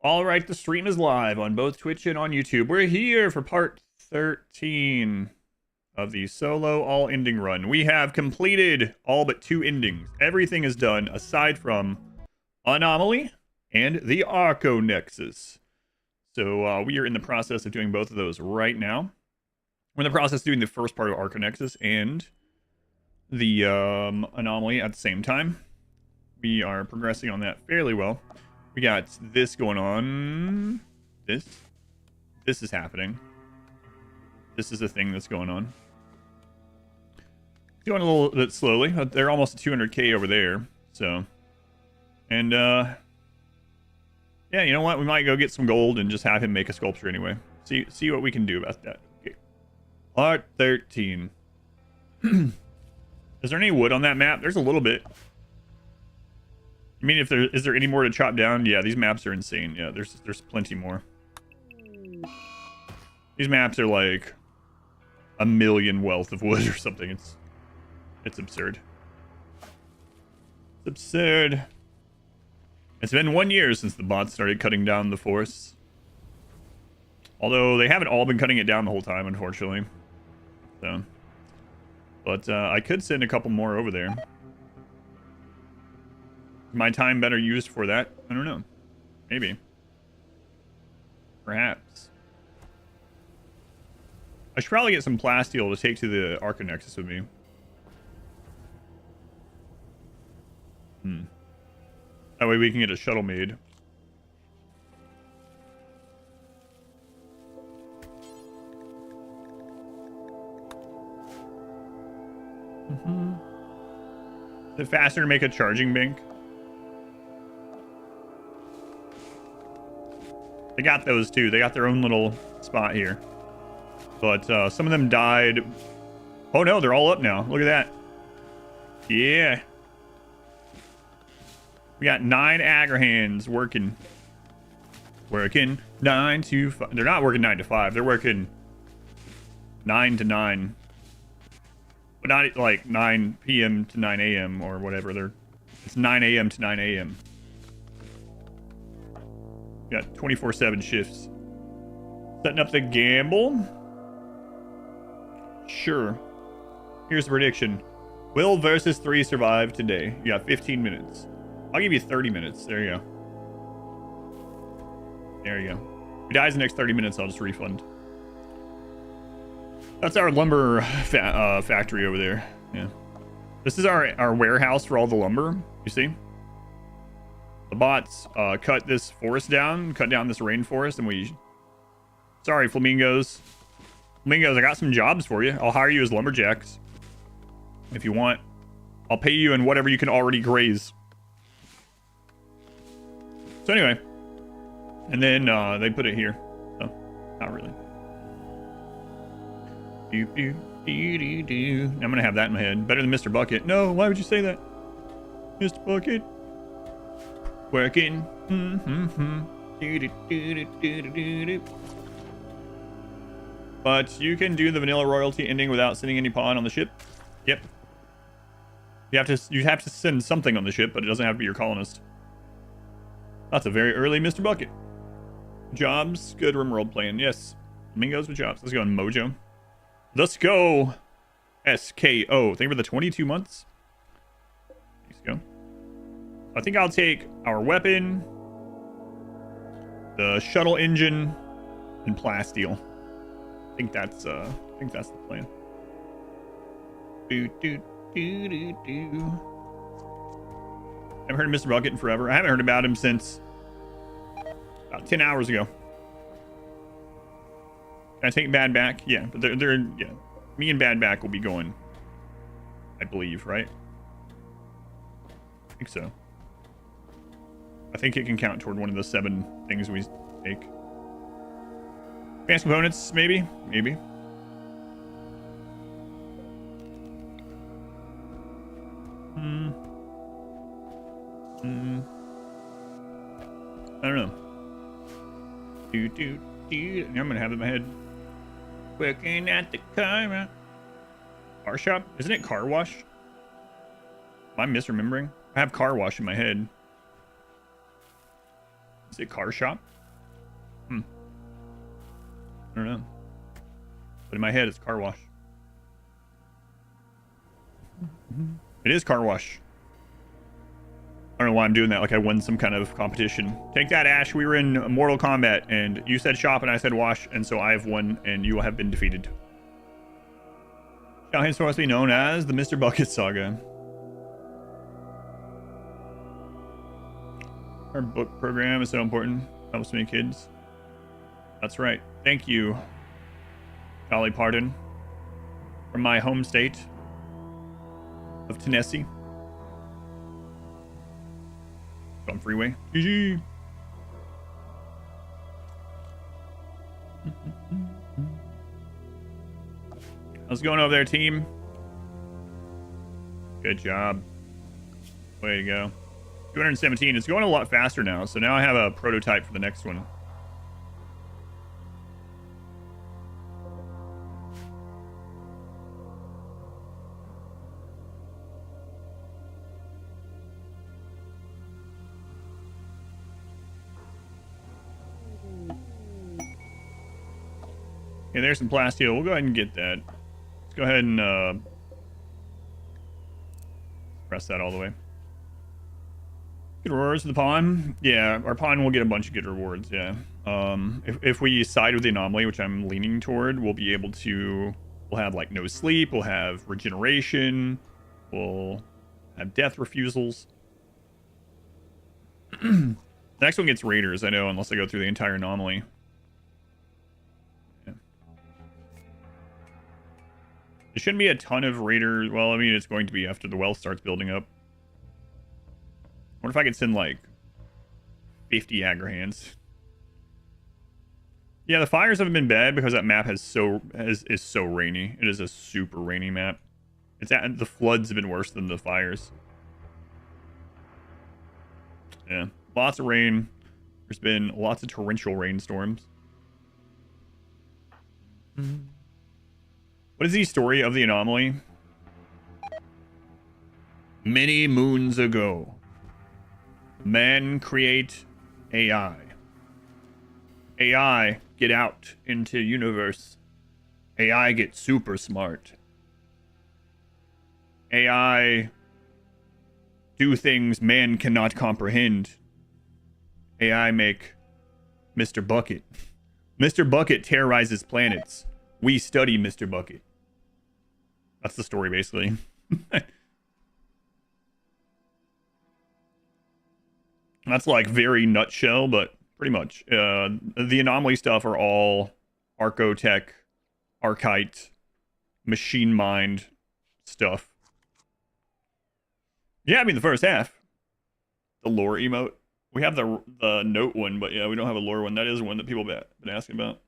All right, the stream is live on both Twitch and on YouTube. We're here for part 13 of the solo all ending run. We have completed all but 2 endings. Everything is done aside from Anomaly and the Aran Nexus. So we are in the process of doing both of those right now. We're in the process of doing the first part of Aran Nexus and the Anomaly at the same time. We are progressing on that fairly well. We got this going on. This is happening. This is a thing that's going on. It's going a little bit slowly. They're almost at 200k over there. So, and yeah, you know what? We might go get some gold and just have him make a sculpture anyway. See what we can do about that. Okay. Part 13. Is there any wood on that map? There's a little bit. I mean, if is there any more to chop down? Yeah, these maps are insane. Yeah, there's plenty more. These maps are like a million wealth of wood or something. It's absurd. It's absurd. It's been 1 year since the bots started cutting down the forests. Although they haven't all been cutting it down the whole time, unfortunately. So, but I could send a couple more over there. My time better used for that? I don't know. Maybe. Perhaps. I should probably get some plasteel to take to the Aran Nexus with me. That way we can get a shuttle made. Is it faster to make a charging bank? They got those too. They got their own little spot here. But some of them died. Oh no, they're all up now. Look at that. Yeah. We got 9 Agrahans working. Working 9 to 5. They're not working 9 to 5. They're working 9 to 9. But not like 9 p.m. to 9 a.m. or whatever. It's 9 a.m. to 9 a.m. Got 24/7 shifts. Setting up the gamble. Sure. Here's the prediction. Will versus 3 survive today? You got 15 minutes. I'll give you 30 minutes. There you go. There you go. If he dies in the next 30 minutes, I'll just refund. That's our lumber factory over there. Yeah. This is our warehouse for all the lumber. You see? The bots cut this forest down, cut down this rainforest, and we... Sorry, flamingos. Flamingos, I got some jobs for you. I'll hire you as lumberjacks. If you want. I'll pay you in whatever you can already graze. So anyway. And then they put it here. So, not really. I'm going to have that in my head. Better than Mr. Bucket. No, why would you say that? Mr. Bucket. Working. But you can do the vanilla royalty ending without sending any pawn on the ship. Yep. You have to send something on the ship, but it doesn't have to be your colonist. That's a very early Mr. Bucket. Jobs. Good RimWorld plan. Yes. Flamingos with jobs. Let's go on Mojo. Let's go. SKO. Thank you for the 22 months. Let's go. I think I'll take our weapon, the shuttle engine, and plasteel. I think that's the plan. Haven't heard of Mr. Bucket in forever. I haven't heard about him since about 10 hours ago. Can I take Bad back? Yeah, but they're yeah. Me and Bad back will be going, I believe, right? I think so. I think it can count toward one of the 7 things we take. Advanced components, maybe? Maybe. I don't know. I'm gonna have it in my head. Working at the car shop? Isn't it car wash? Am I misremembering? I have car wash in my head. Is it car shop? I don't know. But in my head, it's car wash. It is car wash. I don't know why I'm doing that. Like I won some kind of competition. Take that, Ash. We were in Mortal Kombat, and you said shop, and I said wash, and so I have won, and you have been defeated. Shall henceforth be known as the Mr. Bucket Saga. Our book program is so important. Helps many kids. That's right. Thank you, Dolly Parton, from my home state of Tennessee. On freeway. GG. How's it going over there, team? Good job. Way to go. 217. It's going a lot faster now, so now I have a prototype for the next one. Okay, there's some plasteel. We'll go ahead and get that. Let's go ahead and press that all the way. Good rewards to the pawn. Yeah, our pawn will get a bunch of good rewards, yeah. If we side with the Anomaly, which I'm leaning toward, we'll be able to... We'll have, like, no sleep. We'll have regeneration. We'll have death refusals. The next one gets Raiders, I know, unless I go through the entire Anomaly. There shouldn't be a ton of Raiders. Well, I mean, it's going to be after the wealth starts building up. I wonder if I could send, like, 50 Agrahans. Yeah, the fires haven't been bad because that map is so rainy. It is a super rainy map. The floods have been worse than the fires. Yeah, lots of rain. There's been lots of torrential rainstorms. What is the story of the Anomaly? Many moons ago, men create AI. AI get out into universe. AI get super smart. AI do things man cannot comprehend. AI make Mr. Bucket. Mr. Bucket terrorizes planets. We study Mr. Bucket. That's the story, basically. That's like very nutshell, but pretty much. The Anomaly stuff are all Archotech, Archite, Machine Mind stuff. Yeah, I mean the first half. The lore emote. We have the note one, but yeah, we don't have a lore one. That is one that people have been asking about.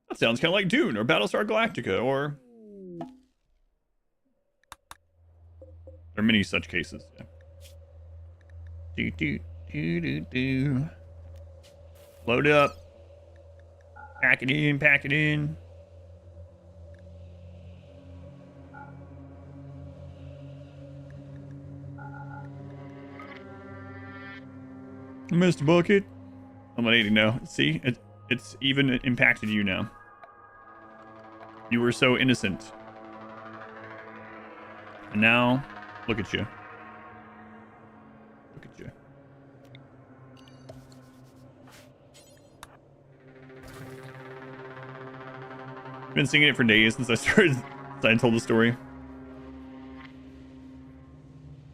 That sounds kind of like Dune or Battlestar Galactica, or... There are many such cases. Yeah. Load up. Pack it in, pack it in. Mr. Bucket. I'm 180 now. See? It's even impacted you now. You were so innocent. And now, look at you. Look at you. I've been singing it for days since I told the story.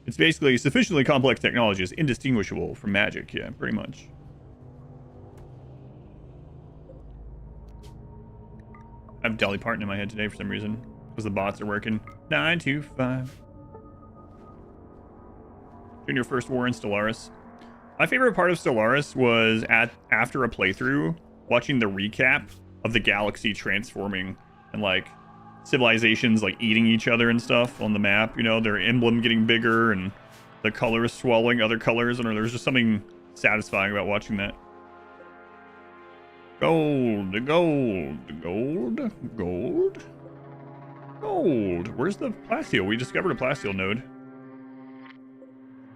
It's basically sufficiently complex technology is indistinguishable from magic. Yeah, pretty much. I have Dolly Parton in my head today for some reason. Because the bots are working. 925. Doing your first war in Stellaris. My favorite part of Stellaris was after a playthrough, watching the recap of the galaxy transforming and like civilizations like eating each other and stuff on the map. You know, their emblem getting bigger and the colors swallowing other colors. I don't know, there's just something satisfying about watching that. Gold, gold, gold, gold, gold. Where's the plasteel? We discovered a plasteel node.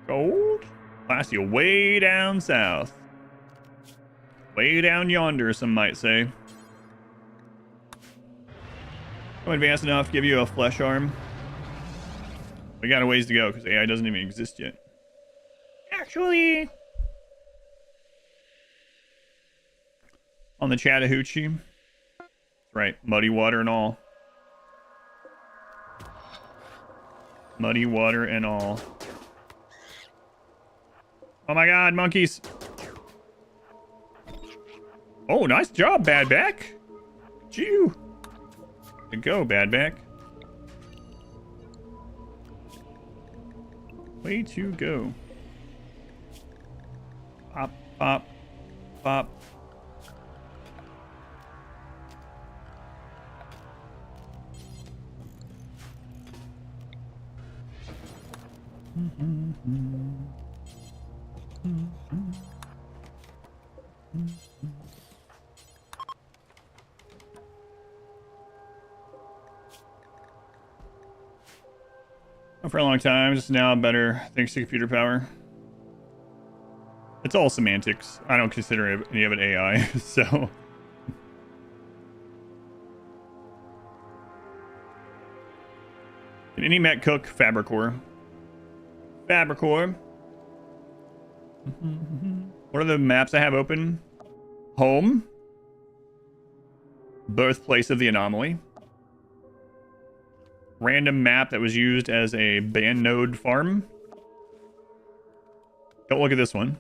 Gold? Plasteel way down south. Way down yonder, some might say. I'm advanced enough to give you a flesh arm. We got a ways to go because AI doesn't even exist yet. Actually, on the Chattahoochee. That's right, muddy water and all. Muddy water and all. Oh my god, monkeys. Oh, nice job, Badback. Chew. Good go, Badback. Way to go. Pop, pop, pop. For a long time, just now better thanks to computer power. It's all semantics. I don't consider any of it AI, so. Can any mech cook? Fabricor. Fabricor. What are the maps I have open? Home. Birthplace of the Anomaly. Random map that was used as a band node farm. Don't look at this one.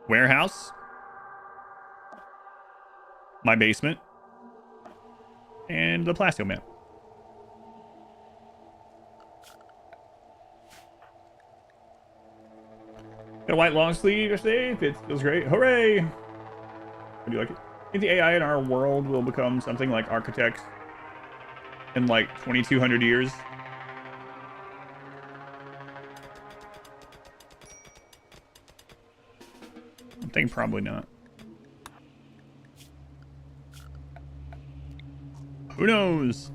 Warehouse. My basement. And the Plastio map. Got a white long sleeve yesterday. It feels great. Hooray! How do you like it? I think the AI in our world will become something like architects in like 2200 years. I think probably not. Who knows?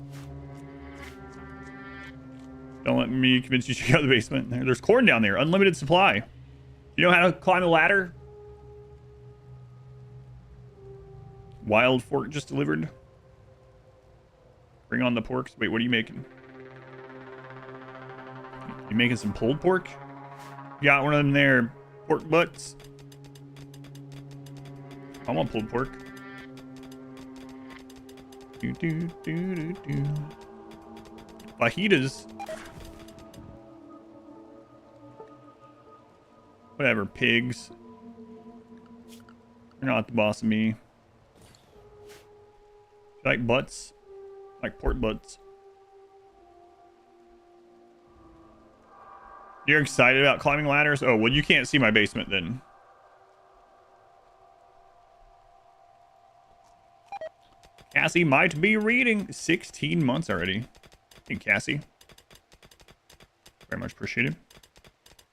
Don't let me convince you to check out the basement. There's corn down there. Unlimited supply. You know how to climb a ladder? Wild fork just delivered. Bring on the porks. Wait, what are you making? You making some pulled pork? You got one of them there. Pork butts. I want pulled pork. Fajitas. Whatever, pigs. You're not the boss of me. You like butts? Like pork butts. You're excited about climbing ladders? Oh, well, you can't see my basement then. Cassie might be reading. 16 months already. Hey, Cassie. Very much appreciated.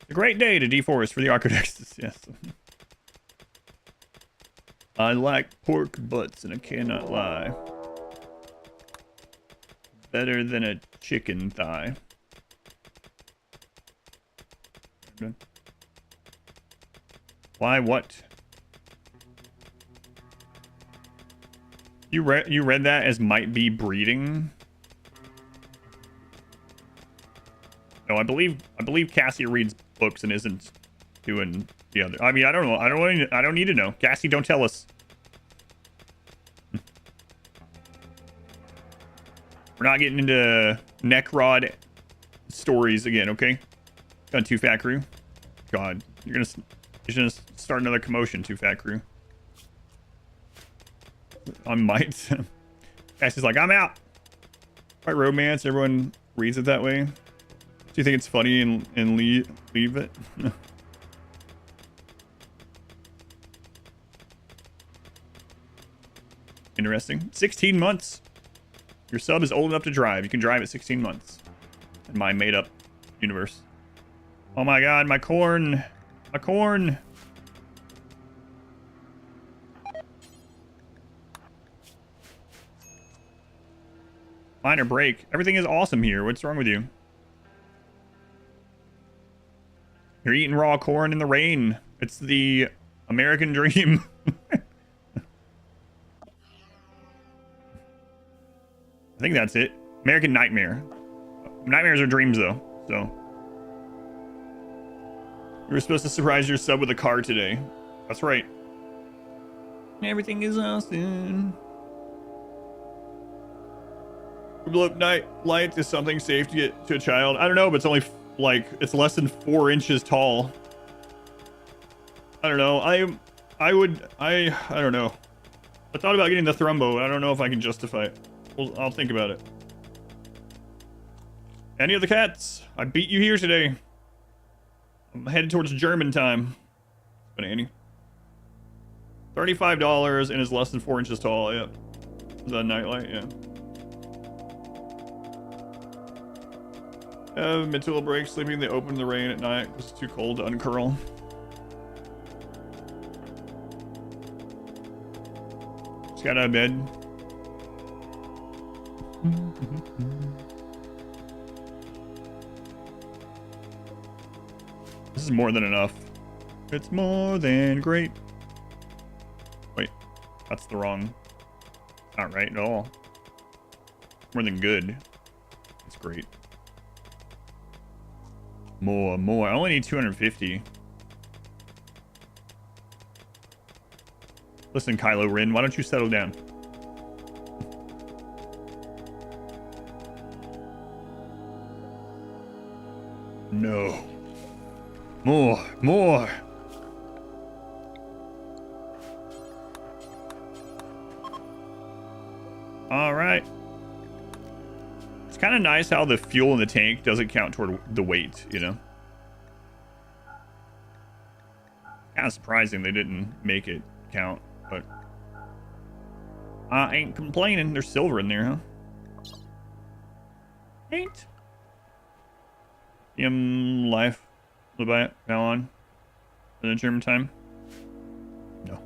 It's a great day to deforest for the Architects. Yes. I like pork butts and I cannot lie. Better than a chicken thigh. Why? What? You read that as might be breeding? No, I believe Cassie reads books and isn't doing the other. I mean, I don't know. I don't need to know. Cassie, don't tell us. We're not getting into Necrod stories again, okay? Got Too Fat Crew. God, you're gonna start another commotion, Too Fat Crew. On might. Cassie's like, I'm out. Quite romance. Everyone reads it that way. Do you think it's funny and leave it? Interesting. 16 months. Your sub is old enough to drive. You can drive at 16 months. In my made-up universe. Oh my god, my corn. My corn. Minor break. Everything is awesome here. What's wrong with you? You're eating raw corn in the rain. It's the American dream. I think that's it. American nightmare. Nightmares are dreams, though. So you were supposed to surprise your sub with a car today. That's right. Everything is awesome. Blow up night light is something safe to get to a child. I don't know, but it's only like it's less than 4 inches tall. I don't know. I don't know. I thought about getting the Thrumbo. I don't know if I can justify it. I'll think about it. Any of the cats? I beat you here today. I'm headed towards German time. But Annie. $35 and is less than 4 inches tall. Yep. The nightlight, yeah. Mental break, sleeping in the open in the rain at night because it's too cold to uncurl. Just got out of bed. This is more than enough. It's more than great. Wait, that's the wrong. Not right at all. More than good. It's great. More. I only need 250. Listen, Kylo Ren, why don't you settle down? No. More. All right. It's kind of nice how the fuel in the tank doesn't count toward the weight, you know? Kind of surprising they didn't make it count, but I ain't complaining. There's silver in there, huh? Ain't. Life. Live by it. Now on. In the German time. No.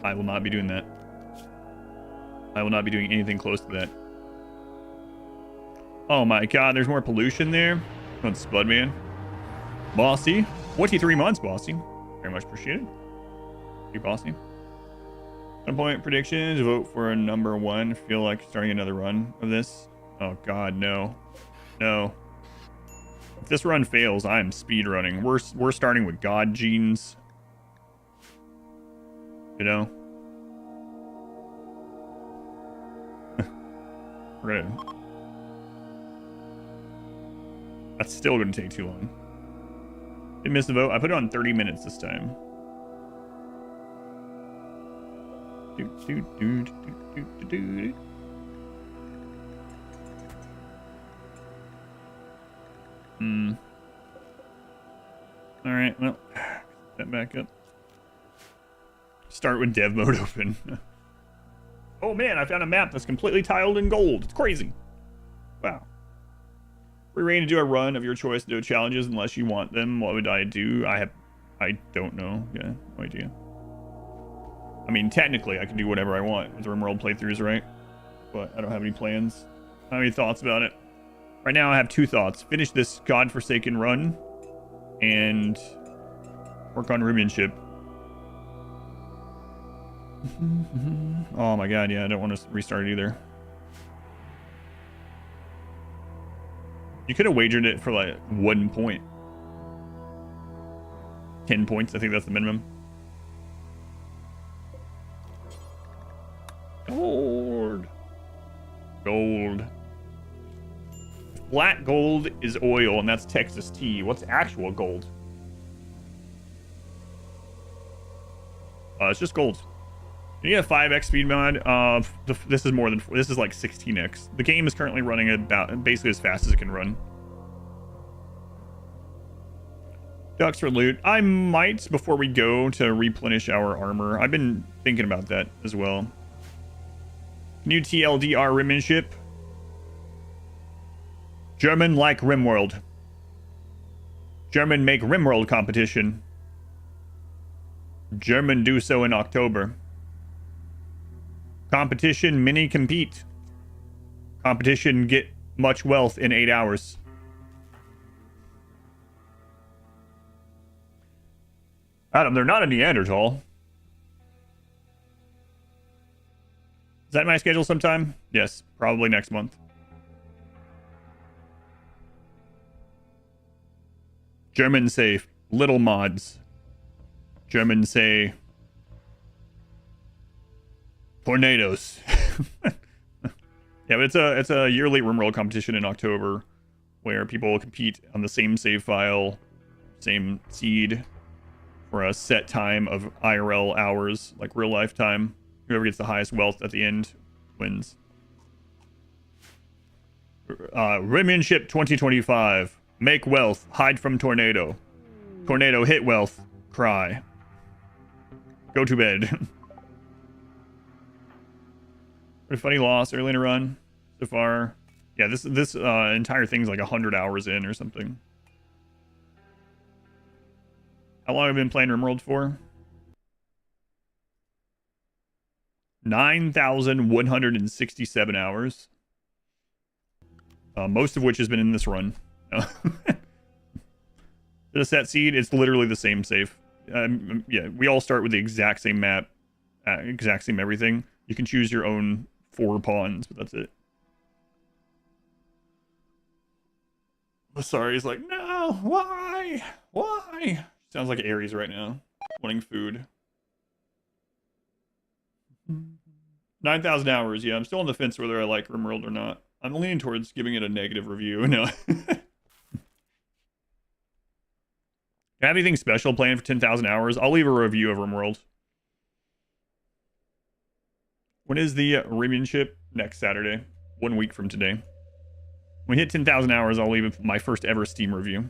I will not be doing that. I will not be doing anything close to that. Oh my god, there's more pollution there. That's Spudman. Bossy. 43 months, Bossy. Very much appreciated. You, Bossy. Some point predictions. Vote for a number 1. Feel like starting another run of this. Oh god, no. No. If this run fails, I am speed running. We're starting with god genes. You know? We're gonna... That's still gonna take too long. Didn't miss the vote. I put it on 30 minutes this time. Alright, well, set that back up. Start with dev mode open. Oh man, I found a map that's completely tiled in gold. It's crazy. Wow. Free reign to do a run of your choice to do challenges unless you want them. What would I do? I don't know. Yeah, no idea. I mean, technically, I can do whatever I want with the RimWorld playthroughs, right? But I don't have any plans. I don't have any thoughts about it. Right now, I have 2 thoughts. Finish this godforsaken run and work on Rimmanship. Oh my god, yeah, I don't want to restart it either. You could have wagered it for like 1 point. 10 points, I think that's the minimum. Gold. Black gold is oil, and that's Texas tea. What's actual gold? It's just gold. You need a 5x speed mod. This is more than this is like 16x. The game is currently running about basically as fast as it can run. Ducks for loot. I might before we go to replenish our armor. I've been thinking about that as well. New TLDR Rimmanship. German like RimWorld. German make RimWorld competition. German do so in October. Competition mini compete. Competition get much wealth in 8 hours. Adam, they're not a Neanderthal. Is that my schedule sometime? Yes, probably next month. Germans say little mods. Germans say tornadoes. Yeah, but it's a yearly RimWorld competition in October where people compete on the same save file, same seed, for a set time of IRL hours, like real life time. Whoever gets the highest wealth at the end wins. Rimmanship 2025. Make wealth, hide from tornado. Tornado hit wealth, cry. Go to bed. Pretty funny loss early in a run so far. Yeah, this entire thing's like 100 hours in or something. How long have I been playing RimWorld for? 9,167 hours. Most of which has been in this run. The set seed, it's literally the same save. Yeah, we all start with the exact same map, exact same everything. You can choose your own 4 pawns, but that's it. Sorry, he's like, no, why? Why? Sounds like Ares right now, wanting food. 9,000 hours, yeah. I'm still on the fence whether I like RimWorld or not. I'm leaning towards giving it a negative review. No. Have anything special planned for 10,000 hours? I'll leave a review of RimWorld. When is the Rimmanship? Next Saturday. 1 week from today. When we hit 10,000 hours, I'll leave my first ever Steam review.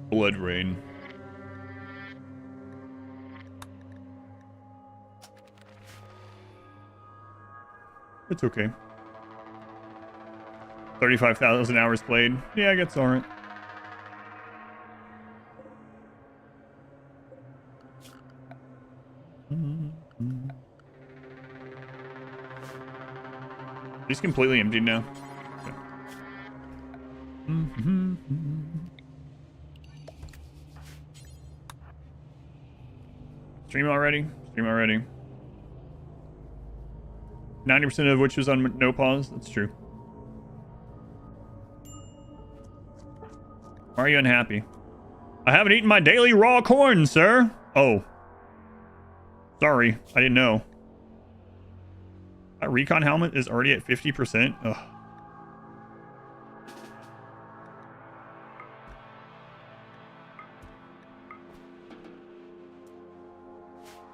Blood rain. It's okay. 35,000 hours played. Yeah, I guess alright. He's completely empty now. Stream already? Stream already. 90% of which was on no pause. That's true. Why are you unhappy? I haven't eaten my daily raw corn, sir. Oh. Sorry, I didn't know. That recon helmet is already at 50%. Ugh.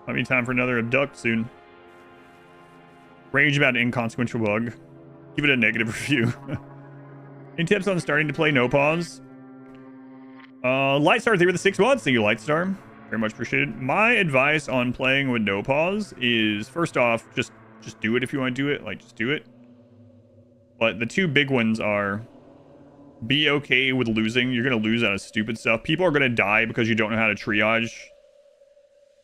Might be time for another abduct soon. Rage about an inconsequential bug. Give it a negative review. Any tips on starting to play no pause? Lightstar 3 with the 6 months. Thank you, Lightstar. Very much appreciated. My advice on playing with no pause is, first off, just do it if you want to do it. Like, just do it. But the two big ones are, be okay with losing. You're going to lose out of stupid stuff. People are going to die because you don't know how to triage.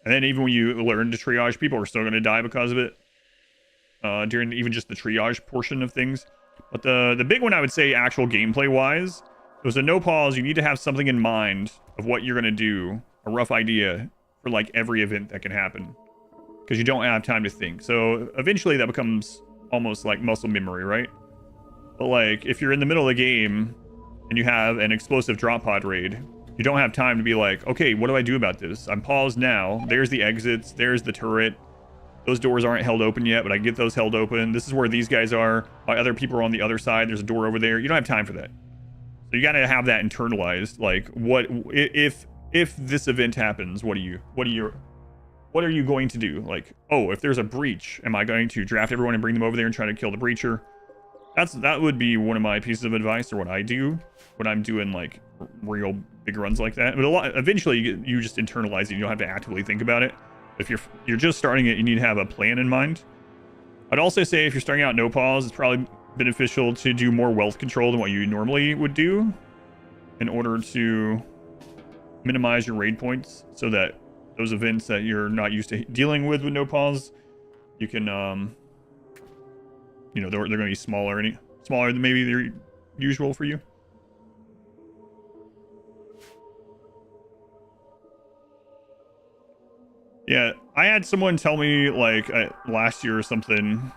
And then even when you learn to triage, people are still going to die because of it. During even just the triage portion of things. But the big one, I would say, actual gameplay wise, was a no pause. You need to have something in mind of what you're going to do, a rough idea for like every event that can happen, because you don't have time to think. So eventually that becomes almost like muscle memory, right? But like if you're in the middle of the game and you have an explosive drop pod raid, you don't have time to be like, okay, what do I do about this? I'm paused now. There's the exits. There's the turret. Those doors aren't held open yet, but I get those held open. This is where these guys are. My other people are on the other side. There's a door over there. You don't have time for that. So you got to have that internalized. Like, what if this event happens? What are you going to do? Like, oh, if there's a breach, am I going to draft everyone and bring them over there and try to kill the breacher? That would be one of my pieces of advice, or what I do when I'm doing like real big runs like that. But eventually you just internalize it. You don't have to actively think about it. If you're just starting it, you need to have a plan in mind. I'd also say if you're starting out no pause, it's probably beneficial to do more wealth control than what you normally would do in order to minimize your raid points, so that those events that you're not used to dealing with no pause, you can you know, they're going to be smaller than maybe they're usual for you. Yeah, I had someone tell me like last year or something,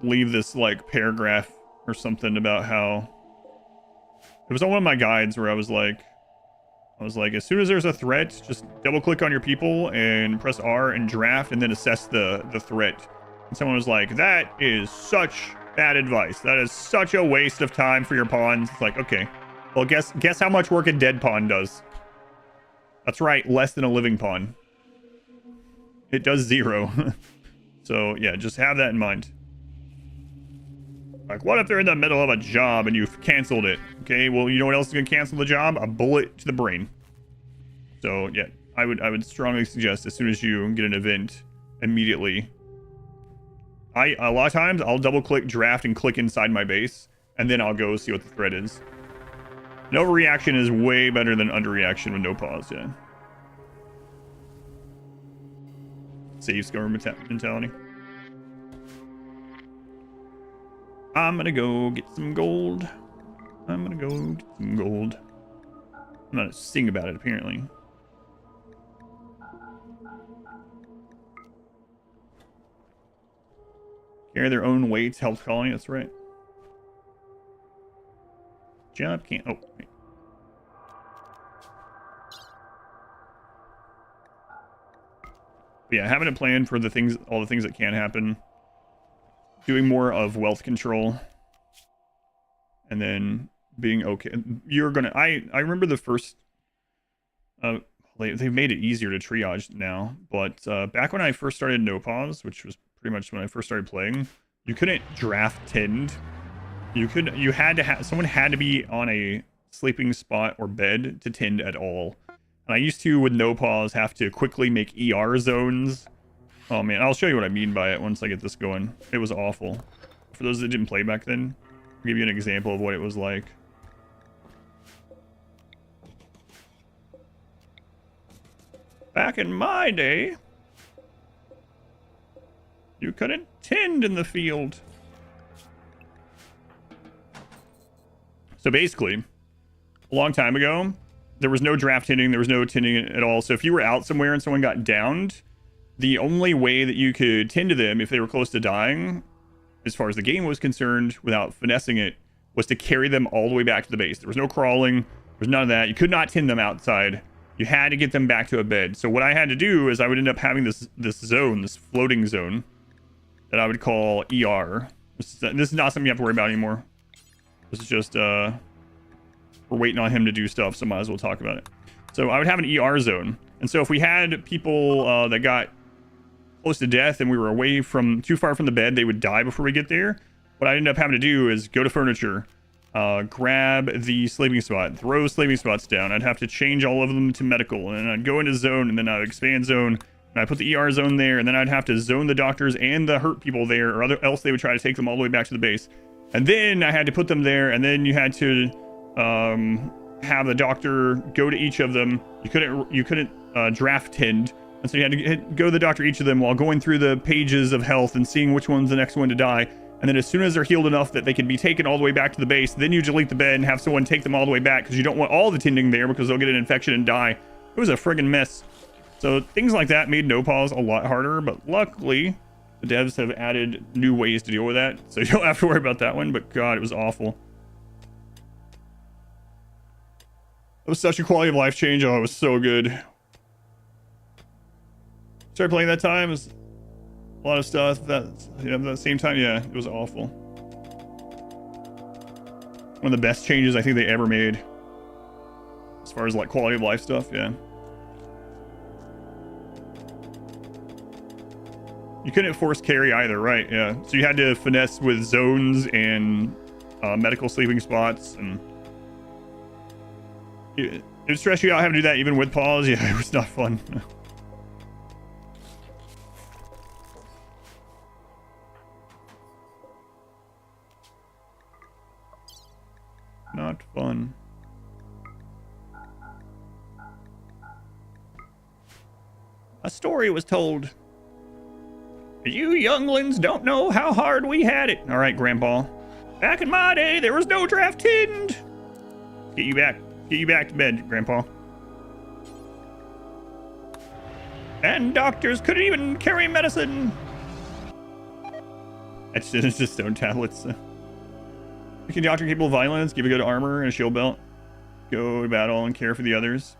leave this like paragraph or something about how it was on one of my guides where I was like, as soon as there's a threat, just double click on your people and press R and draft and then assess the threat. And someone was like, that is such bad advice. That is such a waste of time for your pawns. It's like, okay, well, guess how much work a dead pawn does. That's right, less than a living pawn. It does 0. So yeah, just have that in mind. Like, what if they're in the middle of a job and you've canceled it? Okay, well, you know what else is gonna cancel the job? A bullet to the brain. So yeah, I would strongly suggest as soon as you get an event, immediately. A lot of times I'll double click draft and click inside my base, and then I'll go see what the threat is. An overreaction is way better than underreaction with no pause, yeah. Save score mentality. I'm gonna go get some gold. I'm not gonna sing about it, apparently. Carry their own weights helps colony, that's right. Jump can't. Oh, wait. But yeah, having a plan for all the things that can happen. Doing more of wealth control. And then being okay. You're gonna. I remember the first. They've made it easier to triage now, but back when I first started No Pause, which was pretty much when I first started playing, you couldn't draft tend. Someone had to be on a sleeping spot or bed to tend at all. And I used to, with No Pause, have to quickly make ER zones. Oh man, I'll show you what I mean by it once I get this going. It was awful. For those that didn't play back then, I'll give you an example of what it was like. Back in my day, you couldn't tend in the field. So basically, a long time ago, there was no draft tending, there was no tending at all. So if you were out somewhere and someone got downed, the only way that you could tend to them if they were close to dying, as far as the game was concerned, without finessing it, was to carry them all the way back to the base. There was no crawling, there was none of that. You could not tend them outside. You had to get them back to a bed. So what I had to do is I would end up having this floating zone, that I would call ER. This is not something you have to worry about anymore. This is just, we're waiting on him to do stuff, so might as well talk about it. So I would have an ER zone. And so if we had people that got close to death and we were too far from the bed, they would die before we get there. What I ended up having to do is go to furniture, grab the sleeping spot, throw sleeping spots down. I'd have to change all of them to medical, and then I'd go into zone, and then I'd expand zone, and I'd put the ER zone there, and then I'd have to zone the doctors and the hurt people there, or else they would try to take them all the way back to the base. And then I had to put them there, and then you had to have the doctor go to each of them. You couldn't draft tend, and so you had to go to the doctor each of them while going through the pages of health and seeing which one's the next one to die. And then as soon as they're healed enough that they can be taken all the way back to the base, then you delete the bed and have someone take them all the way back, because you don't want all the tending there because they'll get an infection and die. It was a friggin' mess. So things like that made no pause a lot harder, but luckily the devs have added new ways to deal with that, so you don't have to worry about that one. But God, it was awful. It was such a quality of life change. Oh, it was so good. Started playing that time. It was a lot of stuff that, at the same time, yeah, it was awful. One of the best changes I think they ever made, as far as like quality of life stuff. Yeah. You couldn't force carry either, right? Yeah. So you had to finesse with zones and medical sleeping spots, and it would stress you out having to do that even with pause. Yeah, it was not fun. Not fun. A story was told. You younglings don't know how hard we had it. All right, Grandpa. Back in my day, there was no draft tinned. Get you back. Get you back to bed, Grandpa. And doctors couldn't even carry medicine. It's just stone tablets. You can doctor capable of violence, give a good armor and a shield belt. Go to battle and care for the others.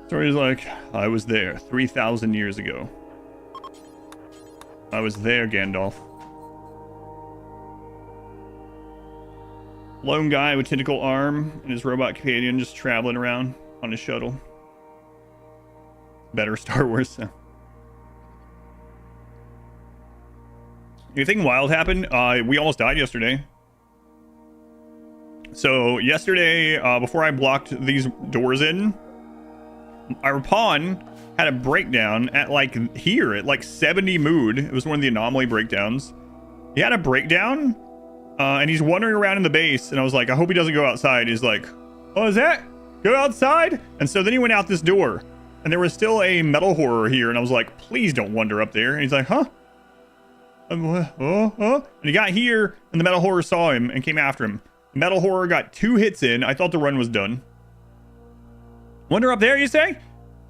Story's like, I was there 3,000 years ago. I was there, Gandalf. Lone guy with tentacle arm and his robot companion just traveling around on his shuttle. Better Star Wars. Anything wild happened? We almost died yesterday. So yesterday, before I blocked these doors in, our pawn had a breakdown at like here at like 70 mood. It was one of the anomaly breakdowns. He had a breakdown and he's wandering around in the base, and I was like, I hope he doesn't go outside. He's like, oh, is that go outside? And so then he went out this door and there was still a metal horror here, and I was like, please don't wander up there. And he's like, huh? And he got here and the metal horror saw him and came after him. The metal horror got 2 hits in. I thought the run was done. Wander up there, you say?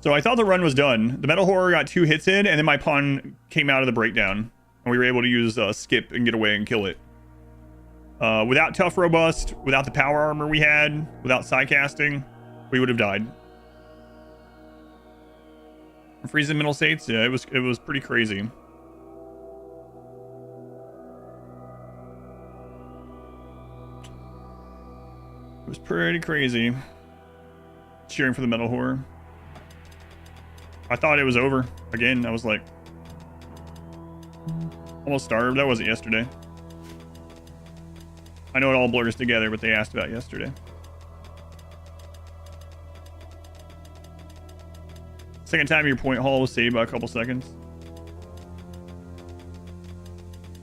So I thought the run was done. The metal horror got 2 hits in, and then my pawn came out of the breakdown, and we were able to use skip and get away and kill it. Without tough robust, without the power armor we had, without side casting, we would have died. Freezing middle states, yeah, it was pretty crazy. It was pretty crazy. Cheering for the metal horror. I thought it was over. Again, I was like, almost starved. That wasn't yesterday. I know it all blurs together, but they asked about yesterday. Second time your point haul was saved by a couple seconds.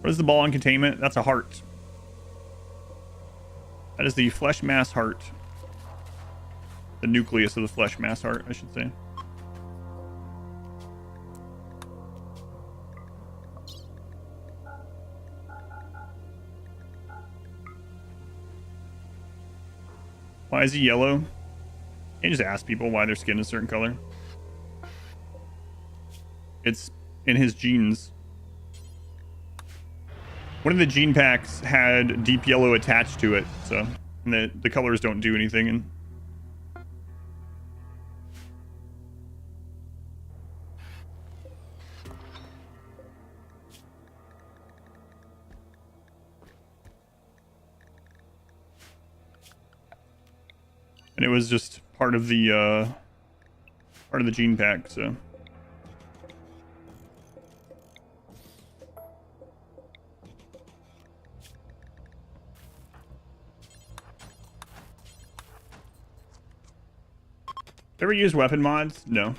What is the ball on containment? That's a heart. That is the flesh mass heart. The nucleus of the flesh mass heart, I should say. Why is he yellow? You just ask people why their skin is a certain color. It's in his genes. One of the gene packs had deep yellow attached to it, so and the colors don't do anything. And it was just part of the gene pack, so. Ever used weapon mods? No.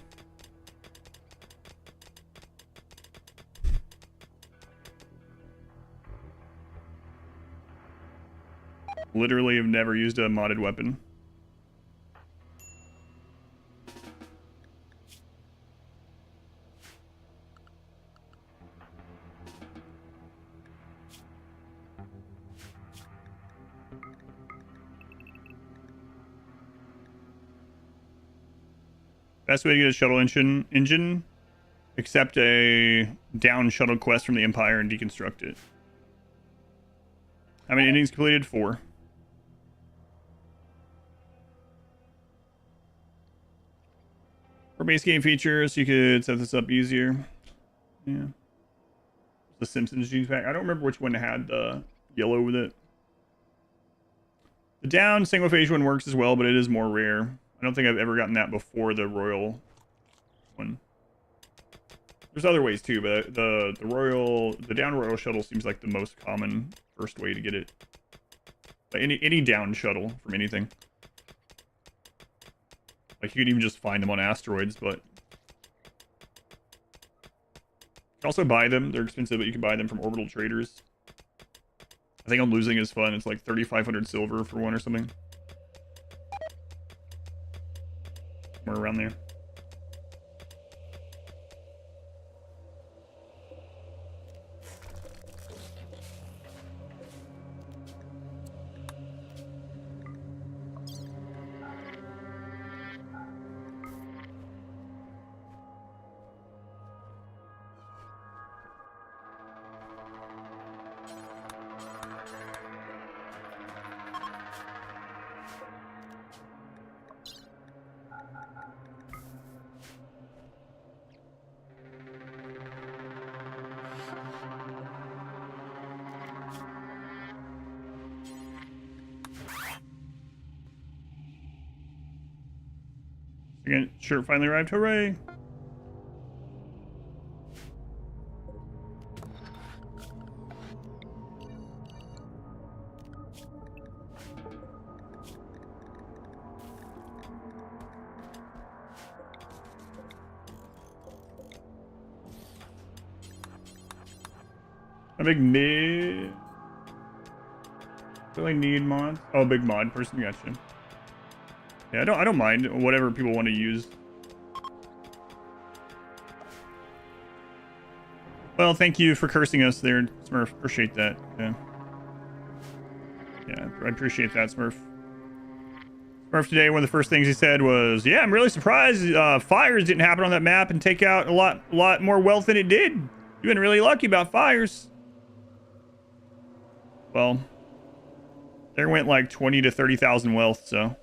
Literally have never used a modded weapon. Best way to get a shuttle engine, accept a down shuttle quest from the Empire and deconstruct it. How many endings completed? 4. For base game features, you could set this up easier. Yeah. The Simpsons gene pack. I don't remember which one had the yellow with it. The down single phase one works as well, but it is more rare. I don't think I've ever gotten that before the royal one. There's other ways too, but the down royal shuttle seems like the most common first way to get it. Like any down shuttle from anything. Like you can even just find them on asteroids, but you can also buy them. They're expensive, but you can buy them from orbital traders. I think on losing is fun. It's like 3,500 silver for one or something. Somewhere around there. Again, shirt finally arrived. Hooray! A big mid. Do I need mods? Oh, big mod person. Gotcha. Yeah, I don't mind whatever people want to use. Well, thank you for cursing us there, Smurf. Appreciate that. Yeah. Yeah, I appreciate that, Smurf. Smurf today, one of the first things he said was, "Yeah, I'm really surprised fires didn't happen on that map and take out a lot more wealth than it did. You've been really lucky about fires." Well, there went like 20 to 30,000 wealth, so.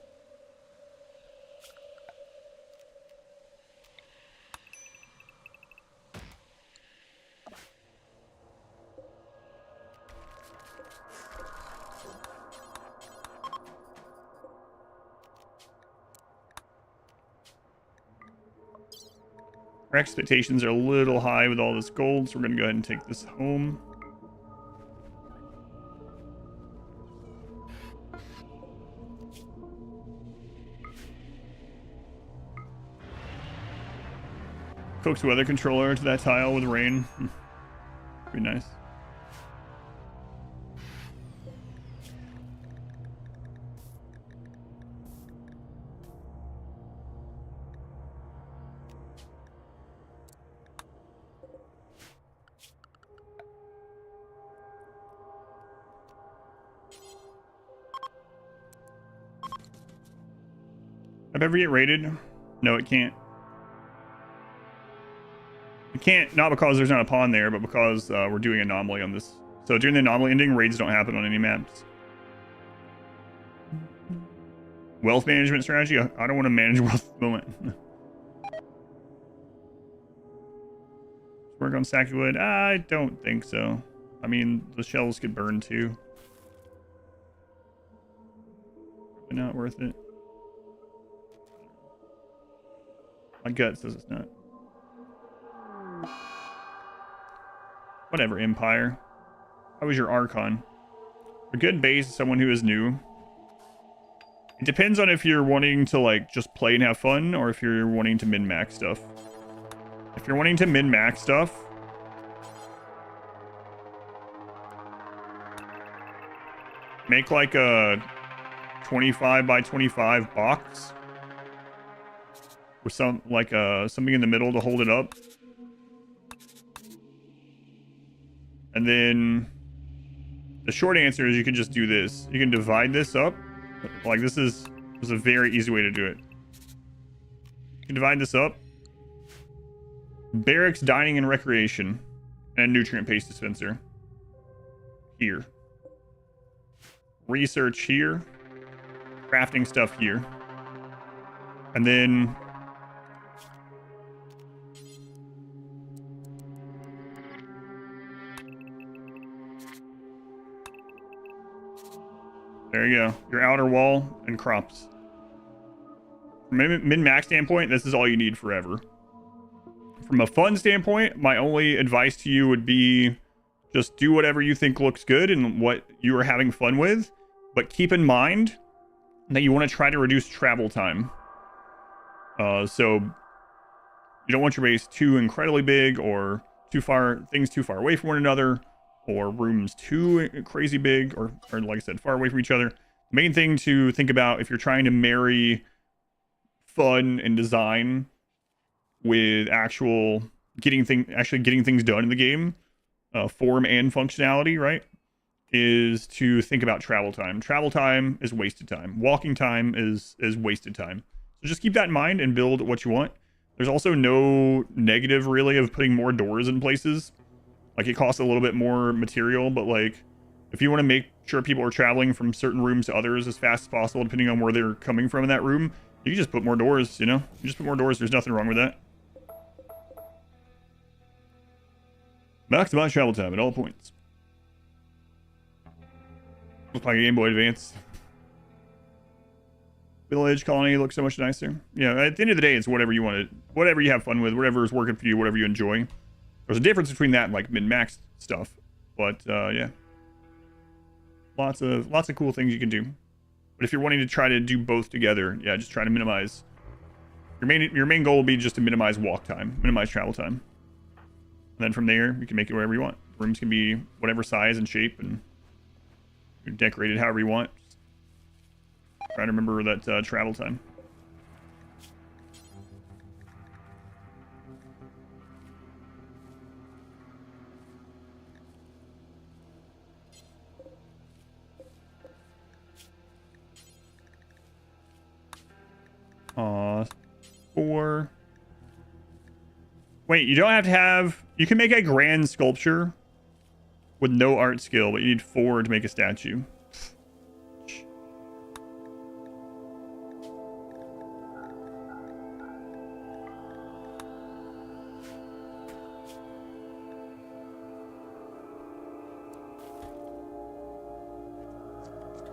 Our expectations are a little high with all this gold, so we're going to go ahead and take this home. Coax weather controller to that tile with rain. Be nice. I've ever get raided? No, it can't. It can't, not because there's not a pawn there, but because we're doing Anomaly on this. So during the Anomaly ending, raids don't happen on any maps. Wealth management strategy? I don't want to manage wealth at the moment. Work on stacky wood? I don't think so. I mean, the shells could burn too. Probably not worth it. My gut says it's not. Whatever, Empire. How was your Archon? A good base is someone who is new. It depends on if you're wanting to like just play and have fun, or if you're wanting to min-max stuff. If you're wanting to min-max stuff, make like a 25 by 25 box with some like something in the middle to hold it up. And then the short answer is you can just do this. You can divide this up. Like this is a very easy way to do it. You can divide this up. Barracks, dining, and recreation. And nutrient paste dispenser. Here. Research here. Crafting stuff here. And then there you go. Your outer wall and crops. From a min-max standpoint, this is all you need forever. From a fun standpoint, my only advice to you would be just do whatever you think looks good and what you are having fun with. but keep in mind that you want to try to reduce travel time. So you don't want your base too incredibly big or things too far away from one another, or rooms too crazy big or like I said, far away from each other. The main thing to think about if you're trying to marry fun and design with actually getting things done in the game, form and functionality, right, is to think about travel time. Travel time is wasted time. Walking time is wasted time. So just keep that in mind and build what you want. There's also no negative really of putting more doors in places. Like, it costs a little bit more material, but like if you want to make sure people are traveling from certain rooms to others as fast as possible, depending on where they're coming from in that room, you can just put more doors, you know? You just put more doors. There's nothing wrong with that. Maximize travel time at all points. Looks like a Game Boy Advance. Village colony looks so much nicer. Yeah, at the end of the day, it's whatever you want to, whatever you have fun with, whatever is working for you, whatever you enjoy. There's a difference between that and like min-max stuff, but yeah, lots of cool things you can do. But if you're wanting to try to do both together, yeah, just try to minimize. Your main goal will be just to minimize walk time, minimize travel time, and then from there you can make it wherever you want. Rooms can be whatever size and shape, and you're decorated however you want. Try to remember that travel time. Four. Wait, you don't have to have... You can make a grand sculpture with no art skill, but you need 4 to make a statue. It's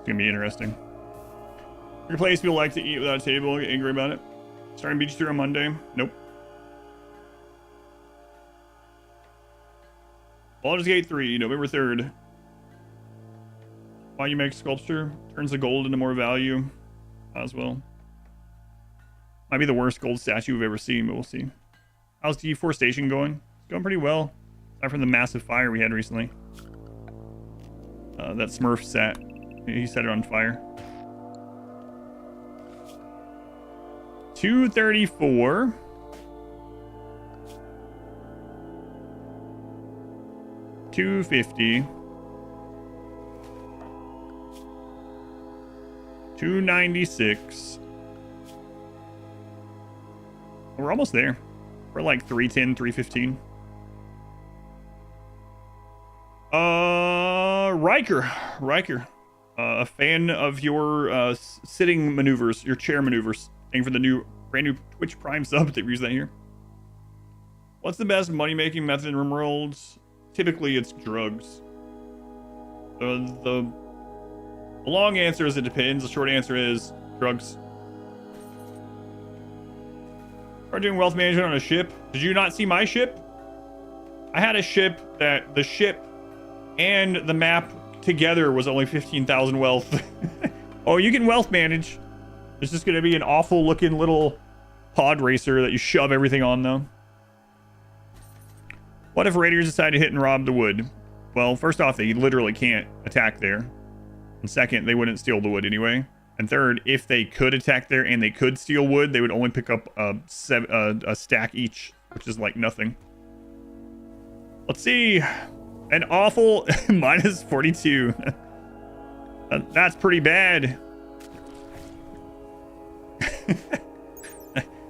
gonna be interesting. Your place people like to eat without a table, get angry about it. Starting Beach Tour on Monday. Nope. Baldur's Gate 3, November 3rd. Why you make sculpture? Turns the gold into more value as well. Might be the worst gold statue we've ever seen, but we'll see. How's deforestation going? It's going pretty well. Aside from the massive fire we had recently. That Smurf sat. He set it on fire. 234. $250. $296. We're almost there. We're like 310, 315. Riker. A fan of your sitting maneuvers, your chair maneuvers. Thank you for the brand new Twitch Prime sub that we use that here. What's the best money-making method in RimWorld? Typically, it's drugs. The long answer is it depends. The short answer is drugs. Are doing wealth management on a ship? Did you not see my ship? I had a ship that the ship and the map together was only 15,000 wealth. Oh, you can wealth manage. It's just going to be an awful looking little pod racer that you shove everything on, though. What if raiders decide to hit and rob the wood? Well, first off, they literally can't attack there. And second, they wouldn't steal the wood anyway. And third, if they could attack there and they could steal wood, they would only pick up a stack each, which is like nothing. Let's see. An awful minus 42. That's pretty bad.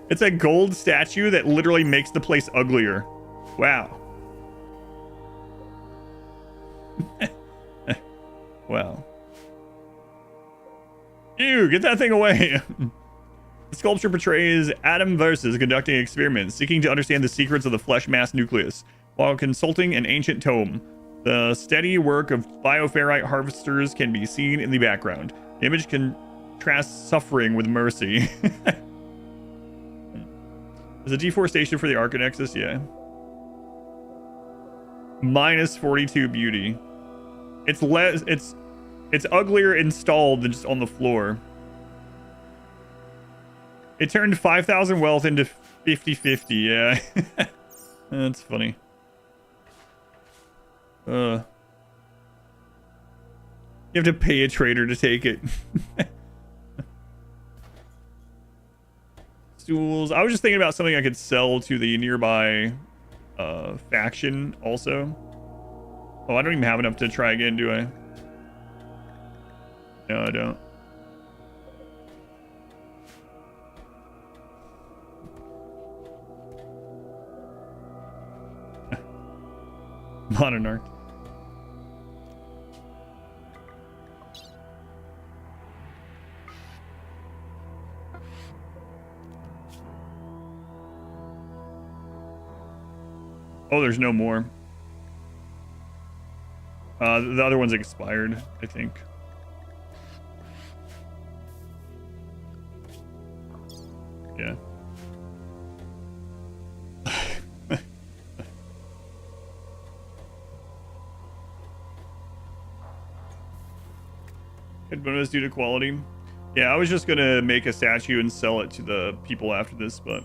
It's a gold statue that literally makes the place uglier. Wow. Wow. Ew, get that thing away. The sculpture portrays Adam Versus conducting experiments, seeking to understand the secrets of the flesh mass nucleus, while consulting an ancient tome. The steady work of bioferrite harvesters can be seen in the background. The image contrasts suffering with mercy. Is a deforestation for the Aran Nexus? Yeah. Minus 42 beauty. It's It's uglier installed than just on the floor. It turned 5,000 wealth into 50-50, yeah. That's funny. You have to pay a trader to take it. Stools. I was just thinking about something I could sell to the nearby faction also. Oh, I don't even have enough to try again, do I? No, I don't. Monarch. Oh, there's no more. The other one's expired, I think. Yeah. Good bonus due to quality. Yeah, I was just gonna make a statue and sell it to the people after this, but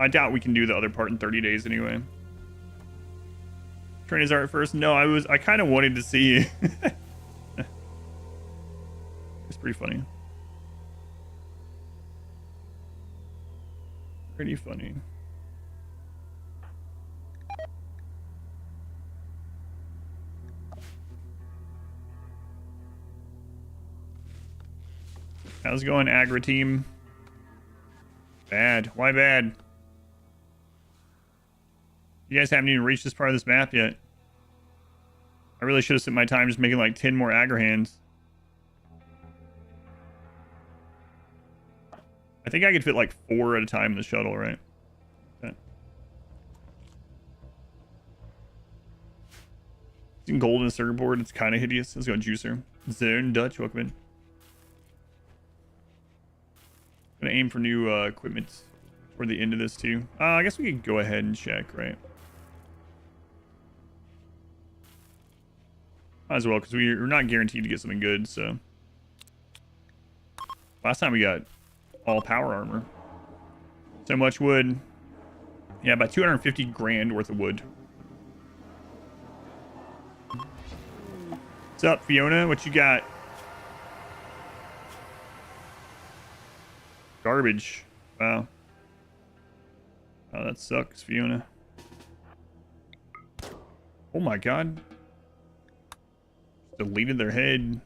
I doubt we can do the other part in 30 days anyway. Train his art first. No, I kind of wanted to see. It's pretty funny. Pretty funny. How's it going, Agra team? Bad. Why bad? You guys haven't even reached this part of this map yet. I really should have spent my time just making like 10 more Agra hands. I think I could fit like 4 at a time in the shuttle, right? Okay. Using gold in a circuit board, it's kind of hideous. Let's go juicer. Zone Dutch, welcome in. Gonna aim for new equipment toward the end of this too. I guess we could go ahead and check, right? Might as well, because we're not guaranteed to get something good, so. Last time we got all power armor. So much wood. Yeah, about 250 grand worth of wood. What's up, Fiona? What you got? Garbage. Wow. Oh, that sucks, Fiona. Oh my god. Deleted their head.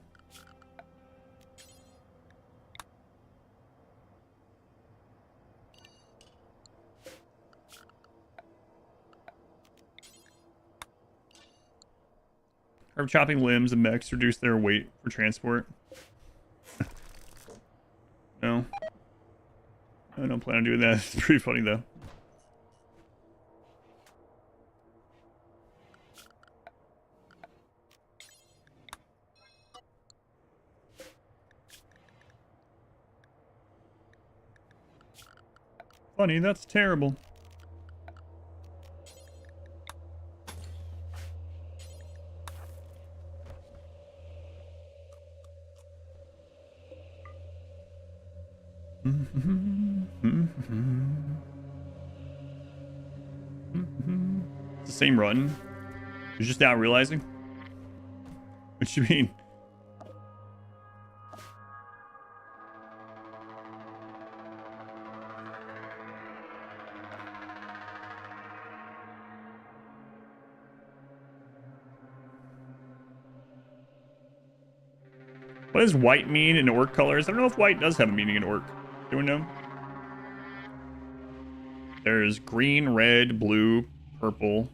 Herb chopping limbs and mechs reduce their weight for transport. No. I don't plan on doing that. It's pretty funny though. Funny, that's terrible. It's the same run. You're just now realizing? What you mean? What does white mean in orc colors? I don't know if white does have a meaning in orc. Do we know? There's green, red, blue, purple,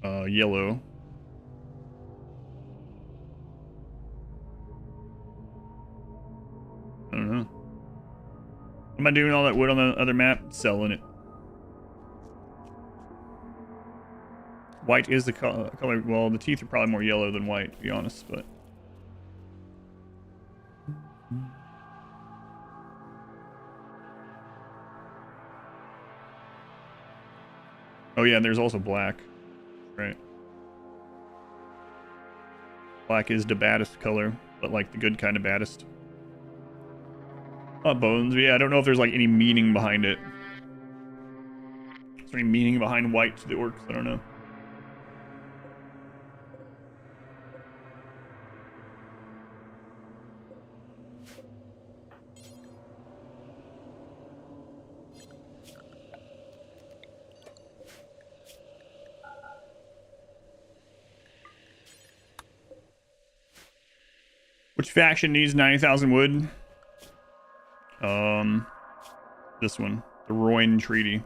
yellow. I don't know. What am I doing all that wood on the other map? Selling it. White is the color. Well, the teeth are probably more yellow than white, to be honest, but. Oh yeah, there's also black. Right. Black is the baddest color, but like the good kind of baddest. Not bones, but yeah, I don't know if there's like any meaning behind it. Is there any meaning behind white to the orcs? I don't know. Which faction needs 90,000 wood? This one, the Roin Treaty.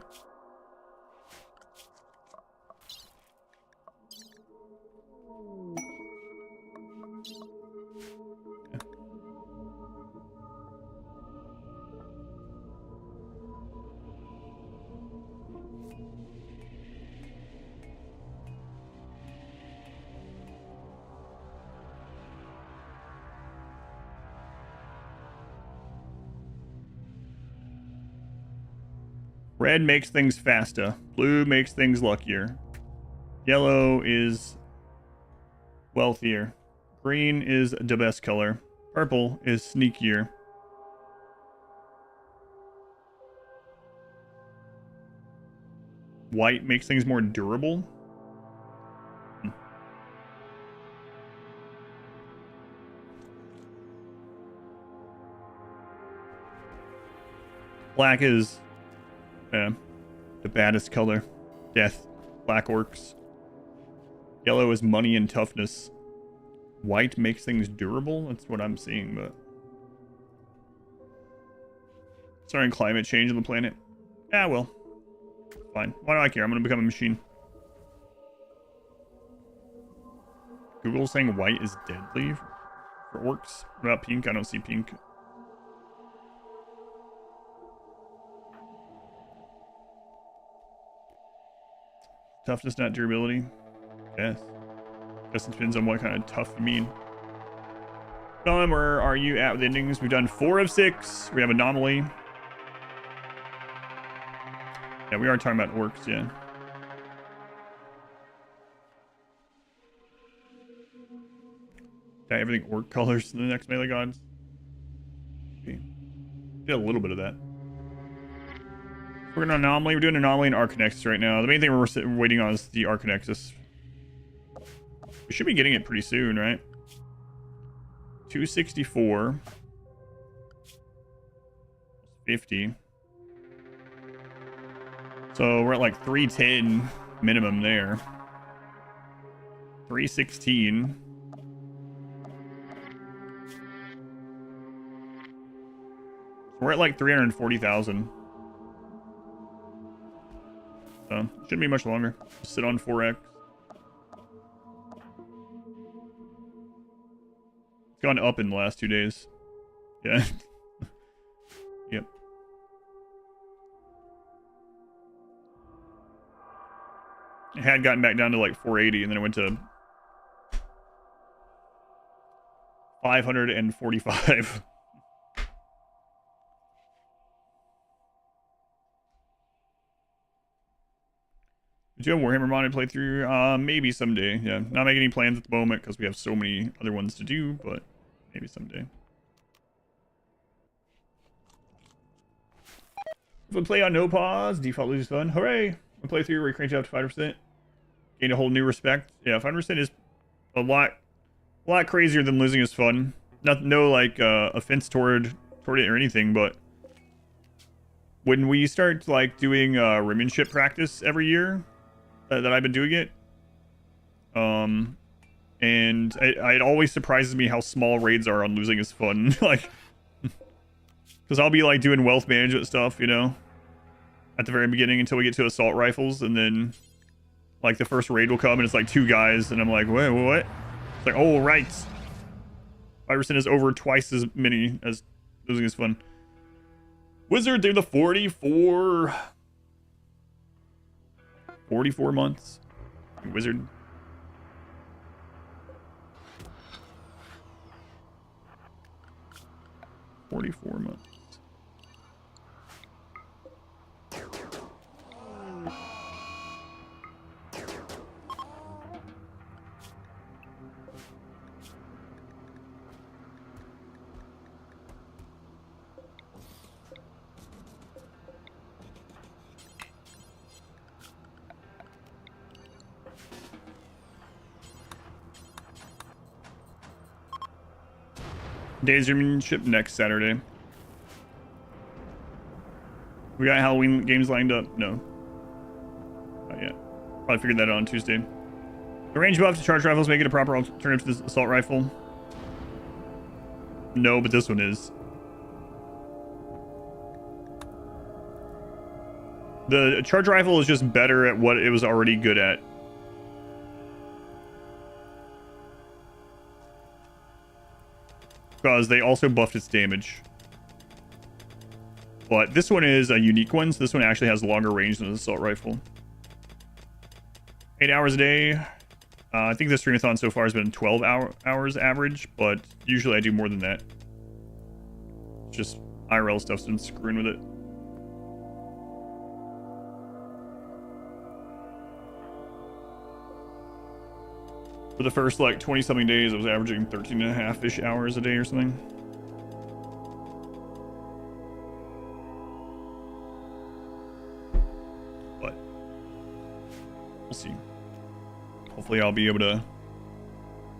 Red makes things faster. Blue makes things luckier. Yellow is wealthier. Green is the best color. Purple is sneakier. White makes things more durable. Black is the baddest color. Death. Black orcs. Yellow is money and toughness. White makes things durable? That's what I'm seeing, but... Starting climate change on the planet. Yeah, well. Fine. Why do I care? I'm gonna become a machine. Google's saying white is deadly for orcs. What about pink? I don't see pink. Toughness, not durability. Yes. Guess it depends on what kind of tough you mean. Don, where are you at with endings? We've done 4 of 6. We have Anomaly. Yeah, we are talking about orcs, yeah. Yeah, everything orc colors in the next melee gods. Okay. Did a little bit of that. We're going to Anomaly. We're doing Anomaly and Aran Nexus right now. The main thing we're waiting on is the Aran Nexus. We should be getting it pretty soon, right? 264. 50. So we're at like 310 minimum there. 316. We're at like 340,000. So shouldn't be much longer. Just sit on 4x. It's gone up in the last 2 days. Yeah. Yep. It had gotten back down to like 480 and then it went to 545. Do you have Warhammer modded playthrough? Maybe someday. Yeah, not making any plans at the moment because we have so many other ones to do, but maybe someday. If we play on no pause, default loses fun. Hooray! We play through where you crank it up to 5%. Gain a whole new respect. Yeah, 5% is a lot crazier than losing is fun. No like offense toward it or anything, but when we start like doing rimmanship practice every year that I've been doing it, and it always surprises me how small raids are on losing is fun. Like, because I'll be like doing wealth management stuff, you know, at the very beginning until we get to assault rifles, and then like the first raid will come and it's like 2 guys, and I'm like, wait, what? It's like, oh right, 5% is over twice as many as losing is fun. Wizard through the 44 months. Wizard. $44 months. Days ship next Saturday. We got Halloween games lined up? No. Not yet. Probably figured that out on Tuesday. The range buff to charge rifles make it a proper alternative to this assault rifle. No, but this one is. The charge rifle is just better at what it was already good at. Because they also buffed its damage. But this one is a unique one, so this one actually has longer range than the assault rifle. 8 hours a day. I think the streamathon so far has been 12 hours average, but usually I do more than that. Just IRL stuff's been screwing with it. For the first like 20 something days, I was averaging 13.5-ish hours a day or something. But we'll see. Hopefully I'll be able to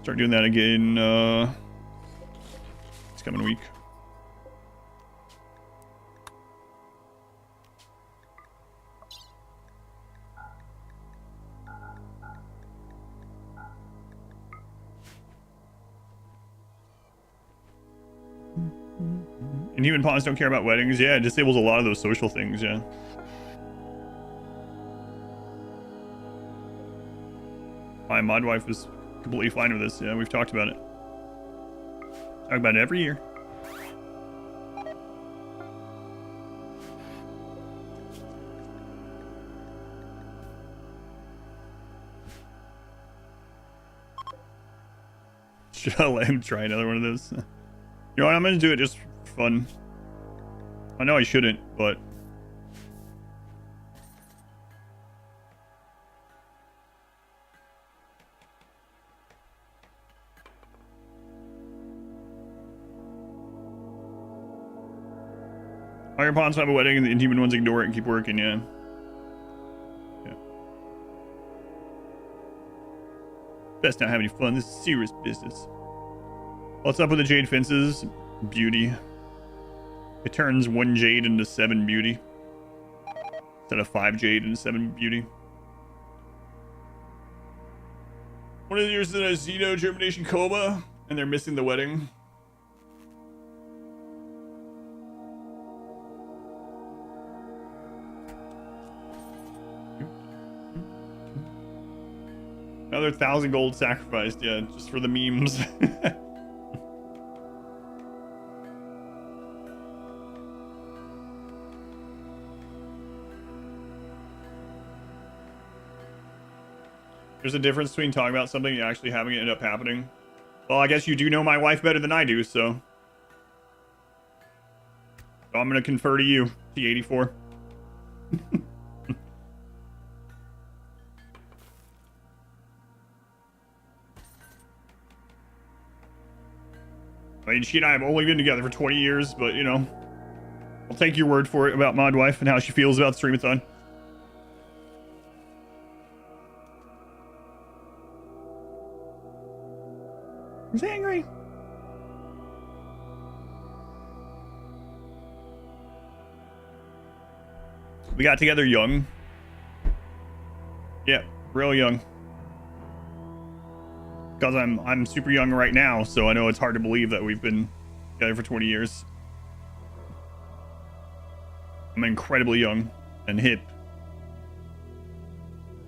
start doing that again this coming week. And human pawns don't care about weddings. Yeah, it disables a lot of those social things, yeah. My mod wife was completely fine with this. Yeah, we've talked about it. Talk about it every year. Should I let him try another one of those? You know what? I'm gonna do it just for fun. I know I shouldn't, but Iron Pawns have a wedding and the Inhuman ones ignore it and keep working, yeah. Yeah. Best not have any fun. This is serious business. What's up with the jade fences? Beauty. It turns 1 jade into 7 beauty. Instead of 5 jade into 7 beauty. One of the years in a Xeno germination coma, and they're missing the wedding. Another 1,000 gold sacrificed, yeah, just for the memes. There's a difference between talking about something and actually having it end up happening. Well, I guess you do know my wife better than I do, so I'm gonna confer to you, T84. I mean, she and I have only been together for 20 years, but, you know, I'll take your word for it about Mod Wife and how she feels about the streamathon. He's angry. We got together young. Yeah, real young. Because I'm super young right now, so I know it's hard to believe that we've been together for 20 years. I'm incredibly young and hip.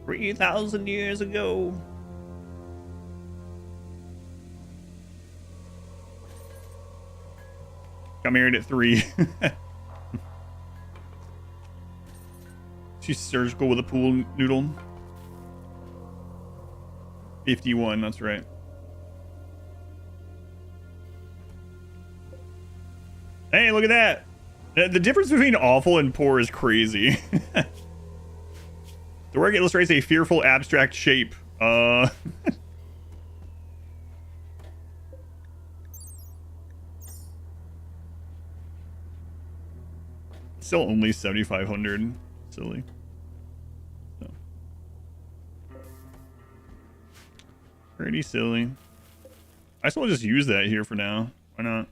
3,000 years ago. Got married at 3. She's surgical with a pool noodle. 51, that's right. Hey, look at that. The difference between awful and poor is crazy. The work illustrates a fearful abstract shape. Still only 7,500. Silly. So. Pretty silly. I still just use that here for now. Why not?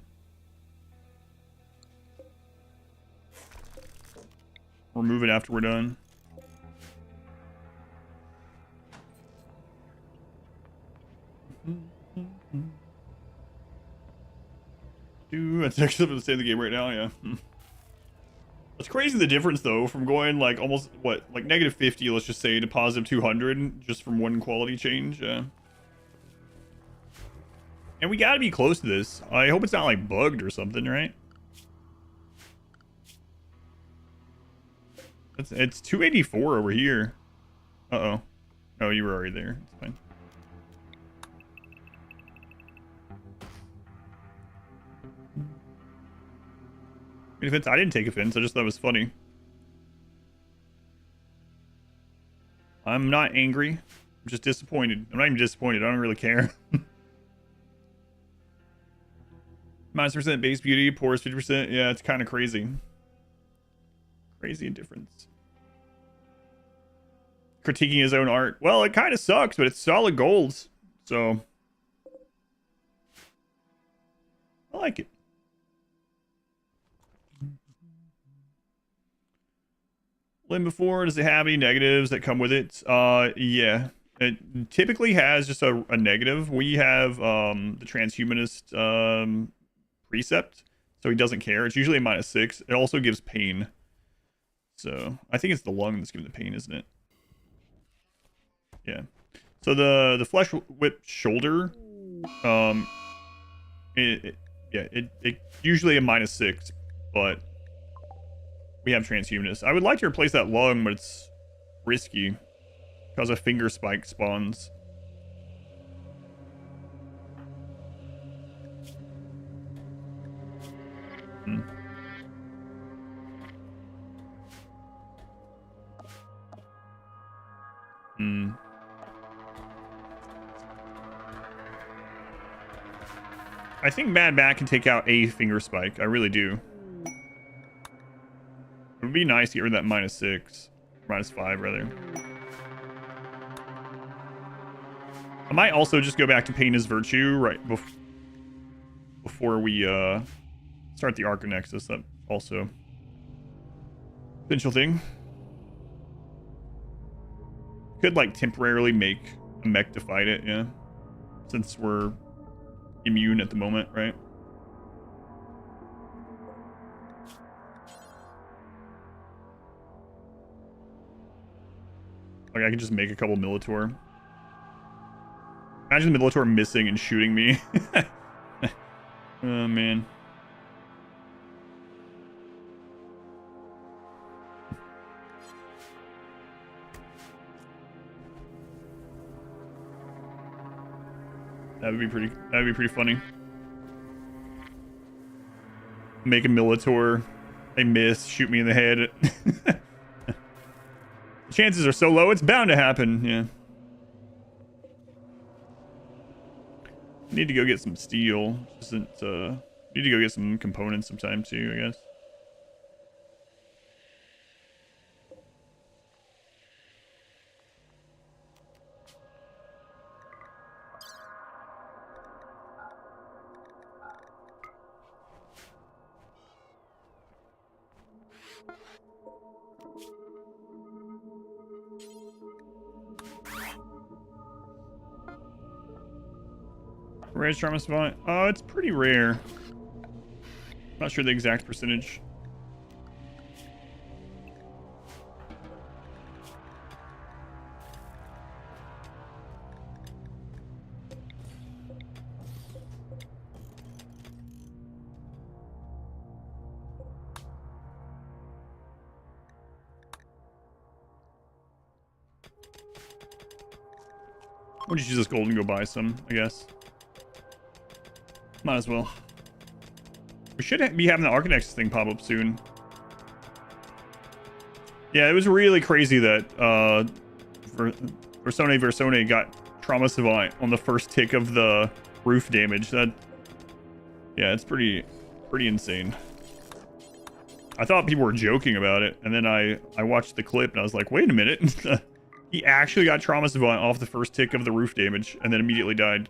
remove it after we're done. Dude, that's actually the state of the game right now, yeah. It's crazy the difference though from going like almost what, like negative 50, let's just say, to positive 200 just from one quality change. And we gotta be close to this. I hope it's not like bugged or something, right? It's 284 over here. Uh-oh. Oh, you were already there. It's fine. I didn't take offense. I just thought it was funny. I'm not angry. I'm just disappointed. I'm not even disappointed. I don't really care. -% base beauty, pores 50%. Yeah, it's kind of crazy. Crazy indifference. Critiquing his own art. Well, it kind of sucks, but it's solid gold. So I like it. Limb before, does it have any negatives that come with it? Yeah. It typically has just a negative. We have the transhumanist precept, so he doesn't care. It's usually a -6. It also gives pain. So I think it's the lung that's giving the pain, isn't it? Yeah. So the flesh whip shoulder, it usually a -6, but we have transhumanist. I would like to replace that lung, but it's risky because a finger spike spawns. I think Mad Bat can take out a finger spike. I really do. It would be nice to get rid of that -6. -5, rather. I might also just go back to Pain is Virtue right before we start the Aran Nexus. That also potential thing. Could like temporarily make a mech to fight it, yeah. Since we're immune at the moment, right? Like I could just make a couple Militor. Imagine the Militor missing and shooting me. Oh man. That'd be pretty funny. Make a Militor. They miss, shoot me in the head. Chances are so low, it's bound to happen, yeah. Need to go get some steel. Need to go get some components sometime too, I guess. Rare trauma spot? Oh, it's pretty rare. Not sure the exact percentage. We'll just use this gold and go buy some, I guess. Might as well. We should be having the Aran Nexus thing pop up soon. Yeah, it was really crazy that Versone got Trauma Savant on the first tick of the roof damage. That, yeah, it's pretty insane. I thought people were joking about it, and then I watched the clip and I was like, wait a minute. He actually got Trauma Savant off the first tick of the roof damage and then immediately died.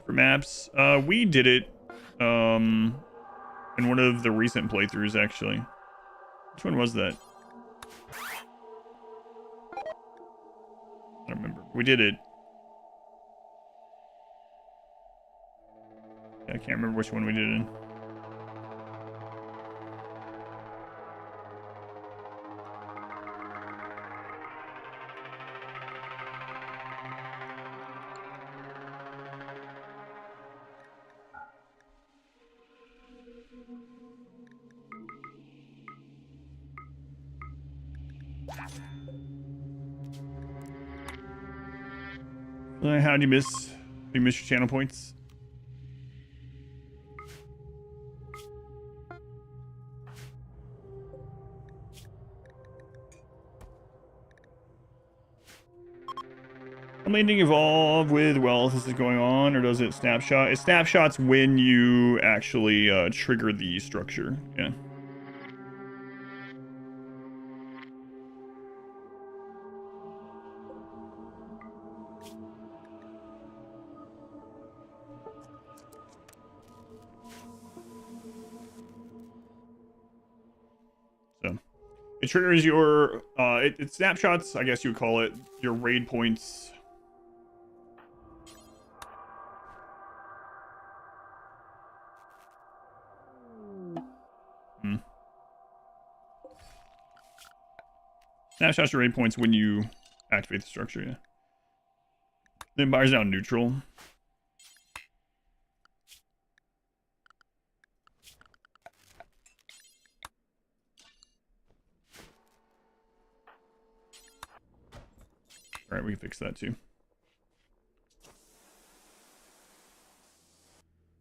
For maps, we did it in one of the recent playthroughs, actually. Which one was that? I don't remember. We did it. I can't remember which one we did it in. How do you miss? Do you miss your channel points? Landing evolve with wealth. This is going on, or does it snapshot? It snapshots when you actually trigger the structure. Yeah. So it triggers your it snapshots, I guess you would call it, your raid points. Snapshots your raid points when you activate the structure, yeah. Then buyer's now neutral. Alright, we can fix that too.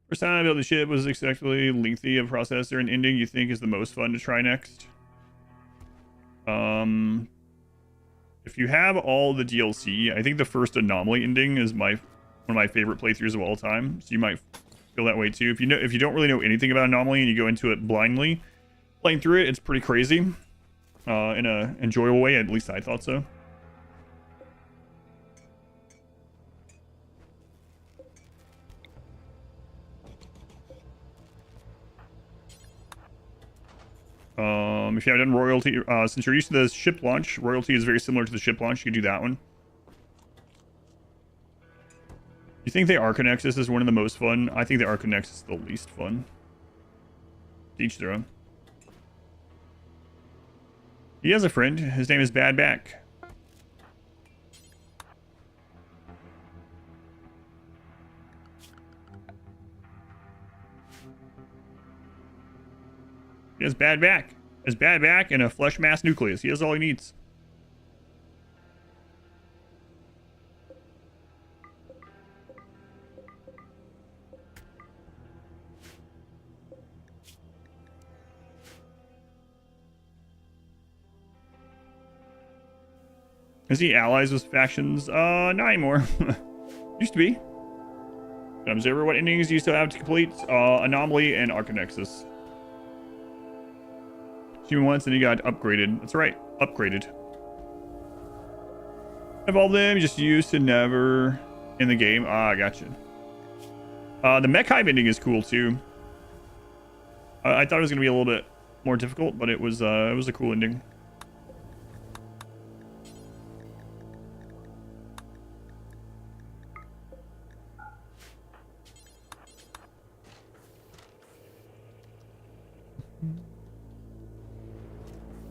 First time I built the ship was expectedly lengthy of process. There an ending you think is the most fun to try next? If you have all the DLC, I think the first Anomaly ending is one of my favorite playthroughs of all time. So you might feel that way too. If you don't really know anything about Anomaly and you go into it blindly, playing through it, it's pretty crazy. In a enjoyable way, at least I thought so. If you haven't done royalty, since you're used to the ship launch, royalty is very similar to the ship launch. You can do that one. You think the Aran Nexus is one of the most fun? I think the Aran Nexus is the least fun. Each their own. He has a friend. His name is Bad Back. He has Bad Back. His Bad Back and a flesh mass nucleus. He has all he needs. Is he allies with factions? Not anymore. Used to be. Observer, what endings do you still have to complete? Anomaly and Aran Nexus. Human once, and he got upgraded. That's right, upgraded. Have all of them just used to never in the game. Ah, I gotcha. The mech hive ending is cool too. I thought it was gonna be a little bit more difficult, but it was a cool ending.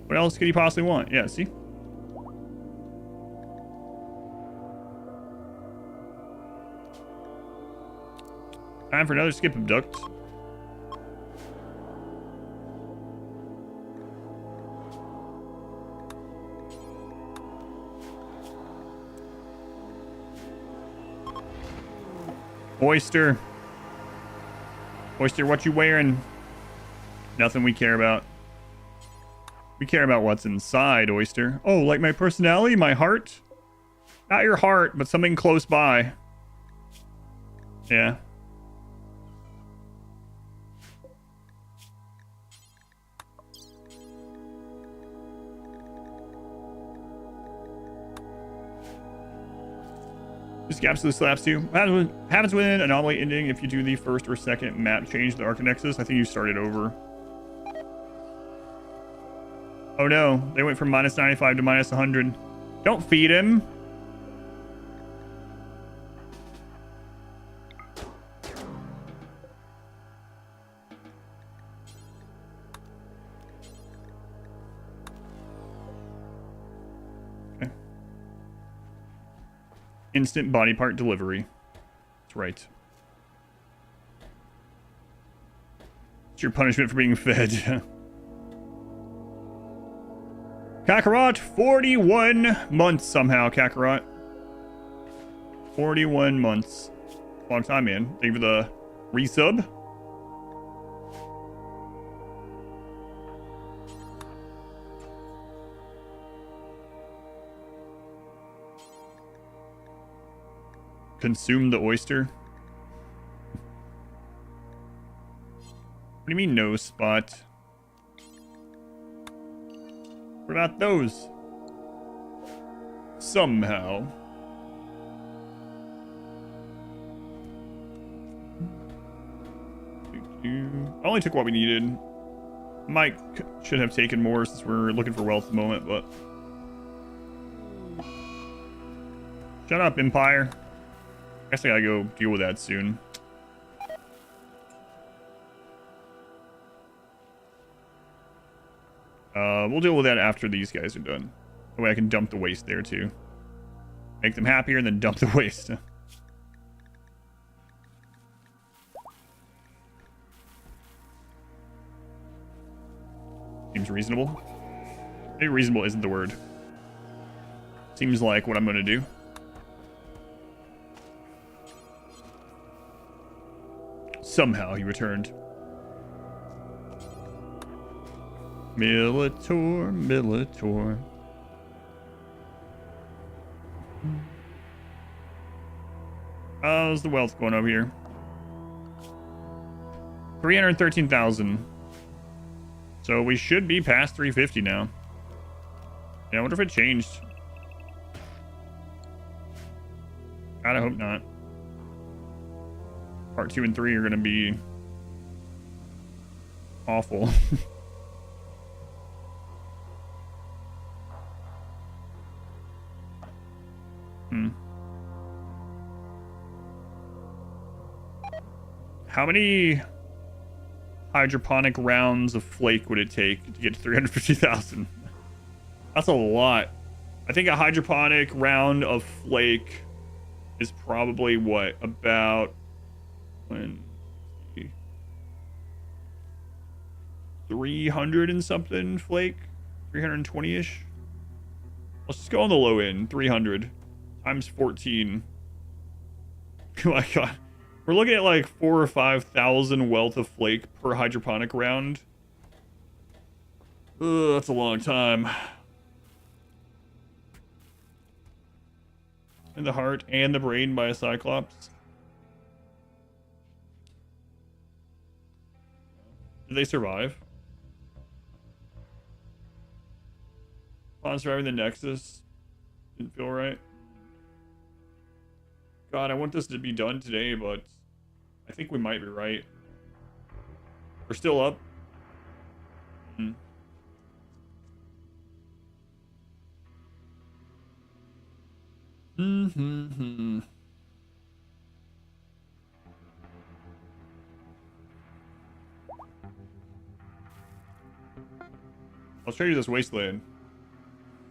What else could you possibly want? Yeah, see? Time for another skip abduct. Oyster. Oyster, what you wearing? Nothing we care about. We care about what's inside, Oyster. Oh, like my personality? My heart? Not your heart, but something close by. Yeah. Just absolutely slaps you. Happens when Anomaly ending if you do the first or second map change to the Aran Nexus. I think you started over. Oh no, they went from -95 to -100. Don't feed him. Okay. Instant body part delivery. That's right. It's your punishment for being fed. Kakarot, 41 months somehow, Kakarot. 41 months. Long time, man. Thank you for the resub. Consume the oyster. What do you mean no spot? What about those? Somehow. I only took what we needed. Mike should have taken more since we're looking for wealth at the moment, but... Shut up, Empire. I guess I gotta go deal with that soon. We'll deal with that after these guys are done. That way I can dump the waste there too. Make them happier and then dump the waste. Seems reasonable. Maybe reasonable isn't the word. Seems like what I'm gonna do. Somehow he returned. Militor, Militor. How's the wealth going over here? 313,000. So we should be past 350 now. Yeah, I wonder if it changed. God, I hope not. Part 2 and 3 are going to be awful. How many hydroponic rounds of flake would it take to get to 350,000? That's a lot. I think a hydroponic round of flake is probably what? About 300 and something flake? 320-ish? Let's just go on the low end. 300 times 14. Oh my god. We're looking at like 4,000 or 5,000 wealth of flake per hydroponic round. Ugh, that's a long time. And the heart and the brain by a Cyclops. Did they survive? Upon surviving the Nexus. Didn't feel right. God, I want this to be done today, but I think we might be right. We're still up. I'll show you this wasteland.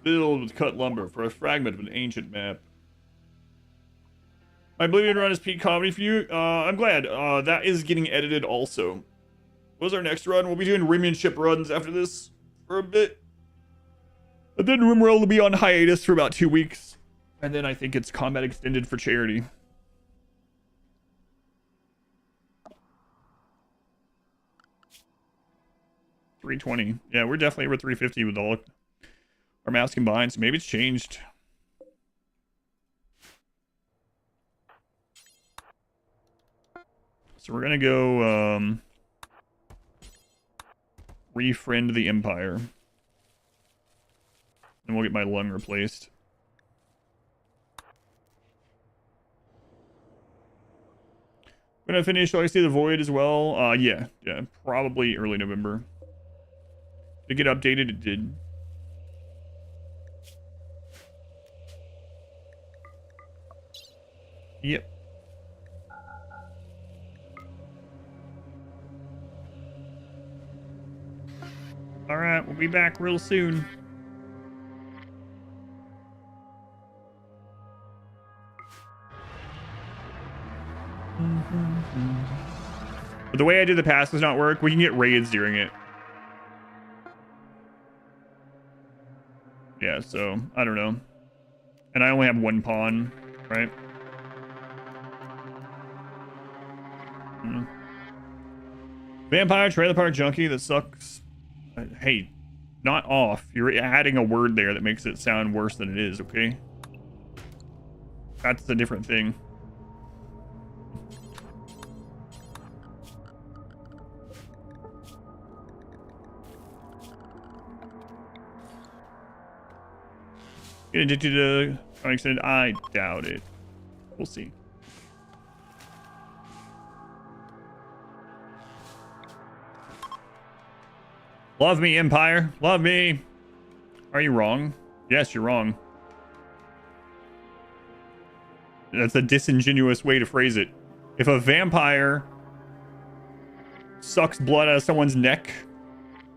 Filled with cut lumber for a fragment of an ancient map. My Oblivion run is peak comedy for you. I'm glad. That is getting edited also. What was our next run? We'll be doing Rimship runs after this for a bit. And then RimWorld will be on hiatus for about 2 weeks. And then I think it's combat extended for charity. $320. Yeah, we're definitely over 350 with all our maps combined, so maybe it's changed. So we're gonna go refriend the Empire. And we'll get my lung replaced. When I finish Odyssey of the Void as well, yeah, probably early November. Did it get updated? It did. Yep. All right, we'll be back real soon. But the way I did the pass does not work. We can get raids during it. Yeah, so I don't know. And I only have one pawn, right? Vampire trailer park junkie, that sucks. Hey, not off. You're adding a word there that makes it sound worse than it is, okay? That's a different thing. Get addicted to an extent? I doubt it. We'll see. Love me, Empire. Love me. Are you wrong? Yes, you're wrong. That's a disingenuous way to phrase it. If a vampire sucks blood out of someone's neck,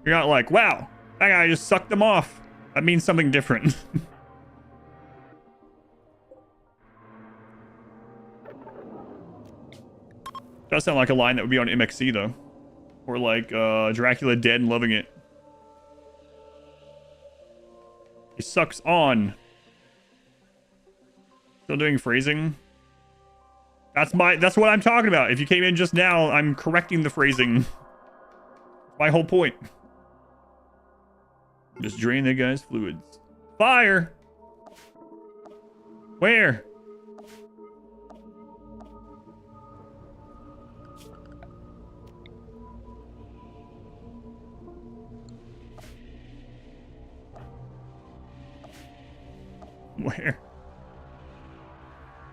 you're not like, wow, that guy just sucked them off. That means something different. Does sound like a line that would be on MXC, though. Or like Dracula Dead and Loving It. He sucks on. Still doing phrasing? That's what I'm talking about. If you came in just now, I'm correcting the phrasing. My whole point. Just drain that guy's fluids. Fire! Where? Where?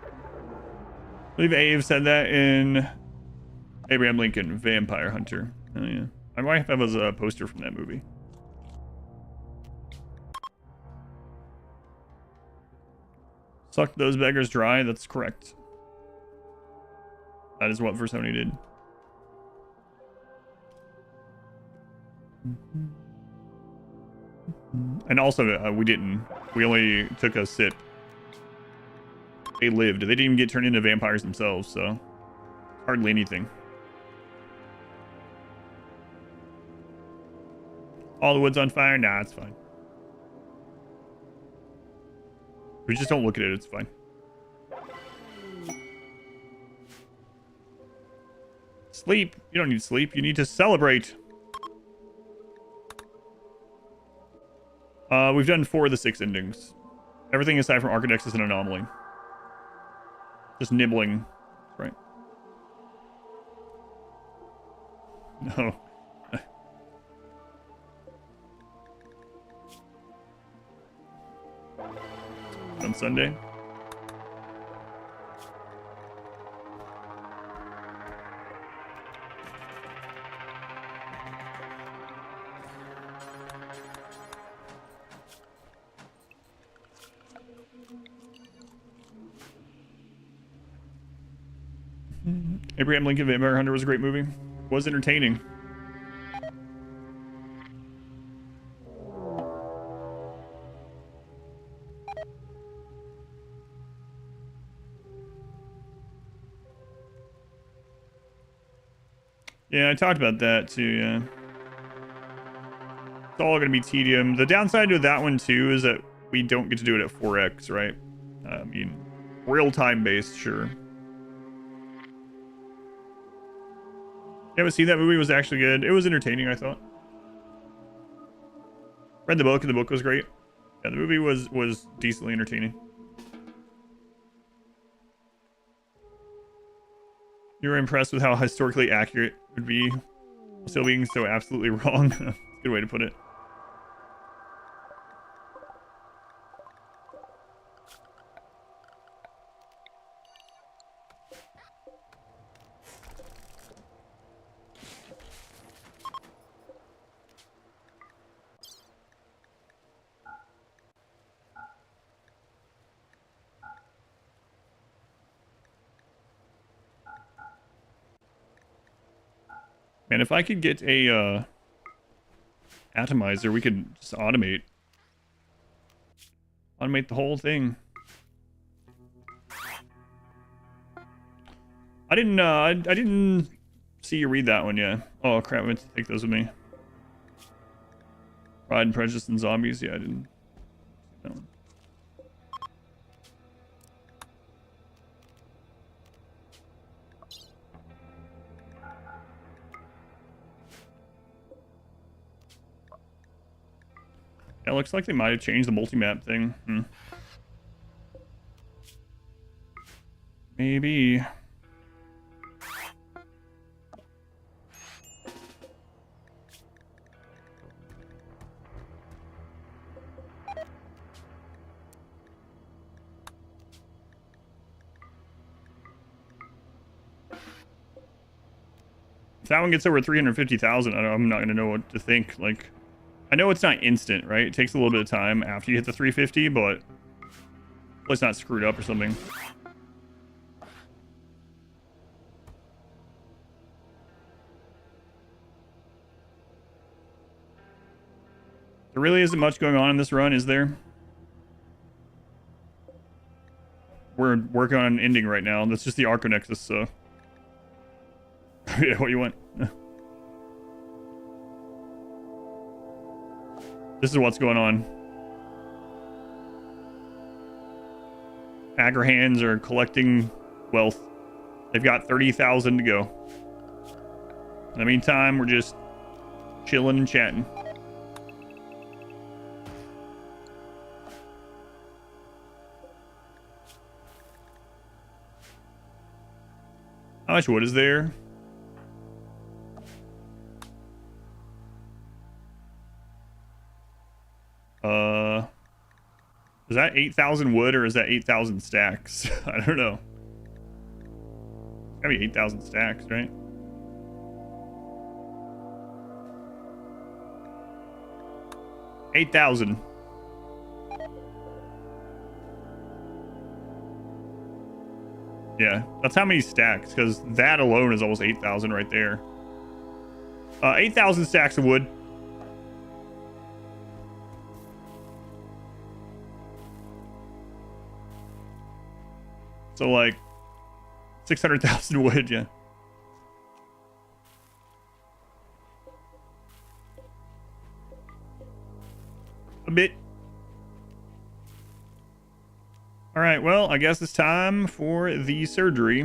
I believe Ave said that in Abraham Lincoln, Vampire Hunter. Oh, yeah. I might have a poster from that movie. Sucked those beggars dry. That's correct. That is what Versoni did. And also, we didn't. We only took a sip. They lived. They didn't even get turned into vampires themselves, so hardly anything. All the wood's on fire? Nah, it's fine. We just don't look at it. It's fine. Sleep. You don't need sleep. You need to celebrate. We've done 4 of the 6 endings. Everything aside from Aran Nexus and Anomaly. Just nibbling. Right. No. On Sunday. Abraham Lincoln Vampire Hunter was a great movie. It was entertaining. Yeah, I talked about that too, yeah. It's all going to be tedium. The downside to that one too is that we don't get to do it at 4x, right? I mean, real-time based, sure. Yeah, but see, that movie was actually good. It was entertaining, I thought. Read the book, and the book was great. Yeah, the movie was decently entertaining. You were impressed with how historically accurate it would be, still being so absolutely wrong. Good way to put it. Man, if I could get a atomizer, we could just automate the whole thing. I didn't see you read that one yet. Oh crap, I meant to take those with me. Pride and Prejudice and Zombies. Yeah, I didn't see that one. Yeah, it looks like they might have changed the multi-map thing. Maybe. If that one gets over 350,000, I'm not going to know what to think. Like, I know it's not instant, right? It takes a little bit of time after you hit the 350, but it's not screwed up or something. There really isn't much going on in this run, is there? We're working on an ending right now. That's just the Aran Nexus, so... yeah, what you want? This is what's going on. Agrahans are collecting wealth. They've got 30,000 to go. In the meantime, we're just chilling and chatting. How much wood is there? Is that 8,000 wood or is that 8,000 stacks? I don't know. It's gotta be 8,000 stacks, right? $8,000. Yeah, that's how many stacks, because that alone is almost 8,000 right there. 8,000 stacks of wood. So like 600,000 wood, yeah. A bit. All right, well, I guess it's time for the surgery.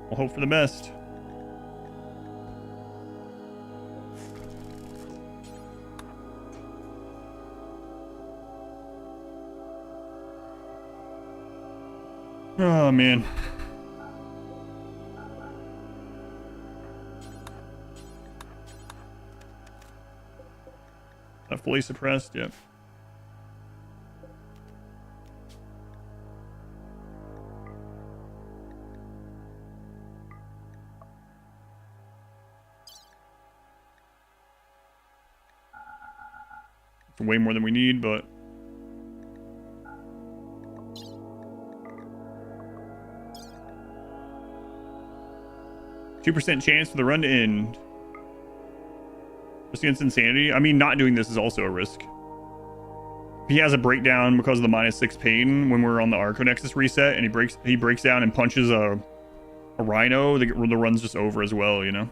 We'll hope for the best. Oh, man. Not fully suppressed, yep. It's way more than we need, but... %2 chance for the run to end. Risk against insanity. I mean, not doing this is also a risk. If he has a breakdown because of the -6 pain when we're on the Aran Nexus reset, and he breaks down and punches a rhino, the run's just over as well, you know.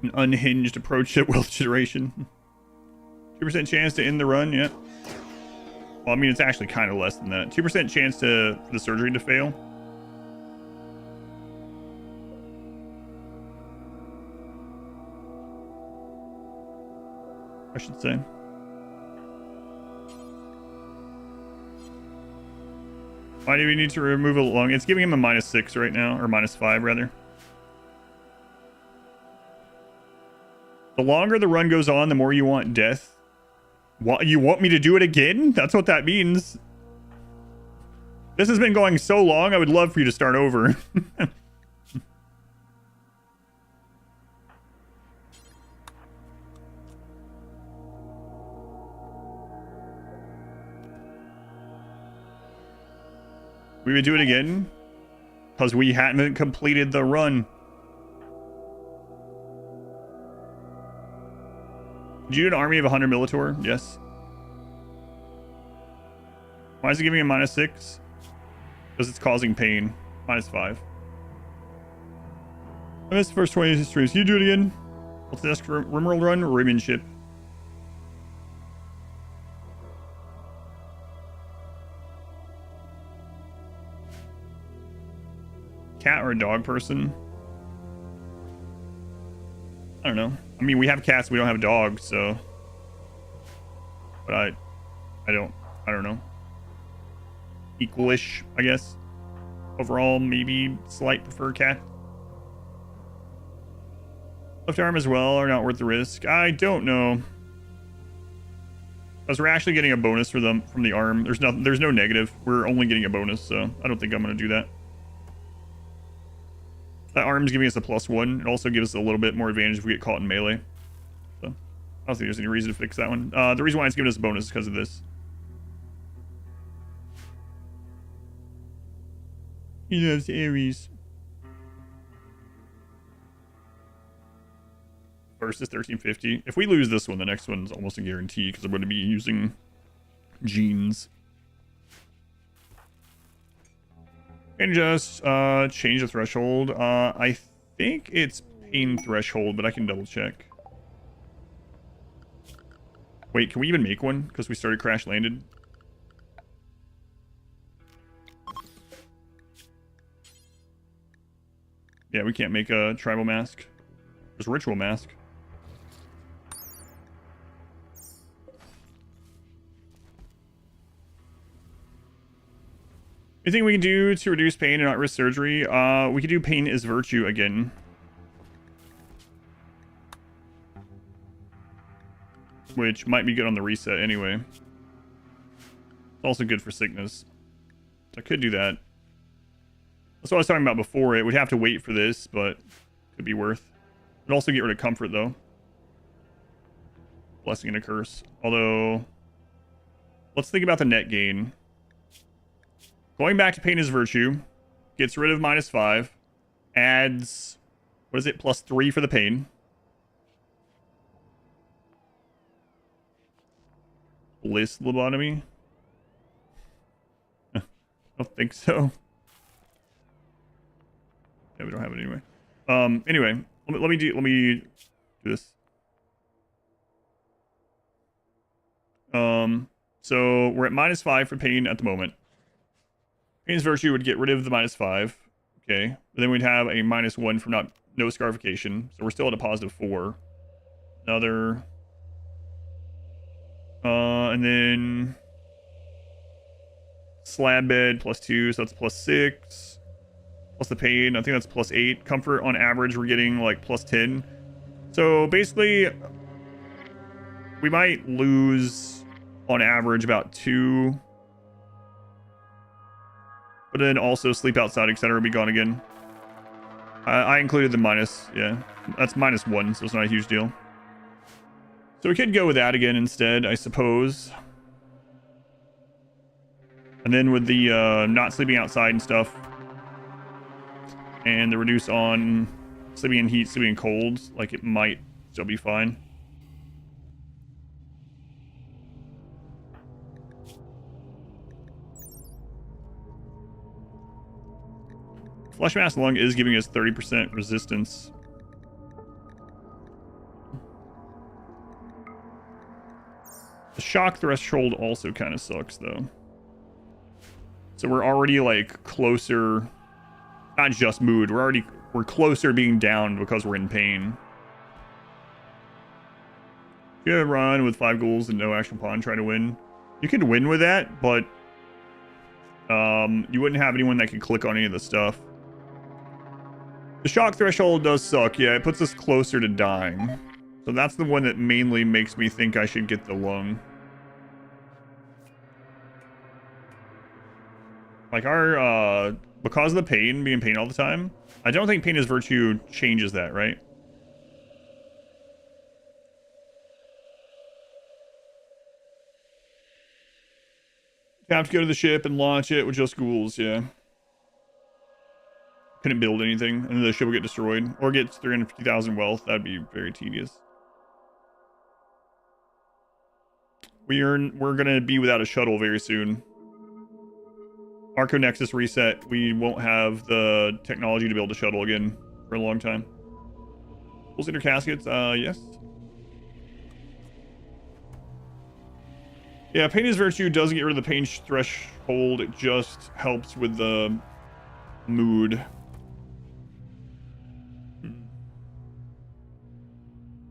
An unhinged approach to wealth generation. 2% chance to end the run, yeah. Well, I mean, it's actually kind of less than that. 2% chance for the surgery to fail. I should say. Why do we need to remove a lung? It's giving him a -6 right now, or -5 rather. The longer the run goes on, the more you want death. What, you want me to do it again? That's what that means. This has been going so long, I would love for you to start over. We would do it again because we hadn't completed the run. Did you do an army of 100 Militor? Yes. Why is it giving a -6? Because it's causing pain. -5. I missed the first 20 histories. Can you do it again? What's the next RimWorld run? Ribbon ship. Cat or a dog person? I don't know. I mean, we have cats, we don't have dogs, so. But I don't know. Equalish, I guess. Overall, maybe slight prefer cat. Left arm as well are not worth the risk. I don't know. Because we're actually getting a bonus for them from the arm. There's no negative. We're only getting a bonus, so I don't think I'm going to do that. That arm's giving us a +1. It also gives us a little bit more advantage if we get caught in melee. So I don't think there's any reason to fix that one. The reason why it's giving us a bonus is because of this. He loves Ares. First is 1350. If we lose this one, the next one's almost a guarantee because I'm going to be using genes. And just change the threshold. I think it's pain threshold, but I can double check. Wait, can we even make one? Because we started crash landed. Yeah, we can't make a tribal mask. There's ritual mask. Anything we can do to reduce pain and not risk surgery? We could do pain is virtue again. Which might be good on the reset anyway. It's also good for sickness. So I could do that. That's what I was talking about before. It would have to wait for this, but could be worth. It'd also get rid of comfort though. Blessing and a curse. Although, let's think about the net gain. Going back to pain is virtue. Gets rid of -5. Adds, what is it, +3 for the pain. Bliss lobotomy? I don't think so. Yeah, we don't have it anyway. Anyway, let me do this. So we're at -5 for pain at the moment. Pain's virtue would get rid of the -5. Okay. But then we'd have a -1 from no scarification. So we're still at a +4. Another. And then slab bed +2, so that's +6. Plus the pain, I think that's +8. Comfort on average, we're getting like +10. So basically, we might lose on average about 2. But then also sleep outside, etc. will be gone again. I included the minus, yeah. That's -1, so it's not a huge deal. So we could go with that again instead, I suppose. And then with the not sleeping outside and stuff, and the reduce on sleeping in heat, sleeping in cold, like it might still be fine. Flesh Mass Lung is giving us 30% resistance. The shock threshold also kind of sucks, though. So we're already, like, closer... Not just mood, we're closer being down because we're in pain. You have a run with 5 ghouls and no action pawn, try to win. You could win with that, but... you wouldn't have anyone that could click on any of the stuff. The shock threshold does suck, yeah, it puts us closer to dying. So that's the one that mainly makes me think I should get the lung. Like our, because of the pain, being in pain all the time, I don't think pain is virtue changes that, right? You have to go to the ship and launch it with just ghouls, yeah. Couldn't build anything, and the ship will get destroyed. Or gets 350,000 wealth. That'd be very tedious. We're gonna be without a shuttle very soon. Arco Nexus reset. We won't have the technology to build a shuttle again for a long time. Pulls inner caskets, yes. Yeah, pain is virtue doesn't get rid of the pain threshold. It just helps with the mood.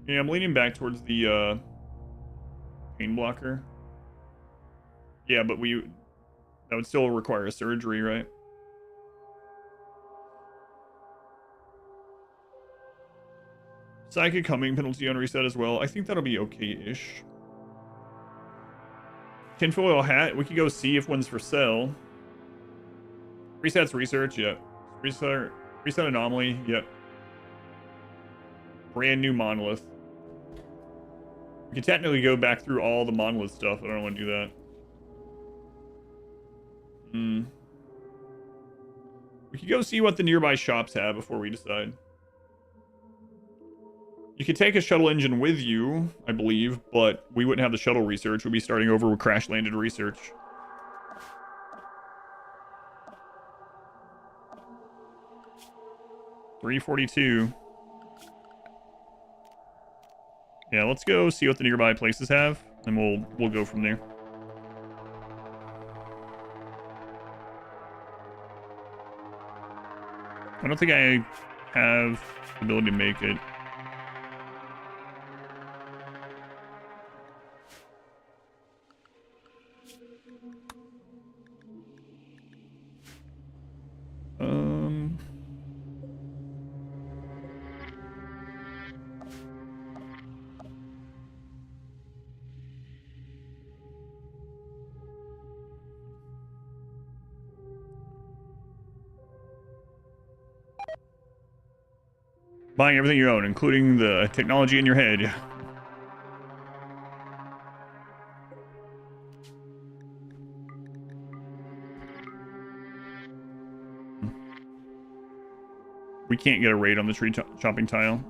Yeah, I'm leaning back towards the pain blocker. Yeah, but that would still require a surgery, right? Psychic Humming penalty on reset as well. I think that'll be okay-ish. Tinfoil hat. We could go see if one's for sale. Resets research. Yep. Reset anomaly. Yep. Brand new monolith. We could technically go back through all the monolith stuff, but I don't want to do that. We could go see what the nearby shops have before we decide. You could take a shuttle engine with you, I believe, but we wouldn't have the shuttle research. We'd be starting over with crash-landed research. $342. Yeah, let's go see what the nearby places have, and we'll go from there. I don't think I have the ability to make it. Buying everything you own, including the technology in your head. We can't get a raid on the tree chopping tile.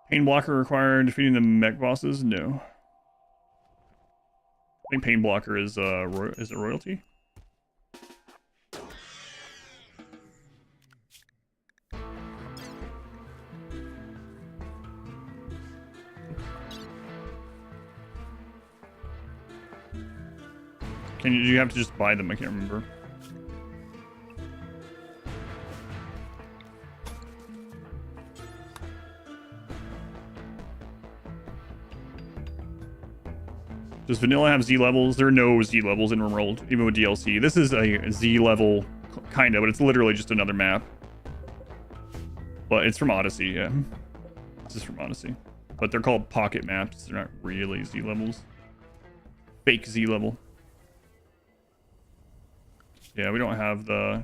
Pain blocker required defeating the mech bosses? No. I think pain blocker is a royalty. You have to just buy them? I can't remember. Does vanilla have Z levels? There are no Z levels in RimWorld, even with DLC. This is a Z level, kind of, but it's literally just another map. But it's from Odyssey, yeah. This is from Odyssey. But they're called pocket maps. They're not really Z levels. Fake Z level. Yeah, we don't have those,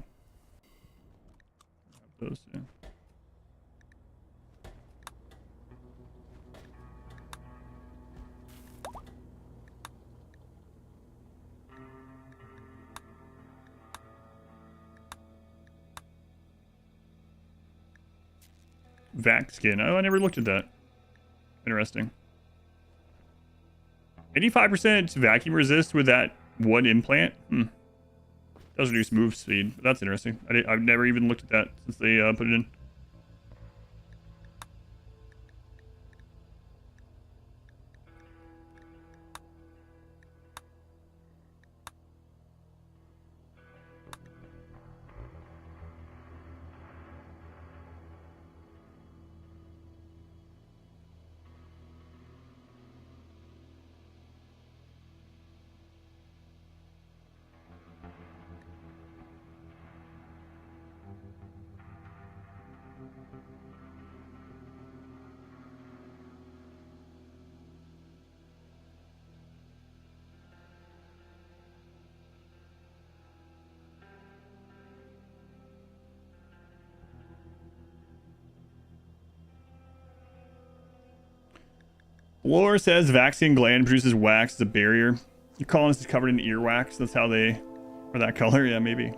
yeah. Vac skin. Oh, I never looked at that. Interesting. 85% vacuum resist with that one implant? Does reduce move speed. That's interesting. I've never even looked at that since they put it in. Lore says vaccine gland produces wax as a barrier. Your colonist is covered in earwax. That's how they are that color. Yeah, maybe.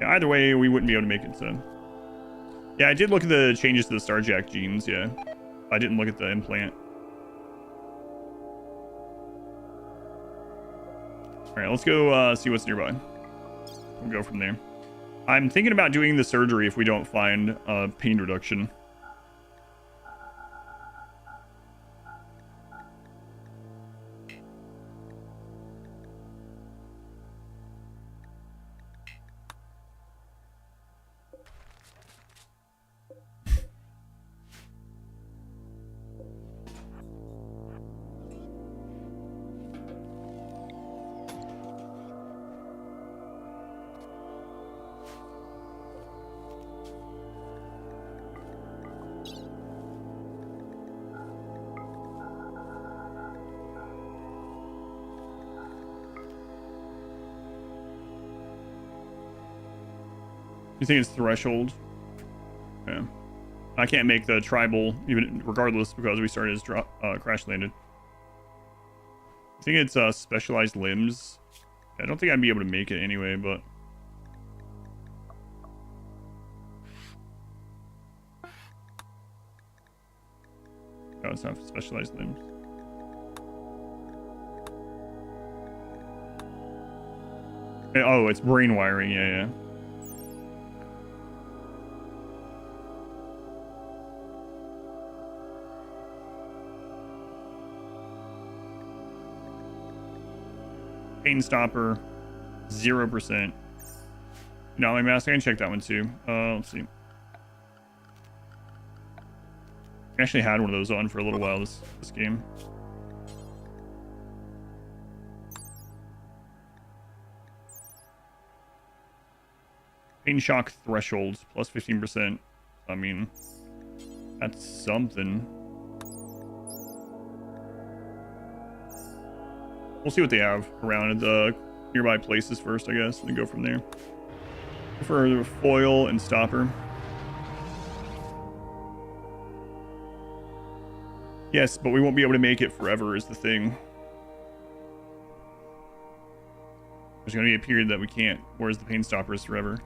Yeah, either way, we wouldn't be able to make it. So, yeah, I did look at the changes to the Starjack genes. Yeah, I didn't look at the implant. All right, let's go see what's nearby. We'll go from there. I'm thinking about doing the surgery if we don't find pain reduction. You think it's threshold? Yeah. I can't make the tribal even regardless because we started as crash landed. I think it's specialized limbs. I don't think I'd be able to make it anyway, but no, it's not specialized limbs. Oh, it's brain wiring. Yeah. Pain stopper, 0%. No, my mask. I can check that one too. Let's see. I actually had one of those on for a little while this game. Pain shock threshold plus 15%. I mean, that's something. We'll see what they have around the nearby places first, I guess, and go from there. For foil and stopper. Yes, but we won't be able to make it forever is the thing. There's going to be a period that we can't, whereas the pain stopper is forever.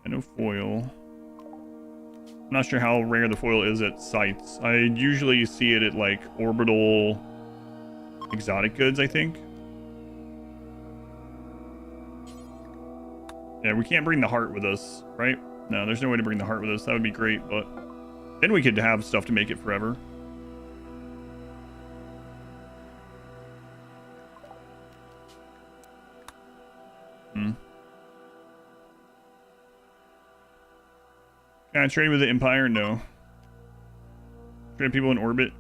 No foil. I'm not sure how rare the foil is at sites. I usually see it at like orbital exotic goods, I think. Yeah, we can't bring the heart with us, right? No, there's no way to bring the heart with us. That would be great, but then we could have stuff to make it forever. Can I trade with the Empire? No. Trade people in orbit?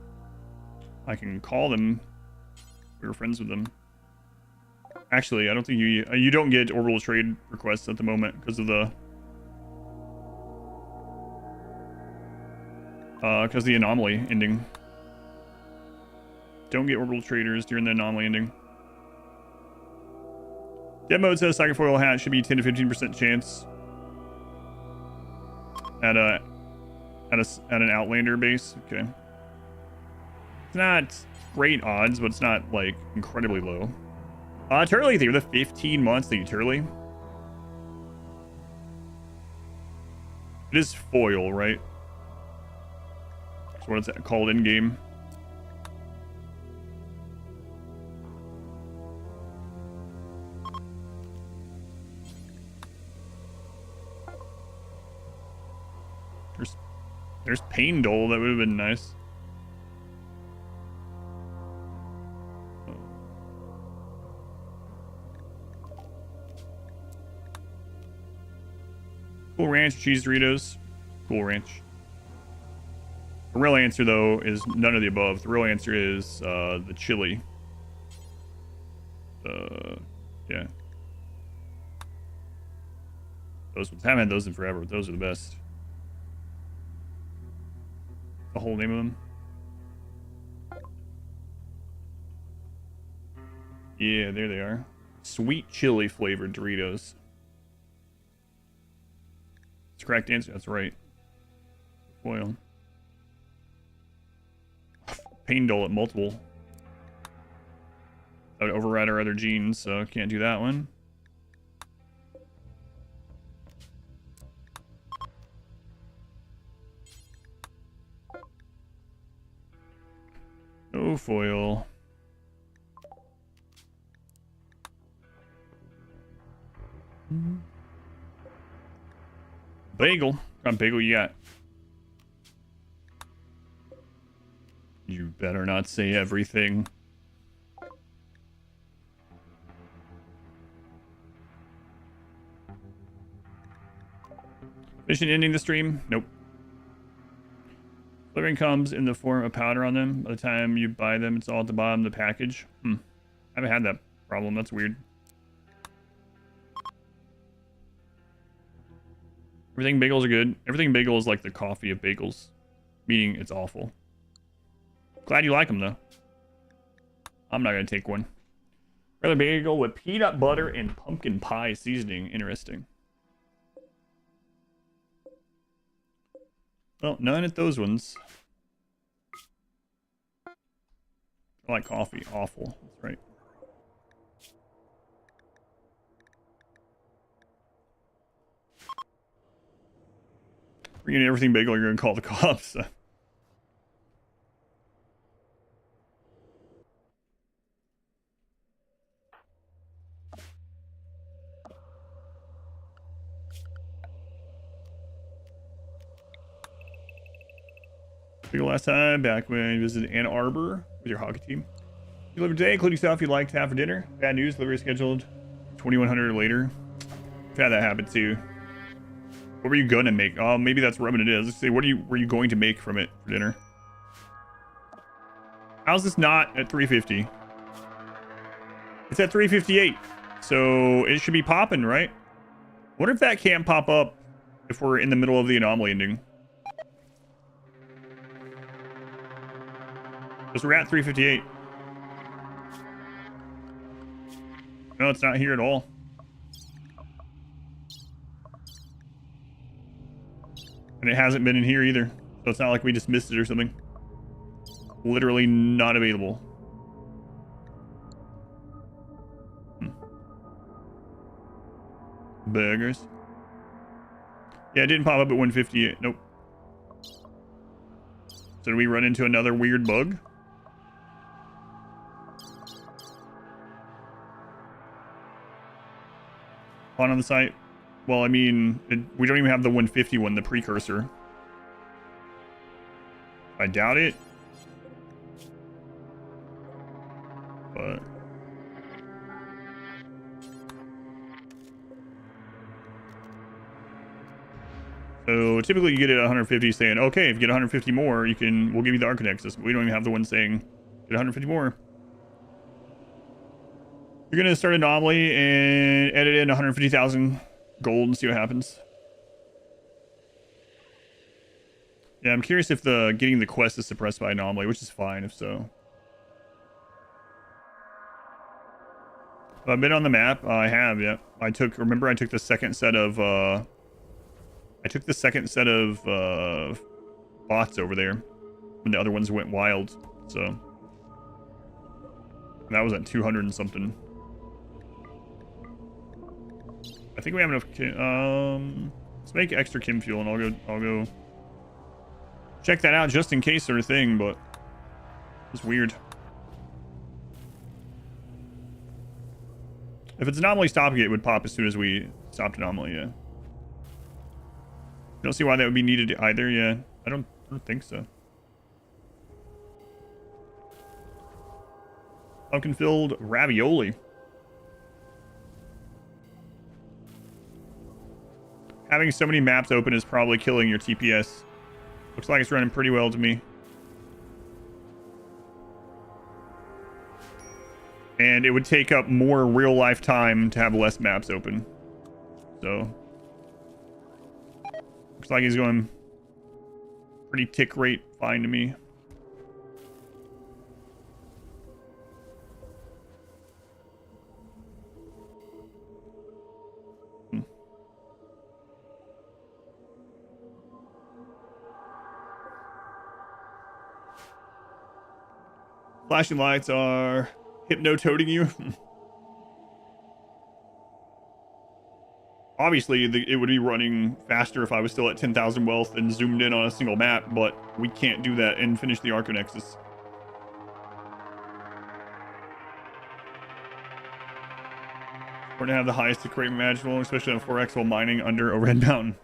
I can call them. We were friends with them. Actually, I don't think you don't get orbital trade requests at the moment because of the anomaly ending. Don't get orbital traders during the anomaly ending. Dev mode says second foil hat should be 10 to 15% chance at an Outlander base. Okay. It's not great odds, but it's not like incredibly low. Turley, they're the 15 months. Thank you, Turley. It is foil, right? That's what it's called in game. There's Pain Dole. That would have been nice. Cool Ranch cheese Doritos. Cool Ranch. The real answer, though, is none of the above. The real answer is the chili. Yeah. Those ones. Haven't had those in forever, but those are the best. The whole name of them. Yeah, there they are. Sweet chili flavored Doritos. It's the correct answer. That's right. foil. Pain dull at multiple. That would override our other genes, so can't do that one. No foil. Bagel. What kind of bagel you got? You better not say everything. Mission ending the stream? Nope. Flavoring comes in the form of powder on them. By the time you buy them, it's all at the bottom of the package. I haven't had that problem. That's weird. Everything bagels are good. Everything bagel is like the coffee of bagels. Meaning it's awful. Glad you like them, though. I'm not going to take one. Regular bagel with peanut butter and pumpkin pie seasoning. Interesting. Well, none at those ones. I like coffee. Awful. That's right. Bringing everything bagel, you're going to call the cops. Bagel last time, back when you visited Ann Arbor with your hockey team. You delivered today, including stuff you'd like to have for dinner. Bad news, delivery scheduled 2100 later. I've had that happen too. What were you gonna make? Oh, maybe that's rubbing it is. Let's see, were you going to make from it for dinner? How's this not at 350? It's at 358. So it should be popping, right? Wonder if that can't pop up if we're in the middle of the anomaly ending. Because we're at 358. No, it's not here at all. And it hasn't been in here either. So it's not like we just missed it or something. Literally not available. Burgers. Yeah, it didn't pop up at 158. Nope. So did we run into another weird bug? On the site? Well, I mean, we don't even have the 151, the precursor. I doubt it. But... So typically you get it at 150 saying, okay, if you get 150 more, we'll give you the Aran Nexus. But we don't even have the one saying, get 150 more. You're going to start Anomaly and edit in 150,000 gold and see what happens. Yeah, I'm curious if getting the quest is suppressed by Anomaly, which is fine if so. I've been on the map. I have, yeah. Remember I took the second set of bots over there when the other ones went wild. So that was at 200 and something. I think we have enough. Let's make extra chem fuel, and I'll go check that out just in case sort of thing. But it's weird. If it's Anomaly stopping it, it would pop as soon as we stopped Anomaly. Yeah. Don't see why that would be needed either. Yeah, I don't think so. Pumpkin-filled ravioli. Having so many maps open is probably killing your TPS. Looks like it's running pretty well to me. And it would take up more real-life time to have less maps open. So... looks like he's going pretty tick rate fine to me. Flashing lights are hypnotoading you. Obviously, it would be running faster if I was still at 10,000 wealth and zoomed in on a single map, but we can't do that and finish the Aran Nexus. We're going to have the highest tick rate imaginable, especially on 4x while mining under a red mountain.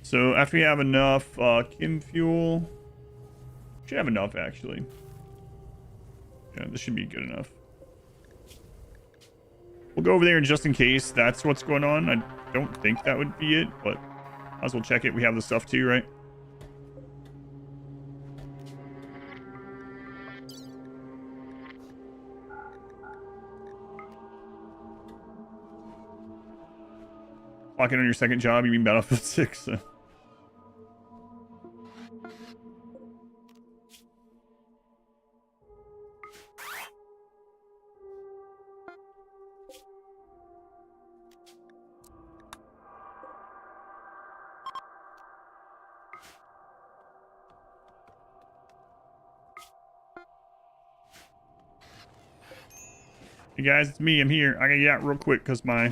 So after we have enough chem fuel, should have enough actually. Yeah, this should be good enough. We'll go over there just in case that's what's going on. I don't think that would be it, but might as well check it. We have the stuff too, right? Clock in on your second job, you mean Battlefield 6. Hey guys, it's me. I'm here. I gotta get out real quick because my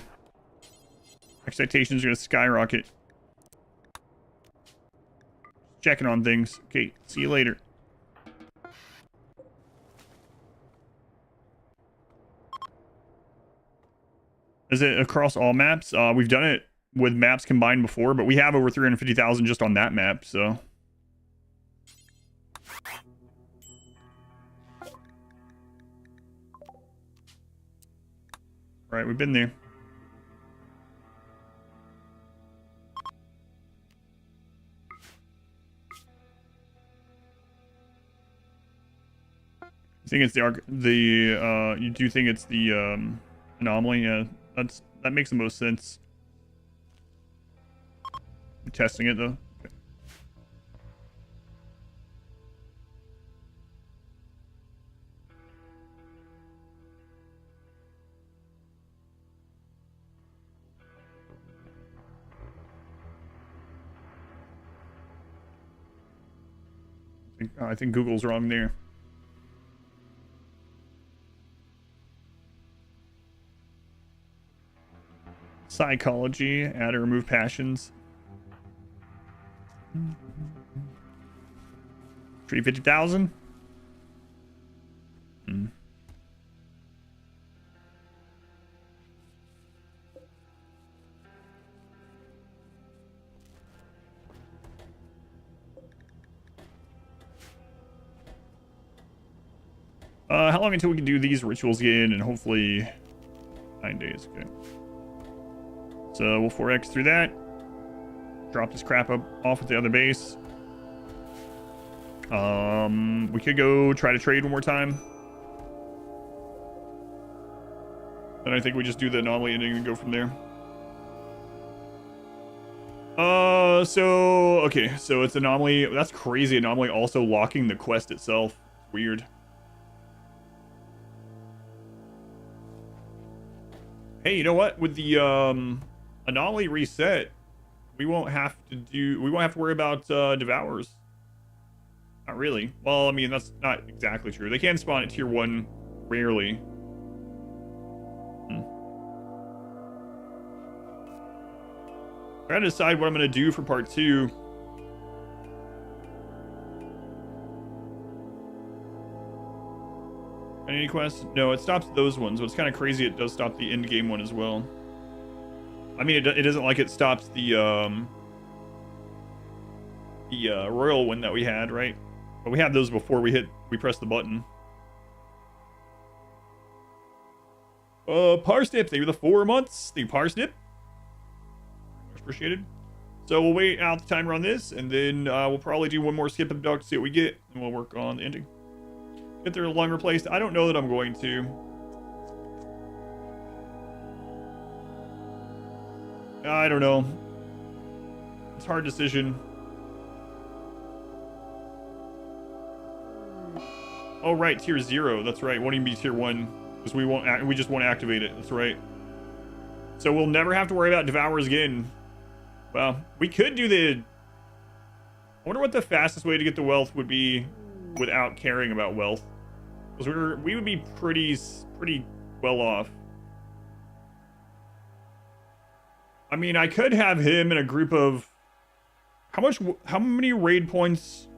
expectations are gonna skyrocket. Checking on things. Okay, see you later. Is it across all maps? We've done it with maps combined before, but we have over 350,000 just on that map, so. Right, we've been there. You think it's you do think it's the anomaly? Yeah, that makes the most sense. I'm testing it though. I think Google's wrong there. Psychology, add or remove passions. Treaty 50,000? How long until we can do these rituals again? And hopefully 9 days. Okay. So we'll 4x through that. Drop this crap off at the other base. We could go try to trade one more time. And I think we just do the anomaly ending and go from there. Okay, so it's anomaly. That's crazy. Anomaly also locking the quest itself. Weird. Hey, you know what? With the anomaly reset, we won't have to worry about devours. Not really. Well, I mean, that's not exactly true. They can spawn at tier 1 rarely. I gotta decide what I'm gonna do for part 2. Any quests? No, it stops those ones. What's kind of crazy, it does stop the end game one as well. I mean, it doesn't like it stops the royal one that we had, right? But we had those before we pressed the button. Parsnip, thank you for the 4 months. The Parsnip. Much appreciated. So we'll wait out the timer on this, and then we'll probably do one more skip abduct, see what we get, and we'll work on the ending. If they're long replaced, I don't know that I'm going to. I don't know. It's a hard decision. Oh, right, tier 0. That's right. Won't even be tier 1 because we just won't activate it. That's right. So we'll never have to worry about Devourers again. Well, we could do the... I wonder what the fastest way to get the wealth would be without caring about wealth. Because we would be pretty well off. I mean, I could have him in a group of... How many raid points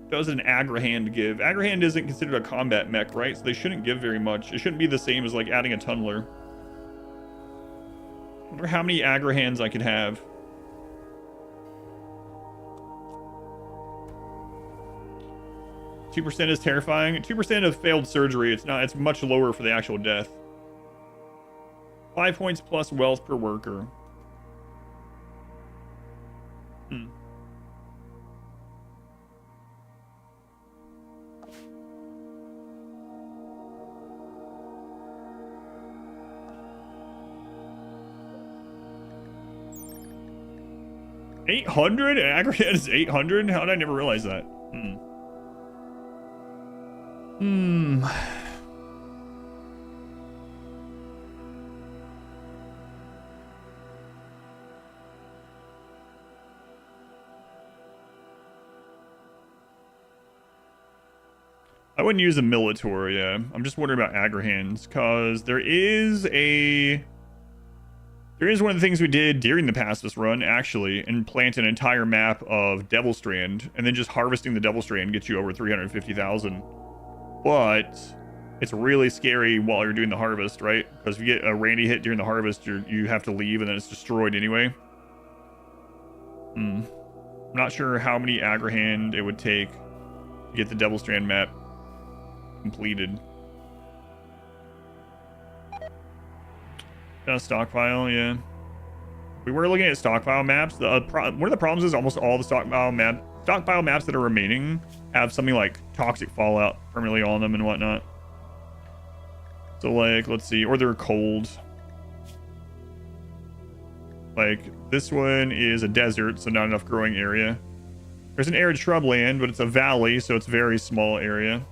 does an Agrahand give? Agrahand isn't considered a combat mech, right? So they shouldn't give very much. It shouldn't be the same as like adding a tunneler. I wonder how many Agrahands I could have. 2% is terrifying. 2% of failed surgery. It's much lower for the actual death. 5 points plus wealth per worker. 800? Aggregate is 800? How did I never realize that? I wouldn't use a Militor, yeah. I'm just wondering about Agrahands, because there is one of the things we did during the pacifist run, actually, and plant an entire map of Devil Strand, and then just harvesting the Devil Strand gets you over 350,000. But it's really scary while you're doing the harvest, right? Because if you get a Randy hit during the harvest, you have to leave, and then it's destroyed anyway. I'm not sure how many Agrahand it would take to get the Devil Strand map completed. Got a stockpile, yeah. We were looking at stockpile maps. One of the problems is almost all the stockpile maps that are remaining have something like toxic fallout permanently on them and whatnot. So like, let's see, or they're cold. Like this one is a desert, so not enough growing area. There's an arid shrubland, but it's a valley, so it's a very small area.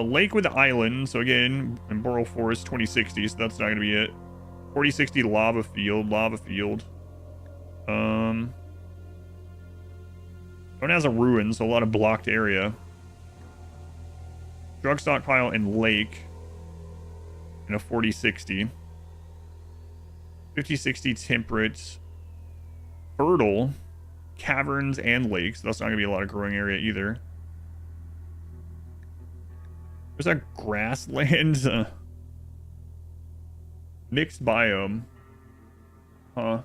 Lake with the island, so again, in Boreal Forest 2060, so that's not gonna be it. 4060 lava field. One has a ruin, so a lot of blocked area. Drug stockpile and lake in a 4060. 5060 temperate. Fertile. Caverns and lakes. That's not gonna be a lot of growing area either. There's a grassland. Mixed biome. Huh.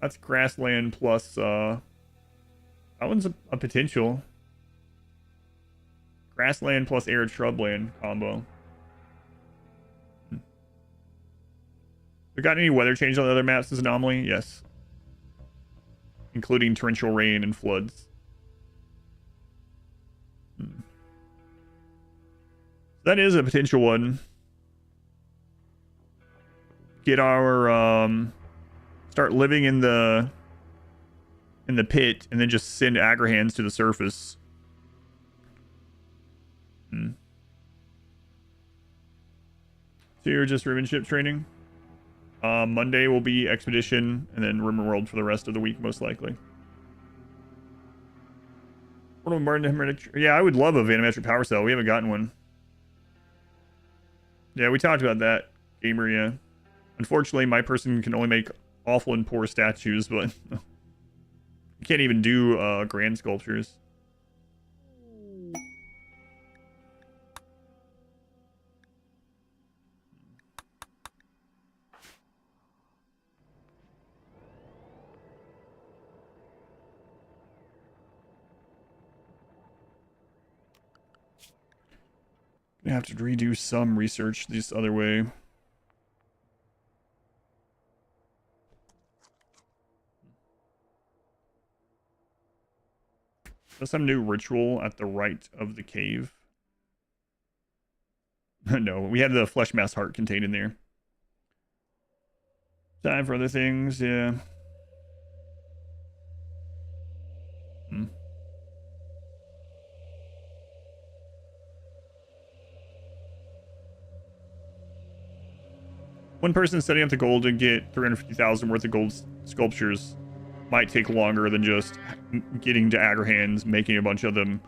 That's grassland plus, that one's a potential. Grassland plus arid shrubland combo. We got any weather change on the other maps as Anomaly? Yes. Including torrential rain and floods. That is a potential one. Get our, start living in the pit and then just send Agrahands to the surface. So you're just Ribbon ship training? Monday will be Expedition and then RimWorld for the rest of the week, most likely. Yeah, I would love a Vanometric power cell. We haven't gotten one. Yeah, we talked about that, gamer, yeah. Unfortunately, my person can only make awful and poor statues, but you can't even do grand sculptures. I have to redo some research this other way. There's some new ritual at the right of the cave. No, we had the flesh mass heart contained in there. Time for other things, yeah. one person setting up the goal to get 350,000 worth of gold sculptures might take longer than just getting to Agrahans, making a bunch of them,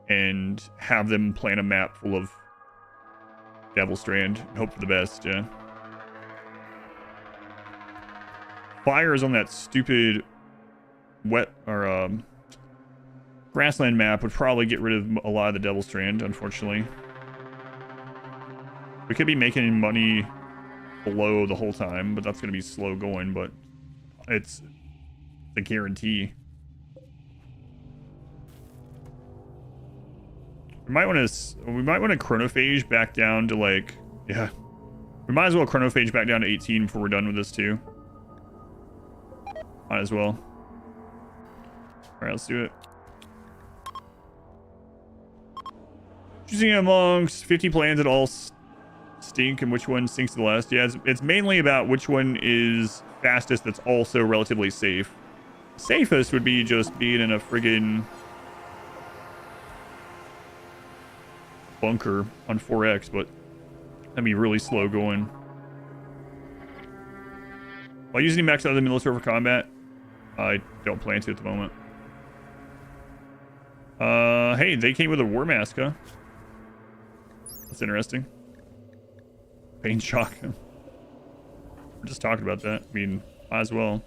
and have them plan a map full of Devil Strand. Hope for the best, yeah. Fires on that stupid wet or grassland map would probably get rid of a lot of the Devil Strand, unfortunately. We could be making money below the whole time, but that's going to be slow going, but it's a guarantee. We might want to chronophage back down to like, yeah. We might as well chronophage back down to 18 before we're done with this too. Might as well. Alright, let's do it. Choosing amongst 50 plans that all stink and which one stinks the less. Yeah, it's mainly about which one is fastest that's also relatively safe. Safest would be just being in a friggin' bunker on 4X, but that'd be really slow going. While using max out of the military for combat, I don't plan to at the moment. Hey, they came with a war mask, huh? That's interesting. Pain shock. We're just talking about that. I mean, might as well.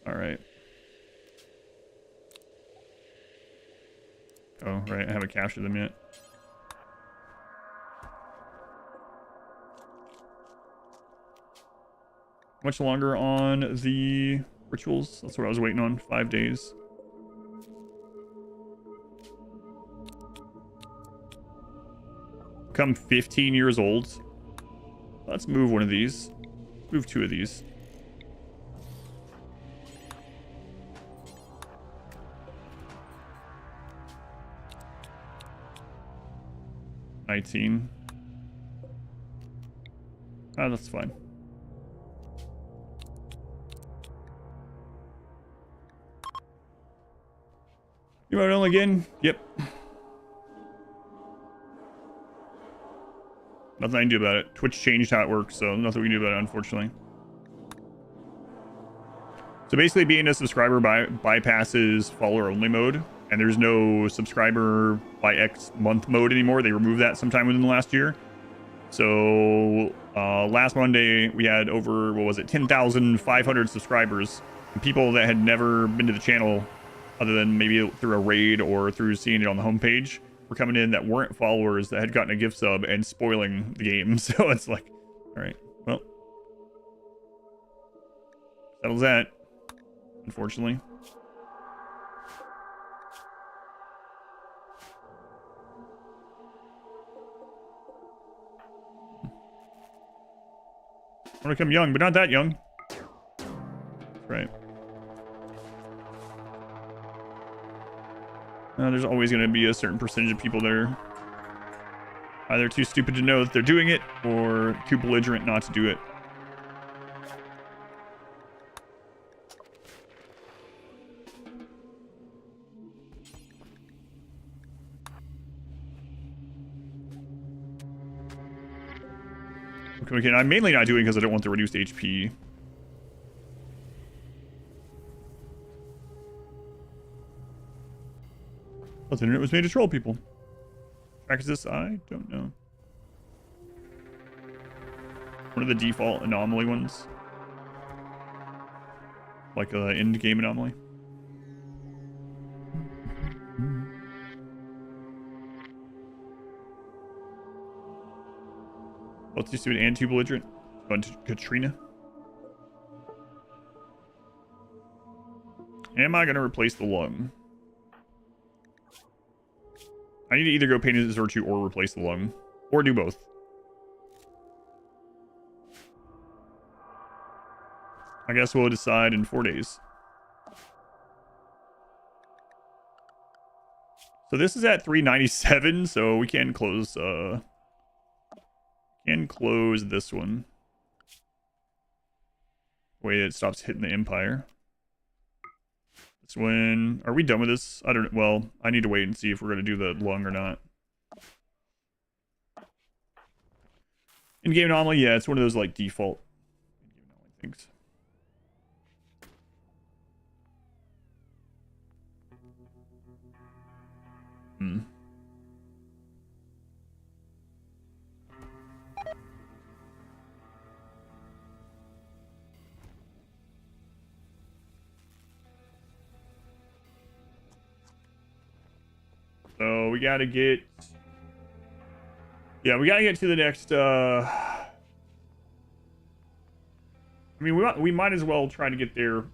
Alright. Oh, right. I haven't captured them yet. Much longer on the rituals? That's what I was waiting on. 5 days. Become 15 years old. Let's move one of these. Move 2 of these. $19. Oh, that's fine. You want it on again? Yep. Nothing I can do about it. Twitch changed how it works, so nothing we can do about it, unfortunately. So basically, being a subscriber bypasses follower-only mode, and there's no subscriber by X month mode anymore. They removed that sometime within the last year. So last Monday, we had over, what was it, 10,500 subscribers. And people that had never been to the channel, other than maybe through a raid or through seeing it on the homepage, were coming in that weren't followers that had gotten a gift sub and spoiling the game. So it's like, all right, well, settles that, unfortunately. I want to become young, but not that young. Right. There's always going to be a certain percentage of people that are either too stupid to know that they're doing it or too belligerent not to do it. Okay, I'm mainly not doing because I don't want the reduced HP. I thought the internet was made to troll people. Track is this? I don't know. One of the default anomaly ones. Like an end game anomaly. Both too stupid and too belligerent. Going to Katrina. Am I going to replace the lung? I need to either go Painted as Virtue or replace the lung. Or do both. I guess we'll decide in 4 days. So this is at 397, so we can close this one. Wait, it stops hitting the Empire. This one, are we done with this? I don't know. Well, I need to wait and see if we're going to do the lung or not. In-game anomaly, yeah, it's one of those like default in-game anomaly things. So we gotta get... Yeah, we gotta get to the next... I mean, we might as well try to get there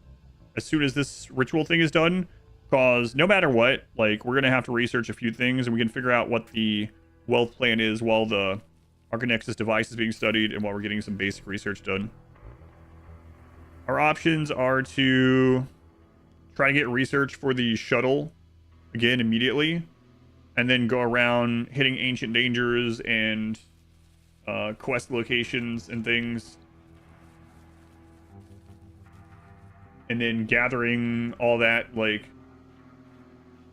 as soon as this ritual thing is done. Because no matter what, like, we're gonna have to research a few things, and we can figure out what the wealth plan is while the Aran Nexus device is being studied and while we're getting some basic research done. Our options are to try to get research for the shuttle again immediately, and then go around hitting ancient dangers and quest locations and things, and then gathering all that like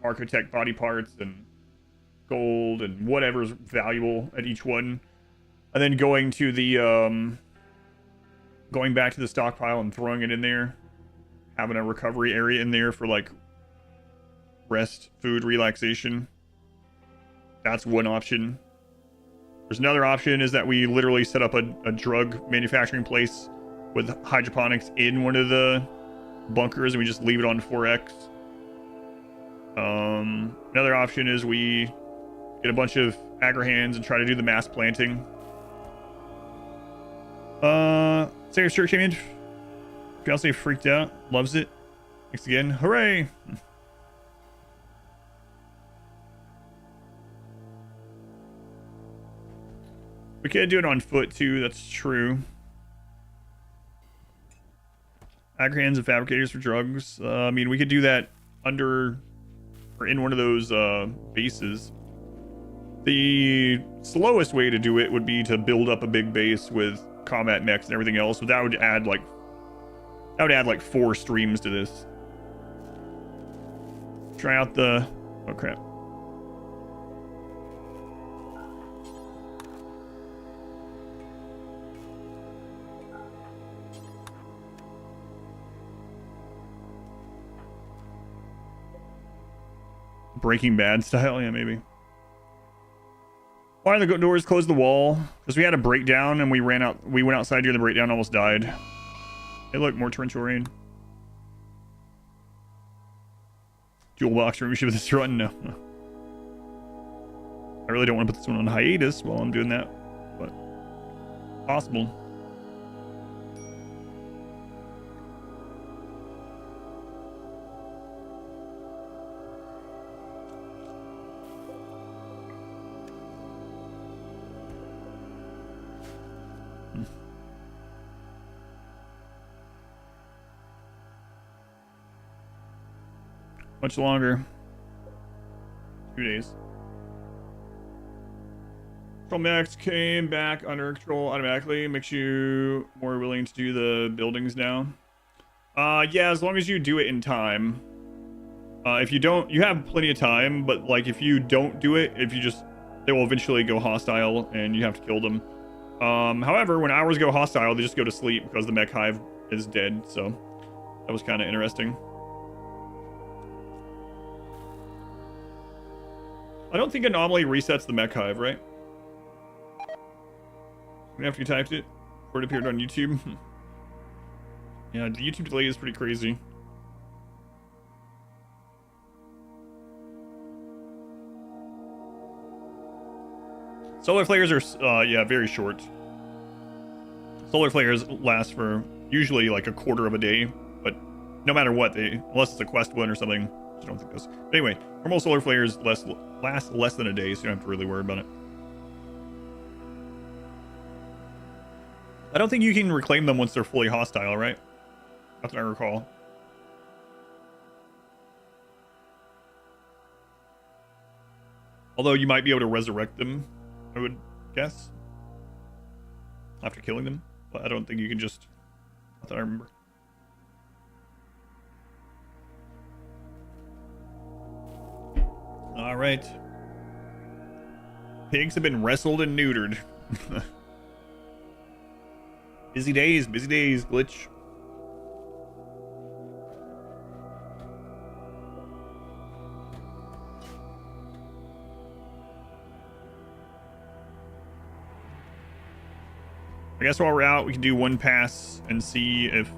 architect body parts and gold and whatever's valuable at each one, and then going to the going back to the stockpile and throwing it in there, having a recovery area in there for like rest, food, relaxation. That's one option. There's another option, is that we literally set up a drug manufacturing place with hydroponics in one of the bunkers and we just leave it on 4X. Another option is we get a bunch of agrihans and try to do the mass planting. Sarah's church image. Fiance freaked out. Loves it. Thanks again. Hooray! We could do it on foot too, that's true. Agrihans and fabricators for drugs. I mean, we could do that under or in one of those bases. The slowest way to do it would be to build up a big base with combat mechs and everything else, but that would add like 4 streams to this. Try out the... oh crap. Breaking Bad style, yeah, maybe. Why are the doors closed the wall? Because we had a breakdown and we went outside during the breakdown, almost died. Hey, look, more torrential rain. Dual box room ship with this run? No. I really don't want to put this one on hiatus while I'm doing that, but possible. Much longer. 2 days. Control mechs came back under control automatically. Makes you more willing to do the buildings now. Yeah, as long as you do it in time. If you don't, you have plenty of time, but like if you don't do it, they will eventually go hostile and you have to kill them. However, when ours go hostile, they just go to sleep because the mech hive is dead, so that was kind of interesting. I don't think Anomaly resets the mech hive, right? After you typed it, or it appeared on YouTube. Yeah, the YouTube delay is pretty crazy. Solar flares are, yeah, very short. Solar flares last for usually like a quarter of a day, but no matter what, unless it's a quest one or something, I don't think those. But anyway, normal solar flares last less than a day, so you don't have to really worry about it. I don't think you can reclaim them once they're fully hostile, right? That's what I recall. Although you might be able to resurrect them, I would guess, after killing them. But I don't think you can just... Not that I remember. All right. Pigs have been wrestled and neutered. Busy days, glitch. I guess while we're out, we can do one pass and see if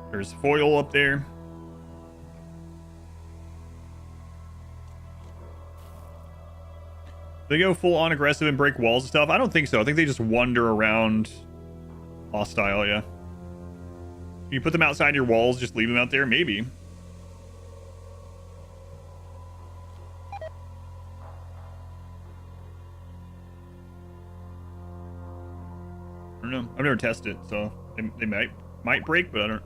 there's foil up there. They go full on aggressive and break walls and stuff? I don't think so. I think they just wander around hostile, yeah. You put them outside your walls, just leave them out there? Maybe. I don't know. I've never tested it, so they might break, but I don't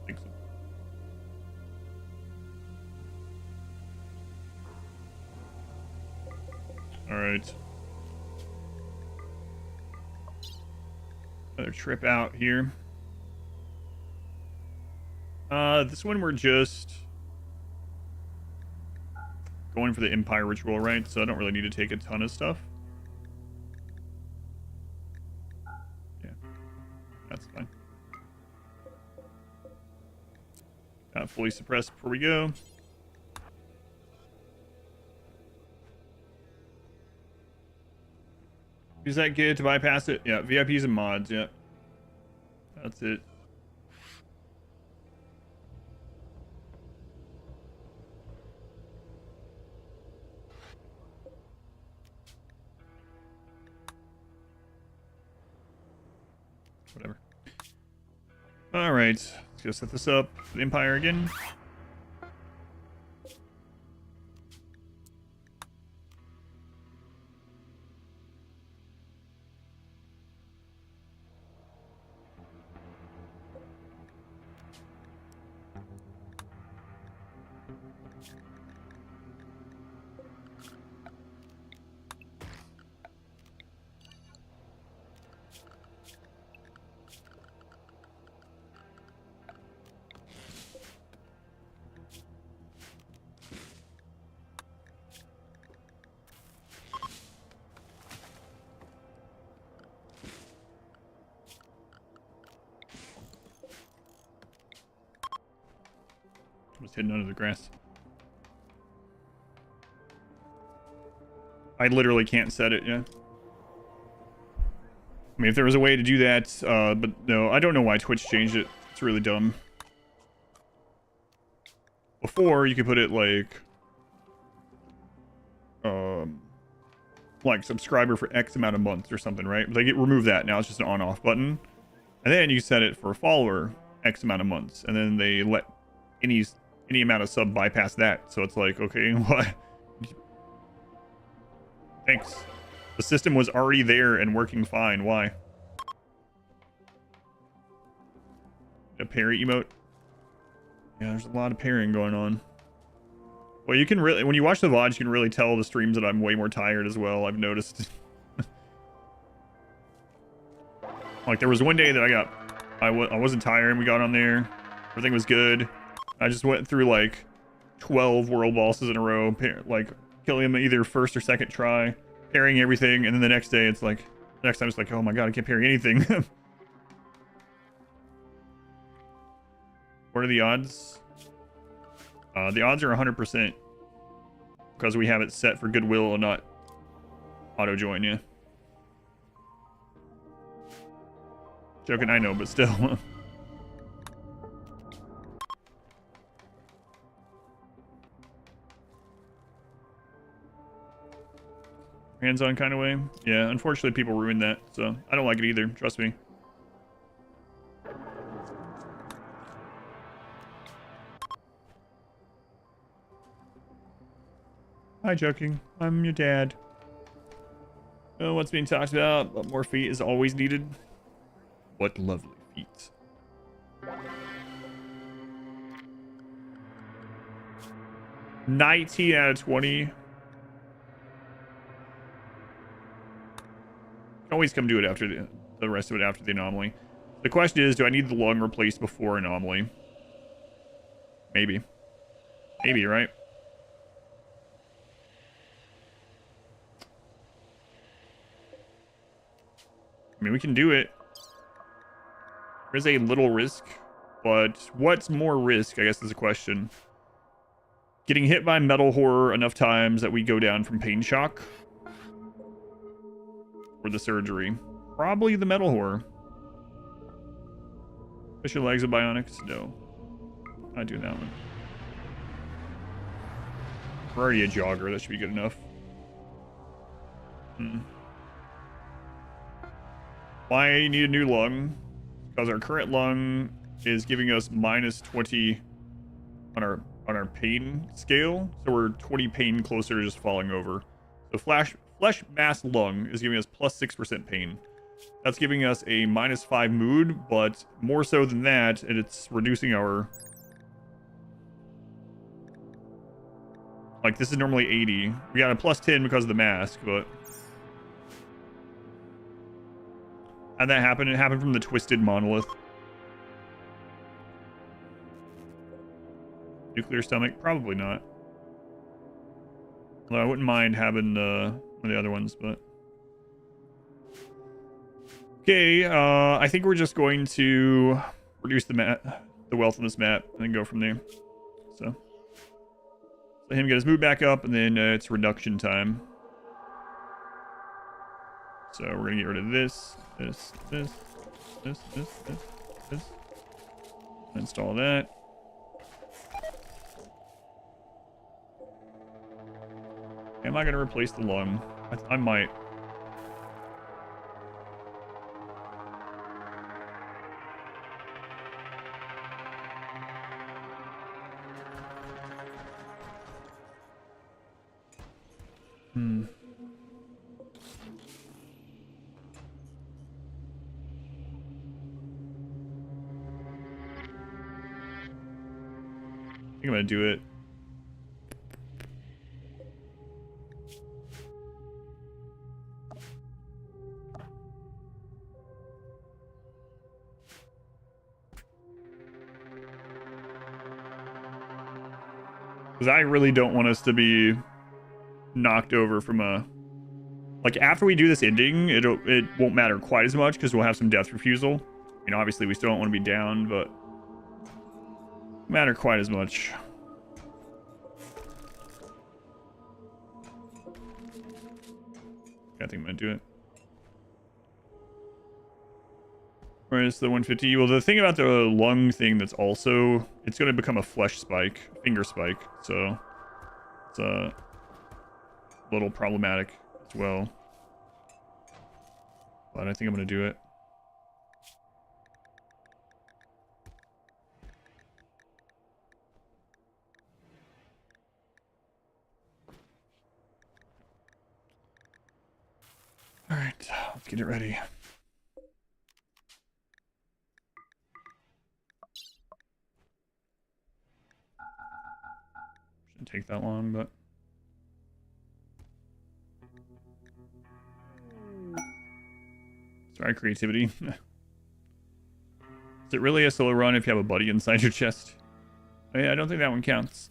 think so. All right. Another trip out here. This one we're just going for the Empire ritual, right? So I don't really need to take a ton of stuff. Yeah, that's fine. Fully suppressed before we go. Use that gate to bypass it. Yeah, VIPs and mods. Yeah, that's it. Whatever. All right, let's go set this up. Empire again. Was hidden under the grass. I literally can't set it, yeah. I mean, if there was a way to do that, but no, I don't know why Twitch changed it. It's really dumb. Before, you could put it like subscriber for X amount of months or something, right? But they remove that. Now it's just an on-off button. And then you set it for follower X amount of months. And then they let any amount of sub bypass that. So it's like, okay, what? Thanks. The system was already there and working fine. Why? A parry emote? Yeah, there's a lot of parrying going on. Well, you can really, when you watch the VODs, you can really tell the streams that I'm way more tired as well, I've noticed. Like, there was one day that I wasn't tired, and we got on there. Everything was good. I just went through, like, 12 world bosses in a row, like, killing them either first or second try, parrying everything, and then the next day, it's like, next time it's like, oh my god, I can't parry anything. What are the odds? The odds are 100% because we have it set for goodwill and not auto join. Yeah, joking, I know, but still. Hands-on kind of way. Yeah, unfortunately, people ruin that, so I don't like it either. Trust me. Hi, joking. I'm your dad. Oh, what's being talked about? But more feet is always needed. What lovely feet. $19 out of 20. Always come do it after the rest of it after the anomaly. The question is, do I need the lung replaced before anomaly? Maybe. Maybe, right? I mean, we can do it. There's a little risk, but what's more risk, I guess, is a question. Getting hit by metal horror enough times that we go down from pain shock, or the surgery. Probably the metal horror. Push your legs of bionics? No. Not doing that one. We're already a jogger. That should be good enough. Why need a new lung? Because our current lung is giving us minus 20 on our pain scale. So we're 20 pain closer to just falling over. So flesh mass lung is giving us plus 6% pain. That's giving us a minus 5 mood, but more so than that, it's reducing our... Like, this is normally 80. We got a plus 10 because of the mask, but... How'd that happen? It happened from the twisted monolith. Nuclear stomach? Probably not. Although I wouldn't mind having one of the other ones, but... Okay, I think we're just going to reduce the wealth on this map and then go from there. So let him get his mood back up, and then it's reduction time. So we're gonna get rid of this. Install that. Am I gonna replace the lung? I might. I think I'm gonna do it. Because I really don't want us to be knocked over from a... Like, after we do this ending, it won't matter quite as much because we'll have some death refusal. I mean, obviously, we still don't want to be down, but... Won't matter quite as much. I think I'm going to do it. Where's the 150? Well, the thing about the lung thing that's also... It's going to become a flesh spike. Finger spike. So... It's a little problematic as well. But I think I'm going to do it. Alright, let's get it ready. Shouldn't take that long, but... Sorry, creativity. Is it really a solo run if you have a buddy inside your chest? Oh, yeah, I don't think that one counts.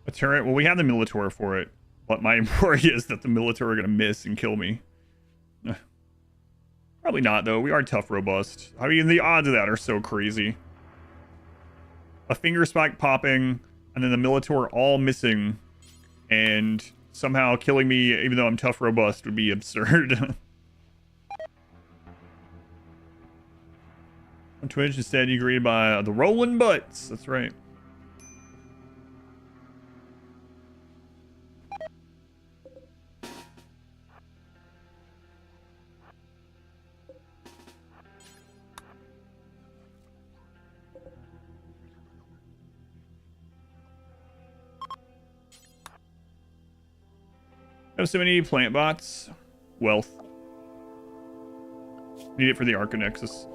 A turret? Well, we have the Militor for it. But my worry is that the Militor are going to miss and kill me. Probably not, though. We are tough, robust. I mean, the odds of that are so crazy. A finger spike popping, and then the Militor all missing, and somehow killing me, even though I'm tough, robust, would be absurd. On Twitch, instead, you greeted by the Rolling Butts. That's right. Have so many plant bots. Wealth. Need it for the Aran Nexus.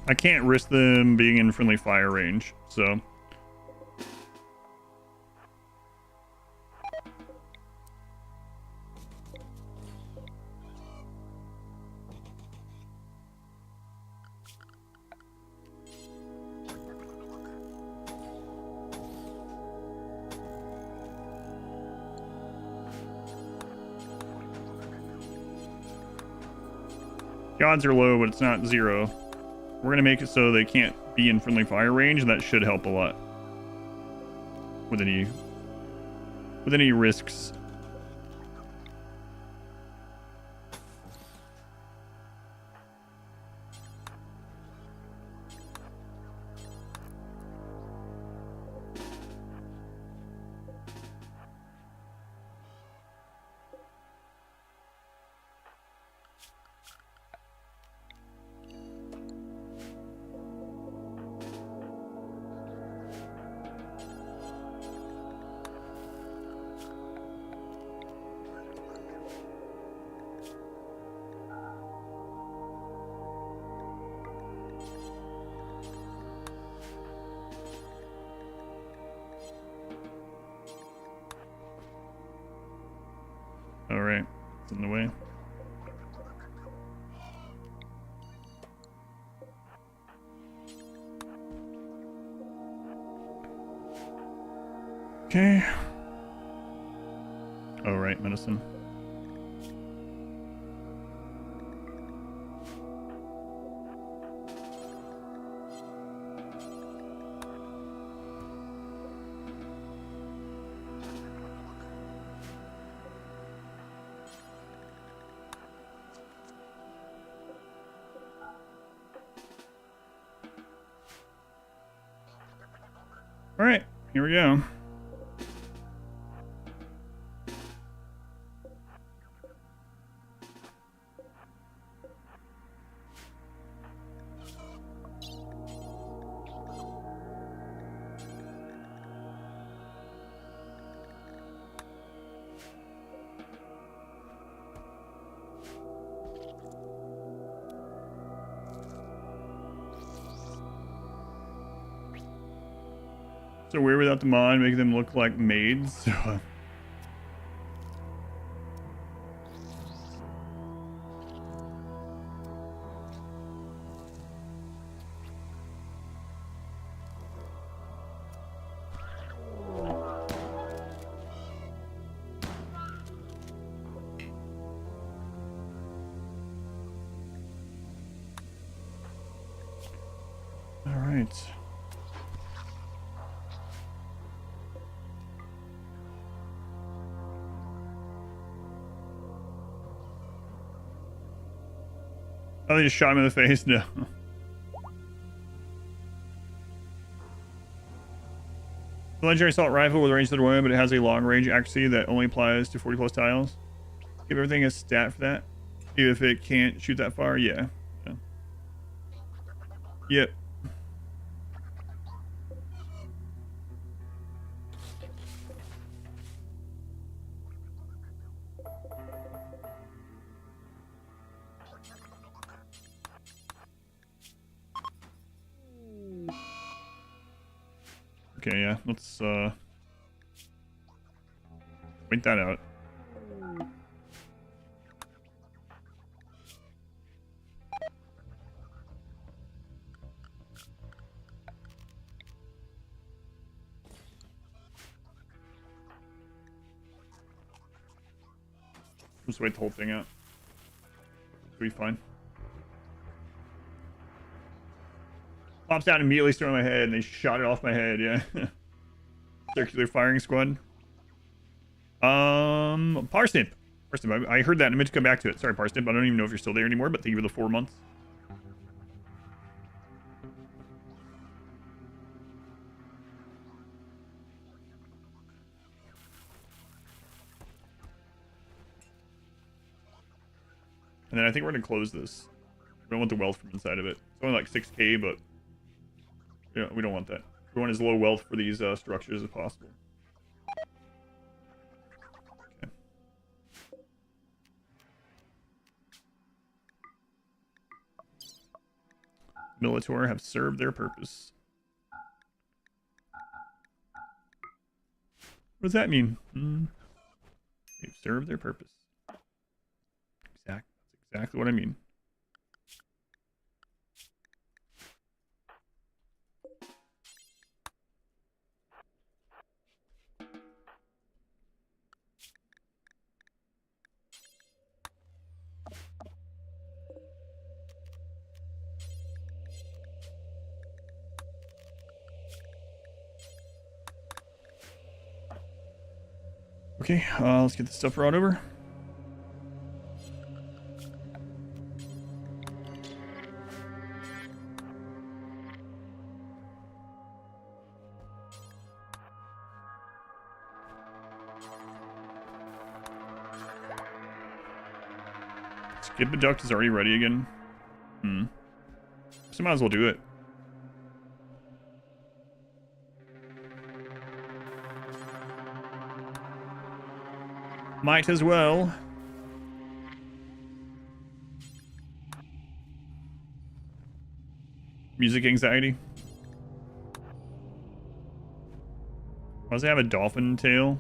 I can't risk them being in friendly fire range, so... The odds are low, but it's not zero. We're gonna make it so they can't be in friendly fire range, and that should help a lot with any risks. All right, it's in the way. Okay. All right, medicine. All right, here we go. So weird without the mod, making them look like maids. So, all right. Oh, they just shot him in the face? No. The legendary assault rifle with a range to the one, but it has a long range accuracy that only applies to 40 plus tiles. Give everything a stat for that. Even if it can't shoot that far, yeah. Yep. Okay, yeah, let's point that out. Just wait the whole thing out. It'll be fine. Pops out immediately, starting my head, and they shot it off my head, yeah. Circular firing squad. Parsnip. Parsnip, I heard that and I meant to come back to it. Sorry, Parsnip, I don't even know if you're still there anymore, but thank you for the 4 months. And then I think we're going to close this. We don't want the wealth from inside of it. It's only like 6k, but yeah, we don't want that. We want as low wealth for these structures as possible. Okay. Militor have served their purpose. What does that mean? They've served their purpose. That's exactly what I mean. Okay, let's get this stuff brought over. Skip duct is already ready again. So might as well do it. Might as well. Music anxiety. Why does it have a dolphin tail?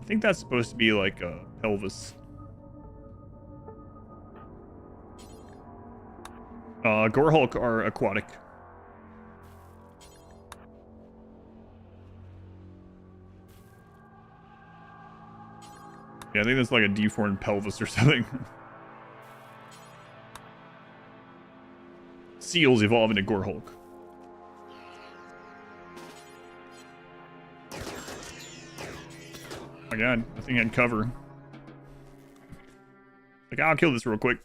I think that's supposed to be like a pelvis. Gorehulk are aquatic. Yeah, I think that's like a deformed pelvis or something. Seals evolve into Gorehulk. Oh my god, that thing had cover. Like, I'll kill this real quick.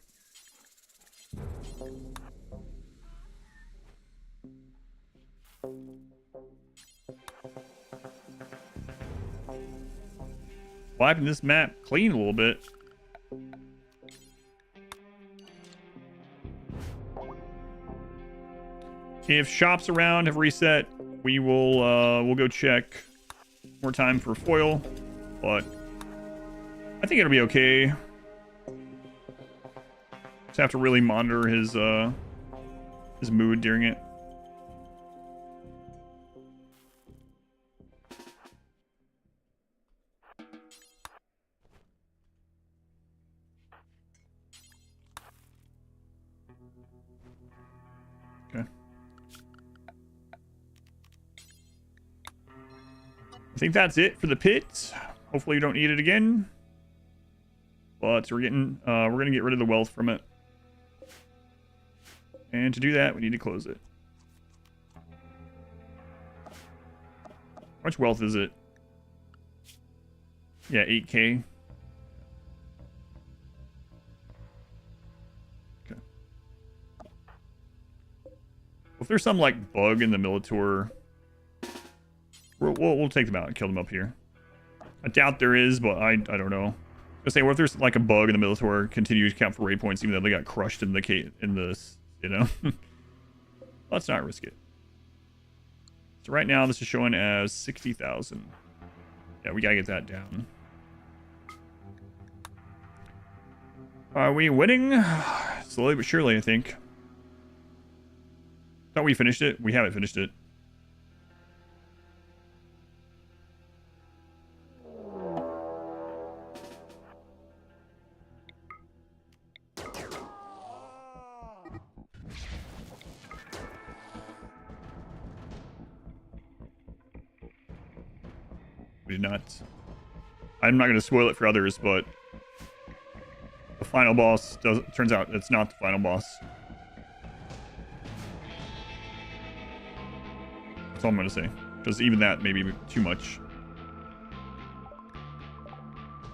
Wiping this map clean a little bit. If shops around have reset, we will we'll go check more time for foil, but I think it'll be okay. Just have to really monitor his mood during it. I think that's it for the pit. Hopefully you don't need it again. But we're gonna get rid of the wealth from it. And to do that, we need to close it. How much wealth is it? Yeah, 8K. Okay. If there's some like bug in the Militor, we'll take them out and kill them up here. I doubt there is, but I don't know. I was saying, what if there's like a bug in the Militor, continue to count for raid points even though they got crushed in this, you know? Let's not risk it. So right now this is showing as 60,000. Yeah, we gotta get that down. Are we winning? Slowly but surely, I think. Thought we finished it. We haven't finished it. We did not. I'm not going to spoil it for others, but the final boss turns out it's not the final boss. That's all I'm going to say. Because even that may be too much.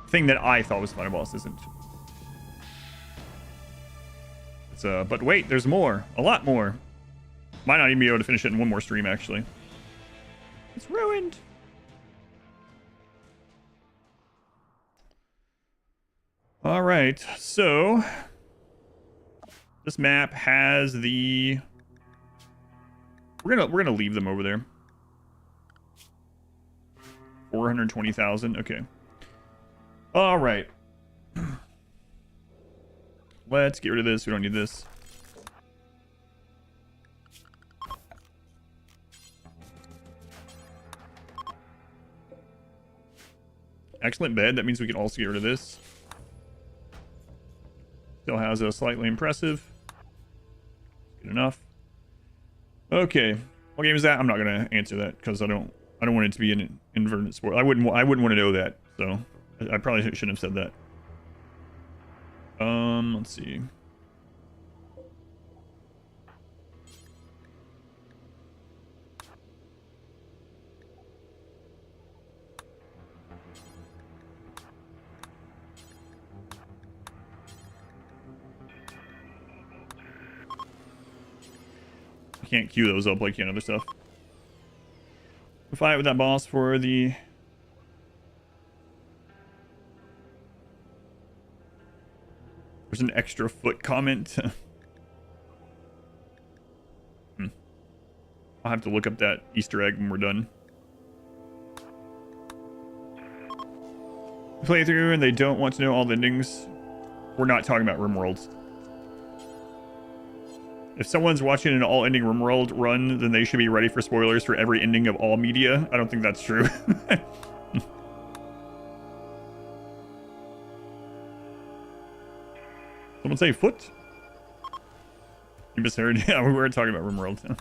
The thing that I thought was the final boss isn't. It's but wait, there's more. A lot more. Might not even be able to finish it in one more stream, actually. It's ruined. All right, so this map has the. We're gonna leave them over there. 420,000. Okay. All right. Let's get rid of this. We don't need this. Excellent bed. That means we can also get rid of this. Still has a slightly impressive. Good enough. Okay. What game is that? I'm not gonna answer that because I don't want it to be an inadvertent spoiler. I wouldn't want to know that. So I probably shouldn't have said that. Let's see. I can't queue those up like other stuff. We'll fight with that boss for the... There's an extra foot comment. I'll have to look up that Easter egg when we're done. Play through and they don't want to know all the endings. We're not talking about RimWorld. If someone's watching an all-ending RimWorld run, then they should be ready for spoilers for every ending of all media. I don't think that's true. Someone say foot? You misheard. Yeah, we were talking about RimWorld.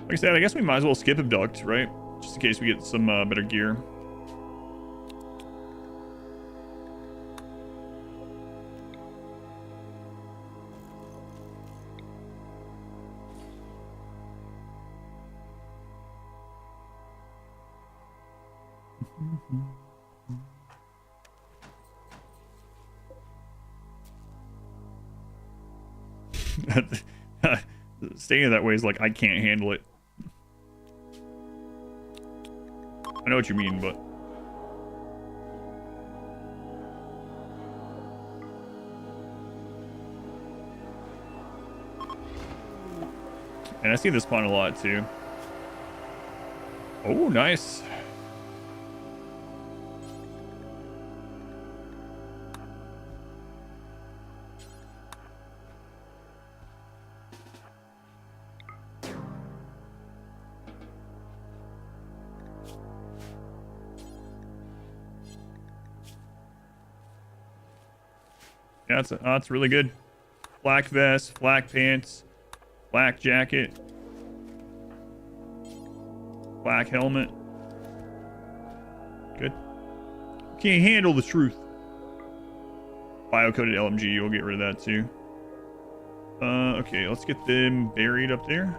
Like I said, I guess we might as well skip Abduct, right? Just in case we get some better gear. Staying that way is like, I can't handle it. I know what you mean, but... And I see this spawn a lot, too. Oh, nice. Yeah, that's really good. Black vest, black pants, black jacket, black helmet. Good. Can't handle the truth. Bio-coded LMG, we'll get rid of that too. Okay, let's get them buried up there.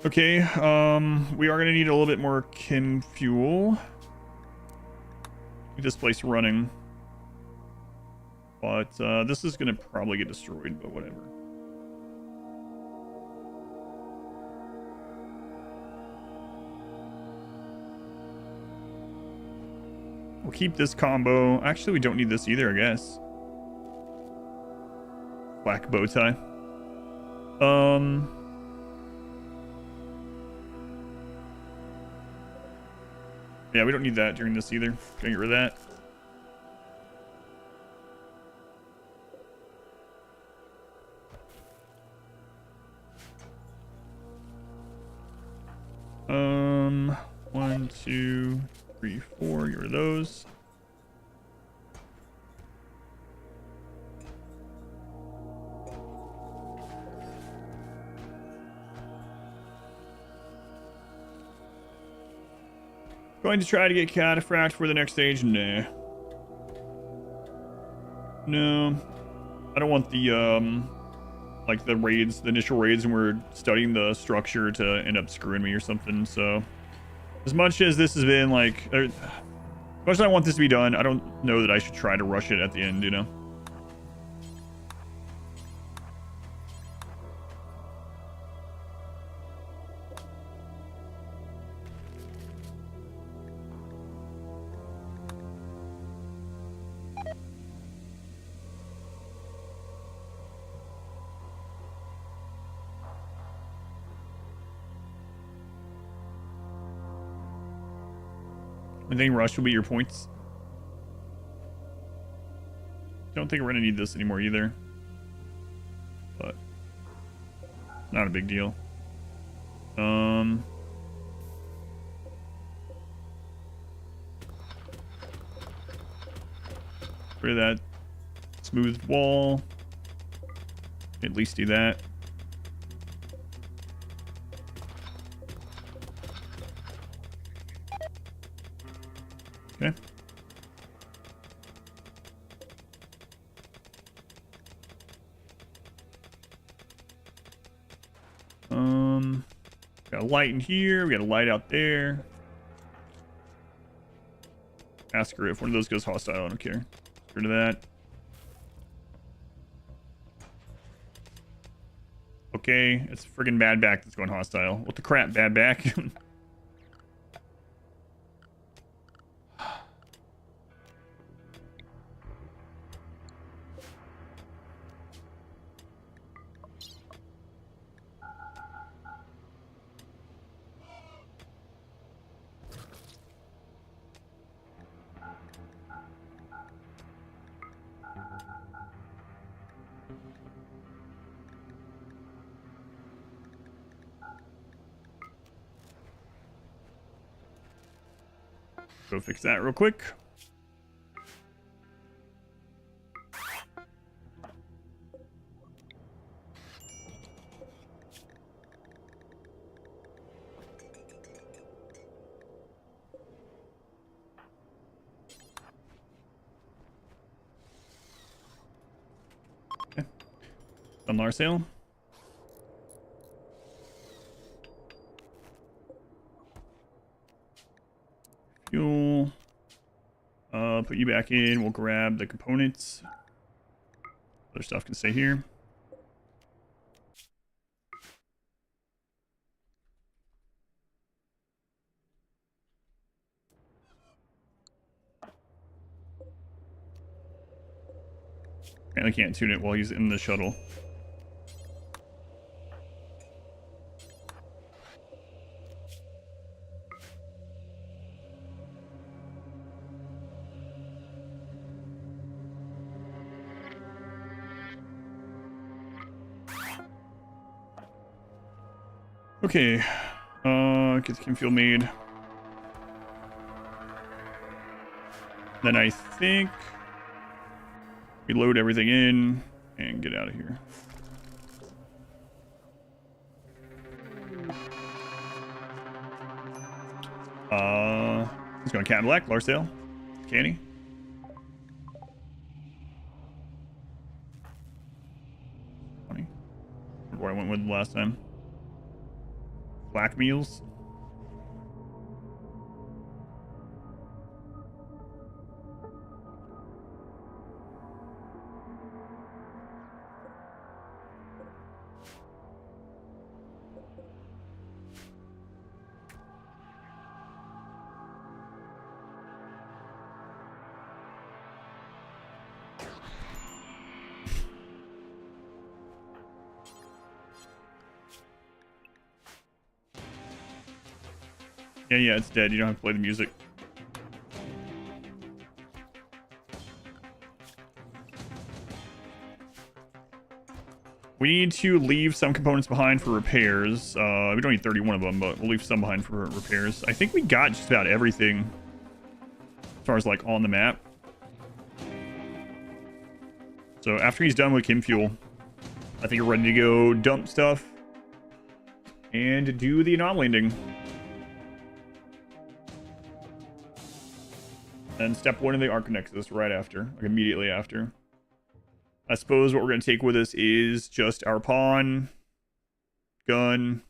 Okay, we are gonna need a little bit more chem fuel. Get this place running. But this is gonna probably get destroyed, but whatever. We'll keep this combo. Actually, we don't need this either, I guess. Black bow tie. Yeah, we don't need that during this either. Gonna get rid of that. One, two, three, four. Get rid of those. Going to try to get Cataphract for the next stage? Nah. No. I don't want the, like the raids, the initial raids, and we're studying the structure to end up screwing me or something, so. As much as this has been, like, as much as I want this to be done, I don't know that I should try to rush it at the end, you know? I think rush will be your points. Don't think we're gonna need this anymore either. But not a big deal. Rid of that smoothed wall. At least do that. Okay. Got a light in here. We got a light out there. Ask her if one of those goes hostile. I don't care. Get rid of that. Okay, it's friggin' bad back that's going hostile. What the crap, bad back? Go fix that real quick. Okay. Done Larsail. Fuel. Put you back in. We'll grab the components. Other stuff can stay here. Apparently can't tune it while he's in the shuttle. Okay, get the chem fuel made. Then I think we load everything in and get out of here. He's going Cat Black, Larsail. Can he? Funny. What I went with last time. Black meals. Yeah, it's dead. You don't have to play the music. We need to leave some components behind for repairs. We don't need 31 of them, but we'll leave some behind for repairs. I think we got just about everything as far as like on the map. So after he's done with chem fuel, I think we're ready to go dump stuff and do the anomaly ending. And step 1 of the Aran Nexus right after, like immediately after. I suppose what we're going to take with us is just our pawn, gun,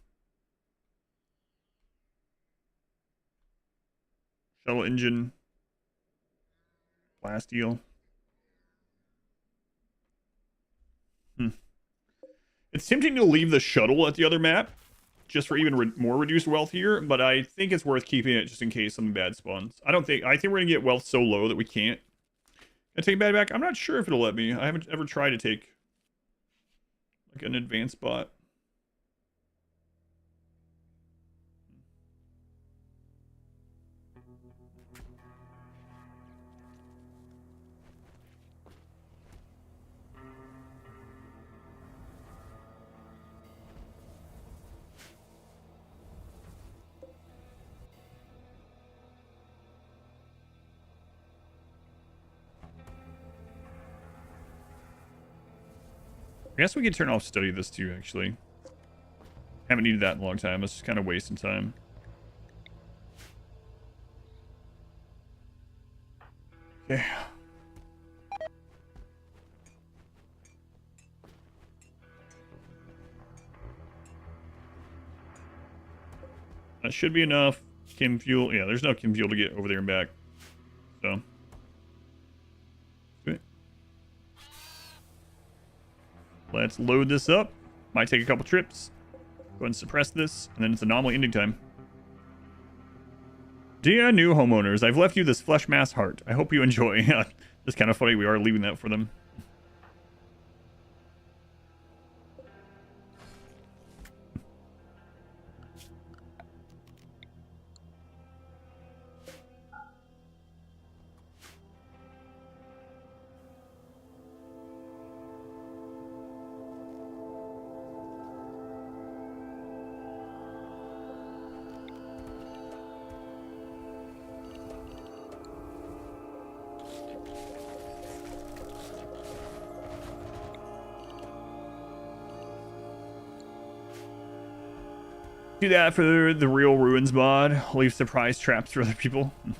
shuttle engine, plasteel. It's tempting to leave the shuttle at the other map, just for even more reduced wealth here, but I think it's worth keeping it just in case something bad spawns. I think we're gonna get wealth so low that we can't. Can I take bad back? I'm not sure if it'll let me. I haven't ever tried to take like an advanced bot. I guess we could turn off study this too, actually. Haven't needed that in a long time. It's just kind of wasting time. Okay. That should be enough. Chem fuel. Yeah, there's no chem fuel to get over there and back. So. Okay. Let's load this up. Might take a couple trips. Go ahead and suppress this, and then it's anomaly ending time. Dear new homeowners, I've left you this flesh mass heart. I hope you enjoy. It's kind of funny we are leaving that for them. Do that for the real ruins mod. Leave surprise traps for other people. All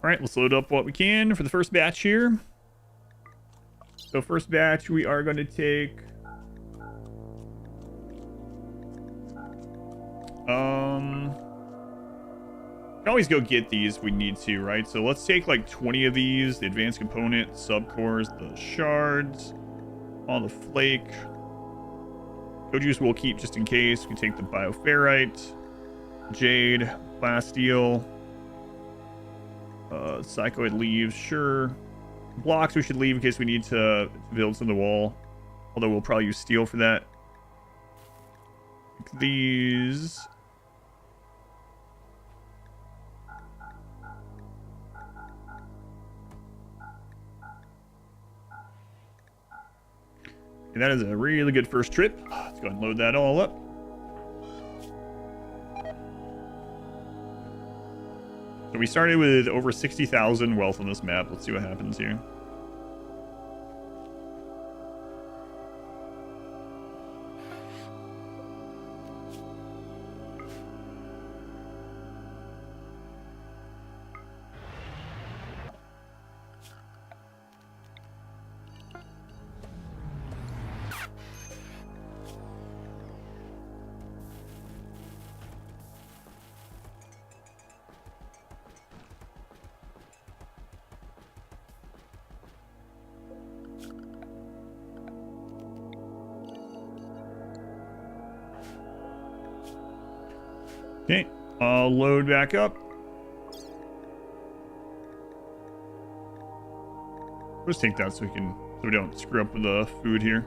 right, let's load up what we can for the first batch here. So first batch, we are going to take... can always go get these if we need to, right? So let's take like 20 of these, the advanced component, subcores, the shards, all the flake. Juice we'll keep just in case. We can take the bioferrite, jade, plasteel, psychoid leaves, sure. Blocks we should leave in case we need to build some of the wall. Although we'll probably use steel for that. These... and that is a really good first trip. Let's go ahead and load that all up. So we started with over 60,000 wealth on this map. Let's see what happens here. Okay, I'll load back up. Let's take that so we don't screw up with the food here.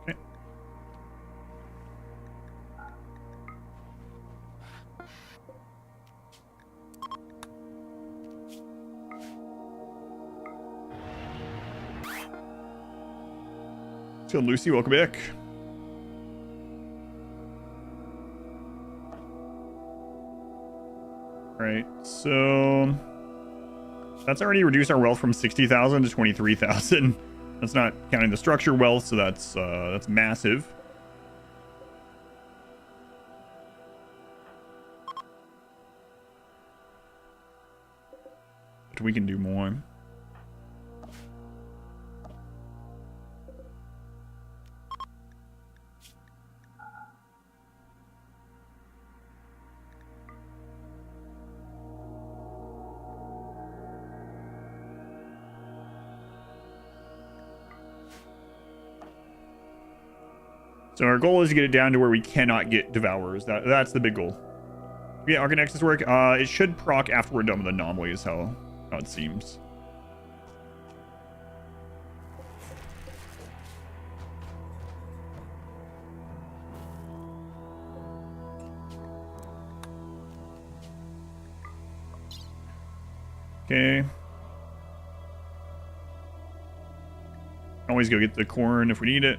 Okay. So Lucy, welcome back. All right, so that's already reduced our wealth from 60,000 to 23,000. That's not counting the structure wealth, so that's massive. But we can do more. So our goal is to get it down to where we cannot get devourers. That's the big goal. Yeah, Aran Nexus work. It should proc after we're done with Anomaly is how it seems. Okay. always go get the corn if we need it.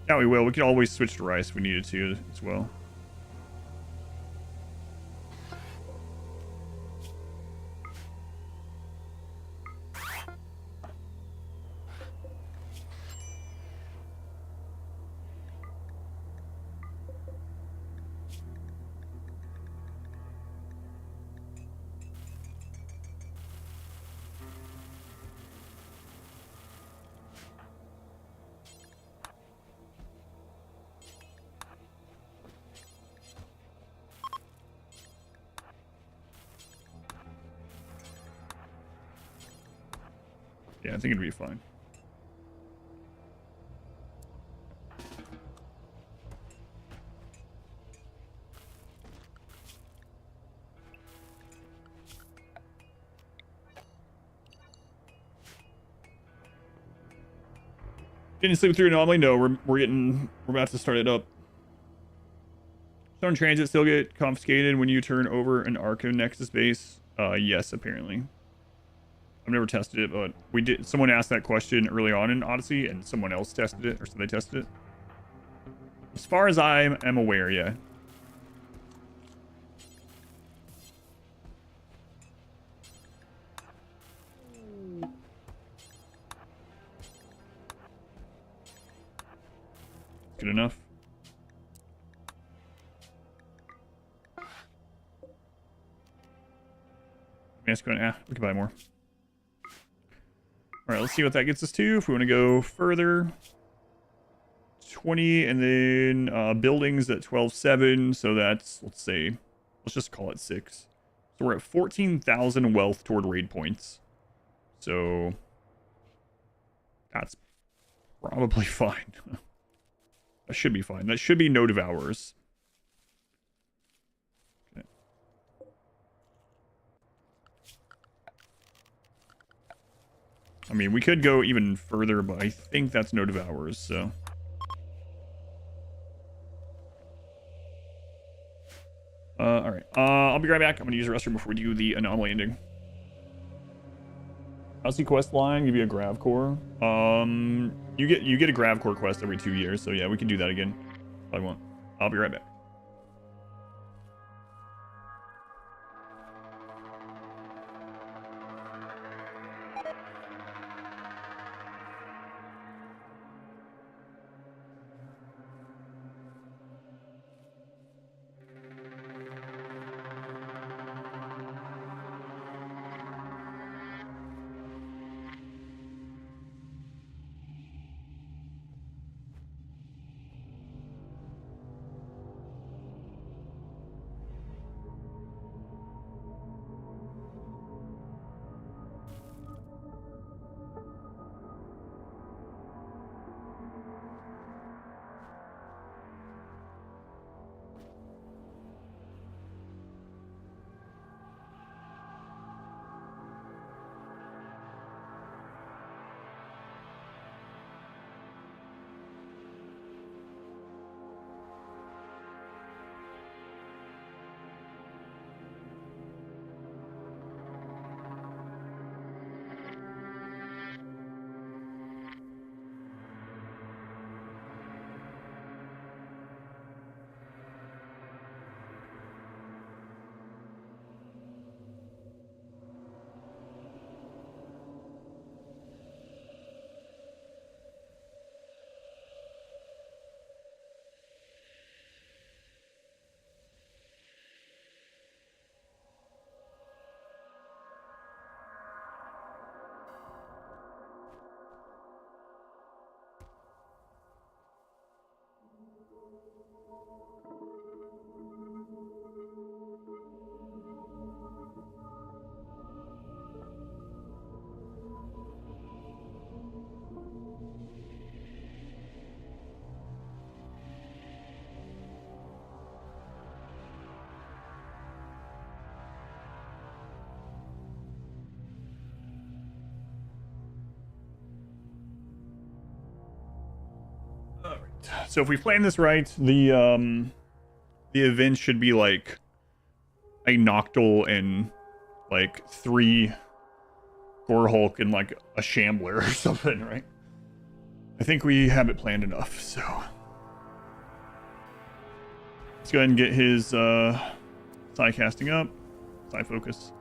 Yeah, we will. We could always switch to rice if we needed to as well. Yeah, I think it'd be fine. Didn't sleep through Anomaly? No, we're about to start it up. Stone Transit still get confiscated when you turn over an Aran Nexus base? Yes, apparently. I've never tested it, but we did. Someone asked that question early on in Odyssey, and someone else tested it, or so they tested it. As far as I am aware, yeah. Good enough. We can buy more. All right, let's see what that gets us to. If we want to go further, 20, and then buildings at 12.7. So that's, let's just call it 6. So we're at 14,000 wealth toward raid points. So that's probably fine. That should be fine. That should be no devourers. Okay. I mean, we could go even further, but I think that's no devourers, so. All right. I'll be right back. I'm gonna use the restroom before we do the anomaly ending. Odyssey quest line, give you a grav core. You get a grav core quest every 2 years, so yeah, we can do that again. If I want. I'll be right back. So if we plan this right, the event should be like a Noctil and like 3 Gore Hulk and like a Shambler or something, right? I think we have it planned enough, so let's go ahead and get his psi casting up, psi focus.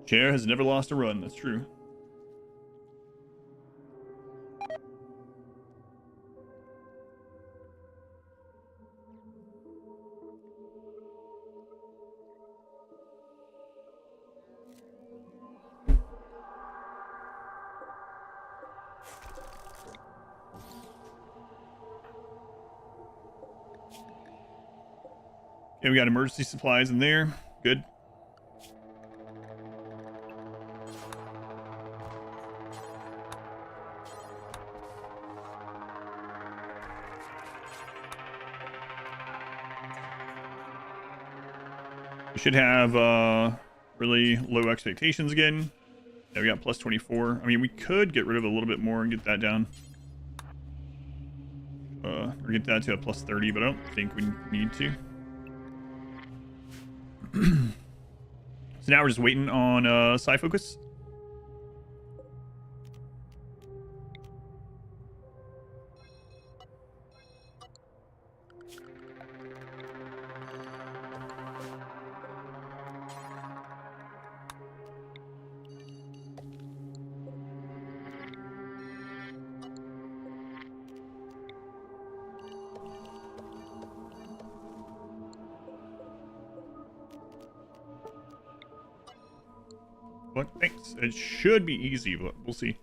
Chair has never lost a run, that's true. Okay, we got emergency supplies in there. Good. We should have really low expectations again. Yeah, we got plus 24. I mean, we could get rid of a little bit more and get that down. Or get that to a plus 30, but I don't think we need to. So now we're just waiting on psi focus. What? Thanks. It should be easy, but we'll see.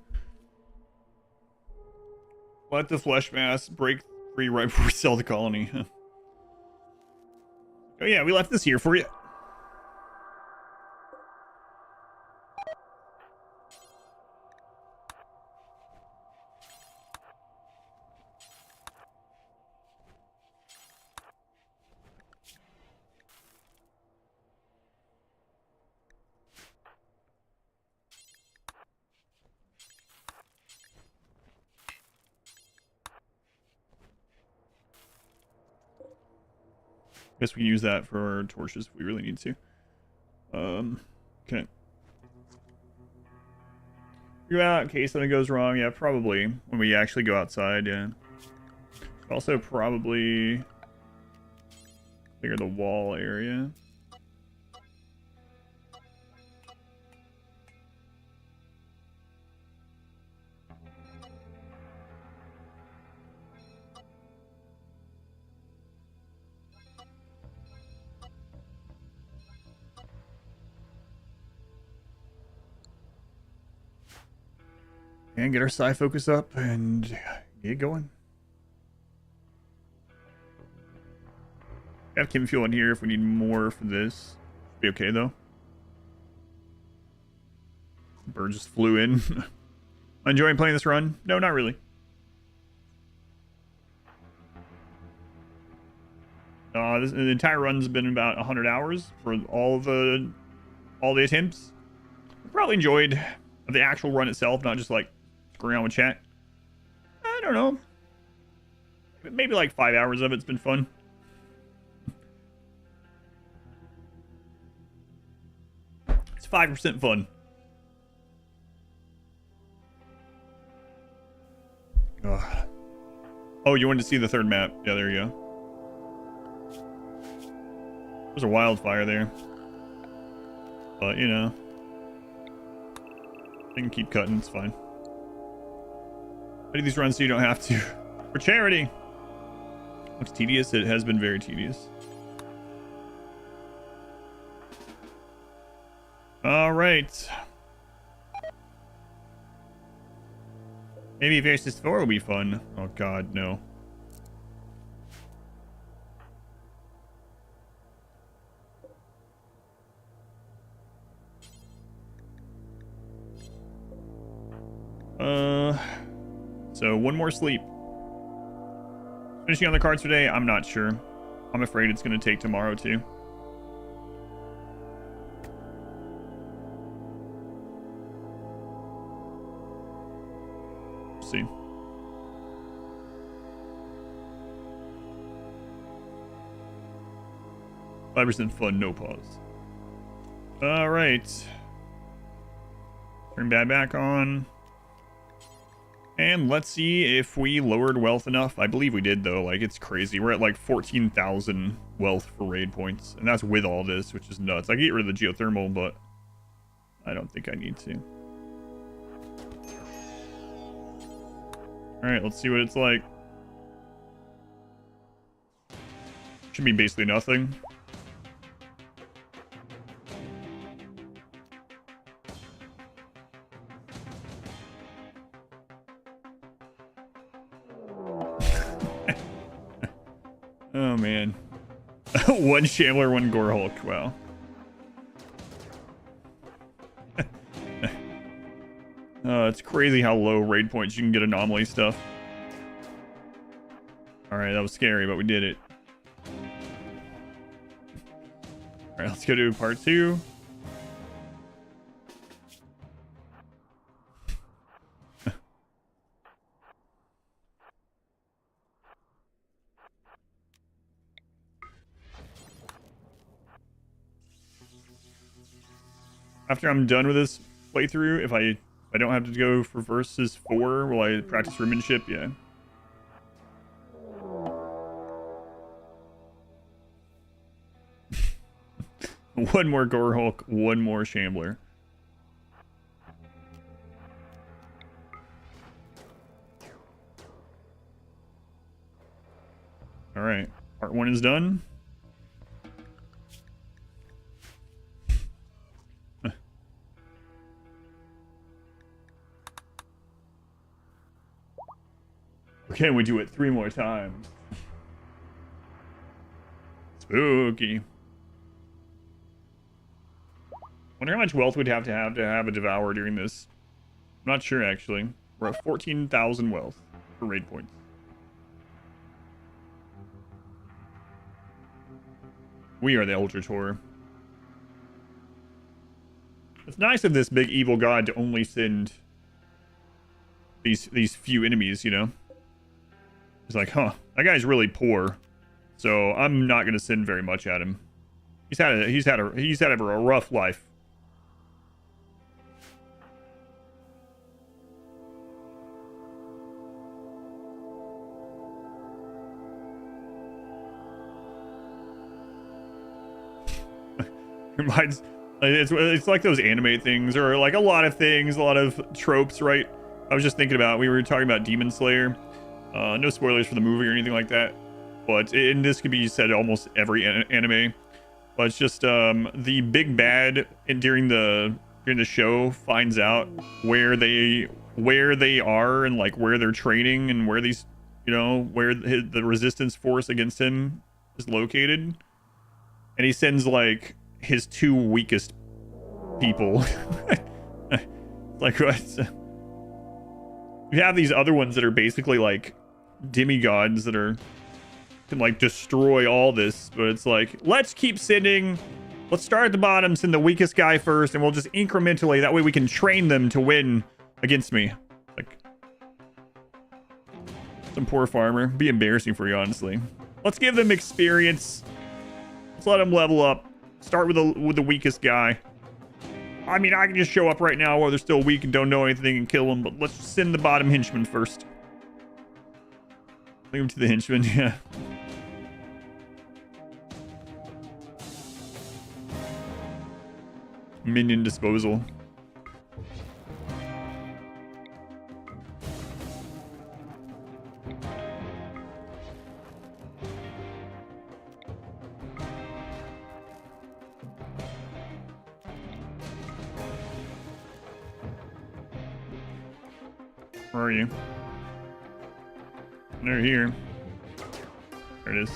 Let the flesh mass break free right before we sell the colony. Oh yeah, we left this here for you. Guess we can use that for our torches if we really need to. Okay. You out in case something goes wrong? Yeah, probably when we actually go outside. Yeah. Also, probably clear the wall area. And get our psi focus up and get going. Got chem fuel in here if we need more for this. Be okay though. Bird just flew in. Enjoying playing this run? No, not really. The entire run's been about 100 hours for all the attempts. Probably enjoyed the actual run itself, not just like screwing around with chat. I don't know. Maybe like 5 hours of it's been fun. It's 5% fun. Ugh. Oh, you wanted to see the third map? Yeah, there you go. There's a wildfire there. But, you know. I can keep cutting, it's fine. I do these runs so you don't have to. For charity! Looks tedious, it has been very tedious. Alright. Maybe versus 4 will be fun. Oh god, no. So one more sleep. Finishing on the cards today, I'm not sure. I'm afraid it's going to take tomorrow too. see. %5 fun, no pause. All right. Turn that back on. And let's see if we lowered wealth enough. I believe we did, though. Like, it's crazy. We're at like 14,000 wealth for raid points. And that's with all this, which is nuts. I can get rid of the geothermal, but I don't think I need to. All right, let's see what it's like. Should be basically nothing. Oh, man. One Shambler, one Gore Hulk. Wow. It's crazy how low raid points you can get anomaly stuff. Alright, that was scary, but we did it. Alright, let's go to part 2. After I'm done with this playthrough, if I don't have to go for versus 4, will I practice Rimmanship? Yeah. One more Gore Hulk, one more Shambler. All right, part 1 is done. Can we do it 3 more times? Spooky. Wonder how much wealth we'd have to have a Devour during this. I'm not sure, actually. We're at 14,000 wealth for raid points. We are the Ultra Tour. It's nice of this big evil god to only send these few enemies, you know? He's like, huh, that guy's really poor, so I'm not gonna send very much at him. He's had a rough life. Reminds, it's like those anime things, or like a lot of things, a lot of tropes, right? I was just thinking about, we were talking about Demon Slayer. No spoilers for the movie or anything like that, but and this could be said almost every anime. But it's just the big bad during the show finds out where they are and like where they're training and where these, you know, where the resistance force against him is located, and he sends like his 2 weakest people. Like what? You have these other ones that are basically like demigods that can like destroy all this, but it's like, let's keep sending, let's start at the bottom, send the weakest guy first, and we'll just incrementally, that way we can train them to win against me. Like, some poor farmer. Be embarrassing for you, honestly. Let's give them experience. Let's let them level up. Start with the weakest guy. I mean, I can just show up right now while they're still weak and don't know anything and kill them, but let's send the bottom henchman first. Leave him to the henchman, yeah. Minion disposal. Where are you? They're here. There it is.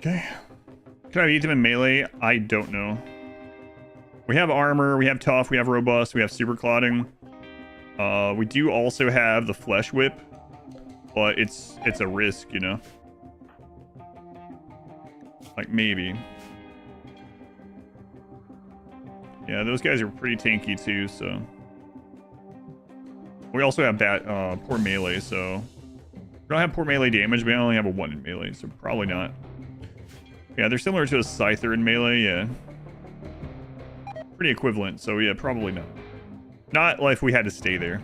Okay. Can I beat them in melee? I don't know. We have armor, we have tough, we have robust, we have super clotting. We do also have the flesh whip, but it's a risk, you know. Like maybe. Yeah, those guys are pretty tanky too, so. We also have poor melee, so. We don't have poor melee damage, we only have a 1 in melee, so probably not. Yeah, they're similar to a Scyther in melee, yeah. Pretty equivalent, so yeah, probably not. Not like if we had to stay there.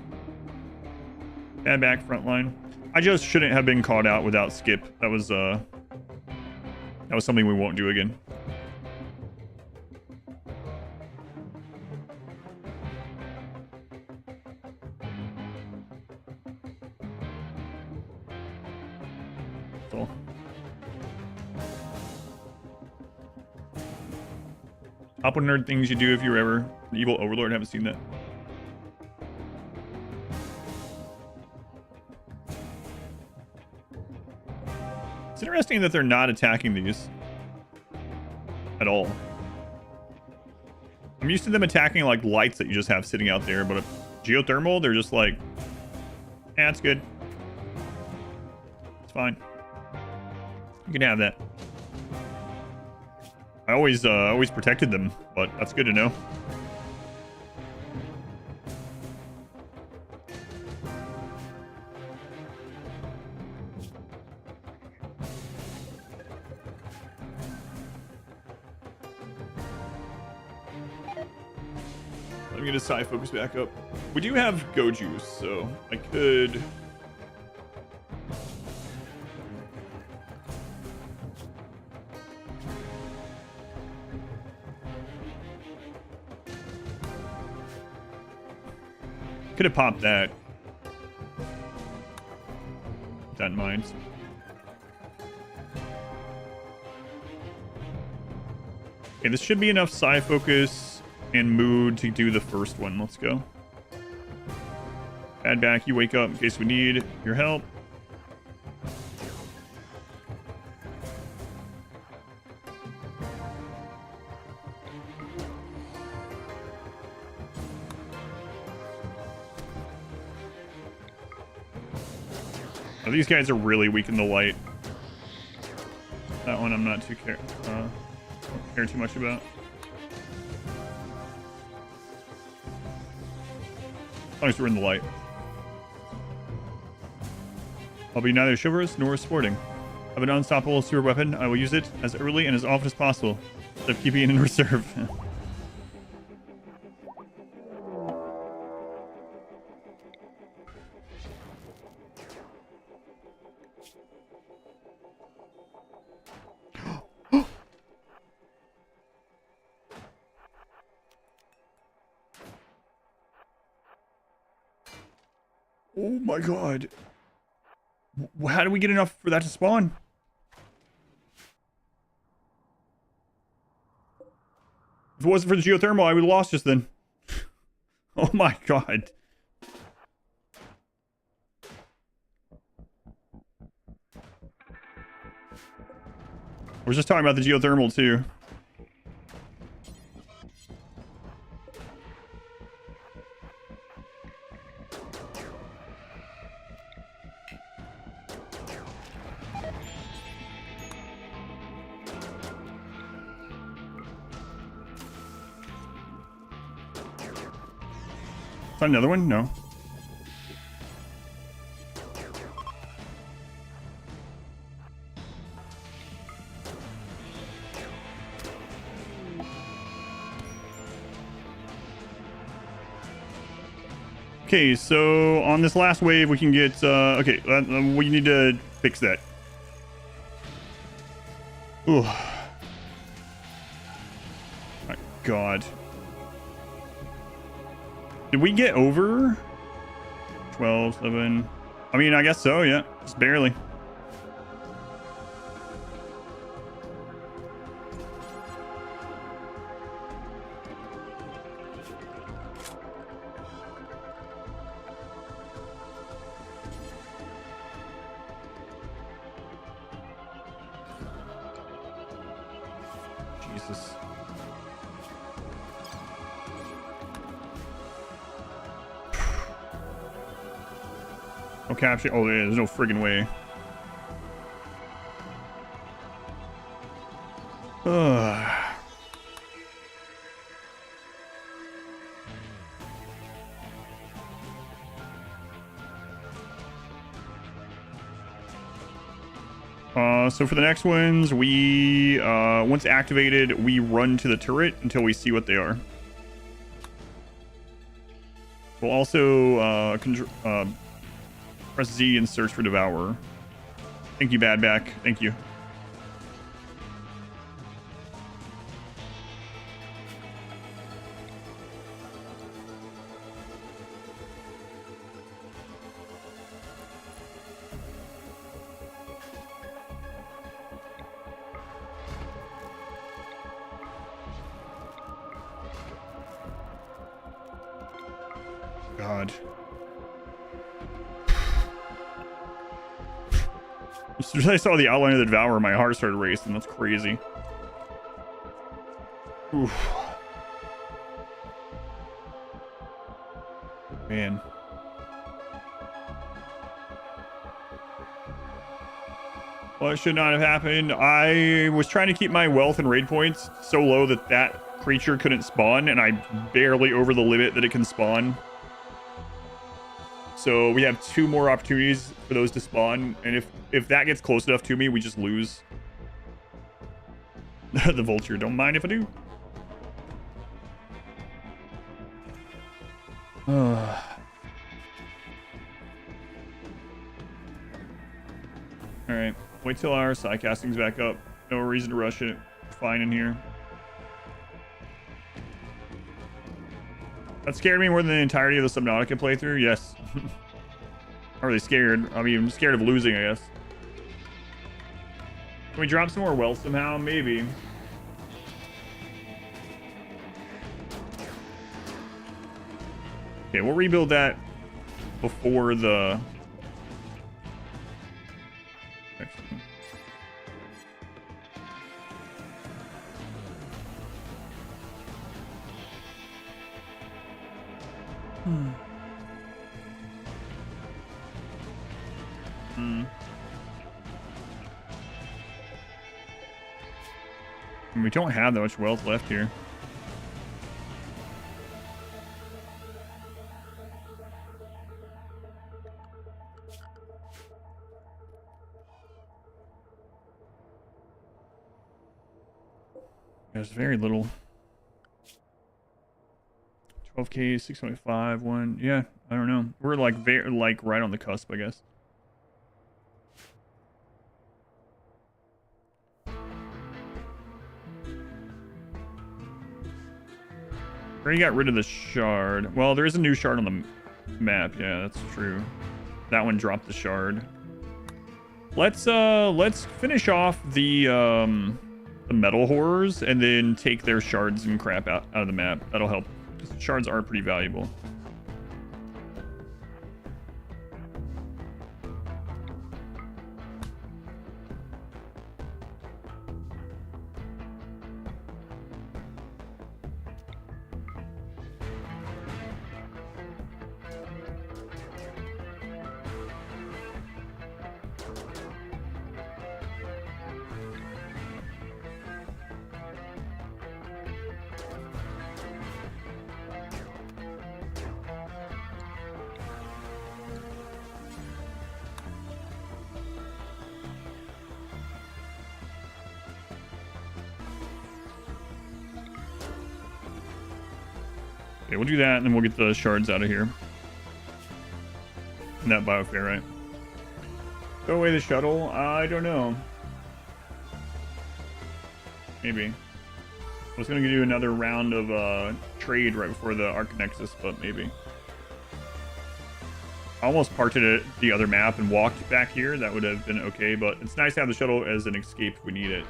Add back front line. I just shouldn't have been caught out without skip. That was something we won't do again. So. Top 1 nerd things you do if you're ever an evil overlord. Haven't seen that. It's interesting that they're not attacking these at all. I'm used to them attacking like lights that you just have sitting out there, but a geothermal, they're just like, yeah, it's good. It's fine. You can have that. I always protected them, but that's good to know. Let me get his side focus back up. We do have Go Juice, so I could. Could have popped that. Keep that in mind. Okay, this should be enough psi focus and mood to do the first one. Let's go. Add back, you wake up in case we need your help. Oh, these guys are really weak in the light. That one I'm not too don't care too much about. As long as we're in the light. I'll be neither chivalrous nor sporting. I have an unstoppable super weapon. I will use it as early and as often as possible, instead of keeping it in reserve. Oh my god. How do we get enough for that to spawn? If it wasn't for the geothermal, I would have lost just then. Oh my god. We're just talking about the geothermal too. Another one? No. Okay, so on this last wave we can get okay, we need to fix that. Ooh. My god. Did we get over 12, 11? I mean, I guess so, yeah. Just barely. Jesus. No capture. Oh, yeah, there's no friggin' way. Ugh. So for the next ones, we once activated, we run to the turret until we see what they are. We'll also press Z and search for Devourer. Thank you, Badback. Thank you. God. As soon as I saw the outline of the Devourer, my heart started racing. That's crazy. Oof. Man. Well, it should not have happened. I was trying to keep my wealth and raid points so low that that creature couldn't spawn, and I barely over the limit that it can spawn. So we have 2 more opportunities for those to spawn, and if that gets close enough to me, we just lose. The vulture, don't mind if I do. Alright, wait till our side casting's back up. No reason to rush it. Fine in here. That scared me more than the entirety of the Subnautica playthrough, yes. Not really scared. I mean, I'm scared of losing, I guess. Can we drop some more wealth somehow? Maybe. Okay, we'll rebuild that before the... We don't have that much wealth left here. There's very little. 12k, 625, 1. Yeah, I don't know. We're like right on the cusp, I guess. Already got rid of the shard. Well, there is a new shard on the map. Yeah, that's true. That one dropped the shard. Let's finish off the metal horrors and then take their shards and crap out of the map. That'll help. Shards are pretty valuable. Okay, we'll do that, and then we'll get the shards out of here. And that biofair, right? Throw away the shuttle? I don't know. Maybe. I was going to do another round of trade right before the Aran Nexus, but maybe. I almost parked it at the other map and walked back here. That would have been okay, but it's nice to have the shuttle as an escape if we need it.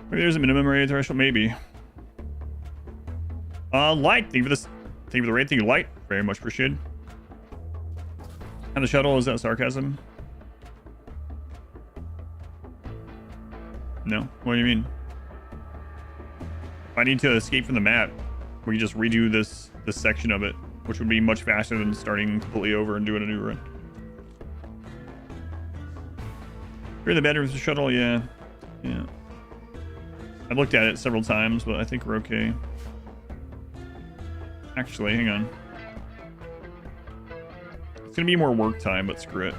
Maybe there's a minimum rate threshold, maybe. Light, thank you for this. Thank you for the raid. Thank you, Light. Very much appreciated. And the shuttle, is that sarcasm? No? What do you mean? If I need to escape from the map, we can just redo this section of it, which would be much faster than starting completely over and doing a new run. You're in the bedroom with the shuttle? Yeah. Yeah. I've looked at it several times, but I think we're okay. Actually, hang on. It's gonna be more work time, but screw it.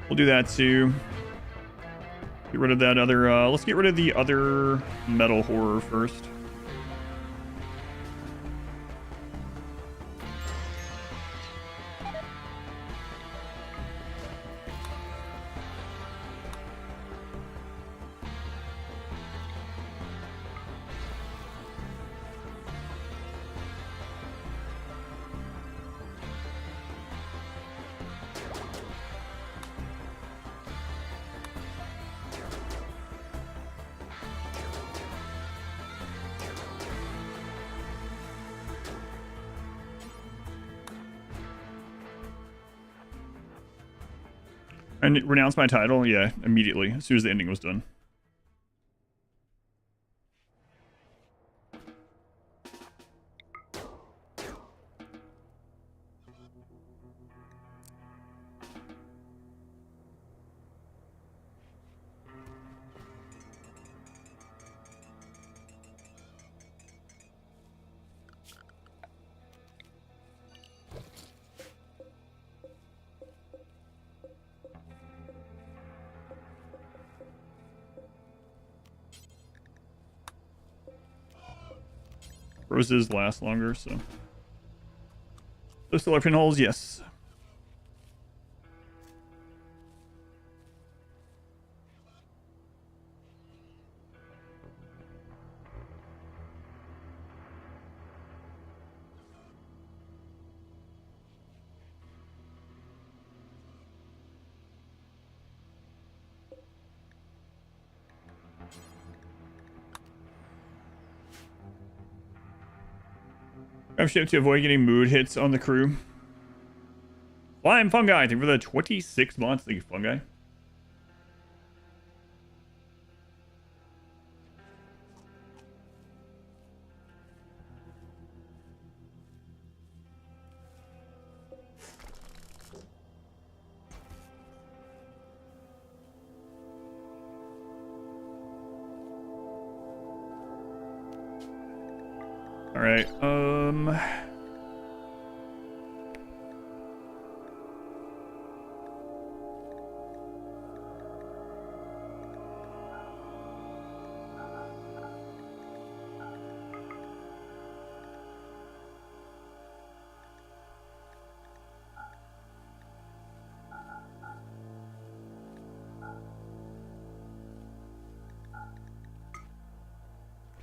We'll do that too. Get rid of that other, let's get rid of the other metal horror first. And renounce my title? Yeah, immediately, as soon as the ending was done. Roses last longer, so. Those still are pinholes? Yes. Grab ship to avoid getting mood hits on the crew. Flying Fungi, thank you for the 26 months. Thank you, Fungi. All right,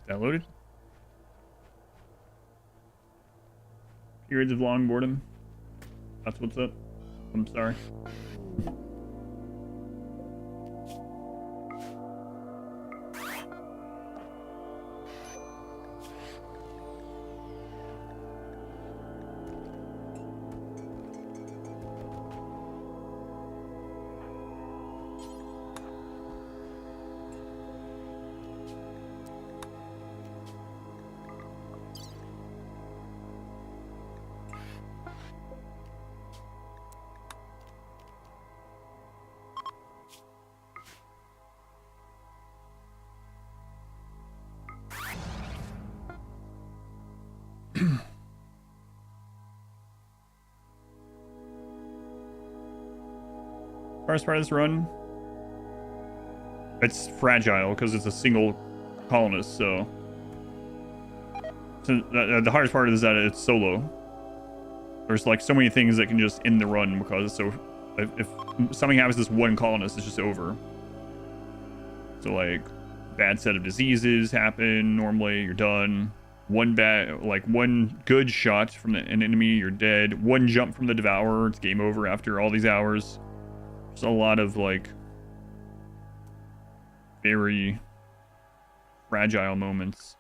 downloaded. Periods of long boredom. That's what's up. I'm sorry. First part of this run, it's fragile because it's a single colonist, so the hardest part is that it's solo. There's like so many things that can just end the run because it's so, if something happens to this one colonist, it's just over. So like bad set of diseases happen, normally you're done. One good shot from an enemy, you're dead. One jump from the Devourer, it's game over after all these hours. There's a lot of like very fragile moments.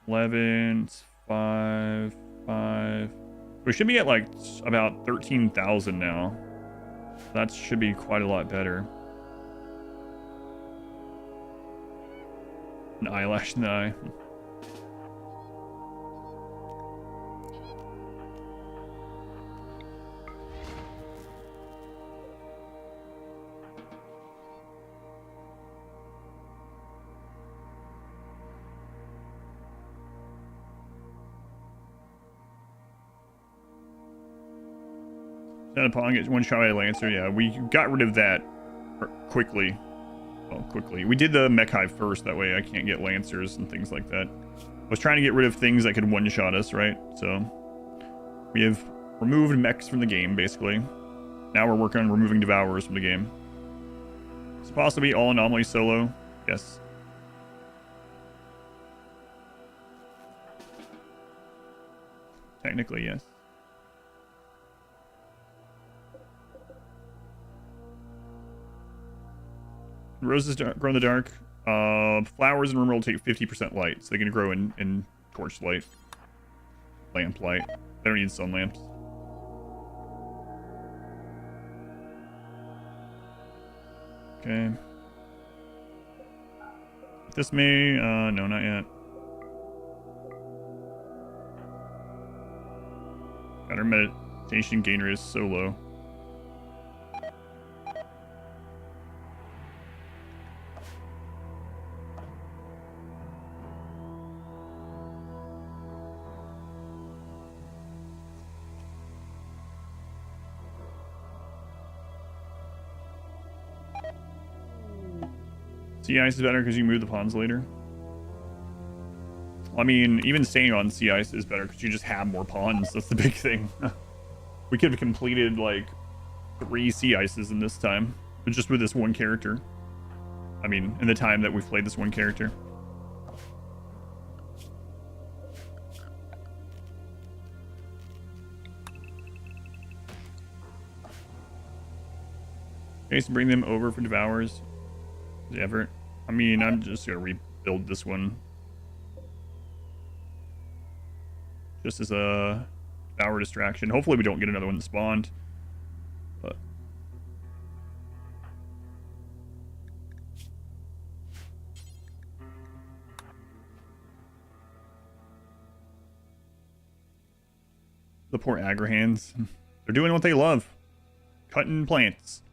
11, 5, 5. We should be at like about 13,000 now. That should be quite a lot better. An eyelash in the eye. Upon get one shot by a Lancer. Yeah, we got rid of that quickly. Well, quickly. We did the mech hive first, that way I can't get Lancers and things like that. I was trying to get rid of things that could one-shot us, right? So we have removed mechs from the game, basically. Now we're working on removing Devourers from the game. It's possibly all Anomaly solo. Yes. Technically, yes. Roses grow in the dark. Flowers in RimWorld take 50% light, so they can grow in torch light, lamp light. They don't need sun lamps. Okay. This may, no, not yet. Got our meditation gain rate is so low. Sea ice is better because you move the pawns later. I mean, even staying on sea ice is better because you just have more pawns. That's the big thing. We could have completed like 3 sea ices in this time, but just with this one character. I mean, in the time that we've played this one character. Okay, so bring them over for Devourers. Ever. I mean, I'm just gonna rebuild this one. Just as a Devour distraction. Hopefully we don't get another one that spawned. But the poor Agrahans. They're doing what they love. Cutting plants.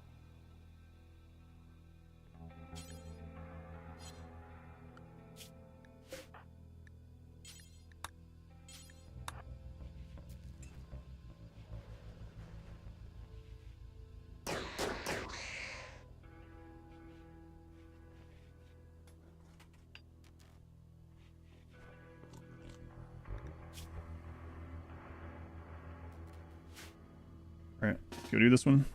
Alright, let's go do this one.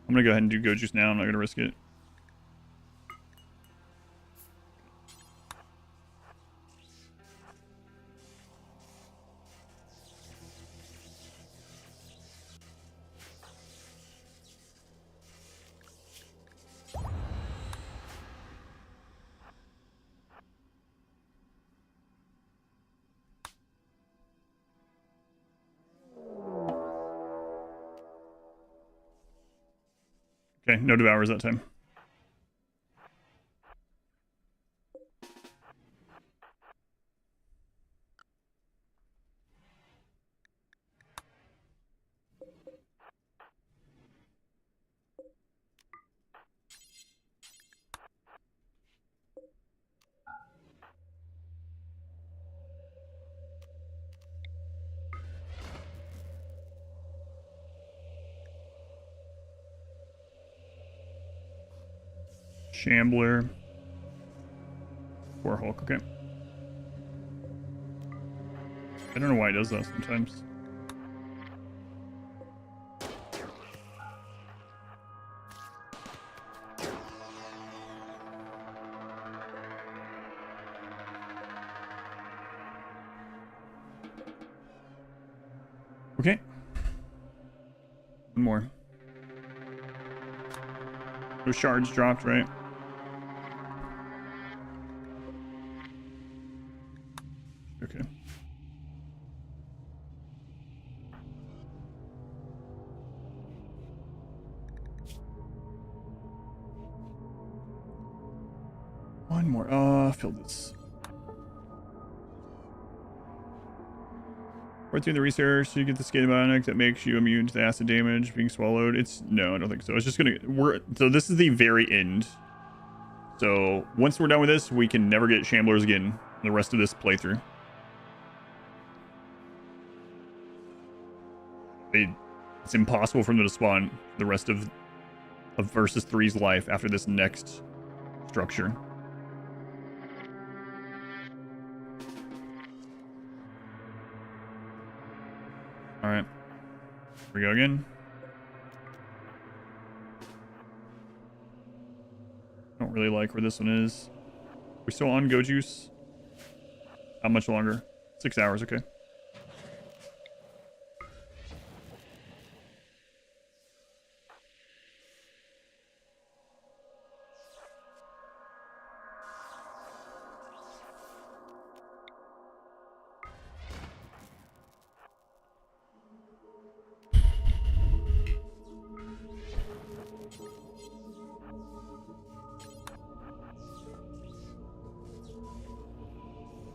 I'm gonna go ahead and do Go Juice now. I'm not gonna risk it. Okay, no Devourers that time. Shambler. Poor Hulk, okay. I don't know why it does that sometimes. Okay. One more. No shards dropped, right? Okay. One more. Fill this. Right through the research, so you get the schematic that makes you immune to the acid damage being swallowed. No, I don't think so. It's just gonna so this is the very end. So once we're done with this, we can never get Shamblers again the rest of this playthrough. It's impossible for them to spawn the rest of Versus 3's life after this next structure. All right, here we go again. Don't really like where this one is. We're still on Go Juice. How much longer? 6 hours, okay.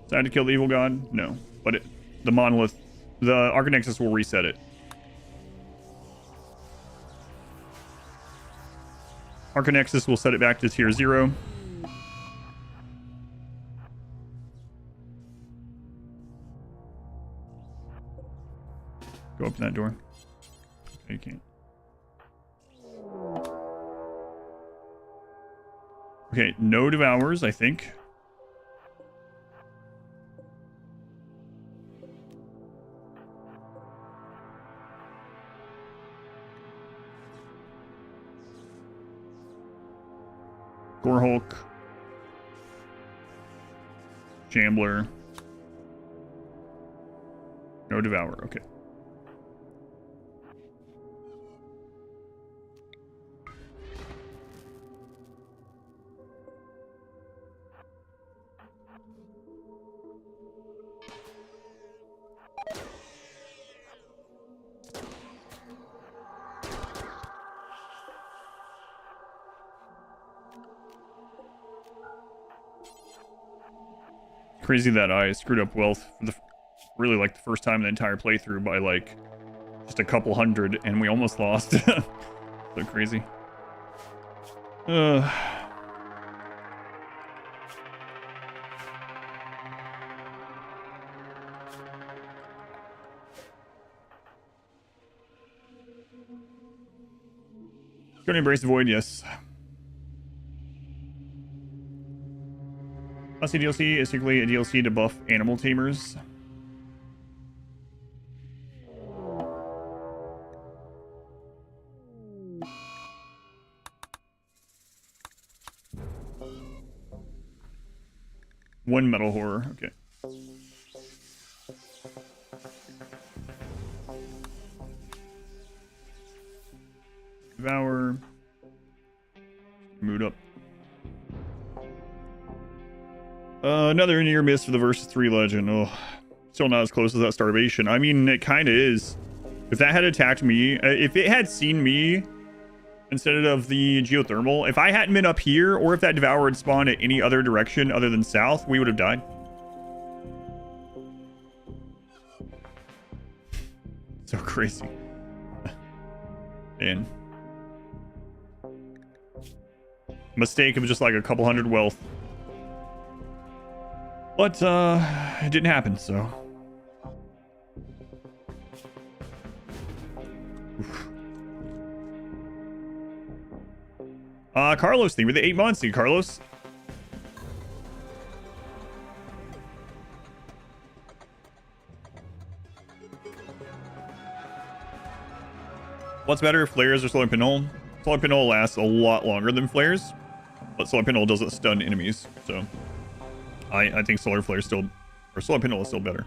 Decided to kill the evil god? No. But the monolith, the Aran Nexus will reset it. Aran Nexus will set it back to tier 0. Go open that door. Okay, you can't. Okay, no devours, I think. Gorehulk. Shambler. No Devour, okay. Crazy that I screwed up wealth for the really like the first time in the entire playthrough by like just a couple hundred, and we almost lost. So crazy. Gonna embrace the void, yes. Odyssey DLC is typically a DLC to buff animal tamers. One metal horror, okay. Devour. Mood up. Another near miss for the Versus 3 Legend. Oh, still not as close as that Starvation. I mean, it kind of is. If that had attacked me, if it had seen me instead of the Geothermal, if I hadn't been up here, or if that Devourer had spawned at any other direction other than south, we would have died. So crazy. Man. Mistake of just like a couple hundred wealth. But, it didn't happen, so. Oof. Carlos thing with the 8 months, dude, Carlos. What's better, flares or solar pinhole? Solar pinhole lasts a lot longer than flares, but solar pinhole doesn't stun enemies. So I think solar flare still, or solar pinhole is still better.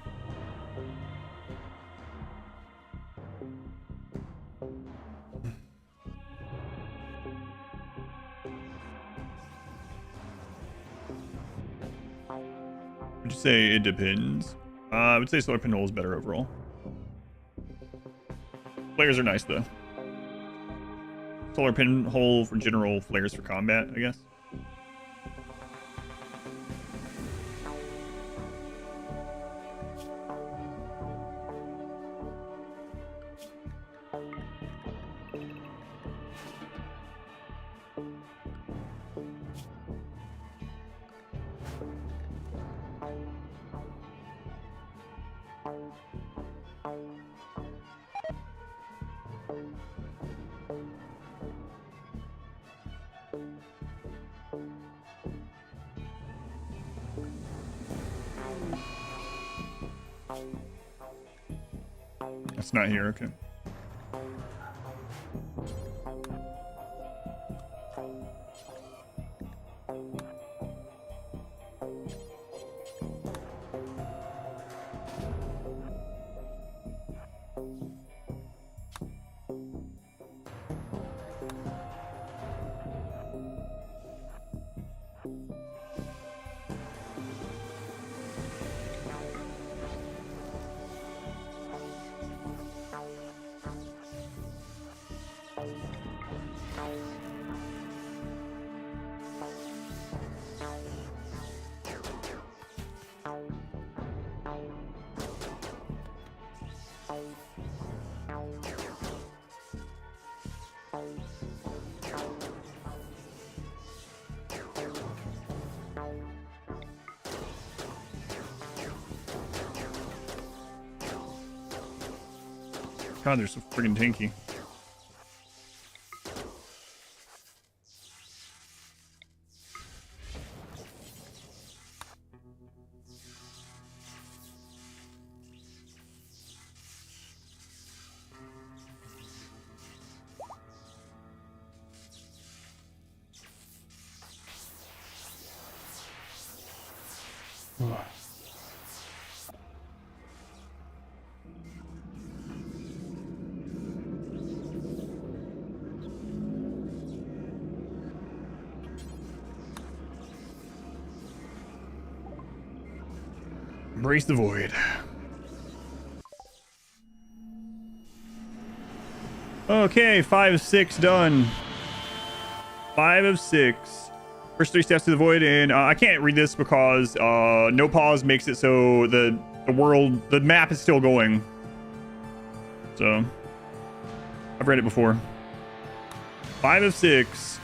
Would you say it depends? I would say solar pinhole is better overall. Flares are nice though. Solar pinhole for general, flares for combat, I guess. It's not here, okay. God, they're so friggin' tanky. Embrace the void. Okay, 5 of 6 done. 5 of 6. First 3 steps to the void, and I can't read this because no pause makes it so the map is still going. So I've read it before. 5 of 6.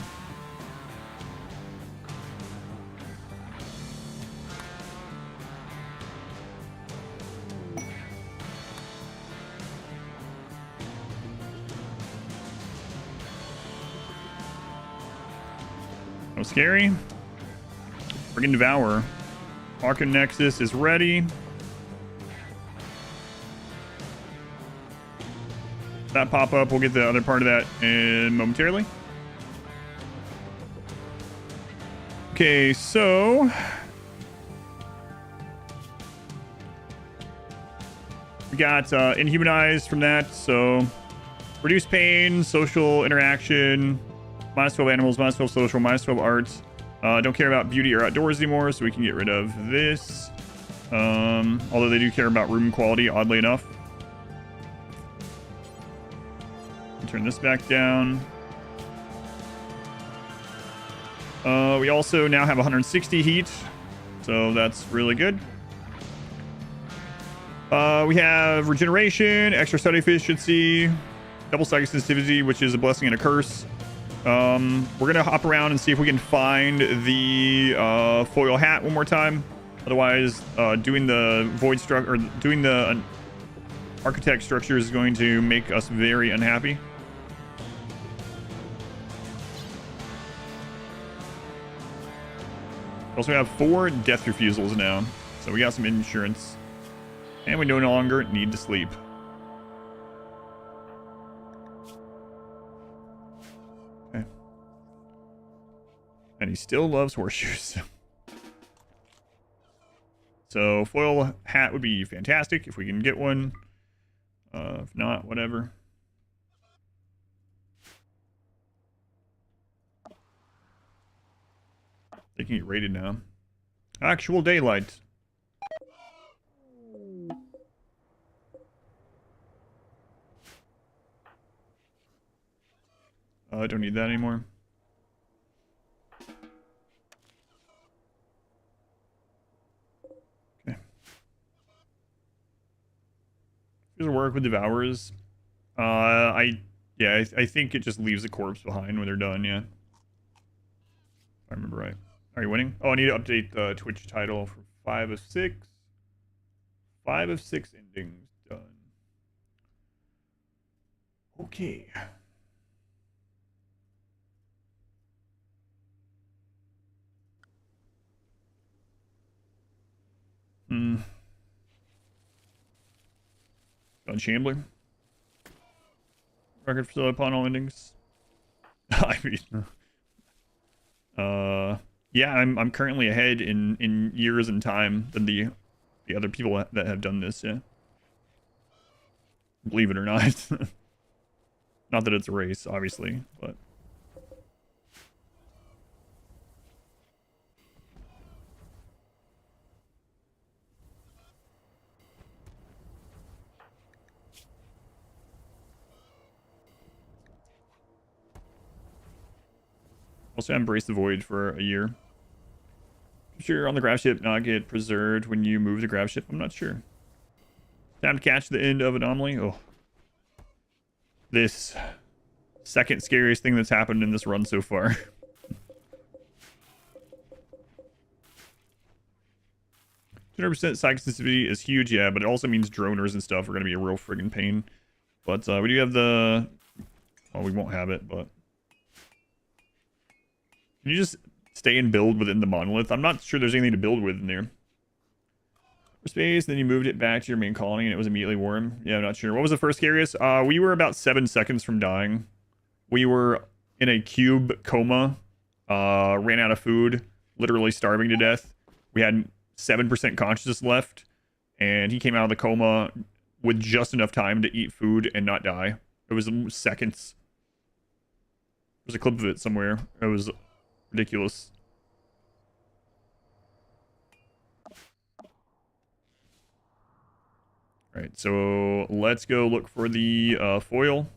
No scary. Friggin' Devour. Aran Nexus is ready. That pop up, we'll get the other part of that in momentarily. Okay, so we got Inhumanized from that, so reduce pain, social interaction, minus 12 animals, minus 12 social, minus 12 arts. Don't care about beauty or outdoors anymore, so we can get rid of this. Although they do care about room quality, oddly enough. Turn this back down. We also now have 160 heat, so that's really good. We have regeneration, extra study efficiency, double psychic sensitivity, which is a blessing and a curse. We're gonna hop around and see if we can find the foil hat one more time. Otherwise, doing the void structure or doing the architect structure is going to make us very unhappy. We also have 4 death refusals now, so we got some insurance, and we no longer need to sleep. he still loves horseshoes. So foil hat would be fantastic if we can get one. If not, whatever. They can get raided now. Actual daylight. I don't need that anymore. Okay. Does it work with Devourers? I think it just leaves the corpse behind when they're done, yeah. If I remember right. Are you winning? Oh, I need to update the Twitch title for 5 of 6. 5 of 6 endings done. Okay. Done shambling. Record for upon all endings. I mean, yeah, I'm currently ahead in years and time than the other people that have done this. Yeah, believe it or not. Not that it's a race, obviously, but. Also, embrace the void for a year. I'm sure on the grab ship not get preserved when you move the grab ship. I'm not sure. Time to catch the end of Anomaly. Oh, this second scariest thing that's happened in this run so far. 200% psych sensitivity is huge, yeah, but it also means droners and stuff are going to be a real friggin' pain. But we do have the... Well, we won't have it, but... Can you just stay and build within the monolith? I'm not sure there's anything to build with in there. For space, then you moved it back to your main colony and it was immediately warm. Yeah, I'm not sure. What was the first scariest? We were about 7 seconds from dying. We were in a cube coma. Ran out of food. Literally starving to death. We had 7% consciousness left. And he came out of the coma with just enough time to eat food and not die. It was seconds. There's a clip of it somewhere. It was ridiculous. All right, so let's go look for the foil.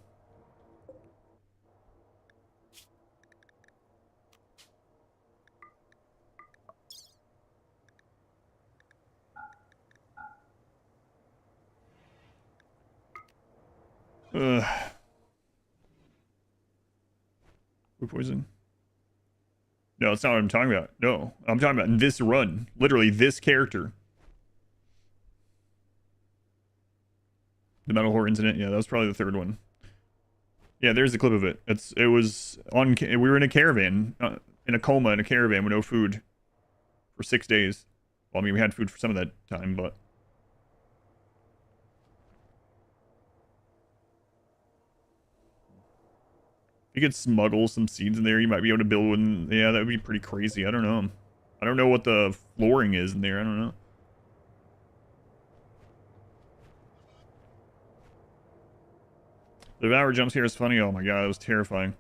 Food poison. No, that's not what I'm talking about. No, I'm talking about in this run. Literally, this character. The Metal Horror incident. Yeah, that was probably the third one. Yeah, there's the clip of it. It was on. We were in a caravan, in a coma in a caravan with no food for 6 days. Well, I mean, we had food for some of that time, but. If you could smuggle some seeds in there, you might be able to build one. Yeah, that would be pretty crazy. I don't know. I don't know what the flooring is in there. I don't know. The Devour jump scare is funny. Oh my god, that was terrifying.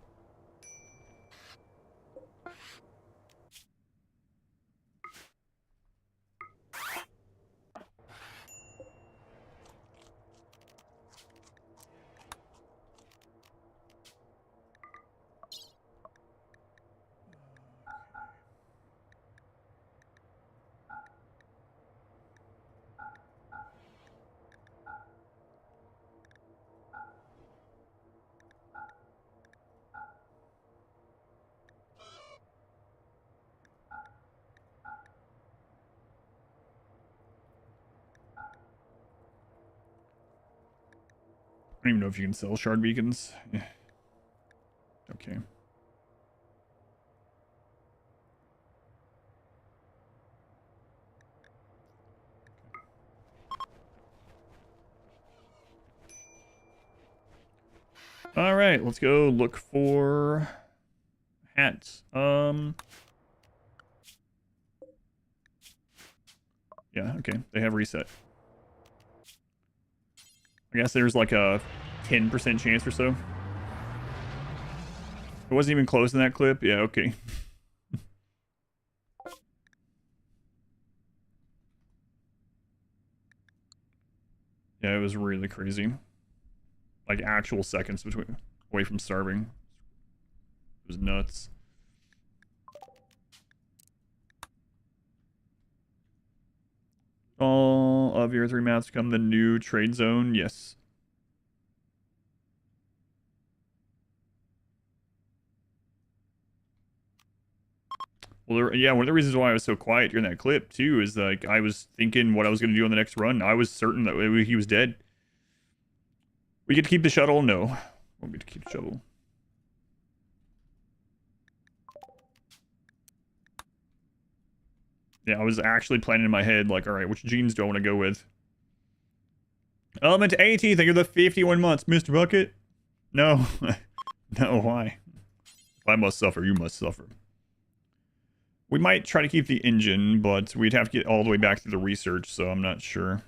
I don't even know if you can sell shard beacons. Yeah. Okay. All right, let's go look for hats. Yeah, okay. They have reset. I guess there's like a 10% chance or so. It wasn't even close in that clip. Yeah, okay. Yeah, it was really crazy. Like actual seconds between away from starving. It was nuts. All of your 3 maps become the new trade zone. Yes. Well, yeah, one of the reasons why I was so quiet during that clip, too, is like I was thinking what I was going to do on the next run. I was certain that he was dead. We get to keep the shuttle? No. Won't get to keep the shuttle. Yeah, I was actually planning in my head, like, all right, which genes do I want to go with? Element 18, thank you for the 51 months, Mr. Bucket. No. No, why? If I must suffer, you must suffer. We might try to keep the engine, but we'd have to get all the way back to the research, so I'm not sure.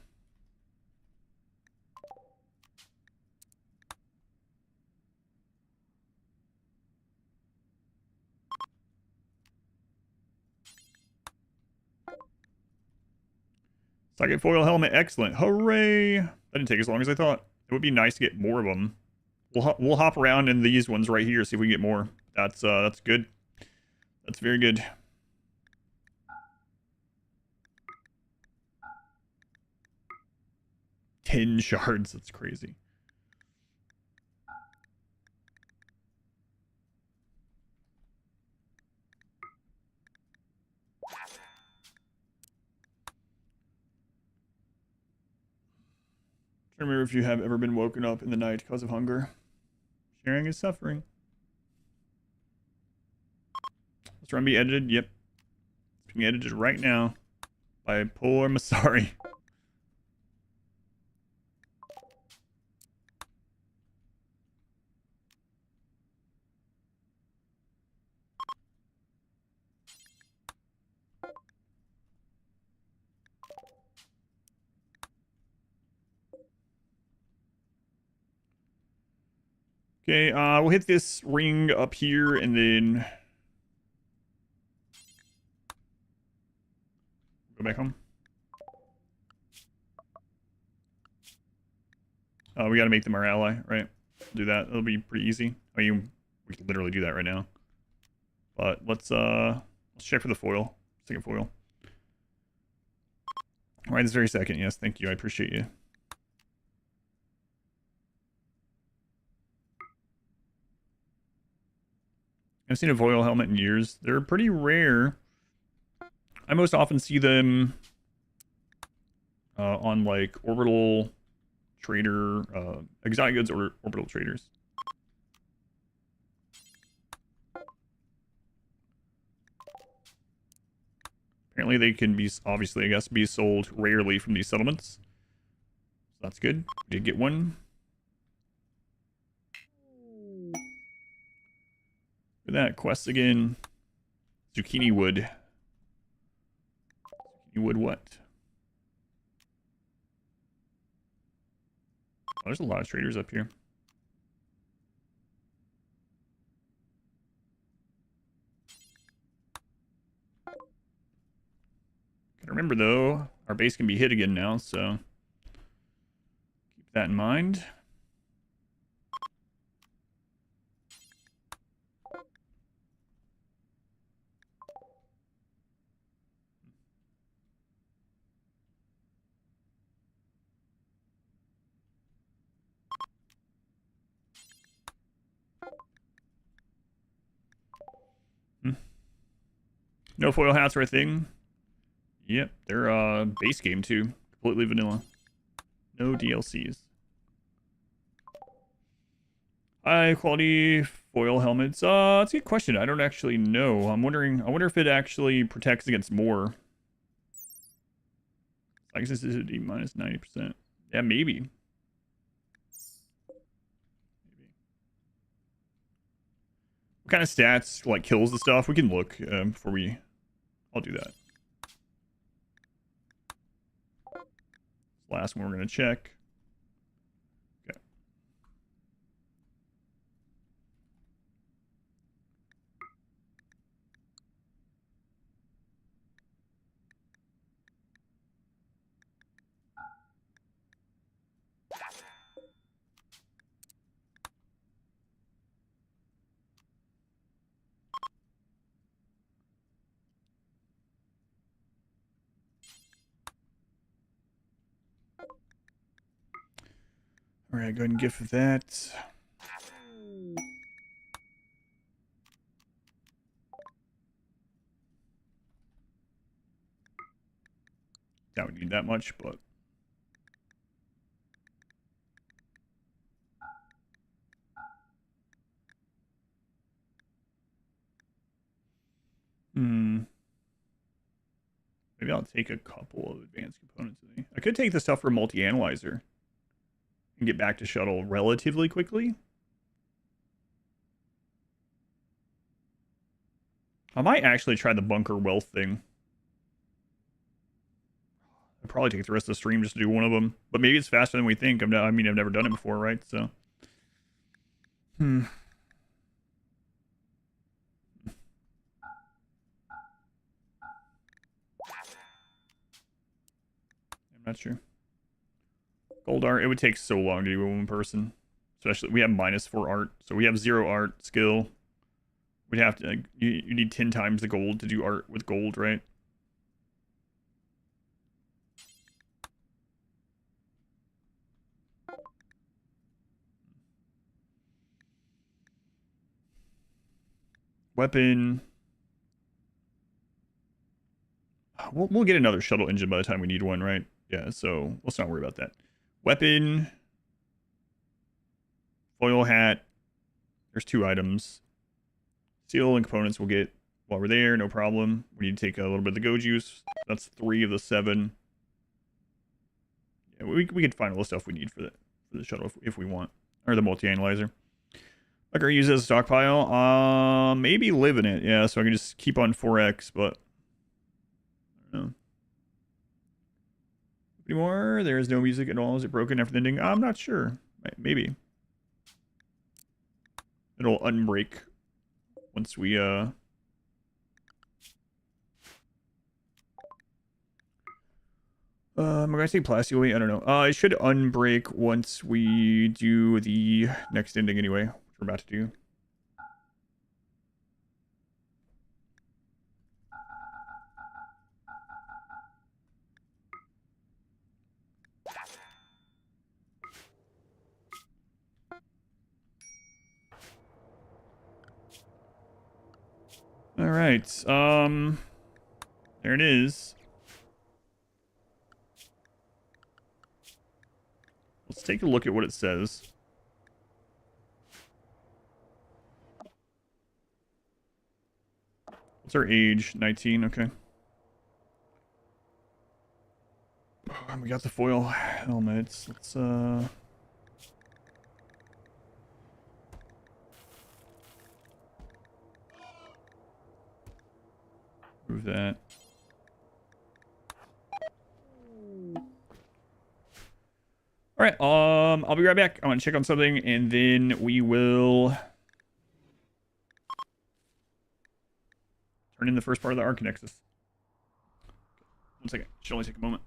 Second foil helmet, excellent. Hooray! That didn't take as long as I thought. It would be nice to get more of them. We'll hop around in these ones right here, see if we can get more. That's good. That's very good. $10 shards, that's crazy. Remember if you have ever been woken up in the night because of hunger. Sharing is suffering. This run be edited? Yep. It's being edited right now by poor Masari. Okay, we'll hit this ring up here and then go back home. We gotta make them our ally, right? Do that. It'll be pretty easy. I mean, we can literally do that right now. But let's check for the foil. Second foil. Right this very second. Yes, thank you. I appreciate you. I've seen a foil helmet in years. They're pretty rare. I most often see them on like orbital trader, exotic goods or orbital traders. Apparently they can be, obviously, I guess, be sold rarely from these settlements. So that's good. We did get one. Look at that. Quest again. Zucchini wood. Zucchini wood what? Oh, there's a lot of traders up here. Gotta remember, though, our base can be hit again now, so keep that in mind. No foil hats or a thing. Yep, they're base game too. Completely vanilla. No DLCs. High quality foil helmets. That's a good question. I don't actually know. I wonder if it actually protects against more. Toxicity minus 90%. Yeah, maybe. What kind of stats like kills the stuff? We can look before we. I'll do that. last one we're going to check. Okay. All right, go ahead and gift that. Don't need that much, but maybe I'll take a couple of advanced components with me. I could take the stuff for multi-analyzer and get back to shuttle relatively quickly. I might actually try the bunker wealth thing. I'll probably take the rest of the stream just to do one of them. But maybe it's faster than we think. I mean, I've never done it before, right? So. I'm not sure. Gold art, it would take so long to do with one person. Especially, we have -4 art. So we have 0 art skill. We'd have to, you need 10 times the gold to do art with gold, right? Weapon. We'll get another shuttle engine by the time we need one, right? Yeah, so let's not worry about that. Weapon. Foil hat. There's 2 items. Steel and components we'll get while we're there, no problem. We need to take a little bit of the go juice. That's 3 of the 7. Yeah, we could find all the stuff we need for the shuttle if we want. Or the multi-analyzer. I could use it as a stockpile. Maybe live in it. Yeah, so I can just keep on 4x, but I don't know. Anymore? There is no music at all. Is it broken after the ending? I'm not sure. Maybe. It'll unbreak once we I'm gonna say plastic away. I don't know. It should unbreak once we do the next ending anyway, which we're about to do. All right. There it is. Let's take a look at what it says. What's our age? 19, okay. Oh, we got the foil helmets. Let's move that. All right, I'll be right back. I want to check on something, and then we will turn in the first part of the Aran Nexus. 1 second. Should only take a moment.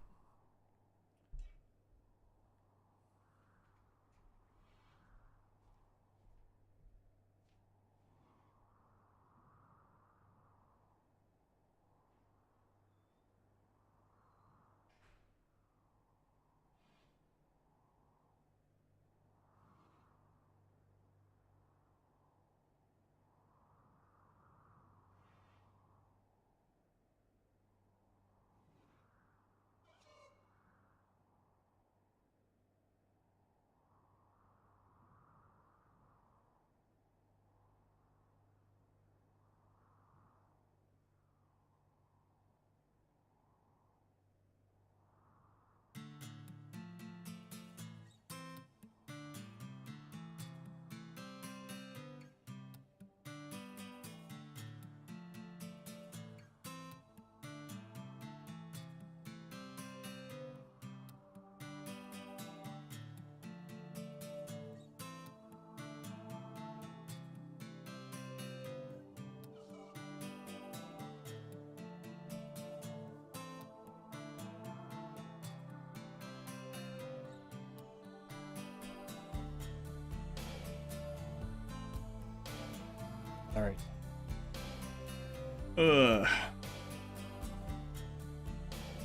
All right.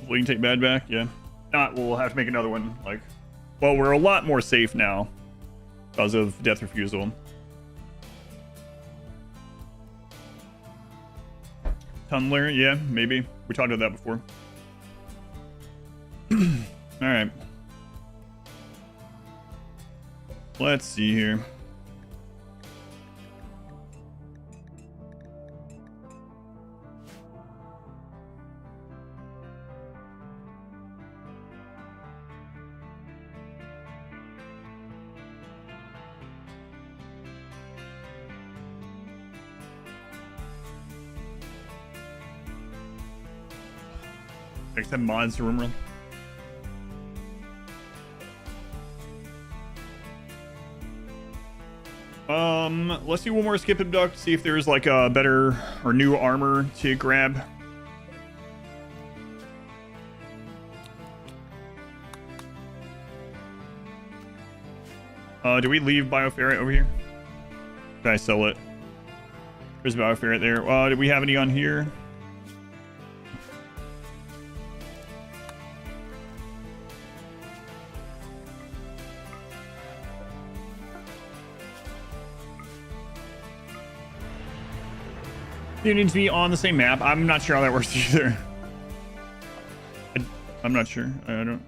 We can take bad back, yeah. Not, we'll have to make another one. Like, well, we're a lot more safe now because of death refusal. Tunneler, yeah, maybe. We talked about that before. All right. Let's see here. Except mods to RimWorld. Let's do one more skip abduct, see if there's like a better or new armor to grab. Do we leave Bioferret over here? Did I sell it? There's Bioferret there. Do we have any on here? You need to be on the same map. I'm not sure how that works either. I'm not sure. I don't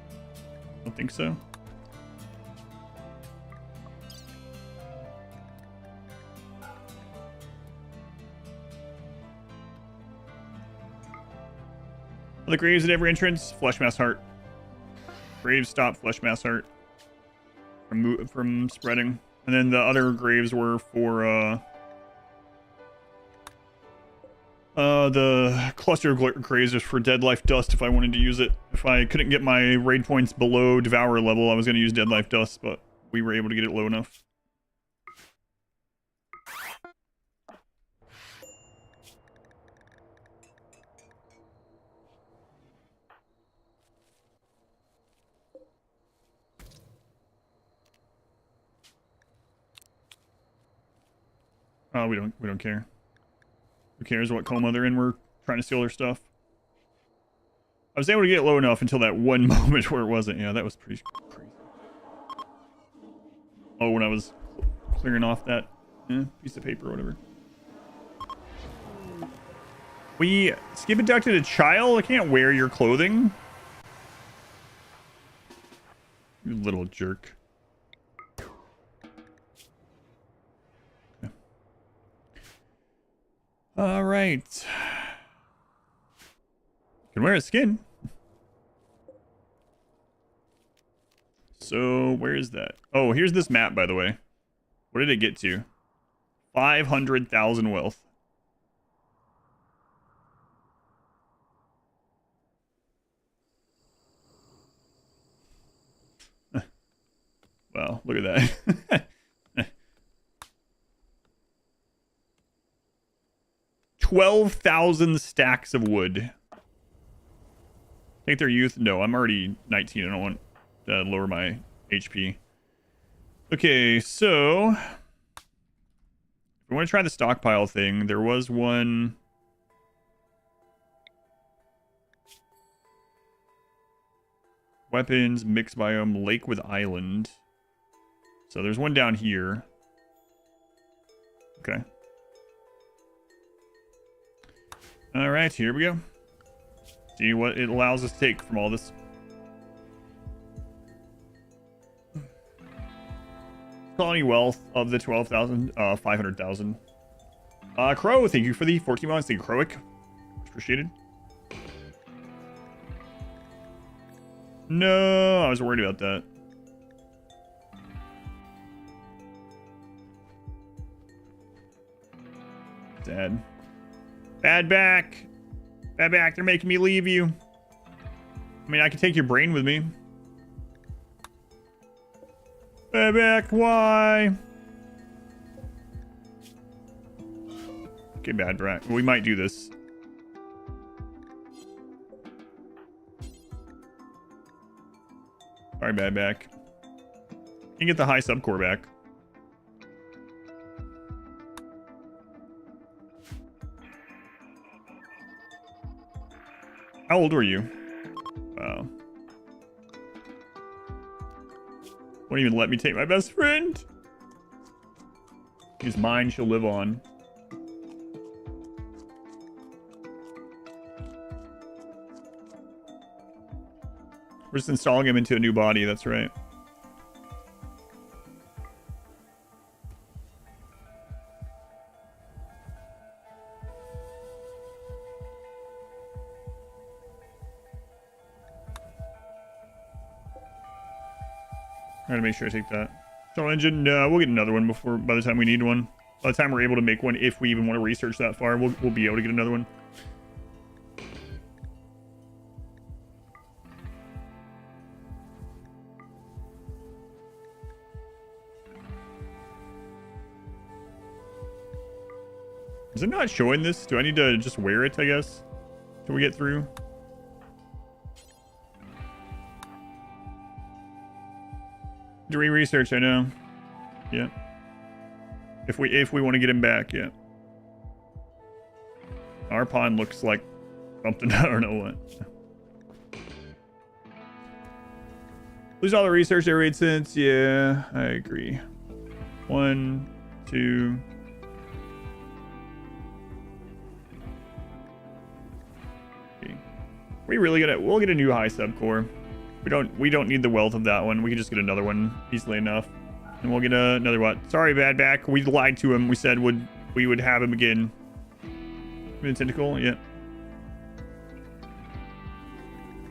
think so. Are the graves at every entrance? Flesh mass heart. Graves stop flesh mass heart from spreading, and then the other graves were for the cluster of graves is for dead life dust if I wanted to use it. If I couldn't get my raid points below devourer level, I was going to use dead life dust, but we were able to get it low enough. Oh, we don't care. Who cares what coma they're in? We're trying to steal their stuff. I was able to get it low enough until that one moment where it wasn't. Yeah, that was pretty crazy. Oh, when I was clearing off that piece of paper or whatever. We skip abducted a child? I can't wear your clothing. You little jerk. All right. Can wear a skin. So where is that? Oh, here's this map, by the way. What did it get to? 500,000 wealth. Wow, look at that. 12,000 stacks of wood. Take their youth? No, I'm already 19. I don't want to lower my HP. Okay, so if we want to try the stockpile thing, there was one. Weapons, mixed biome, lake with island. So there's one down here. Okay. All right, here we go. See what it allows us to take from all this. Colony wealth of the 12,000, 500,000. Crow, thank you for the 14 months. Thank you, Crowick. Appreciated. No, I was worried about that. Sad. Bad back. Bad back. They're making me leave you. I mean, I could take your brain with me. Bad back. Why? Okay, bad back. We might do this. Sorry, bad back. You can get the high subcore back. How old were you? Wow. Won't even let me take my best friend. He's mine, she'll live on. We're just installing him into a new body, that's right. I'm gonna make sure I take that. Shuttle engine, we'll get another one by the time we need one. By the time we're able to make one, if we even want to research that far, we'll be able to get another one. Is it not showing this? Do I need to just wear it, I guess? Till we get through? Doing research, I know. Yeah. If we want to get him back, yeah. Our pond looks like something, I don't know what. Lose all the research they made since, yeah, I agree. 1, 2. Okay. We really we'll get a new high sub core. We don't need the wealth of that one. We can just get another one easily enough. And we'll get another what? Sorry, bad back. We lied to him. We said we would have him again. The tentacle, yeah.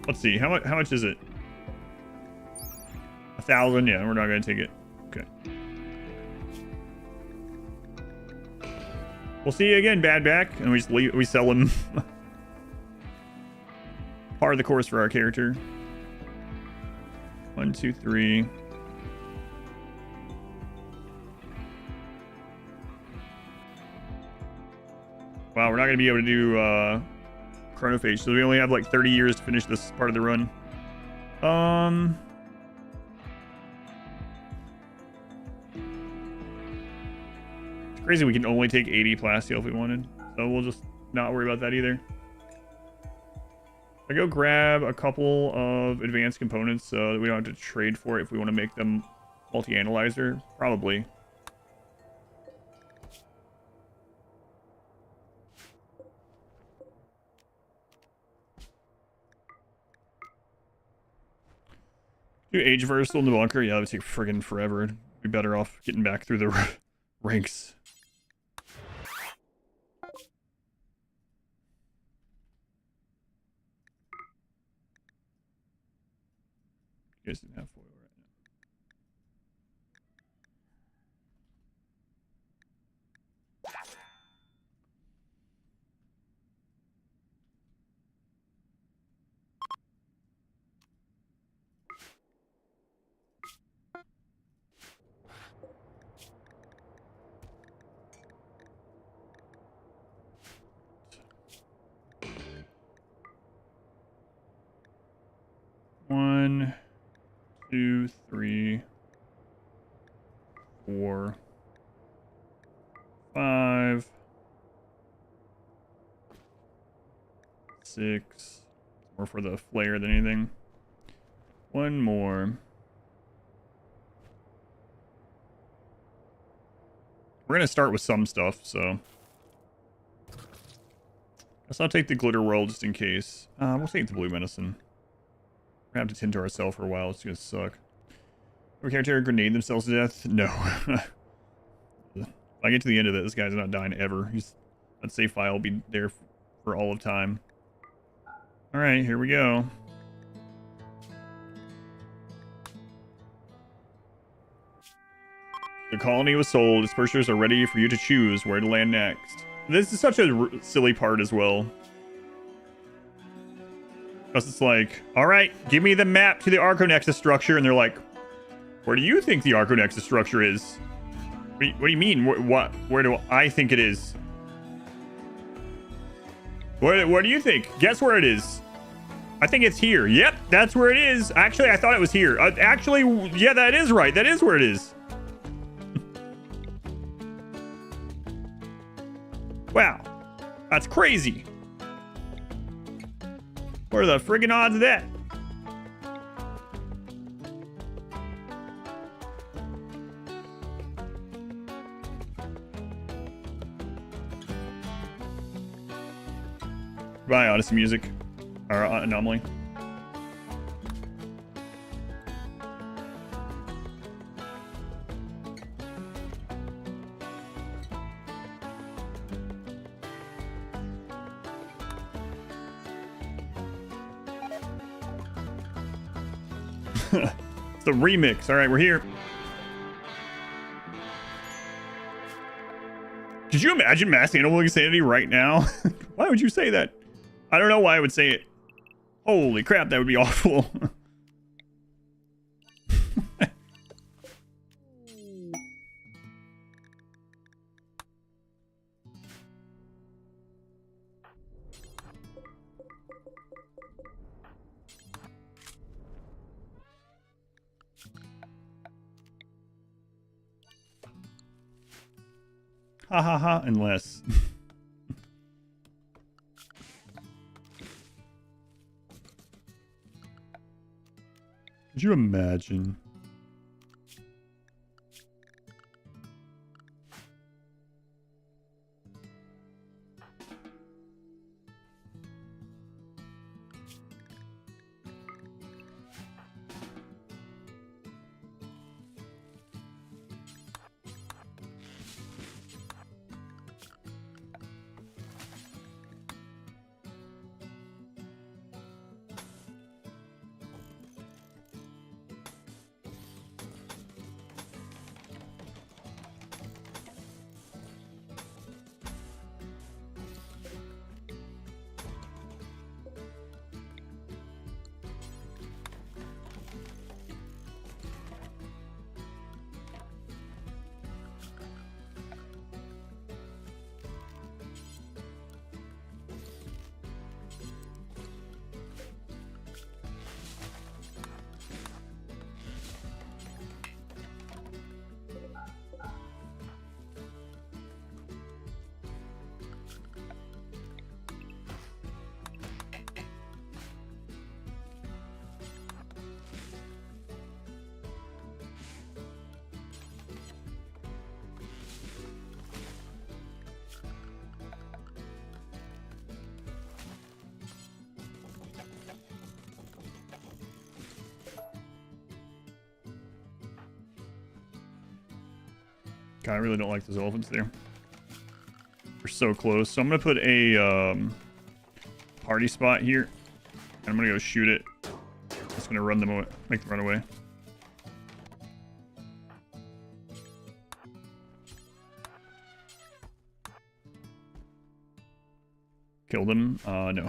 Let's see. How much is it? 1,000. Yeah, we're not gonna take it. Okay. We'll see you again, bad back. And we sell him. Part of the course for our character. 1, 2, 3. Wow, we're not gonna be able to do chronophage, so we only have like 30 years to finish this part of the run. It's crazy we can only take 80 plasteel if we wanted, so we'll just not worry about that either. I go grab a couple of advanced components so that we don't have to trade for it if we want to make them multi-analyzer. Probably. Do age versatile in the bunker? Yeah, that would take friggin' forever. It'd be better off getting back through the ranks. You guys didn't have foil right now. One, 2, 3, 4, 5, 6. More for the flare than anything. One more. We're gonna start with some stuff, so guess I'll take the glitter world just in case. We'll take the blue medicine. We're gonna have to tend to ourselves for a while. It's gonna suck. Our character grenade themselves to death? No. If I get to the end of it, this guy's not dying ever. That save file will be there for all of time. Alright, here we go. The colony was sold. Its purchasers are ready for you to choose where to land next. This is such a silly part as well. Because it's like, alright, give me the map to the Aran Nexus structure. And they're like, where do you think the Aran Nexus structure is? What do you mean? Where do I think it is? Where do you think? Guess where it is. I think it's here. Yep, that's where it is. Actually, I thought it was here. Actually, yeah, that is right. That is where it is. Wow. That's crazy. What are the friggin' odds of that? Bye, Odyssey music. Or Anomaly. It's the remix. All right, we're here. Could you imagine mass animal insanity right now? Why would you say that? I don't know why I would say it. Holy crap, that would be awful. Ha ha ha, unless. Could you imagine? God, I really don't like those elephants there. We're so close. So I'm going to put a party spot here. And I'm going to go shoot it. It's going to run them away, make them run away. Kill them? No.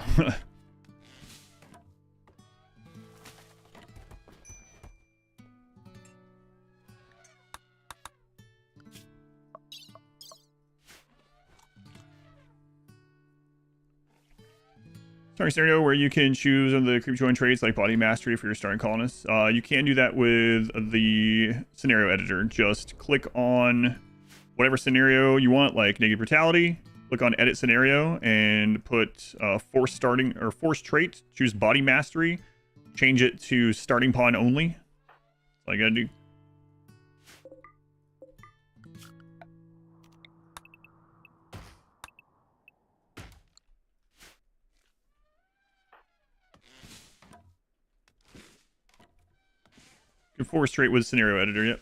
Starting scenario where you can choose one of the creep join traits like body mastery for your starting colonists. You can do that with the scenario editor. Just click on whatever scenario you want, like negative brutality. Click on edit scenario and put force starting or force trait. Choose body mastery. Change it to starting pawn only. That's all I gotta do. Force trait with scenario editor, yep.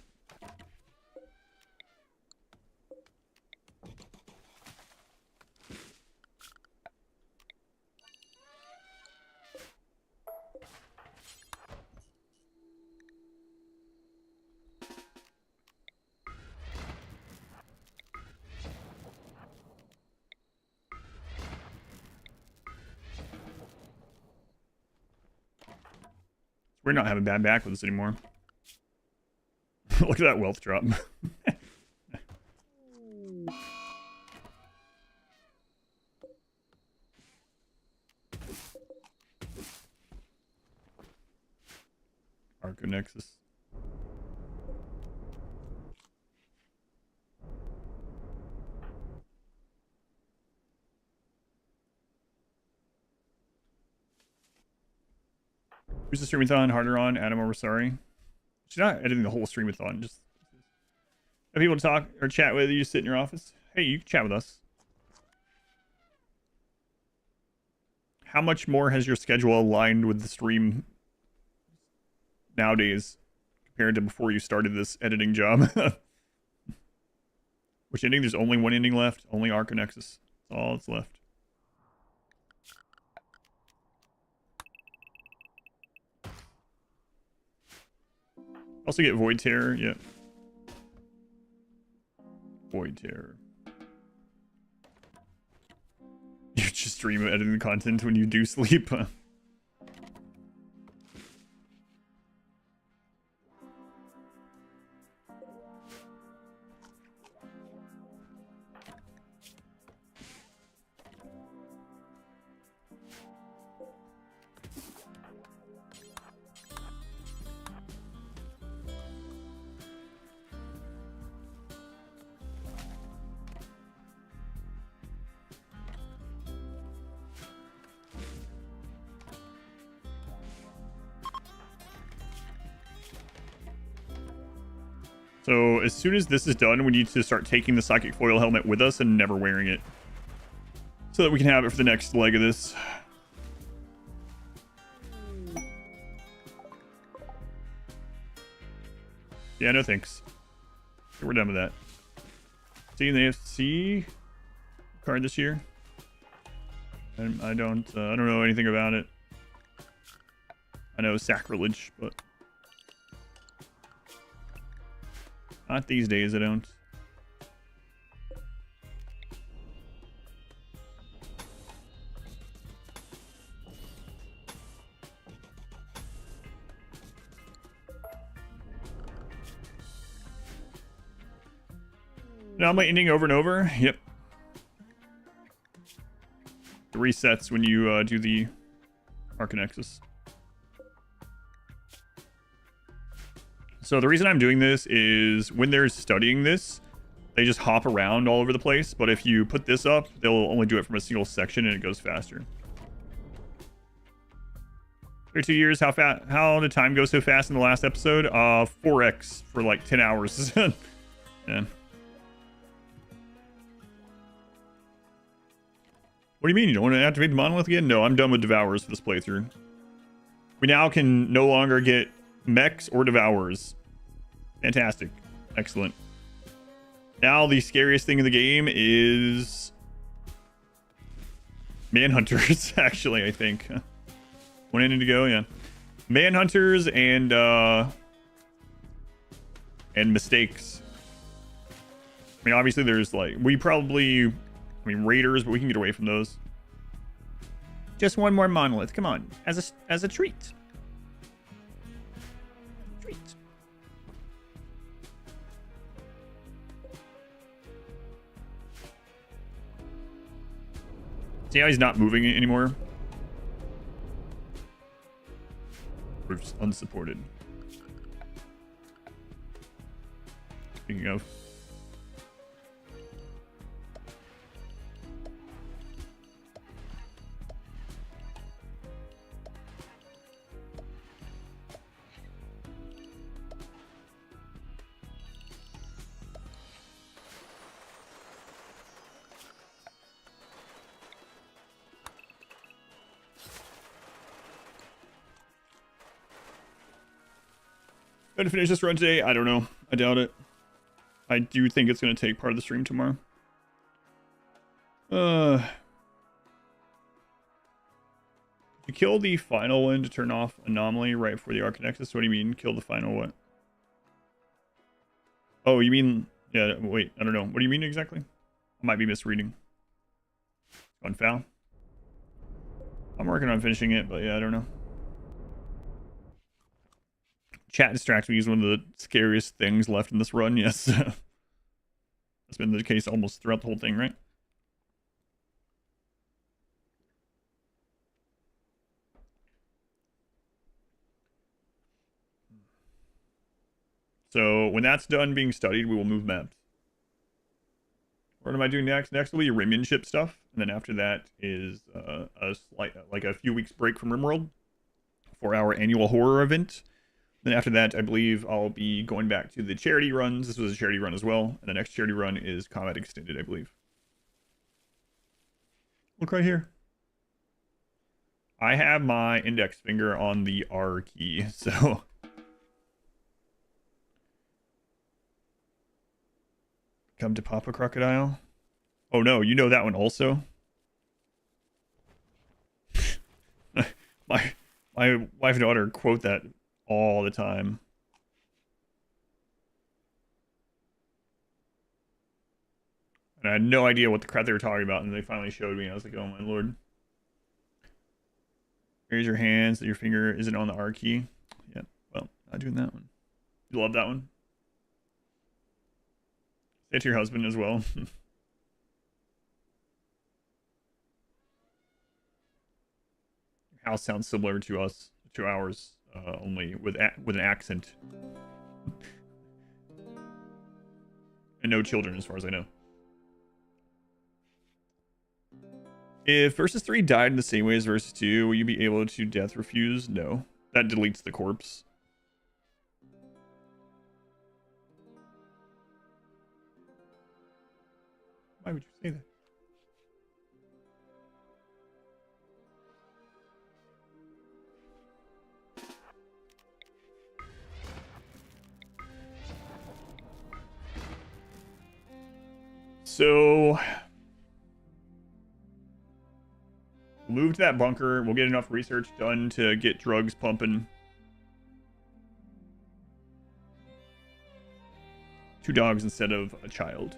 We're not having bad back with us anymore. Look at that wealth drop. Aran Nexus. Who's the streamathon? Harder on Adam or sorry. She's not editing the whole streamathon. Just have people to talk or chat with. You just sit in your office. Hey, you can chat with us. How much more has your schedule aligned with the stream nowadays compared to before you started this editing job? Which ending? There's only one ending left. Only Aran Nexus. That's all that's left. Also get Void Terror. Yeah. Void Terror. You just stream editing content when you do sleep. So as soon as this is done, we need to start taking the psychic foil helmet with us and never wearing it, so that we can have it for the next leg of this. Yeah, no thanks. Okay, we're done with that. See the AFC card this year. And I don't know anything about it. I know sacrilege, but not these days, I don't. Now am I ending over and over? Yep. It resets when you do the Aran Nexus. So the reason I'm doing this is when they're studying this, they just hop around all over the place. But if you put this up, they'll only do it from a single section and it goes faster. Every 2 years, how did time go so fast in the last episode? 4x for like 10 hours. Yeah. What do you mean? You don't want to activate the monolith again? No, I'm done with devours for this playthrough. We now can no longer get mechs or devours. Fantastic. Excellent. Now the scariest thing in the game is manhunters, actually, I think. One ending to go, yeah. Manhunters and mistakes. I mean, obviously there's like, raiders, but we can get away from those. Just one more monolith. Come on. As a treat. See how he's not moving it anymore? Proofs unsupported. Speaking of. Going to finish this run today? I don't know. I doubt it. I do think it's going to take part of the stream tomorrow. You kill the final one to turn off Anomaly right before the Aran Nexus? What do you mean, kill the final what? Oh, you mean... Yeah, wait, I don't know. What do you mean exactly? I might be misreading. One foul. I'm working on finishing it, but yeah, I don't know. Chat distracts me is one of the scariest things left in this run, yes. That's been the case almost throughout the whole thing, right? So when that's done being studied, we will move maps. What am I doing next? Next will be Rimian ship stuff, and then after that is a few weeks break from RimWorld for our annual horror event. Then after that, I believe I'll be going back to the charity runs. This was a charity run as well. And the next charity run is Combat Extended, I believe. Look right here. I have my index finger on the R key, so... Come to Papa Crocodile. Oh no, you know that one also? my wife and daughter quote that all the time. And I had no idea what the crap they were talking about, and they finally showed me, and I was like, oh my lord. Raise your hands that your finger isn't on the R key. Yeah, well, not doing that one. You love that one? Say it to your husband as well. Your house sounds similar to us, to ours, only with an accent. And no children, as far as I know. If versus 3 died in the same way as versus 2, will you be able to death refuse? No. That deletes the corpse. Why would you say that? So... we'll move to that bunker. We'll get enough research done to get drugs pumping. 2 dogs instead of a child.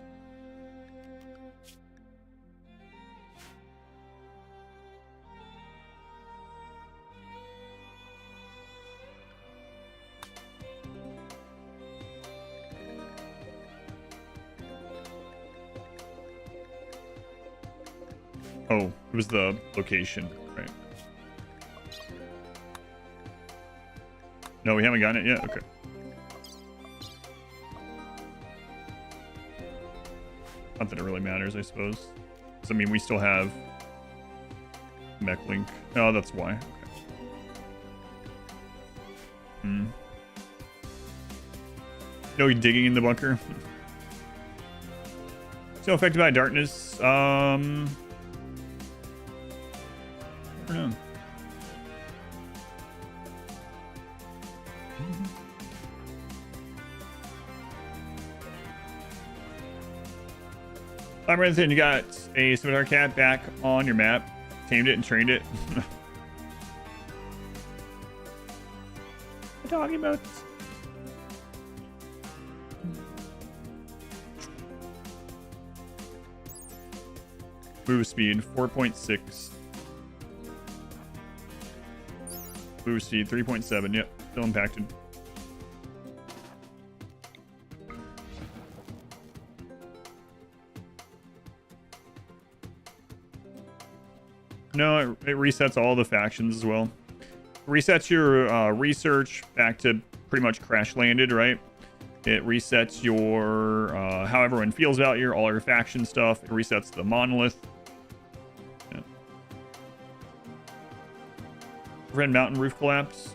Oh, it was the location, right? No, we haven't gotten it yet? Okay. Not that it really matters, I suppose. Because, I mean, we still have mech link. Oh, that's why. Okay. No digging in the bunker. So affected by darkness. I don't know. I'm Renton. You got a scimitar cat back on your map. Tamed it and trained it. What are you talking about? Move speed 4.6. Move speed 3.7. Yep, still impacted. No, it resets all the factions as well. Resets your research back to pretty much crash landed, right? It resets your how everyone feels about you, all your faction stuff. It resets the monolith. Yeah. Red Mountain roof collapse.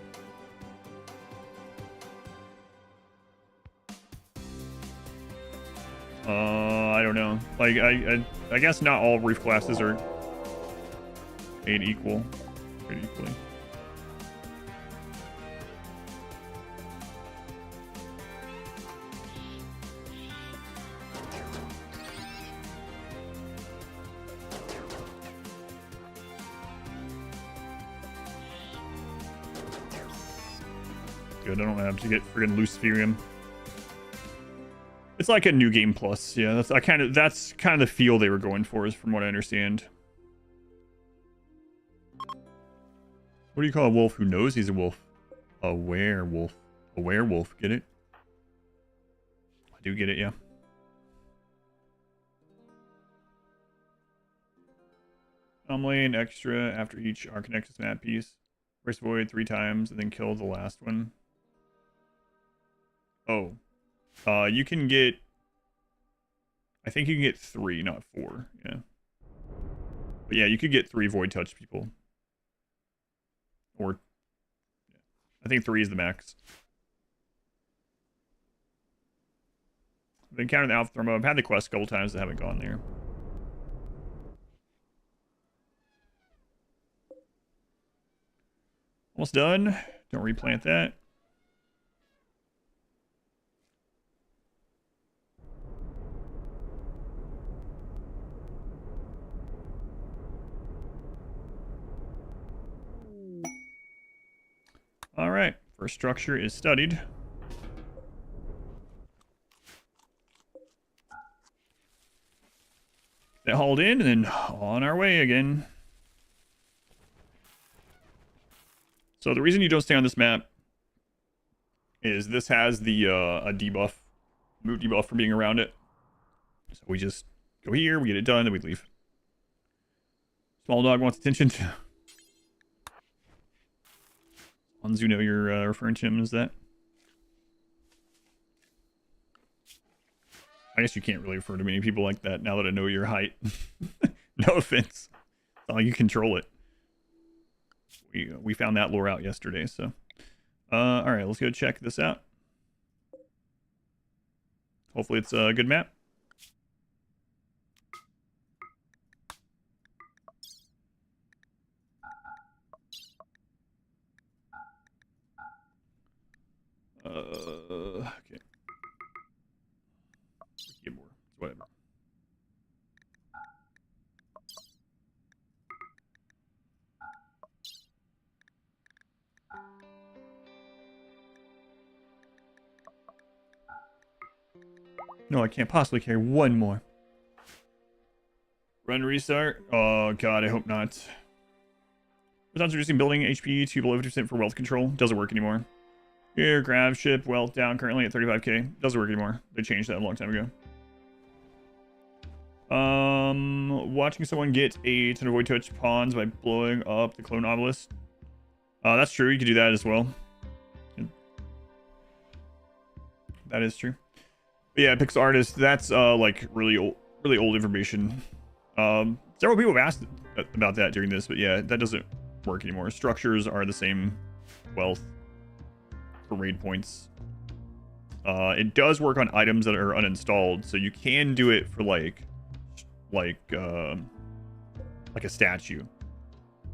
I don't know. Like I guess not all roof collapses are made equal. Pretty equally. Good, I don't have to get friggin' Luciferium. It's like a new game plus. Yeah, that's kind of the feel they were going for, is from what I understand. What do you call a wolf who knows he's a wolf? A werewolf. A werewolf, get it? I do get it, yeah. Anomaly and extra after each Aran Nexus map piece. First void 3 times and then kill the last one. Oh. You can get... I think you can get 3, not 4. Yeah. But yeah, you could get 3 void touch people. Or I think 3 is the max. I've encountered the Alpha Thermo. I've had the quest a couple times that haven't gone there. Almost done. Don't replant that. All right, first structure is studied. That hauled in and then on our way again. So the reason you don't stay on this map is this has the a debuff, move debuff for being around it. So we just go here, we get it done, then we leave. Small dog wants attention. Ones you know you're referring to him as that. I guess you can't really refer to many people like that now that I know your height. No offense. It's not like you control it. We found that lore out yesterday, so. Alright, let's go check this out. Hopefully it's a good map. Okay. Keyboard, whatever. No, I can't possibly carry one more. Run restart? Oh god, I hope not. Besides reducing building HP to below 50% for wealth control. Doesn't work anymore. Here, grab ship, wealth down, currently at 35k. Doesn't work anymore. They changed that a long time ago. Watching someone get a ton of void touch pawns by blowing up the clone obelisk. That's true, you could do that as well. That is true. But yeah, Pixel Artist, that's like really old information. Several people have asked about that during this, but yeah, that doesn't work anymore. Structures are the same wealth for raid points. It does work on items that are uninstalled, so you can do it for like a statue.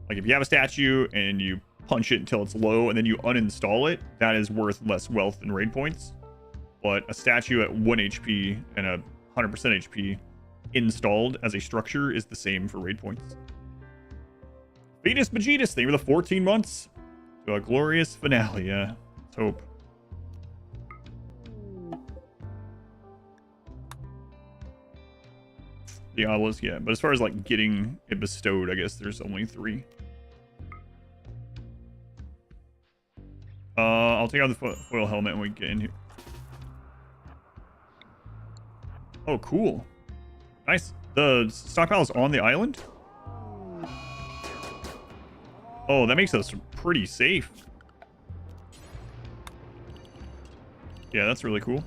Like if you have a statue and you punch it until it's low and then you uninstall it, that is worth less wealth than raid points. But a statue at 1 HP and a 100% HP installed as a structure is the same for raid points. Vetus Magetus, thank you for the 14 months to a glorious finale. Yeah, let's hope. The obelisk, yeah. But as far as like getting it bestowed, I guess there's only 3. I'll take out the foil helmet when we get in here. Oh, cool. Nice. The stockpile is on the island? Oh, that makes us pretty safe. Yeah, that's really cool.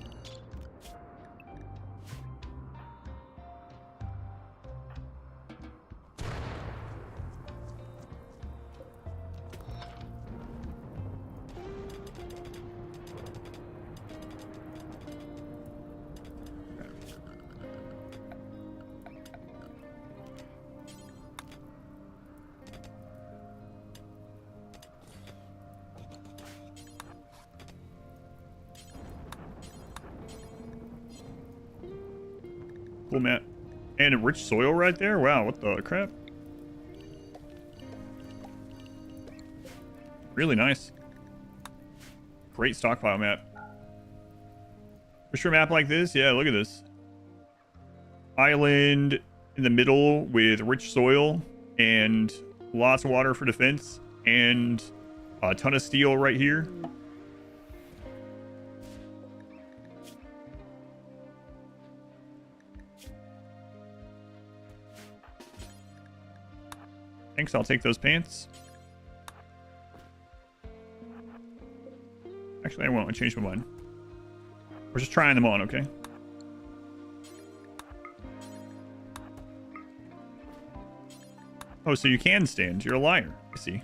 Cool map. And a rich soil right there? Wow, what the crap? Really nice. Great stockpile map. For sure, map like this? Yeah, look at this. Island in the middle with rich soil and lots of water for defense and a ton of steel right here. Thanks, I'll take those pants. Actually, I won't. I changed my mind. We're just trying them on, okay? Oh, so you can stand. You're a liar. I see.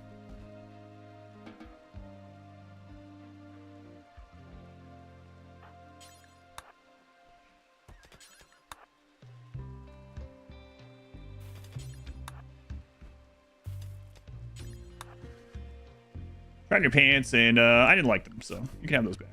found your pants, and I didn't like them, so you can have those back.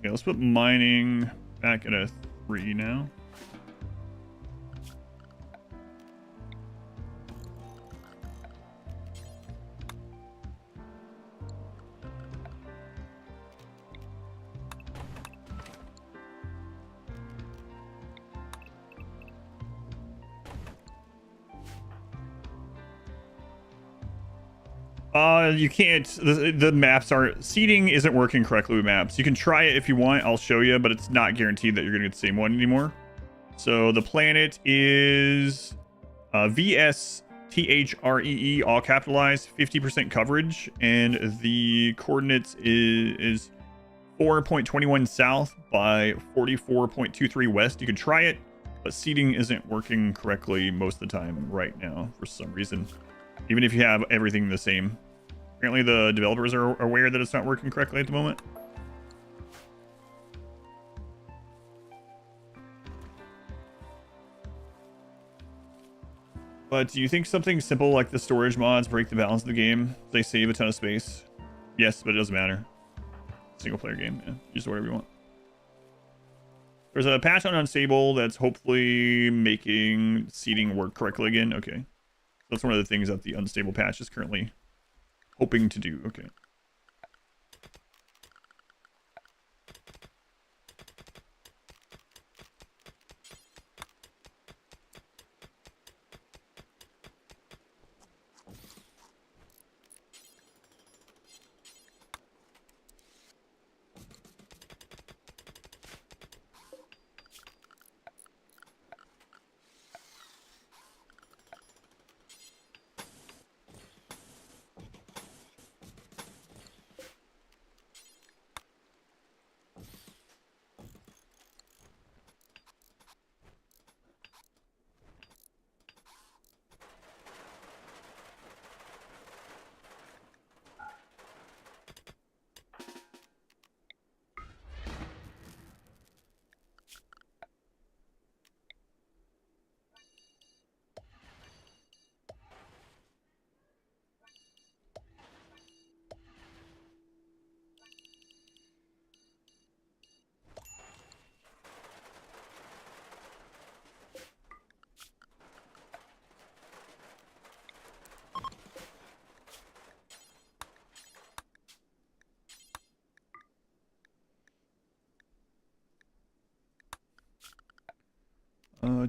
Okay, let's put mining back at a 3 now. You can't, the maps aren't, seeding isn't working correctly with maps. You can try it if you want, I'll show you, but it's not guaranteed that you're gonna get the same one anymore. So the planet is VSTHREE, all capitalized, 50% coverage, and the coordinates is 4.21 south by 44.23 west. You can try it, but seeding isn't working correctly most of the time right now for some reason, even if you have everything the same. Apparently the developers are aware that it's not working correctly at the moment. But do you think something simple like the storage mods break the balance of the game? They save a ton of space. Yes, but it doesn't matter. Single player game, yeah. Use whatever you want. There's a patch on Unstable that's hopefully making seeding work correctly again. Okay. That's one of the things that the Unstable patch is currently hoping to do. Okay.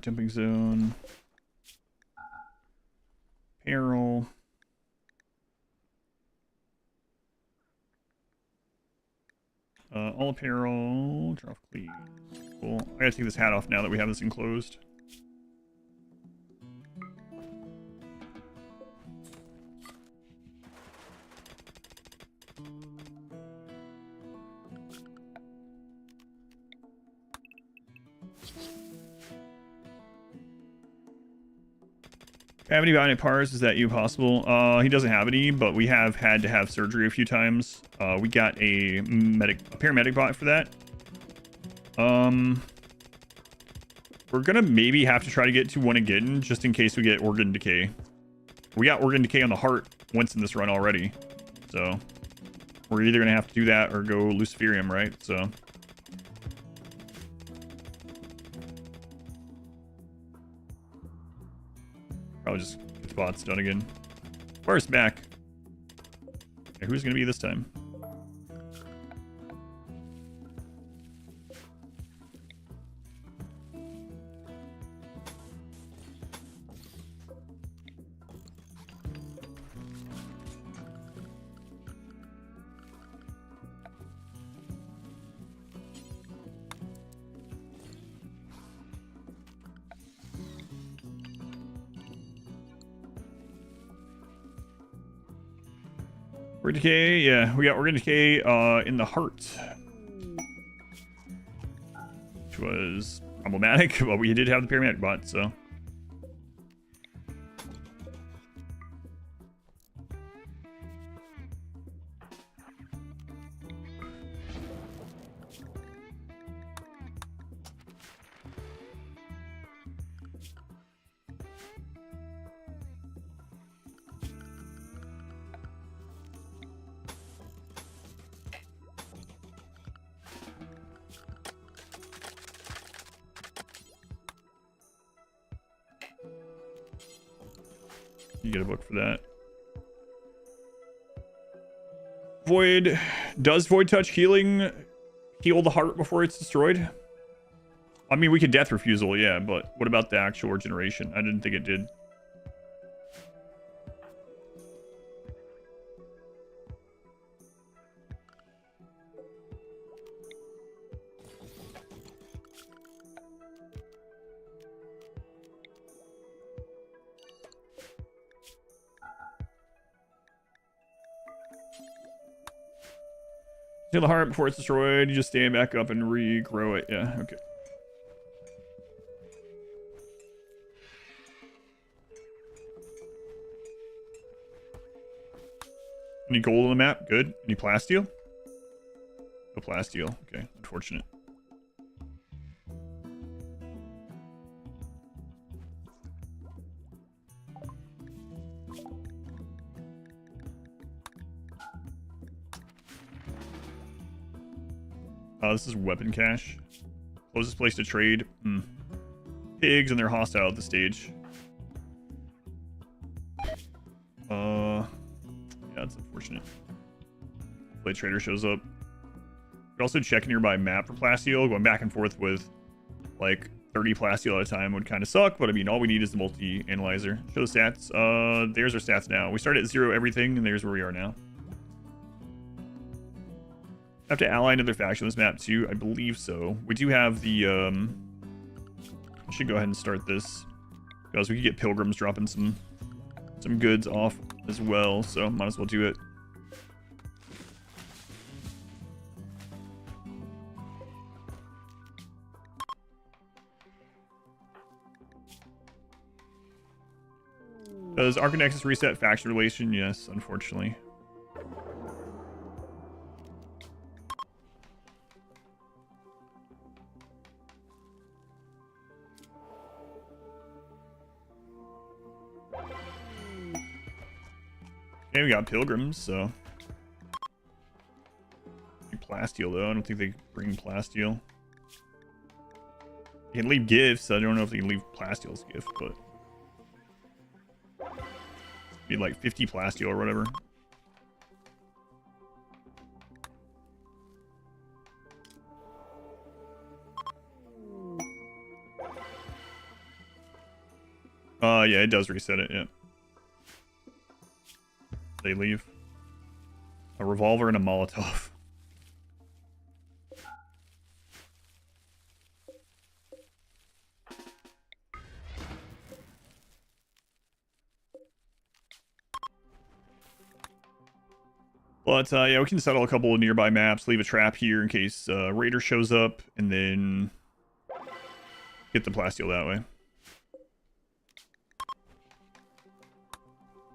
Jumping zone. Peril. All apparel. Drop cleat. Cool. I gotta take this hat off now that we have this enclosed. Have any bionic parts? Is that you possible? He doesn't have any, but we have had to have surgery a few times. We got a paramedic bot for that. We're gonna maybe have to try to get to one again, just in case we get organ decay. We got organ decay on the heart once in this run already, so we're either gonna have to do that or go Luciferium, right? So. Probably just get the bots done again. First back. Okay, who's gonna be this time? Organ decay, yeah, we got organ decay in the heart, which was problematic, but we did have the paramedic bot, so. You get a book for that. Void. Does Void Touch healing heal the heart before it's destroyed? I mean, we could Death Refusal, yeah, but what about the actual regeneration? I didn't think it did. Heal the heart before it's destroyed. You just stand back up and regrow it. Yeah, okay. Any gold on the map? Good. Any plasteel? No plasteel. Okay, unfortunate. This is weapon cache. Closest place to trade. Pigs, and they're hostile at the stage. Yeah, that's unfortunate. Hopefully a trader shows up. You also check nearby map for plasteel. Going back and forth with like 30 plasteel at a time would kind of suck, but I mean, all we need is the multi-analyzer. Show the stats. There's our stats now. We started at 0 everything, and there's where we are now. Have to ally another faction on this map too? I believe so. We do have the I should go ahead and start this because we could get pilgrims dropping some goods off as well, so might as well do it. Does Aran Nexus reset faction relation? Yes, unfortunately. Okay, we got pilgrims, so. Plasteel, though. I don't think they bring plasteel. You can leave gifts. I don't know if they can leave plasteel's gift, but. Need like 50 plasteel or whatever. Yeah, it does reset it, yeah. They leave. A revolver and a Molotov. But yeah, we can settle a couple of nearby maps, leave a trap here in case Raider shows up, and then get the plasteel that way.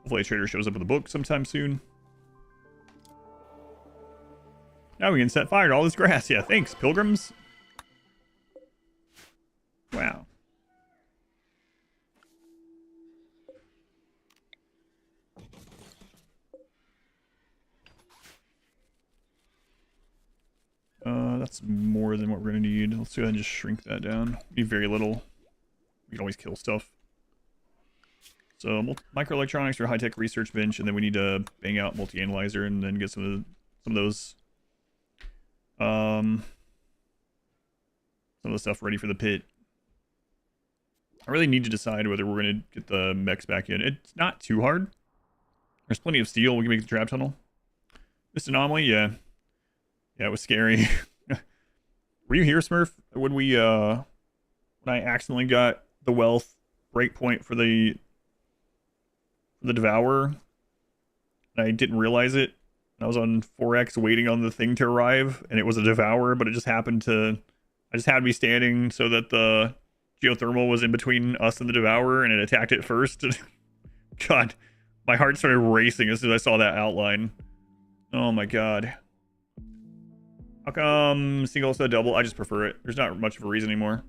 Hopefully a trader shows up with a book sometime soon. Now we can set fire to all this grass. Yeah, thanks, pilgrims. Wow. That's more than what we're going to need. Let's go ahead and just shrink that down. We need very little. We can always kill stuff. So microelectronics or high-tech research bench, and then we need to bang out multi-analyzer and then get some of those stuff ready for the pit. I really need to decide whether we're going to get the mechs back in. It's not too hard. There's plenty of steel. We can make the trap tunnel. This Anomaly, yeah. Yeah, it was scary. Were you here, Smurf? When we when I accidentally got the wealth breakpoint for the Devourer, I didn't realize it, I was on 4X waiting on the thing to arrive, and it was a Devourer, but it just happened to... I just had to be standing so that the geothermal was in between us and the Devourer, and it attacked it first. God, my heart started racing as soon as I saw that outline. Oh my god. How come single instead of double? I just prefer it. There's not much of a reason anymore.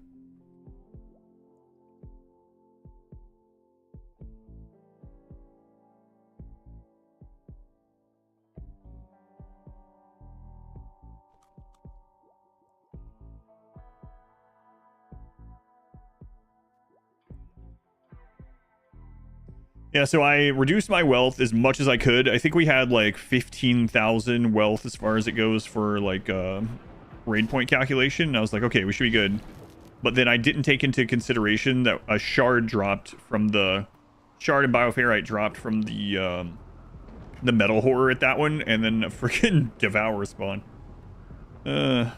Yeah, so I reduced my wealth as much as I could. I think we had like 15,000 wealth as far as it goes for like raid point calculation. And I was like, okay, we should be good. But then I didn't take into consideration that a shard dropped from the... Shard and bioferrite dropped from the metal horror at that one. And then a freaking Devour spawn. You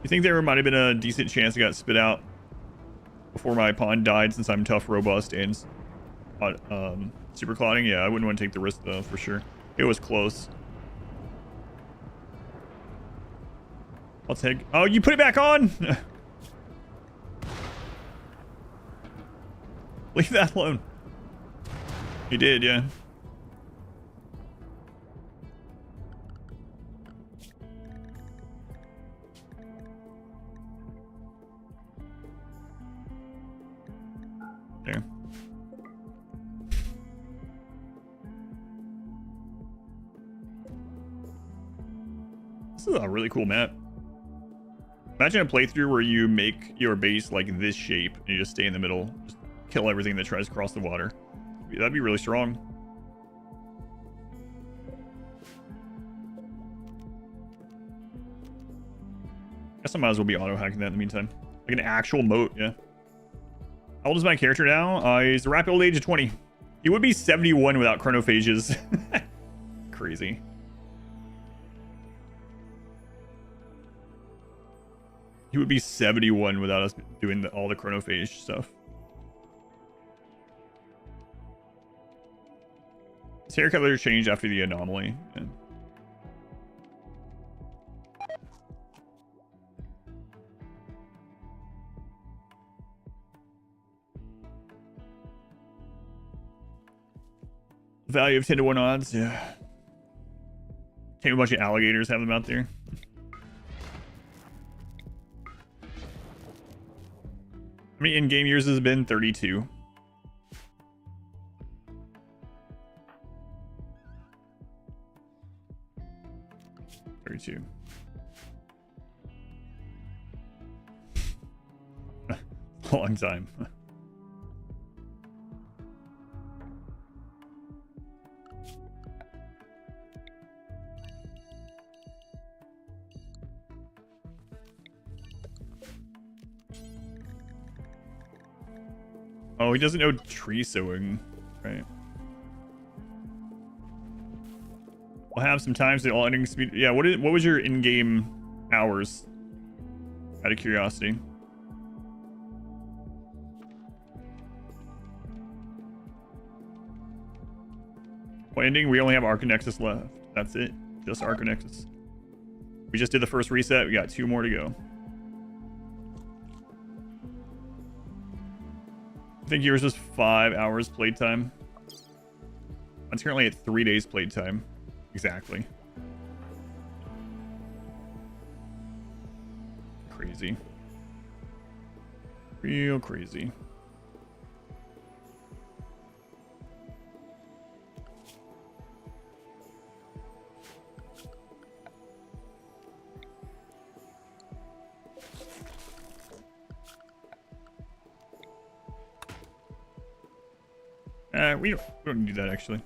think there might have been a decent chance it got spit out before my pawn died, since I'm tough, robust, and super clouding? Yeah, I wouldn't want to take the risk though, for sure. It was close. I'll take... Oh, you put it back on! Leave that alone. You did, yeah. There. This is a really cool map. Imagine a playthrough where you make your base like this shape and you just stay in the middle. Just kill everything that tries to cross the water. That'd be really strong. Guess I might as well be auto-hacking that in the meantime. Like an actual moat, yeah. How old is my character now? He's a rapid old age of 20. He would be 71 without chronophages. Crazy. He would be 71 without us doing all the chronophage stuff. His hair color changed after the anomaly. Yeah. Value of 10 to 1 odds, yeah. Take a bunch of alligators, have them out there. How many in-game years has it been? 32. Long time. Oh, he doesn't know tree sowing, right? We'll have some times that all ending speed. Yeah, what was your in-game hours? Out of curiosity. What ending? We only have Aran Nexus left. That's it. Just Aran Nexus. We just did the first reset. We got 2 more to go. I think yours was 5 hours playtime. It's currently at 3 days playtime. Exactly. Crazy. Real crazy. We don't do that actually.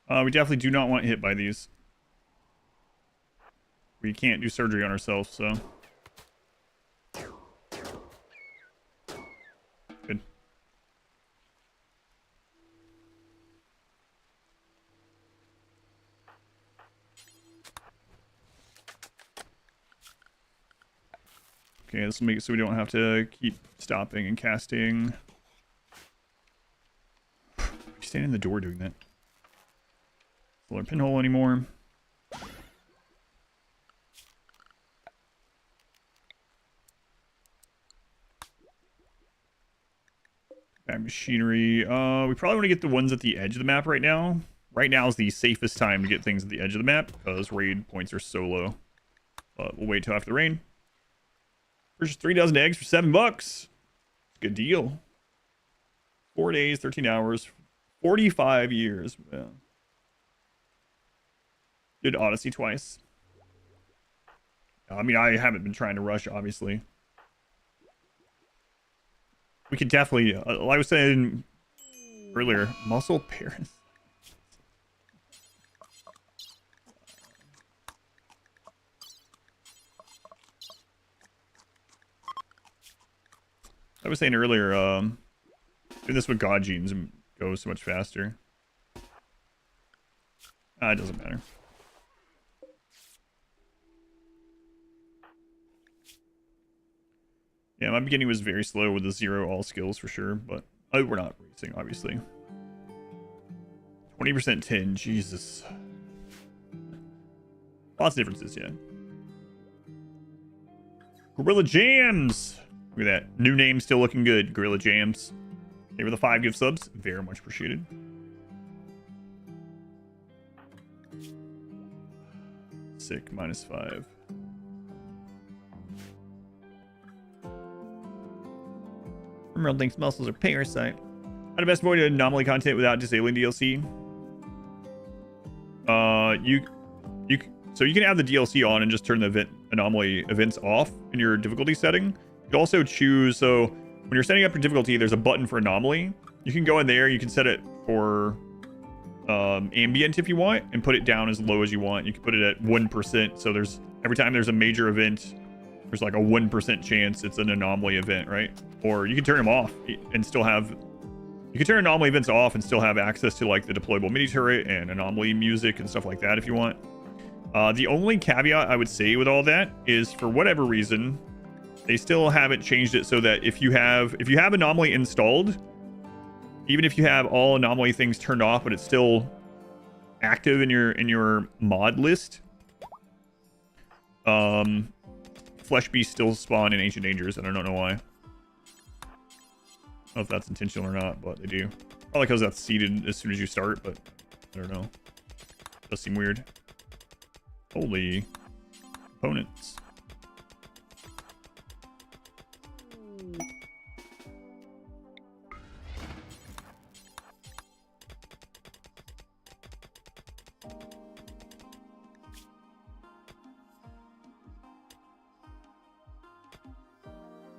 We definitely do not want hit by these. We can't do surgery on ourselves, so. Good. Okay, this will make it so we don't have to keep stopping and casting. You stand in the door doing that. Solar pinhole anymore. Bad machinery. We probably want to get the ones at the edge of the map right now. Right now is the safest time to get things at the edge of the map because raid points are so low. But we'll wait till after the rain. There's 3 dozen eggs for $7. Good deal. 4 days, 13 hours, 45 years. Yeah. Did Odyssey twice. I mean, I haven't been trying to rush, obviously. We could definitely, like I was saying earlier, muscle parents. I was saying earlier, do this with God genes and go so much faster. It doesn't matter. Yeah, my beginning was very slow with the 0 all skills for sure, but we're not racing, obviously. 20% 10, Jesus. Lots of differences, yeah. Gorilla Jams! Look at that. New name still looking good. Gorilla Jams. They were the 5 gift subs. Very much appreciated. Sick, -5. RimWorld thinks muscles are parasite. How to best avoid anomaly content without disabling DLC? So you can have the DLC on and just turn the anomaly events off in your difficulty setting. You can also choose, so when you're setting up your difficulty, there's a button for anomaly. You can go in there, you can set it for ambient if you want, and put it down as low as you want. You can put it at 1%, so there's every time there's a major event, there's like a 1% chance it's an anomaly event, right? Or you can turn them off and still have... You can turn anomaly events off and still have access to like the deployable mini turret and anomaly music and stuff like that if you want. The only caveat I would say with all that is, for whatever reason, they still haven't changed it so that if you have anomaly installed, even if you have all anomaly things turned off, but it's still active in your mod list, flesh beasts still spawn in Ancient Dangers, and I don't know why. I don't know if that's intentional or not, but they do. Probably because that's seeded as soon as you start, but I don't know. Does seem weird. Holy opponents.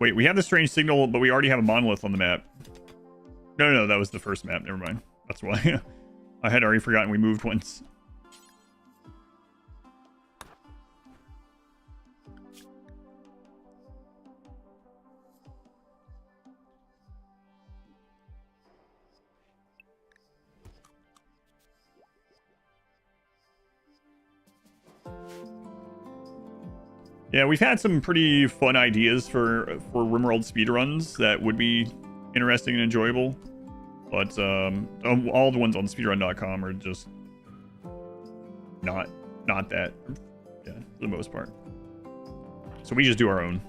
Wait, we have the strange signal, but we already have a monolith on the map. No, that was the first map. Never mind. That's why. I had already forgotten we moved once. Yeah, we've had some pretty fun ideas for RimWorld speedruns that would be interesting and enjoyable. But all the ones on speedrun.com are just not that, yeah, for the most part. So we just do our own.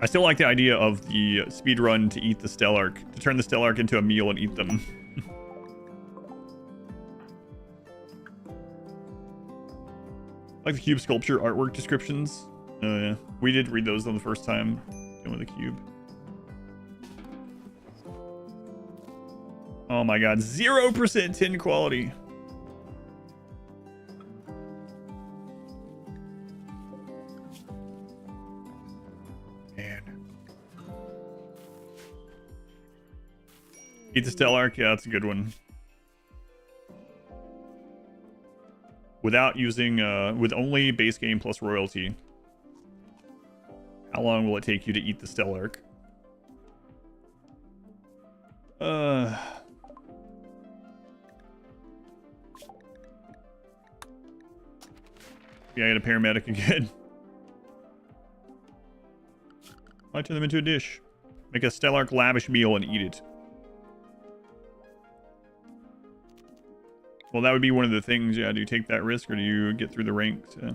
I still like the idea of the speedrun to eat the Stellark, to turn the Stellark into a meal and eat them. Like the cube sculpture artwork descriptions. Yeah, we did read those on the first time dealing with the cube. Oh my god, 0% tin quality. Man. Eat the Stellark, yeah, that's a good one. without using, with only base game plus royalty. How long will it take you to eat the Stellaris? Yeah, I got a paramedic again. I turn them into a dish. Make a Stellaris lavish meal and eat it. Well, that would be one of the things, yeah. Do you take that risk or do you get through the ranks? Yeah.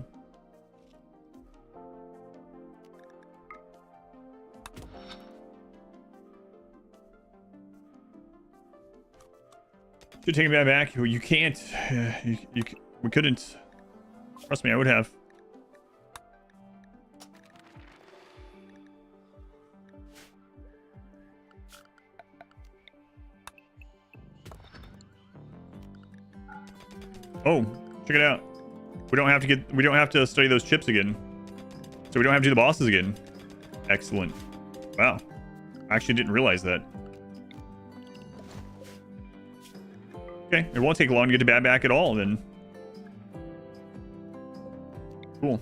Should take that back. You can't. We couldn't. Trust me, I would have. Oh, check it out. We don't have to study those chips again. So we don't have to do the bosses again. Excellent. Wow. I actually didn't realize that. Okay, it won't take long to get to bad back at all then. Cool.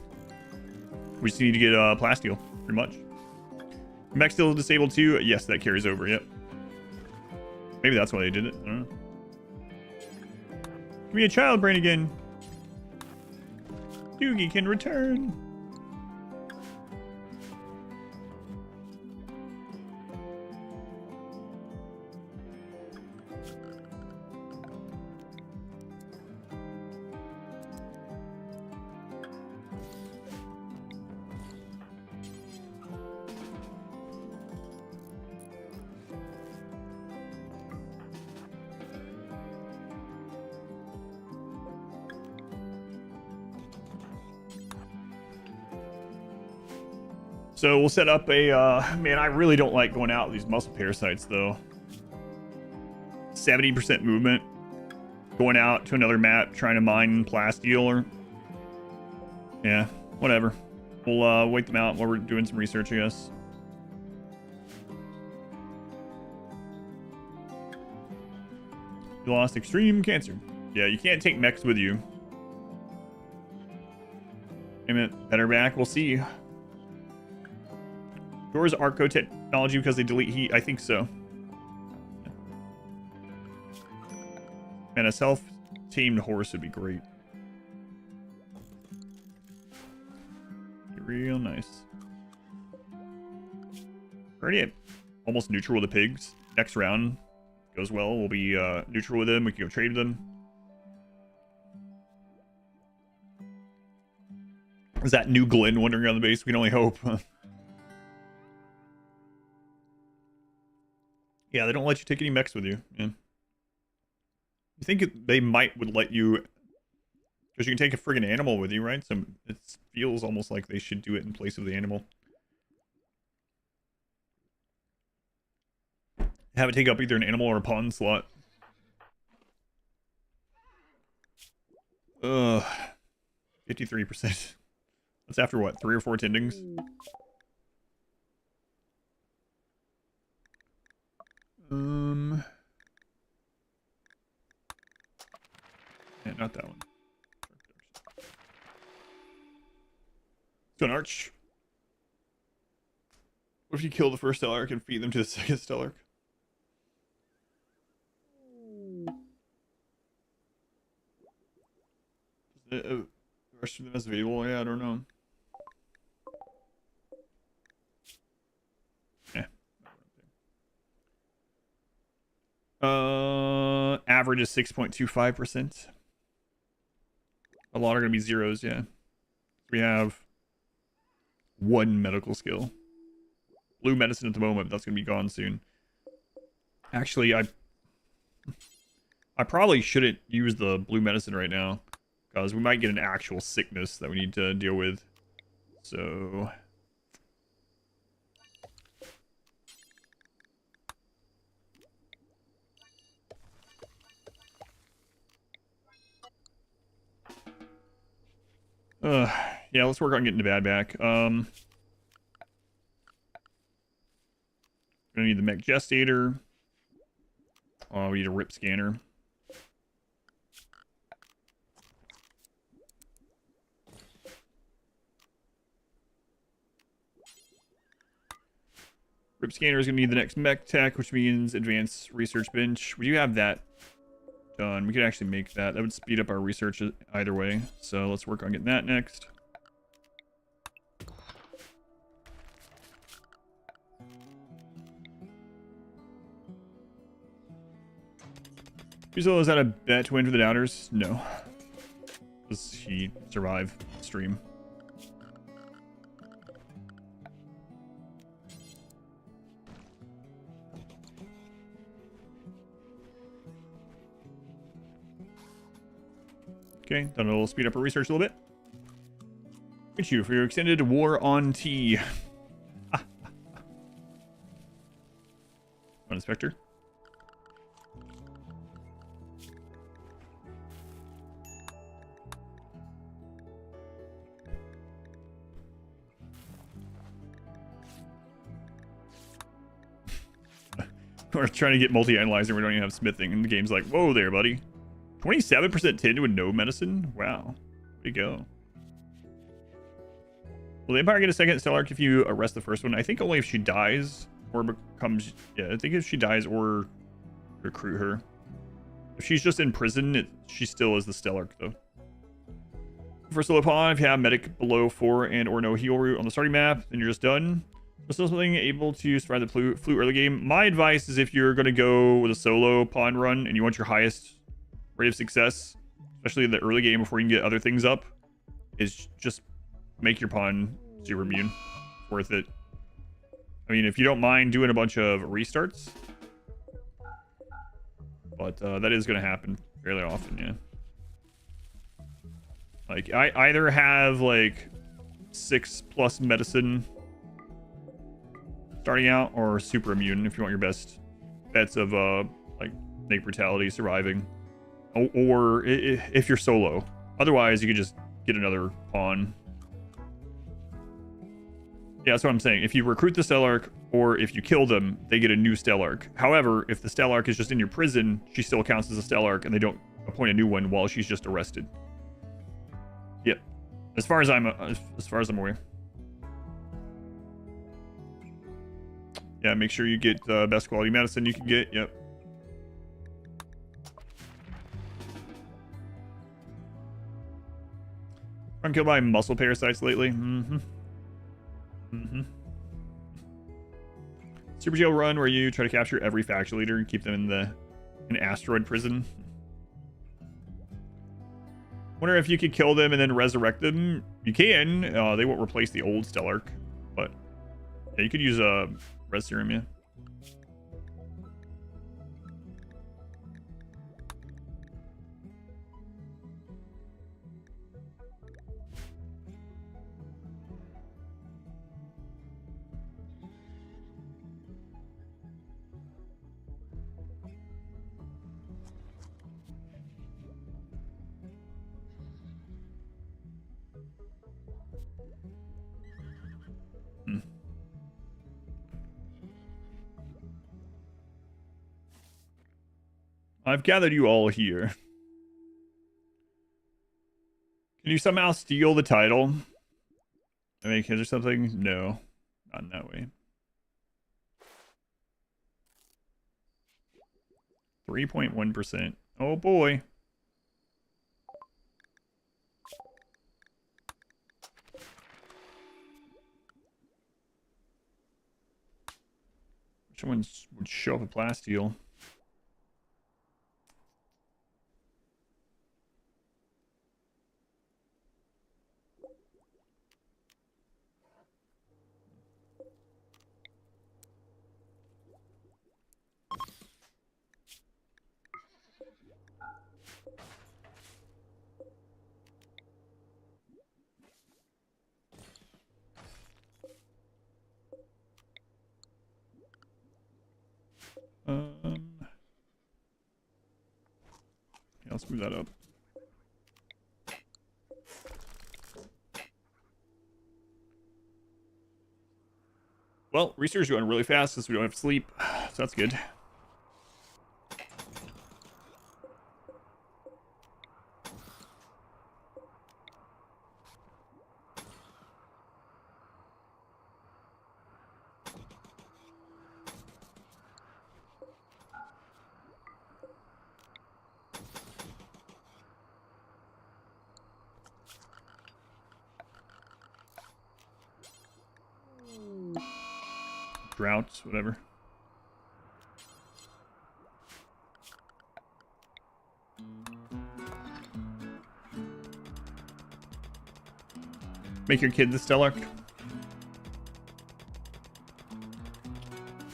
We just need to get plasteel, pretty much. Mech still disabled too? Yes, that carries over, yep. Maybe that's why they did it. I don't know. Give me a child brain again. Doogie can return. So we'll set up a, man, I really don't like going out with these muscle parasites though. 70% movement. Going out to another map, trying to mine plasteel or... Yeah, whatever. We'll wait them out while we're doing some research, I guess. You lost extreme cancer. Yeah, you can't take mechs with you. Damn it, better back, we'll see. Doors Arco technology because they delete heat? I think so. Man, a self-tamed horse would be great. Be real nice. Already at almost neutral with the pigs. Next round goes well. We'll be neutral with them. We can go trade with them. Is that new Glenn wandering around the base? We can only hope. Yeah, they don't let you take any mechs with you. Yeah. You think they would let you, because you can take a friggin' animal with you, right? So it feels almost like they should do it in place of the animal. Have it take up either an animal or a pawn slot. 53%. That's after what, 3 or 4 tendings? Yeah, not that one. So an arch. What if you kill the first Stellaris and feed them to the second Stellaris? The rest of them is available? Yeah, I don't know. Average is 6.25%. A lot are gonna be zeros, yeah. We have 1 medical skill. Blue medicine at the moment, but that's gonna be gone soon. Actually, I probably shouldn't use the blue medicine right now, because we might get an actual sickness that we need to deal with. So yeah, let's work on getting the bad back. Gonna need the mech gestator. Oh, we need a rip scanner. Crypt scanner is going to need the next mech tech, which means advanced research bench. We do have that done. We could actually make that. That would speed up our research either way. So let's work on getting that next. Fusil, is that a bet to win for the doubters? No. Does he survive stream? Okay, done a little speed up our research a little bit. Thank you for your extended war on T. Inspector. We're trying to get multi-analyzer. We don't even have smithing, and the game's like, whoa there, buddy. 27% tin with no medicine? Wow. There you go. Will the Empire get a second Stellark if you arrest the first one? I think only if she dies or becomes... Yeah, I think if she dies or recruit her. If she's just in prison, she still is the Stellark, though. First level pawn, if you have medic below 4 and or no heal route on the starting map, then you're just done. Still something able to survive the flute early game. My advice is if you're going to go with a solo pawn run and you want your highest rate of success, especially in the early game before you can get other things up, is just make your pawn super immune. Worth it. I mean, if you don't mind doing a bunch of restarts, but that is going to happen fairly often, yeah. Like, I either have like 6+ medicine starting out, or super immune if you want your best bets of like snake brutality surviving, or if you're solo. Otherwise you could just get another pawn. Yeah, that's what I'm saying. If you recruit the Stellark or if you kill them, they get a new Stellark. However, if the Stellark is just in your prison, she still counts as a Stellark and they don't appoint a new one while she's just arrested. Yep, as far as I'm aware. Yeah, make sure you get best quality medicine you can get. Yep. I'm killed by muscle parasites lately. Super jail run where you try to capture every faction leader and keep them in an asteroid prison. Wonder if you could kill them and then resurrect them. You can. They won't replace the old Stellark, but yeah, you could use a res serum, yeah. I've gathered you all here. Can you somehow steal the title? I mean, is there something? No, not in that way. 3.1%. Oh boy. Which ones would show up a plasteel? Yeah, let's move that up. Well, research is going really fast since we don't have sleep, so that's good. droughts, whatever. Make your kid the Stellar.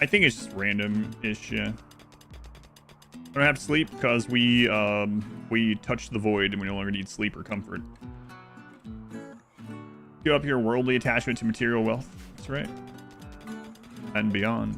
I think it's just random-ish, yeah. I don't have to sleep because we touched the void and we no longer need sleep or comfort. Give up your worldly attachment to material wealth. That's right. And beyond.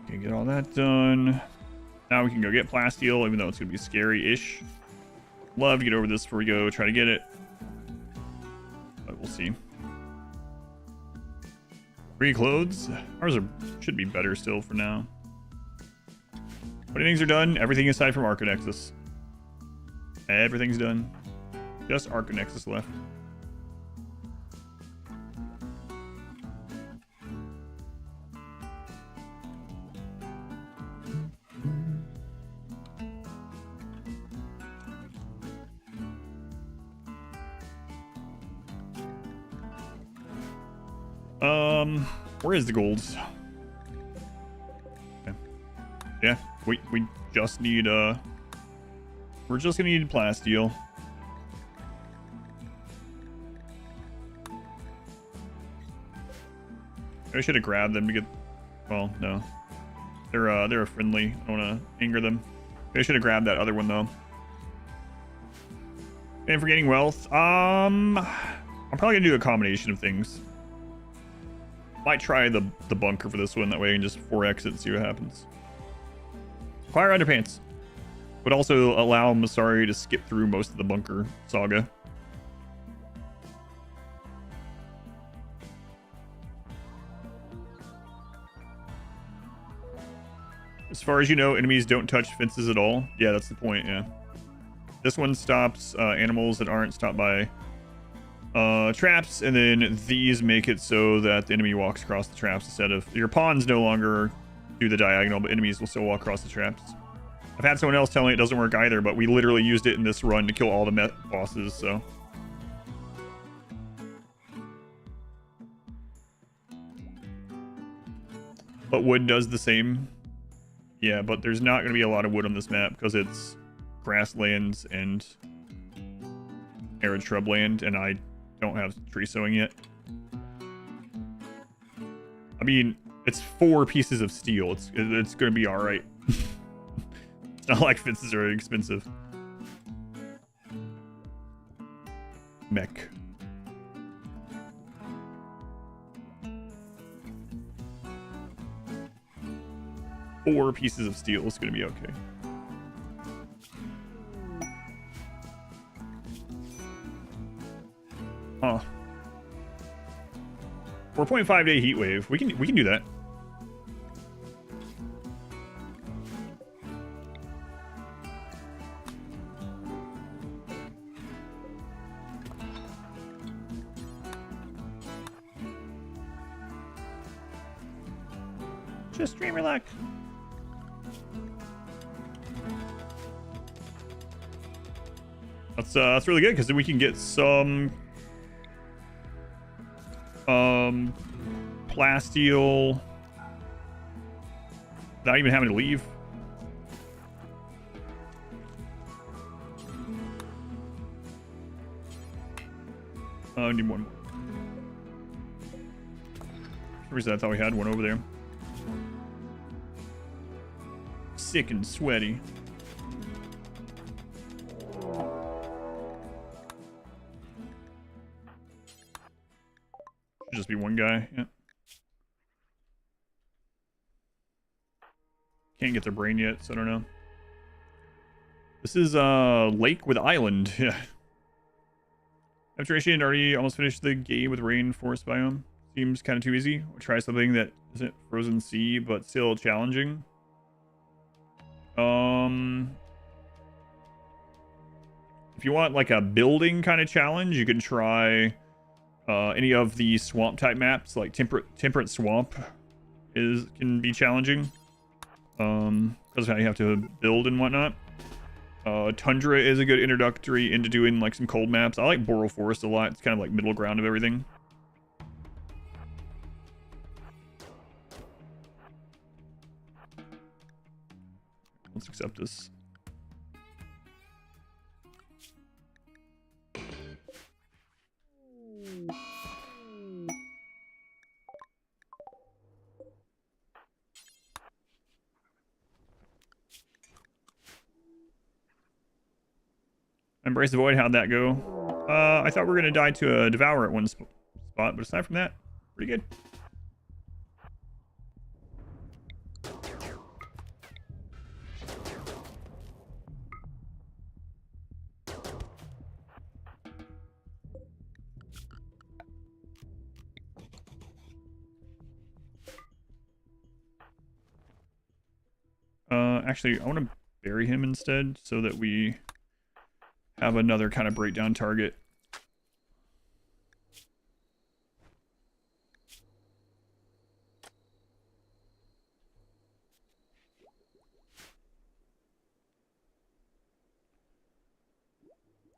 Okay, get all that done. Now we can go get plasteel, even though it's gonna be scary-ish. Love to get over this before we go try to get it, but we'll see. Free clothes. Ours should be better still for now. But things are done. Everything aside from Aran Nexus. Everything's done. Just Aran Nexus left. Where is the gold? Okay. Yeah, we just need we're just gonna need plasteel. I should have grabbed them to get, well, no. They're friendly. I don't wanna anger them. I should have grabbed that other one though. And for gaining wealth, I'm probably gonna do a combination of things. Might try the bunker for this one, that way I can just 4x it and see what happens. Fire underpants. Would also allow Masari to skip through most of the bunker saga. As far as you know, enemies don't touch fences at all. Yeah, that's the point, yeah. This one stops animals that aren't stopped by traps, and then these make it so that the enemy walks across the traps instead of your pawns no longer do the diagonal, but enemies will still walk across the traps. I've had someone else tell me it doesn't work either, but we literally used it in this run to kill all the bosses, so. But wood does the same. Yeah, but there's not going to be a lot of wood on this map because it's grasslands and arid shrubland, and I don't have tree sowing yet. I mean, it's 4 pieces of steel. It's going to be all right. It's not like fences are expensive. Mech. Four pieces of steel is going to be okay. Huh. 4.5 day heat wave. We can do that. Just streamer luck. That's really good because then we can get some plasteel without even having to leave. I need one more. For some reason I thought we had one over there. Sick and sweaty. Should just be one guy. Yeah. Can't get their brain yet, so I don't know. This is lake with island. Yeah. Restoration already almost finished the game with rainforest biome. Seems kind of too easy. We'll try something that isn't frozen sea, but still challenging. If you want like a building kind of challenge, you can try any of the swamp type maps, like temperate swamp can be challenging. Because how you have to build and whatnot. Tundra is a good introductory into doing like some cold maps. I like Boreal Forest a lot. It's kind of like middle ground of everything. Let's accept this. Embrace the Void, how'd that go? I thought we were going to die to a Devourer at one spot, but aside from that, pretty good. Actually, I want to bury him instead so that we have another kind of breakdown target.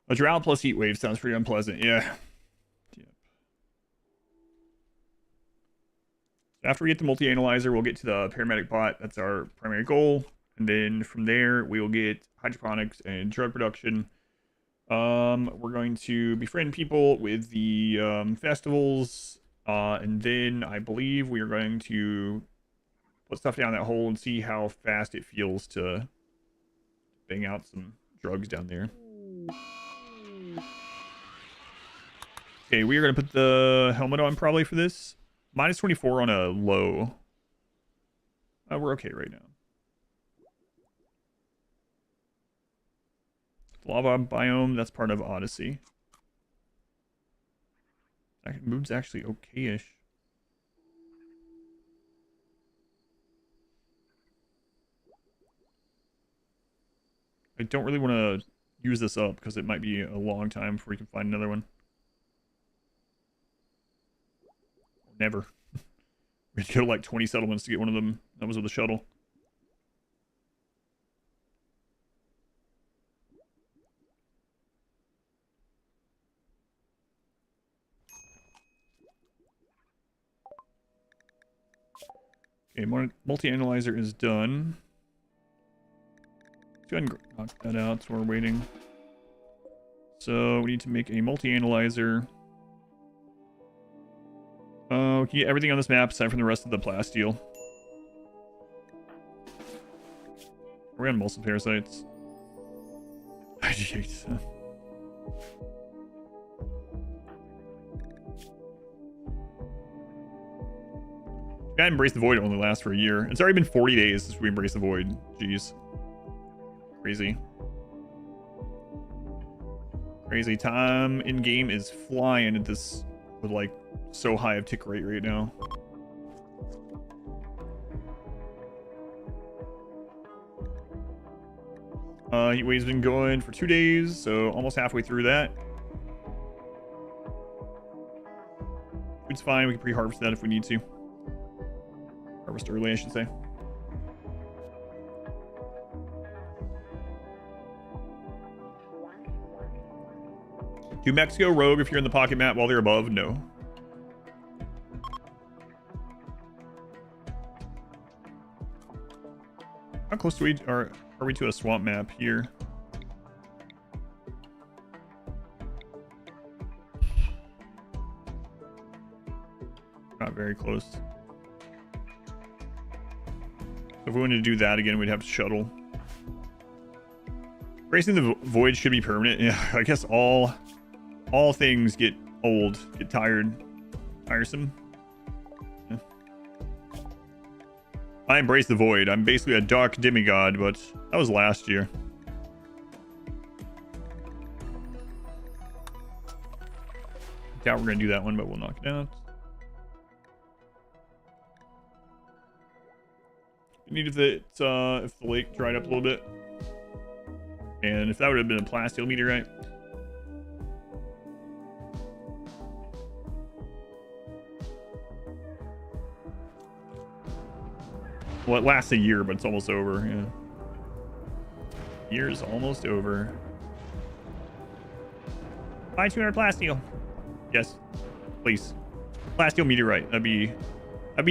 A drought plus heat wave sounds pretty unpleasant. Yeah. Yep. After we get the multi-analyzer, we'll get to the paramedic bot. That's our primary goal. And then from there, we will get hydroponics and drug production. We're going to befriend people with the festivals. And then I believe we are going to put stuff down that hole and see how fast it feels to bang out some drugs down there. Okay, we are going to put the helmet on probably for this. Minus 24 on a low. We're okay right now. Lava biome, that's part of Odyssey. Mood's actually okay-ish. I don't really want to use this up because it might be a long time before we can find another one. Never. We had to go to like 20 settlements to get one of them. That was with a shuttle. Okay, multi-analyzer is done. Let's go ahead and knock that out so we're waiting. So we need to make a multi-analyzer. We can get everything on this map aside from the rest of the plasteel. We're on multiple parasites. Jeez. I Embrace the Void only lasts for a year. It's already been 40 days since we Embrace the Void. Jeez. Crazy. Crazy. Time in game is flying at this with like so high of tick rate right now. Heat wave's been going for 2 days, so almost halfway through that. It's fine, we can pre-harvest that if we need to. Harvest early, I should say. Do Mexico rogue if you're in the pocket map while they're above? No. How close to are we to a swamp map here? Not very close. If we wanted to do that again, we'd have to shuttle. Racing the void should be permanent. Yeah, I guess all things get old, get tiresome. Yeah. I embrace the void. I'm basically a dark demigod, but that was last year. Doubt we're gonna do that one, but we'll knock it out. Need if the lake dried up a little bit, and if that would have been a plasteel meteorite. Well, it lasts a year, but it's almost over. Yeah, year is almost over. Buy 200 plasteel. Yes, please. Plasteel meteorite. That'd be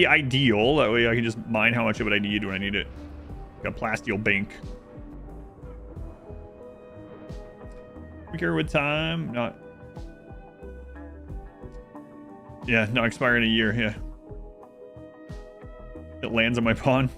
ideal. That way I can just mine how much of it I need when I need it. Like a plasteel bank. Quicker with time. Not. Yeah, not expire in a year. Yeah. It lands on my pawn.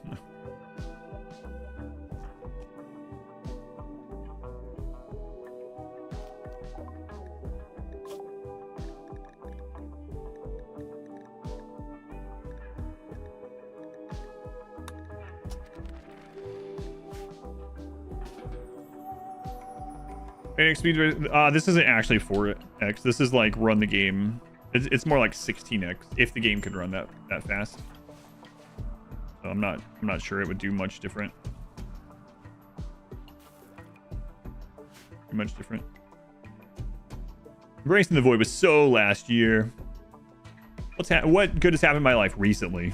This isn't actually 4x. This is like run the game. It's more like 16x if the game could run that fast. So I'm not sure it would do much different. Much different. Embracing the Void was so last year. What good has happened in my life recently?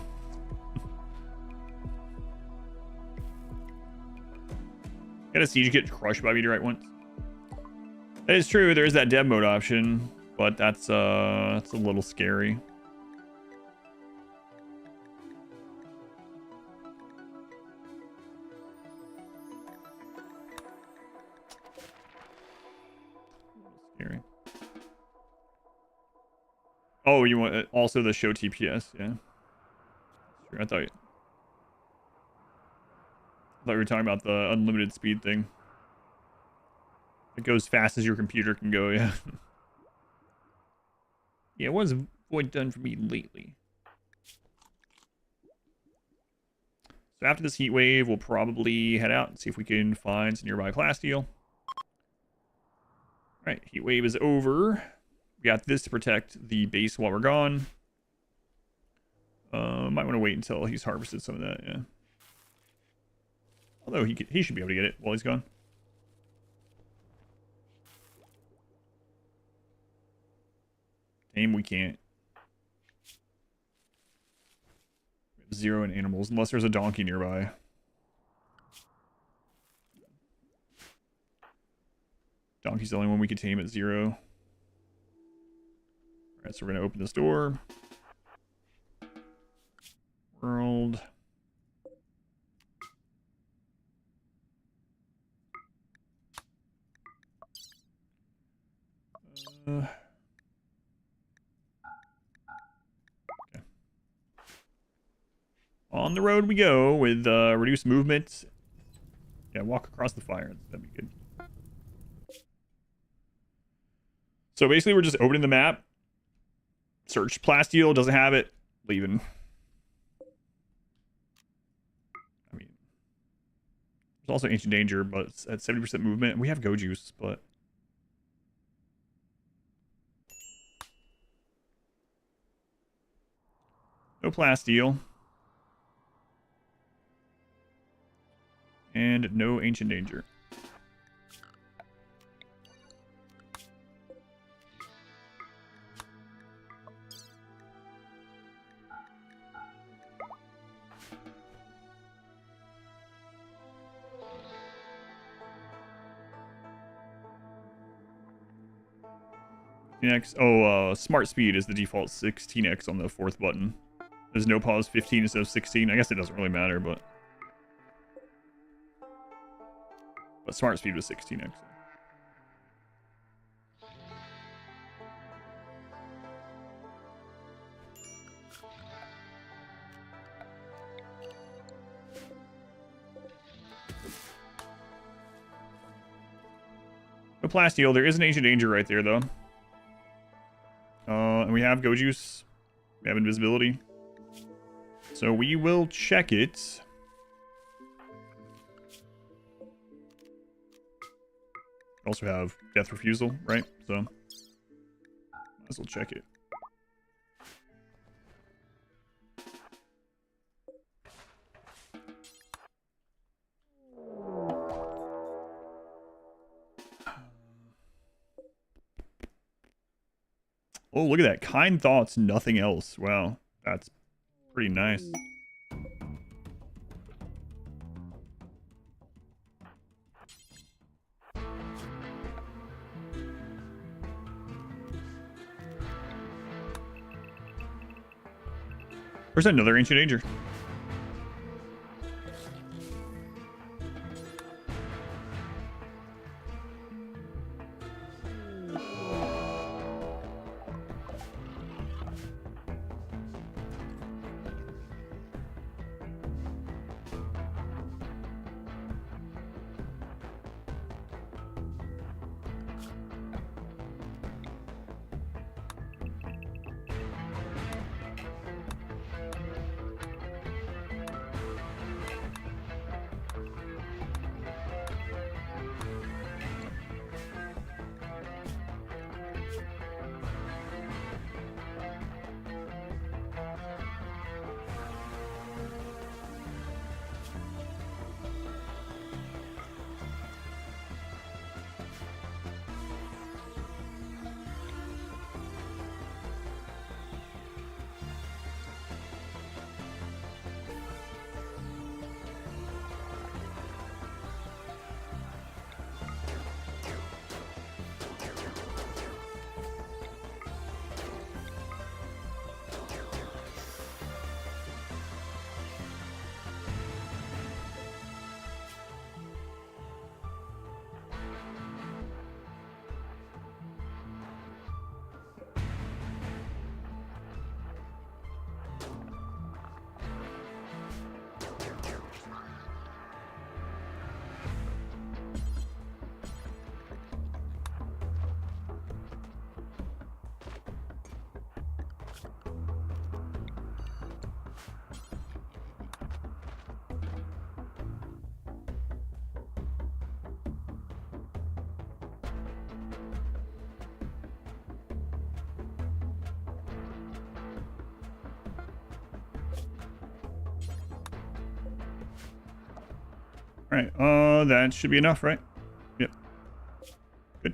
Got a siege get crushed by meteorite once. That is true. There is that dev mode option, but that's a little scary. Scary. Oh, you want also the show TPS? Yeah. Sure, I thought you were talking about the unlimited speed thing. It goes fast as your computer can go, yeah. Yeah, what has Void done for me lately? So after this heat wave, we'll probably head out and see if we can find some nearby plasteel. Alright, heat wave is over. We got this to protect the base while we're gone. Might want to wait until he's harvested some of that, yeah. Although he should be able to get it while he's gone. Tame we can't. We have 0 in animals unless there's a donkey nearby. Donkey's the only one we could tame at 0. Alright, so we're gonna open this door. World. Okay. On the road we go with reduced movement. Yeah, walk across the fire. That'd be good. So basically we're just opening the map. Search plasteel, doesn't have it. Leaving. I mean, there's also ancient danger, but it's at 70% movement. We have go juice, but no plasteel. And no ancient danger. Smart speed is the default 16x on the 4th button. There's no pause 15 instead of 16. I guess it doesn't really matter, but smart speed was 16x. No plasteel. There is an ancient danger right there, though. And we have go juice. We have invisibility. So we will check it. Also have death refusal, right? So Might as well check it. Oh, look at that. Kind thoughts, nothing else. Wow, that's pretty nice. There's another ancient danger. All right, that should be enough, right? Yep. Good.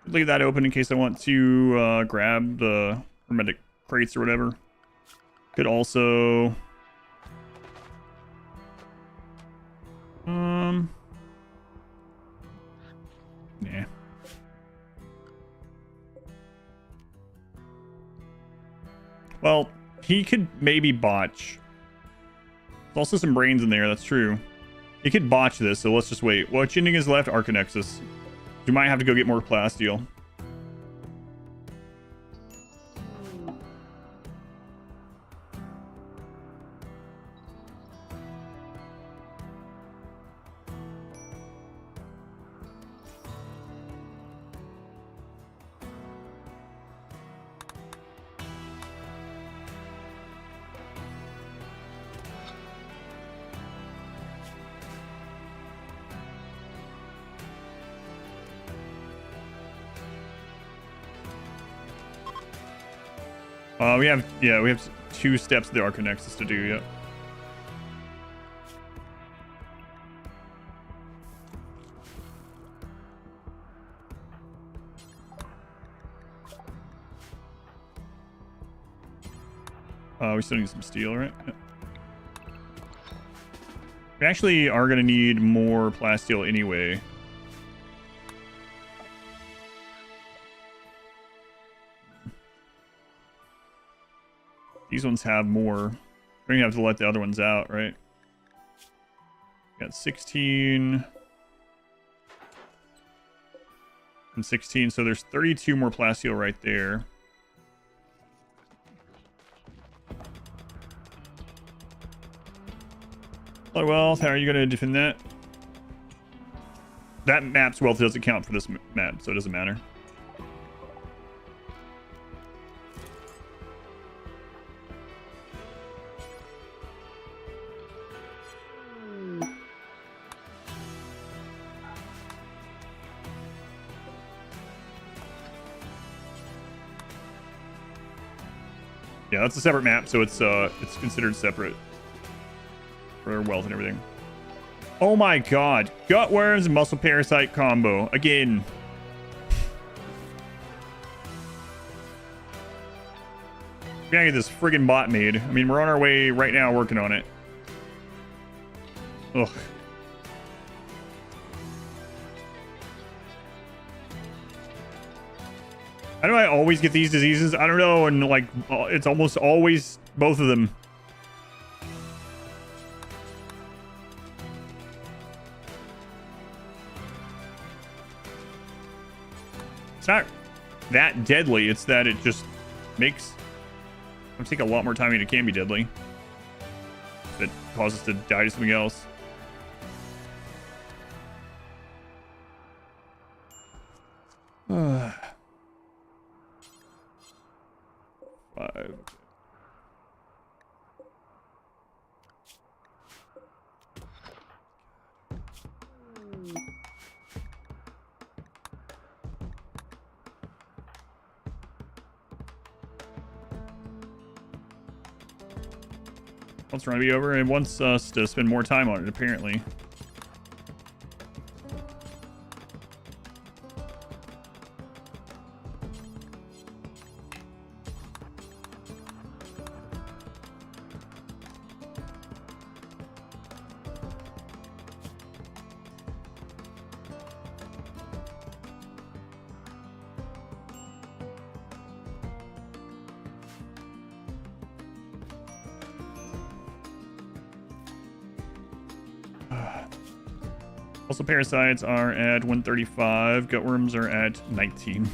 Leave that open in case I want to grab the hermetic crates or whatever. Could also... Nah. Well, he could maybe botch. There's also some brains in there, that's true. He could botch this, so let's just wait. Which ending is left? Aran Nexus. You might have to go get more plasteel. We have 2 steps of the Aran Nexus to do, yep. We still need some steel, right? Yep. We actually are going to need more plasteel anyway. These ones have more. We're going to have to let the other ones out, right? Got 16. And 16, so there's 32 more plasteel right there. Blood wealth, how are you going to defend that? That map's wealth doesn't count for this map, so it doesn't matter. Yeah, that's a separate map, so it's considered separate for wealth and everything. Oh my god. Gutworms and muscle parasite combo. Again. We gotta get this friggin' bot made. I mean, we're on our way right now working on it. Ugh. How do I always get these diseases? I don't know, and like, it's almost always both of them. It's not that deadly, it's that it just makes it take a lot more time than it can be deadly. It causes us to die to something else. Five. Wants run to be over and wants us to spend more time on it, apparently. Also, parasites are at 135. Gutworms are at 19.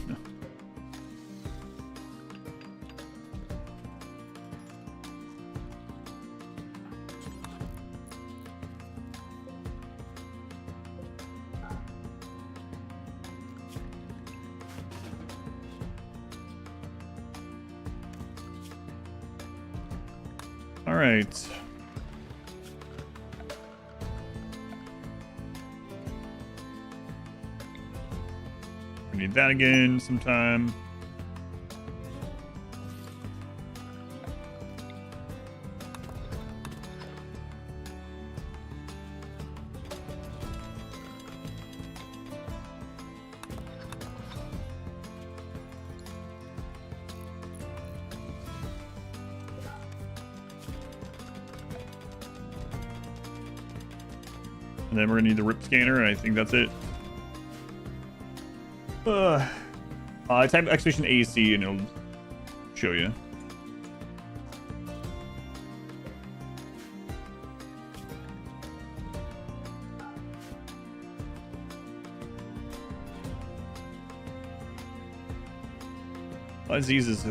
All right. We need that again sometime. And then we're gonna need the rip scanner, and I think that's it. Type exclamation AC and it'll show you. Diseases.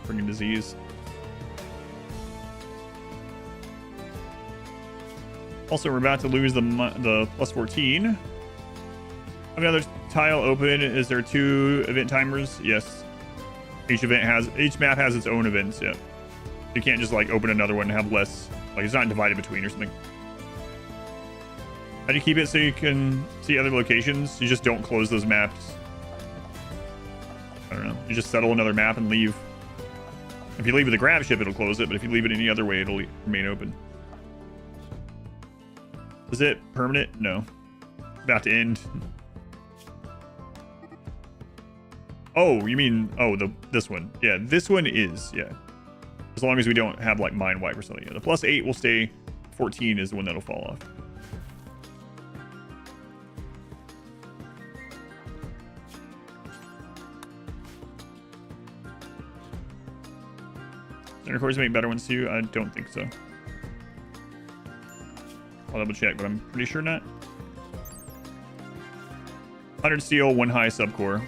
Bringing disease. Also, we're about to lose the plus 14. Have another tile open. Is there 2 event timers? Yes. Each map has its own events. Yeah. You can't just like open another one and have less. Like it's not divided between or something. How do you keep it so you can see other locations? You just don't close those maps. I don't know. You just settle another map and leave. If you leave with a grab ship, it'll close it. But if you leave it any other way, it'll remain open. Is it permanent? No. About to end. Oh, you mean this one? Yeah, this one is, yeah. As long as we don't have like mind wipe or something. Yeah, the plus 8 will stay. 14 is the one that'll fall off. Center cores make better ones too? I don't think so. I'll double check, but I'm pretty sure not. 100 steel, 1 high subcore.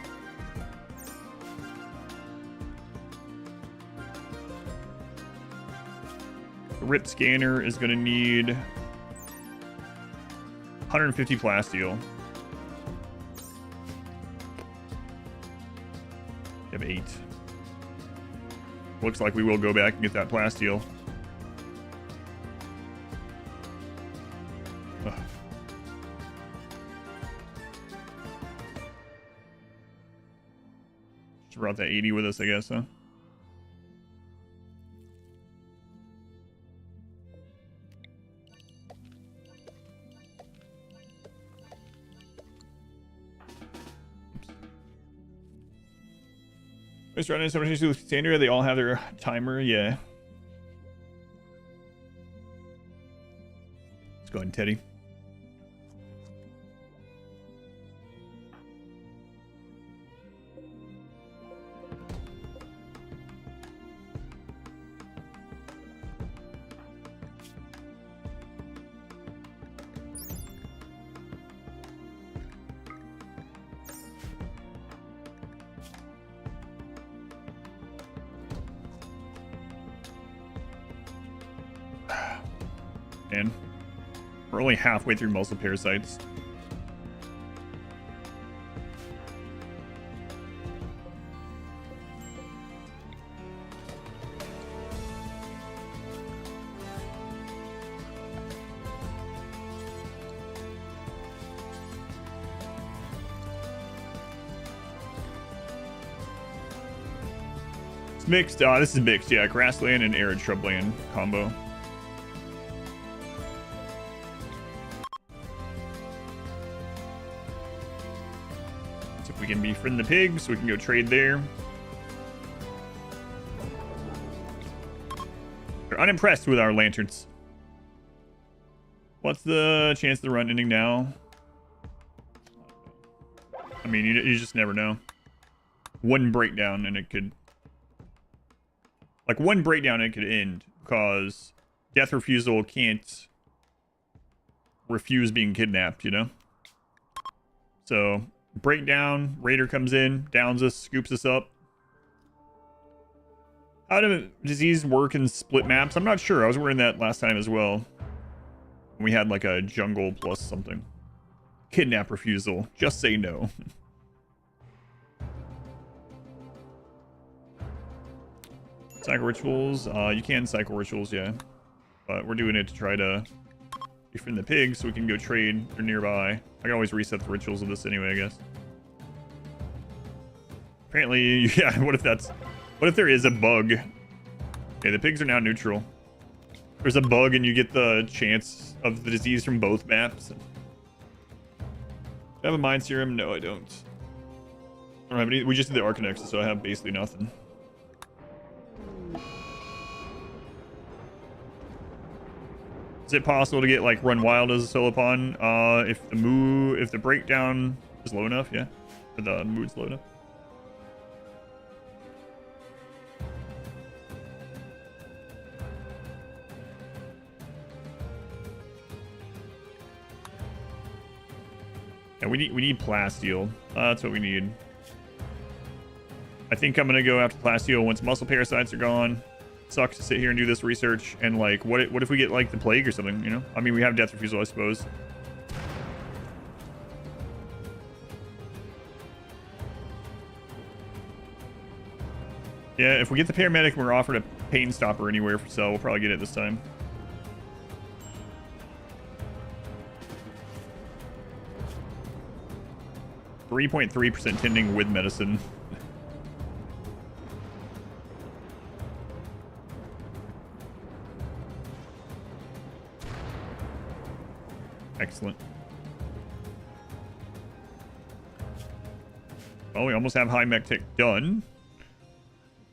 The rip scanner is going to need 150 plasteel. You have 8. Looks like we will go back and get that plasteel. Ugh. Just brought that 80 with us, I guess, huh? Mr. Running with Cassandra, they all have their timer, yeah. Let's go ahead, Teddy. Man, we're only halfway through muscle parasites. It's mixed. This is mixed. Yeah, grassland and arid shrubland combo. We can befriend the pigs, so we can go trade there. They're unimpressed with our lanterns. What's the chance of the run ending now? I mean, you just never know. One breakdown and it could... Like, one breakdown and it could end, because Death Refusal can't refuse being kidnapped, you know? So... breakdown, Raider comes in, downs us, scoops us up. How do disease work in split maps? I'm not sure. I was wearing that last time as well. We had like a jungle plus something. Kidnap refusal. Just say no. Cycle rituals. You can cycle rituals, yeah. But we're doing it to try to befriend the pigs so we can go trade. They're nearby. I can always reset the rituals of this anyway, I guess. Apparently, yeah, what if there is a bug? Okay, the pigs are now neutral. There's a bug and you get the chance of the disease from both maps. Do I have a mind serum? No, I don't. I don't have any. We just did the Aran Nexus, so I have basically nothing. Is it possible to get like Run Wild as a solo pawn? If the breakdown is low enough, yeah. Or the mood's low enough. Yeah, we need plasteel. That's what we need. I think I'm gonna go after plasteel once muscle parasites are gone. Sucks to sit here and do this research and like what if we get like the plague or something, you know? I mean, we have death refusal, I suppose. Yeah, if we get the paramedic and we're offered a pain stopper anywhere for sale, we'll probably get it this time. .3% tending with medicine. Excellent. Oh, we almost have high mech tech done.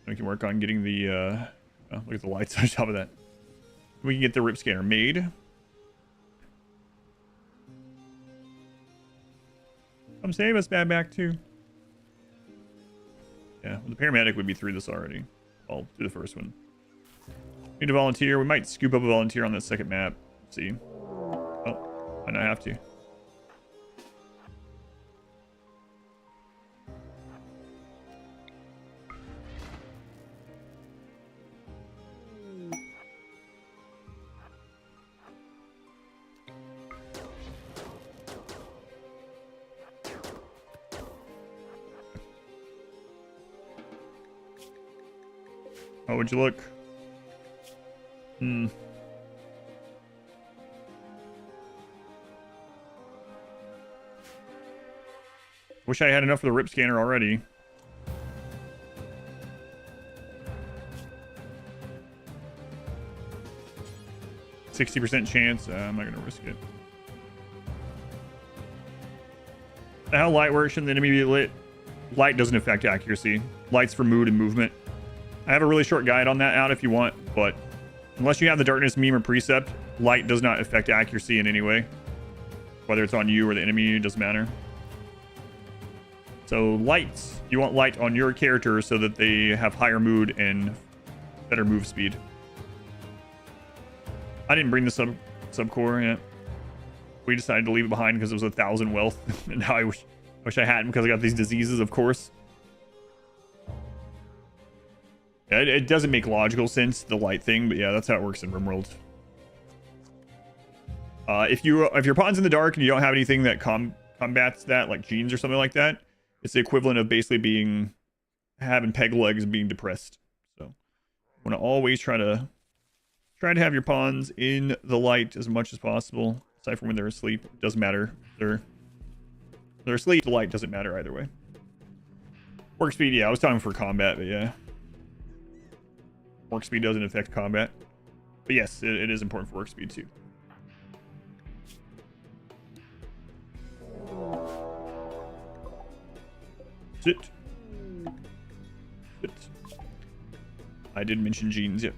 We can work on getting the oh, look at the lights on top of that. We can get the rip scanner made. Come save us, bad back too. Yeah, well, the paramedic would be through this already. I'll do the first one. Need a volunteer. We might scoop up a volunteer on that second map. Let's see. Oh, might not have to. How would you look? Wish I had enough for the rip scanner already. %60 chance. I'm not gonna risk it. How light works and the enemy be lit? Light doesn't affect accuracy. Light's for mood and movement. I have a really short guide on that out if you want, but unless you have the darkness meme or precept, light does not affect accuracy in any way. Whether it's on you or the enemy, it doesn't matter. So lights, you want light on your character so that they have higher mood and better move speed. I didn't bring the subcore yet. We decided to leave it behind because it was 1,000 wealth, and now I wish I hadn't because I got these diseases, of course. Yeah, it doesn't make logical sense, the light thing, but yeah, that's how it works in RimWorld. If your pawn's in the dark and you don't have anything that combats that, like genes or something like that, it's the equivalent of basically having peg legs and being depressed. So, you want to always try to have your pawns in the light as much as possible, aside from when they're asleep. It doesn't matter. They're asleep. The light doesn't matter either way. Work speed, yeah, I was talking for combat, but yeah. Work speed doesn't affect combat. But yes, it is important for work speed too. Sit. I did mention genes, yep.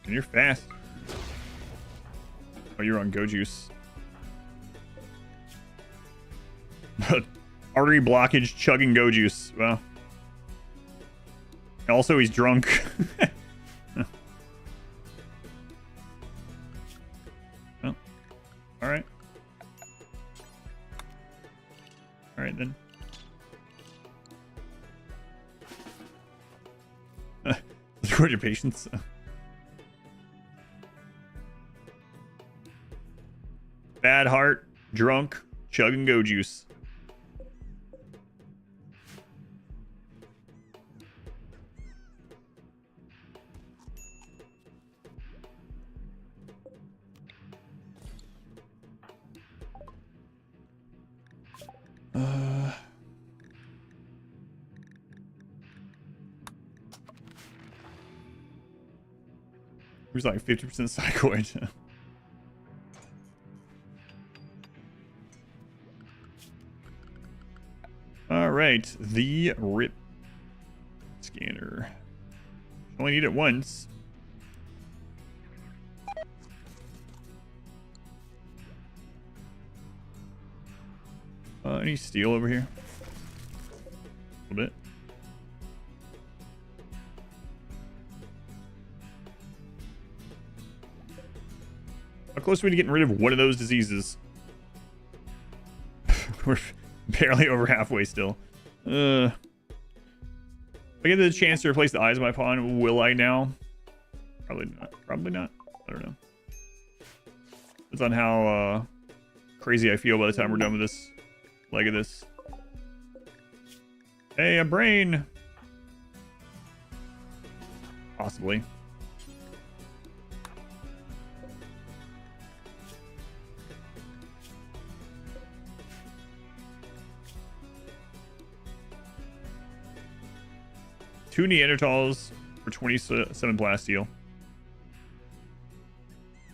And you're fast. Oh, you're on Go Juice. Artery blockage, chugging Go Juice. Wow. Also, he's drunk. Oh. Alright. Alright then. Record your patience. Bad heart, drunk, chugging Go Juice. Who's like 50% psychoid? All right, the rip scanner. Only need it once. Any steel over here? A little bit. How close are we to getting rid of one of those diseases? We're barely over halfway still. If I get the chance to replace the eyes of my pawn, will I now? Probably not. Probably not. I don't know. Depends on how crazy I feel by the time we're done with this leg of this. Hey, a brain! Possibly. Two Neanderthals for 27 blast steel.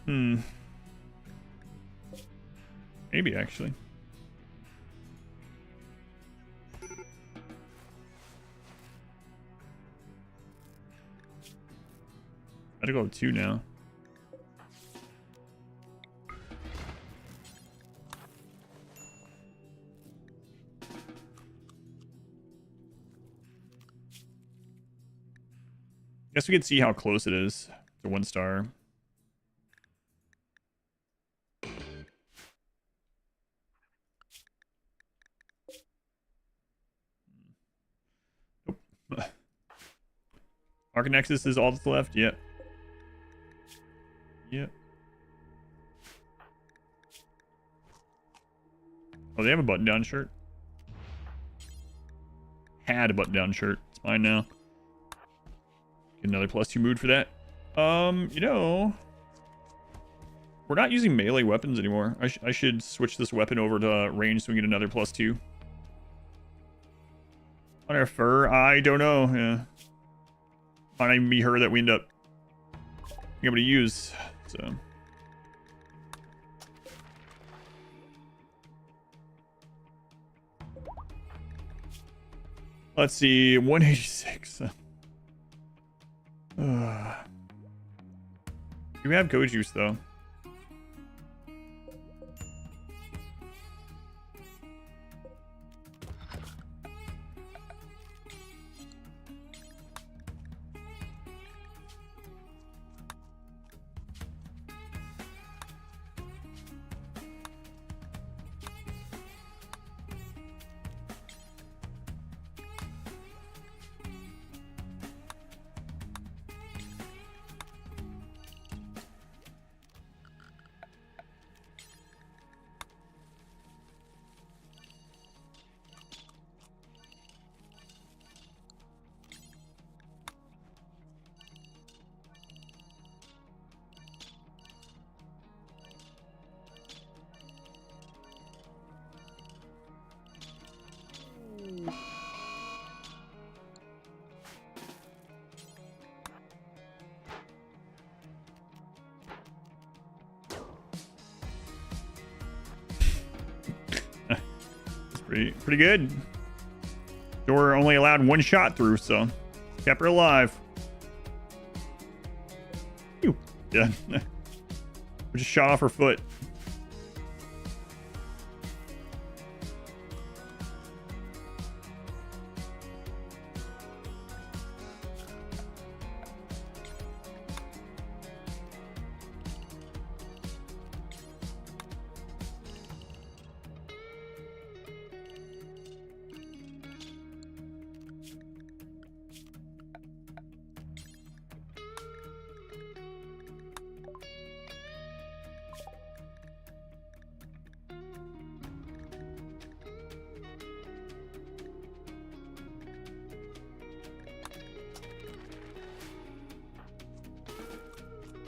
Maybe, actually. I gotta go with 2 now. Guess we can see how close it is to 1 star. Nope. Aran Nexus is all that's left. Yep. Yep. Oh, they have a button-down shirt. Had a button-down shirt. It's mine now. Get another +2 mood for that. You know, we're not using melee weapons anymore. I should switch this weapon over to range so we get another +2. On our fur, I don't know. Yeah. Might even be her that we end up being able to use. So. Let's see, 186. You have go juice though. Pretty good. Door only allowed one shot through, so kept her alive. Phew. Yeah. We just shot off her foot.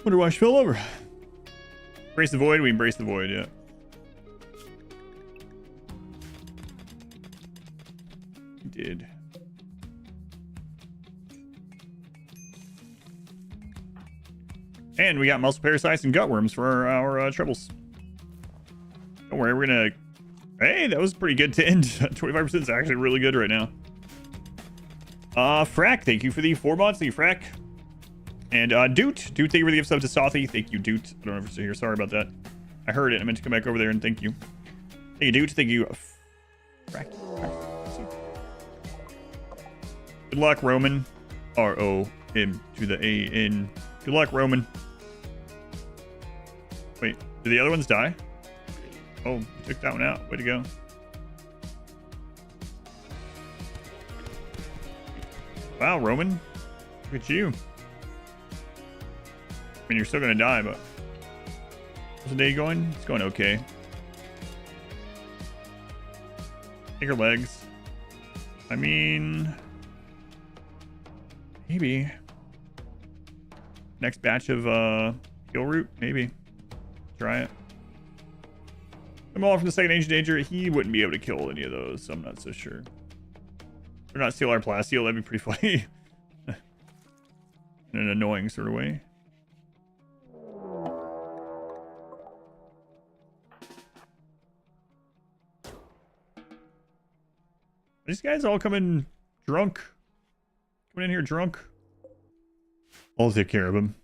Wonder why she fell over. Embrace the void. We embrace the void, yeah. We did. And we got muscle parasites and gut worms for our troubles. Don't worry, we're gonna... Hey, that was pretty good to end. 25% is actually really good right now. Frack, thank you for the 4 months. Thank you, Frack. And Doot, thank you for the gift sub to Sothy. Thank you, Doot. I don't know if you're still here. Sorry about that. I heard it. I meant to come back over there and thank you. Thank you, Doot. Thank you. Frack. Good luck, Roman. R-O-M to the A-N. Good luck, Roman. Wait, did the other ones die? Oh, you took that one out. Way to go. Wow, Roman. Look at you. I mean, you're still going to die, but... How's the day going? It's going okay. Take her legs. I mean... Maybe. Next batch of heal root? Maybe. Try it. I'm all from the second Ancient Danger. He wouldn't be able to kill any of those, so I'm not so sure. Or not steal our plasteel. That'd be pretty funny. In an annoying sort of way. These guys all coming drunk. Coming in here drunk. I'll take care of them.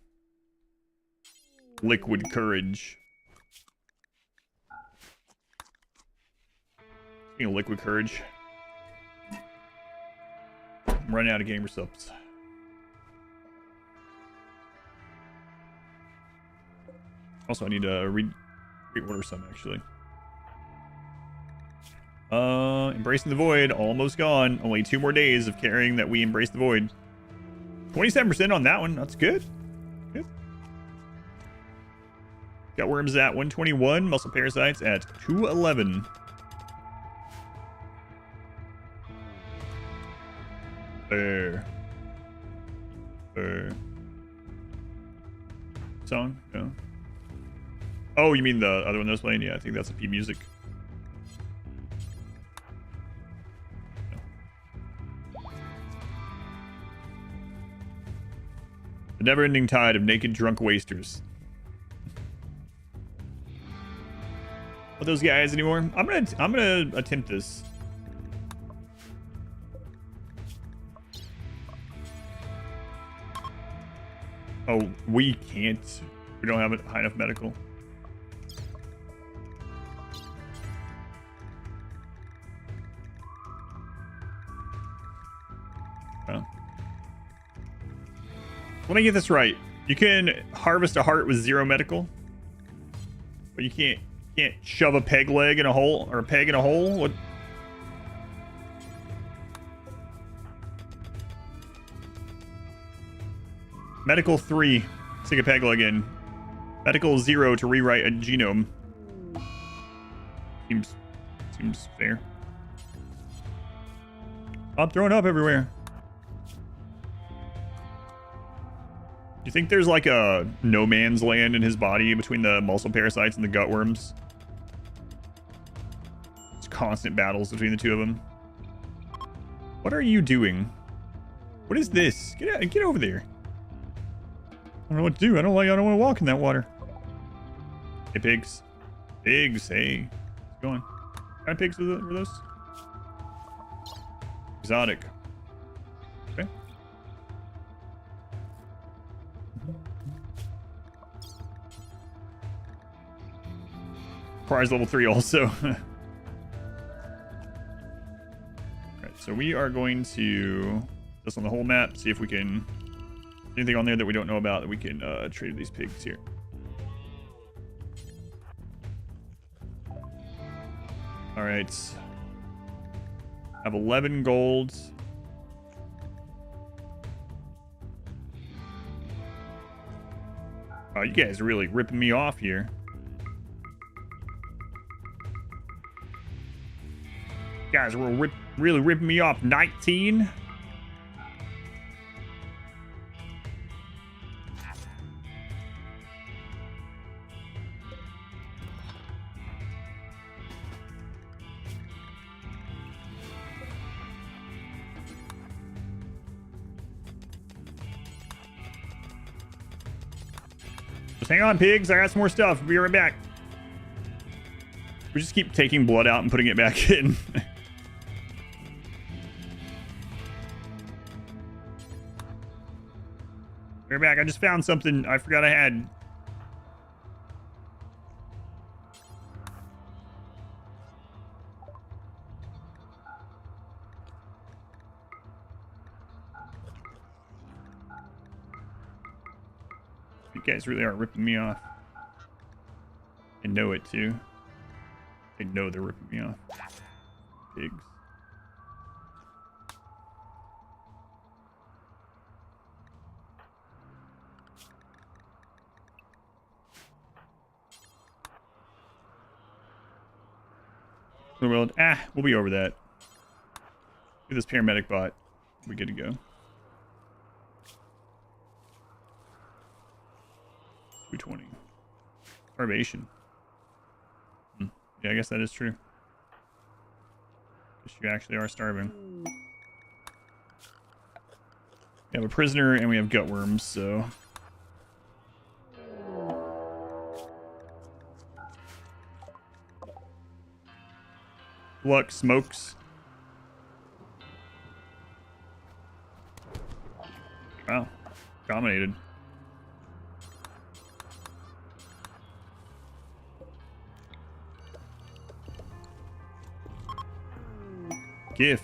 Liquid courage. Speaking of liquid courage. I'm running out of gamer subs. Also, I need to reorder some, actually. Embracing the void, almost gone. Only 2 more days of carrying that we embrace the void. 27% on that one. That's good. Good. Got worms at 121. Muscle parasites at 211. Song? No. Oh, you mean the other one that was playing? Yeah, I think that's a P music. The never-ending tide of naked drunk wasters. Are those guys anymore? I'm gonna attempt this. Oh, we can't. We don't have high enough medical. Oh. Let me get this right. You can harvest a heart with 0 medical, but you can't shove a peg leg in a hole or a peg in a hole. What? Medical 3, stick a peg leg in. Medical 0 to rewrite a genome. Seems fair. Stop throwing up everywhere. Do you think there's like a no man's land in his body between the muscle parasites and the gut worms? It's constant battles between the two of them. What are you doing? What is this? Get over there. I don't know what to do. I don't want to walk in that water. Hey, pigs. Pigs, hey. What's going? What kind of pigs were those? Exotic. Okay. Prize level 3 also. Alright, so we are going to this on the whole map, see if we can anything on there that we don't know about that we can trade these pigs here. Alright. I have 11 gold. Oh, you guys are really ripping me off here. You guys are really ripping me off. 19? Hang on, pigs. I got some more stuff. We'll be right back. We just keep taking blood out and putting it back in. We're back. I just found something I forgot I had. You guys really are ripping me off. I know it too. I know they're ripping me off. Pigs. World. We'll be over that. Do this paramedic bot. We're good to go. 220. Starvation. Yeah, I guess that is true. Guess you actually are starving. We have a prisoner and we have gut worms, so. Luck smokes. Wow. Dominated. Gift.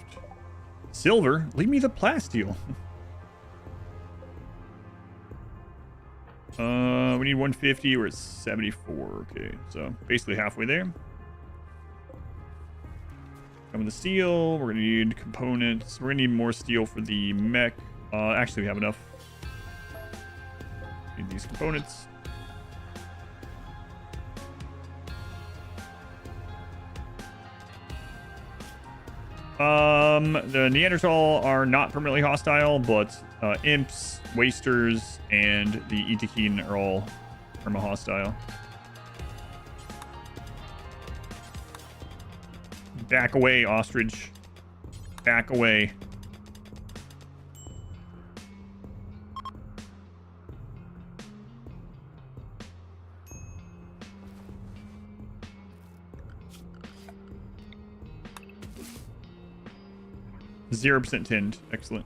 Silver? Leave me the plasteel. We need 150. We're at 74. Okay, so basically halfway there. Coming the steel. We're gonna need components. We're gonna need more steel for the mech. Actually, we have enough. Need these components. The Neanderthal are not permanently hostile, but imps, wasters, and the Itakeen are all perma-hostile. Back away, ostrich. Back away. %0% tinned. Excellent.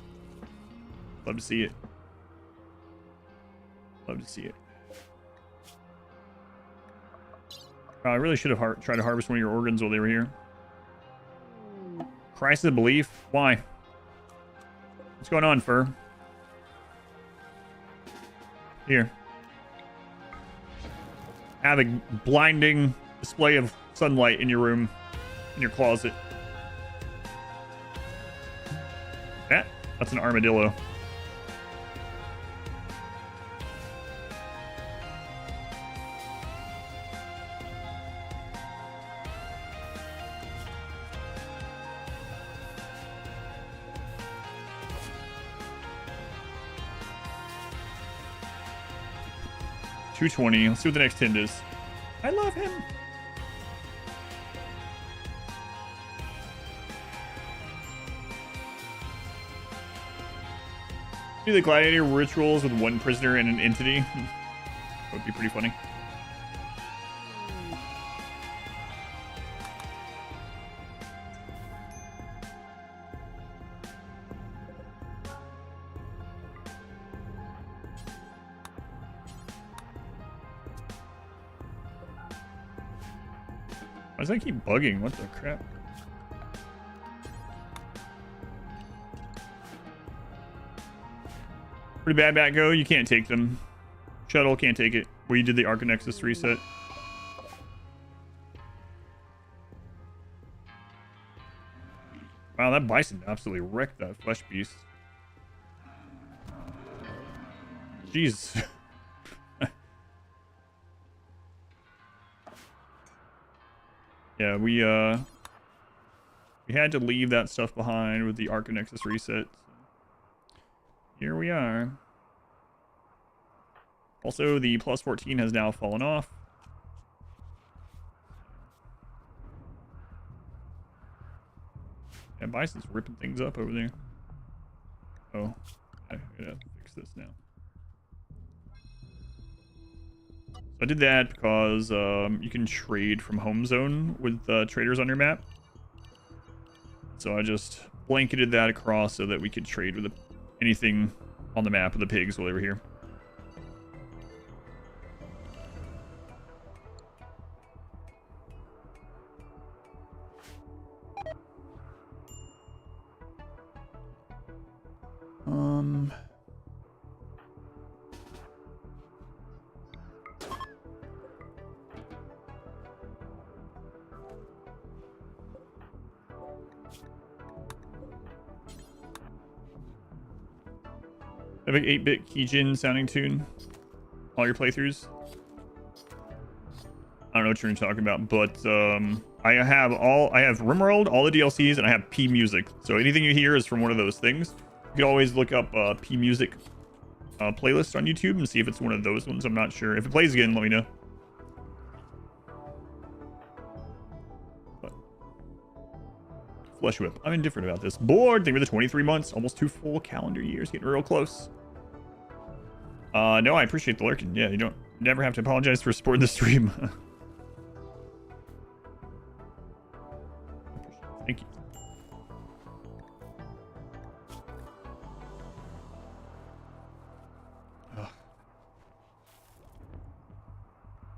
Love to see it. Love to see it. I really should have tried to harvest one of your organs while they were here. Crisis of belief? Why? What's going on, Fur? Here. Have a blinding display of sunlight in your room, in your closet. That's an armadillo. $220. Let's see what the next hint is. I love him. Do the gladiator rituals with one prisoner and an entity. That would be pretty funny. Why does that keep bugging? What the crap? Pretty bad back go. You can't take them. Shuttle can't take it. Where you did the Aran Nexus reset. Wow, that bison absolutely wrecked that flesh beast. Jeez. Yeah, we had to leave that stuff behind with the Aran Nexus reset. Here we are. Also, the +14 has now fallen off. Yeah, Bison's ripping things up over there. Oh, I gotta fix this now. So I did that because you can trade from home zone with traders on your map. So I just blanketed that across so that we could trade with anything on the map of the pigs while they were here. I have an 8-bit Kijin sounding tune. All your playthroughs. I don't know what you're talking about, but I have RimWorld, all the DLCs, and I have P Music. So anything you hear is from one of those things. You can always look up P Music playlist on YouTube and see if it's one of those ones. I'm not sure. If it plays again, let me know. But Flesh Whip. I'm indifferent about this. Bored. Think of the 23 months, almost 2 full calendar years, getting real close. No, I appreciate the lurking. Yeah, you never have to apologize for supporting the stream. Thank you. Ugh.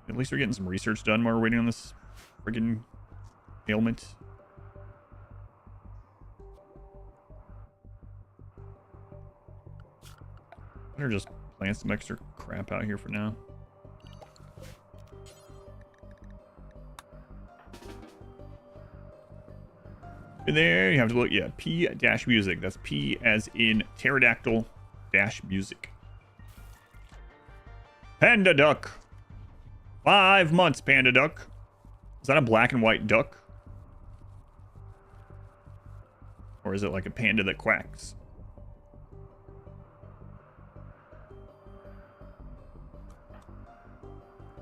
At least we're getting some research done while we're waiting on this friggin' ailment. Better just plant some extra crap out here for now. And there you have to look, yeah, P-music. That's P as in pterodactyl -music. Panda duck. 5 months, panda duck. Is that a black and white duck? Or is it like a panda that quacks?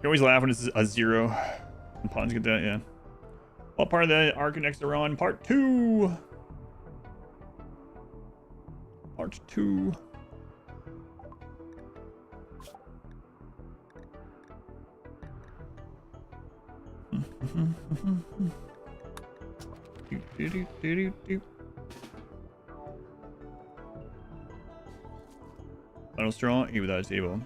You always laugh when it's a 0. And pawns get that, yeah. What part of the Arc next are on? Part 2. Part 2. Final straw, eat without a table.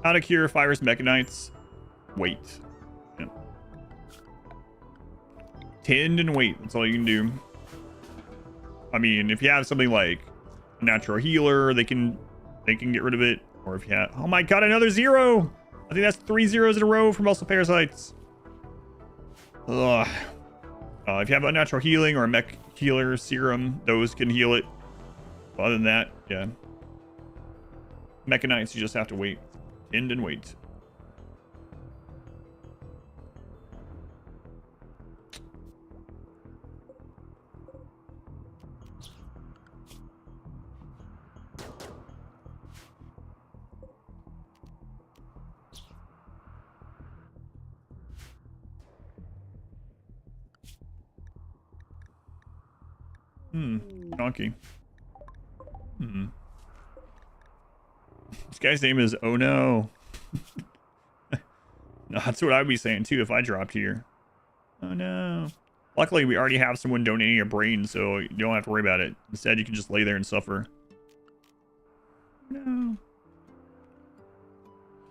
How to cure virus mechanites. Wait. Yeah. Tend and wait. That's all you can do. I mean, if you have something like a natural healer, they can get rid of it. Or if you have, oh my god, another 0. I think that's 3 zeros in a row for muscle parasites. Ugh. If you have unnatural healing or a mech healer serum, those can heal it. Other than that, yeah. Mechanites, you just have to wait. End and wait. Donkey. This guy's name is Oh No. No, that's what I'd be saying too if I dropped here. Oh no. Luckily, we already have someone donating a brain, so you don't have to worry about it. Instead, you can just lay there and suffer. No.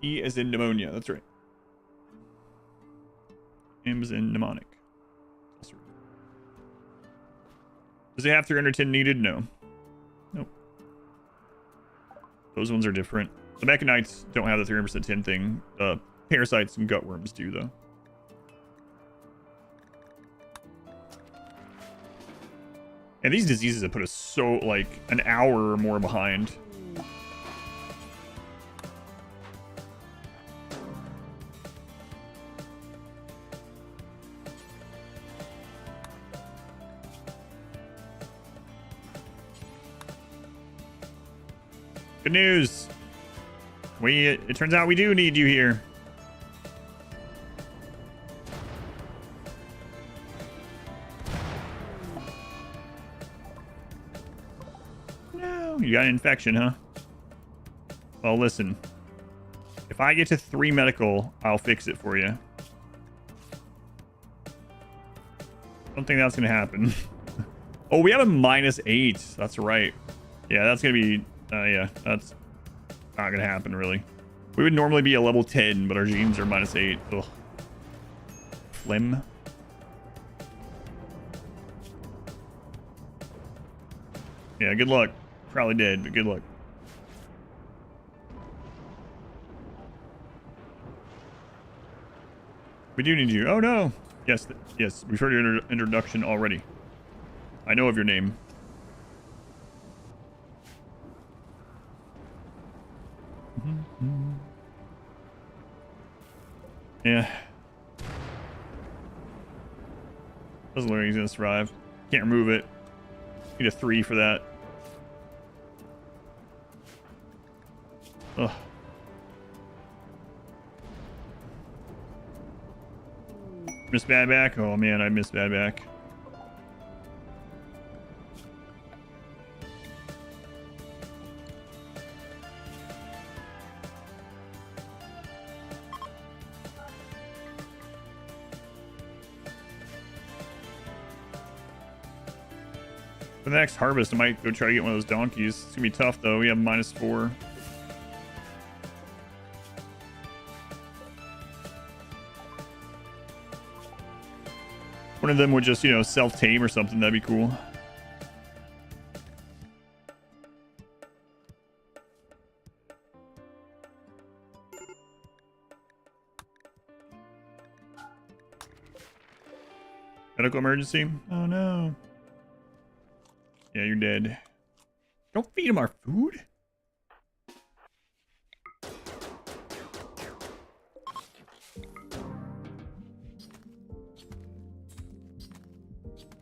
E is in pneumonia. That's right. M is in mnemonic. That's right. Does it have 310 needed? No. Nope. Those ones are different. The mechanites don't have the 300% 10 thing. Parasites and gutworms do, though. And these diseases have put us so, like, an hour or more behind. Good news. It turns out we do need you here. No, you got an infection, huh? Well, listen. If I get to 3 medical, I'll fix it for you. I don't think that's gonna happen. Oh, we have a -8. That's right. Yeah, that's gonna be... yeah, that's not gonna happen, really. We would normally be a level 10, but our genes are -8. Ugh. Phlegm. Yeah, good luck. Probably dead, but good luck. We do need you. Oh, no. Yes, yes. We've heard your introduction already. I know of your name. Yeah. Doesn't look like he's gonna survive. Can't remove it. Need a 3 for that. Ugh. Miss bad back? Oh man, I missed bad back. For the next harvest, I might go try to get one of those donkeys. It's gonna be tough though. We have -4. One of them would just, you know, self-tame or something. That'd be cool. Medical emergency? Oh no. Yeah, you're dead. Don't feed him our food.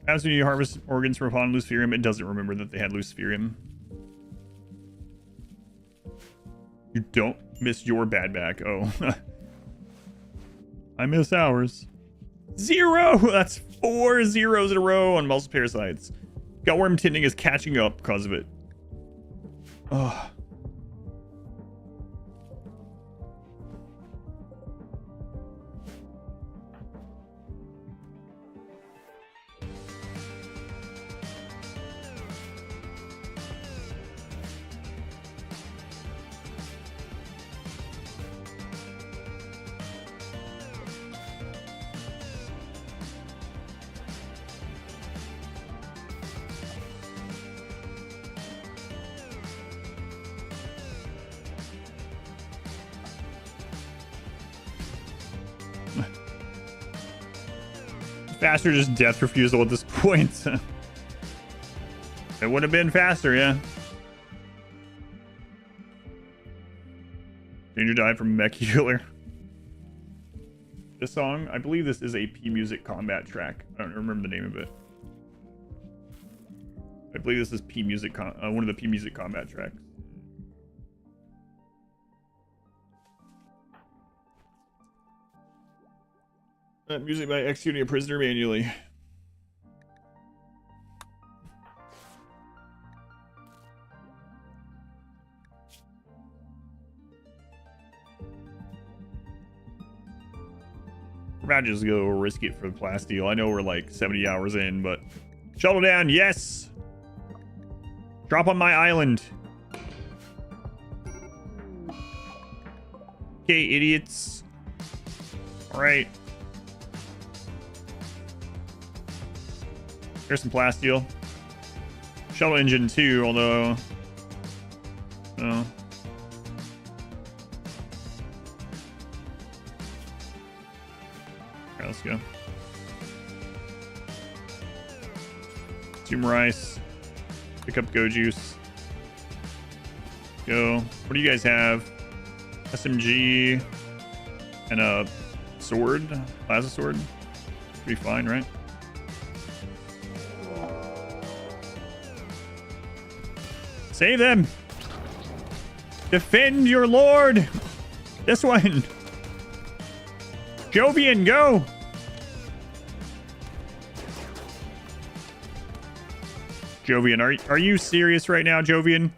As when you harvest organs from upon Luciferium, it doesn't remember that they had Luciferium. You don't miss your bad back. Oh. I miss ours. 0! That's 4 zeros in a row on muscle parasites. Gutworm tinting is catching up because of it. Ugh. Faster, just death refusal at this point. It would have been faster, yeah. Danger died from mech healer. This song, I believe this is a P Music combat track. I don't remember the name of it. I believe this is P Music, one of the P Music combat tracks. Music by executing a prisoner manually. We're about to just go risk it for the plasteel. I know we're like 70 hours in, but shuttle down, yes. Drop on my island. Okay, idiots. All right. Here's some plasteel. Shuttle engine too, although... No. Alright, let's go. Consume rice. Pick up go juice. Go. What do you guys have? SMG and a sword? Plasma sword? Should be fine, right? Save them! Defend your lord! This one! Jovian, go! Jovian, are you serious right now, Jovian?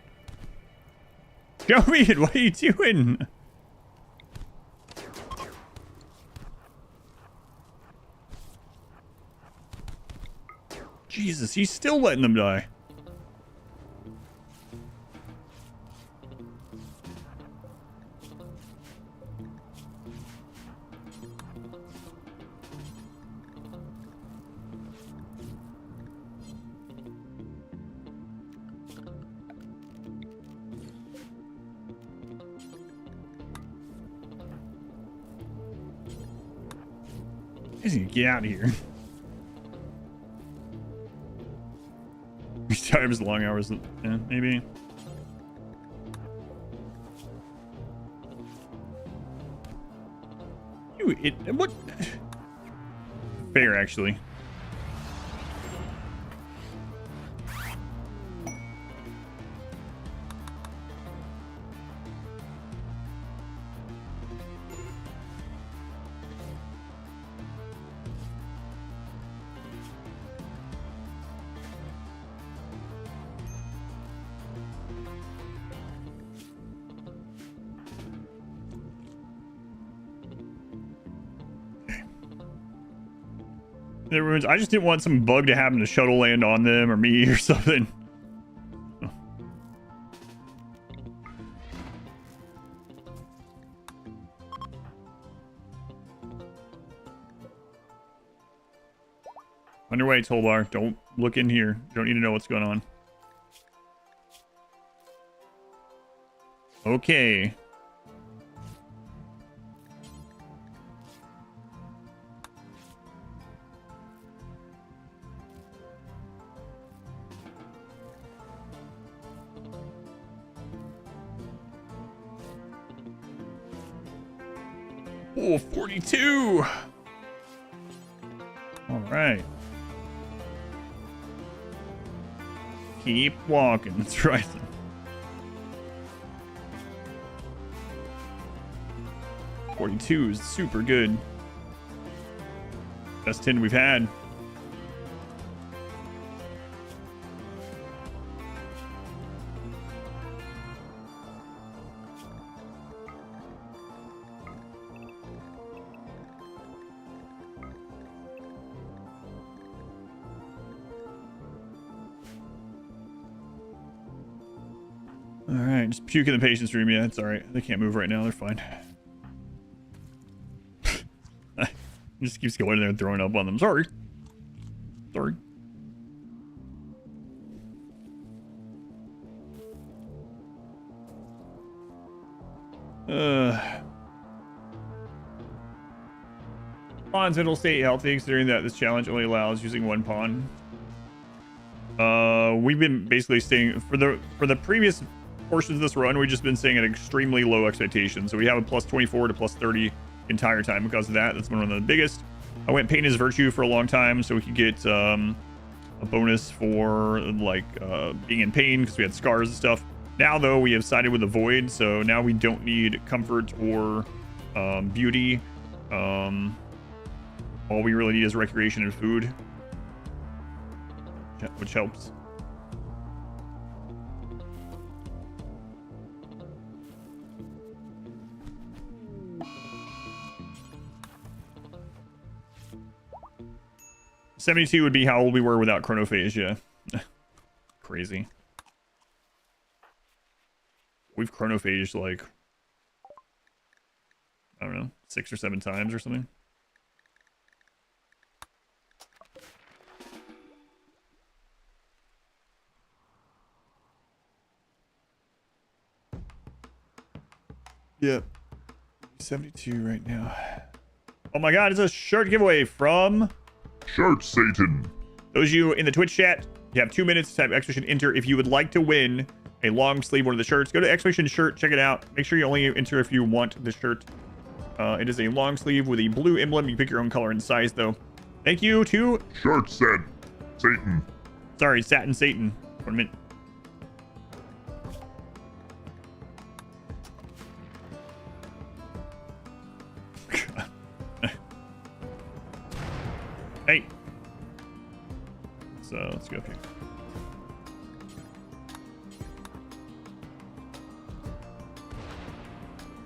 Jovian, what are you doing? Jesus, he's still letting them die. Get out of here. These times, long hours, yeah, maybe. What? Fair, actually. I just didn't want some bug to happen to shuttle land on them or me or something. Oh. Underway, Tolbar. Don't look in here. You don't need to know what's going on. Okay. Oh, 42. All right. Keep walking. That's right. $42 is super good. Best 10 we've had. Alright, just puke in the patient's room. Yeah, it's alright. They can't move right now. They're fine. Just keeps going in there and throwing up on them. Sorry. Sorry. Pawns, it'll stay healthy considering that this challenge only allows using one pawn. We've been basically staying for the previous portions of this run, we've just been staying at extremely low expectations. So we have a plus 24 to plus 30 entire time because of that. That's one of the biggest. I went pain is virtue for a long time so we could get a bonus for like being in pain because we had scars and stuff. Now though, we have sided with the void, so now we don't need comfort or beauty. All we really need is recreation and food, which helps. $72 would be how old we were without chronophage, yeah. Crazy. We've chronophaged like, I don't know, 6 or 7 times or something. Yep. 72 right now. Oh my god, it's a shirt giveaway from Shirt Satan. Those of you in the Twitch chat, you have 2 minutes to type exclamation enter if you would like to win a long sleeve one of the shirts. Go to exclamation shirt, check it out. Make sure you only enter if you want the shirt. It is a long sleeve with a blue emblem. You pick your own color and size though. Thank you to Shirt Satan. Sorry, Satin Satan. 1 minute. Hey. So let's go up here.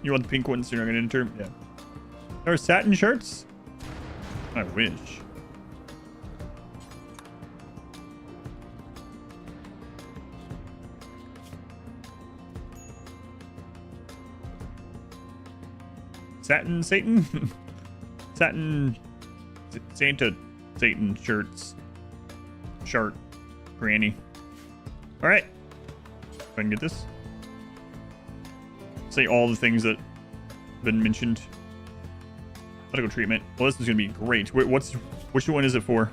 You want the pink ones so you're not going to enter? Yeah. There are satin shirts? I wish. Satin Satan? Satin Santa Satan shirts. Shart. Granny. Alright. Go ahead and get this. Say all the things that have been mentioned. Medical treatment. Well, this is going to be great. Which one is it for?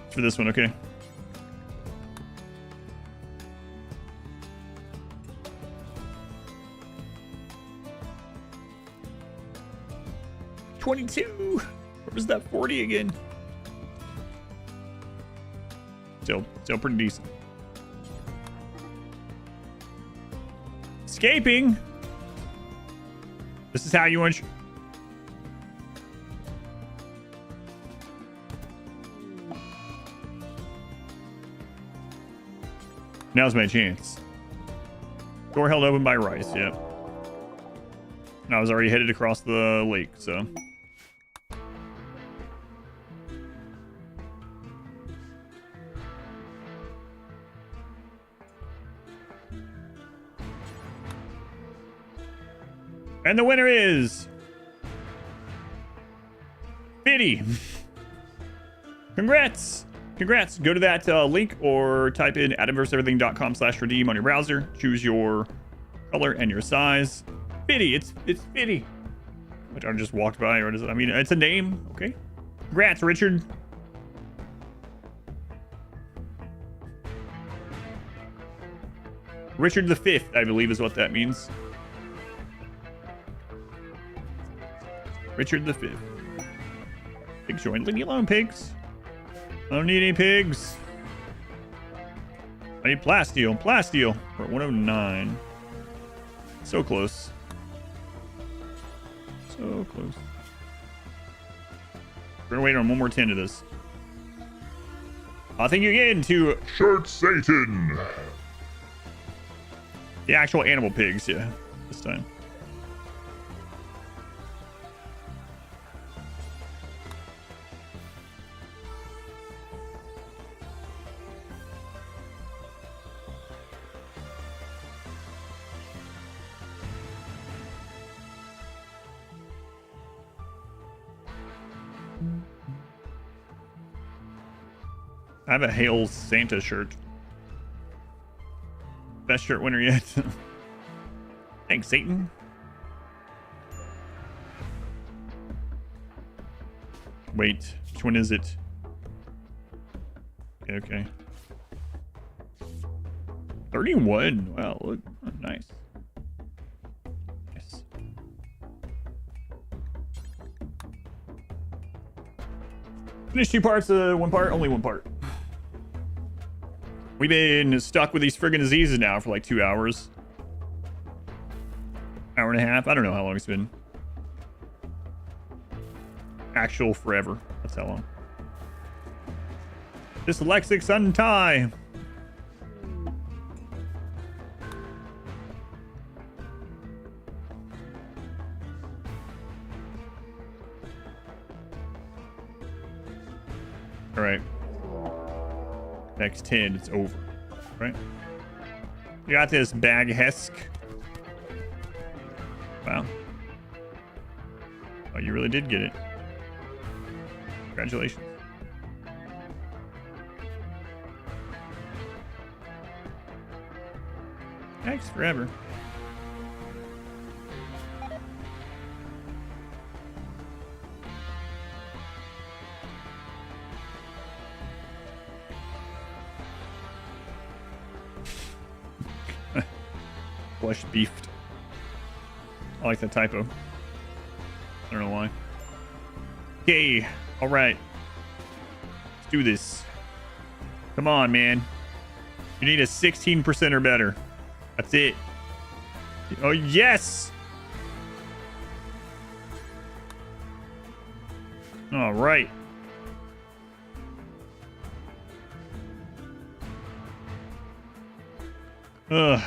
It's for this one, okay. $22. Where was that 40 again? Still pretty decent. Escaping. This is how you want. Now's my chance. Door held open by Rice. Yep. And I was already headed across the lake, so. And the winner is Biddy. Congrats. Go to that link or type in adamverseverything.com/redeem on your browser. Choose your color and your size. Biddy. It's Biddy. Which I just walked by, or does it? I mean, it's a name. Okay. Congrats, Richard. Richard the Fifth, I believe, is what that means. Richard the Fifth. Pigs join. Leave me alone, pigs. I don't need any pigs. I need plasteel. Plasteel. We're at 109. So close. So close. We're gonna wait on one more 10 of this. I think you get into Shirt Satan! the actual animal pigs, yeah, this time. I have a Hail Santa shirt. Best shirt winner yet. Thanks, Satan. Wait, which one is it? Okay. 31. Wow, look, oh, nice. Yes. Finished 2 parts, one part, only 1 part. We've been stuck with these friggin' diseases now for like 2 hours. Hour and a half. I don't know how long it's been. Actual forever. That's how long. Dyslexics untie. All right. Next 10, it's over. Right? You got this, Bag Hesk. Wow. Oh, you really did get it. Congratulations. Thanks forever. Flesh beefed. I like that typo. I don't know why. Okay, all right. Let's do this. Come on, man. You need a 16% or better. That's it. Oh, yes! All right. Ugh.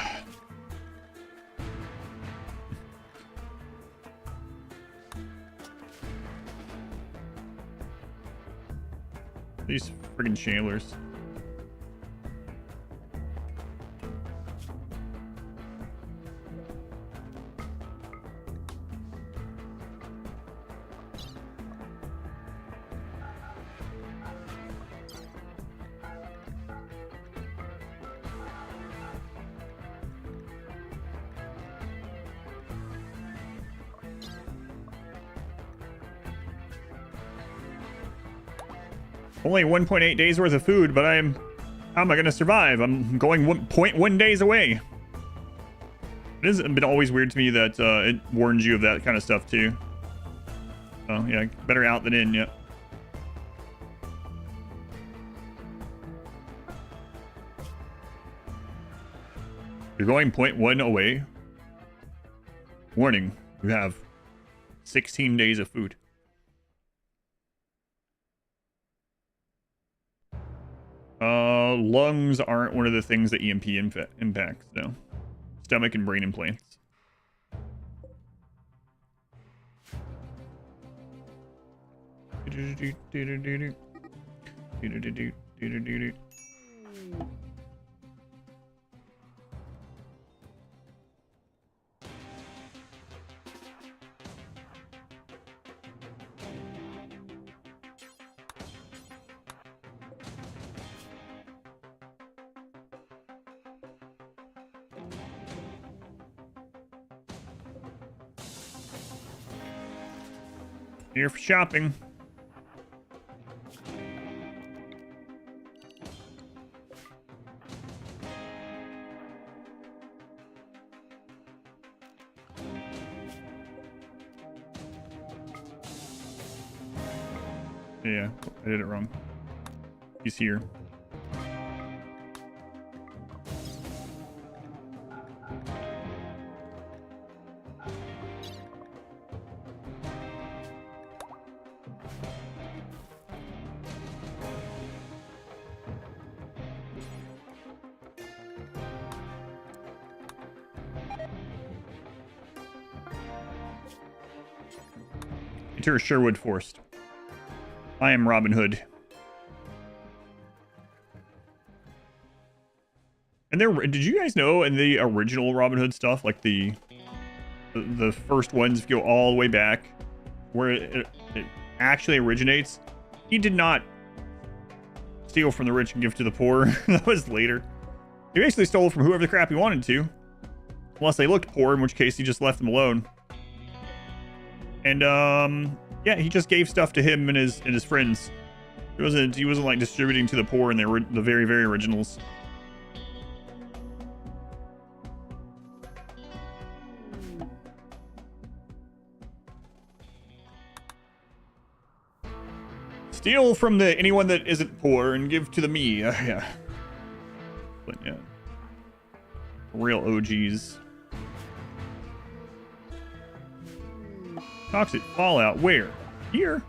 These friggin' chandlers. Only 1.8 days worth of food, but how am I gonna survive? I'm going 1.1 days away. It has been always weird to me that it warns you of that kind of stuff too. Oh yeah, better out than in, yep. You're going 0.1 away. Warning, you have 16 days of food. Lungs aren't one of the things that EMP impacts, no. Stomach and brain implants. Here for shopping. Yeah, I did it wrong. He's here. Enter Sherwood Forest. I am Robin Hood. And there, did you guys know in the original Robin Hood stuff, like the first ones, if you go all the way back, where it actually originates, he did not steal from the rich and give to the poor. That was later. He basically stole from whoever the crap he wanted to, unless they looked poor, in which case he just left them alone. And yeah, he just gave stuff to him and his friends. He wasn't like distributing to the poor in the very, very originals. Steal from anyone that isn't poor and give to the me. Yeah. But yeah. Real OGs. Toxic fallout. Where? Here?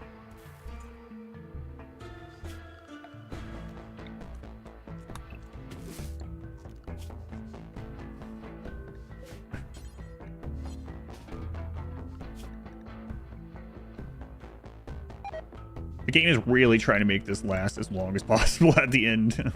The game is really trying to make this last as long as possible at the end.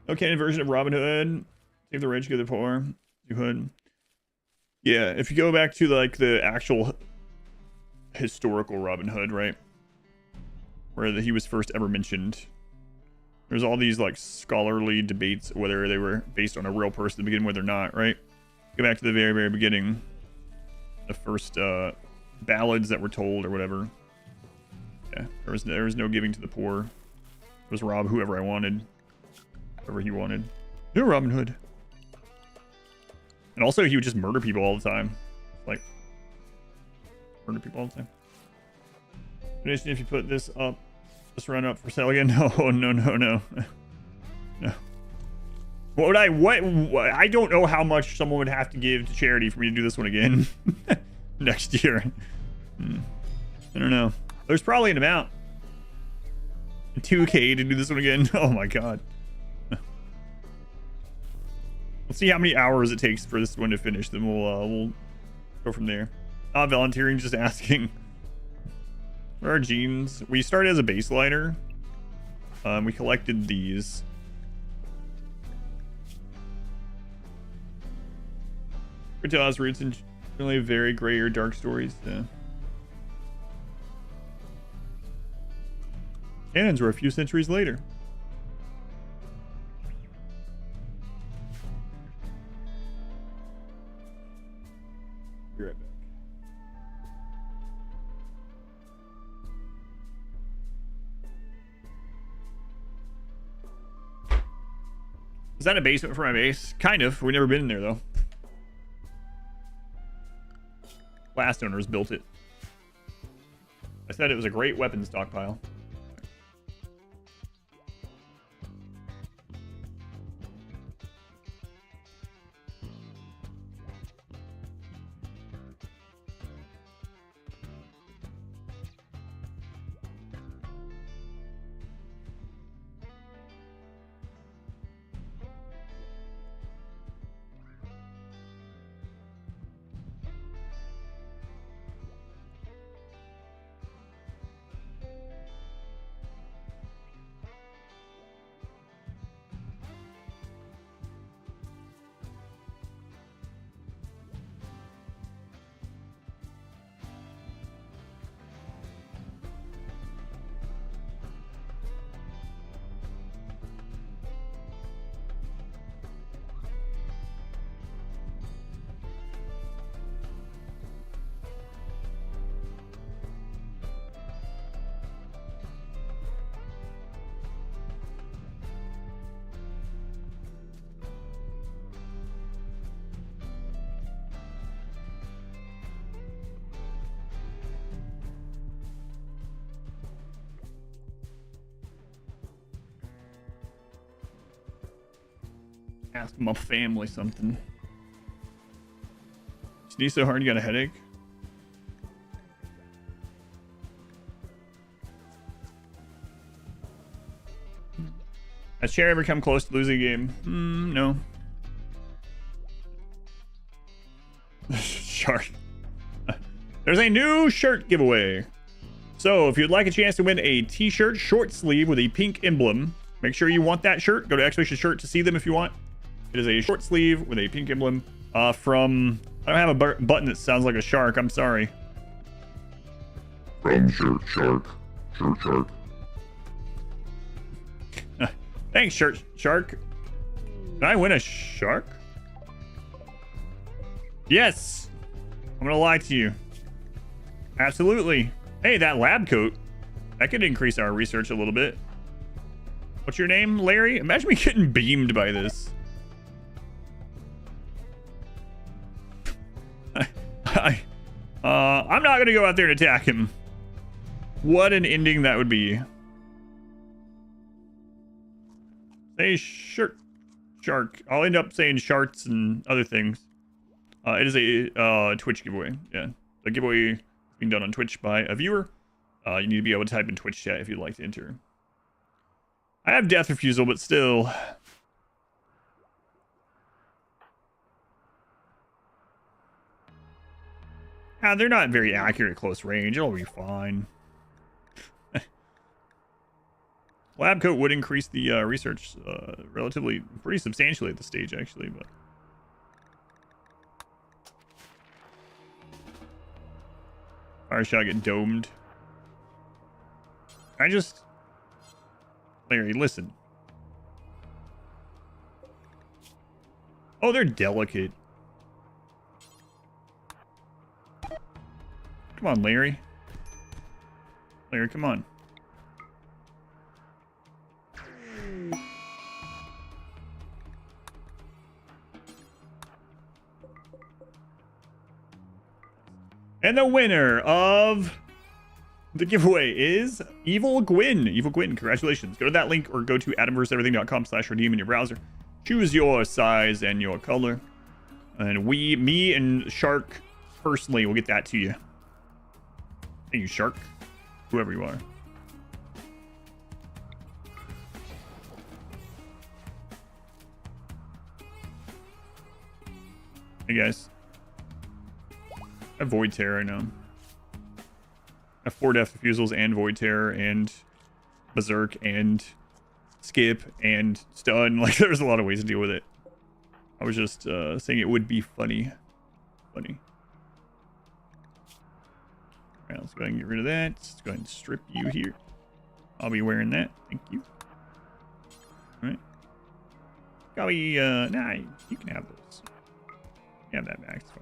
Okay, version of Robin Hood. Save the rich, give the poor. Do Hood. Yeah, if you go back to like the actual historical Robin Hood, right? Where he was first ever mentioned. There's all these like scholarly debates whether they were based on a real person to begin with or not, right? Go back to the very, very beginning. The first ballads that were told or whatever. Yeah, there was no giving to the poor. It was rob whoever I wanted. Whoever he wanted. No Robin Hood. And also he would just murder people all the time. Like, murder people all the time. Donation if you put this up. Just run up for sale again. No, no, no, no. No. What would what? I don't know how much someone would have to give to charity for me to do this one again. Next year. I don't know. There's probably an amount. 2K to do this one again. Oh my god. Let's see how many hours it takes for this one to finish. Then we'll go from there. Volunteering, just asking. Where are genes? We started as a baseliner. We collected these. Rituals, roots, and really very gray or dark stories. Yeah. Cannons were a few centuries later. Be right back. Is that a basement for my base? Kind of. We've never been in there, though. Last owners built it. I said it was a great weapon stockpile. Ask my family something. Sneeze so hard you got a headache? chair ever come close to losing a game? No. Shark. There's a new shirt giveaway. So if you'd like a chance to win a t-shirt short sleeve with a pink emblem, make sure you want that shirt. Go to exclamation shirt to see them if you want. It is a short sleeve with a pink emblem from... I don't have a button that sounds like a shark. I'm sorry. From Shirt Shark. Shirt Shark. Thanks, Shirt Shark. Can I win a shark? Yes. I'm gonna lie to you. Absolutely. Hey, that lab coat. That could increase our research a little bit. What's your name, Larry? Imagine me getting beamed by this. I'm not gonna go out there and attack him. What an ending that would be. Say shirt shark. I'll end up saying sharks and other things. It is a Twitch giveaway. Yeah, the giveaway is being done on Twitch by a viewer. You need to be able to type in Twitch chat if you'd like to enter. I have death refusal, but still. They're not very accurate at close range. It'll be fine. Lab coat would increase the research relatively, pretty substantially at the stage, actually, but. Fire shot get domed. I just... Larry, listen. Oh, they're delicate. Come on, Larry. Larry, come on. And the winner of the giveaway is Evil Gwyn. Evil Gwyn, congratulations. Go to that link or go to adamverseeverything.com/redeem in your browser. Choose your size and your color. And me and Shark personally will get that to you. Thank you, Shark. Whoever you are. Hey, guys. I have Void Terror right now. I have 4 Death Refusals and Void Terror and Berserk and Skip and Stun. Like, there's a lot of ways to deal with it. I was just saying it would be funny. Alright, let's go ahead and get rid of that. Let's go ahead and strip you here. I'll be wearing that. Thank you. Alright. Golly, nah, you can have those. You have that back. It's fine.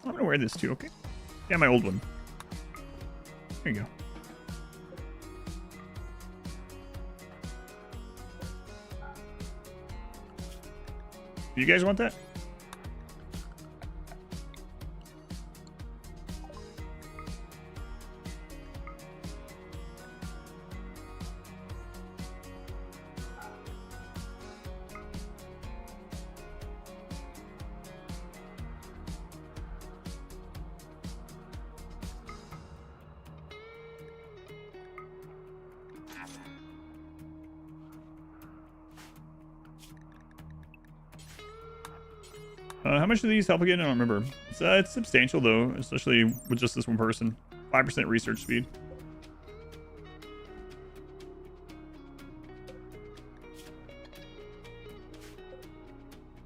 I'm gonna wear this too, okay? Yeah, my old one. There you go. You guys want that? How much do these help again? I don't remember. It's substantial though, especially with just this one person. 5% research speed.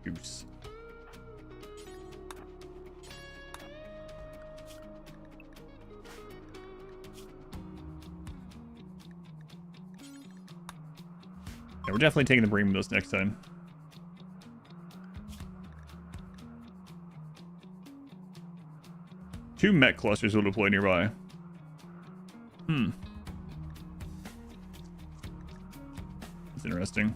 Goose. Yeah, we're definitely taking the Bream Dose next time. Two mech clusters will deploy nearby. That's interesting.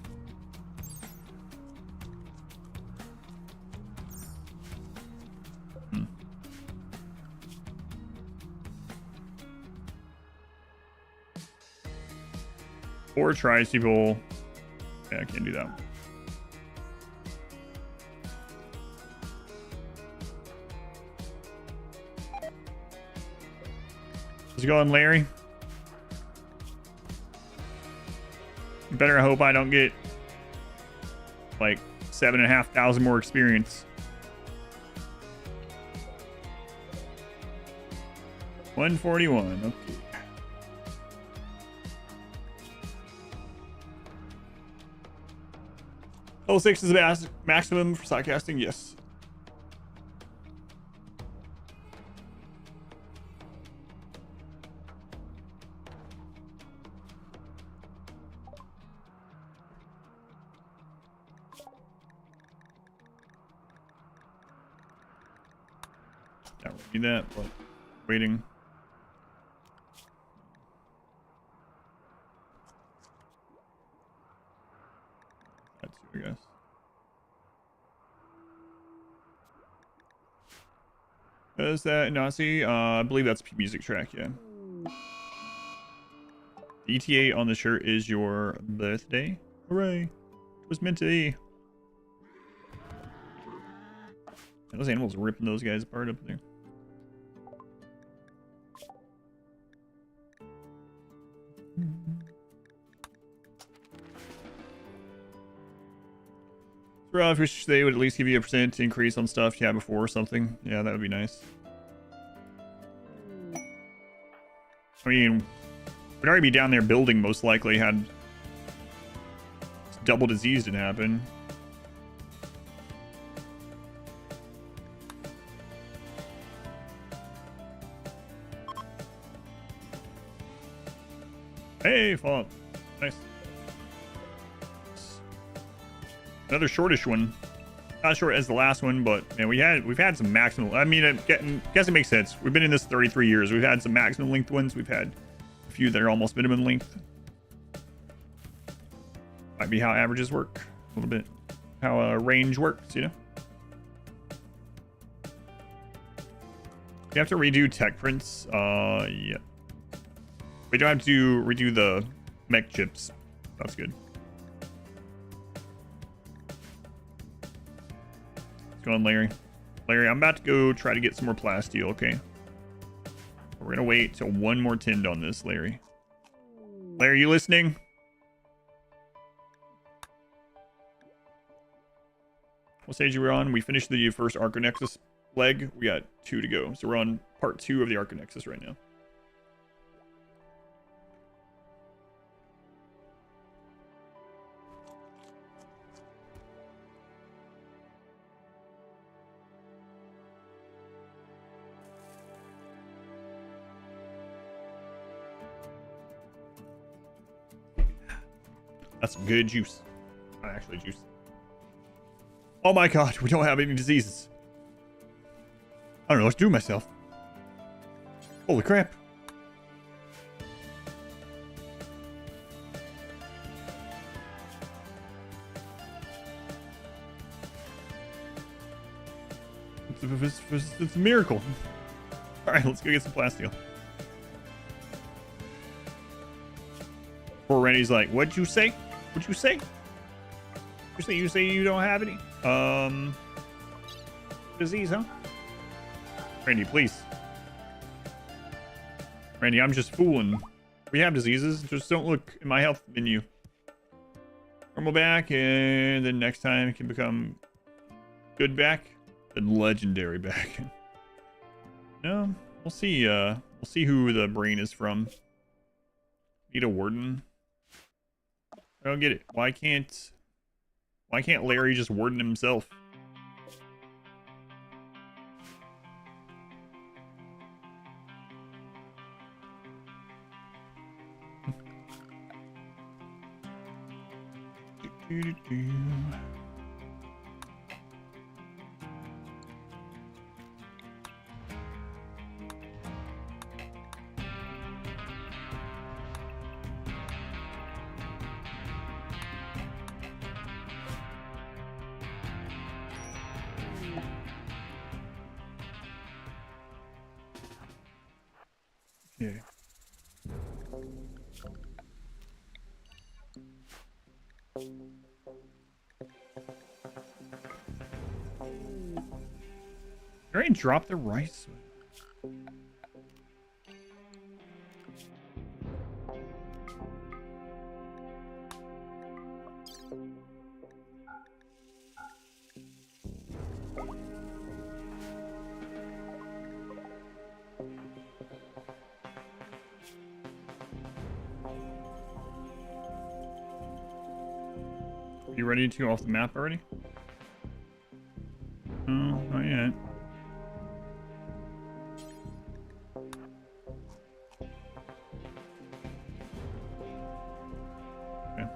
Or triage people. Yeah, I can't do that. How's it going, Larry? Better hope I don't get like 7,500 more experience. 141. Okay. Level 6 is the maximum for sidecasting. Yes. Don't need that, but waiting. That's I guess. Is that Nazi? I believe that's a music track, yeah. The ETA on the shirt is your birthday. Hooray. It was meant to be. And those animals ripping those guys apart up there. I wish they would at least give you a % increase on stuff you had before or something. Yeah, that would be nice. I mean, we'd already be down there building most likely had double disease didn't happen. Hey, Fallout. Nice. Another shortish one. Not short as the last one, but man, we've had some maximum. I mean, I guess it makes sense. We've been in this 33 years. We've had some maximum length ones. We've had a few that are almost minimum length. Might be how averages work a little bit. How range works, you know. You have to redo tech prints. Yeah. We don't have to redo the mech chips. That's good. Go on, Larry. Larry, I'm about to go try to get some more plasteel, okay? We're gonna wait till one more tinned on this, Larry. Larry, you listening? What stage are we on? We finished the first Aran Nexus leg. We got 2 to go. So we're on part 2 of the Aran Nexus right now. That's some good juice. Not actually juice. Oh my god, we don't have any diseases. I don't know what to do with myself. Holy crap. It's a miracle. Alright, let's go get some plasteel. Poor Randy's like, what'd you say? What'd you say? You say you don't have any? Disease, huh? Randy, please. Randy, I'm just fooling. We have diseases. Just don't look in my health menu. Normal back, and then next time it can become good back, then legendary back. No, we'll see. We'll see who the brain is from. Need a warden. I don't get it. Why can't Larry just warden himself? Okay. Already dropped the rice. You ready to go off the map already? No, not yet. Okay.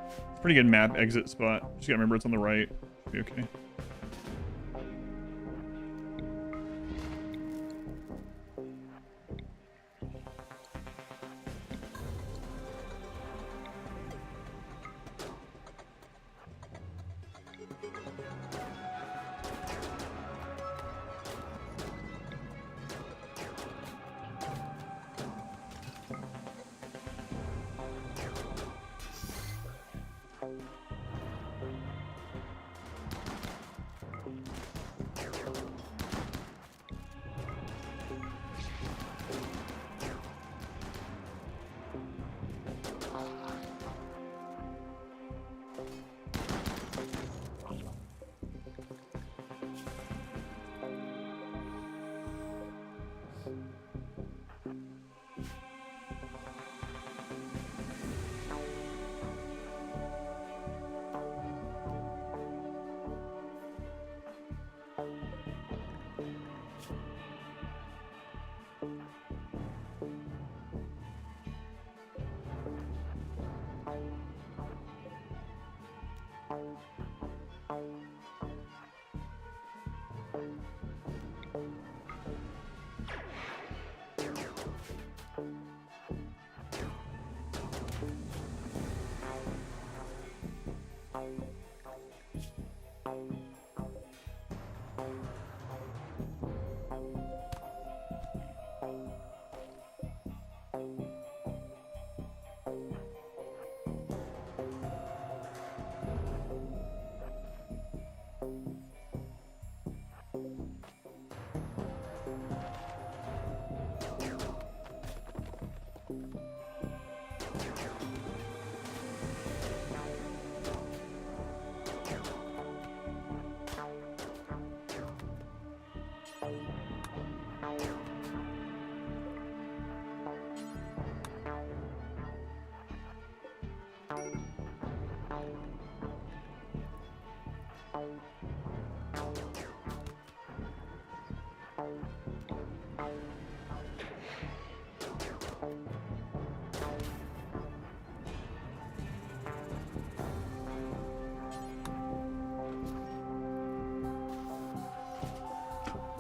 It's a pretty good map exit spot. Just gotta remember it's on the right. Should be okay.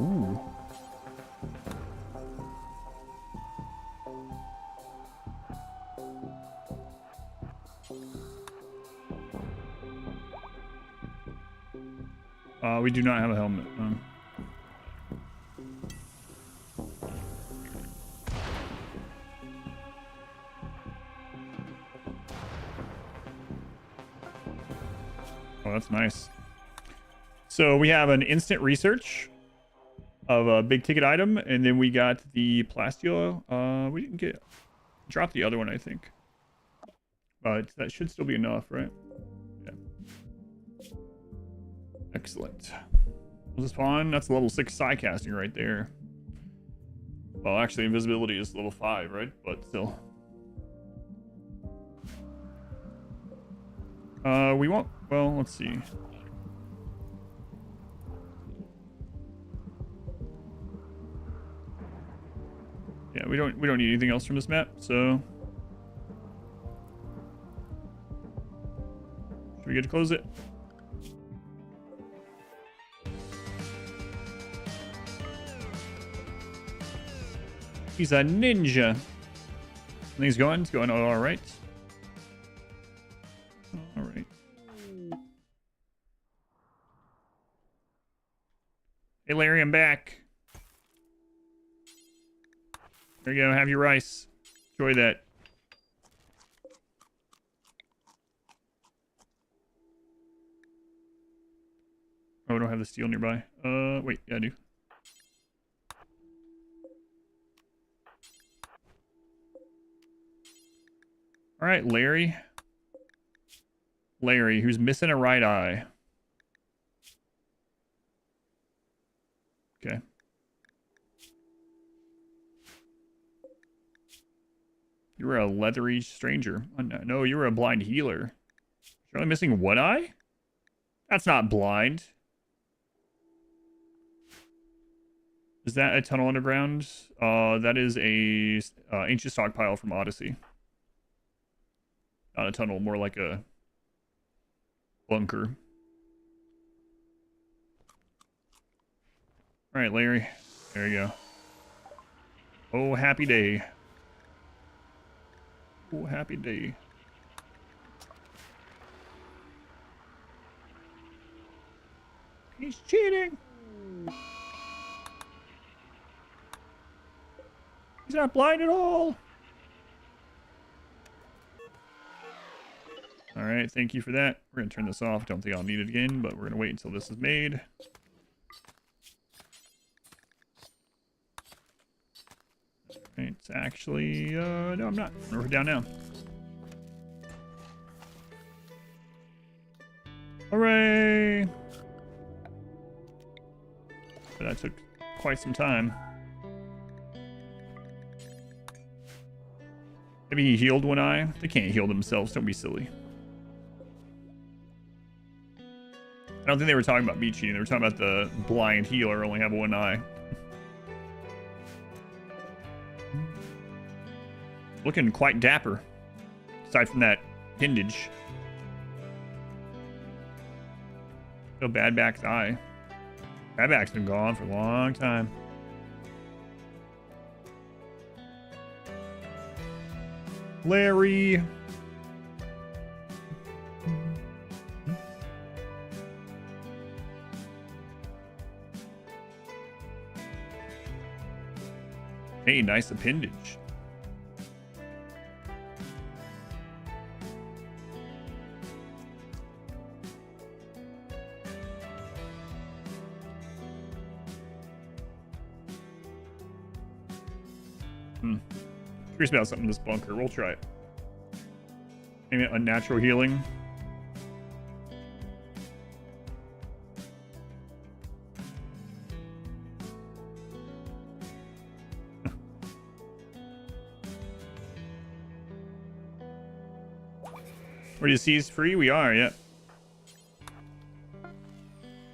Ooh. We do not have a helmet. Oh, that's nice. So we have an instant research of a big ticket item, and then we got the plasteel. We didn't get drop the other one, I think, but that should still be enough, right? Yeah. Excellent. Was this spawn? That's level 6 psi casting right there. Well, actually, invisibility is level 5, right? But still. We won't. Well, let's see. Yeah, we don't need anything else from this map, so should we get to close it? He's a ninja. Things going? It's going all right. All right. Hey, Larry, I'm back. There you go. Have your rice. Enjoy that. Oh, I don't have the steel nearby. Wait. Yeah, I do. All right, Larry. Larry, who's missing a right eye. Okay. You were a leathery stranger. Oh, no, you were a blind healer. You're only missing one eye? That's not blind. Is that a tunnel underground? That is a ancient stockpile from Odyssey. Not a tunnel, more like a bunker. All right, Larry. There you go. Oh, happy day. Oh, happy day. He's cheating. He's not blind at all. All right, thank you for that. We're going to turn this off. Don't think I'll need it again, but we're going to wait until this is made. All right, it's actually... no, I'm not. We're down now. Hooray! But that took quite some time. Maybe he healed one eye? They can't heal themselves. Don't be silly. I don't think they were talking about me cheating. They were talking about the blind healer only have one eye. Looking quite dapper. Aside from that appendage. No Badback's eye. Badback's been gone for a long time. Larry. Hey, nice appendage. Curious about something in this bunker. We'll try it. Maybe unnatural healing. Where do you see he's free? We are, yeah.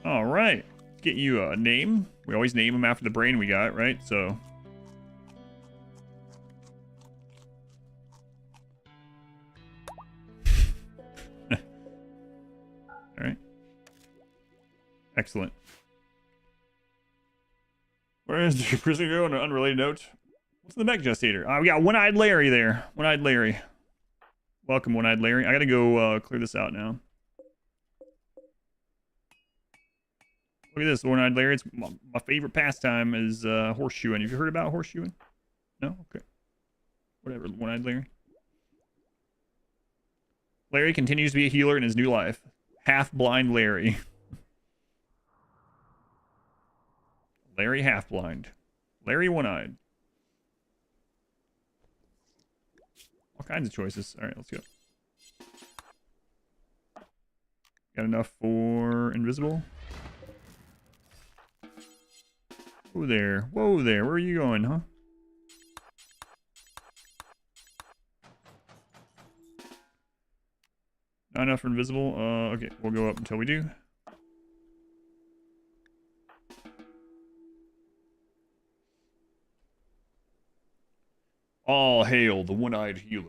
All right. Let's get you a name. We always name them after the brain we got, right? So... Alright. Excellent. Where is the prison go on an unrelated note? What's the mech gestator? We got One-Eyed Larry there. One-Eyed Larry. Welcome, One-Eyed Larry. I gotta go clear this out now. Look at this, One-Eyed Larry. It's my favorite pastime is horseshoeing. Have you heard about horseshoeing? No? Okay. Whatever, One-Eyed Larry. Larry continues to be a healer in his new life. Half-blind Larry. Larry half-blind. Larry one-eyed. All kinds of choices. All right, let's go. Got enough for invisible? Whoa there. Whoa there. Where are you going, huh? Not enough for invisible. Okay, we'll go up until we do. All hail the one-eyed healer.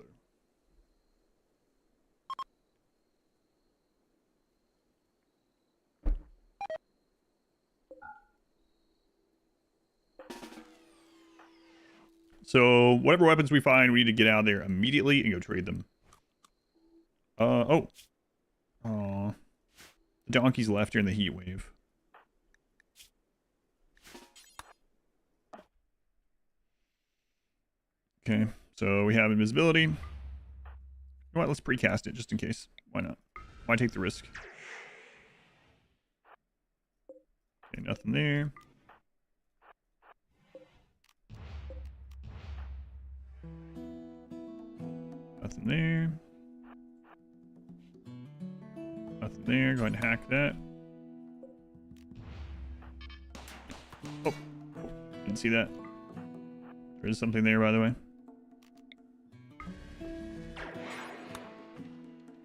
So, whatever weapons we find, we need to get out of there immediately and go trade them. Oh. Aw. The donkey's left during the heat wave. Okay, so we have invisibility. You know what, let's precast it just in case. Why not? Why take the risk? Okay, nothing there. Nothing there. Nothing there. Go ahead and hack that. Oh, didn't see that. There is something there, by the way.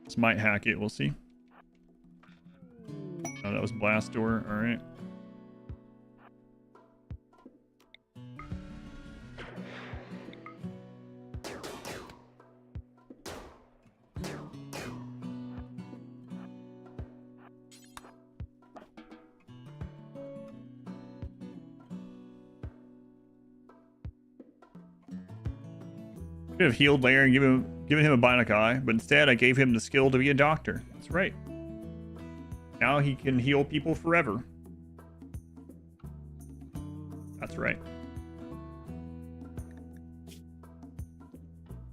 This might hack it. We'll see. Oh, that was blast door. All right. Could have healed Lair and given him a bionic eye, but instead I gave him the skill to be a doctor. That's right. Now he can heal people forever. That's right.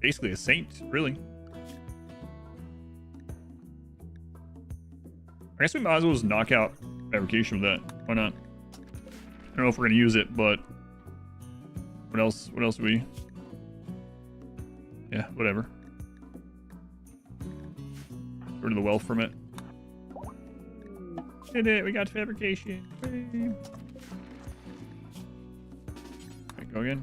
Basically a saint, really. I guess we might as well just knock out fabrication with that. Why not? I don't know if we're gonna use it, but what else? What else do we? Yeah, whatever. Go to the wealth from it. Did it? We got fabrication. Right, go again.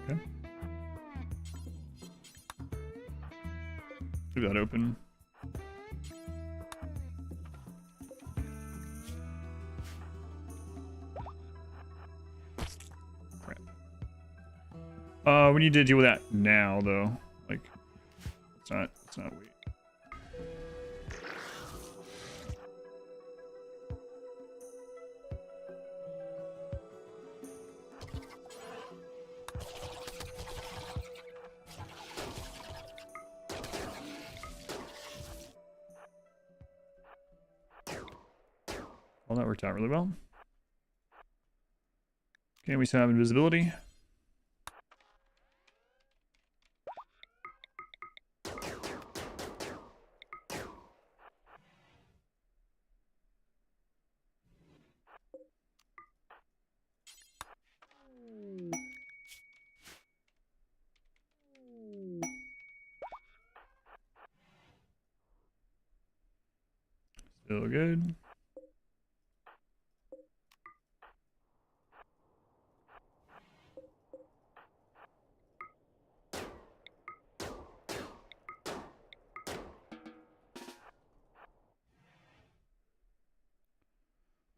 Okay. Leave that open. We need to deal with that now, though. Like, it's not wait. Well, that worked out really well. Okay, we still have invisibility. Still good.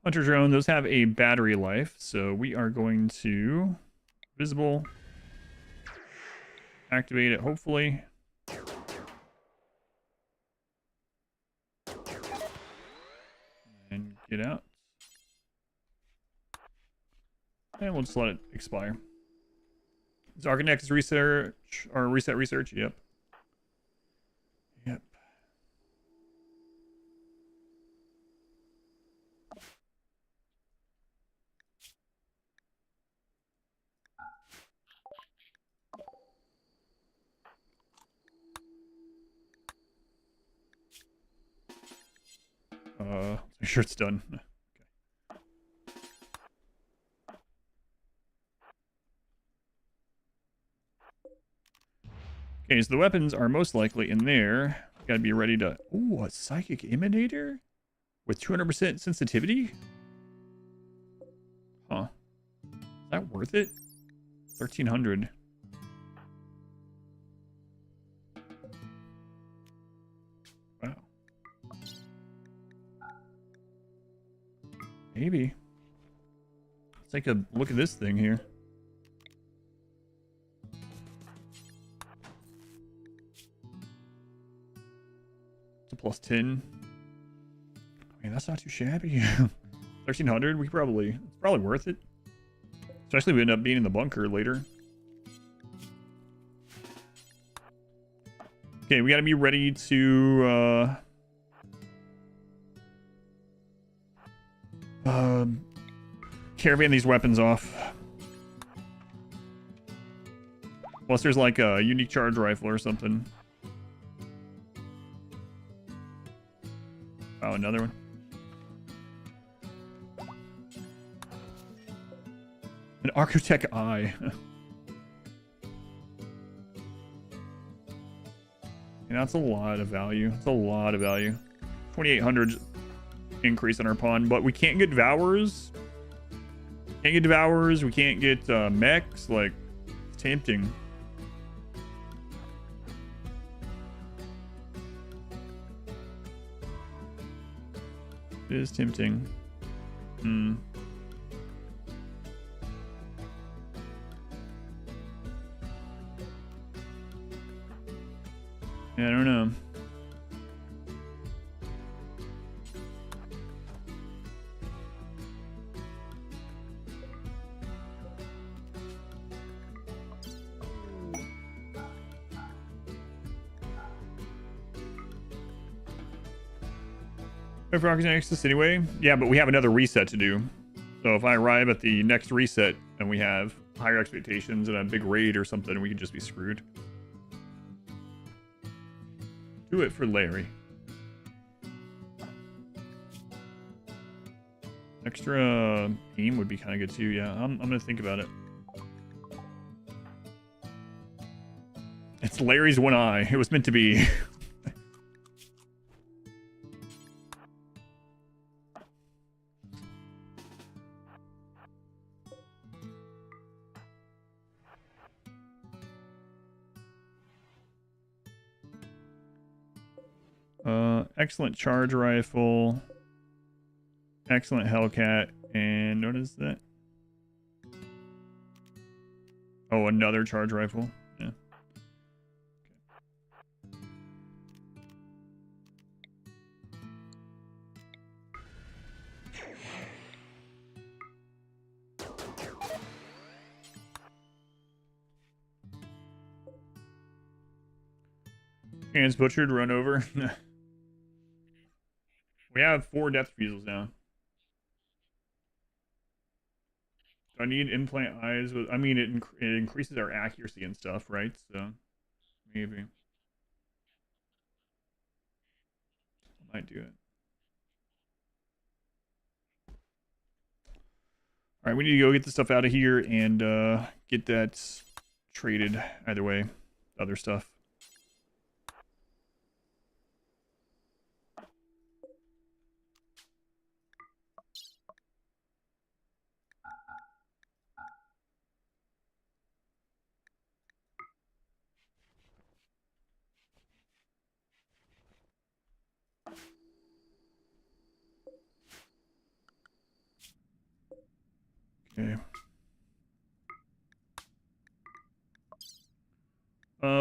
Hunter drone, those have a battery life, so we are going to visible, activate it, hopefully. And get out. And we'll just let it expire. Is Aran Nexus research or reset research? Yep. Yep. Make sure it's done. Okay, so the weapons are most likely in there. Gotta be ready to... Ooh, a psychic emanator? With 200% sensitivity? Huh. Is that worth it? 1,300. Wow. Maybe. Let's take a look at this thing here. It's a plus 10. I mean, that's not too shabby. 1,300, it's probably worth it. Especially if we end up being in the bunker later. Okay, we gotta be ready to, caravan these weapons off. Unless there's like a unique charge rifle or something. Oh, another one. An Architect Eye. And that's a lot of value. It's a lot of value. 2,800 increase on our pawn, but we can't get Devourers. Can't get Devourers. We can't get mechs. Like, it's tempting. It is tempting. Hmm. Yeah, I don't know. Wait for Aran Nexus anyway? Yeah, but we have another reset to do. So if I arrive at the next reset and we have higher expectations and a big raid or something, we could just be screwed. Do it for Larry. Extra aim would be kind of good too. Yeah, I'm gonna think about it. It's Larry's one eye. It was meant to be. Excellent charge rifle. Excellent Hellcat. And what is that? Oh, another charge rifle. Yeah. Hands butchered, run over. We have 4 death refusals now. Do I need implant eyes? I mean, it increases our accuracy and stuff, right? So, maybe. I might do it. Alright, we need to go get the stuff out of here and get that traded either way. Other stuff. Okay.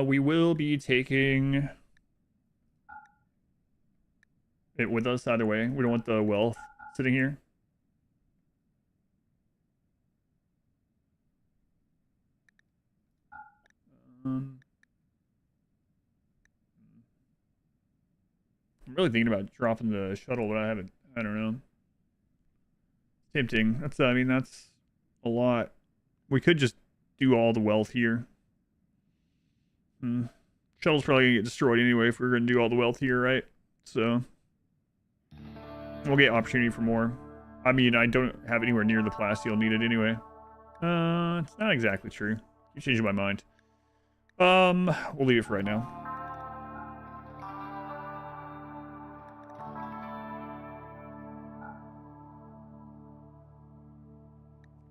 We will be taking it with us either way. We don't want the wealth sitting here. I'm really thinking about dropping the shuttle, but I don't know. Tempting. That's I mean, that's a lot. We could just do all the wealth here. Shuttle's probably gonna get destroyed anyway if we're gonna do all the wealth here, right? So we'll get opportunity for more. I mean, I don't have anywhere near the plasteel needed anyway. It's not exactly true. You changed my mind. We'll leave it for right now.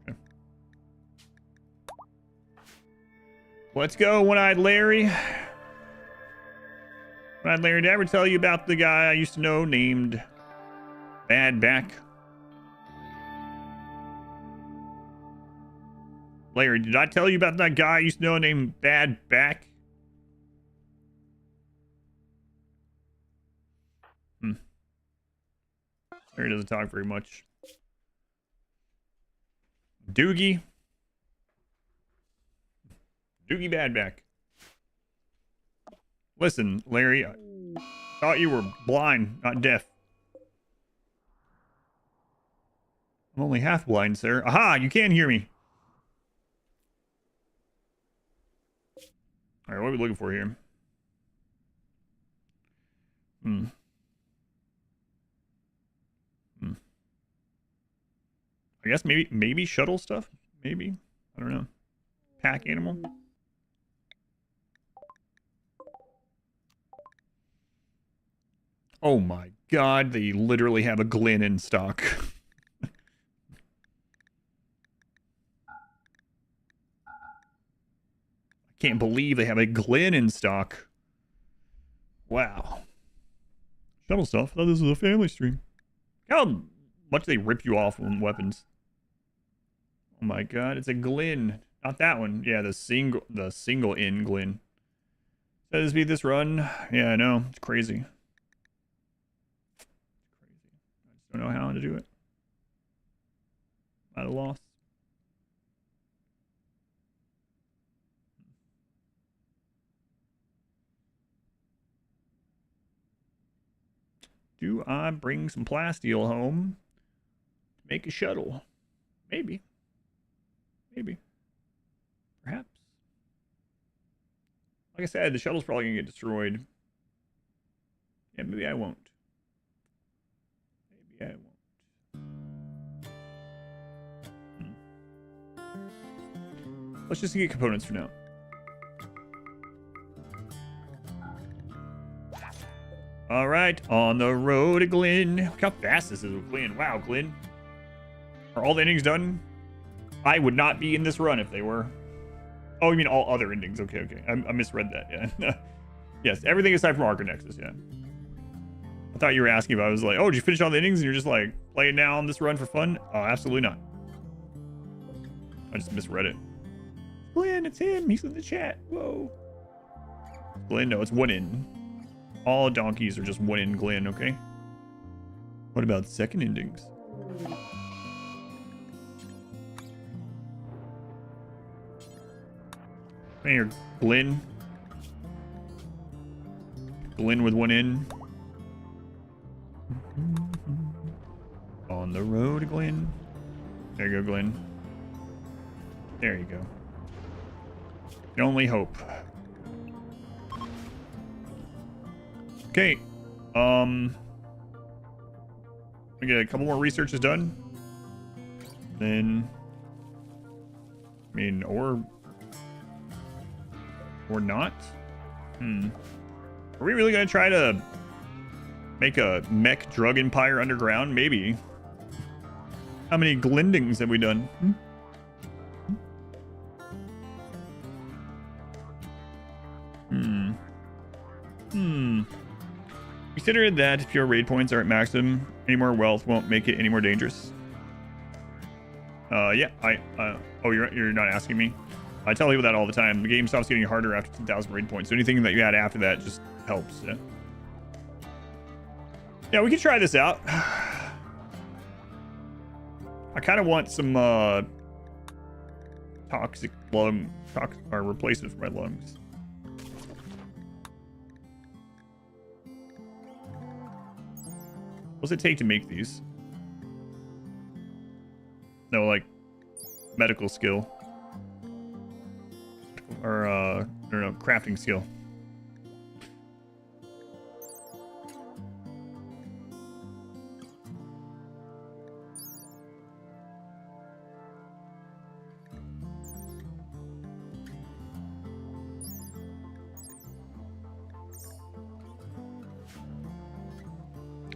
Okay. Let's go, One-Eyed Larry. One-Eyed Larry, did I ever tell you about the guy I used to know named Bad Back? Larry, did I tell you about that guy I used to know named Bad Back? Larry doesn't talk very much. Doogie. Doogie Badback. Listen, Larry, I thought you were blind, not deaf. I'm only half blind, sir. Aha, you can hear me. Alright, what are we looking for here? I guess maybe shuttle stuff? Maybe. I don't know. Pack animal? Oh my god, they literally have a Glyn in stock. I can't believe they have a Glyn in stock. Wow. Shuttle stuff. I thought this was a family stream. How much they rip you off on weapons. Oh my god, it's a Glyn. Not that one. Yeah, the single in Glyn. Says be this run. Yeah, I know. It's crazy. I just don't know how to do it. At a loss. Do I bring some plasteel home to make a shuttle? Maybe. Maybe. Perhaps. Like I said, the shuttle's probably going to get destroyed. Yeah, maybe I won't. Maybe I won't. Let's just get components for now. All right, on the road to Glyn. Look how fast this is with Glyn. Wow, Glyn. Are all the endings done? I would not be in this run if they were. Oh, you mean all other endings? Okay, okay. I misread that, yeah. Yes, everything aside from Aran Nexus, yeah. I thought you were asking about, I was like, oh, did you finish all the endings and you're just like, playing now on this run for fun? Oh, absolutely not. I just misread it. Glyn, it's him. He's in the chat. Whoa. Glyn, no, it's one in. All donkeys are just one in Glyn, okay? What about second endings? Come here, Glyn. Glyn with one in. On the road to Glyn. There you go, Glyn. There you go. Can only hope. Okay. We get a couple more researches done. Then, I mean, or not. Are we really gonna try to make a mech drug empire underground? Maybe. How many Glendings have we done? Consider that if your raid points are at maximum, any more wealth won't make it any more dangerous. Yeah, oh, you're not asking me? I tell people that all the time. The game stops getting harder after 10,000 raid points. So anything that you add after that just helps. Yeah, yeah, we can try this out. I kind of want some toxic lung or replacement for my lungs. What's it take to make these? No, like medical skill. Or I don't know, crafting skill.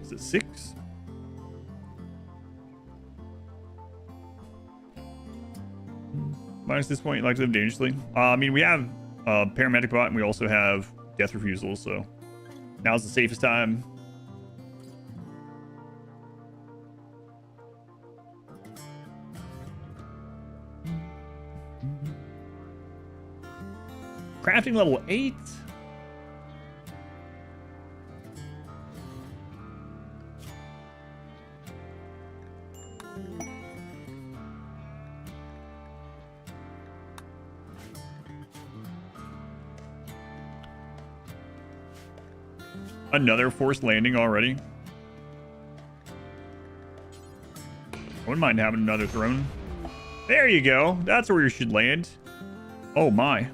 Is it 6? Minus this point, you like to live dangerously. I mean, we have paramedic bot, and we also have death refusal, so now's the safest time. Crafting level 8. Another forced landing already. I wouldn't mind having another throne. There you go. That's where you should land. Oh my.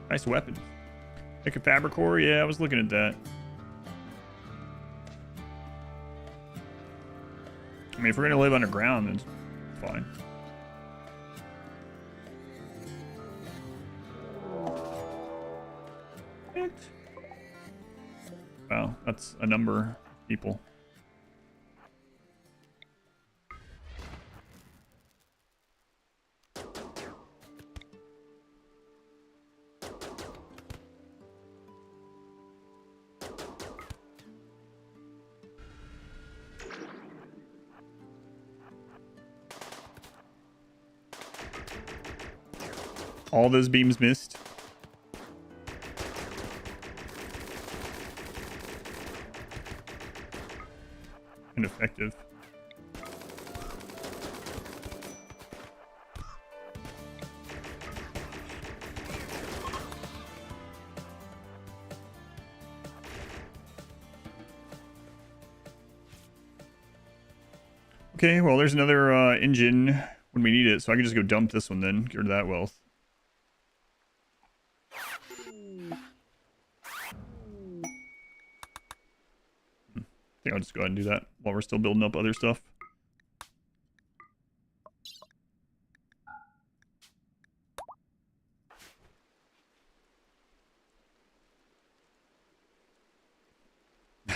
Nice weapon. Pick a fabric core? Yeah, I was looking at that. I mean, if we're going to live underground, then it's fine. Wow, that's a number of people. All those beams missed. Ineffective. Okay, well, there's another engine when we need it, so I can just go dump this one then. Get rid of that wealth. I think I'll just go ahead and do that while we're still building up other stuff.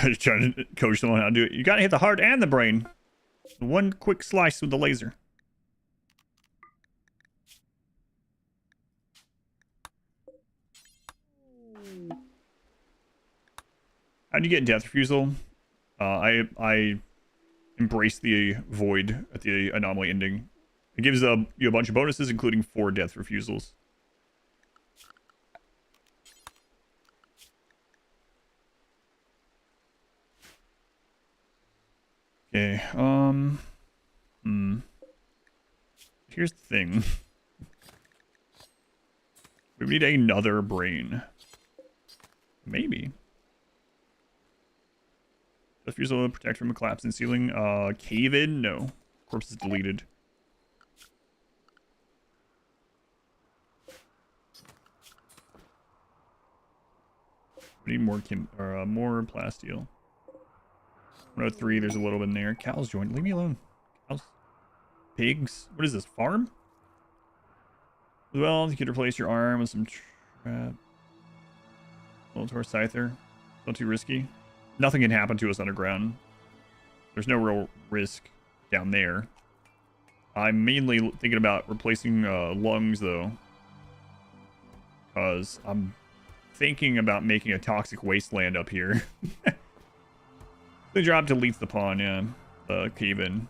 Just trying to coach someone how to do it. You gotta hit the heart and the brain. One quick slice with the laser. How do you get death refusal? I embrace the void at the anomaly ending. It gives you a bunch of bonuses, including 4 death refusals. Okay, here's the thing. We need another brain. Maybe. Refusal to protect from a collapse in ceiling. Cave in? No. Corpse is deleted. We need more more plasteel. 103, there's a little bit in there. Cows joined. Leave me alone. Cows. Pigs. What is this? Farm? Well, you could replace your arm with some trap. Molitor Scyther. Not too risky. Nothing can happen to us underground. There's no real risk down there. I'm mainly thinking about replacing lungs, though. Because I'm thinking about making a toxic wasteland up here. The job deletes the pawn, yeah. Cave-in.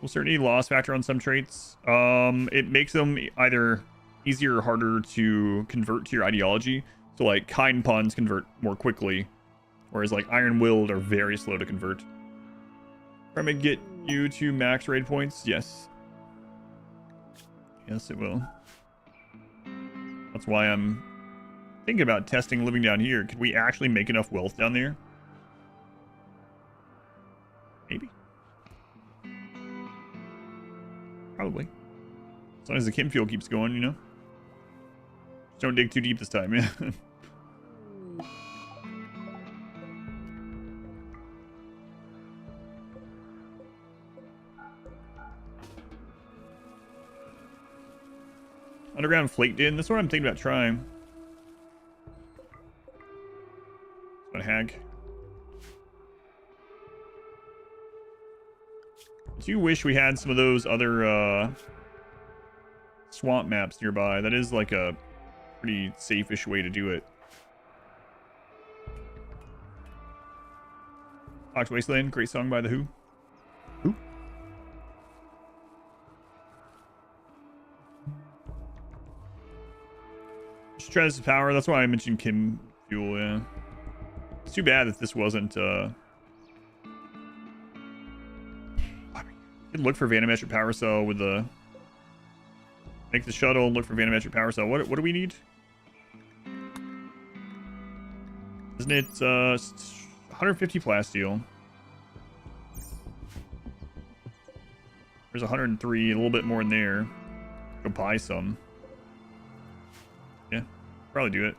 Will certainty loss factor on some traits? It makes them either easier or harder to convert to your ideology. So, like, kind pawns convert more quickly, whereas, like, iron-willed are very slow to convert. Trying to get you to max raid points? Yes. Yes, it will. That's why I'm thinking about testing living down here. Could we actually make enough wealth down there? Maybe. Probably. As long as the chem fuel keeps going, you know? Just don't dig too deep this time, yeah. Underground flake din. That's what I'm thinking about trying. What a hag. I do wish we had some of those other swamp maps nearby. That is like a pretty safe-ish way to do it. Fox Wasteland, great song by The Who. Who? Just try this power. That's why I mentioned Kim Fuel, yeah. It's too bad that this wasn't, you could look for Vanometric Power Cell with the... Make the shuttle, look for Vanometric Power Cell. What do we need? Isn't it, 150 plasteel? There's 103, a little bit more in there. Go buy some. Yeah, probably do it.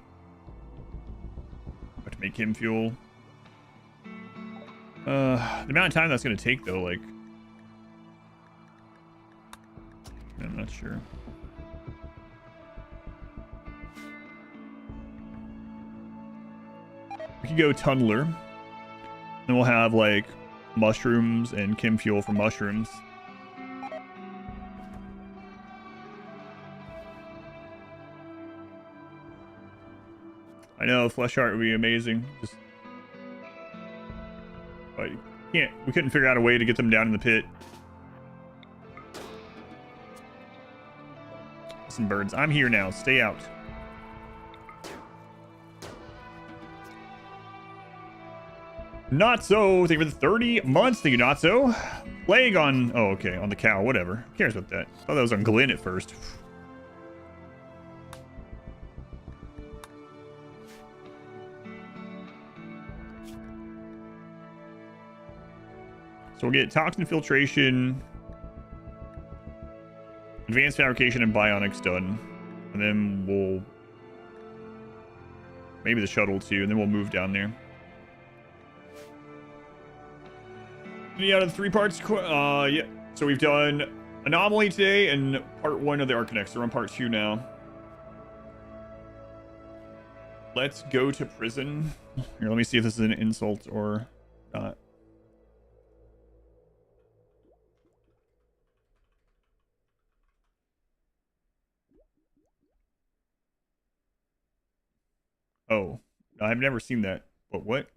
Have to make him fuel. The amount of time that's gonna take though, like, I'm not sure. We could go tunneler. Then we'll have like mushrooms and chem fuel for mushrooms. I know flesh heart would be amazing. Just, but we couldn't figure out a way to get them down in the pit. Some birds. I'm here now. Stay out. Not so. Thank you for the 30 months. Thank you, not so. Plague on. Oh, okay. On the cow. Whatever. Who cares about that? I thought that was on Glenn at first. So we'll get toxin filtration, advanced fabrication, and bionics done. And then we'll... maybe the shuttle too, and then we'll move down there. Any out of the 3 parts? Yeah. So we've done Anomaly today and part 1 of the Arcanex. So we're on part 2 now. Let's go to prison. Here, let me see if this is an insult or not. Oh, I've never seen that. But what?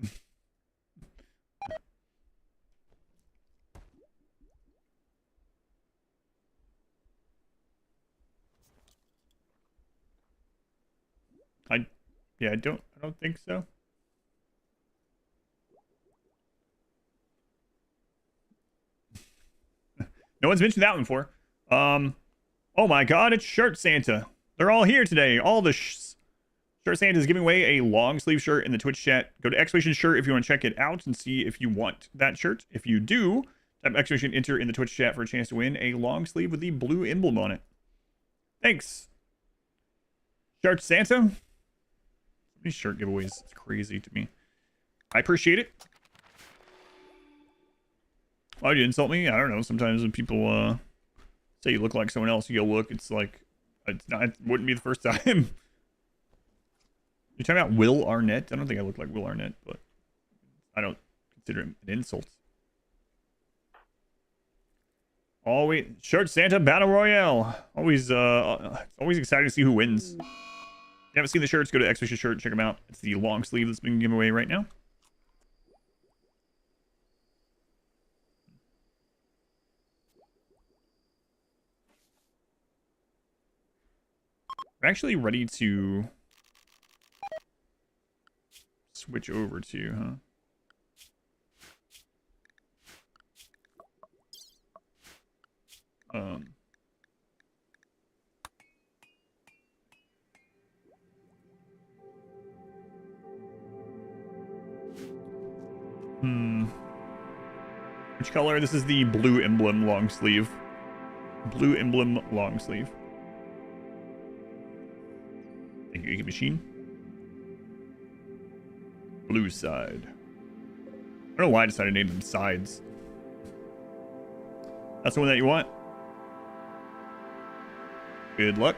I don't think so. No one's mentioned that one before. Oh my god, it's Shirt Santa. They're all here today. All the Shirt Santa is giving away a long sleeve shirt in the Twitch chat. Go to exclamation shirt if you want to check it out and see if you want that shirt. If you do, type exclamation enter in the Twitch chat for a chance to win a long sleeve with the blue emblem on it. Thanks. Shirt Santa. These shirt giveaways, it's crazy to me. I appreciate it. Why would you insult me? I don't know. Sometimes when people say you look like someone else, you go look. It's like it wouldn't be the first time. You're talking about Will Arnett? I don't think I look like Will Arnett, but I don't consider him an insult. Always Shirt Santa Battle Royale. Always always exciting to see who wins. If you haven't seen the shirts, go to exclamation shirt, check them out. It's the long sleeve that's being given away right now. We're actually ready to switch over to, huh? Which color? This is the blue emblem long sleeve. Blue emblem long sleeve. Thank you, machine. Blue side. I don't know why I decided to name them sides. That's the one that you want. Good luck.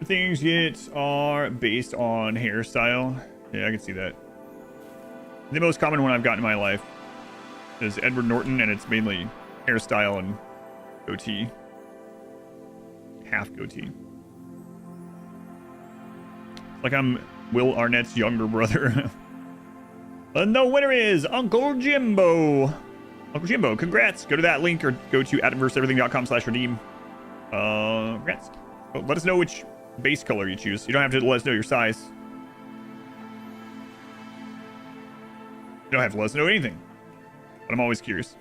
The things you get are based on hairstyle. Yeah, I can see that. The most common one I've gotten in my life is Edward Norton, and it's mainly hairstyle and goatee. Half goatee. Like I'm Will Arnett's younger brother. And the winner is Uncle Jimbo. Uncle Jimbo, congrats. Go to that link or go to adamverseeverything.com/redeem. Congrats. Oh, let us know which base color you choose. You don't have to let us know your size. You don't have to let us know anything. But I'm always curious.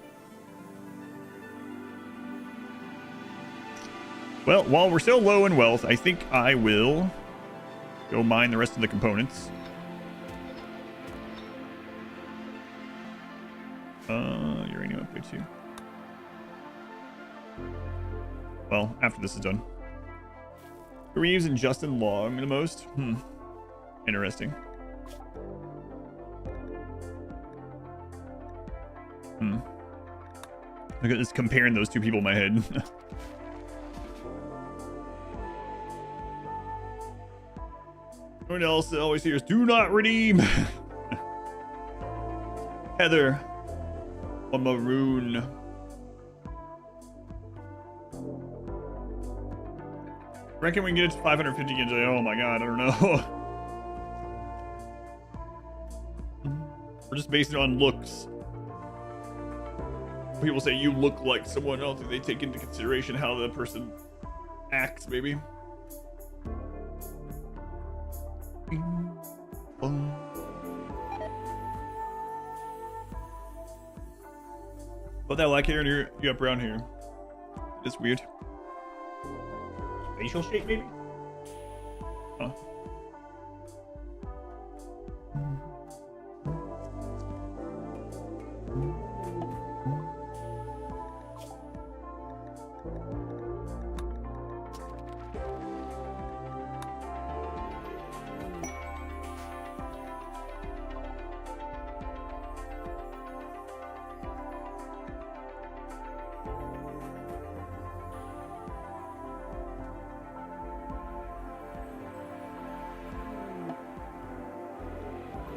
Well, while we're still low in wealth, I think I will go mine the rest of the components. Uranium up there too. Well, after this is done. Who are we using Justin Long the most? Interesting. Look at this, comparing those two people in my head. Everyone else always hears, do not redeem. Heather. A maroon. Reckon we can get it to 550 Genji. Oh my god, I don't know. We're just basing it on looks. People say you look like someone else. They take into consideration how the person acts, maybe. But that black hair and you got brown hair. It's weird. Facial shape, maybe? Huh.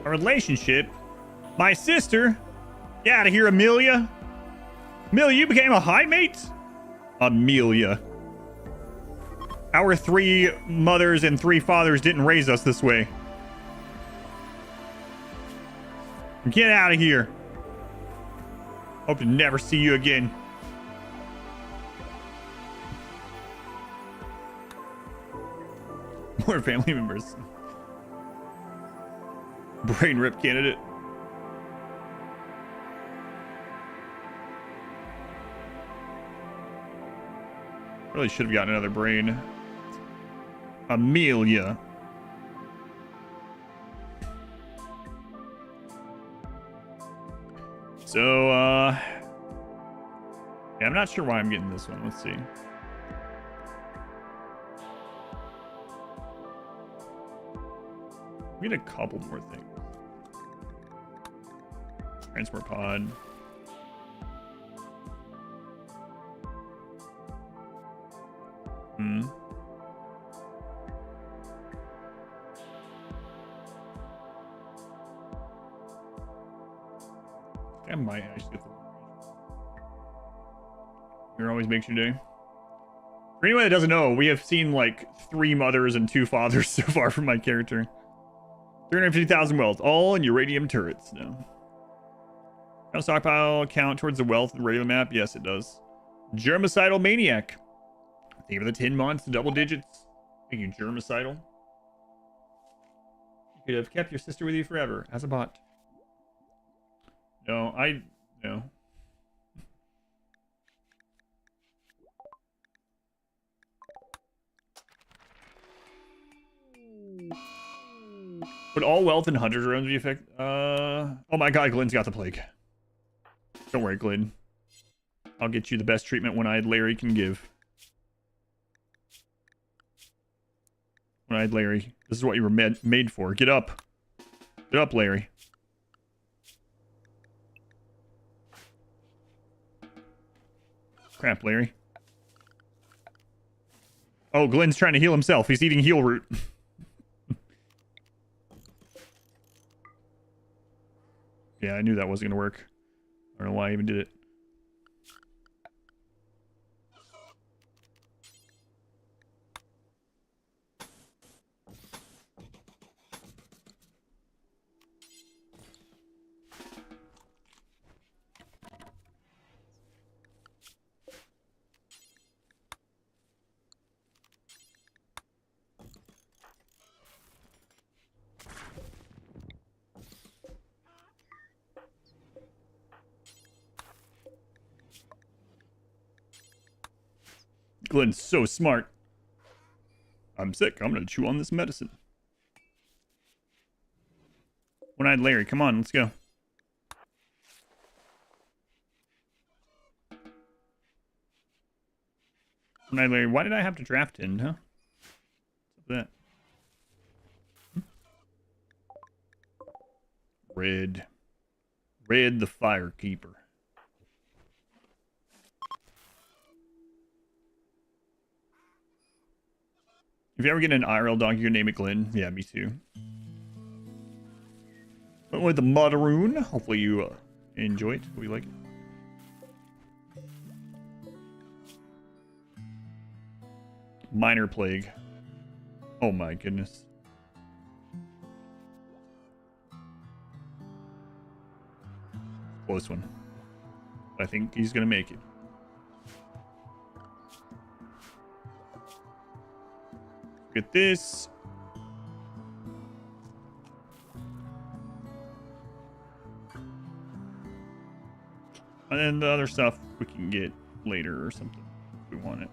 A relationship? My sister? Get out of here, Amelia. Amelia, you became a high mate? Amelia. Our 3 mothers and 3 fathers didn't raise us this way. Get out of here. Hope to never see you again. More family members. Brain rip candidate. Really should have gotten another brain. Amelia. So, yeah, I'm not sure why I'm getting this one. Let's see. We need a couple more things. Transport pod. I might actually get the Here always makes your day. For anyone that doesn't know, we have seen like 3 mothers and 2 fathers so far from my character. 350,000 wealth, all in uranium turrets now. Now stockpile count towards the wealth of the regular map? Yes, it does. Germicidal maniac. Thank you for the 10 months, double digits. Thank you, germicidal. You could have kept your sister with you forever as a bot. No, no. Would all wealth and 100 drones be affected? Oh my god, Glenn's got the plague. Don't worry, Glenn. I'll get you the best treatment One-Eyed Larry can give. One-Eyed Larry. This is what you were made for. Get up. Get up, Larry. Crap, Larry. Oh, Glenn's trying to heal himself. He's eating heal root. Yeah, I knew that wasn't going to work. I don't know why I even did it. Glenn's so smart. I'm sick. I'm gonna chew on this medicine. One-Eyed Larry, come on, let's go. One-Eyed Larry, why did I have to draft in, huh? What's that? Red. Red the Firekeeper. If you ever get an IRL dog, you can name it Glenn. Yeah, me too. Went with the Mudroon. Hopefully you enjoy it. We like it. Minor plague. Oh my goodness. Close one. I think he's gonna make it. Get this. And then the other stuff we can get later or something if we want it.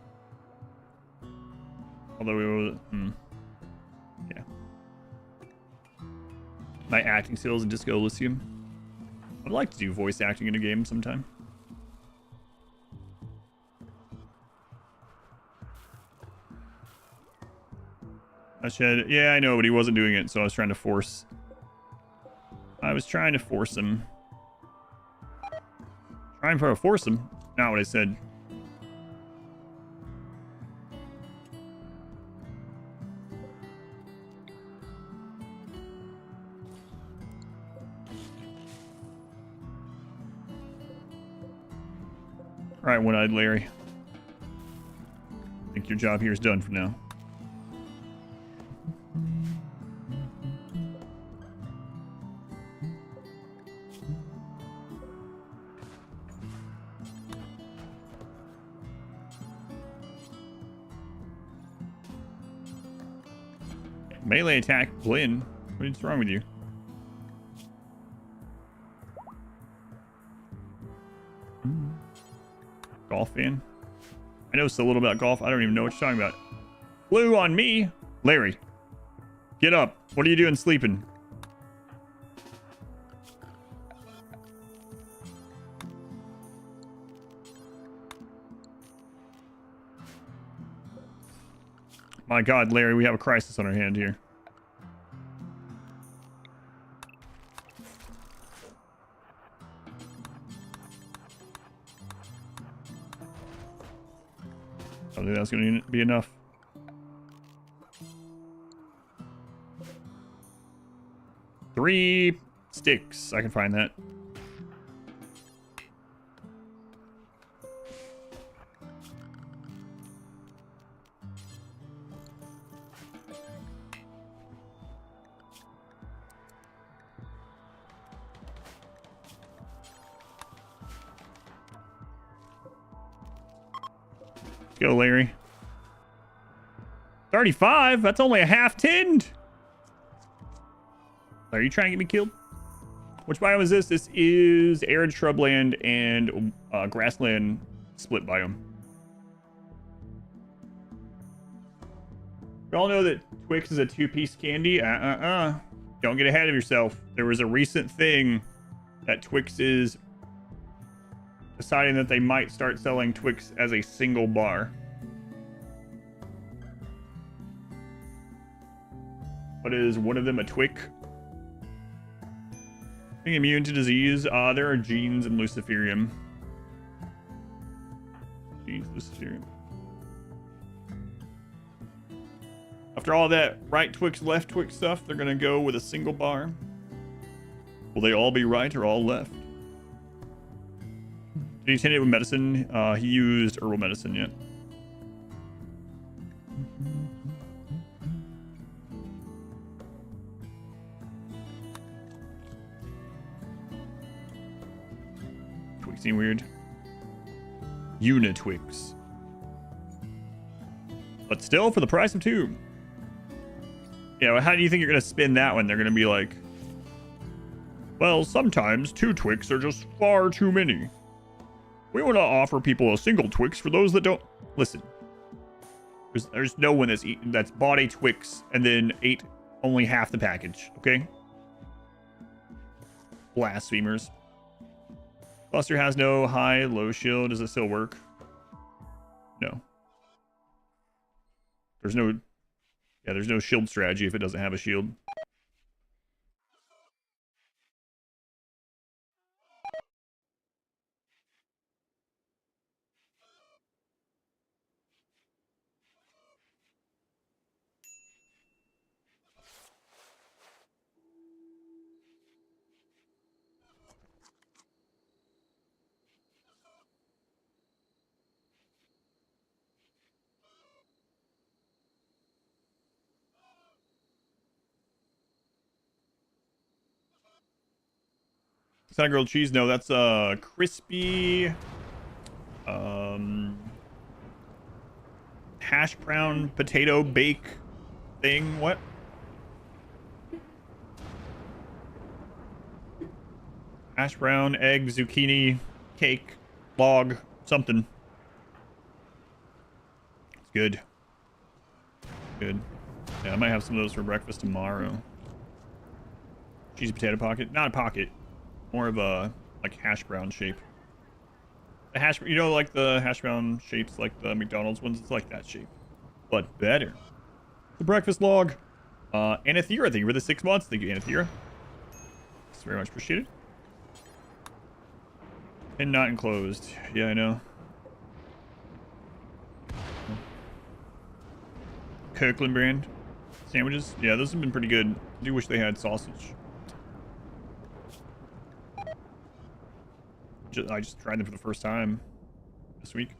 Although we will, yeah. My acting skills in Disco Elysium. I'd like to do voice acting in a game sometime. Yeah, I know, but he wasn't doing it, so I was trying to force. I was trying to force him. Trying to force him. Not what I said. All right, one-eyed Larry. I think your job here is done for now. Melee attack, Glenn. What's wrong with you? Golf fan? I know so little about golf, I don't even know what you're talking about. Blue on me? Larry, get up. What are you doing sleeping? My God, Larry, we have a crisis on our hand here. I think that's going to be enough. Three sticks. I can find that. Go, Larry. 35? That's only a half tinned. Are you trying to get me killed? Which biome is this? This is arid shrubland and grassland split biome. We all know that Twix is a two-piece candy. Don't get ahead of yourself. There was a recent thing that Twix is deciding that they might start selling Twix as a single bar. But is one of them a Twick? Being immune to disease, there are genes in Luciferium. Genes, Luciferium. After all that right Twix, left Twix stuff, they're gonna go with a single bar. Will they all be right or all left? Did he tend it with medicine? He used herbal medicine yet. Twix seem weird. Unitwix. But still for the price of two. Yeah, well, how do you think you're gonna spin that one? They're gonna be like, well, sometimes two Twix are just far too many. We want to offer people a single Twix for those that don't listen. There's no one that's bought a Twix and then ate only half the package. Okay. Blasphemers. Buster has no high, low shield. Does it still work? No. There's no shield strategy if it doesn't have a shield. Is that grilled cheese? No, that's crispy hash brown potato bake thing. What? Hash brown, egg, zucchini, cake, log, something. It's good. Good. Yeah, I might have some of those for breakfast tomorrow. Cheesy potato pocket. Not a pocket. More of a, like, hash brown shape. The hash, you know, like the hash brown shapes, like the McDonald's ones? It's like that shape. But better. The breakfast log. Anathera, thank you for the 6 months. Thank you, Anathera. It's very much appreciated. And not enclosed. Yeah, I know. Kirkland brand sandwiches. Yeah, those have been pretty good. I do wish they had sausage. I just tried them for the first time this week.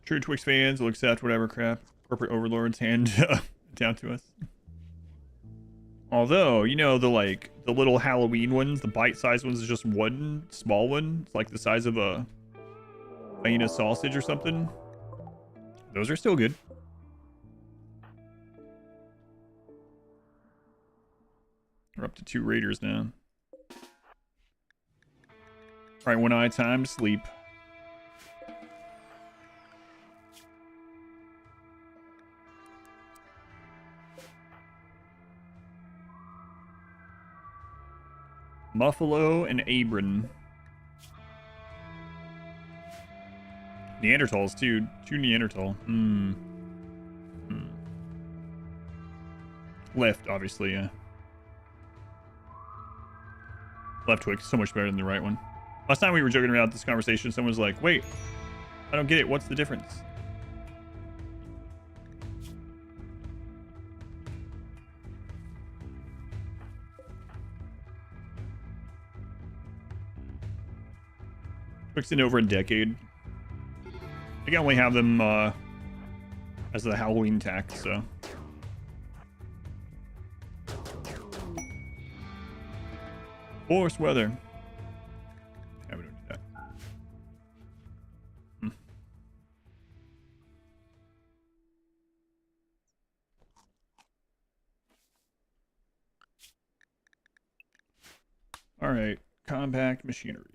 True Twix fans will accept whatever crap corporate overlords hand down to us. Although, you know, the little Halloween ones, the bite-sized ones is just one small one. It's like the size of a sausage or something. Those are still good. We're up to 2 raiders now. All right, 1 eye time to sleep. Muffalo and Abram. Neanderthals too. 2 Neanderthal. Left, obviously, yeah. Left Twix, so much better than the right one. Last time we were joking around this conversation, someone was like, wait, I don't get it. What's the difference? Twix in over a decade. I think I only have them as the Halloween tack, so. Force weather. Yeah, we don't do that. All right, compact machinery.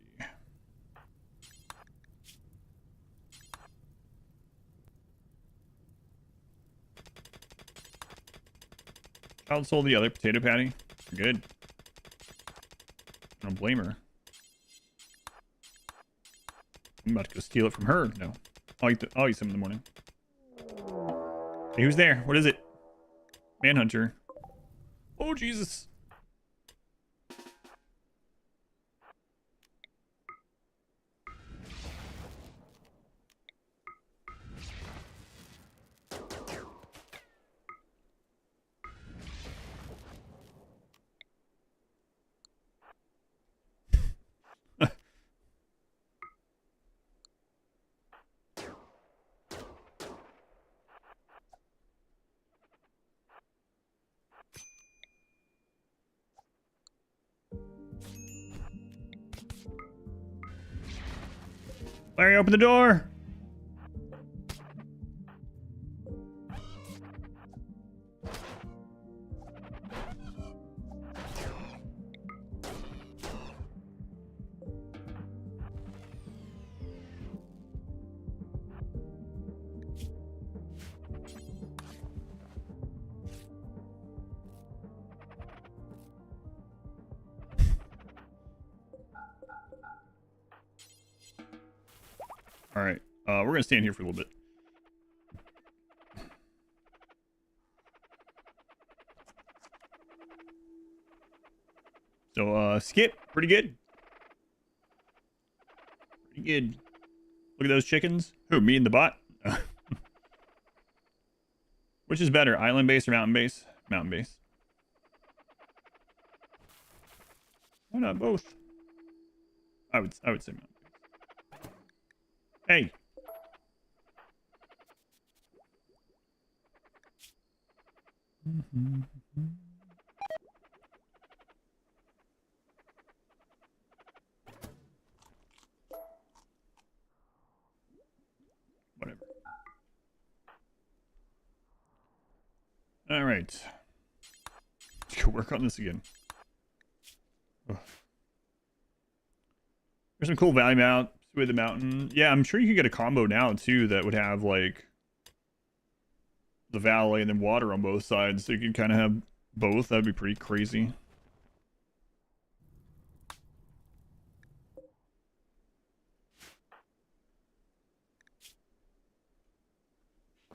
Child sold the other potato patty. Good. I don't blame her. I'm about to go steal it from her. No. I'll eat some in the morning. Hey, who's there? What is it? Manhunter. Oh, Jesus. Larry, open the door. All right. We're going to stand here for a little bit. So, skip. Pretty good. Pretty good. Look at those chickens. Who, me and the bot? Which is better, island base or mountain base? Mountain base. Why not both? I would say mountain base. Hey. All right. Let's go work on this again. Ugh. There's some cool value mounts with the mountain. Yeah, I'm sure you could get a combo now too that would have like the valley and then water on both sides, so you can kind of have both. That'd be pretty crazy.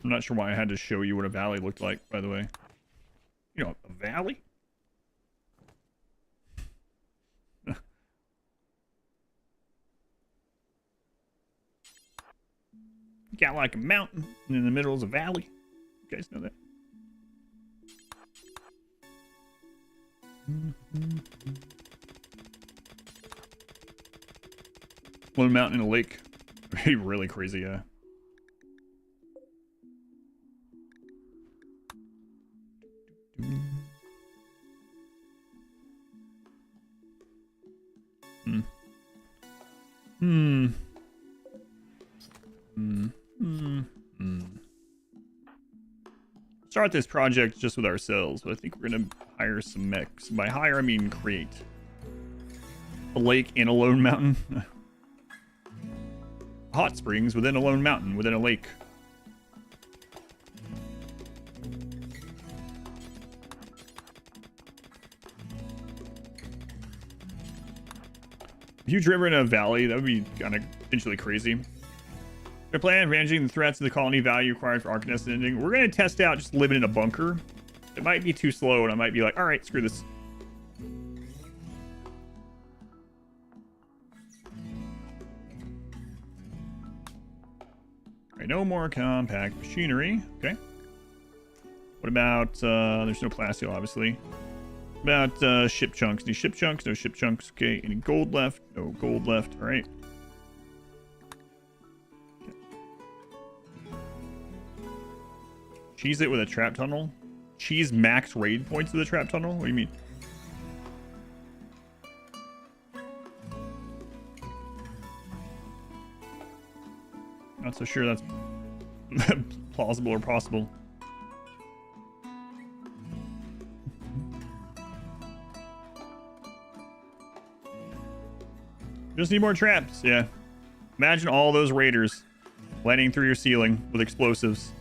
I'm not sure why I had to show you what a valley looked like, by the way. You know, a valley? Got like a mountain, and in the middle is a valley. You guys know that? One mountain and a lake. Really crazy, yeah. Start this project just with ourselves, but I think we're gonna hire some mechs. By hire, I mean create a lake in a lone mountain. Hot springs within a lone mountain, within a lake. Huge river in a valley, that would be kind of potentially crazy. Their plan, managing the threats of the colony value required for Arcanist ending. We're going to test out just living in a bunker. It might be too slow, and I might be like, all right, screw this. All right, no more compact machinery. Okay. What about, there's no plasteel, obviously. What about ship chunks? Any ship chunks? No ship chunks. Okay, any gold left? No gold left. All right. Cheese it with a trap tunnel? Cheese max raid points with a trap tunnel? What do you mean? Not so sure that's plausible or possible. Just need more traps, yeah. Imagine all those raiders landing through your ceiling with explosives.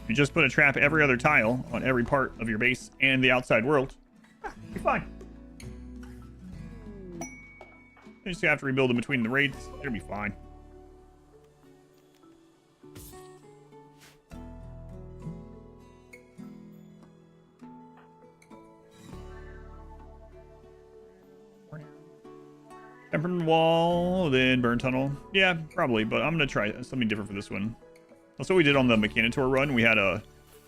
You just put a trap every other tile on every part of your base and the outside world. You're fine. You just have to rebuild them between the raids. It'll be fine. Tempered wall, then burn tunnel. Yeah, probably, but I'm gonna try something different for this one. That's what we did on the Mechanitor run. We had a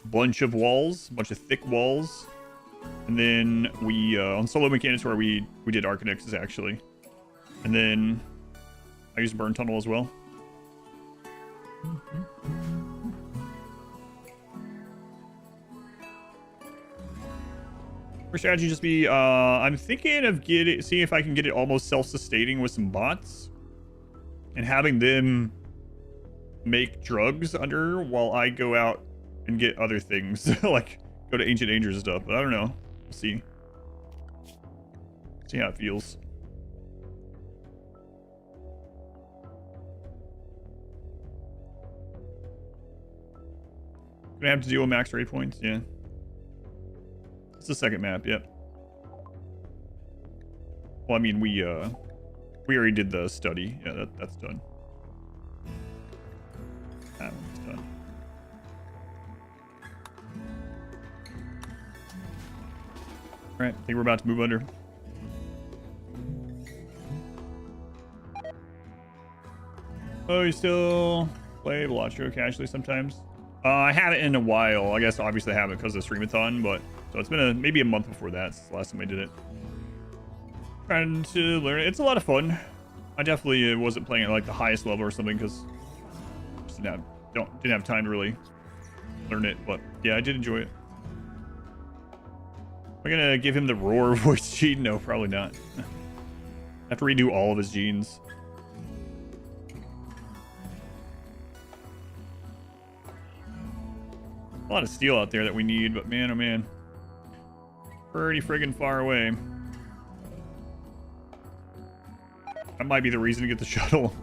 bunch of walls, a bunch of thick walls. And then we, on solo Mechanitor, we did Aran Nexus actually. And then I used burn tunnel as well. For strategy, just be, I'm thinking of seeing if I can get it almost self-sustaining with some bots. And having them make drugs under while I go out and get other things. Like, go to Ancient Dangers and stuff. But I don't know. We'll see. See how it feels. Gonna have to deal with max raid points, yeah. It's the second map, yep. Well, I mean, we already did the study. Yeah, that's done. That one's done. Alright, I think we're about to move under. Oh, you still play Velocitro casually sometimes? I haven't in a while. I guess obviously I haven't because of Streamathon, but so it's been maybe a month before that since the last time I did it. Trying to learn it. It's a lot of fun. I definitely wasn't playing at like the highest level or something because just didn't have time to really learn it. But yeah, I did enjoy it. Am I gonna give him the roar voice gene? No, probably not. I have to redo all of his genes. A lot of steel out there that we need, but man, oh man. Pretty friggin' far away. That might be the reason to get the shuttle.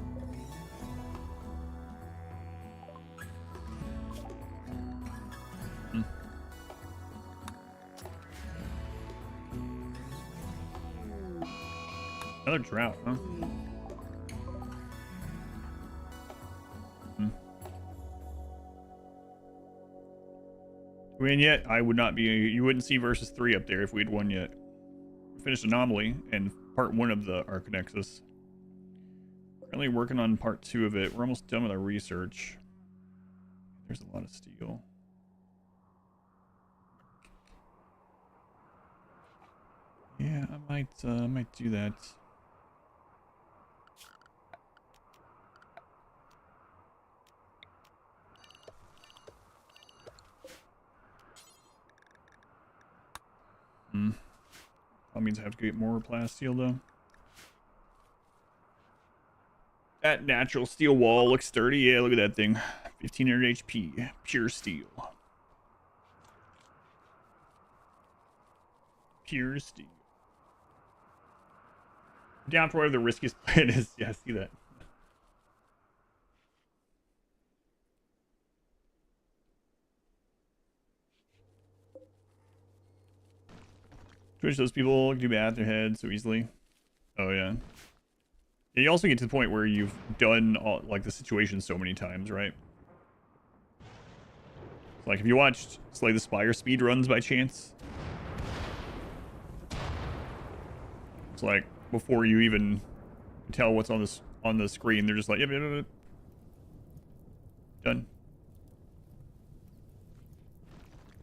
Another drought, huh? Win yet? I would not be. You wouldn't see versus 3 up there if we'd won yet. We finished Anomaly and part 1 of the Aran Nexus. Currently working on part 2 of it. We're almost done with our research. There's a lot of steel. Yeah, I might do that. That means I have to get more plasteel though. That natural steel wall looks sturdy. Yeah, look at that thing. 1500 HP. Pure steel. Pure steel. Down for whatever the riskiest plan is. Yeah, I see that. Twitch, those people do bad their head so easily. Oh yeah. You also get to the point where you've done all, like the situation so many times, right? Like if you watched Slay the Spire speed runs by chance, it's like before you even tell what's on the screen, they're just like, yep, yep, yep, yep. Done.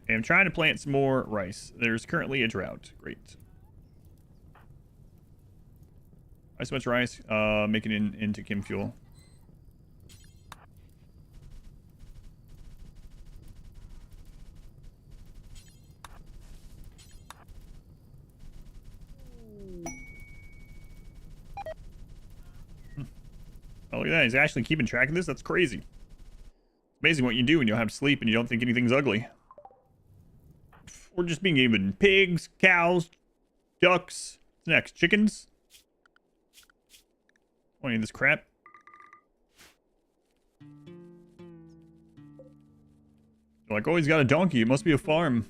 Okay, I'm trying to plant some more rice. There's currently a drought. Great. So much rice, making it into chem fuel. Oh, look at that. He's actually keeping track of this. That's crazy. It's amazing what you do when you don't have sleep and you don't think anything's ugly. We're just being given pigs, cows, ducks. What's next? Chickens? What, any of this crap? They're like, oh, he's got a donkey. It must be a farm.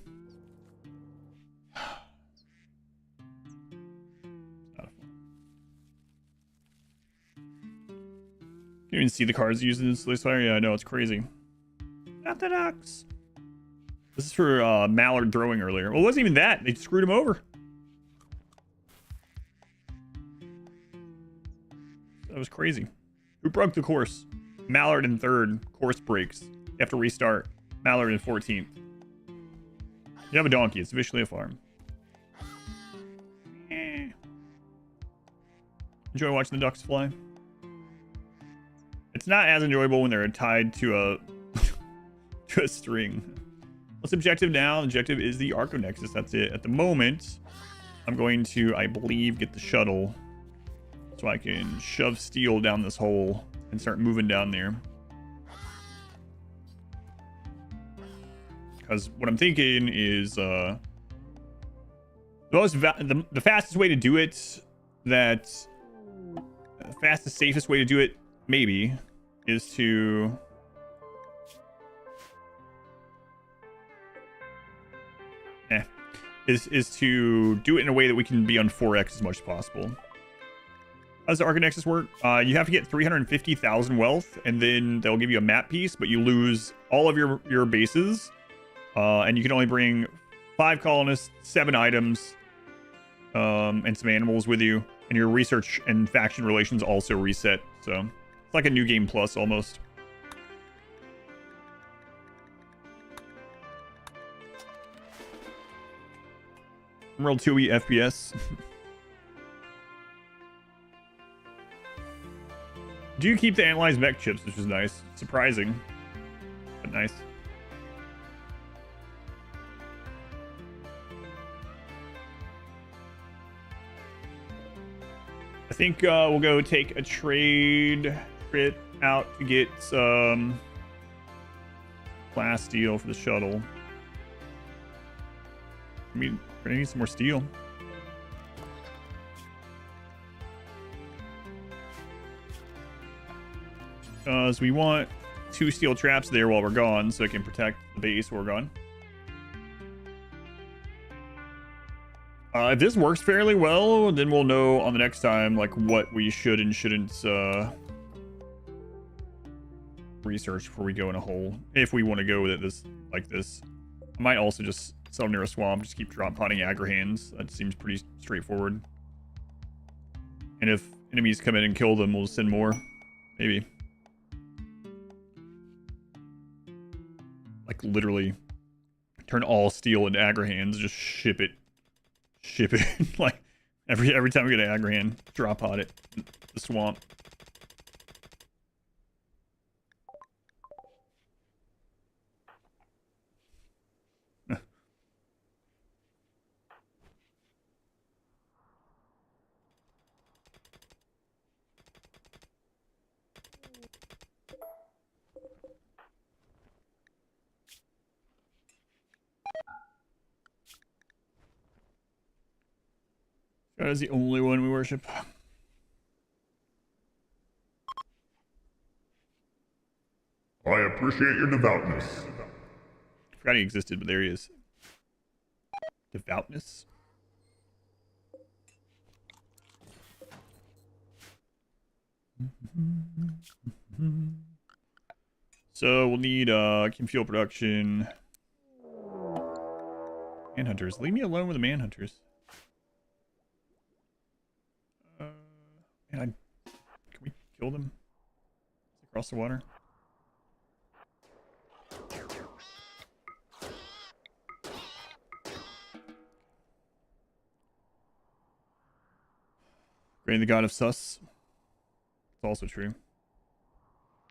Not a farm. You can even see the cars using this fire. Yeah, I know, it's crazy. Not the ducks. This is for Mallard throwing earlier. Well, it wasn't even that. They screwed him over. That was crazy. Who broke the course? Mallard in 3rd. Course breaks. You have to restart. Mallard in 14th. You have a donkey. It's officially a farm. Enjoy watching the ducks fly. It's not as enjoyable when they're tied to a to a string. What's the objective now? The objective is the Aran Nexus. That's it. At the moment, I'm going to, I believe, get the shuttle so I can shove steel down this hole and start moving down there. Because what I'm thinking is the fastest way to do it, the fastest, safest way to do it, maybe, is to is to do it in a way that we can be on 4x as much as possible. How does the Aran Nexus work? You have to get 350,000 wealth, and then they'll give you a map piece, but you lose all of your bases, and you can only bring 5 colonists, 7 items, and some animals with you, and your research and faction relations also reset. So it's like a new game plus almost. RimWorld 2E FPS. Do you keep the analyzed mech chips, which is nice. Surprising, but nice. I think we'll go take a trade trip out to get some plasteel for the shuttle. I mean, we're gonna need some more steel. Because we want 2 steel traps there while we're gone, so it can protect the base while we're gone. If this works fairly well, then we'll know on the next time, like, what we should and shouldn't research before we go in a hole. If we want to go with it like this. I might also just settle near a swamp, just keep drop potting Agrahans. That seems pretty straightforward. And if enemies come in and kill them, we'll send more. Maybe. Like, literally turn all steel into Agrahans, just ship it. Like, every time we get an Agrahan, drop pot it. The swamp. That is the only one we worship. I appreciate your devoutness. I forgot he existed, but there he is. Devoutness? So we'll need chem fuel production. Manhunters. Leave me alone with the manhunters. Man, can we kill them across the water? Grain the god of sus. It's also true.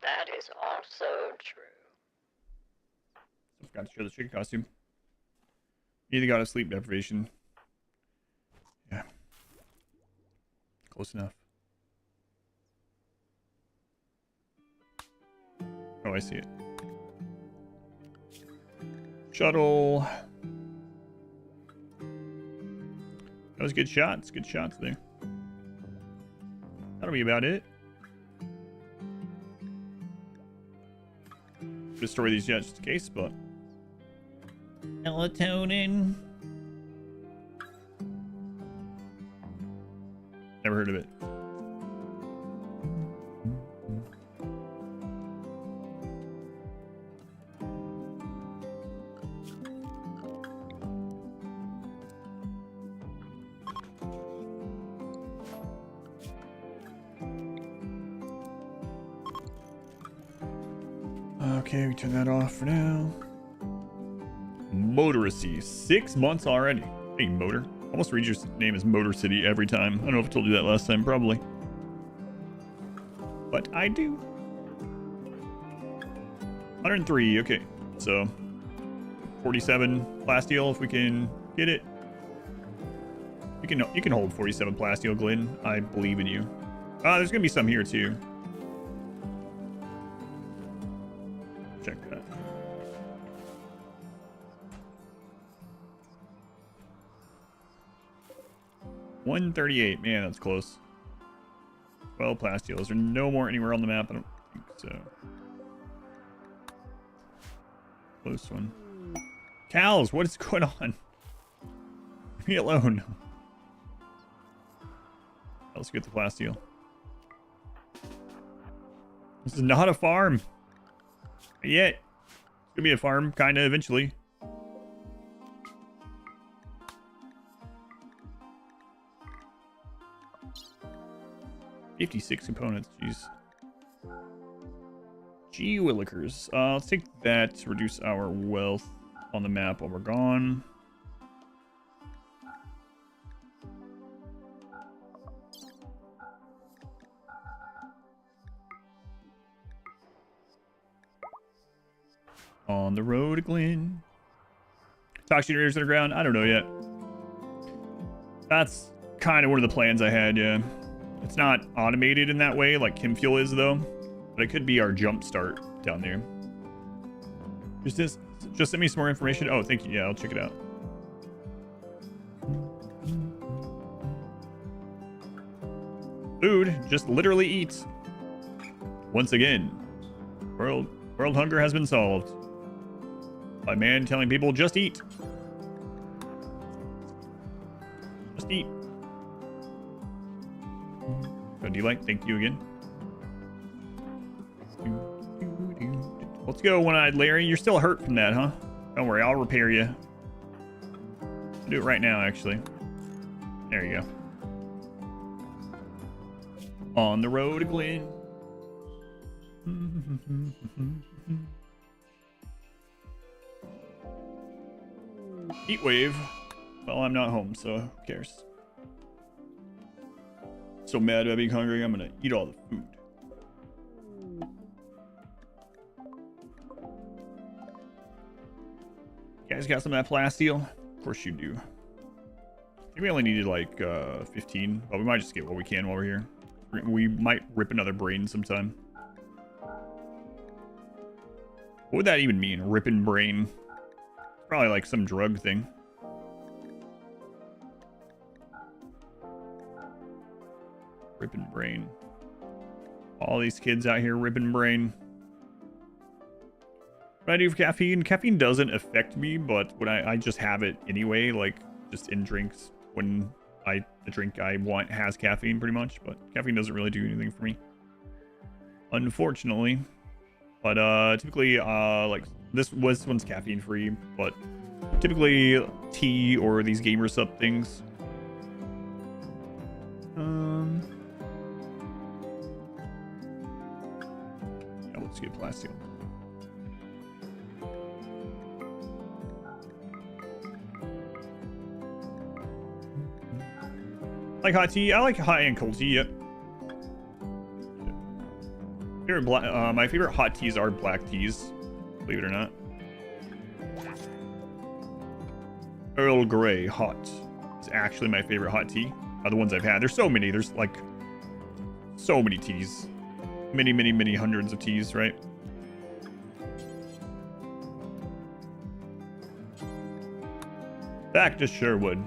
That is also true. I forgot to show the chicken costume. Need the god of sleep deprivation. Yeah. Close enough. Oh, I see it. Shuttle. That was good shots. Good shots there. That'll be about it. Destroy these jets just in case, but... Melatonin. Never heard of it. Okay, we turn that off for now. Motoracy. 6 months already. Hey, Motor. Almost read your name as Motor City every time. I don't know if I told you that last time, probably. But I do. 103, okay. So, 47 plasteel if we can get it. You can hold 47 plasteel, Glenn. I believe in you. There's gonna be some here too. Check that. $138. Man, that's close. 12 plasteel. Is there no more anywhere on the map? I don't think so. Close one. Cows, what is going on? Leave me alone. Let's get the plasteel. This is not a farm. Not yet. It's gonna be a farm, kinda, eventually. $56 components, jeez. Gee willikers. Let's take that to reduce our wealth on the map while we're gone. On the road, Glenn. Talk generators underground? I don't know yet. That's kind of one of the plans I had, yeah. It's not automated in that way like chem fuel is, though. But it could be our jump start down there. Just send me some more information. Oh, thank you. Yeah, I'll check it out. Food, just literally eat. Once again, world hunger has been solved by man telling people just eat. Just eat. Oh, do you like? Thank you again. Let's go, One-Eyed Larry. You're still hurt from that, huh? Don't worry, I'll repair you. I'll do it right now, actually. There you go. On the road to Glen. Heat wave. Well, I'm not home, so who cares? So mad about being hungry, I'm gonna eat all the food. You guys got some of that plasteel? Of course you do. I think we only needed like 15, but we might just get what we can while we're here. We might rip another brain sometime. What would that even mean? Ripping brain? Probably like some drug thing. Ripping brain. All these kids out here ripping brain. What I do for caffeine? Caffeine doesn't affect me, but when I just have it anyway, like just in drinks when the drink I want has caffeine pretty much, but caffeine doesn't really do anything for me, unfortunately. But typically like this one's caffeine free, but typically tea or these gamer sub things. Yeah, let's get plastic. Like hot tea. I like hot and cold tea. Yep. My favorite hot teas are black teas, believe it or not. Earl Grey hot is actually my favorite hot tea. The ones I've had. There's so many. There's like so many teas. Many hundreds of teas, right? Back to Sherwood.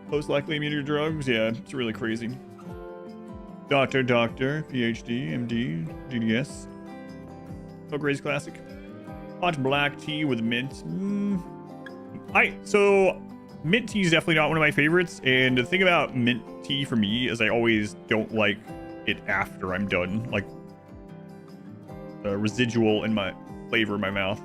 Most likely immune to drugs. Yeah, it's really crazy. Doctor, PhD, MD, GDS. Oh, Gray's classic. Hot black tea with mint. So mint tea is definitely not one of my favorites. And the thing about mint tea for me is I always don't like it after I'm done. Like the residual in my flavor in my mouth.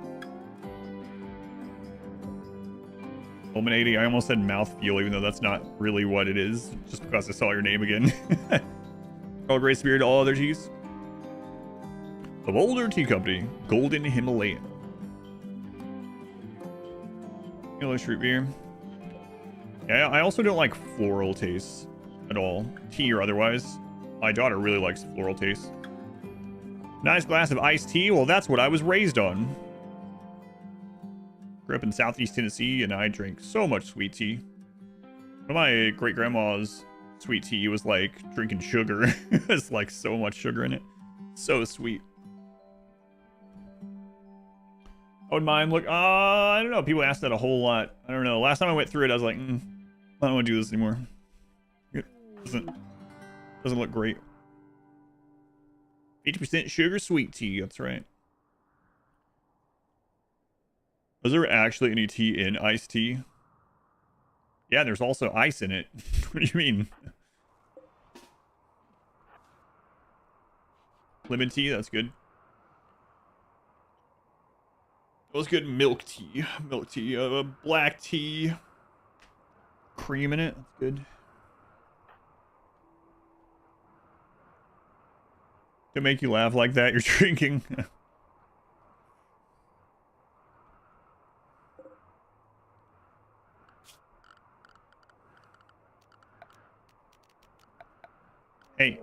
Culminating. I almost said mouthfeel, even though that's not really what it is, just because I saw your name again. All Grey Spirit, all other teas. The Boulder Tea Company, Golden Himalayan. Yellow Street Beer. Yeah, I also don't like floral tastes at all, tea or otherwise. My daughter really likes floral tastes. Nice glass of iced tea. Well, that's what I was raised on. Grew up in Southeast Tennessee, and I drank so much sweet tea. One of my great-grandma's sweet tea was like drinking sugar. It's like so much sugar in it. So sweet. I wouldn't mind. Look, I don't know. People ask that a whole lot. I don't know. Last time I went through it, I was like, I don't want to do this anymore. It doesn't look great. 80% sugar sweet tea. That's right. Was there actually any tea in iced tea? Yeah, there's also ice in it. What do you mean? Lemon tea, that's good. That was good. Milk tea. Milk tea. Black tea. Cream in it. That's good. To make you laugh like that, you're drinking. Hey.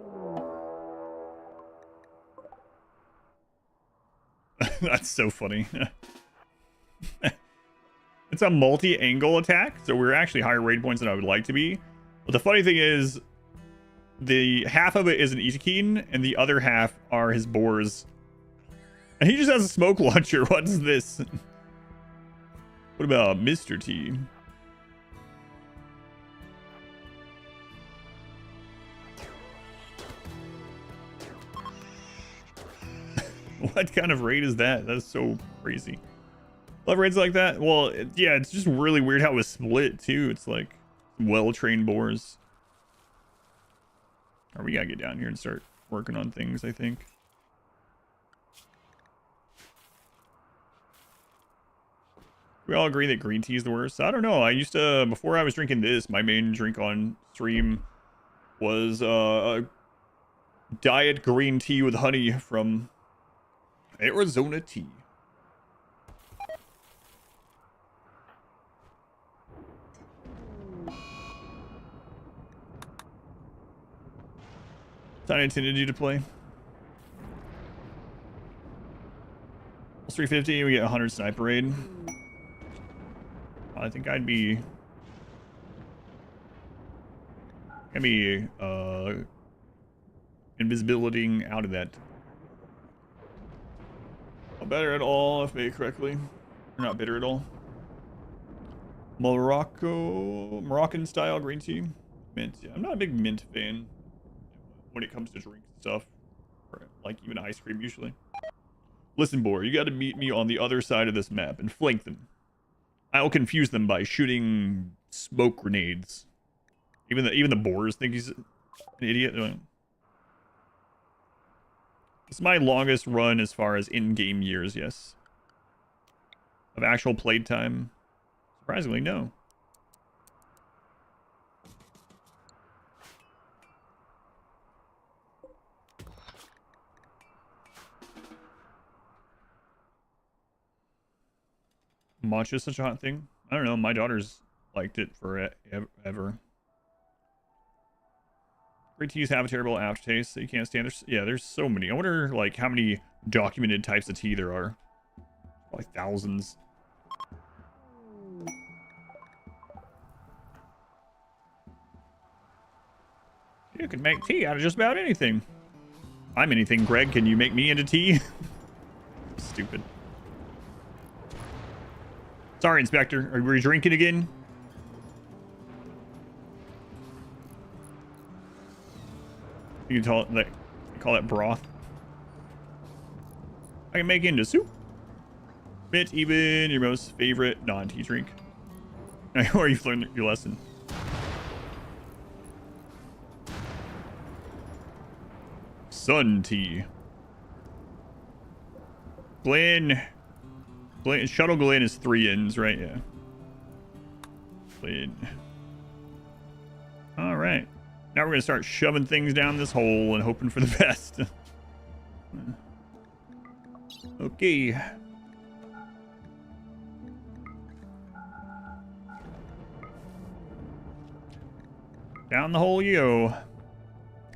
That's so funny. It's a multi-angle attack, so we're actually higher raid points than I would like to be. But the funny thing is, the half of it is an Itakeen, and the other half are his boars. And he just has a smoke launcher. What's this? What about Mr. T? What kind of raid is that? That's so crazy. Love raids like that? Well, yeah, it's just really weird how it was split, too. It's like well-trained boars. Or we gotta get down here and start working on things, I think. We all agree that green tea is the worst. I don't know. I used to, before I was drinking this, my main drink on stream was diet green tea with honey from Arizona Tea. I intended you to play. Plus 350, we get 100 sniper raid. I think I'd be invisibility out of that. Not better at all, if made correctly. Or not bitter at all. Moroccan style green tea. Mint. Yeah, I'm not a big mint fan when it comes to drink stuff. Or like even ice cream usually. Listen, boar, you gotta meet me on the other side of this map and flank them. I'll confuse them by shooting smoke grenades. Even the boars think he's an idiot. It's my longest run as far as in-game years, yes. Of actual playtime. Surprisingly, no. Matcha is such a hot thing. I don't know. My daughter's liked it forever. Green teas have a terrible aftertaste that you can't stand. There's so many. I wonder like how many documented types of tea there are. Probably thousands. You can make tea out of just about anything. I'm anything, Greg. Can you make me into tea? Stupid. Sorry, Inspector. Are we drinking again? You can call that broth. I can make into soup. Mint even your most favorite non-tea drink. Or you've learned your lesson. Sun tea. Glen, Shuttle Glen is 3 N's, right? Yeah. Glen. All right. Now we're going to start shoving things down this hole and hoping for the best. Okay. Down the hole you go.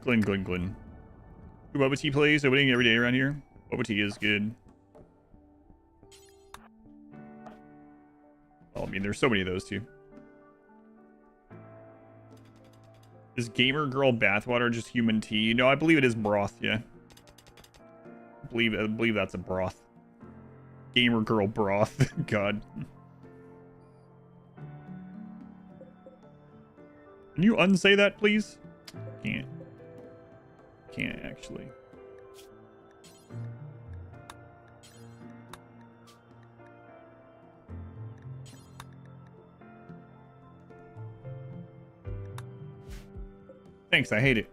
Glen. Boba tea plays opening every day around here. Boba tea is good. Well, I mean, there's so many of those too. Is gamer girl bathwater just human tea? No, I believe it is broth. Yeah, I believe that's a broth. Gamer girl broth. God. Can you unsay that, please? Can't actually. Thanks, I hate it.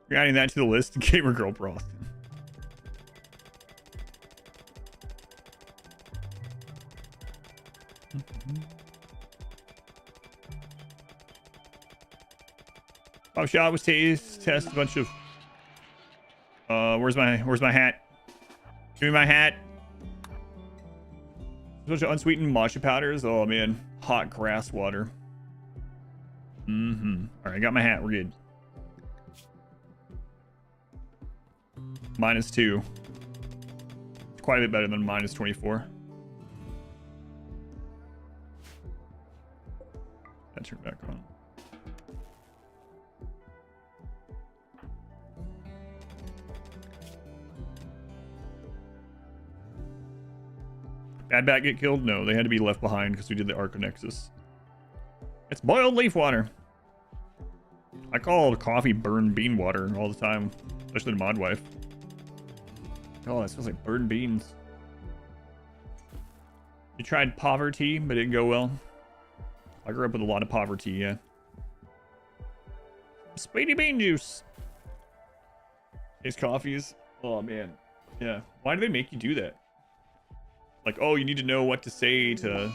You're adding that to the list. Gamer girl broth. Pop shot was test a bunch of where's my hat? Give me my hat. A bunch of unsweetened matcha powders. Oh man, hot grass water. All right, got my hat. We're good. -2. It's quite a bit better than -24. That turned back on. Bad Bat get killed? No, they had to be left behind because we did the Aran Nexus. It's boiled leaf water. I call coffee burned bean water all the time, especially the mod wife. Oh, it smells like burned beans. You tried poverty, but it didn't go well. I grew up with a lot of poverty, yeah. Speedy bean juice. These coffees. Oh, man. Yeah. Why do they make you do that? Like, oh, you need to know what to say to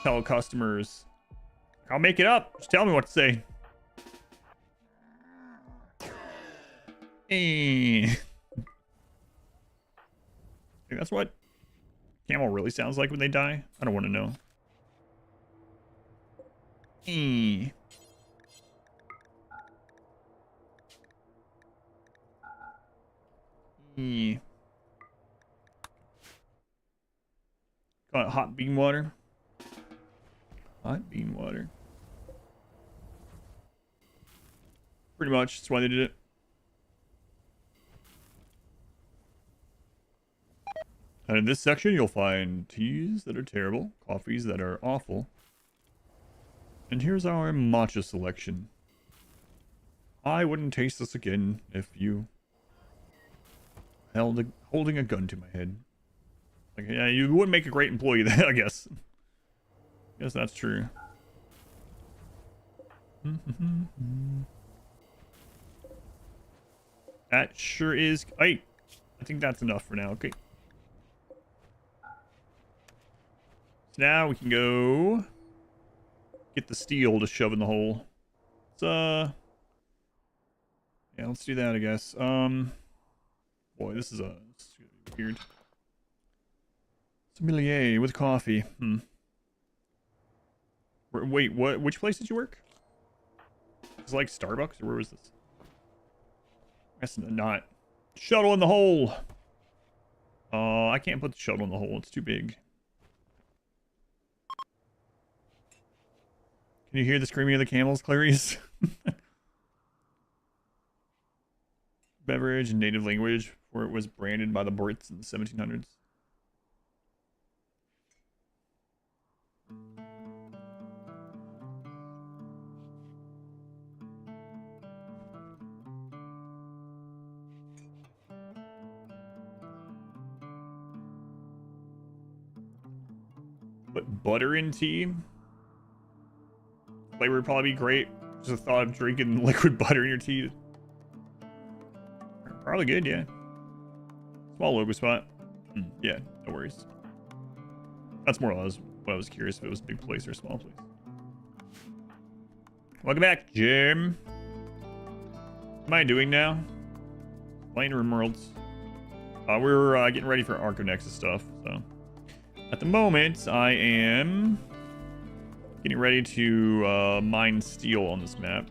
tell customers. I'll make it up. Just tell me what to say. Hey. Hey, that's what camel really sounds like when they die. I don't want to know. Hey. Hey. Call it hot bean water. Hot bean water. Pretty much. That's why they did it. And in this section, you'll find teas that are terrible, coffees that are awful. And here's our matcha selection. I wouldn't taste this again if you holding a gun to my head. Like, yeah, you wouldn't make a great employee then, I guess. Guess that's true. That sure is. Hey, I think that's enough for now. Okay. So now we can go get the steel to shove in the hole. Let's, yeah, let's do that, I guess. Boy, this is weird. Sommelier with coffee. Wait, what? Which place did you work? It's like Starbucks, or where was this? Guess not. Shuttle in the hole. I can't put the shuttle in the hole. It's too big. Can you hear the screaming of the camels, Clarice? Beverage and native language, where it was branded by the Brits in the 1700s. Put butter in tea. Flavor would probably be great. Just the thought of drinking liquid butter in your tea. Probably good, yeah. Small logo spot. Yeah, no worries. That's more or less what I was curious if it was a big place or a small place. Welcome back, Jim. What am I doing now? Playing RimWorlds. We're getting ready for Aran Nexus stuff, so. At the moment, I am getting ready to mine steel on this map.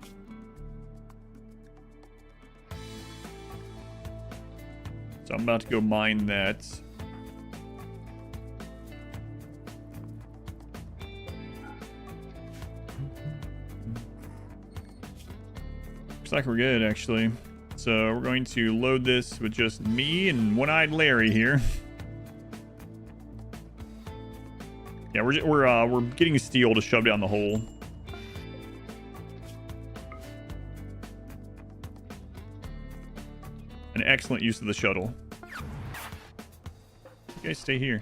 So I'm about to go mine that. Looks like we're good, actually. So we're going to load this with just me and One-Eyed Larry here. Yeah, we're getting steel to shove down the hole. An excellent use of the shuttle. You guys stay here.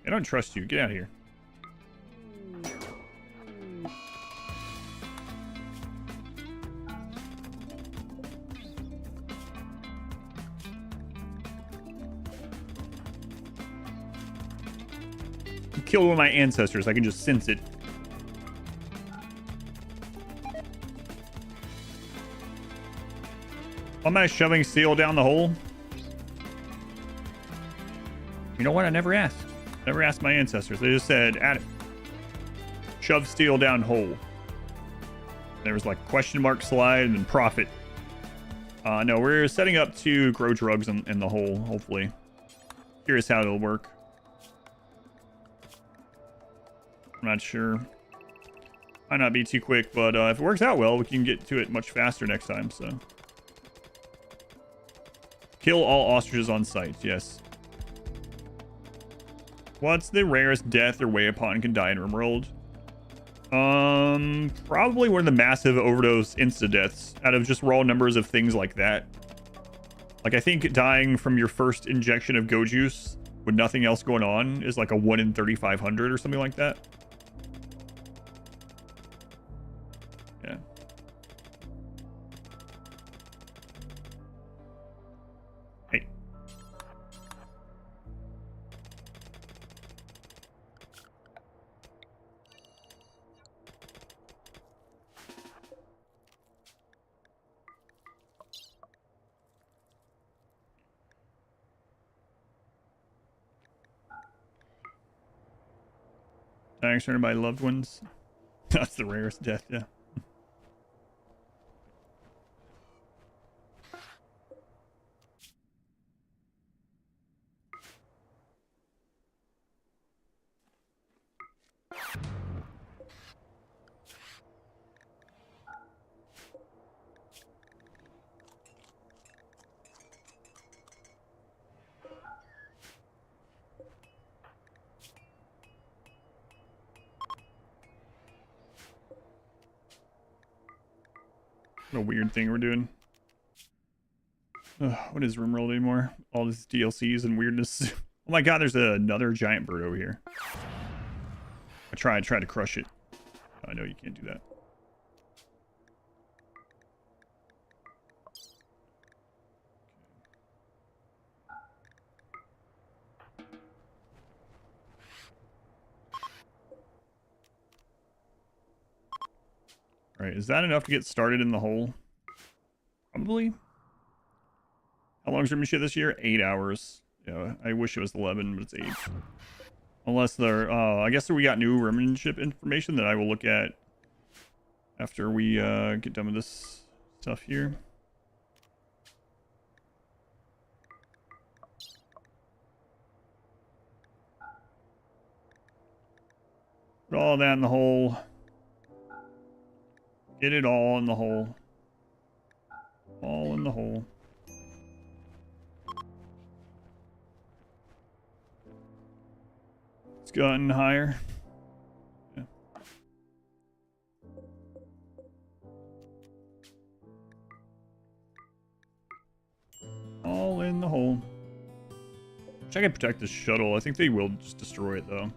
I don't trust you. Get out of here. Killed one of my ancestors. I can just sense it. Am I shoving steel down the hole? You know what? I never asked. Never asked my ancestors. They just said, add it. Shove steel down hole. There was like question mark slide and then profit. No, we're setting up to grow drugs in the hole, hopefully. Curious how it'll work. I'm not sure. Might not be too quick, but if it works out well, we can get to it much faster next time, so. Kill all ostriches on sight, yes. What's the rarest death or way a pawn can die in RimWorld? Probably one of the massive overdose insta-deaths out of just raw numbers of things like that. Like, I think dying from your first injection of go juice with nothing else going on is like a 1 in 3,500 or something like that. Yeah. Hey. Dying surrounded by loved ones. That's the rarest death, yeah. What a weird thing we're doing. Ugh, what is RimWorld anymore? All these DLCs and weirdness. Oh my god, there's another giant bird over here. I tried to crush it. I know you can't do that. Alright, is that enough to get started in the hole? Probably. How long is Rim shit this year? 8 hours. Yeah, I wish it was 11, but it's 8. Unless they're, I guess we got new Rimmanship information that I will look at after we get done with this stuff here. Put all that in the hole. Get it all in the hole. All in the hole. It's gotten higher. Yeah. All in the hole. Wish I could protect this shuttle. I think they will just destroy it though.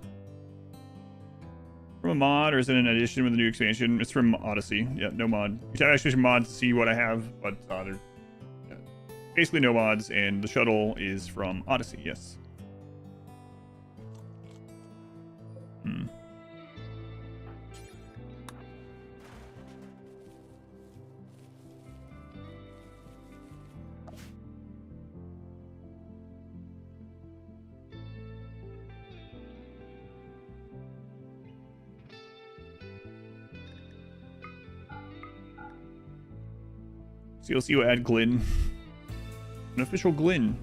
From a mod, or is it an addition with a new expansion? It's from Odyssey. Yeah, no mod. You should actually mod to see what I have, but they're basically no mods, and the shuttle is from Odyssey, yes. CLC will add Glyn. An official Glyn.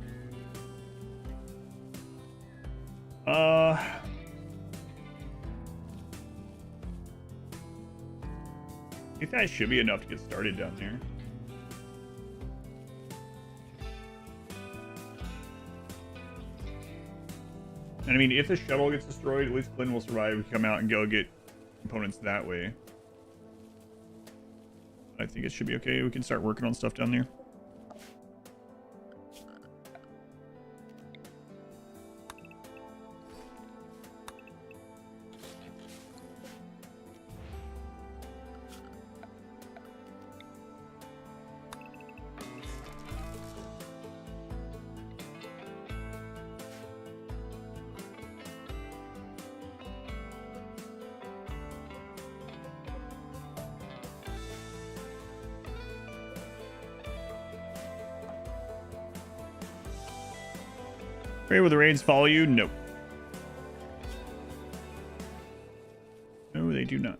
I think that should be enough to get started down there. And I mean, if the shuttle gets destroyed, at least Glyn will survive. We come out and go get components that way. I think it should be okay. We can start working on stuff down there. Okay, will the raids follow you? No. No, they do not.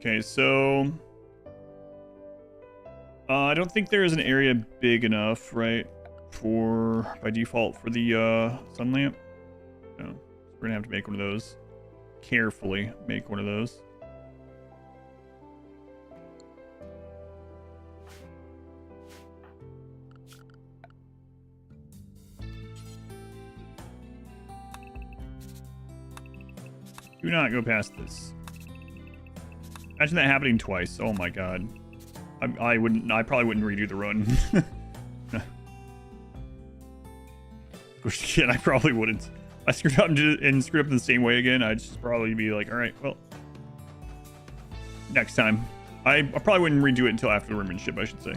Okay, so I don't think there is an area big enough, right, for by default for the sun lamp. No, so we're gonna have to make one of those. Carefully make one of those. Do not go past this. Imagine that happening twice. Oh my god. I probably wouldn't redo the run. Shit, I probably wouldn't. I screwed up and screwed up in the same way again. I'd just probably be like, all right, well, next time. I probably wouldn't redo it until after the Rimworld ship, I should say.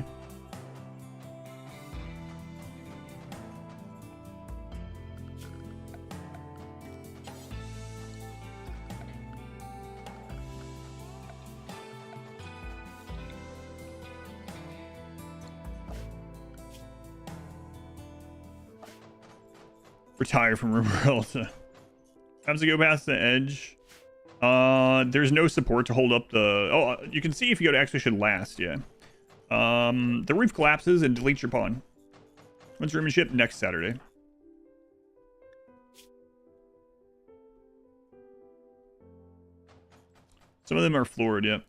Retire from RimWorld. Times to go past the edge. There's no support to hold up the... Oh, you can see if you go to actually should last, yeah. The roof collapses and deletes your pawn. When's Rimworld ship? Next Saturday. Some of them are floored, yep.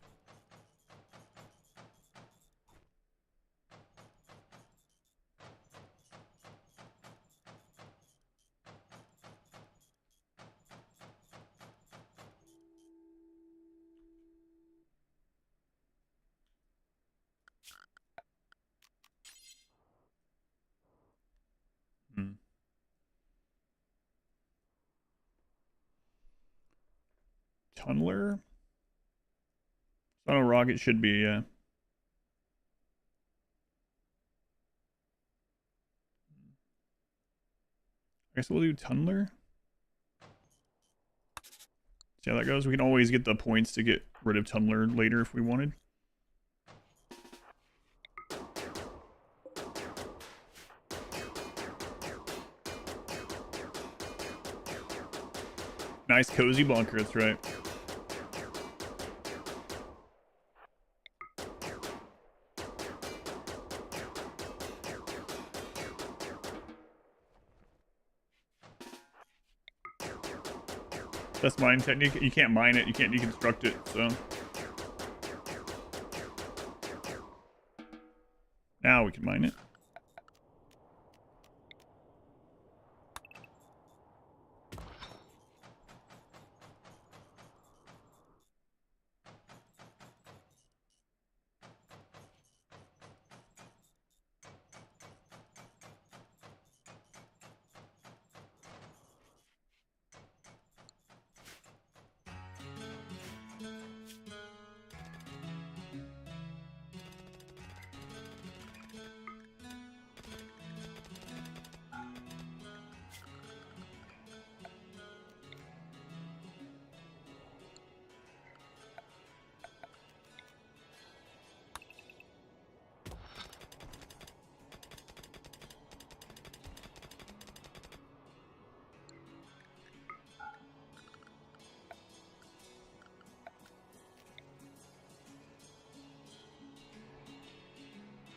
Tunneler? On a rocket should be, yeah. I guess we'll do Tunneler. See how that goes? We can always get the points to get rid of Tunneler later if we wanted. Nice cozy bunker, that's right. That's mine technique. You can't mine it, you can't deconstruct it, so. Now we can mine it.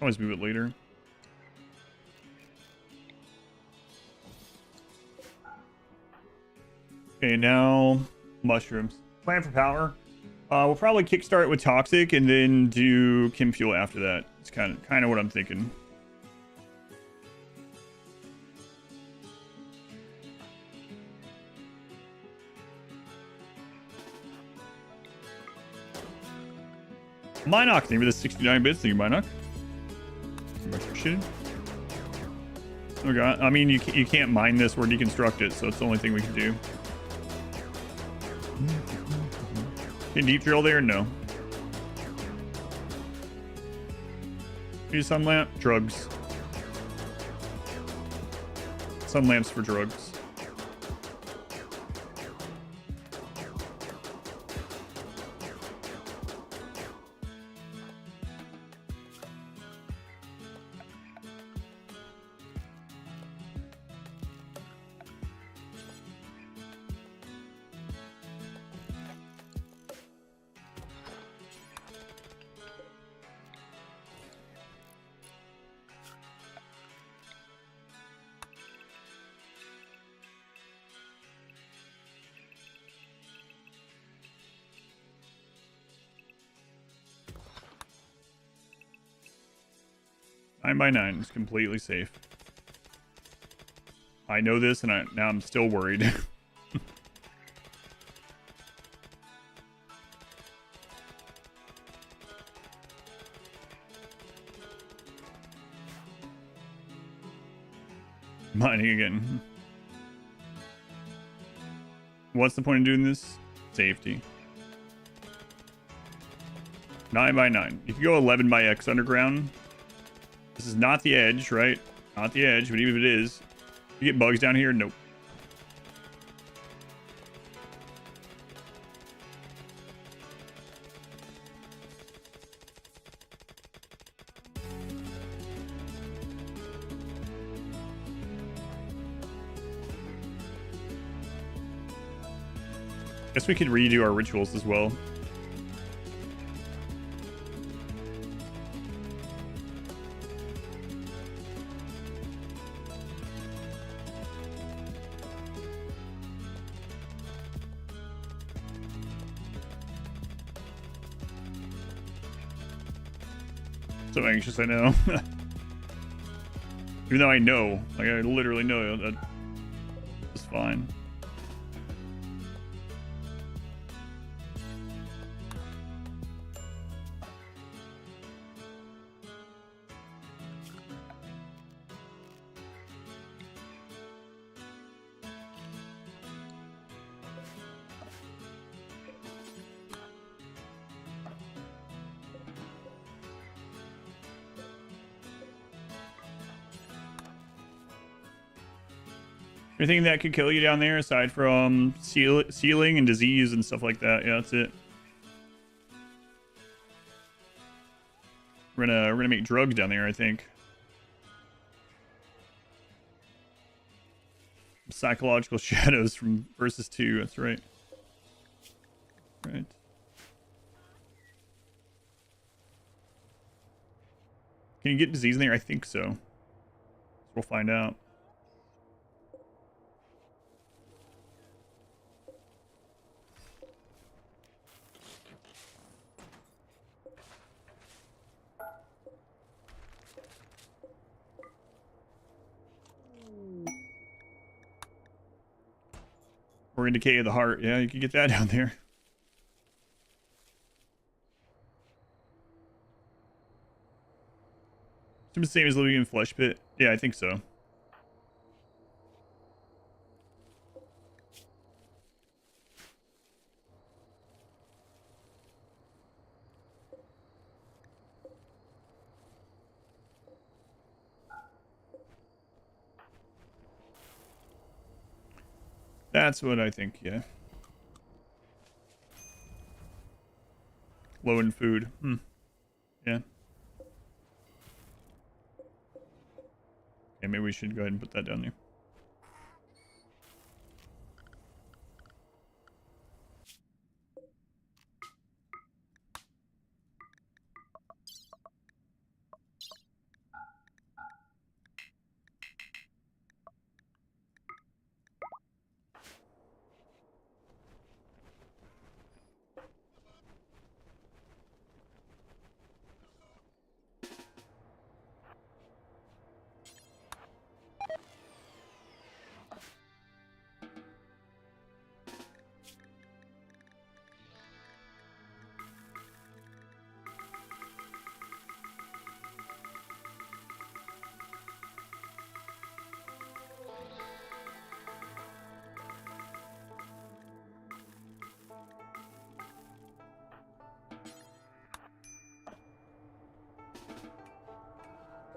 Always move it later. Okay, now mushrooms. Plan for power. We'll probably kickstart it with toxic and then do chem fuel after that. It's kind of what I'm thinking. Minoc, thank you for the 69 bits. Thank you, Minoc. Shit. Oh god, I mean you can't mine this or deconstruct it, so it's the only thing we can do. Can deep drill there? No. Use sun lamp, drugs. Sun lamps for drugs. 9x9 is completely safe. I know this, and now I'm still worried. Mining again. What's the point of doing this? Safety. 9x9. You can go 11x underground. This is not the edge, right? Not the edge, but even if it is, you get bugs down here? Nope. Guess we could redo our rituals as well. So anxious, I know. Even though I know, like I literally know that it's fine. Anything that could kill you down there aside from sealing and disease and stuff like that? Yeah, that's it. We're gonna make drugs down there, I think. Psychological shadows from versus 2. That's right. Right. Can you get disease in there? I think so. We'll find out. Organ decay of the heart. Yeah, you can get that down there. It's the same as living in flesh pit. Yeah, I think so. That's what I think, yeah. Low in food. Yeah. Yeah, maybe we should go ahead and put that down there.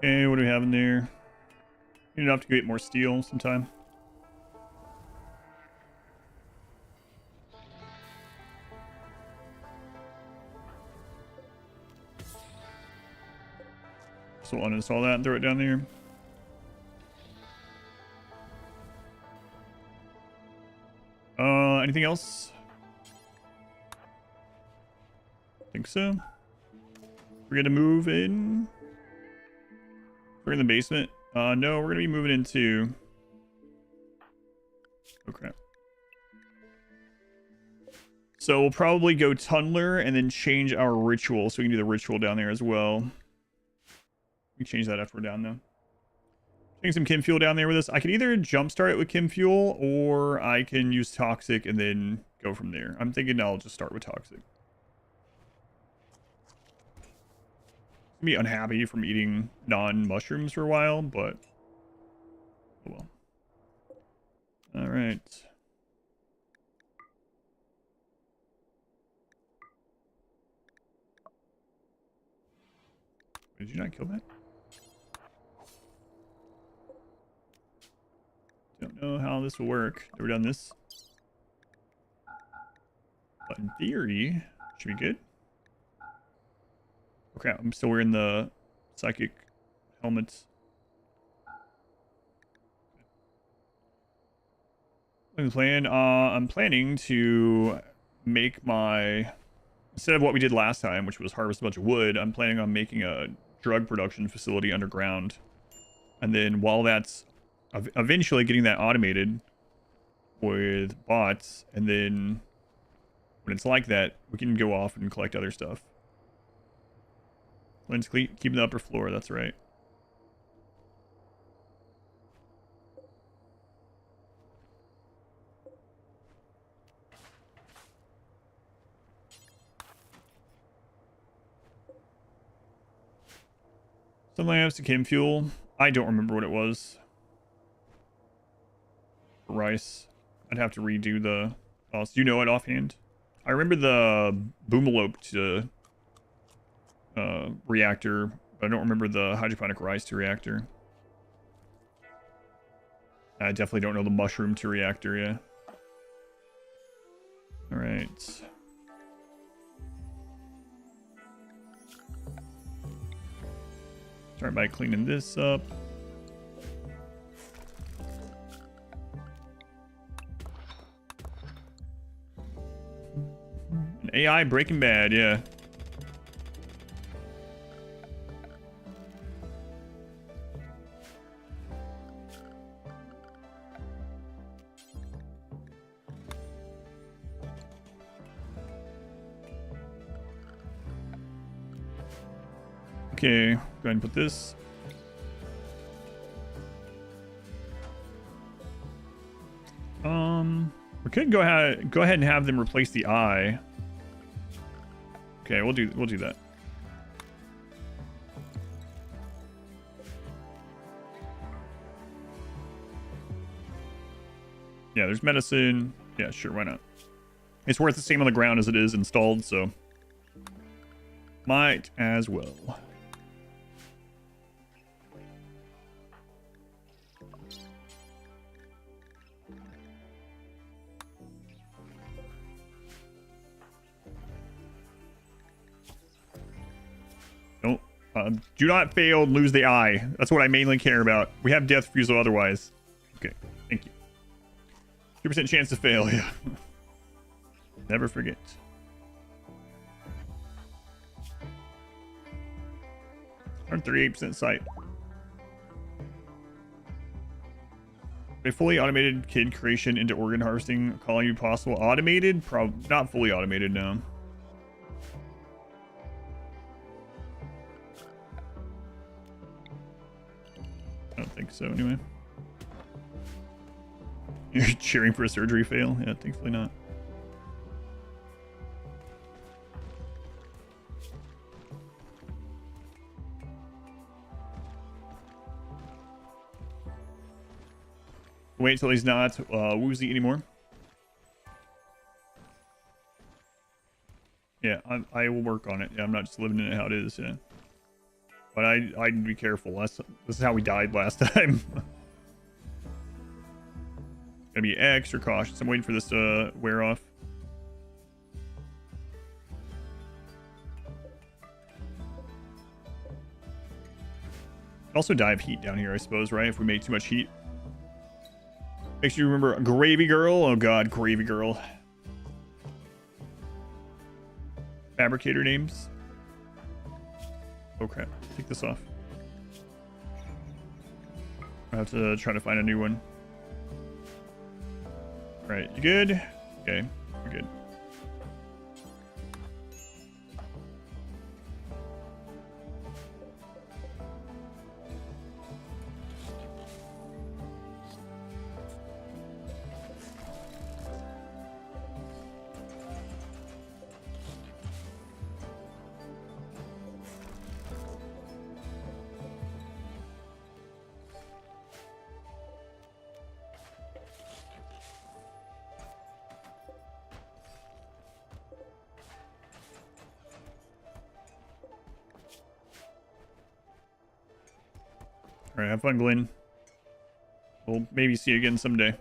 Okay, what do we have in there? You're gonna have to get more steel sometime. So we'll uninstall that and throw it down there. Anything else? I think so. We're gonna move in. We're in the basement. No, we're gonna be moving into. Oh crap. So we'll probably go tunneler and then change our ritual so we can do the ritual down there as well. We can change that after we're down though. Taking some chem fuel down there with us. I could either jumpstart it with chem fuel, or I can use toxic and then go from there. I'm thinking I'll just start with toxic. I'm gonna be unhappy from eating non-mushrooms for a while, but oh well. All right. Did you not kill that? Don't know how this will work. Never done this. But in theory, should be good. Okay, I'm still wearing the psychic helmets. I'm planning to make my, instead of what we did last time, which was harvest a bunch of wood, I'm planning on making a drug production facility underground. And then while that's eventually getting that automated with bots, and then when it's like that, we can go off and collect other stuff. Let's keep the upper floor, that's right. Some lamps to chem fuel. I don't remember what it was. Rice. I'd have to redo the cost. Do you know it offhand? I remember the boomalope to reactor, but I don't remember the hydroponic rice to reactor. I definitely don't know the mushroom to reactor, yeah. Alright. Start by cleaning this up. An AI Breaking Bad, yeah. Okay, go ahead and put this. We could go ahead and have them replace the eye. Okay, we'll do that. Yeah, there's medicine. Yeah, sure, why not? It's worth the same on the ground as it is installed, so might as well. Do not fail and lose the eye. That's what I mainly care about. We have death refusal otherwise. Okay, thank you. 2% chance to fail, yeah. Never forget. Or 38% sight. A fully automated kid creation into organ harvesting, calling you possible. Automated? Not fully automated, no. I don't think so, anyway. You're cheering for a surgery fail? Yeah, thankfully not. Wait till he's not woozy anymore. Yeah, I will work on it. Yeah, I'm not just living in it how it is, yeah. But I'd be careful. This is how we died last time. Gotta be extra cautious. I'm waiting for this to wear off. Also die of heat down here, I suppose, right? If we make too much heat. Makes you remember Gravy Girl. Oh god, Gravy Girl. Fabricator names. Oh crap. Take this off. I have to try to find a new one. Alright, you good? Okay, you're good. All right, have fun, Glenn. We'll maybe see you again someday.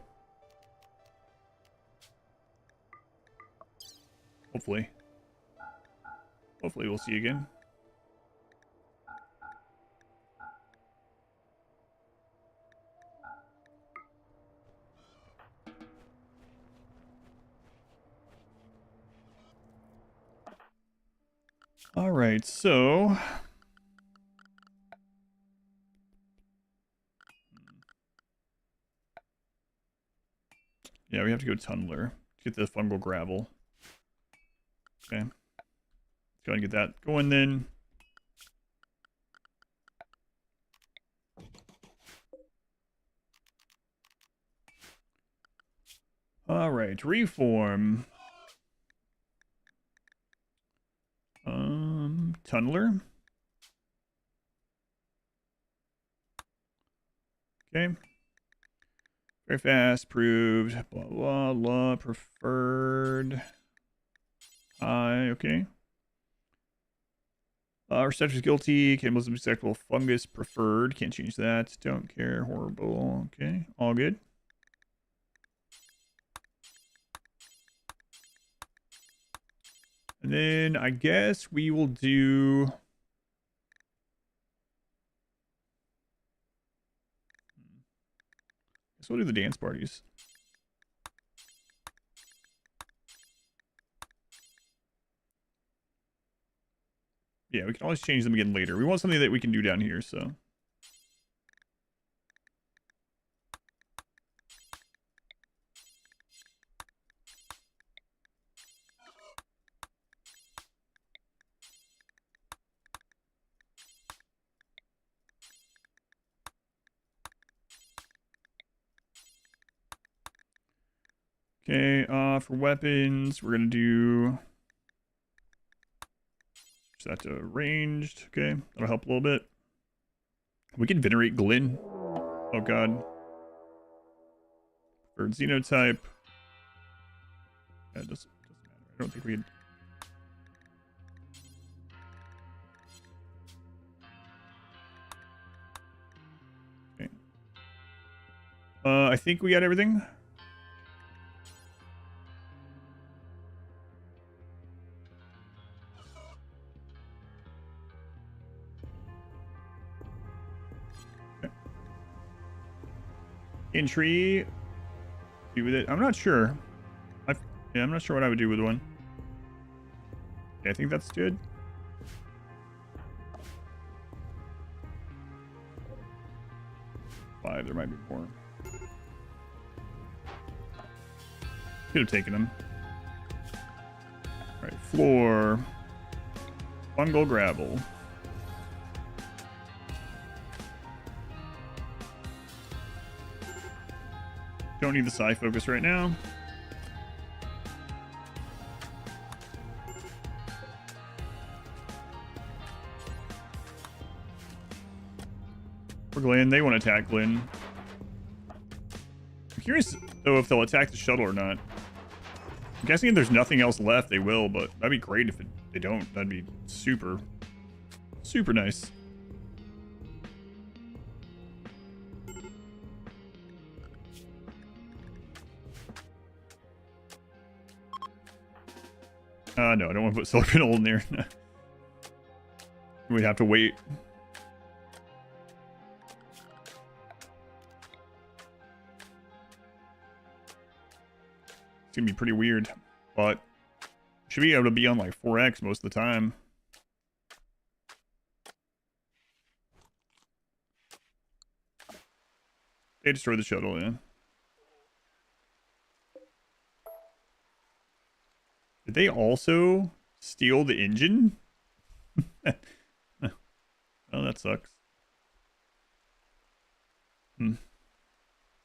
Hopefully. Hopefully we'll see you again. All right, so yeah, we have to go tunneler to get the fungal gravel. Okay, let's go and get that going then. All right, reform. Tunneler. Okay. Very fast, proved, blah, blah, blah, preferred. Okay. Receptor's guilty, cannibalism acceptable, fungus preferred, can't change that, don't care, horrible, okay, all good. And then I guess we will do... I guess we'll do the dance parties. Yeah, we can always change them again later. We want something that we can do down here, so... Okay, for weapons, we're gonna do... Set to ranged. Okay, that'll help a little bit. We can venerate Glyn. Oh god. For xenotype. Yeah, it doesn't matter. I don't think we'd... Okay. I think we got everything. Entry. Do with it. I'm not sure. Yeah, I'm not sure what I would do with one. Yeah, I think that's good. Five, there might be more. Could have taken them. Alright, floor. Fungal gravel. Don't need the psi focus right now. For Glenn, they want to attack Glenn. I'm curious, though, if they'll attack the shuttle or not. I'm guessing if there's nothing else left, they will, but that'd be great if they don't. That'd be super, super nice. No, I don't want to put solar panel in there. We'd have to wait. It's gonna be pretty weird, but should be able to be on like 4x most of the time. They destroyed the shuttle, yeah. Did they also steal the engine? Oh, that sucks. Can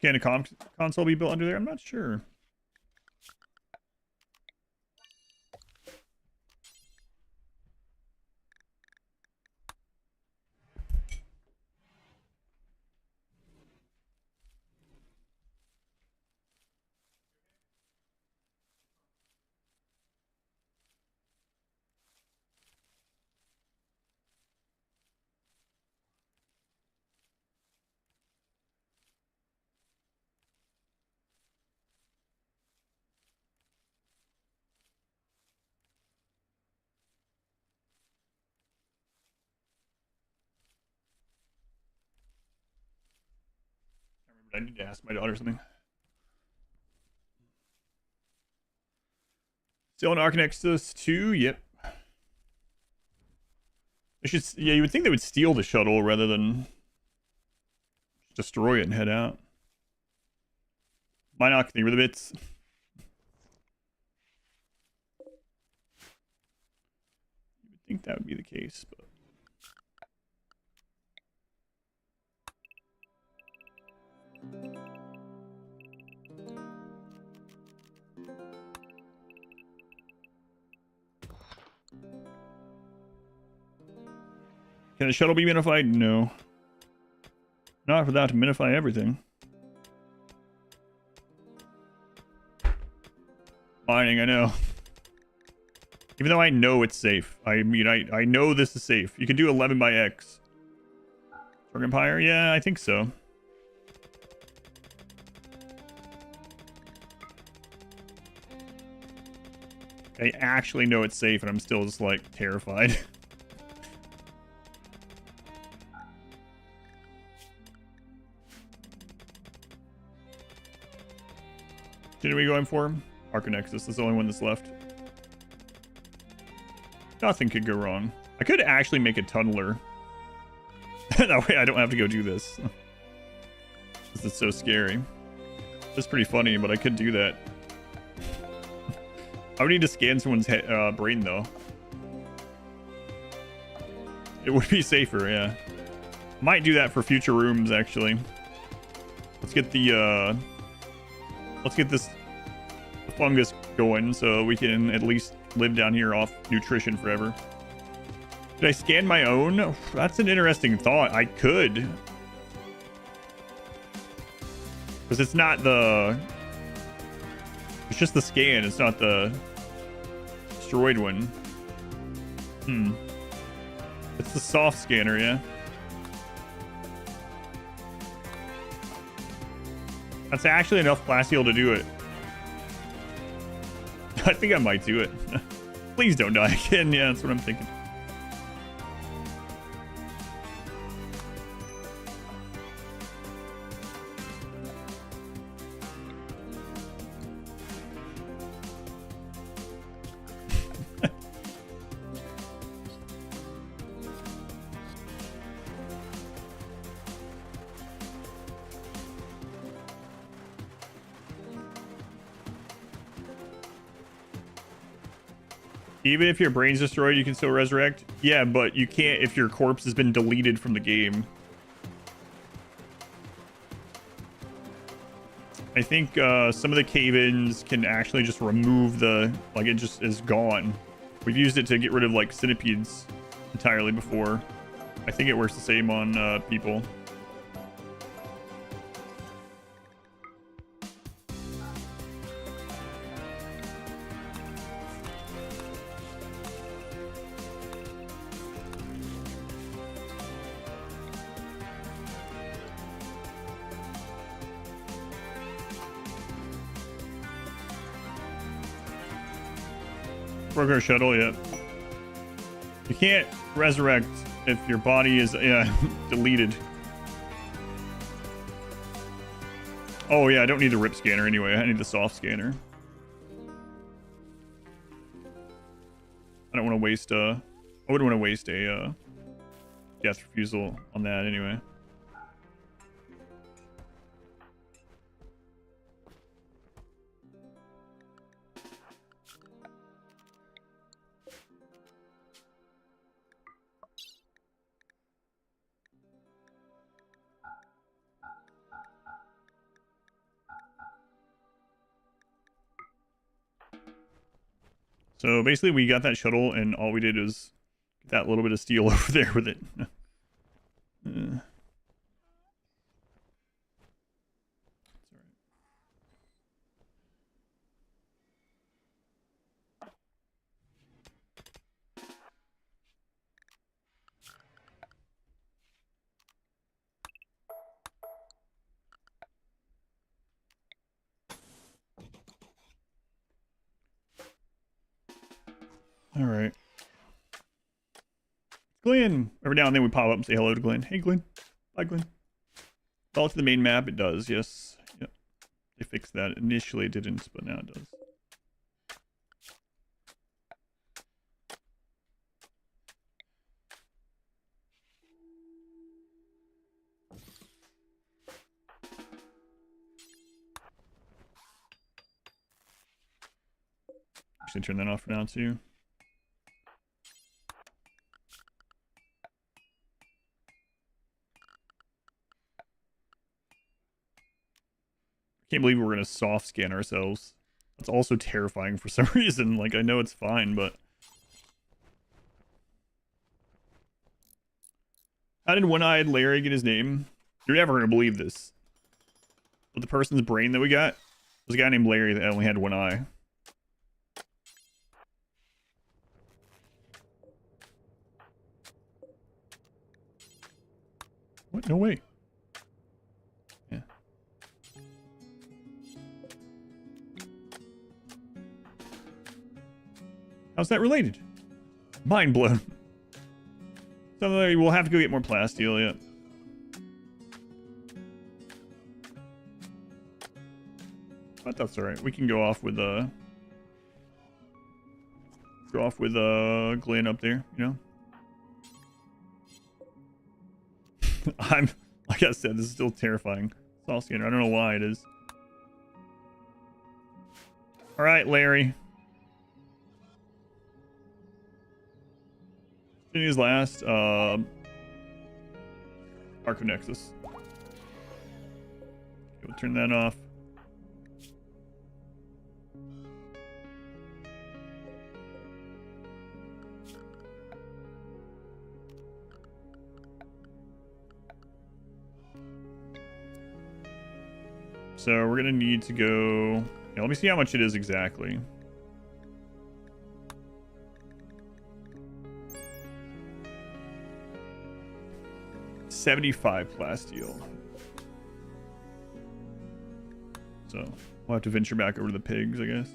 a console be built under there? I'm not sure. I need to ask my daughter something. Still an Aran Nexus 2? Yep. They should, yeah, you would think they would steal the shuttle rather than destroy it and head out. Minoc, thank you for the bits. You would think that would be the case, but... Can the shuttle be minified? No. Not without to minify everything. Mining, I know. Even though I know it's safe. I mean, I know this is safe. You can do 11 by X. Dark Empire? Yeah, I think so. I actually know it's safe and I'm still just like terrified. What are we going for? Aran Nexus is the only one that's left. Nothing could go wrong. I could actually make a tunneler. That way I don't have to go do this. This is so scary. It's pretty funny, but I could do that. I would need to scan someone's brain, though. It would be safer, yeah. Might do that for future rooms, actually. Let's get the, let's get this fungus going so we can at least live down here off nutrition forever. Did I scan my own? That's an interesting thought. I could. Because it's not the... It's just the scan. It's not the destroyed one. It's the soft scanner, yeah. That's actually enough plasteel to do it. I think I might do it. Please don't die again. Yeah, that's what I'm thinking. Even if your brain's destroyed, you can still resurrect? Yeah, but you can't if your corpse has been deleted from the game. I think some of the cave-ins can actually just remove the... Like, it just is gone. We've used it to get rid of, like, centipedes entirely before. I think it works the same on people. Broke our shuttle, yet. You can't resurrect if your body is deleted. Oh yeah, I don't need the rip scanner anyway. I need the soft scanner. I don't want to waste I wouldn't want to waste a death refusal on that anyway. So basically we got that shuttle and all we did is get that little bit of steel over there with it. All right. Glenn. Every now and then we pop up and say hello to Glenn. Hey, Glenn. Bye, Glenn. Fall to the main map, it does, yes. Yep. They fixed that. Initially it didn't, but now it does. Actually turn that off for now too. Can't believe we're gonna soft scan ourselves. That's also terrifying for some reason. Like, I know it's fine, but how did One-Eyed Larry get his name? You're never gonna believe this. But the person's brain that we got was a guy named Larry that only had one eye. What? No way. Yeah. How's that related? Mind blown. So we'll have to go get more plasteel, yeah. But that's alright. We can go off with Glenn up there, you know? I'm, like I said, this is still terrifying. Soft scanner. I don't know why it is. Alright, Larry. His last, Aran Nexus. We'll turn that off. So we're gonna need to go. Yeah, let me see how much it is exactly. $75 plasteel. So we'll have to venture back over to the pigs, I guess.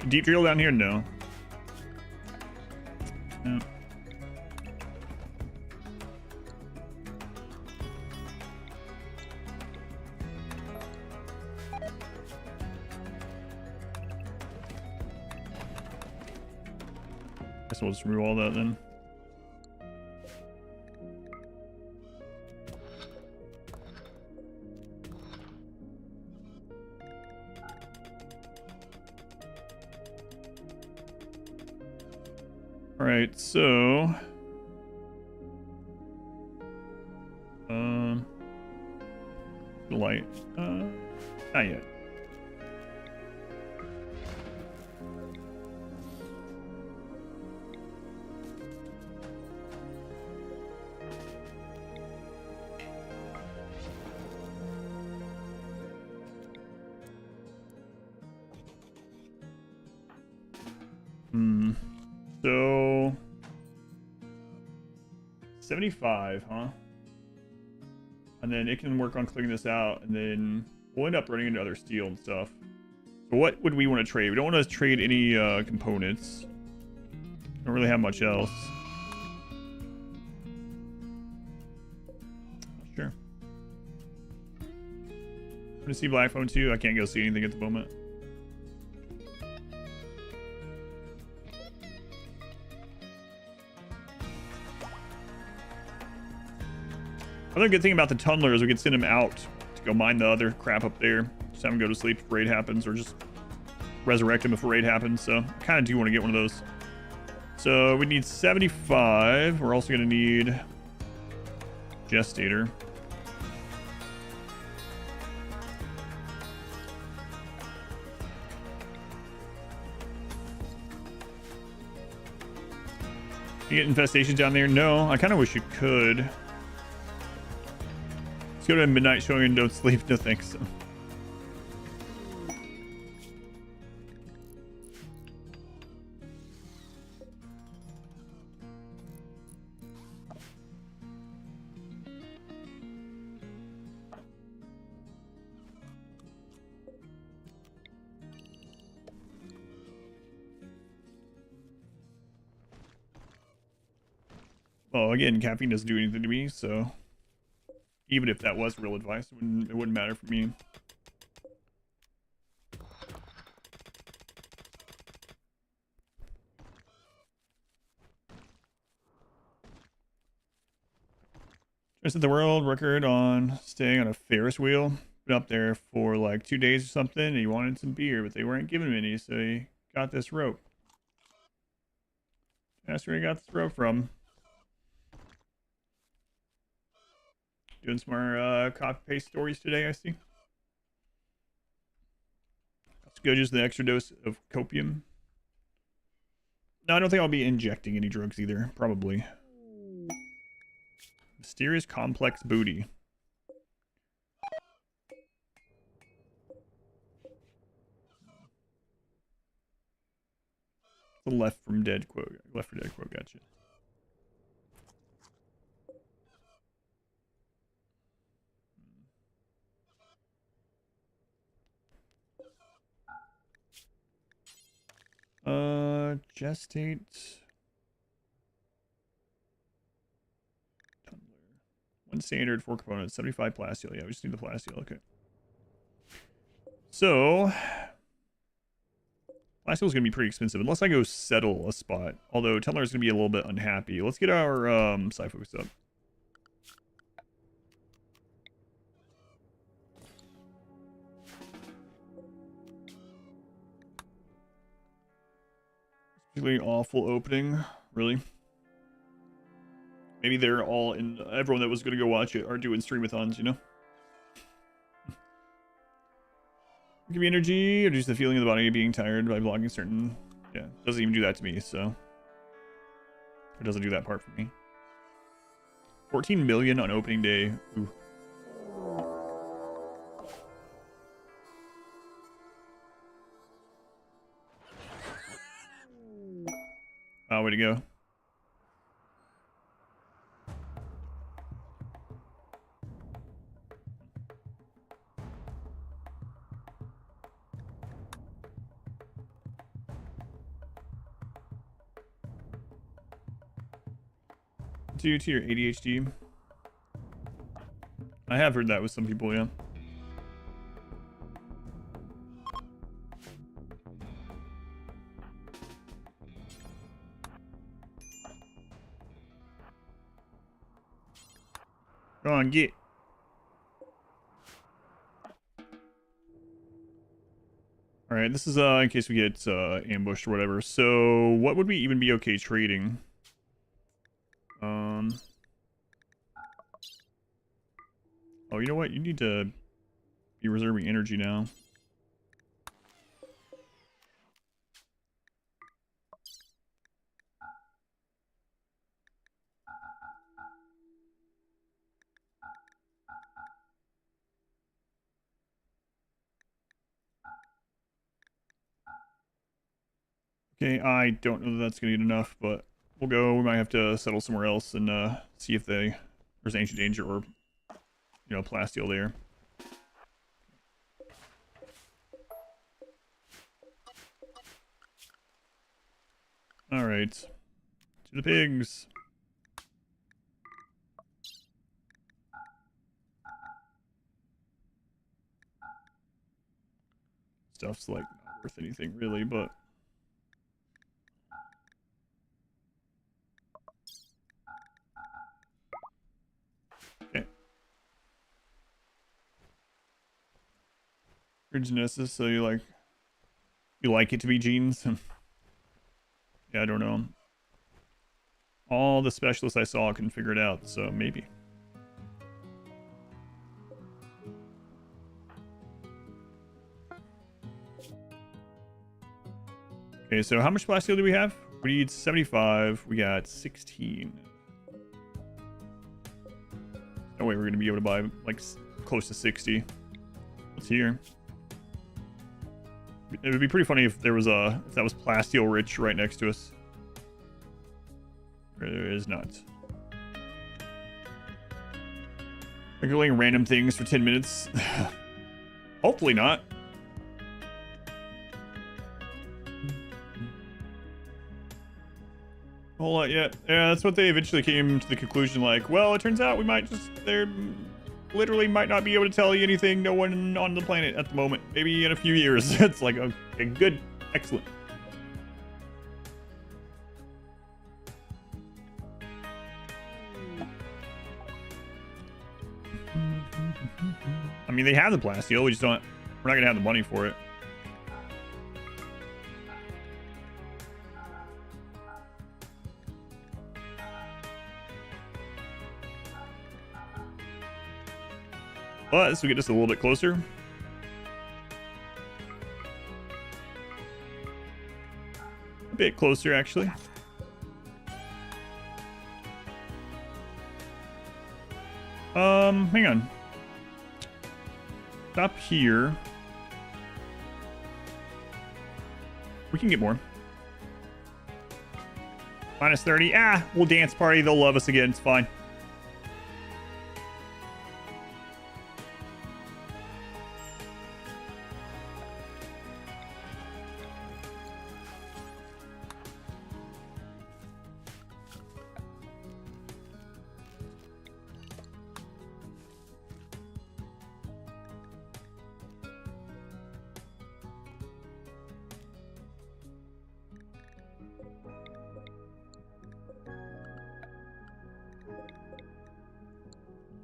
Deep drill down here? No. No. Guess we'll just remove all that then. Alright, so the light. Not yet. So 75, huh? And then it can work on clearing this out, and then we'll end up running into other steel and stuff. So what would we want to trade? We don't want to trade any components. Don't really have much else. Sure. I'm gonna see Black Phone 2. I can't go see anything at the moment. Another good thing about the tunneler is we can send him out to go mine the other crap up there. Just have him go to sleep if raid happens, or just resurrect him if a raid happens. So I kind of do want to get one of those. So we need 75. We're also going to need Gestator. You get infestations down there? No, I kind of wish you could. Let's go to a midnight showing and don't sleep. No thanks. Well, again, caffeine doesn't do anything to me, so even if that was real advice, it wouldn't matter for me. I set the world record on staying on a Ferris wheel. Been up there for like 2 days or something, and he wanted some beer, but they weren't giving him any, so he got this rope. That's where he got this rope from. Doing some more copy-paste stories today, I see. Let's go just the extra dose of copium. No, I don't think I'll be injecting any drugs either. Probably. Mysterious complex booty. The left from dead quote. Left for dead quote, gotcha. Gestate. Tumbler. 1 standard, 4 components, 75 plasteel. Yeah, we just need the plasteel. Okay. So, plasteel is going to be pretty expensive unless I go settle a spot. Although Tumbler is going to be a little bit unhappy. Let's get our sci focus up. Really awful opening, really. Maybe they're all in. Everyone that was going to go watch it are doing streamathons, you know. Give me energy, or just the feeling of the body being tired by blocking certain. Yeah, doesn't even do that to me, so it doesn't do that part for me. 14 million on opening day. Ooh. Wow, way to go. Due to your ADHD. I have heard that with some people, yeah. Go on, get. Alright, this is in case we get ambushed or whatever. So, what would we even be okay trading? Oh, you know what? You need to be reserving energy now. Okay, I don't know that that's gonna get enough, but we'll go. We might have to settle somewhere else and see if there's ancient danger or, you know, plasteel there. All right, to the pigs. Stuff's like not worth anything really, but. Okay. You're Genesis, so you like it to be jeans? Yeah, I don't know. All the specialists I saw couldn't figure it out, so maybe. Okay, so how much plasteel do we have? We need 75. We got 16. No way we're going to be able to buy like close to 60. What's here? It would be pretty funny if there was if that was Plasteel Rich right next to us. There is not. Calculating random things for 10 minutes. Hopefully not. Whole lot yet. Yeah, that's what they eventually came to the conclusion. Like, well, it turns out we might just literally might not be able to tell you anything. No one on the planet at the moment. Maybe in a few years. It's like okay, good, excellent. I mean, they have the plasteel. We just don't. We're not gonna have the money for it. But this will get us a little bit closer. A bit closer, actually. Hang on. Stop here. We can get more. Minus 30. Ah, we'll dance party. They'll love us again. It's fine.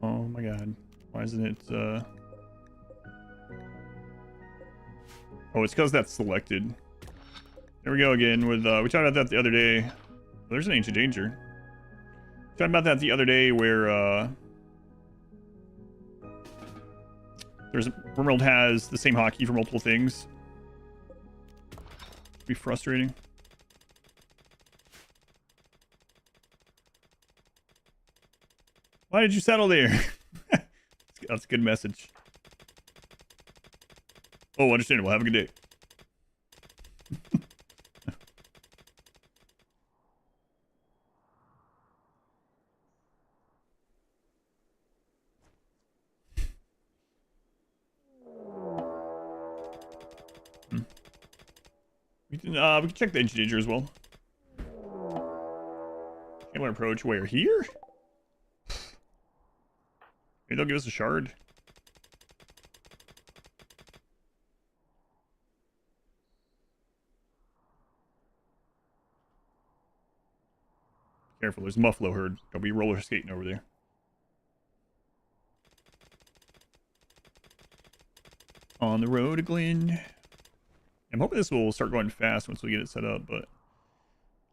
Oh my god. Why isn't it, Oh, it's because that's selected. There we go again with, we talked about that the other day. Well, there's an Ancient Danger. We talked about that the other day where, RimWorld has the same hotkey for multiple things. It'd be frustrating. Why did you settle there? That's a good message. Oh, understandable. Have a good day. We can check the Ancient Danger as well. Camera approach where? Here? Maybe they'll give us a shard. Careful, there's Muffalo herd. They'll be roller skating over there. On the road to Glen. I'm hoping this will start going fast once we get it set up, but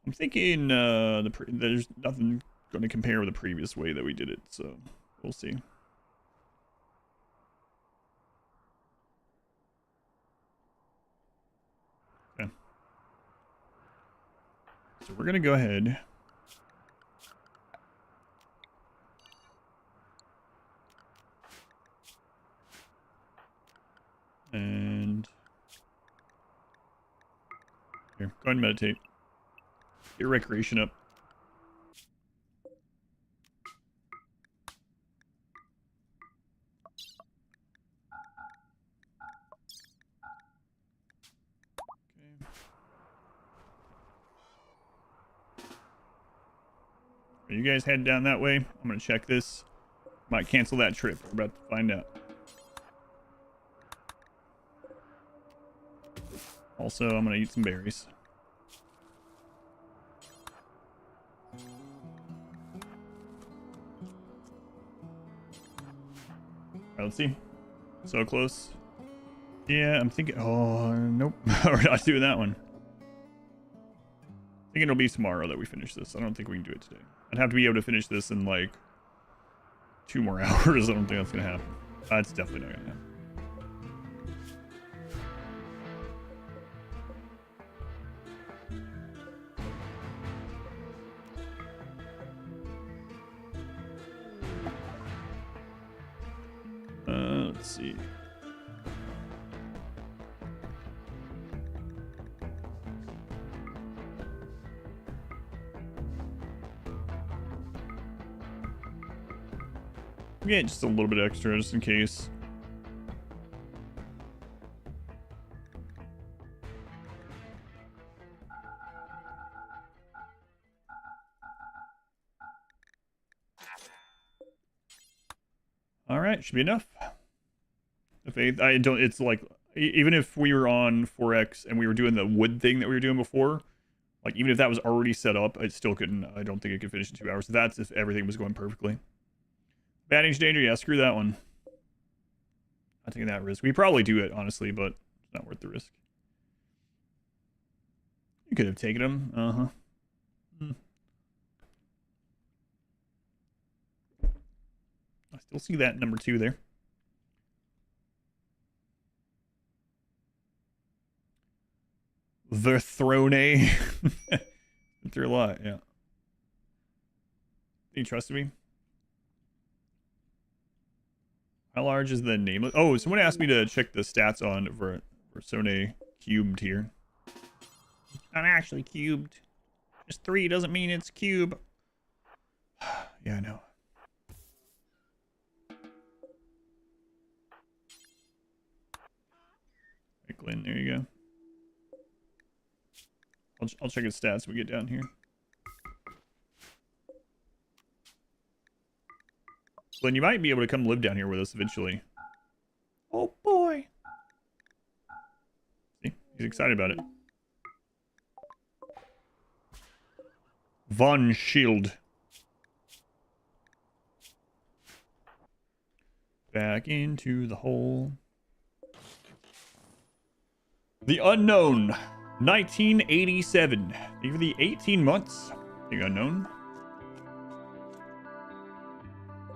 I'm thinking there's nothing going to compare with the previous way that we did it, so we'll see. Okay. So we're going to go ahead. And here, go ahead and meditate. Get your recreation up. Okay. Are you guys heading down that way? I'm gonna check this. Might cancel that trip. We're about to find out. Also, I'm gonna eat some berries. Alright, let's see. So close. Yeah, I'm thinking. Oh, nope. We're not doing that one. I think it'll be tomorrow that we finish this. I don't think we can do it today. I'd have to be able to finish this in like 2 more hours. I don't think that's gonna happen. That's definitely not gonna happen. see. Yeah, just a little bit extra just in case. All right, should be enough. If I don't, it's like, even if we were on 4X and we were doing the wood thing that we were doing before, like even if that was already set up, I still couldn't, I don't think it could finish in 2 hours. That's if everything was going perfectly. Batting danger, yeah, screw that one. Not taking that risk. We probably do it, honestly, but it's not worth the risk. You could have taken him. Uh-huh. I still see that number 2 there. The Throne. Been through a lot, yeah. You trusted me? How large is the nameless? Oh, someone asked me to check the stats on Versone cubed here. Not actually cubed. Just 3 doesn't mean it's cube. Yeah, I know. Right, Glenn, there you go. I'll check his stats when we get down here. Glenn, you might be able to come live down here with us eventually. Oh boy. See, he's excited about it. Von Shield. Back into the hole. The Unknown. 1987. Thank you for the 18 months. The Unknown.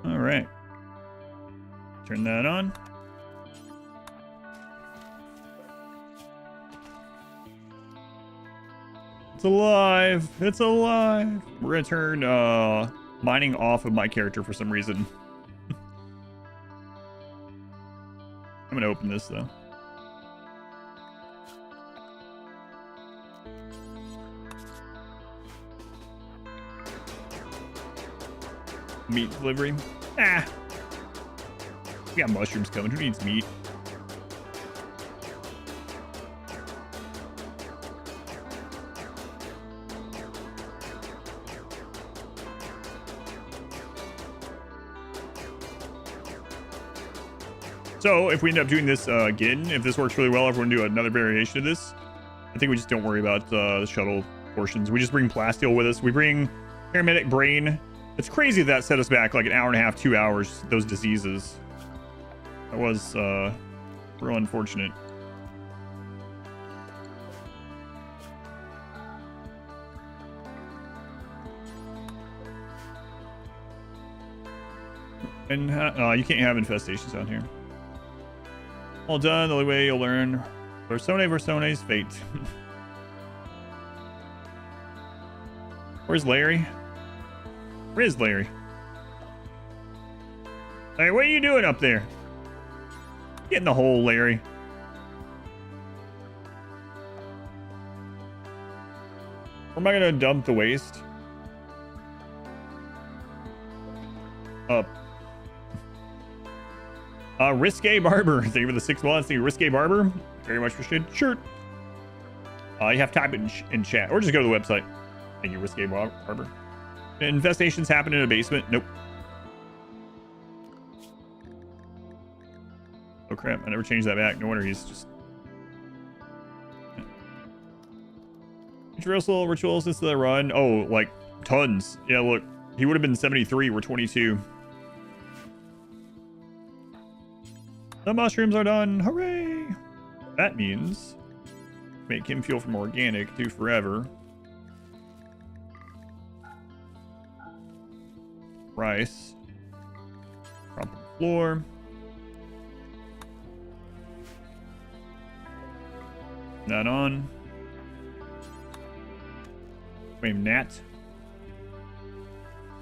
All right. Turn that on. It's alive. It's alive. We're gonna turn mining off of my character for some reason. I'm gonna open this though. Meat delivery. Ah. We got mushrooms coming. Who needs meat? So if we end up doing this again, if this works really well, if we're gonna do another variation of this, I think we just don't worry about the shuttle portions. We just bring plasteel with us. We bring paramedic brain. It's crazy that set us back like an hour and a half, 2 hours, those diseases. That was real unfortunate. And you can't have infestations down here. All done. The only way you'll learn Versone's fate. Where's Larry? Where is Larry? Larry, what are you doing up there? Get in the hole, Larry. Where am I gonna dump the waste? Up. Risque Barber. Thank you for the 6 months. Thank you, Risque Barber. Very much appreciated. Sure. You have to type it in chat or just go to the website. Thank you, Risque Barber. Infestations happen in a basement. Nope. Oh crap, I never changed that back. No wonder he's just... Rituals since the run. Oh, like tons. Yeah, look. He would have been 73. We're 22. The mushrooms are done. Hooray! That means make him feel from organic do forever. Rice. Prop on the floor. That on. Wait, Nat.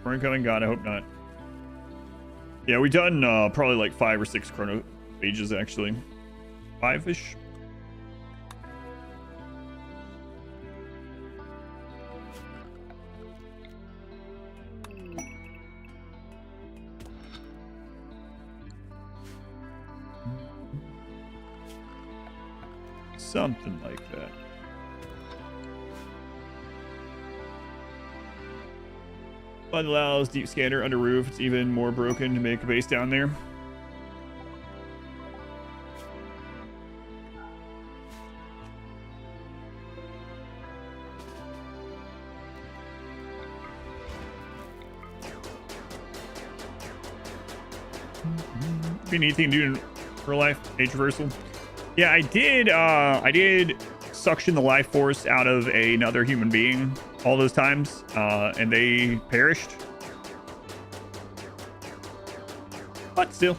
We're incoming. God, I hope not. Yeah, we done probably like 5 or 6 chrono pages actually. 5-ish. Something like that. But allows deep scanner under roof. It's even more broken to make a base down there. Be neat thing to do in real life, age reversal. Yeah, I did suction the life force out of another human being all those times, and they perished. But still.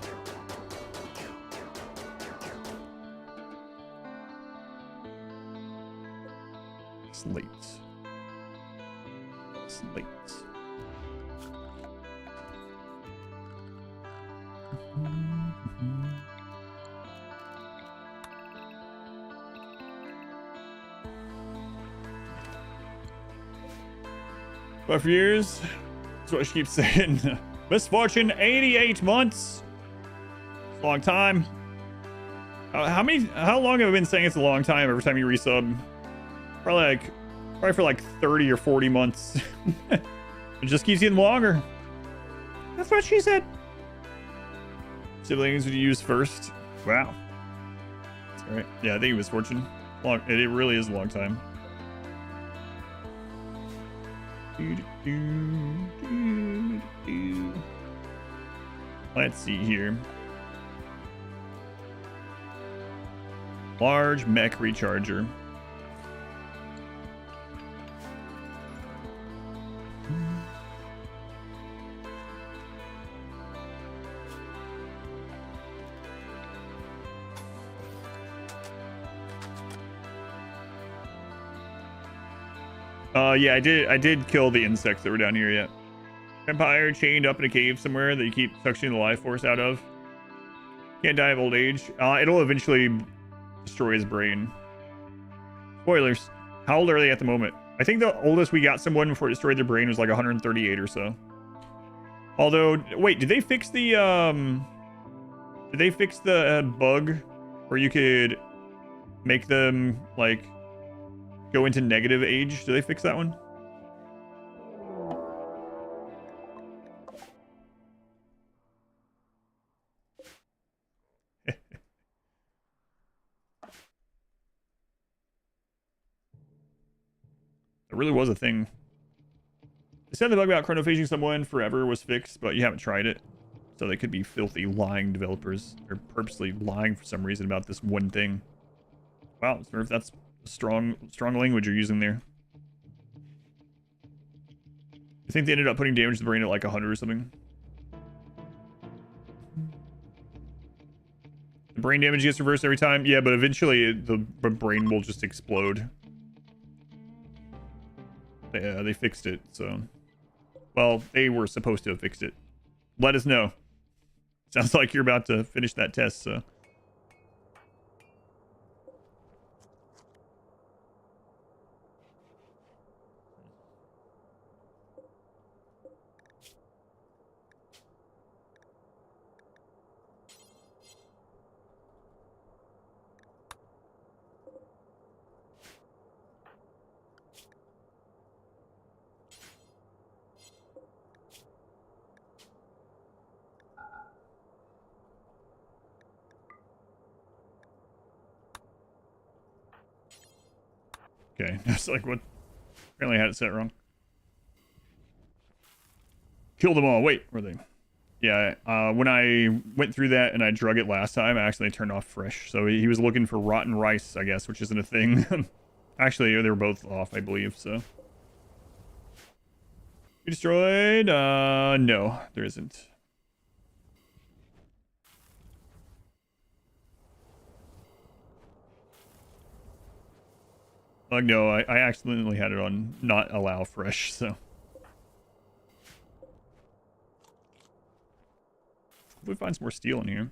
Slates. Slates. But for years, that's what she keeps saying. Misfortune, 88 months. It's a long time. How long have I been saying it's a long time every time you resub? Probably for like 30 or 40 months. It just keeps getting longer. That's what she said. Siblings would you use first? Wow. That's all right. Yeah, I think it was Fortune. Long. It really is a long time. Let's see here. Large mech recharger. Yeah, I did kill the insects that were down here, yeah. Vampire chained up in a cave somewhere that you keep suctioning the life force out of. Can't die of old age. It'll eventually destroy his brain. Spoilers. How old are they at the moment? I think the oldest we got someone before it destroyed their brain was like 138 or so. Although, wait, did they fix the bug where you could make them like go into negative age? Did they fix that one? It really was a thing. They said the bug about chronophaging someone forever was fixed, but you haven't tried it. So they could be filthy, lying developers. They're purposely lying for some reason about this one thing. Wow, I wonder if that's strong language you're using there. I think they ended up putting damage to the brain at like 100 or something. The brain damage gets reversed every time. Yeah, but eventually the brain will just explode. Yeah, they fixed it, so... Well, they were supposed to have fixed it. Let us know. Sounds like you're about to finish that test, so... Okay, I was like, what? Apparently I had it set wrong. Killed them all. Wait, were they? Yeah, when I went through that and I drug it last time, I accidentally turned off fresh. So he was looking for rotten rice, I guess, which isn't a thing. Actually, they were both off, I believe, so. We destroyed? No, there isn't. No, I accidentally had it on not allow fresh, so. Hopefully find some more steel in here.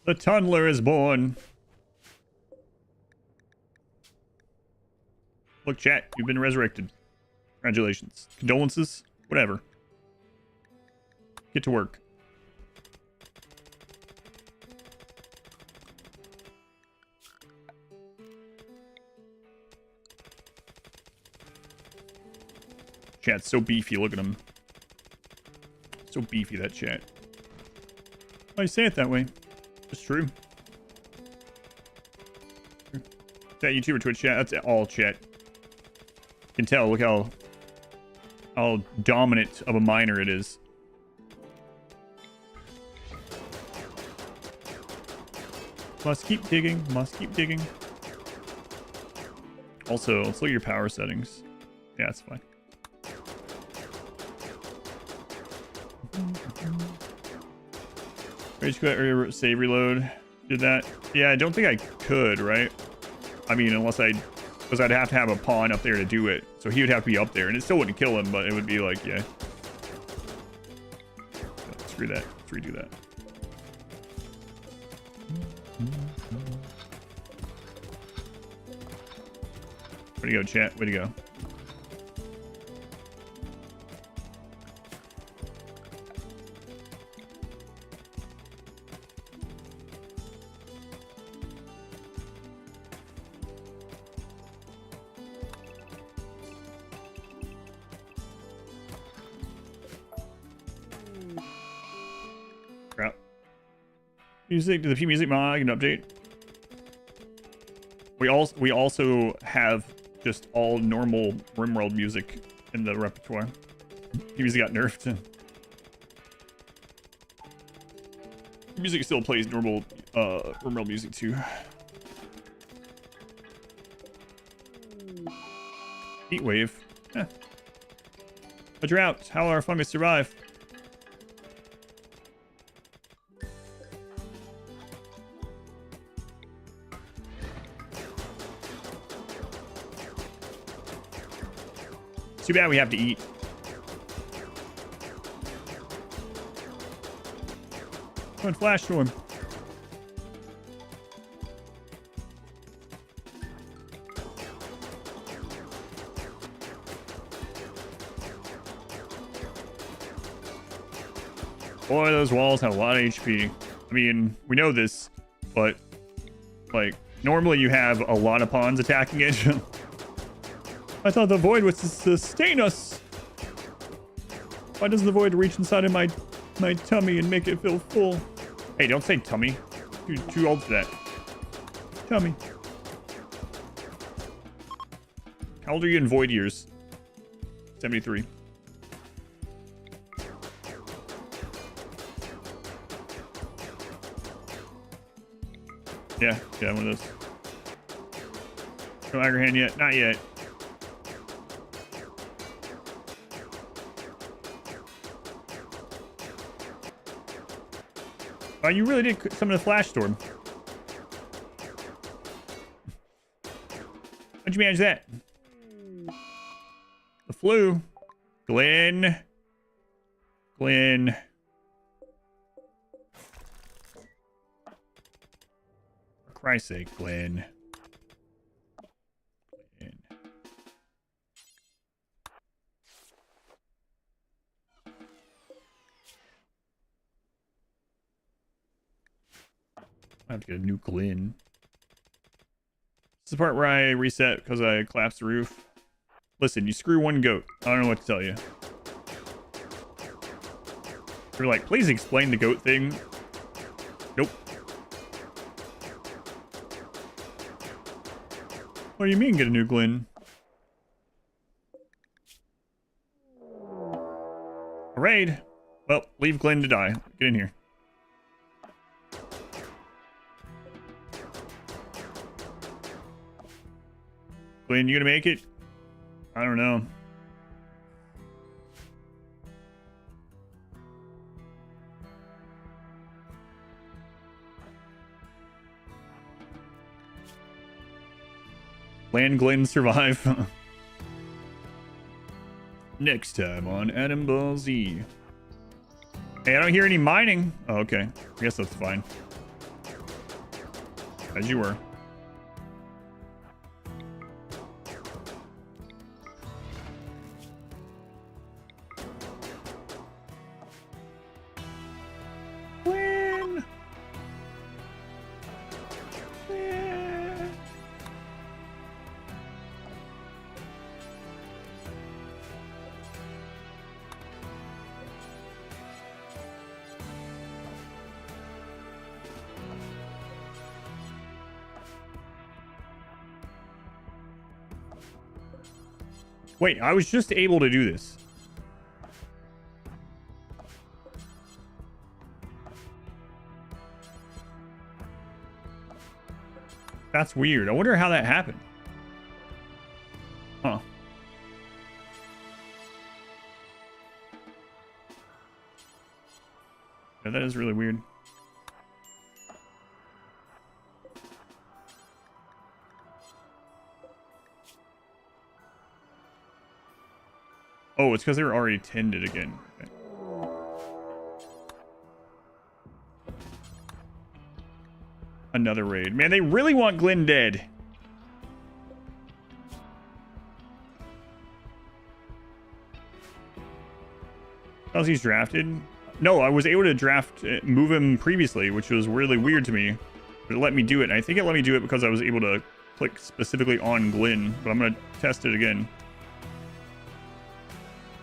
The tunneler is born. Look, chat, you've been resurrected. Congratulations. Condolences. Whatever. Get to work. Chat's so beefy. Look at him. So beefy, that chat. Why you say it that way? It's true. Is that YouTube or Twitch chat? That's all chat. You can tell. Look how dominant of a miner it is. Must keep digging. Must keep digging. Also, let's look at your power settings. Yeah, that's fine. Rage quit or save reload. Did that? Yeah, I don't think I could, right? I mean, unless because I'd have to have a pawn up there to do it. So he would have to be up there, and it still wouldn't kill him, but it would be like, yeah. Screw that. Let's redo that. Way to go, chat. Way to go. Crap. Music to the P music mod, an update. We also have just all normal RimWorld music in the repertoire. P music got nerfed. Music still plays normal RimWorld music too. Heat wave. Eh. A drought. How will our fungus survive? Too bad we have to eat. Come on, flash storm. Boy, those walls have a lot of HP. I mean, we know this, but like normally you have a lot of pawns attacking it. I thought the void would sustain us. Why doesn't the void reach inside of my tummy and make it feel full? Hey, don't say tummy. You're too old for that. Tummy. How old are you in void years? 73. Yeah, one of those. No aggro hand yet. Not yet. Oh, you really did summon a flash storm. How'd you manage that? The flu. Glenn. For Christ's sake, Glenn. I have to get a new Glenn. This is the part where I reset because I collapsed the roof. Listen, you screw one goat. I don't know what to tell you. You're like, please explain the goat thing. Nope. What do you mean get a new Glenn? A raid. Well, leave Glenn to die. Get in here. Glenn, you gonna make it? I don't know. Land Glenn survive. Next time on Adam Ball Z. Hey, I don't hear any mining. Oh, okay. I guess that's fine. As you were. Win! Win! Wait, I was just able to do this. That's weird. I wonder how that happened. Huh. Yeah, that is really weird. Oh, it's because they were already tended again. Okay. Another raid. Man, they really want Glenn dead. Because he's drafted? No, I was able to draft, move him previously, which was really weird to me. But it let me do it. And I think it let me do it because I was able to click specifically on Glenn. But I'm going to test it again.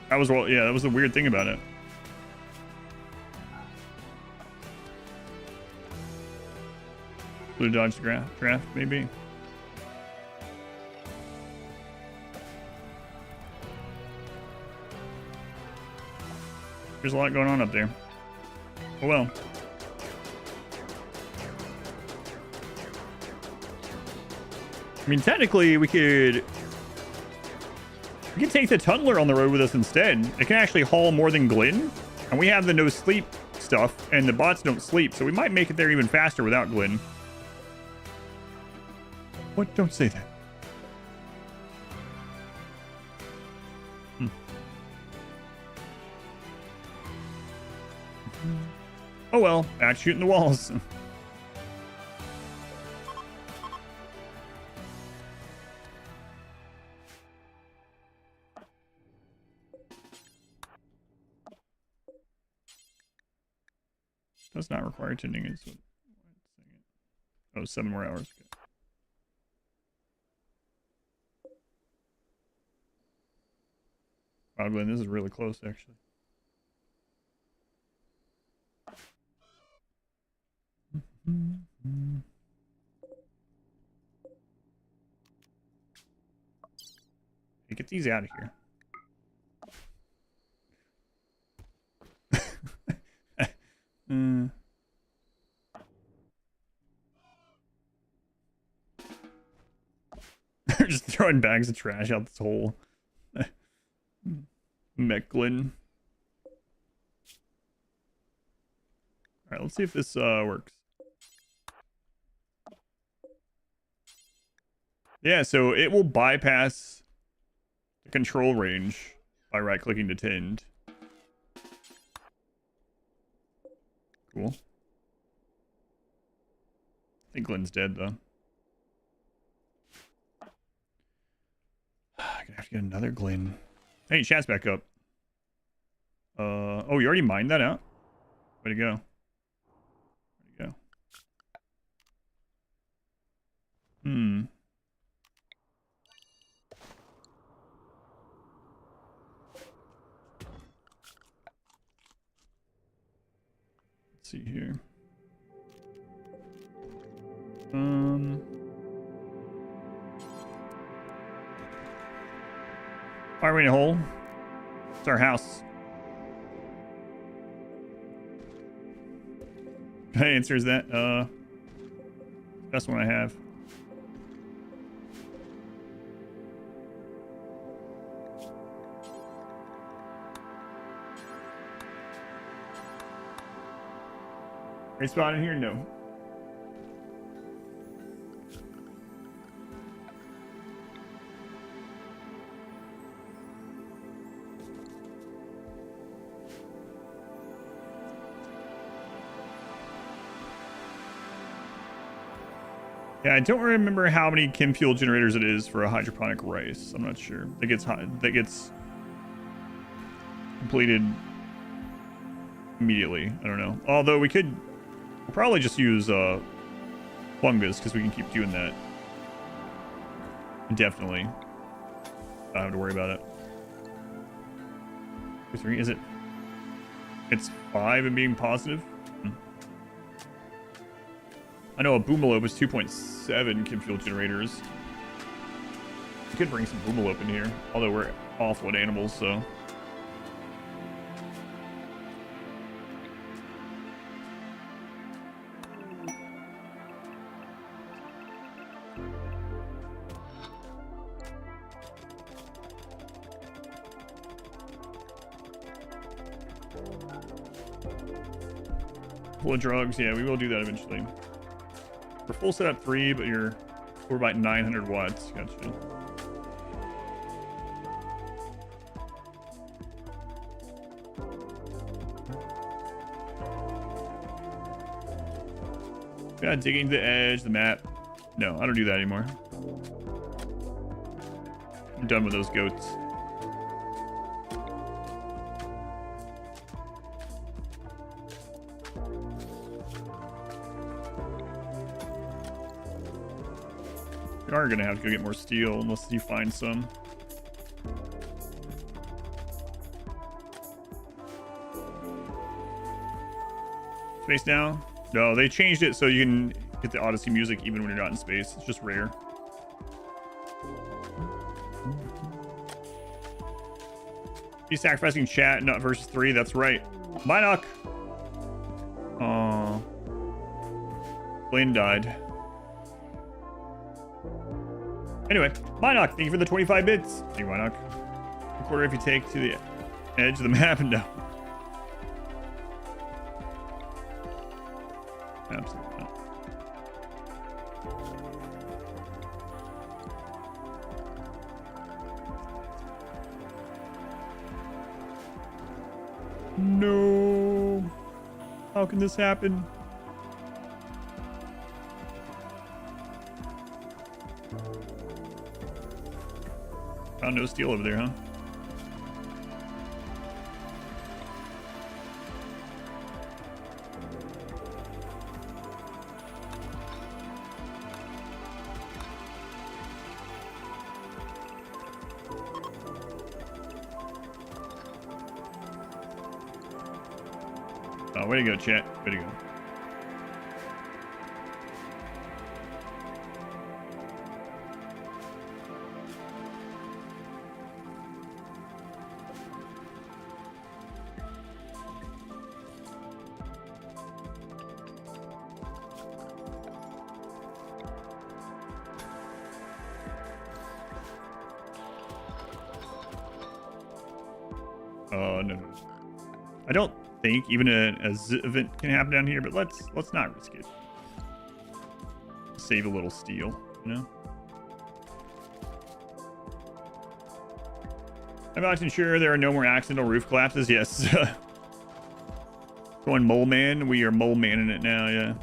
That was, well, yeah, that was the weird thing about it. Blue dodge draft, maybe. There's a lot going on up there. Oh well. I mean, technically, we could take the tunneler on the road with us instead. It can actually haul more than Glenn, and we have the no sleep stuff, and the bots don't sleep, so we might make it there even faster without Glenn. What? Don't say that. Oh well, back shooting the walls. Does not require tending. Is what, oh, 7 more hours. Okay. Wow, Glenn, this is really close, actually. Hey, get these out of here. They're just throwing bags of trash out this hole. Mecklin. Alright, let's see if this works. Yeah, so it will bypass the control range by right-clicking to tend. Cool. I think Glenn's dead, though. I'm gonna have to get another Glenn. Hey, chat's back up. Oh, you already mined that out? Way to go. Way to go. Let's see here. Fire in a hole. It's our house. That answers that. Best one I have. Any spot in here? No. Yeah, I don't remember how many chem fuel generators it is for a hydroponic rice. I'm not sure. That gets completed immediately. I don't know. Although we'll probably just use fungus because we can keep doing that. Definitely. Don't have to worry about it. 3, is it? It's 5 and being positive. I know a boomalope is 2.7 chem fuel generators. We could bring some boomalope in here, although we're awful at animals, so. Full of drugs, yeah, we will do that eventually. We're full setup 3, but we're about 900 watts. Gotcha. Yeah, digging the edge, the map. No, I don't do that anymore. I'm done with those goats. We are gonna have to go get more steel unless you find some. Space now? No, they changed it so you can get the Odyssey music even when you're not in space. It's just rare. He's sacrificing chat, not versus 3. That's right. Minoc. Aww. Blaine died. Anyway, Minoc, thank you for the 25 bits. Thank you, Minoc. Recorder if you take to the edge of the map. No. Absolutely not. No. How can this happen? Found no steel over there, huh? Oh, way to go, chat. Way to go. No. I don't think even a event can happen down here, but let's not risk it. Save a little steel, you know. I'm about to ensure there are no more accidental roof collapses. Yes. Going mole man. We are mole manning it now. Yeah.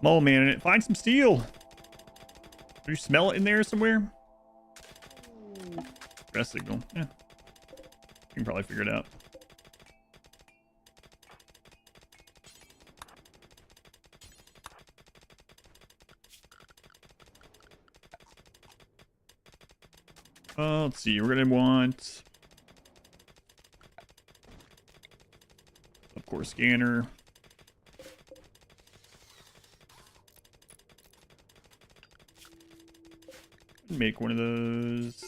Mole man in it. Find some steel. Do you smell it in there somewhere? Stress signal. Yeah. You can probably figure it out. Let's see. We're going to want... of course, scanner. Make one of those.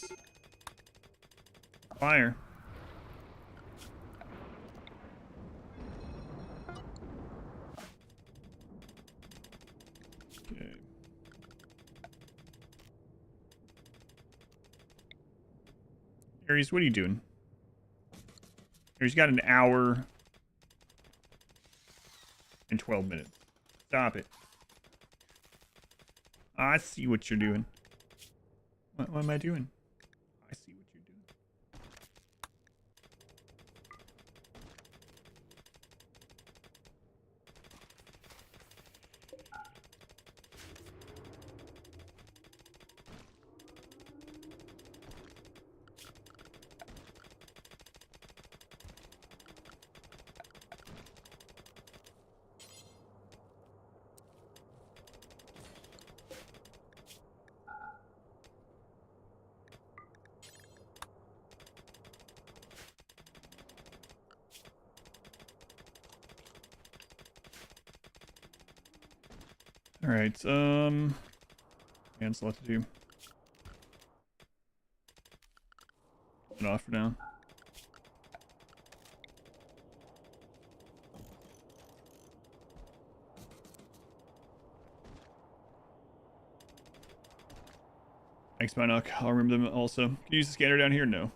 Fire. Okay. Aries, what are you doing? Aries got an hour and 12 minutes. Stop it. I see what you're doing. What am I doing? I see what you're doing. All right, and it's a lot to do. Put it off for now. Thanks, Minoc. I'll remember them also. Can you use the scanner down here? No.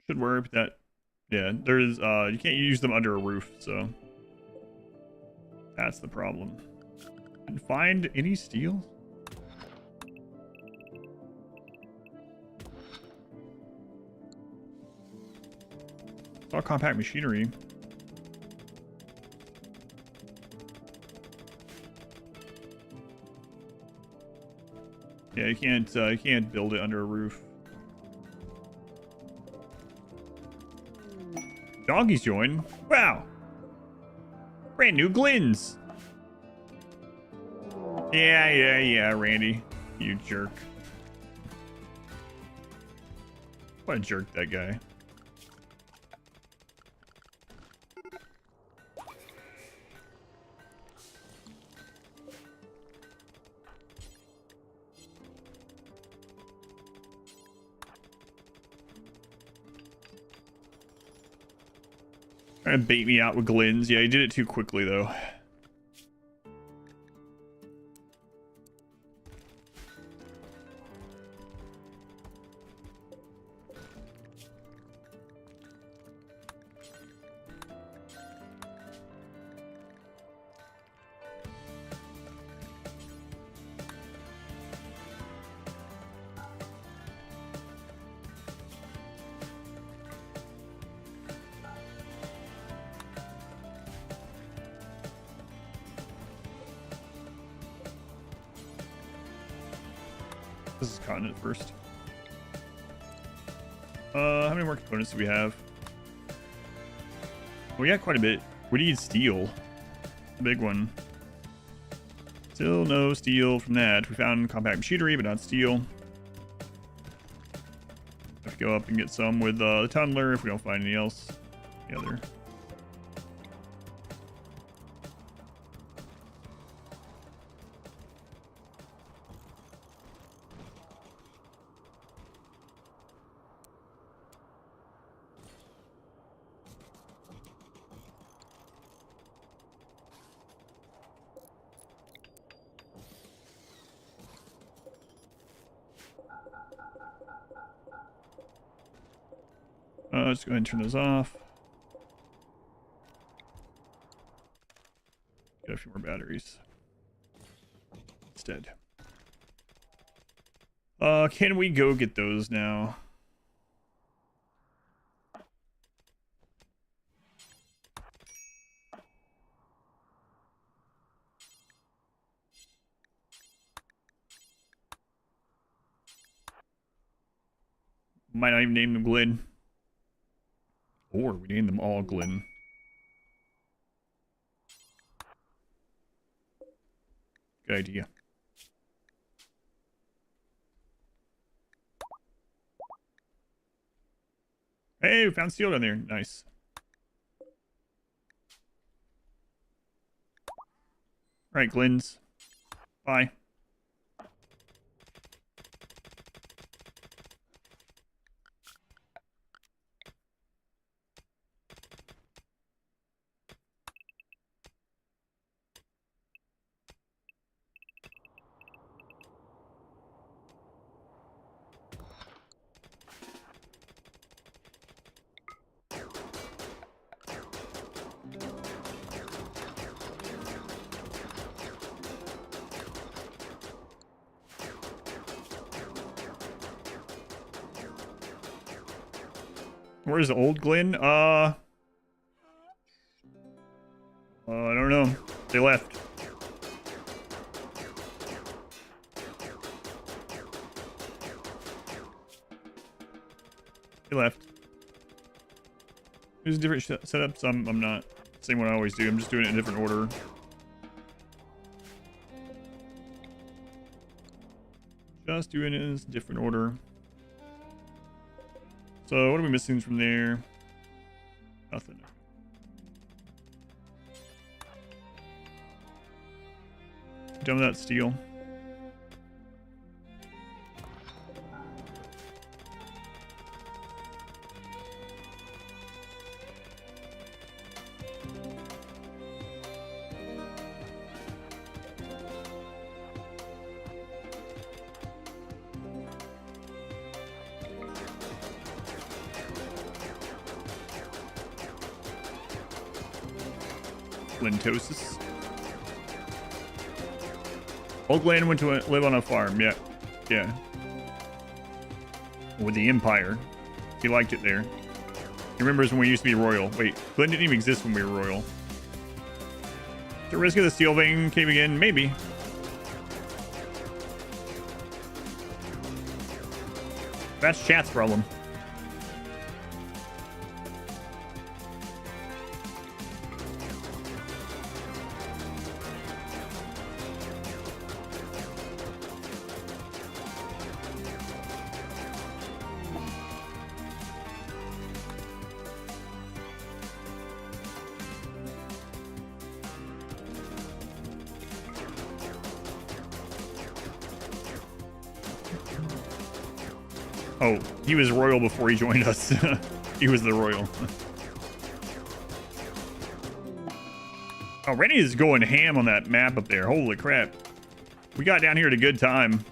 Should work. That, yeah. There's you can't use them under a roof, so that's the problem. And find any steel? It's all compact machinery. Yeah, you can't build it under a roof. Doggies join. Wow. Brand new glins. Yeah, Randy. You jerk. What a jerk, that guy. Trying to bait me out with glins. Yeah, he did it too quickly, though. This is continent first. How many more components do we have? We got quite a bit. We need steel. The big one. Still no steel from that. We found compact machinery, but not steel. Have to go up and get some with the tunneler if we don't find anything else. The other. Let's go ahead and turn those off. Get a few more batteries instead. Can we go get those now? Might not even name them Glyn. Or we name them all Glyn. Good idea. Hey, we found steel down there. Nice. All right, Glyns. Bye. Where's the old Glen? I don't know. They left. They left. There's different setups. I'm not saying what I always do. I'm just doing it in a different order. Just doing it in a different order. So what are we missing from there? Nothing. Done with that steel. Lintosis. Old Glenn went to live on a farm. Yeah. Yeah. With the Empire. He liked it there. He remembers when we used to be royal. Wait, Glenn didn't even exist when we were royal. The risk of the steel vein caving in? Maybe. That's chat's problem. Oh, he was royal before he joined us. He was the royal. Oh, Rennie is going ham on that map up there. Holy crap. We got down here at a good time.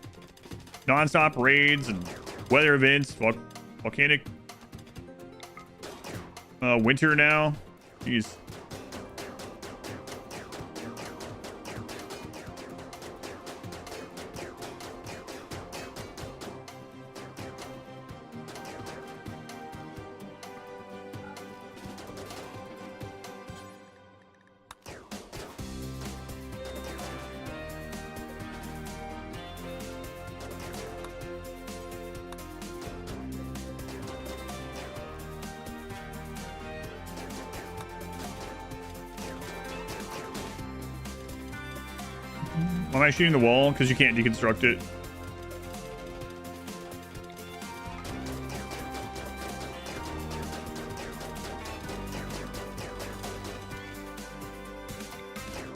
Non-stop raids and weather events. Volcanic. Winter now. Jeez. Am I shooting the wall? Because you can't deconstruct it.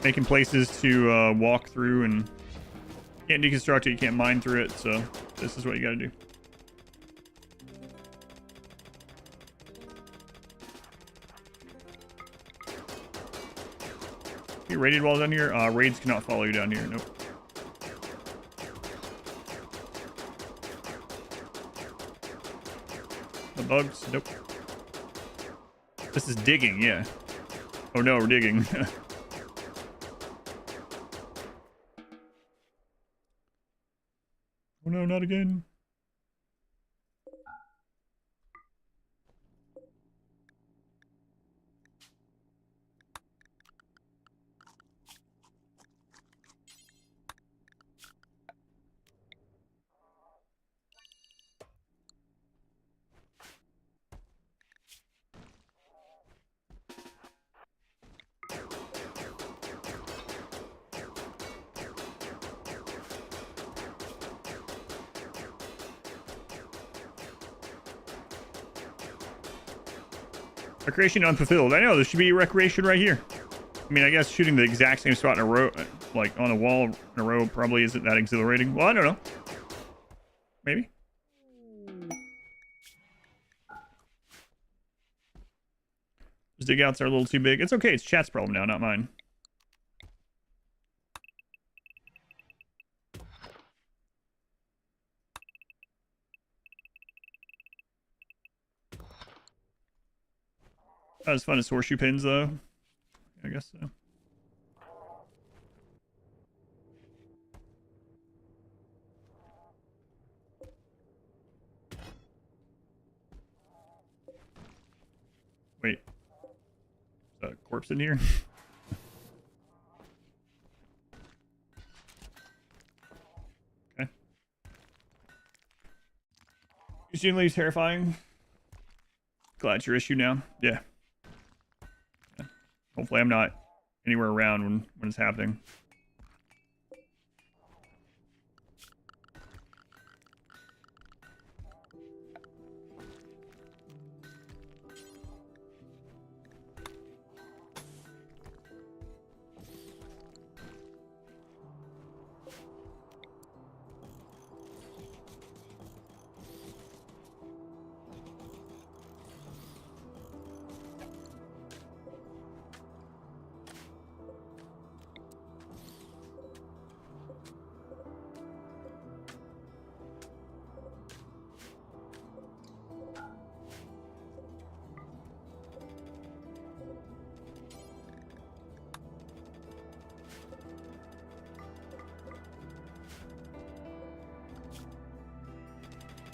Making places to walk through, and you can't deconstruct it, you can't mine through it, so this is what you gotta do. You raided while down here? Raids cannot follow you down here. Nope. The bugs? Nope. This is digging, yeah. Oh no, we're digging. Oh no, not again. Recreation unfulfilled. I know, there should be recreation right here. I mean, I guess shooting the exact same spot in a row, like on a wall in a row, probably isn't that exhilarating. Well, I don't know. Maybe. Those dig outs are a little too big. It's okay, it's chat's problem now, not mine. Not as fun as horseshoe pins, though. I guess so. corpse in here. Okay. Extremely terrifying. Glad it's your issue now. Yeah. Hopefully I'm not anywhere around when it's happening.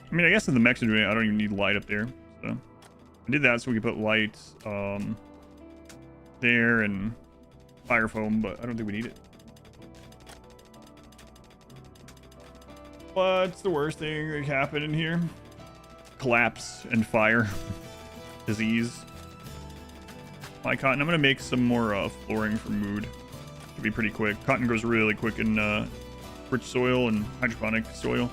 I mean, I guess in the mechs are doing it, I don't even need light up there. So I did that so we could put light there and fire foam, but I don't think we need it. What's the worst thing that can happen in here? Collapse and fire. Disease. My cotton. I'm going to make some more flooring for mood. Should be pretty quick. Cotton grows really quick in rich soil and hydroponic soil.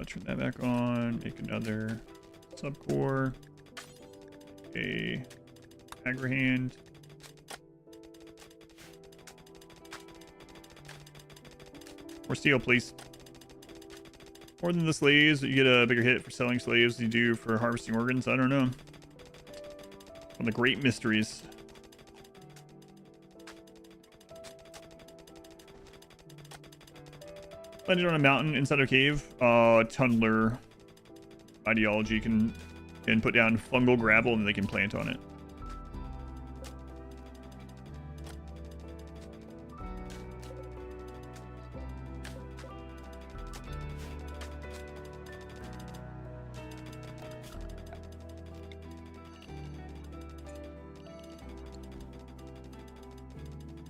I'll turn that back on. Make another subcore. A agrihand. More steel, please. More than the slaves, you get a bigger hit for selling slaves than you do for harvesting organs. I don't know. One of the great mysteries. Landed on a mountain inside a cave. Tunnler ideology can put down fungal gravel and they can plant on it.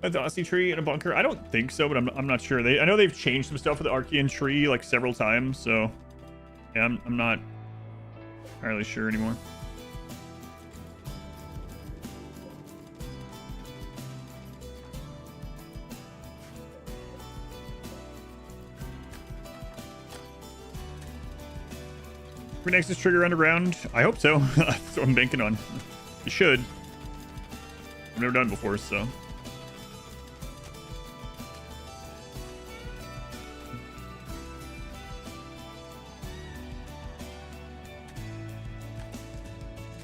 The Odyssey tree in a bunker? I don't think so, but I'm not sure. I know they've changed some stuff with the Archean tree like several times, so yeah, I'm not entirely sure anymore. Nexus trigger underground? I hope so. That's what I'm banking on. It should. I've never done it before, so.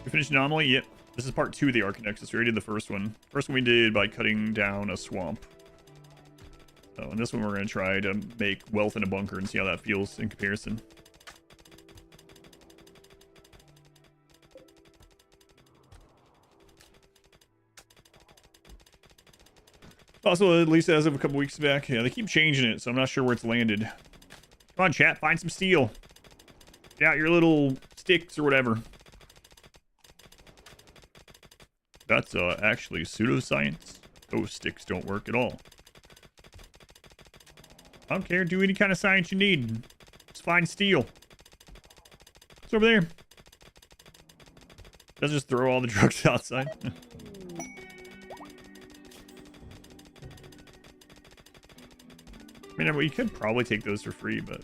We finished Anomaly? Yep. This is part 2 of the Aran Nexus. We already did the first one. First one we did by cutting down a swamp. So in this one we're going to try to make wealth in a bunker and see how that feels in comparison. Also, at least as of a couple weeks back, yeah, they keep changing it, so I'm not sure where it's landed. Come on, chat, find some steel. Get out your little sticks or whatever. That's actually pseudoscience. Those sticks don't work at all. I don't care. Do any kind of science you need. Just find steel. It's over there. Let's just throw all the drugs outside. I mean, we could probably take those for free, but...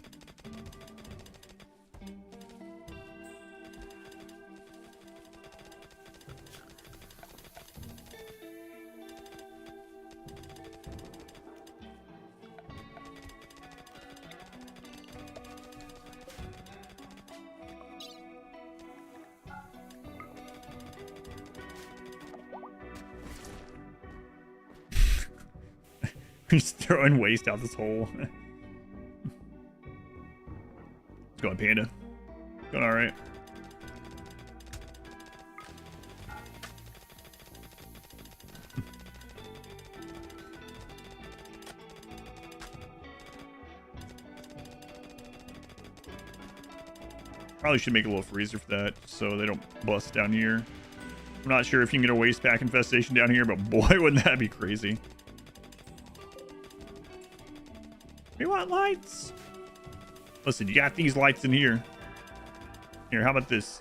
Just throwing waste out this hole. It's going, Panda. Going alright. Probably should make a little freezer for that so they don't bust down here. I'm not sure if you can get a waste pack infestation down here, but boy, wouldn't that be crazy. We want lights. Listen, you got these lights in here. Here, how about this?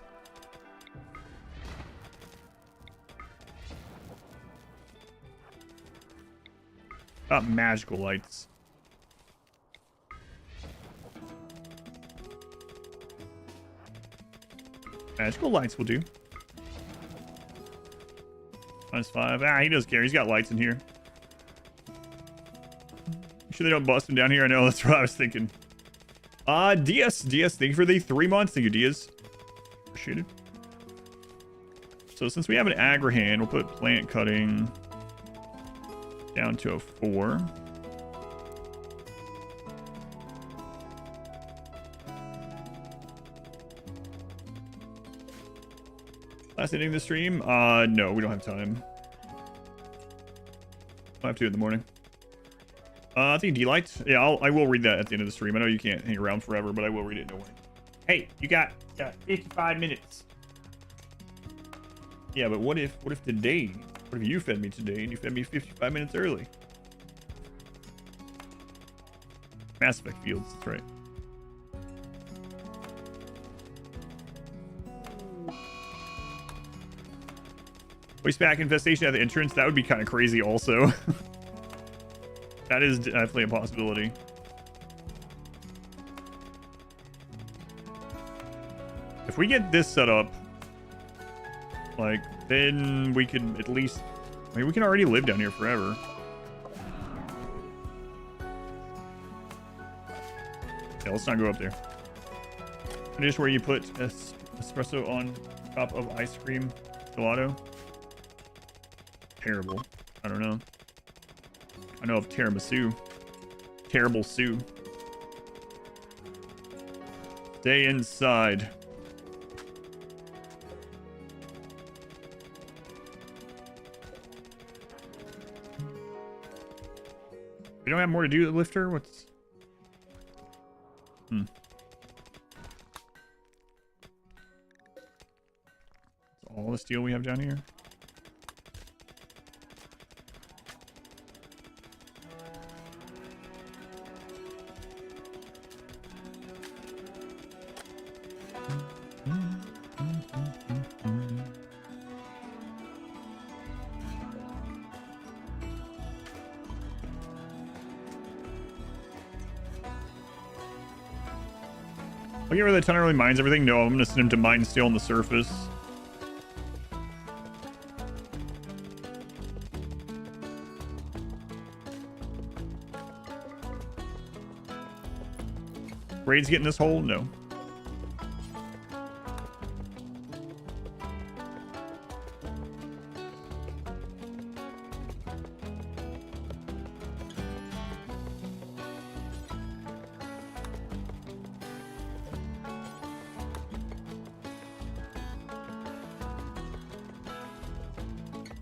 Magical lights. Magical lights will do. -5. He doesn't care. He's got lights in here. Make sure they don't bust him down here. I know, that's what I was thinking. Diaz, thank you for the 3 months. Thank you, Diaz. Appreciate it. So since we have an aggro hand, we'll put plant cutting down to a 4. Last ending of the stream? No, we don't have time. I'll have to in the morning. I think D-Lights. Yeah, I will read that at the end of the stream. I know you can't hang around forever, but I will read it. No way. Hey, you got 55 minutes. Yeah, but what if today? What if you fed me today and you fed me 55 minutes early? Mass Effect fields, that's right. Waste pack infestation at the entrance. That would be kind of crazy also. That is definitely a possibility. If we get this set up, like, then we can at least... I mean, we can already live down here forever. Yeah, let's not go up there. A dish where you put espresso on top of ice cream gelato. Terrible. I don't know. I know of tiramisu. Terrible Sue. Stay inside. We don't have more to do with the lifter? What's... That's all the steel we have down here? I'll get rid of the ton really mines everything. No, I'm gonna send him to mine steel on the surface. Raid's getting this hole? No.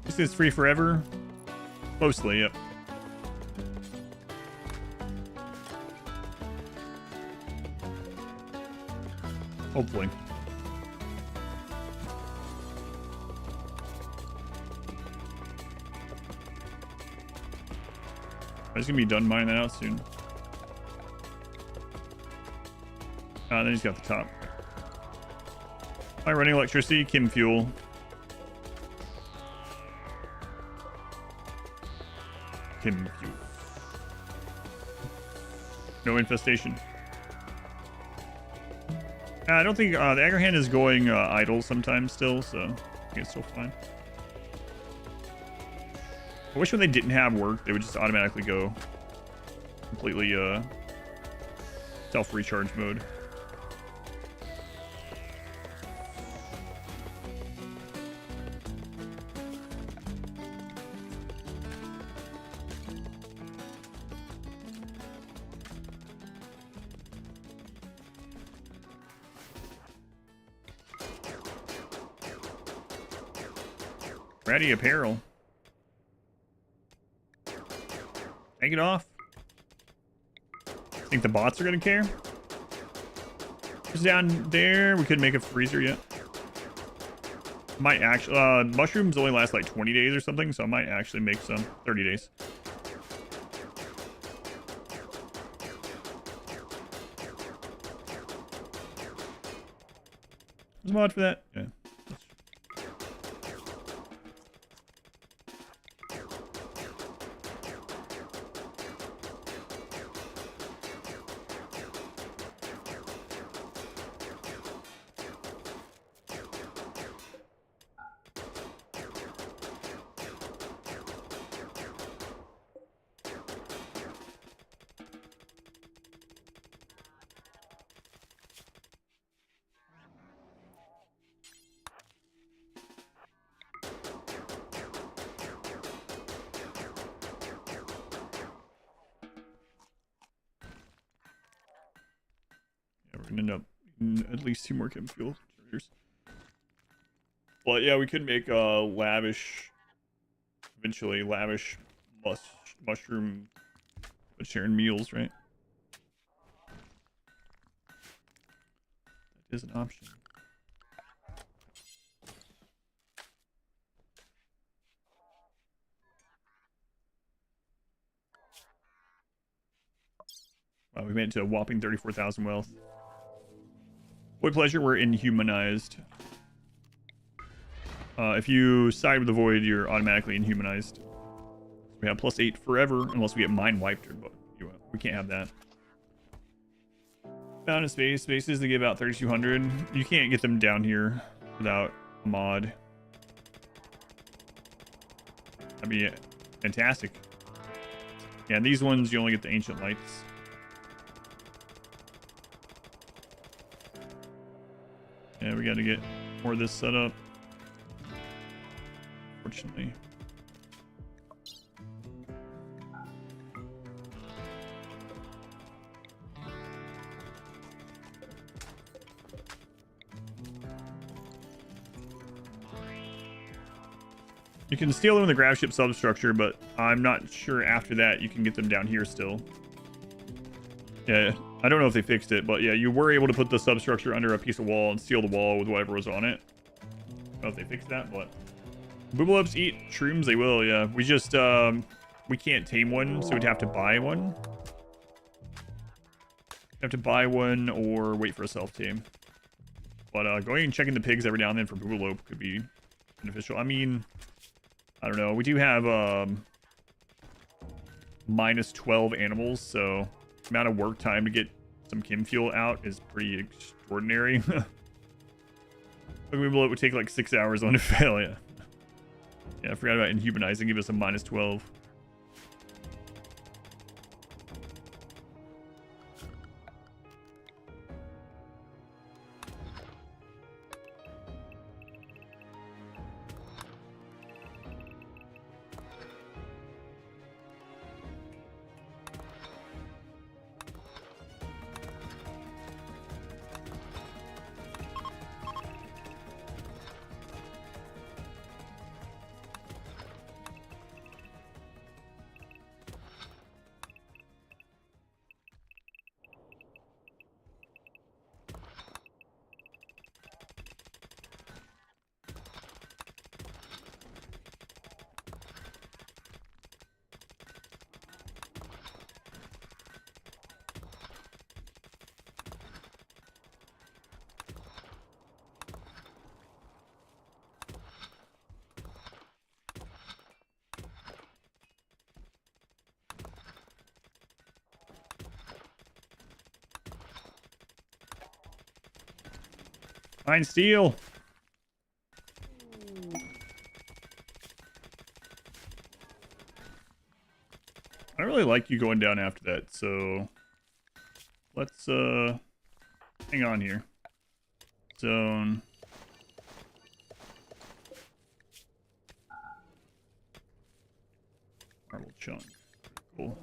This is free forever? Mostly, yep. Hopefully. I'm just gonna be done mining that out soon. Then he's got the top. Am I running electricity? Chem fuel. Chem fuel. No infestation. I don't think the aggro hand is going idle sometimes still, so I think it's still fine. I wish when they didn't have work, they would just automatically go completely self-recharge mode. Ready apparel. Take it off. Think the bots are gonna care? It's down there. We could make a freezer yet. Might actually, mushrooms only last like 20 days or something, so I might actually make some. 30 days. There's a mod for that? Yeah. End up at least 2 more chem fuel generators. But yeah, we could make eventually lavish mushroom vegetarian meals, right? That is an option. Wow, we made it to a whopping 34,000 wealth. Void Pleasure, we're inhumanized. If you side with the Void, you're automatically inhumanized. We have +8 forever, unless we get mind wiped, but we can't have that. Found in space. Spaces, they give out 3,200. You can't get them down here without a mod. That'd be fantastic. Yeah, these ones, you only get the Ancient Lights. Yeah, we got to get more of this set up. Fortunately. You can steal them in the grav ship substructure, but I'm not sure after that you can get them down here still. Yeah, I don't know if they fixed it, but yeah, you were able to put the substructure under a piece of wall and seal the wall with whatever was on it. I don't know if they fixed that, but Boobalopes eat shrooms, they will, yeah. We just we can't tame one, so we'd have to buy one. Have to buy one or wait for a self-tame. But going and checking the pigs every now and then for Boobalope could be beneficial. I mean, I don't know. We do have -12 animals, so the amount of work time to get some chem fuel out is pretty extraordinary. Boobalope would take like 6 hours on to fail, yeah. Yeah, I forgot about inhumanizing. Give us a -12. Fine steel. I really like you going down after that, so let's hang on here. Zone. Marble chunk. Cool.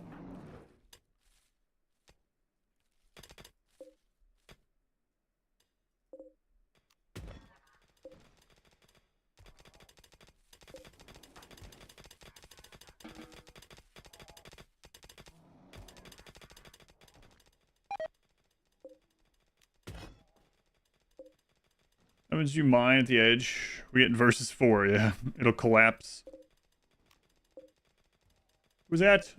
Would you mine at the edge? We get versus 4, yeah. It'll collapse. Who's that?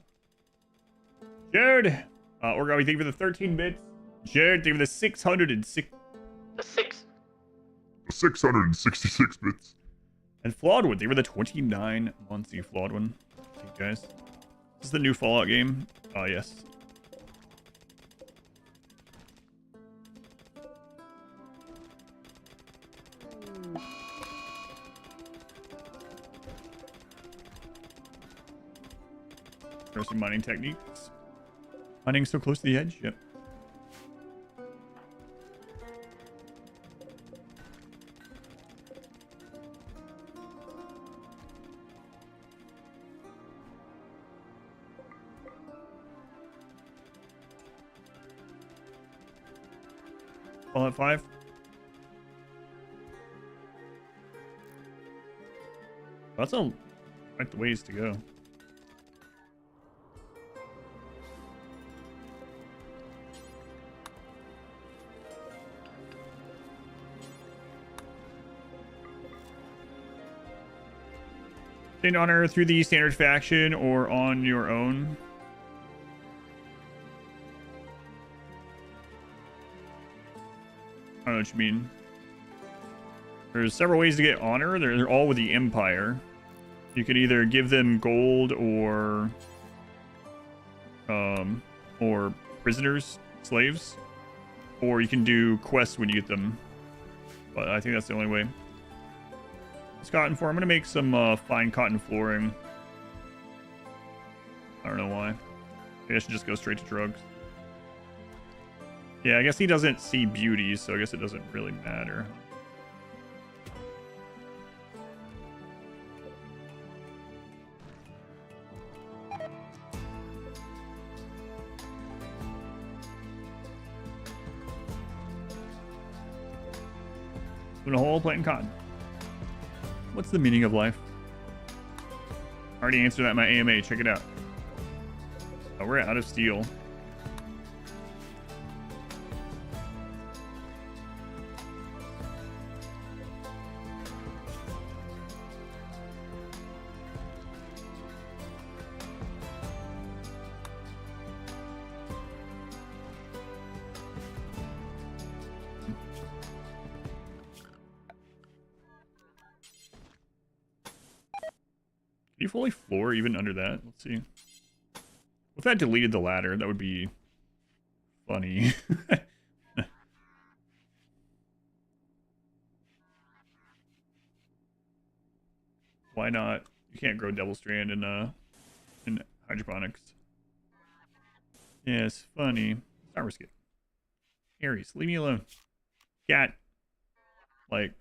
Jared! Origami, thank you for the 13 bits. Jared, thank you for the 606. The 6. 666 bits. And Flawed One, thank you for the 29 months. You Flawed One. Thank you guys. This is the new Fallout game. Oh, yes. Interesting mining techniques. Mining so close to the edge. Yep. Fallout 5. That's a quite the ways to go. In honor through the standard faction or on your own. I don't know what you mean. There's several ways to get honor. They're all with the Empire. You can either give them gold or prisoners, slaves, or you can do quests when you get them. But I think that's the only way. It's cotton floor. I'm gonna make some fine cotton flooring. I don't know why. Maybe I should just go straight to drugs. Yeah, I guess he doesn't see beauty, so I guess it doesn't really matter. Doing a hole, planting cotton. What's the meaning of life? I already answered that in my AMA. Check it out. Oh, we're out of steel. Can you fully floor even under that? Let's see. If that deleted the ladder, that would be funny. Why not? You can't grow Devil Strand in hydroponics. Yes, funny. Let's not risk it. Aries, leave me alone. Cat. Like,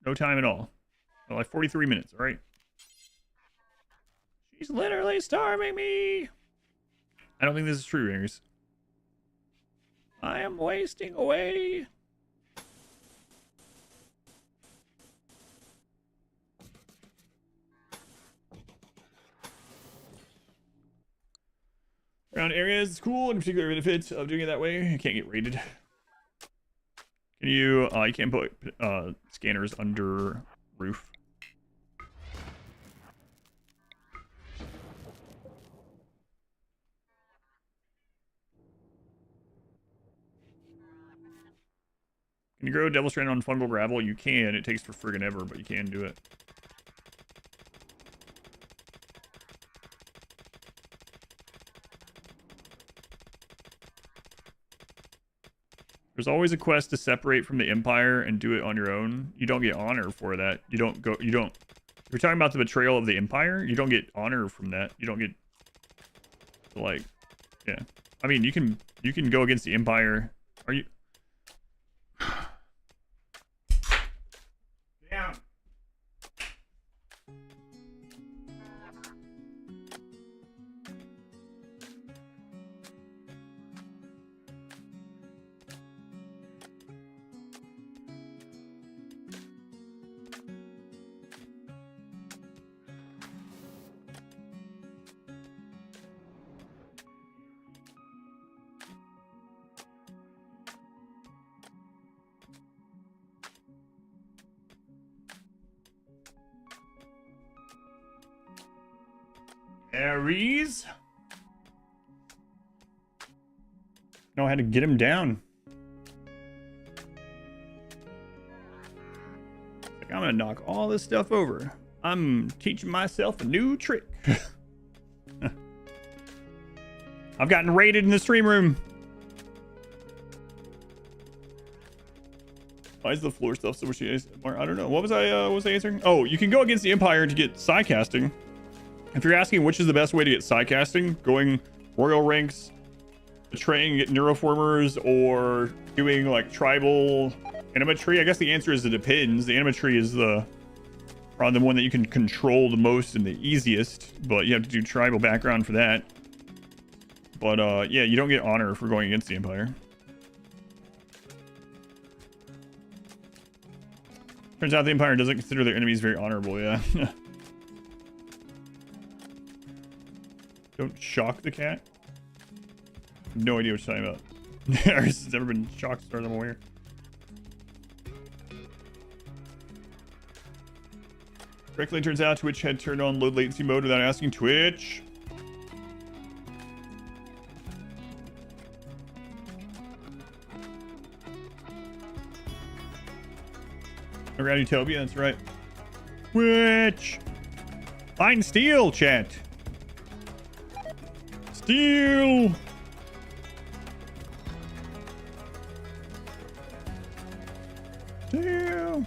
no time at all. Well, like 43 minutes, all right? She's literally starving me. I don't think this is true, Aries. I am wasting away. Around areas is cool, in particular benefits of doing it that way. You can't get raided. Can you? You can't put scanners under roof. Can you grow Devil Strand on fungal gravel? You can. It takes for friggin' ever, but you can do it. There's always a quest to separate from the Empire and do it on your own. You don't get honor for that. You don't. If you're talking about the betrayal of the Empire, you don't get honor from that. You don't get, like, yeah. I mean, you can go against the Empire. Are you? Damn. Ares. Know how to get him down. Like, I'm gonna knock all this stuff over. I'm teaching myself a new trick. I've gotten raided in the stream room. Why is the floor stuff so much? I don't know. What was I answering? Oh, you can go against the Empire to get psi casting. If you're asking which is the best way to get psi casting, going royal ranks, betraying, get neuroformers, or doing like tribal animatry, I guess the answer is it depends. The animatry is probably the one that you can control the most and the easiest, but you have to do tribal background for that. But yeah, you don't get honor for going against the Empire. Turns out the Empire doesn't consider their enemies very honorable, yeah. Don't shock the cat. No idea what you're talking about. Ares has never been shocked as far as I'm aware. Correctly, turns out Twitch had turned on low latency mode without asking Twitch. Around Utopia, that's right. Twitch! Find steel, chat! Steel! Steel!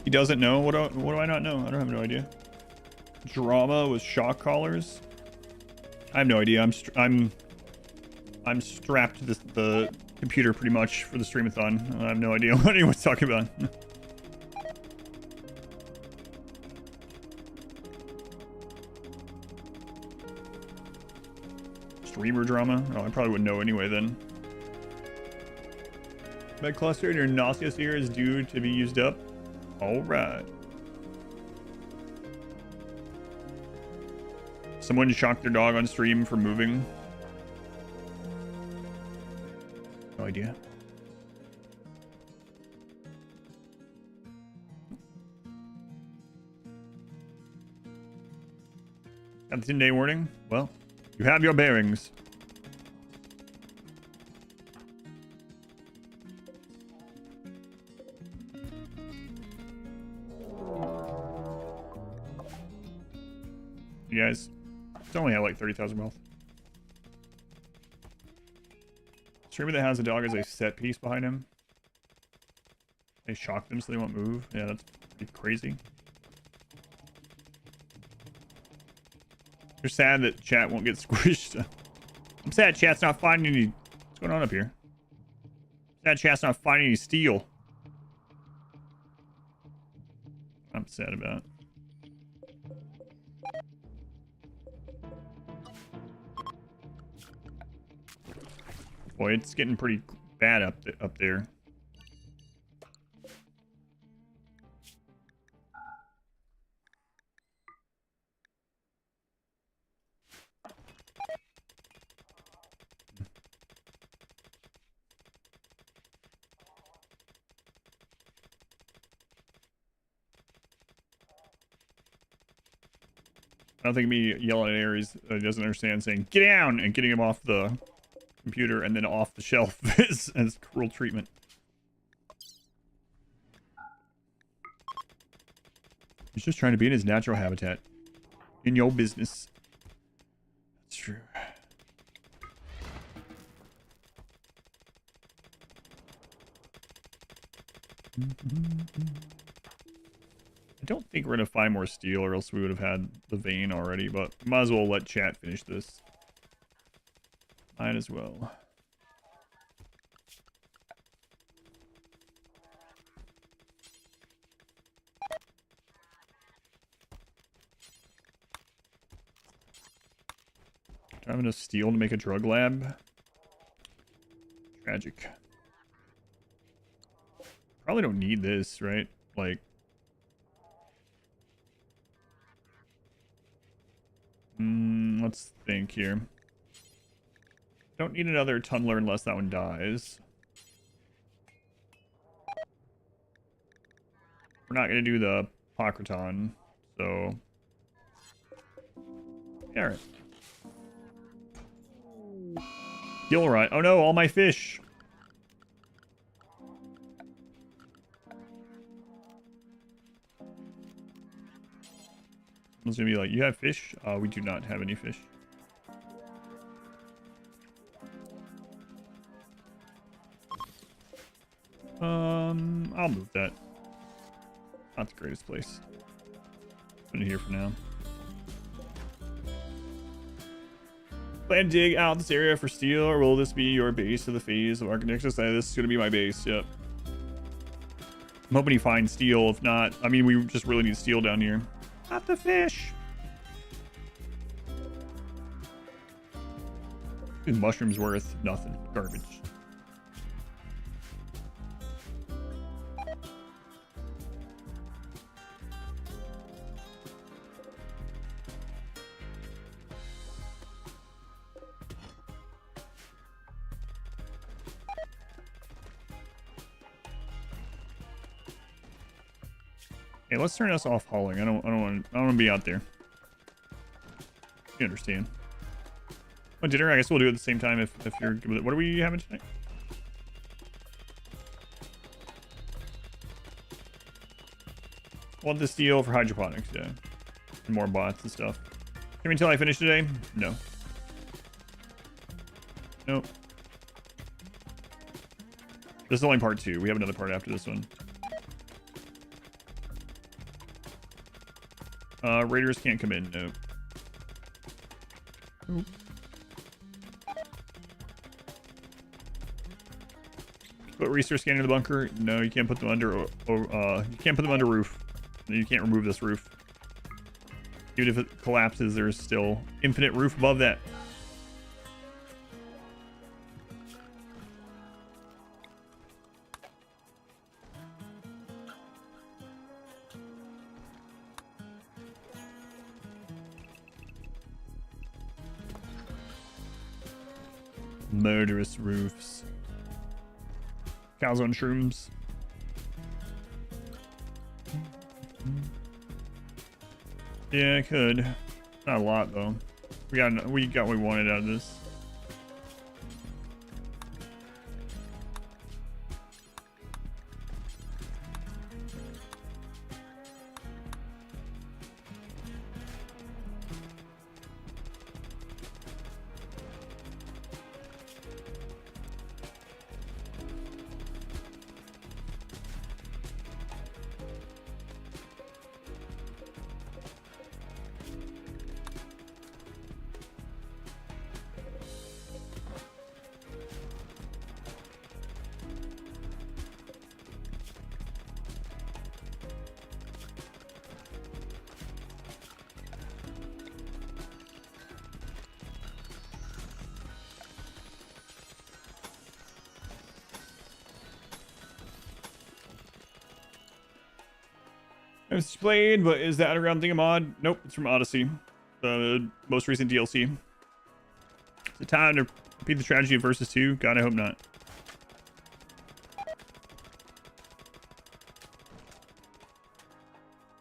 He doesn't know? What do I not know? I don't have no idea. Drama with shock collars? I have no idea. I'm strapped to the computer pretty much for the streamathon. I have no idea what anyone's talking about. Streamer drama? Oh, I probably wouldn't know anyway then. Med cluster in your nauseous ear is due to be used up. Alright. Someone shocked their dog on stream for moving. No idea. Got the 10-day warning? Well, you have your bearings. You guys, it's only at like 30,000 wealth. Streamer that has a dog as a set piece behind him. They shock them so they won't move. Yeah, that's pretty crazy. You're sad that chat won't get squished. I'm sad chat's not finding any... What's going on up here? Sad chat's not finding any steel. I'm sad about. Boy, it's getting pretty bad up there. I don't think me yelling at Ares doesn't understand saying get down and getting him off the computer and then off the shelf is cruel treatment. He's just trying to be in his natural habitat. In your business. That's true. I don't think we're gonna find more steel or else we would have had the vein already, but might as well let chat finish this. Might as well. Do I have enough steel to make a drug lab? Tragic. Probably don't need this, right? Like... let's think here. Don't need another tunneler unless that one dies. We're not going to do the Pocraton, so... Yeah, all right. Gill rot. Oh no, all my fish. Someone's gonna be like, you have fish? We do not have any fish. I'll move that. Not the greatest place. Put it here for now. Plan to dig out this area for steel, or will this be your base of the phase of Aran Nexus? This is gonna be my base, yep. I'm hoping you find steel. If not, I mean, we just really need steel down here. Not the fish. These mushrooms worth nothing. Garbage. Okay, let's turn us off hauling. I don't want to be out there. You understand. Oh, dinner. I guess we'll do it at the same time if you're good with it. What are we having tonight? Want the steel for hydroponics, yeah. And more bots and stuff. Can we tell I finished today? No. Nope. This is only part 2. We have another part after this one. Raiders can't come in. Nope. Nope. Put resource scanner in the bunker. No, you can't put them under. You can't put them under roof. You can't remove this roof. Even if it collapses, there's still infinite roof above that. Murderous roofs. Cows on shrooms. Yeah, it could. Not a lot though. We got what we wanted out of this. It's displayed, but is the underground thing a mod? Nope, it's from Odyssey, the most recent DLC. Is it time to repeat the tragedy of Versus 2? God, I hope not.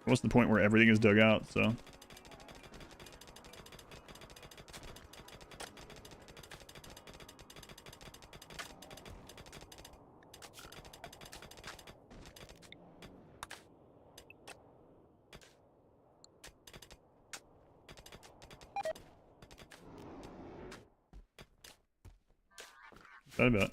What's the point where everything is dug out, so... I bet.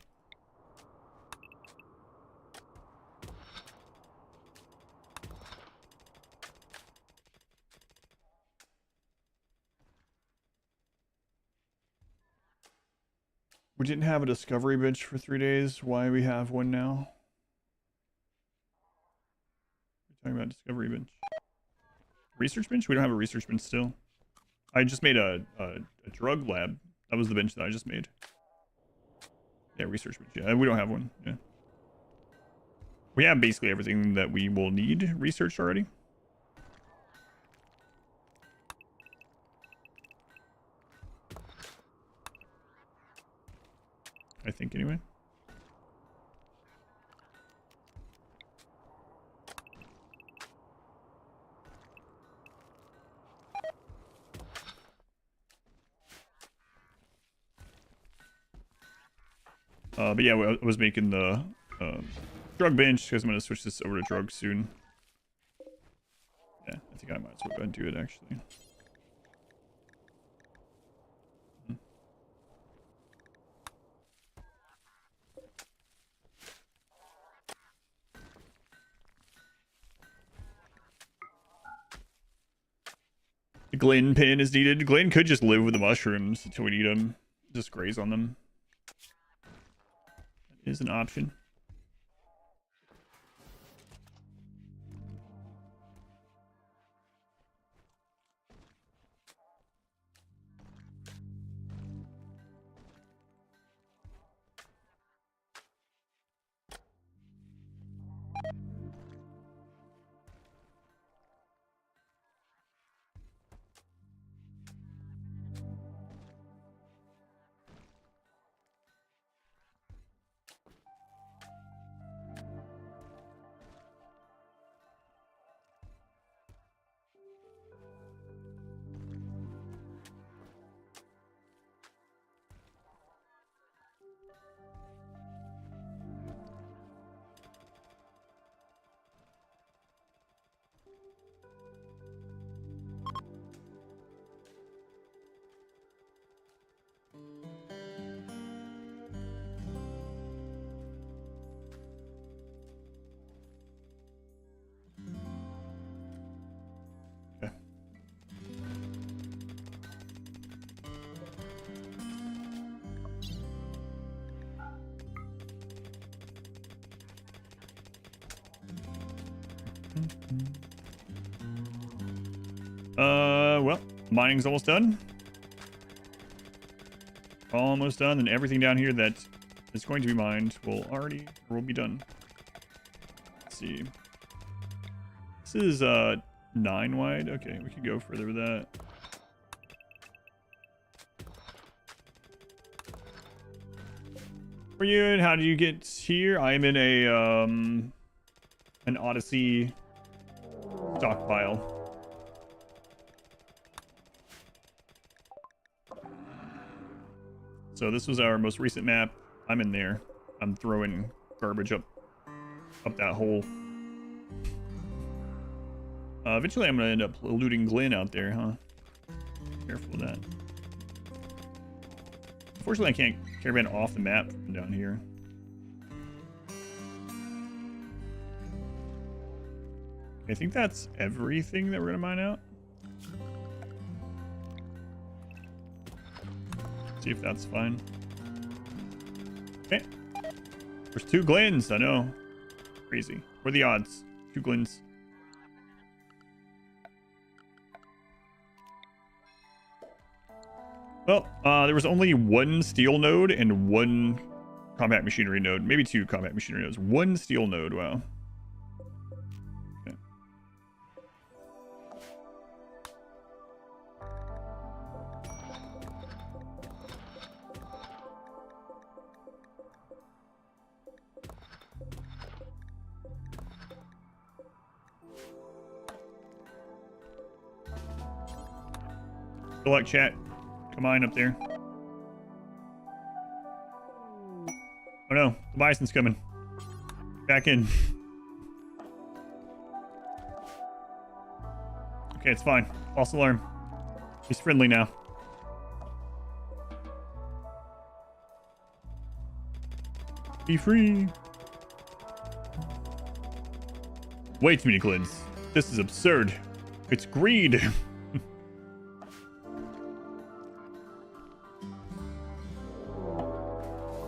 We didn't have a discovery bench for 3 days. Why we have one now? We're talking about discovery bench. Research bench? We don't have a research bench still. I just made a drug lab. That was the bench that I just made. Yeah, research bench. Yeah, we don't have one. Yeah. We have basically everything that we will need researched already. I think anyway. But yeah, I was making the drug bench because I'm going to switch this over to drug soon. Yeah, I think I might as well go and do it actually. The Glen pin is needed. Glen could just live with the mushrooms until we need them. Just graze on them. That is an option. Well, mining's almost done. Almost done, and everything down here that is going to be mined will be done. Let's see. This is 9 wide. Okay, we could go further with that. For you, and how do you get here? I'm in a an Odyssey stockpile. So this was our most recent map. I'm in there. I'm throwing garbage up that hole. Eventually I'm gonna end up looting Glen out there, huh? Careful with that. Unfortunately, I can't caravan off the map from down here. I think that's everything that we're gonna mine out. See if that's fine. Okay. There's 2 Glens, I know. Crazy. What are the odds? 2 Glens. Well, there was only 1 steel node and 1 combat machinery node. Maybe 2 combat machinery nodes. 1 steel node, wow. Okay. Good luck, chat. Come on up there. Oh no, the bison's coming. Back in. Okay, it's fine. False alarm. He's friendly now. Be free. Way too many Glens. This is absurd. It's greed.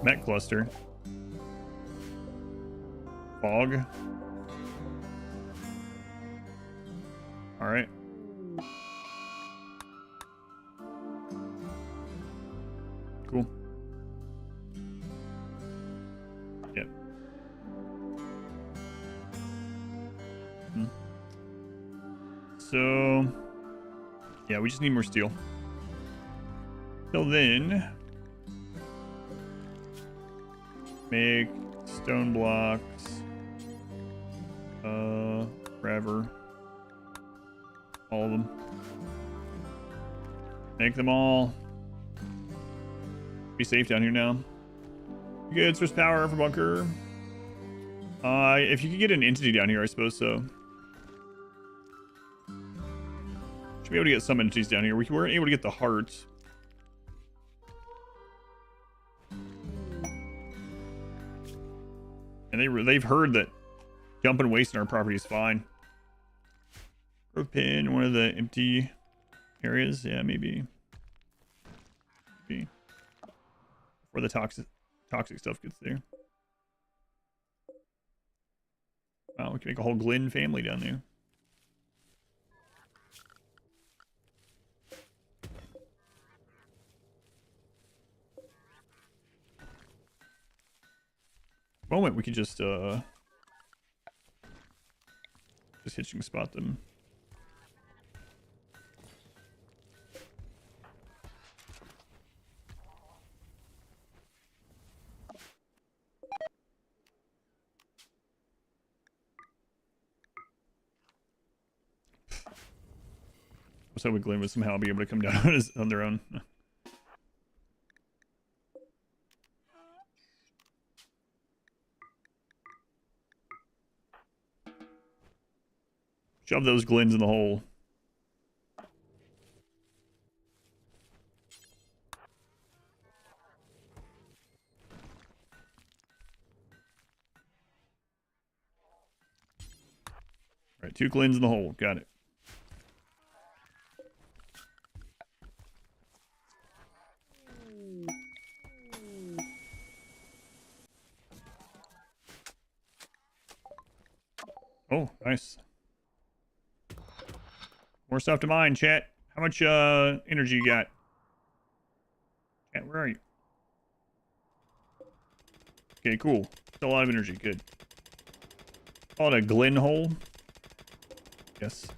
Met cluster. Fog. Alright. Cool. Yep. So, yeah, we just need more steel. Till then, make stone blocks. Forever. All of them. Make them all. Be safe down here now. Good source power for bunker. If you could get an entity down here, I suppose so. Should be able to get some entities down here. We weren't able to get the heart. And they've heard that dumping waste in our property is fine. Growth pin, one of the empty areas. Yeah, maybe. Maybe. Before the toxic stuff gets there. Wow, we can make a whole Glen family down there. Moment we could just hitching spot them. I was hoping Glenn would somehow be able to come down on their own. Shove those Glens in the hole. All right, 2 Glens in the hole. Got it. Oh, nice. More stuff to mine, chat. How much energy you got? Chat, where are you? Okay, cool. Still a lot of energy. Good. Call it a Glen hole. Yes.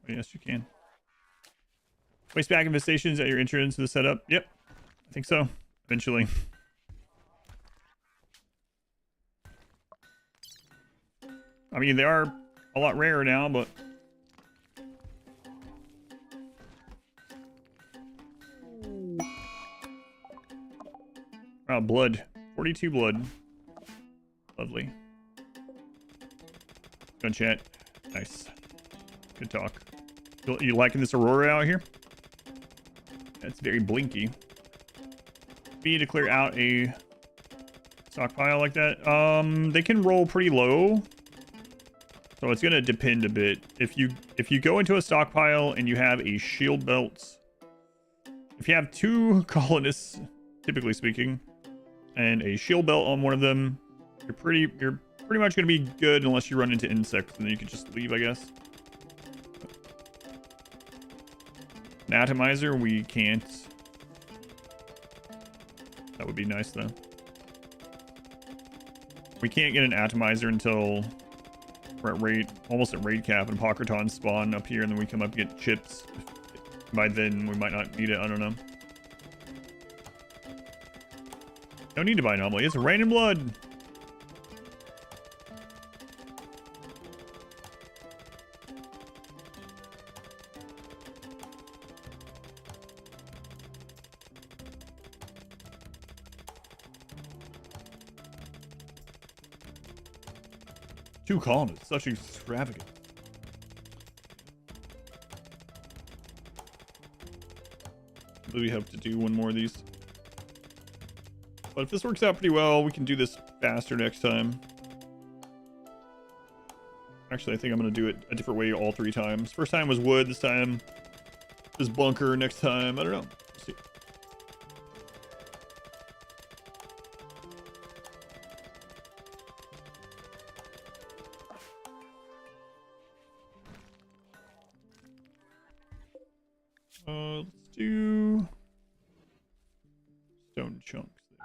Oh, yes, you can. Waste back infestations at your entrance to the setup. Yep. I think so. Eventually. I mean, they are a lot rarer now, but... Oh, blood. 42 blood. Lovely. Gun chat. Nice. Good talk. You liking this Aurora out here? That's very blinky. We need to clear out a stockpile like that. They can roll pretty low. So it's gonna depend a bit. If you go into a stockpile and you have a shield belt, if you have 2 colonists, typically speaking, and a shield belt on one of them, you're pretty much gonna be good unless you run into insects, and then you can just leave, I guess. An atomizer, we can't. That would be nice though. We can't get an atomizer until we're at raid, almost at raid cap, and Pockertons spawn up here, and then we come up and get chips. By then, we might not need it. I don't know. Don't need to buy Anomaly. It's rain and blood. Two colonists, such extravagant. We have to do one more of these. But if this works out pretty well, we can do this faster next time. Actually, I think I'm going to do it a different way all 3 times. First time was wood, this time is bunker, next time, I don't know. Let's see. Let's do stone chunks there.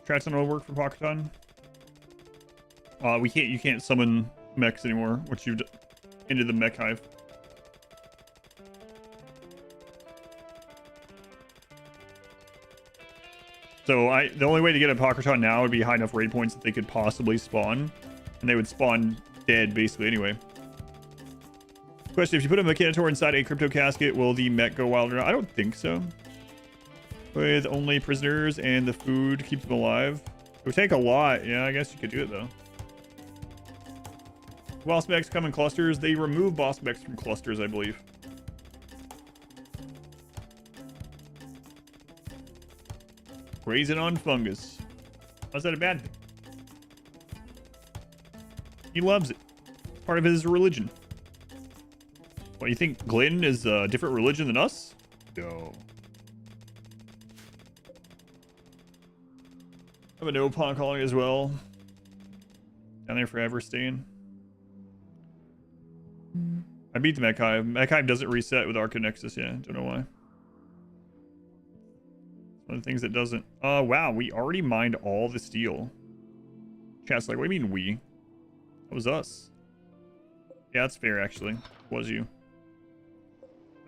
Trats on will work for Pocketon. You can't summon mechs anymore, which you've ended the mech hive. So the only way to get a Pocraton now would be high enough raid points that they could possibly spawn. And they would spawn dead, basically, anyway. Question, if you put a Mechanitor inside a crypto casket, will the mech go wild or not? I don't think so. With only prisoners and the food keeps them alive. It would take a lot. Yeah, I guess you could do it, though. Boss mechs come in clusters. They remove boss mechs from clusters, I believe. Grazing on fungus. How's that a bad thing? He loves it. It's part of his religion. What, you think Glenn is a different religion than us? No. I have a no pawn colony as well. Down there forever staying. I beat the Mech Hive. Mech Hive doesn't reset with Aran Nexus, yeah. Don't know why. One of the things that doesn't. Wow, we already mined all the steel. Chat's like, what do you mean we? That was us. Yeah, that's fair, actually. It was you.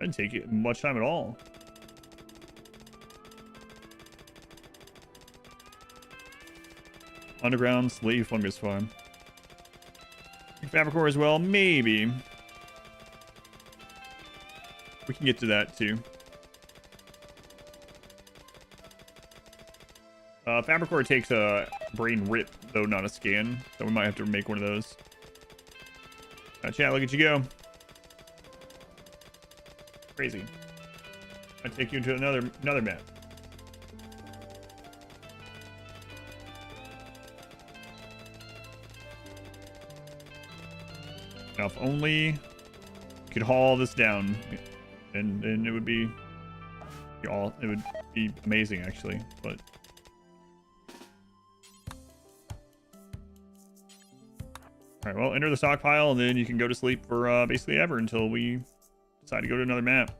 I didn't take it much time at all. Underground slave fungus farm. Fabricor as well, maybe. We can get to that too. Fabricor takes a brain rip, though not a scan, so we might have to make one of those. Chat, look at you go. Crazy. I take you to another map. Now, if only you could haul this down, and it would be it would be amazing, actually. But all right, well, enter the stockpile, and then you can go to sleep for basically ever until we decide to go to another map.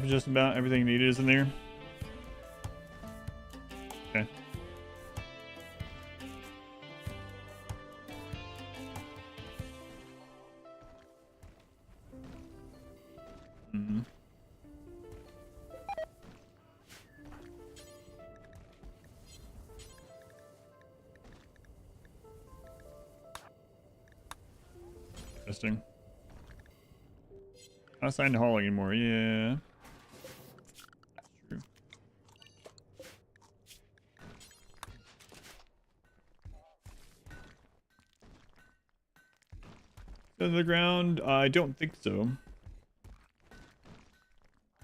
Just about everything needed is in there. Okay. Mm-hmm. Interesting. Not assigned to hauling anymore, yeah. To the ground? I don't think so.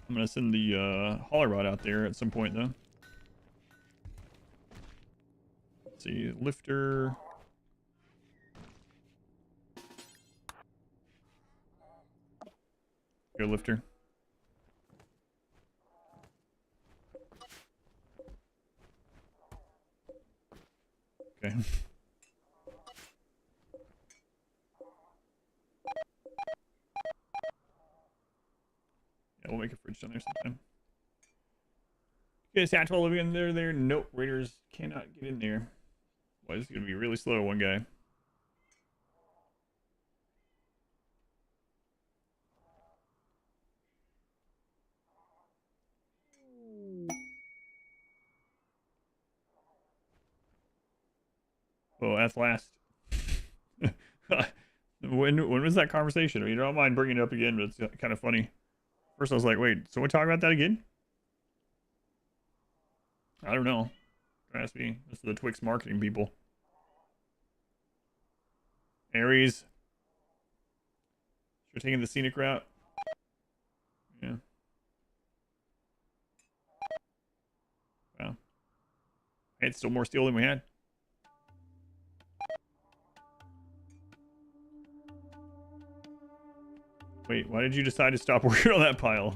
I'm gonna send the hauler rod out there at some point, though. Let's see, lifter. Go, lifter. Okay. We'll make a fridge down there sometime. Okay, Satchel living in there. Nope, raiders cannot get in there. Well, this is gonna be really slow, one guy. Oh, that's last. When was that conversation? I mean, I don't mind bringing it up again, but it's kind of funny. First I was like, wait, so we talk about that again? I don't know. Don't ask me. This is the Twix marketing people. Ares. You're taking the scenic route. Yeah. Wow. It's still more steel than we had. Wait, why did you decide to stop working on that pile?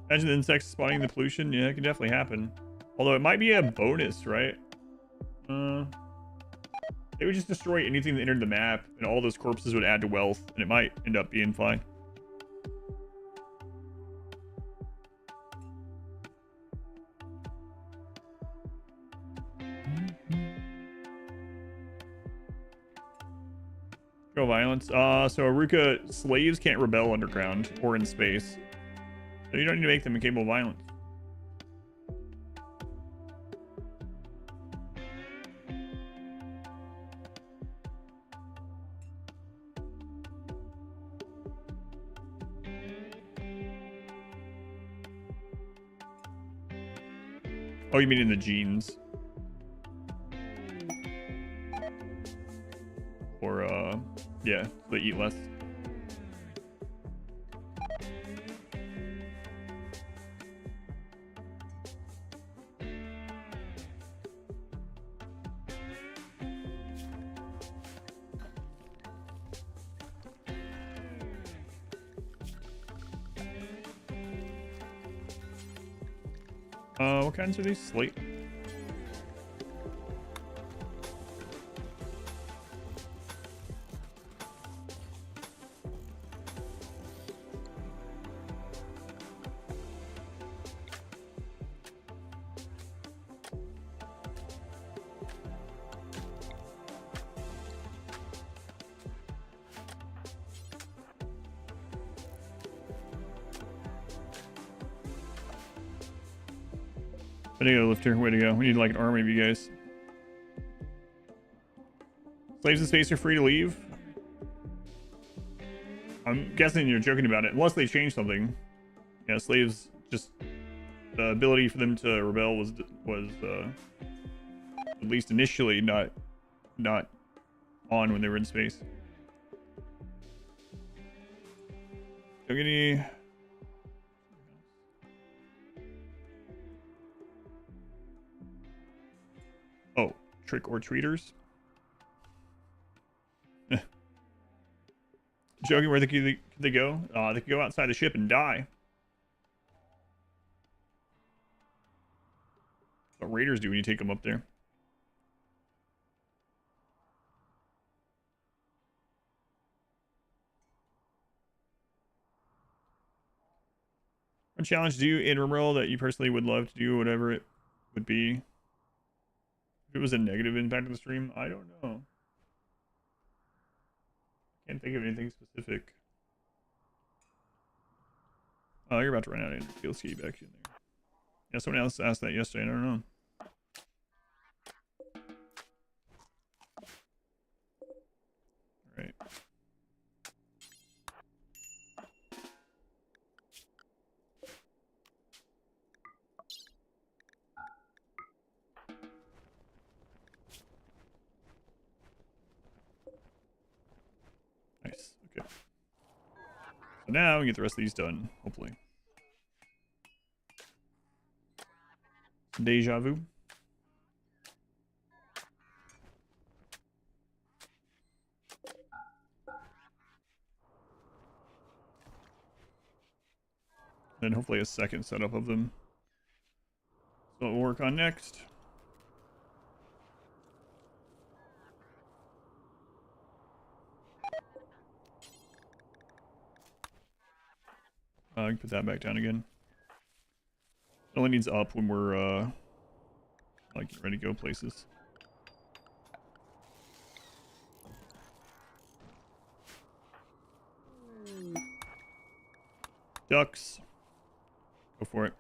Imagine the insects spawning the pollution. Yeah, it can definitely happen. Although it might be a bonus, right? They would just destroy anything that entered the map, and all those corpses would add to wealth, and it might end up being fine. Go violence. So Aruka, slaves can't rebel underground or in space. So you don't need to make them incapable of violence. Oh, you mean in the genes? Or, yeah, they eat less. What kinds are these? Slate? Way to go, Lifter. Way to go. We need like an army of you guys. Slaves in space are free to leave. I'm guessing you're joking about it. Unless they change something. Yeah, slaves just... The ability for them to rebel was at least initially not on when they were in space. Don't get any... Oh, trick or treaters? Joking, where could they go? They could go outside the ship and die. What raiders do when you take them up there? What challenge do you in RimWorld that you personally would love to do, whatever it would be? If it was a negative impact on the stream, I don't know. Can't think of anything specific. Oh, you're about to run out of energy. Let's get you back in there. Yeah, someone else asked that yesterday. I don't know. All right. Nice. Okay. So now we get the rest of these done, hopefully. Deja vu. Then hopefully a second setup of them. So what we'll work on next. I can put that back down again. It only needs up when we're like ready to go places. Ducks. Go for it.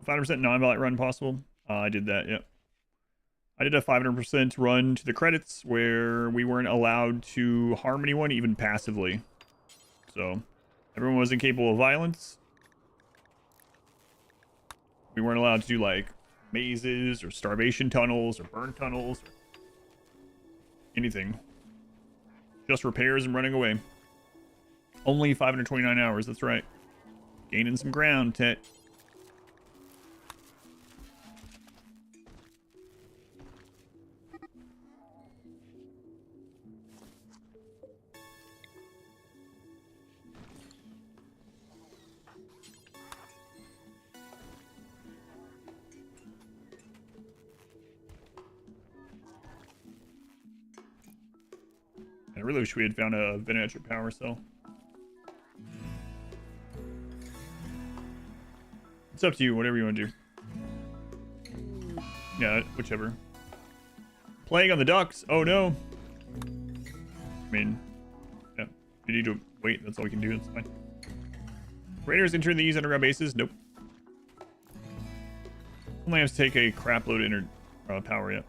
500% non-ballot run possible. I did that, yep. I did a 500% run to the credits where we weren't allowed to harm anyone, even passively. So, everyone was incapable of violence. We weren't allowed to do, like, mazes or starvation tunnels or burn tunnels or anything. Just repairs and running away. Only 529 hours, that's right. Gaining some ground, Tet. really wish we had found a Venetra power cell. It's up to you, whatever you want to do. Yeah, whichever. Playing on the ducks. Oh no. I mean, yeah. You need to wait. That's all we can do. It's fine. Raiders entering these underground bases. Nope. Only have to take a crap load of power yet.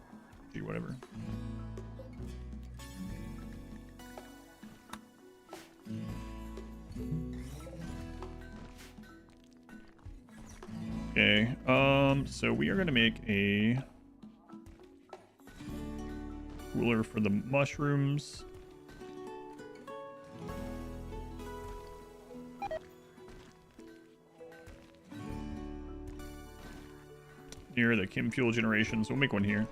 Gee, whatever. Okay, so we are going to make a cooler for the mushrooms. Near the chem fuel generation, so we'll make one here.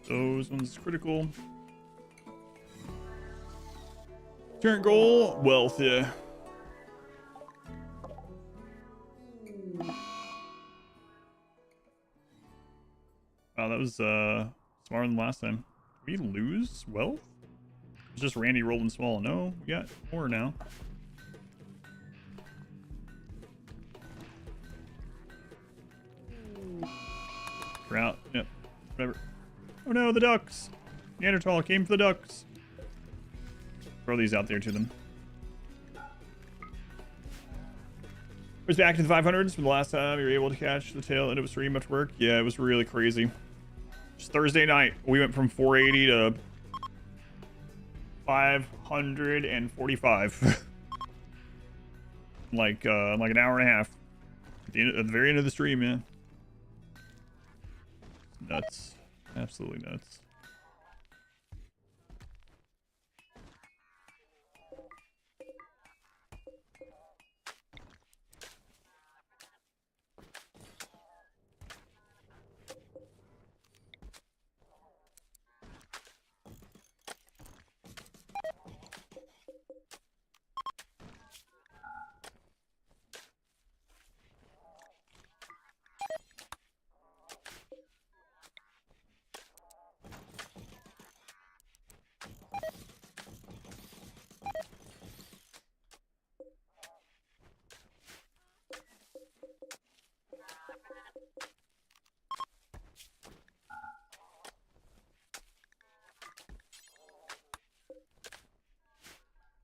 Those ones critical. Current goal, wealth, yeah. Wow, that was smarter than last time. Did we lose wealth? It's just Randy rolling small. No, we got more now. We're out. Yep. Whatever. Oh no, the ducks! Neanderthal came for the ducks. Throw these out there to them. Was back to the 500s from the last time you were able to catch the tail end of a stream after work. Yeah, it was really crazy. Just Thursday night, we went from 480 to 545. like an hour and a half. At the very end of the stream, man. Nuts. Absolutely nuts.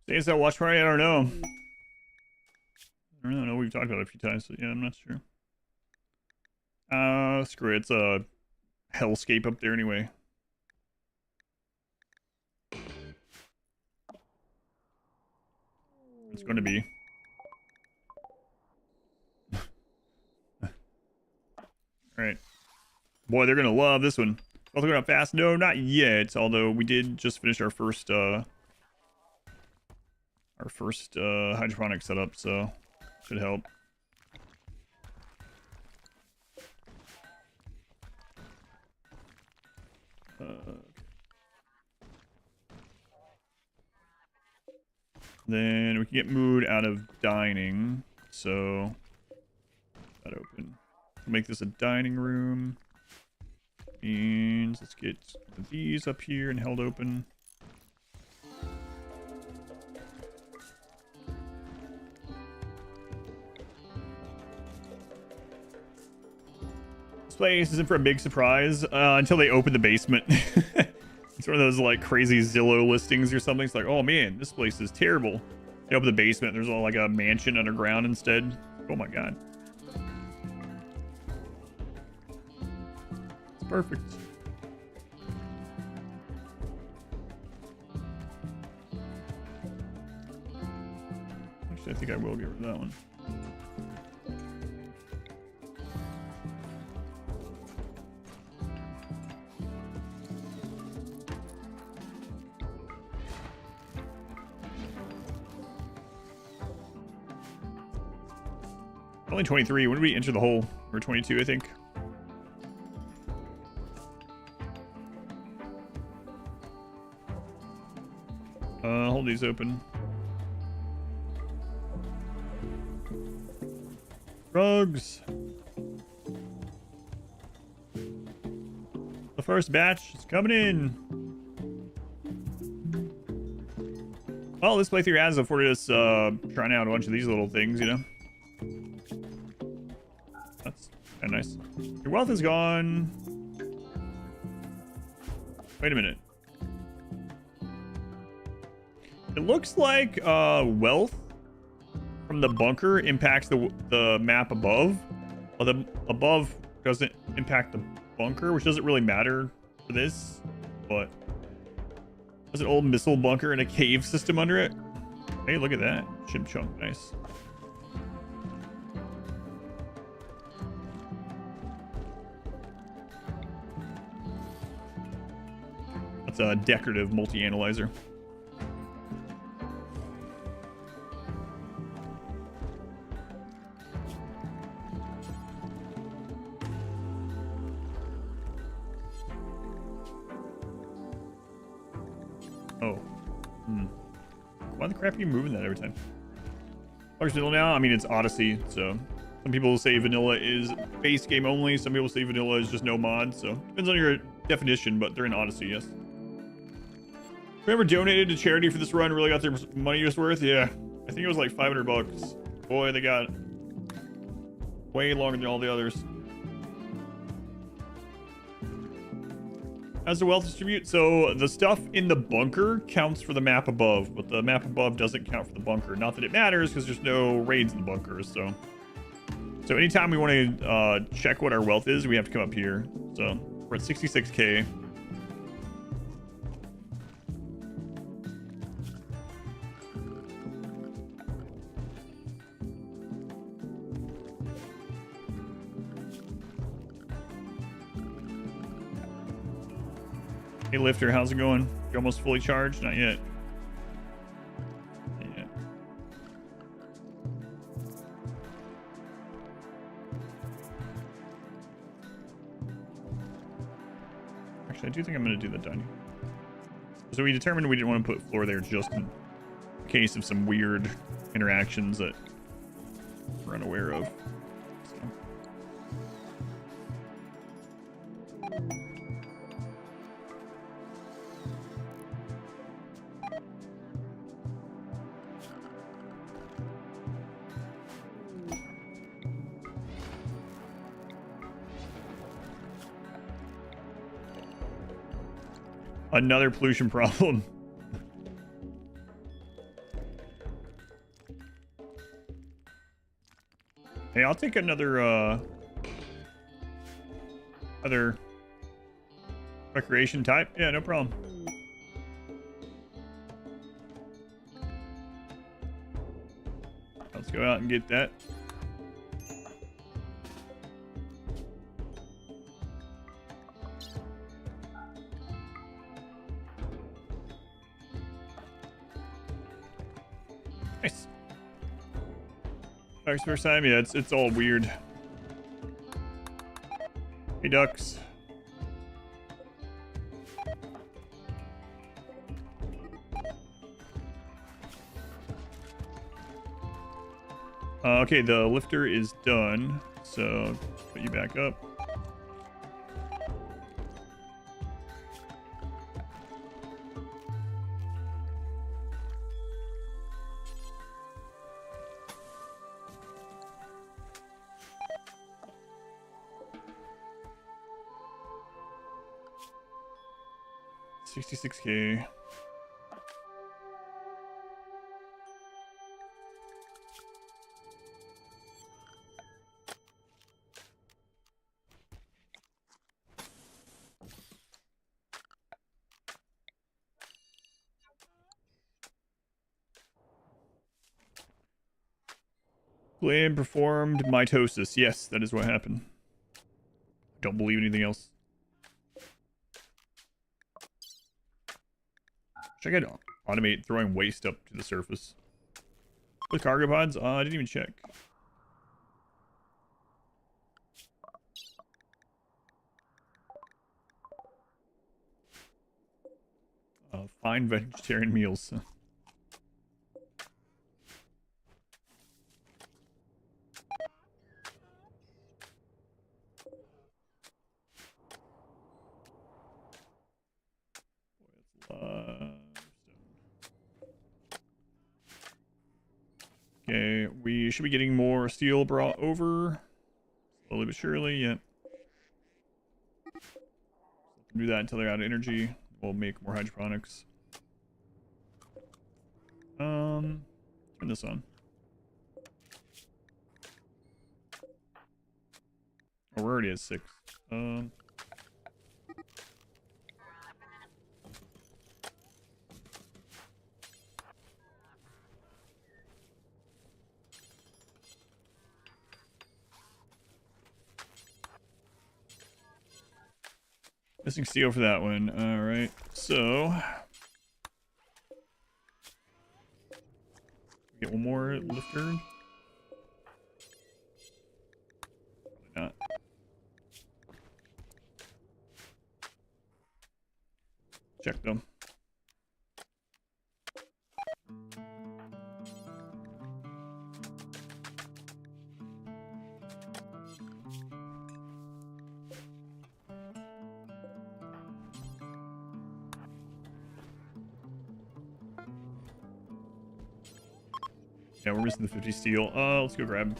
Is that watch party? I don't know. I don't know. We've talked about it a few times, but yeah, I'm not sure. Screw it. It's a hellscape up there anyway. It's going to be. Alright. Boy, they're going to love this one. Also going up fast? No, not yet. Although we did just finish our first hydroponic setup, so should help. Then we can get mood out of dining, so that open. Make this a dining room. And let's get these up here and held open. This place isn't for a big surprise until they open the basement. It's one of those like crazy Zillow listings or something. It's like, oh man, this place is terrible. They open the basement, there's all like a mansion underground instead. Oh my god. perfect. Actually, I think I will get rid of that one. Only 23. When did we enter the hole? We're 22, I think. Hold these open. Drugs. The first batch is coming in. Well, this playthrough has afforded us trying out a bunch of these little things, you know. That's kind of nice. Your wealth is gone. Wait a minute. It looks like wealth from the bunker impacts the map above. Well, the above doesn't impact the bunker, which doesn't really matter for this. But there's an old missile bunker and a cave system under it. Hey, look at that. Chim chunk, nice. That's a decorative multi-analyzer. Oh. Why the crap are you moving that every time? What's vanilla now? I mean, it's Odyssey, so some people say vanilla is base game only. Some people say vanilla is just no mod, so depends on your definition, but they're in Odyssey, yes. Whoever donated to charity for this run really got their money's worth? Yeah. I think it was like 500 bucks. Boy, they got way longer than all the others. How's the wealth distribute? So the stuff in the bunker counts for the map above, but the map above doesn't count for the bunker. Not that it matters because there's no raids in the bunkers. So anytime we want to check what our wealth is, we have to come up here. So we're at 66k. Hey Lifter, how's it going? You almost fully charged? Not yet. Not yet. Actually, I do think I'm going to do that dining. So we determined we didn't want to put floor there just in case of some weird interactions that we're unaware of. So. Another pollution problem. Hey, I'll take another other recreation type. Yeah, no problem. Let's go out and get that. Nice. First time, yeah, it's all weird. Hey, ducks. Okay, the lifter is done, so put you back up. $66K. Glam performed mitosis. Yes, that is what happened. Don't believe anything else. Check out automate throwing waste up to the surface. The cargo pods? I didn't even check. Fine vegetarian meals. Okay, we should be getting more steel brought over. Slowly but surely, yeah. Do that until they're out of energy. We'll make more hydroponics. Turn this on. Oh, we're already at 6. Missing steel for that one. Alright, so... Get one more lifter. Probably not. Check them. Yeah, we're missing the 50 steel. Let's go grab.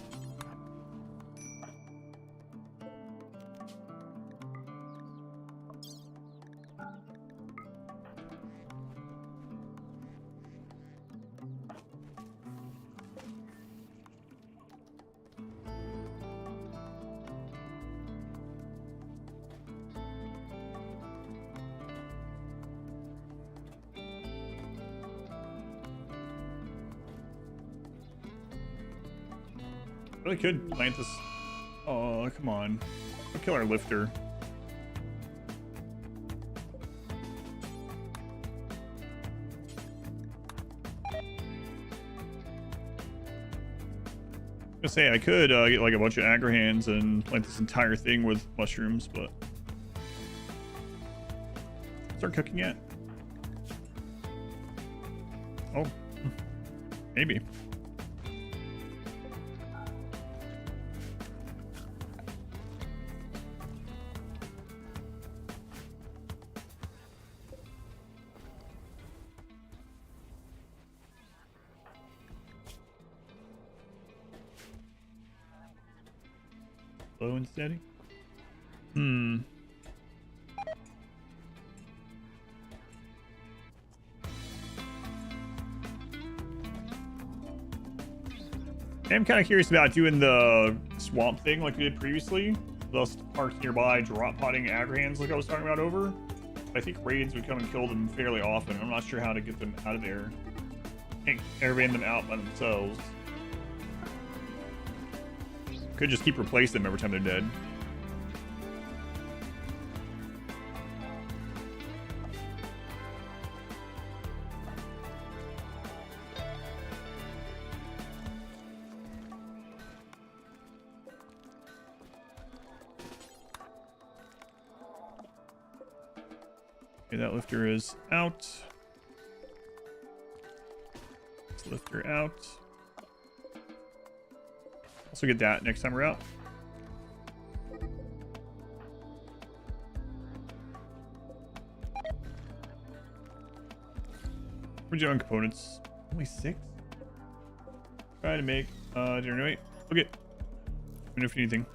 Really could plant this. Oh, come on. We'll kill our lifter. I was gonna say I could get like a bunch of agrahans and plant this entire thing with mushrooms, but start cooking yet? Oh, maybe. Slow and steady. I'm kind of curious about doing the swamp thing like we did previously. Thus, parks nearby, drop potting agrahans like I was talking about over. I think raids would come and kill them fairly often. I'm not sure how to get them out of there. Can't caravan them out by themselves. Could just keep replacing them every time they're dead. Okay, that lifter is out. This lifter out. Also get that next time we're out. We're doing components. Only 6? Try to make generate. Okay. Let me know if you need anything.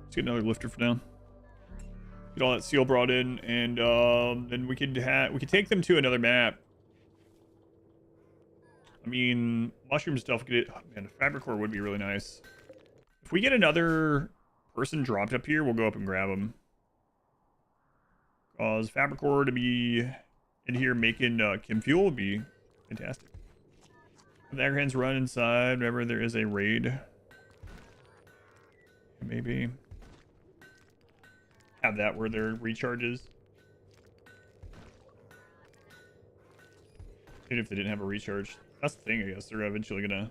Let's get another lifter for now. Get all that steel brought in, and then we could take them to another map. I mean, mushroom stuff. Oh, man, a fabric core would be really nice. If we get another person dropped up here, we'll go up and grab them. Cause Fabricor to be in here making chem fuel would be fantastic. Have the Agrahans run inside whenever there is a raid. Maybe have that where there recharges. Even if they didn't have a recharge. That's the thing, I guess. They're eventually gonna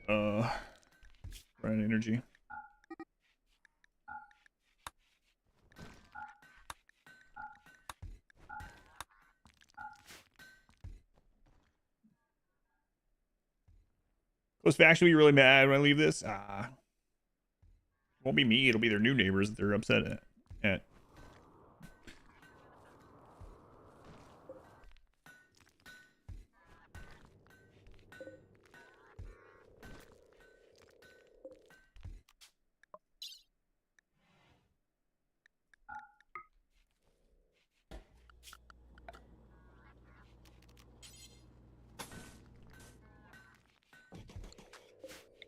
run out of energy. Close faction will be really mad when I leave this. Won't be me, it'll be their new neighbors that they're upset at.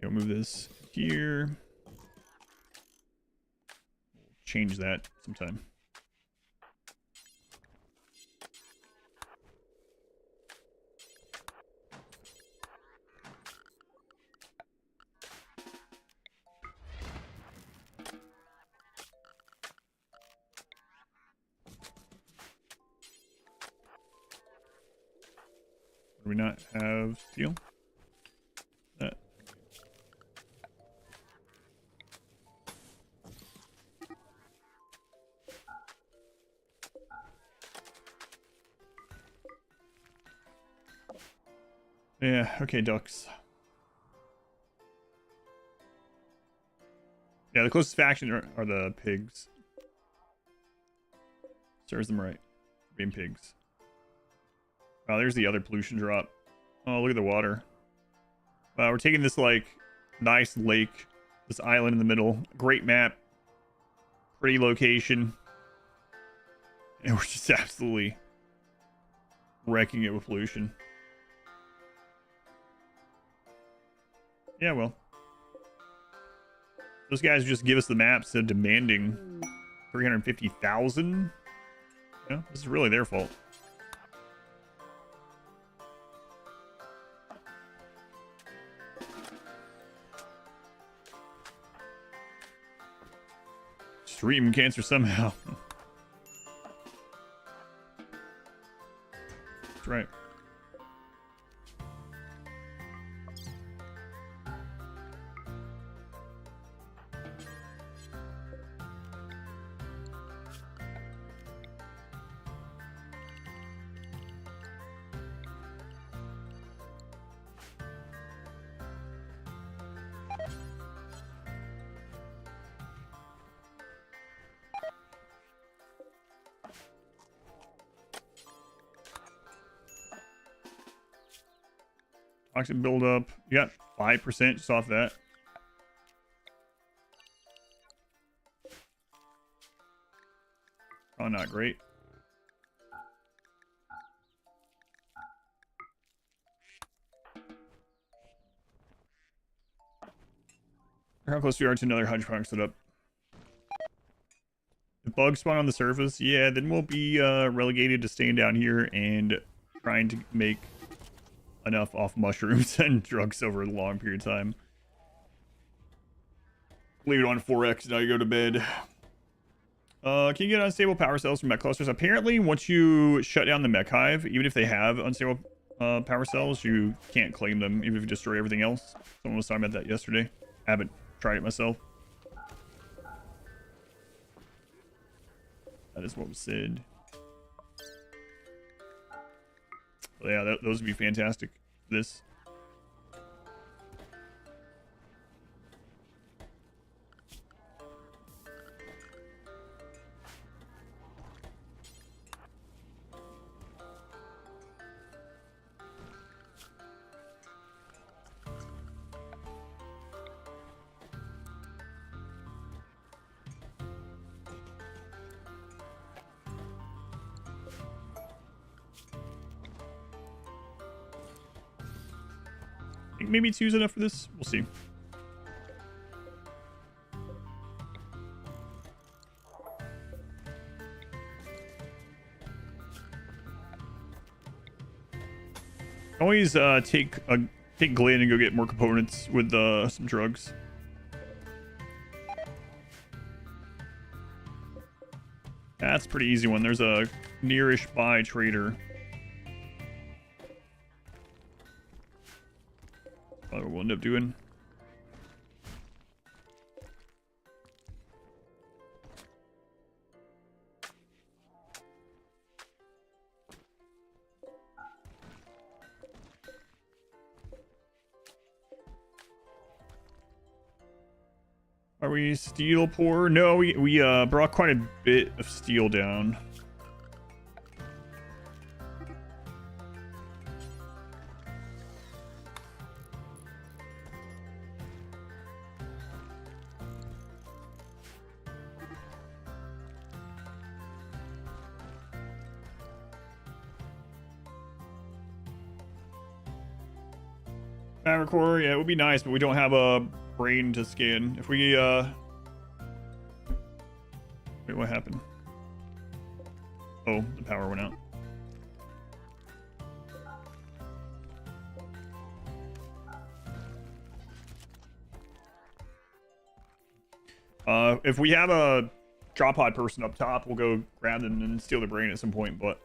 I'll move this here. Change that sometime. Do we not have steel? That. Yeah, okay, ducks. Yeah, the closest faction are the pigs. Serves them right. Being pigs. Wow, there's the other pollution drop. Oh, look at the water. Wow, we're taking this, like, nice lake. This island in the middle. Great map. Pretty location. And we're just absolutely wrecking it with pollution. Yeah, well. Those guys just give us the maps so demanding 350,000. You know, this is really their fault. Stream cancer somehow. That's right. Toxic buildup. You got 5% just off that. Oh, not great. How close we are to another hydroponic setup. If bugs spawn on the surface, yeah, then we'll be relegated to staying down here and trying to make enough off mushrooms and drugs over a long period of time. Leave it on 4x, now you go to bed. Can you get unstable power cells from mech clusters? Apparently, once you shut down the mech hive, even if they have unstable power cells, you can't claim them, even if you destroy everything else. Someone was talking about that yesterday. I haven't tried it myself. That is what was said. Well, yeah, those would be fantastic. This. I think maybe 2's enough for this. We'll see. Always take Glenn and go get more components with some drugs. That's a pretty easy one. There's a nearish buy trader. Probably what we'll end up doing. Are we steel poor? No, we brought quite a bit of steel down. Fabric core, yeah, it would be nice, but we don't have a brain to scan. If we wait, what happened? Oh, the power went out. If we have a drop pod person up top, we'll go grab them and steal their brain at some point, but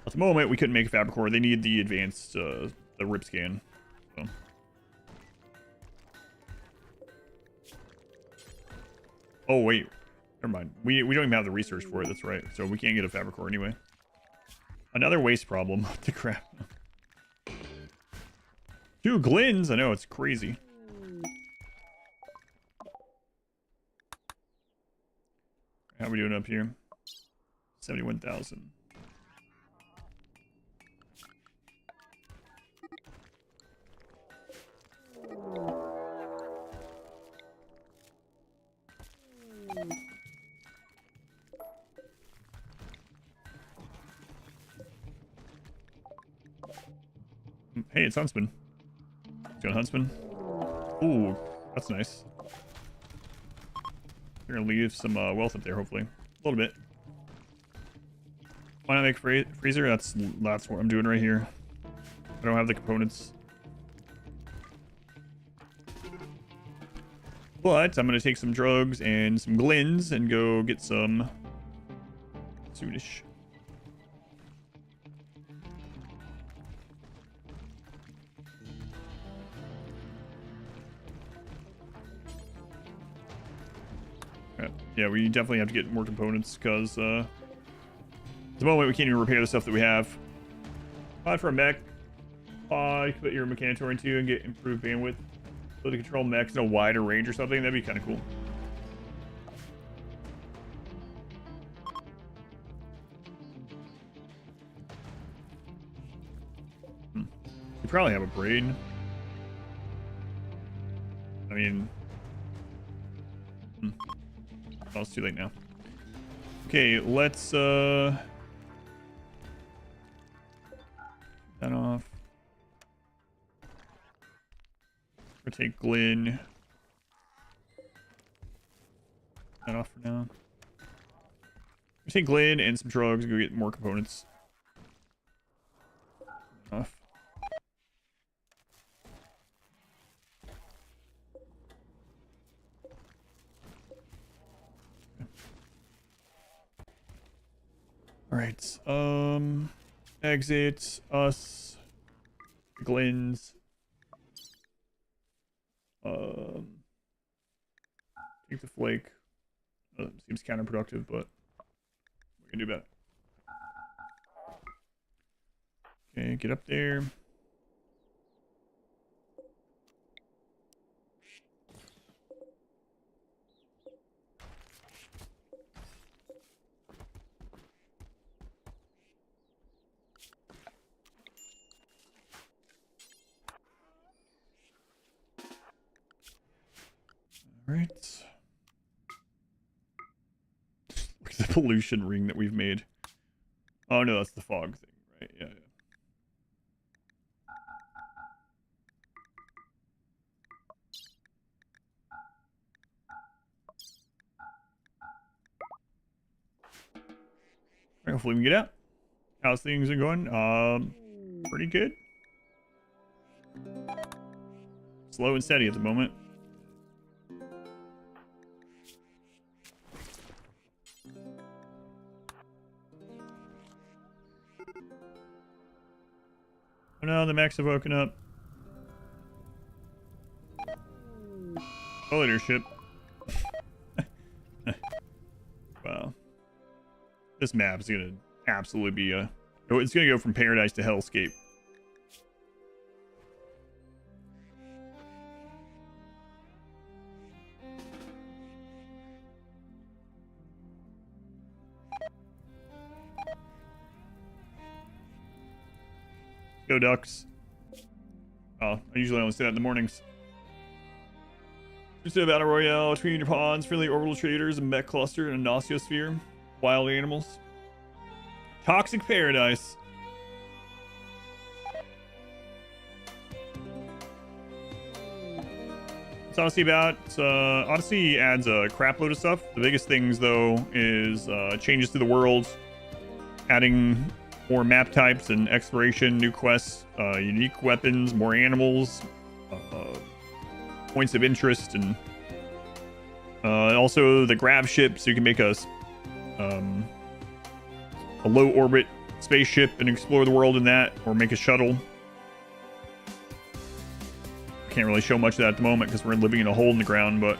at the moment we couldn't make a fabric core. They need the advanced the rip scan. So. Oh wait, never mind. We don't even have the research for it. That's right. So we can't get a fabric core anyway. Another waste problem to crap. 2 glins. I know, it's crazy. How are we doing up here? 71,000. Hey, it's Huntsman. It's going Huntsman. Ooh, that's nice. We're gonna leave some wealth up there, hopefully. A little bit. Why not make freezer? That's what I'm doing right here. I don't have the components. But I'm gonna take some drugs and some glins and go get some soonish. Yeah, we definitely have to get more components because at the moment we can't even repair the stuff that we have. Pod for a mech. Pod, you can put your Mechanitor into and get improved bandwidth. So to control mechs in a wider range or something, that'd be kind of cool. You probably have a brain. I mean... Oh, it's too late now. Okay, let's that off. Or take Glenn. That off for now. We take Glenn and some drugs and go get more components. Off. All right. Exit us. Glenn's. Take the flake. Seems counterproductive, but we can do better. Okay, get up there. All right. Look at the pollution ring that we've made. Oh no, that's the fog thing, right? Yeah. All right, hopefully we can get out. How's things are going? Pretty good. Slow and steady at the moment. Oh no, the mechs have woken up. Oh, leadership. Wow. This map is gonna absolutely be a... Oh, it's gonna go from paradise to hellscape. Go ducks. Oh, I usually only say that in the mornings. Just a battle royale between your pawns, friendly orbital traders, a mech cluster, and a nosiosphere. Wild animals. Toxic paradise. What's Odyssey about? Odyssey adds a crap load of stuff. The biggest things, though, is changes to the world, adding more map types and exploration, new quests, unique weapons, more animals, points of interest, and also the grav ship, so you can make a low orbit spaceship and explore the world in that, or make a shuttle. Can't really show much of that at the moment because we're living in a hole in the ground, but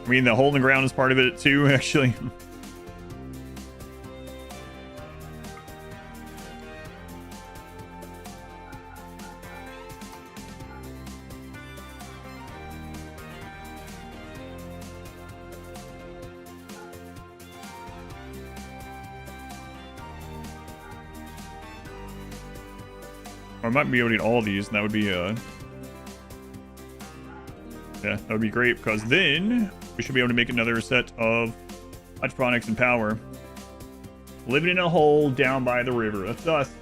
I mean the hole in the ground is part of it too, actually. I might be able to get all these, and that would be yeah, that would be great, because then we should be able to make another set of hydroponics and power. Living in a hole down by the river. That's us.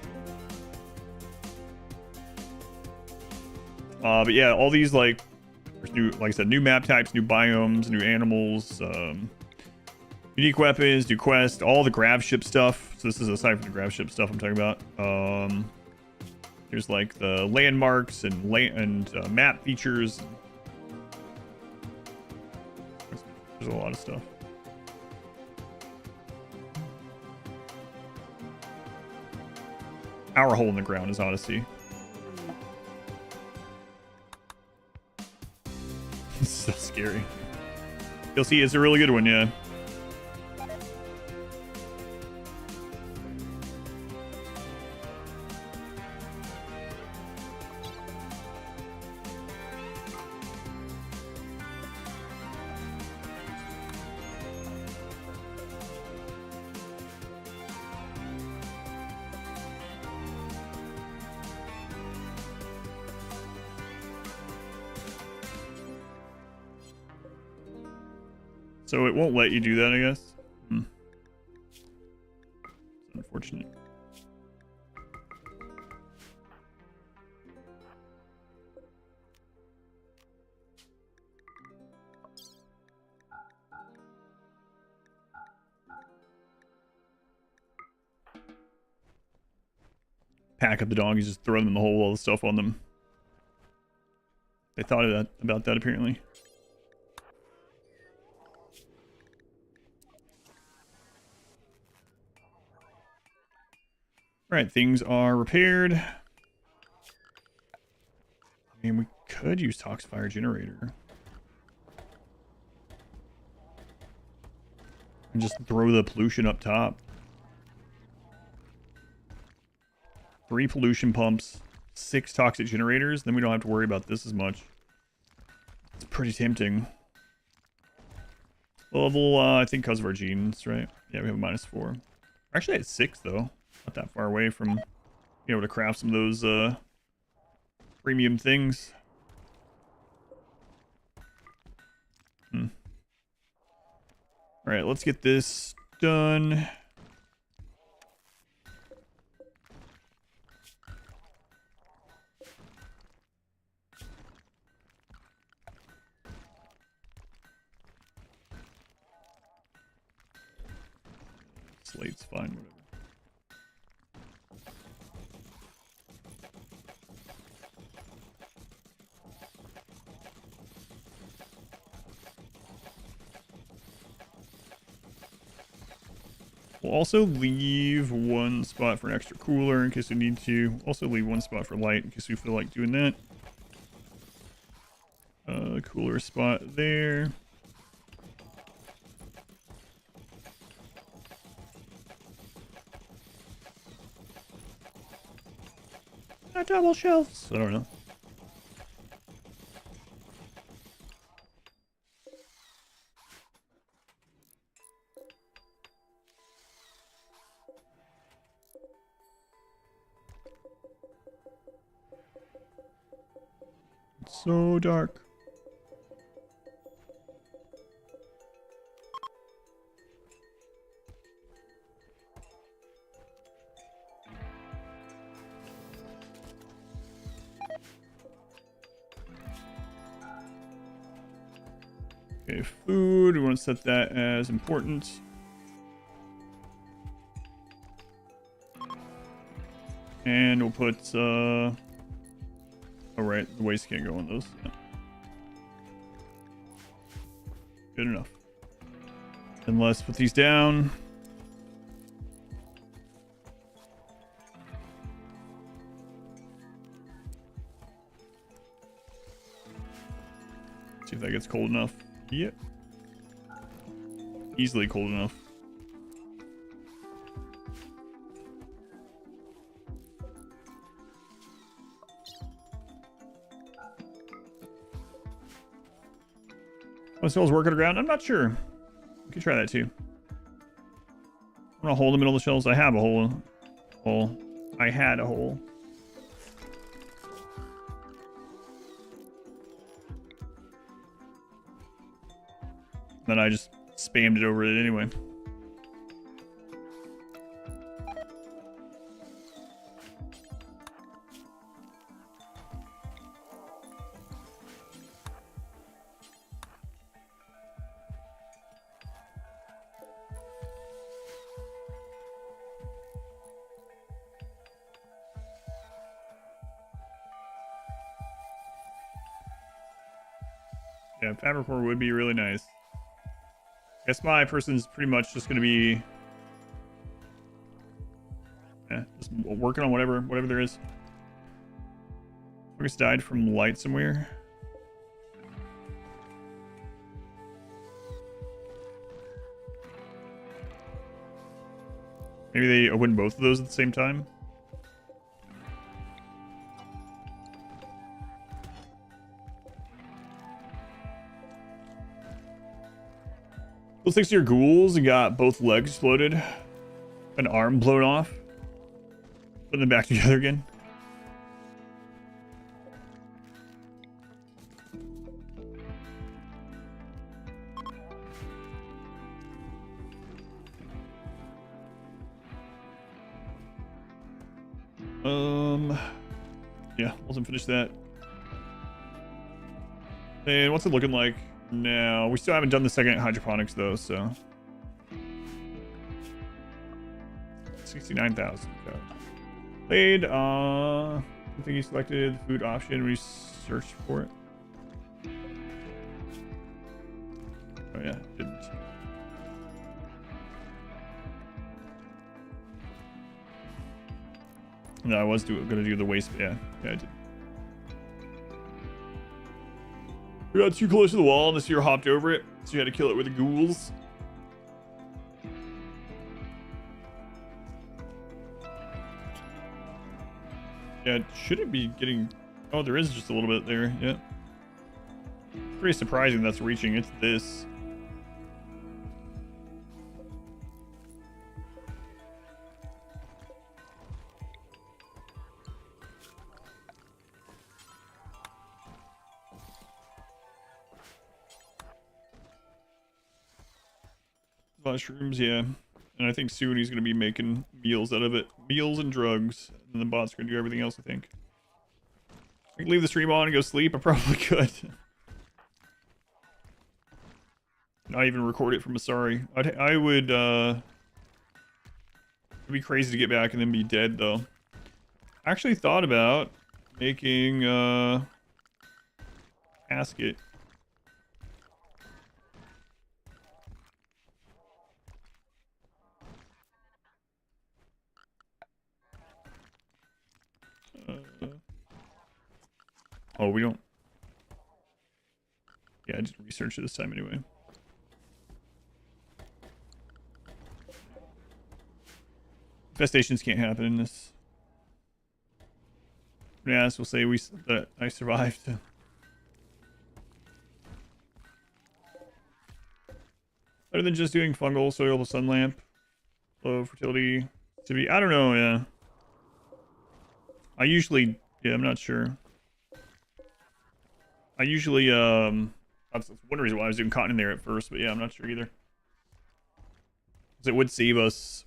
But yeah, all these, like, there's new, like I said, new map types, new biomes, new animals, unique weapons, new quests, all the grav ship stuff. So this is aside from the grav ship stuff I'm talking about. There's like the landmarks and map features. There's a lot of stuff. Our hole in the ground is Odyssey. It's so scary. You'll see it's a really good one, yeah. So it won't let you do that, I guess. It's unfortunate. Pack up the doggies, just throw them in the hole, all the stuff on them. They thought of that, about that apparently. Alright, things are repaired. I mean, we could use Toxfire Generator. And just throw the pollution up top. 3 pollution pumps, 6 toxic generators, then we don't have to worry about this as much. It's pretty tempting. Level, I think because of our genes, right? Yeah, we have a -4. We're actually at 6, though. Not that far away from being able to craft some of those premium things. Alright, let's get this done. Slate's fine, whatever. We'll also leave one spot for an extra cooler in case we need to. Also leave one spot for light in case we feel like doing that. Cooler spot there. Double shelves. I don't know. It's so dark. Okay, food, we want to set that as important. And we'll put, oh right, the waste can't go on those. Yeah. Good enough. And let's put these down. See if that gets cold enough. Yep. Easily cold enough. Oh, shells work underground? I'm not sure. We could try that too. I'm gonna hole in the middle of the shells. I have a hole. I had a hole. Then I just spammed it over it anyway. Yeah, fabric core would be really nice. Guess my person's pretty much just gonna be, just working on whatever there is. Focus died from light somewhere. Maybe they opened both of those at the same time. Those 6 your ghouls and got both legs exploded, an arm blown off, putting them back together again. Yeah, let's finish that. And what's it looking like now? We still haven't done the second hydroponics though, so 69,000. Played. I think he selected the food option. We searched for it. Oh yeah, didn't. No, I was gonna do the waste. Yeah, I did. We got too close to the wall, and this year hopped over it, so you had to kill it with the ghouls. Yeah, it shouldn't be getting. Oh, there is just a little bit there. Yeah. Pretty surprising that's reaching. It's this. Mushrooms, yeah. And I think soon he's going to be making meals out of it. Meals and drugs. And the bot's going to do everything else, I think. I can leave the stream on and go sleep. I probably could. Not even record it from a sorry. I would, it'd be crazy to get back and then be dead, though. I actually thought about making, casket. Oh, we don't. Yeah, I didn't research it this time anyway. Infestations can't happen in this. Yeah, so we'll say that I survived. Better than just doing fungal, soil, sun lamp, low fertility, activity. I don't know, yeah. I usually, yeah, I'm not sure. I usually, that's one reason why I was doing cotton in there at first, but yeah, I'm not sure either. Because it would save us,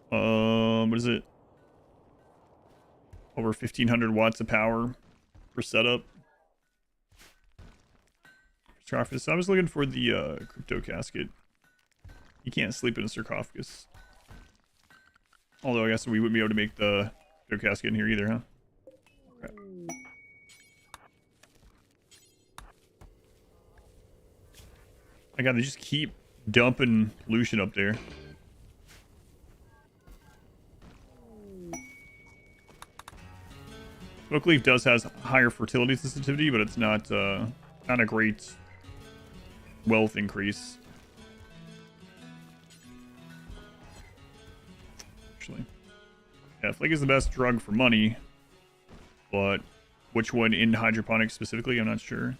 what is it? Over 1,500 watts of power per setup. Sarcophagus. I was looking for the crypto casket. You can't sleep in a sarcophagus. Although I guess we wouldn't be able to make the crypto casket in here either, huh? Crap. My god, they just keep dumping pollution up there. Smoke leaf does has higher fertility sensitivity, but it's not not a great wealth increase. Actually, yeah, flake is the best drug for money, but which one in hydroponics specifically, I'm not sure.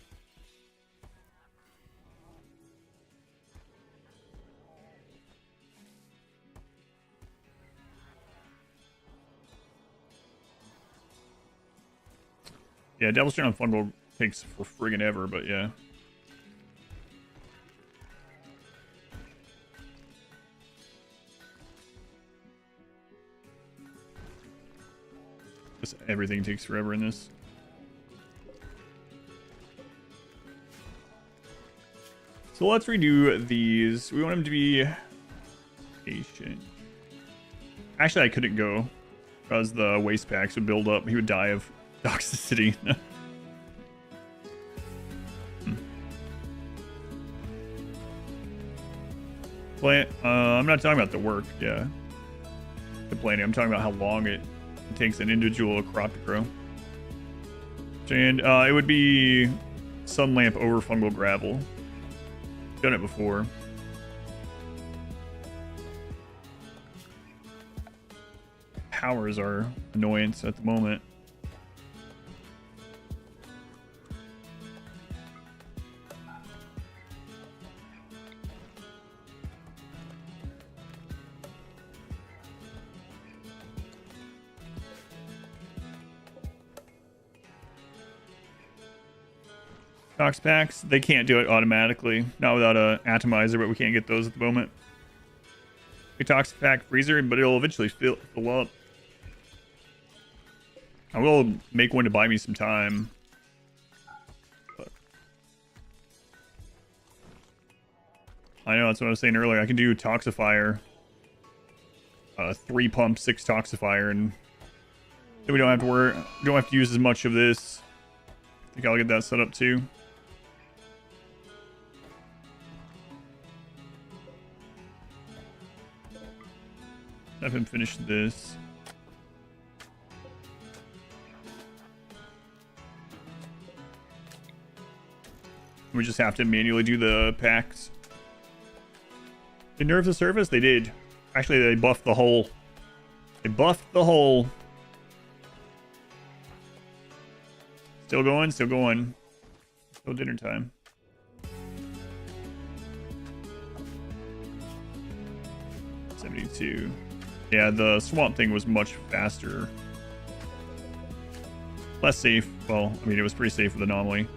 Yeah, Devil's Turn on Fungal takes for friggin' ever, but yeah. Just everything takes forever in this. So let's redo these. We want him to be patient. Actually, I couldn't go because the waste packs would build up. He would die of toxicity. I'm not talking about the work, yeah. Complaining. I'm talking about how long it takes an individual crop to grow. And it would be sun lamp over fungal gravel. Done it before. Power is our annoyance at the moment. Tox packs, they can't do it automatically. Not without a atomizer, but we can't get those at the moment. A toxic pack freezer, but it'll eventually fill up. I will make one to buy me some time. But I know, that's what I was saying earlier. I can do toxifier. 3 pump, 6 toxifier, and then we don't have to worry. We don't have to use as much of this. I think I'll get that set up too. Have him finish this. We just have to manually do the packs. They nerfed the surface? They did. Actually, they buffed the hull. They buffed the hull. Still going, still going. Still dinner time. $72. Yeah, the swamp thing was much faster. Less safe. Well, I mean, it was pretty safe with Anomaly.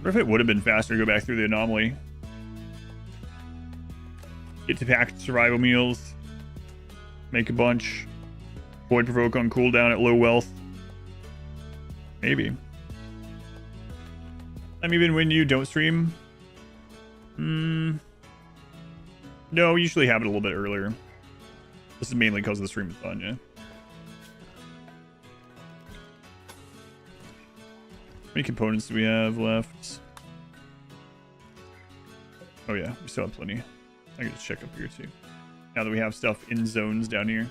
What if it would have been faster to go back through the Anomaly? Get to packed survival meals. Make a bunch. Void provoke on cooldown at low wealth. Maybe. Even when you don't stream. No, we usually have it a little bit earlier. This is mainly because the stream is fun, yeah. many components do we have left? Oh yeah, we still have plenty. I can just check up here too. Now that we have stuff in zones down here.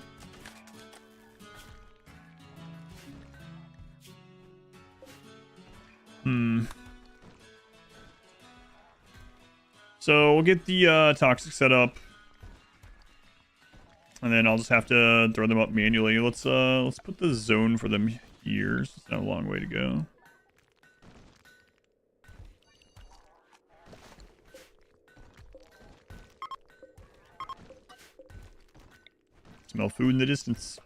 So we'll get the toxic set up. And then I'll just have to throw them up manually. Let's put the zone for them here. So it's not a long way to go. Smell food in the distance.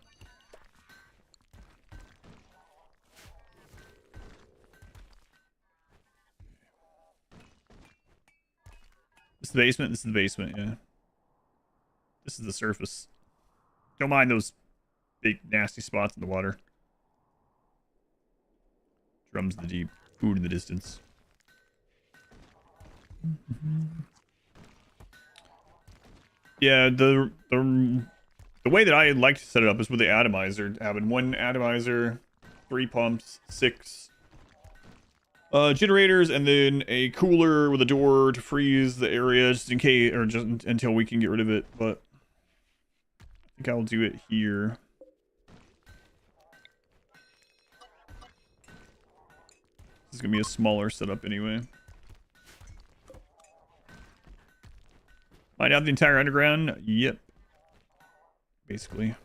This is the basement. This is the basement. Yeah. This is the surface. Don't mind those big nasty spots in the water. Drums in the deep, food in the distance. Yeah, the way that I like to set it up is with the atomizer, having one atomizer, 3 pumps, 6 generators, and then a cooler with a door to freeze the area just in case, or just until we can get rid of it. But I think I'll do it here. This is gonna be a smaller setup anyway. Find out the entire underground? Yep. Basically.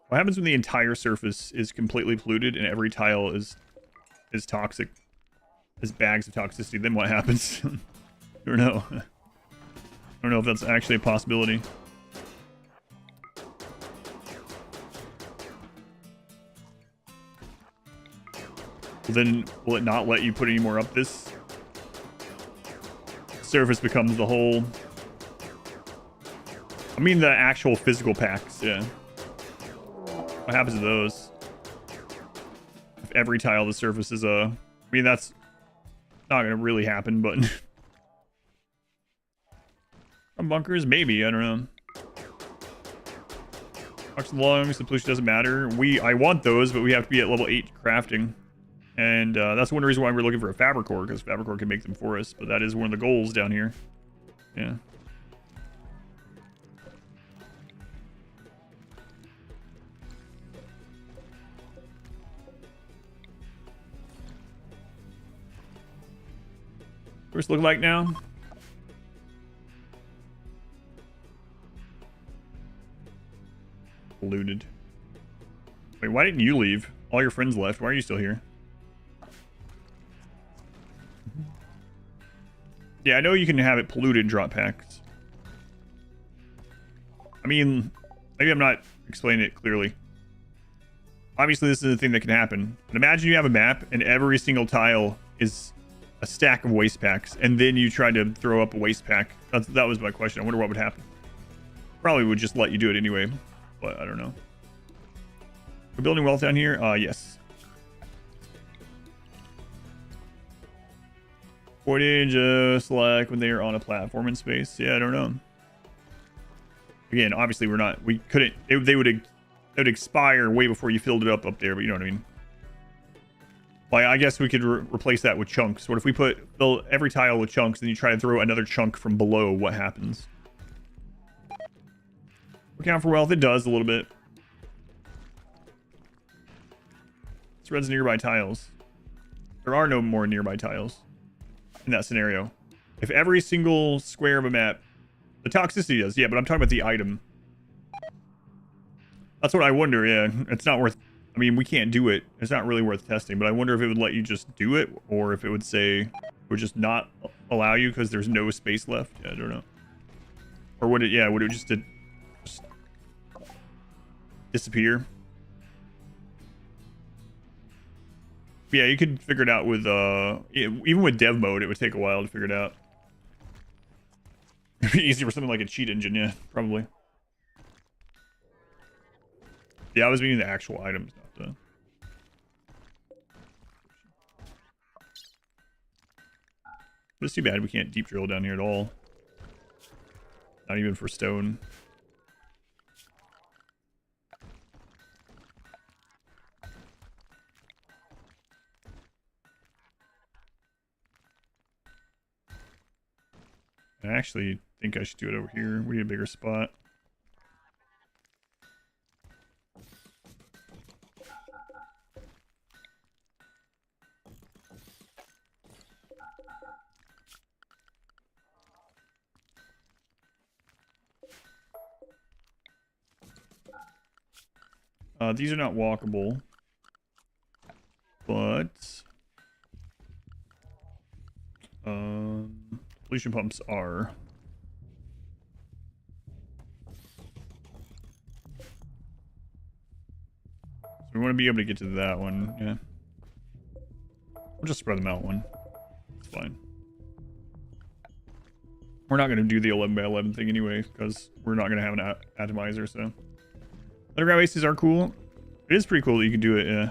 What happens when the entire surface is completely polluted and every tile is toxic? Is bags of toxicity? Then what happens? I don't know. I don't know if that's actually a possibility. Then will it not let you put any more up? This surface becomes the whole. I mean the actual physical packs, yeah. What happens to those? If every tile of the surface is I mean that's not gonna really happen, but some bunkers, maybe, I don't know. Box lungs, the pollution doesn't matter. I want those, but we have to be at level 8 crafting. And that's one reason why we're looking for a fabric core, because fabric core can make them for us. But that is one of the goals down here. Yeah. What's it look like now? Looted. Wait, why didn't you leave? All your friends left. Why are you still here? Yeah, I know you can have it polluted drop packs. I mean, maybe I'm not explaining it clearly. Obviously, this is a thing that can happen. But imagine you have a map and every single tile is a stack of waste packs, and then you try to throw up a waste pack. That was my question. I wonder what would happen. Probably would just let you do it anyway, but I don't know. We're building wealth down here? Yes. Portage, just like when they are on a platform in space. Yeah, I don't know. Again, obviously we couldn't, they would expire way before you filled it up there, but you know what I mean. Like, I guess we could replace that with chunks. What if we fill every tile with chunks, and you try to throw another chunk from below? What happens? Account for wealth, it does a little bit. Threads nearby tiles. There are no more nearby tiles in that scenario. If every single square of a map, the toxicity does, yeah, but I'm talking about the item. That's what I wonder. Yeah, it's not worth. I mean, we can't do it. It's not really worth testing, but I wonder if it would let you just do it, or if it would say, would just not allow you because there's no space left. Yeah, I don't know. Or would it, yeah, would it just disappear? Yeah, you could figure it out with, even with dev mode, it would take a while to figure it out. It'd be easier for something like a cheat engine, yeah, probably. Yeah, I was meaning the actual items, not the... It's too bad we can't deep drill down here at all. Not even for stone. I actually think I should do it over here. We need a bigger spot. These are not walkable, but pollution pumps are. So we want to be able to get to that one, yeah. We'll just spread them out one. It's fine. We're not going to do the 11 by 11 thing anyway, because we're not going to have an atomizer, so. Underground bases are cool. It is pretty cool that you can do it, yeah.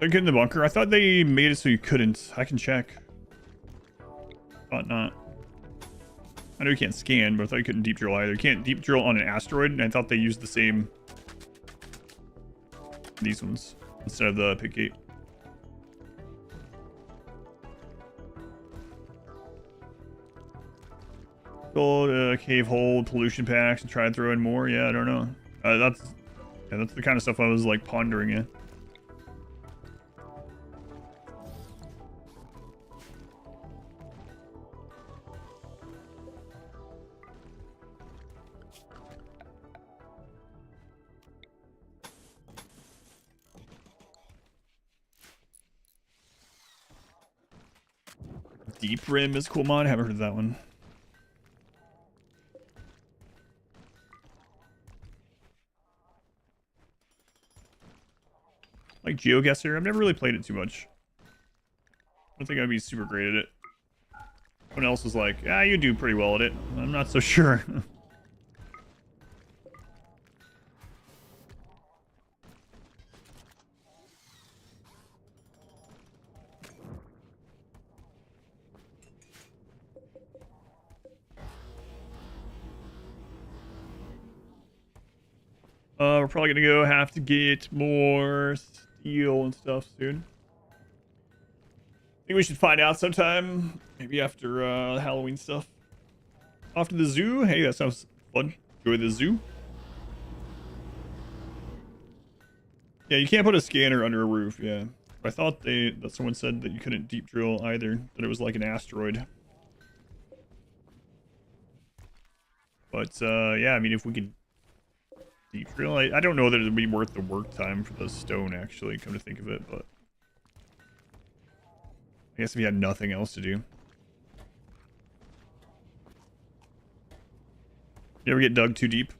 Don't get in the bunker. I thought they made it so you couldn't. I can check. Thought not. I know you can't scan, but I thought you couldn't deep drill either. You can't deep drill on an asteroid, and I thought they used the same... these ones, instead of the pick gate. Gold, cave hold, pollution packs, and try to throw in more. Yeah, I don't know. That's the kind of stuff I was like pondering. Yeah. Deep Rim is cool mod. I haven't heard of that one. Like GeoGuessr, I've never really played it too much. I don't think I'd be super great at it. Everyone else was like, ah, you do pretty well at it. I'm not so sure. We're probably gonna have to get more steel and stuff soon. I think we should find out sometime, maybe after Halloween stuff. Off to the zoo. Hey, that sounds fun. Enjoy the zoo. Yeah, you can't put a scanner under a roof. Yeah, I thought that someone said that you couldn't deep drill either. That it was like an asteroid. But yeah, I mean, if we could deep drill, I don't know that it would be worth the work time for the stone, actually, come to think of it, but I guess if you had nothing else to do. You ever get dug too deep?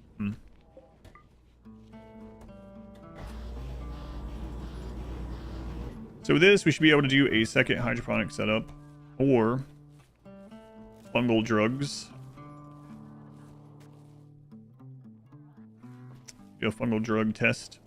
So with this, we should be able to do a second hydroponic setup, or fungal drugs. Do a fungal drug test.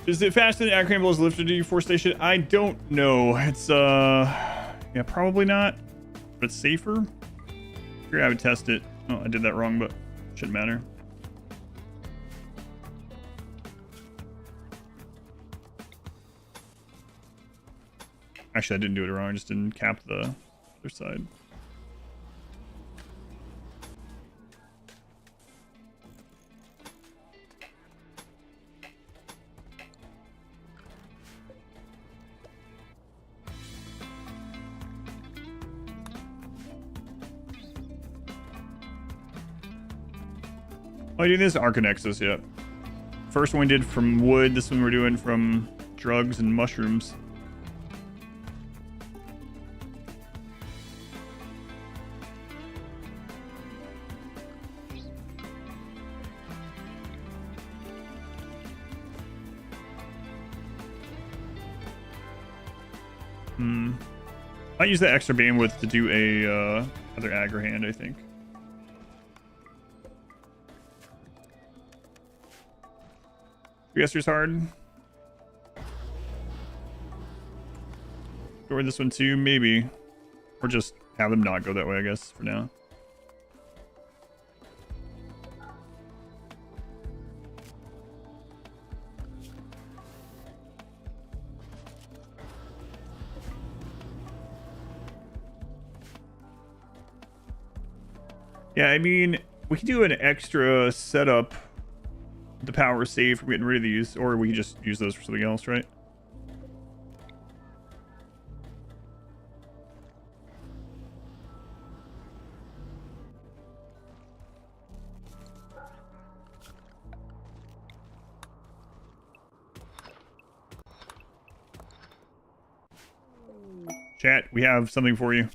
Is it faster than Acramble lifted to U4 station? I don't know. It's yeah, probably not, but it's safer. Here, I would test it. Oh, I did that wrong, but shouldn't matter. Actually, I didn't do it wrong. I just didn't cap the other side. Oh, I did this Aran Nexus, yeah. First one we did from wood. This one we're doing from drugs and mushrooms. Might use that extra bandwidth to do a other aggro hand, I think. Yester's hard. Or this one too, maybe. Or just have them not go that way, I guess, for now. Yeah, I mean, we can do an extra setup. The power save for getting rid of these, or we can just use those for something else, right? Chat, we have something for you.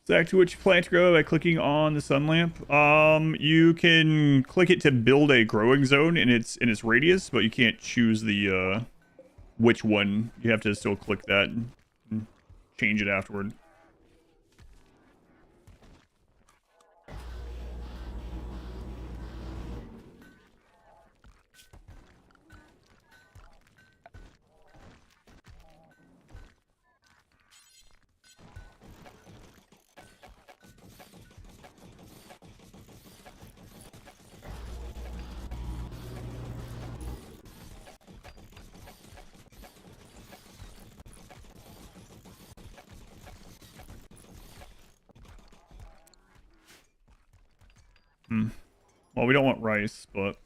Exactly what you plant to grow by clicking on the sun lamp. You can click it to build a growing zone in its radius, but you can't choose the which one. You have to still click that and change it afterward. Well, we don't want rice, but...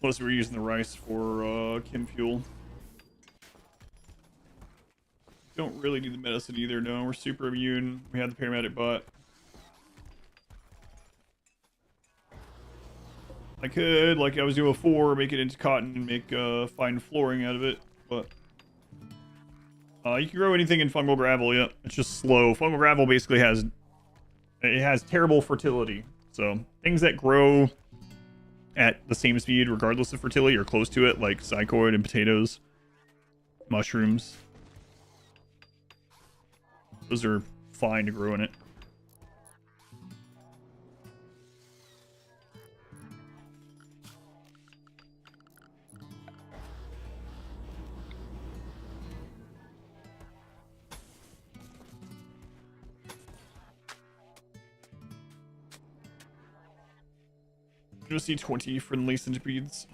Plus, we're using the rice for chem fuel. Don't really need the medicine either, no. We're super immune. We have the paramedic bot. I could, like I was doing before, make it into cotton and make fine flooring out of it, but... you can grow anything in fungal gravel, yeah. It's just slow. Fungal gravel basically has terrible fertility. So things that grow at the same speed regardless of fertility or close to it, like psychoid and potatoes, mushrooms. Those are fine to grow in it. Just see 20 friendly centipedes.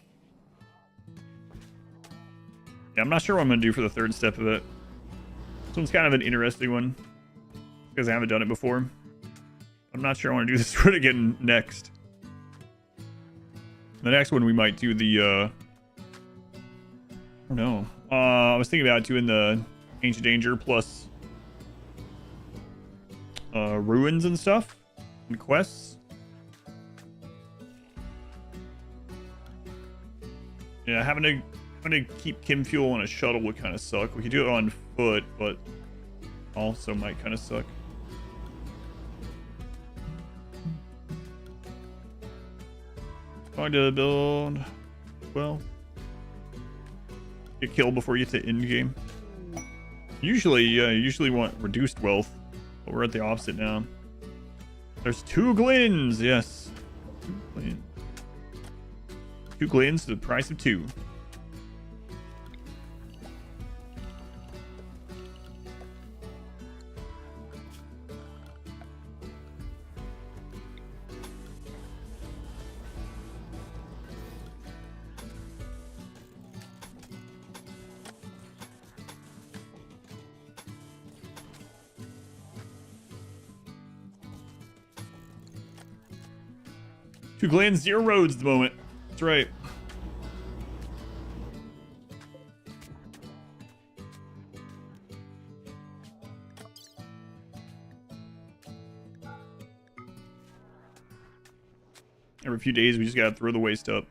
Yeah, I'm not sure what I'm going to do for the third step of it. This one's kind of an interesting one, because I haven't done it before. I'm not sure I want to do this one again next. The next one we might do the, I don't know. I was thinking about doing the Ancient Danger plus ruins and stuff, and quests. Yeah, having to keep chem fuel on a shuttle would kind of suck. We could do it on foot, but also might kind of suck. Going to build 12. Get killed before you get to end game. Usually, you usually want reduced wealth, but we're at the opposite now. There's 2 Glens, yes. 2 Glens. 2 Glens to the price of 2. Two Glens, 0 roads at the moment. That's right. Every few days, we just gotta throw the waste up.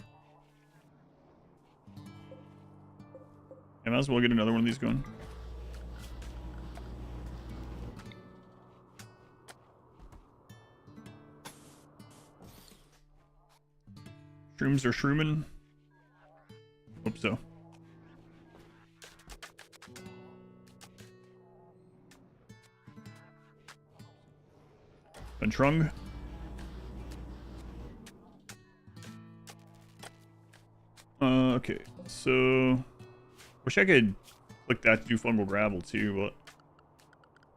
I might as well get another one of these going. Shrooms are shrooming. Hope so. Ventrung. Okay, so wish I could click that to do fungal gravel too, but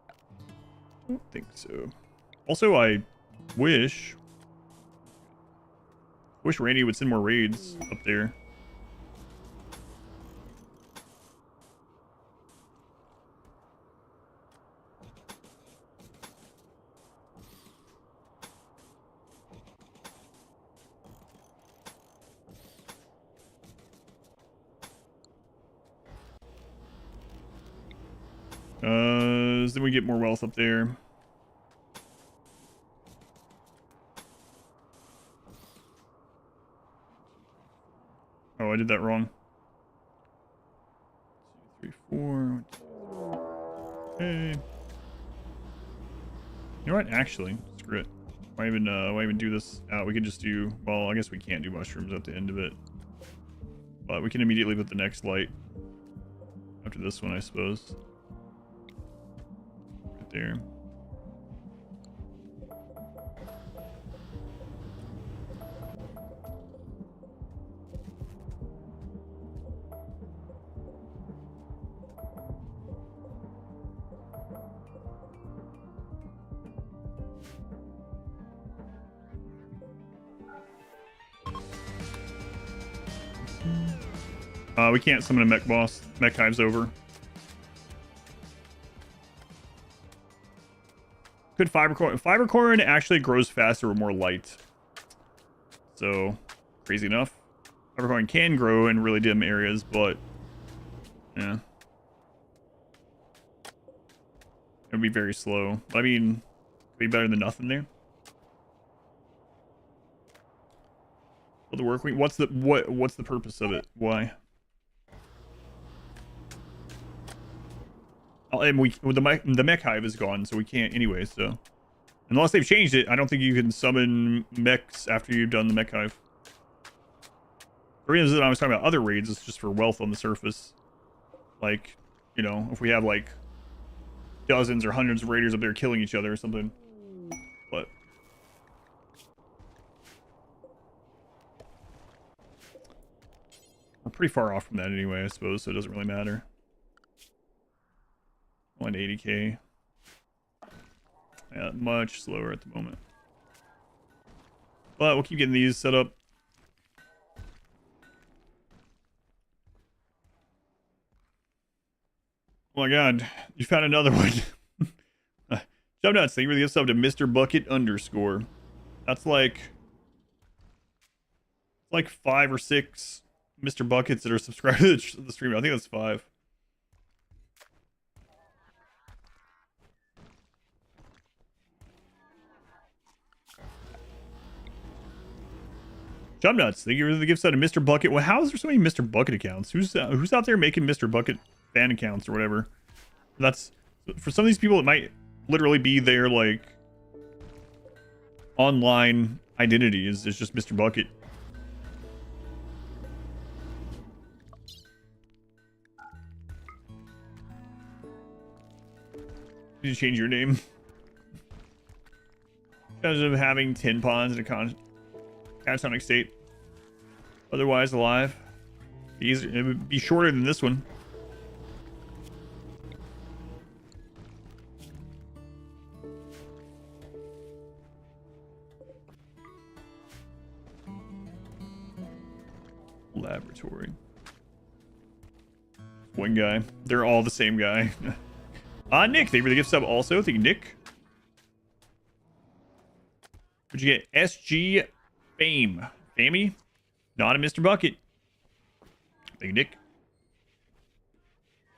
I don't think so. Also, I wish Randy would send more raids up there. Then we get more wealth up there. Oh, I did that wrong. 2, 3, 4. Okay. You know what? Actually, screw it. Why even do this out? We could just do. Well, I guess we can't do mushrooms at the end of it, but we can immediately put the next light after this one, I suppose. Right there. We can't summon a mech boss. Mech hive's over. Could fibercorn actually grows faster with more light. So, crazy enough. Fibercorn can grow in really dim areas, but yeah. It'd be very slow. But I mean, it'd be better than nothing there. The work week. What's the purpose of it? Why? Oh, and the mech hive is gone, so we can't anyway. So unless they've changed it, I don't think you can summon mechs after you've done the mech hive. The reason I was talking about other raids is just for wealth on the surface. Like, you know, if we have like dozens or hundreds of raiders up there killing each other or something. But we're pretty far off from that anyway, I suppose, so it doesn't really matter. 180k. Yeah, much slower at the moment. But we'll keep getting these set up. Oh my god, you found another one. Jump nuts, thank you for the gift sub to Mr. Bucket _. That's like 5 or 6 Mr. Buckets that are subscribed to the stream. I think that's 5. Jump nuts, thank you for the gift sub to Mr. Bucket. Well, how is there so many Mr. Bucket accounts? Who's out there making Mr. Bucket fan accounts or whatever? That's for some of these people. It might literally be their like online identity is just Mr. Bucket. You change your name. Because of having 10 pawns in a catatonic state. Otherwise alive. It would be shorter than this one. Laboratory. One guy. They're all the same guy. Nick, thank you for the gift sub also. Thank you, Nick. What'd you get? SG Fame. Famey? Not a Mr. Bucket. Thank you, Nick.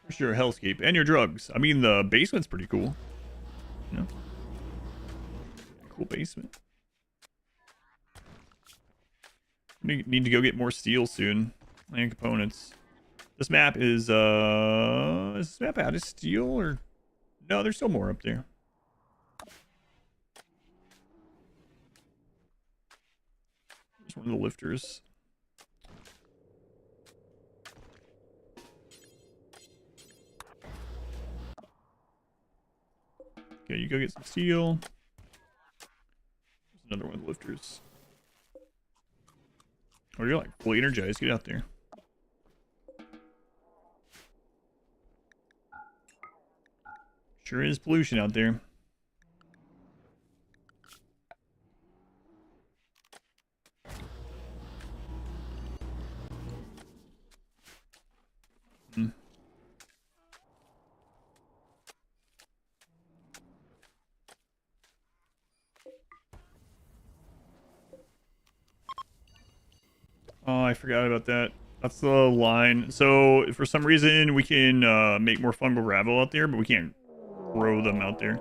For sure, hellscape. And your drugs. I mean, the basement's pretty cool. You know? Cool basement. Need to go get more steel soon. And components. This map is this map out of steel or? No, there's still more up there. There's one of the lifters. Okay, you go get some steel. There's another one of the lifters. Oh, you're like fully energized. Get out there. Sure is pollution out there. Oh, I forgot about that. That's the line. So, for some reason, we can make more fungal gravel out there, but we can't grow them out there.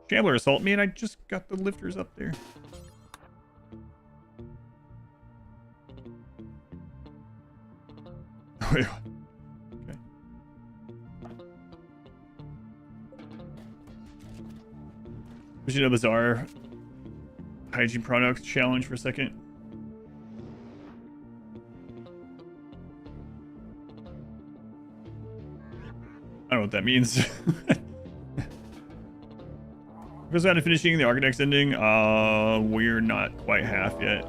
Shambler Assault. Man, I just got the lifters up there. Wait, what? Okay. Vision of Bizarre Hygiene Products Challenge for a second. I don't know what that means. Goes down to finishing the Architect's ending. We're not quite half yet.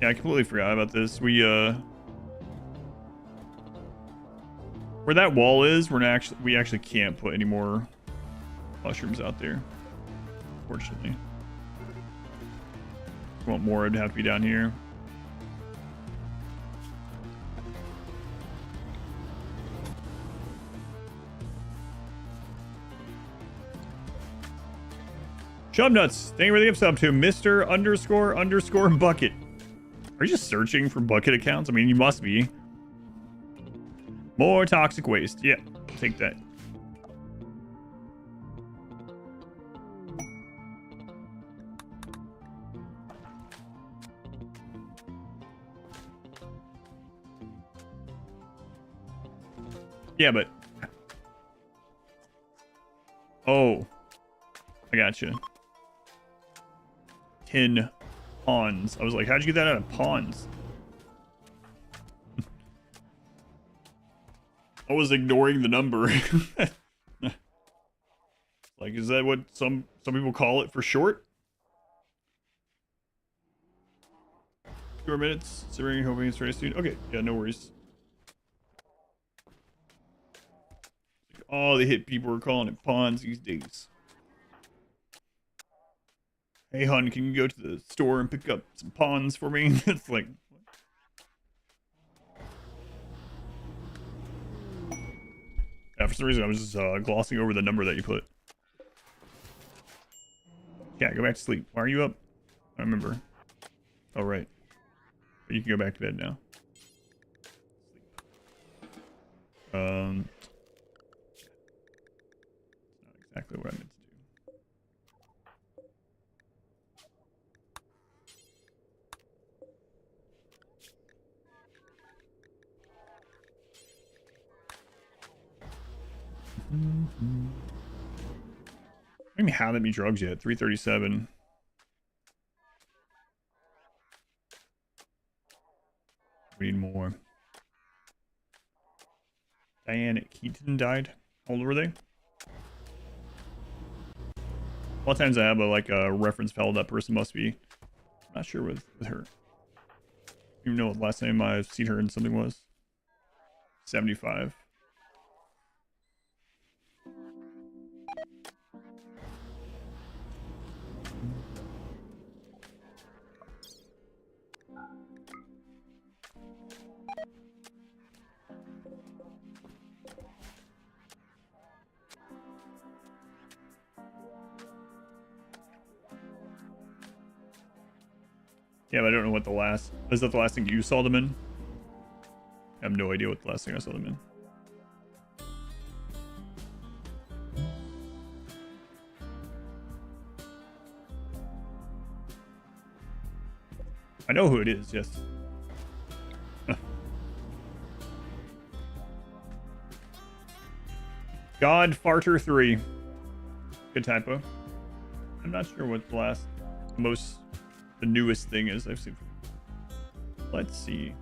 Yeah, I completely forgot about this. We where that wall is, we actually can't put any more mushrooms out there. Unfortunately. If we want more, it'd have to be down here. Chubnuts, thank you for the gift sub to Mr. __ Bucket. Are you just searching for bucket accounts? I mean, you must be. More toxic waste. Yeah, take that. Yeah, but... Oh. I gotcha. 10 pawns. I was like, how'd you get that out of pawns? I was ignoring the number. Like, is that what some people call it for short? 2 more minutes. Simmering, hoping it's ready soon. Okay, yeah, no worries. Oh, the hit people are calling it pawns these days. Hey, hon, can you go to the store and pick up some pawns for me? It's like... Yeah, for some reason, I was just glossing over the number that you put. Yeah, go back to sleep. Why are you up? I remember. Oh, right. But you can go back to bed now. Not exactly what I meant to do. I don't even have that many drugs yet. 337. We need more. Diane Keaton died. How old were they? A lot of times I have a reference file that person must be. I'm not sure with her. You know what the last time I've seen her in something was? 75. Yeah, but I don't know what the last... Is that the last thing you saw them in? I have no idea what the last thing I saw them in. I know who it is, yes. God Farter 3. Good typo. I'm not sure what the the newest thing is I've seen. Let's see.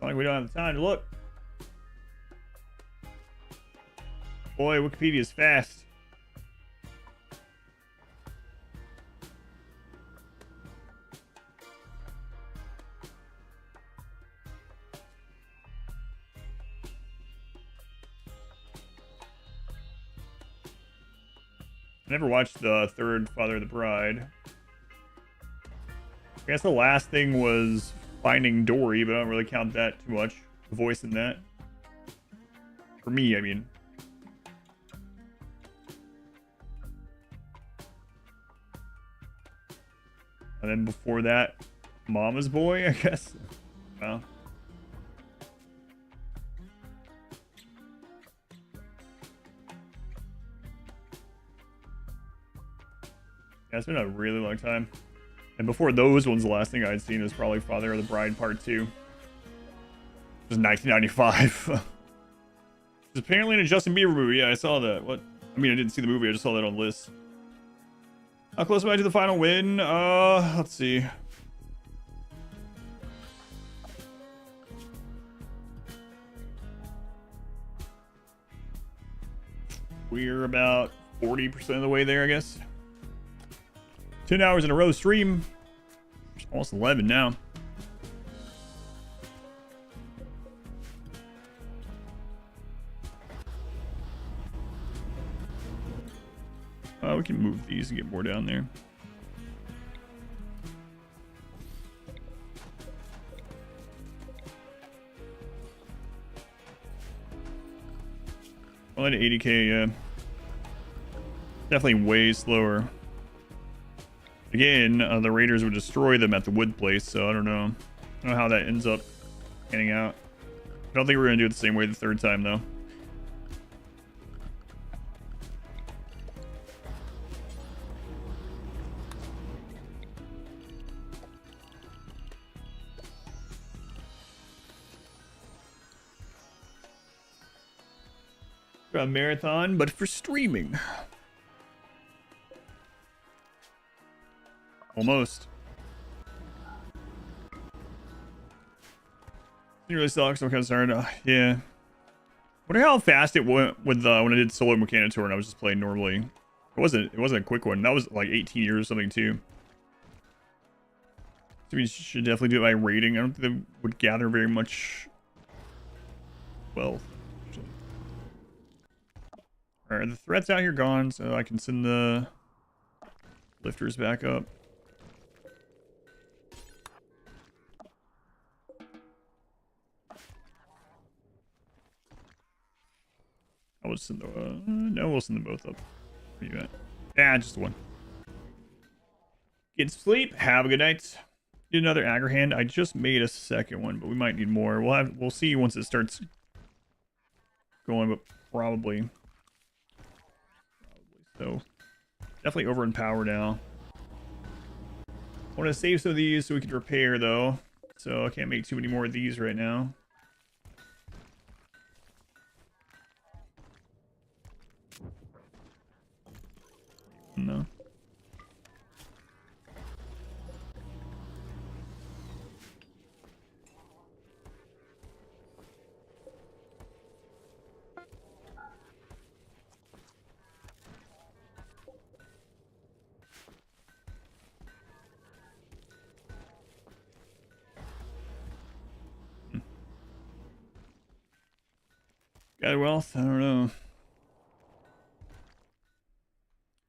Like we don't have the time to look. Boy, Wikipedia is fast. I never watched the third Father of the Bride. I guess the last thing was Finding Dory, but I don't really count that too much. The voice in that. For me, I mean. And then before that, Mama's Boy, I guess. Well. Yeah, it's been a really long time. And before those ones, the last thing I'd seen was probably Father of the Bride Part 2. It was 1995. It's apparently in a Justin Bieber movie. Yeah, I saw that. What? I mean, I didn't see the movie. I just saw that on lists. How close am I to the final win? Let's see. We're about 40% of the way there, I guess. 10 hours in a row stream. It's almost 11 now. We can move these and get more down there. Well, at 80k, yeah. Definitely way slower. Again, the raiders would destroy them at the wood place, so I don't know. I don't know how that ends up panning out. I don't think we're going to do it the same way the third time, though. A marathon, but for streaming. Almost. It really sucks. I'm kind of starting to, yeah. Wonder how fast it went with when I did solo Mechanitor and I was just playing normally. It wasn't a quick one. That was like 18 years or something too. So we should definitely do it by rating. I don't think they would gather very much wealth. Alright, the threat's out here gone, so I can send the lifters back up. I will send the no, we'll send them both up. Where you at? Yeah, just one. Get sleep. Have a good night. Need another aggro hand. I just made a second one, but we might need more. We'll see once it starts going, but probably. So definitely over in power now. I want to save some of these so we can repair though. So I can't make too many more of these right now. No. Gather wealth? I don't know.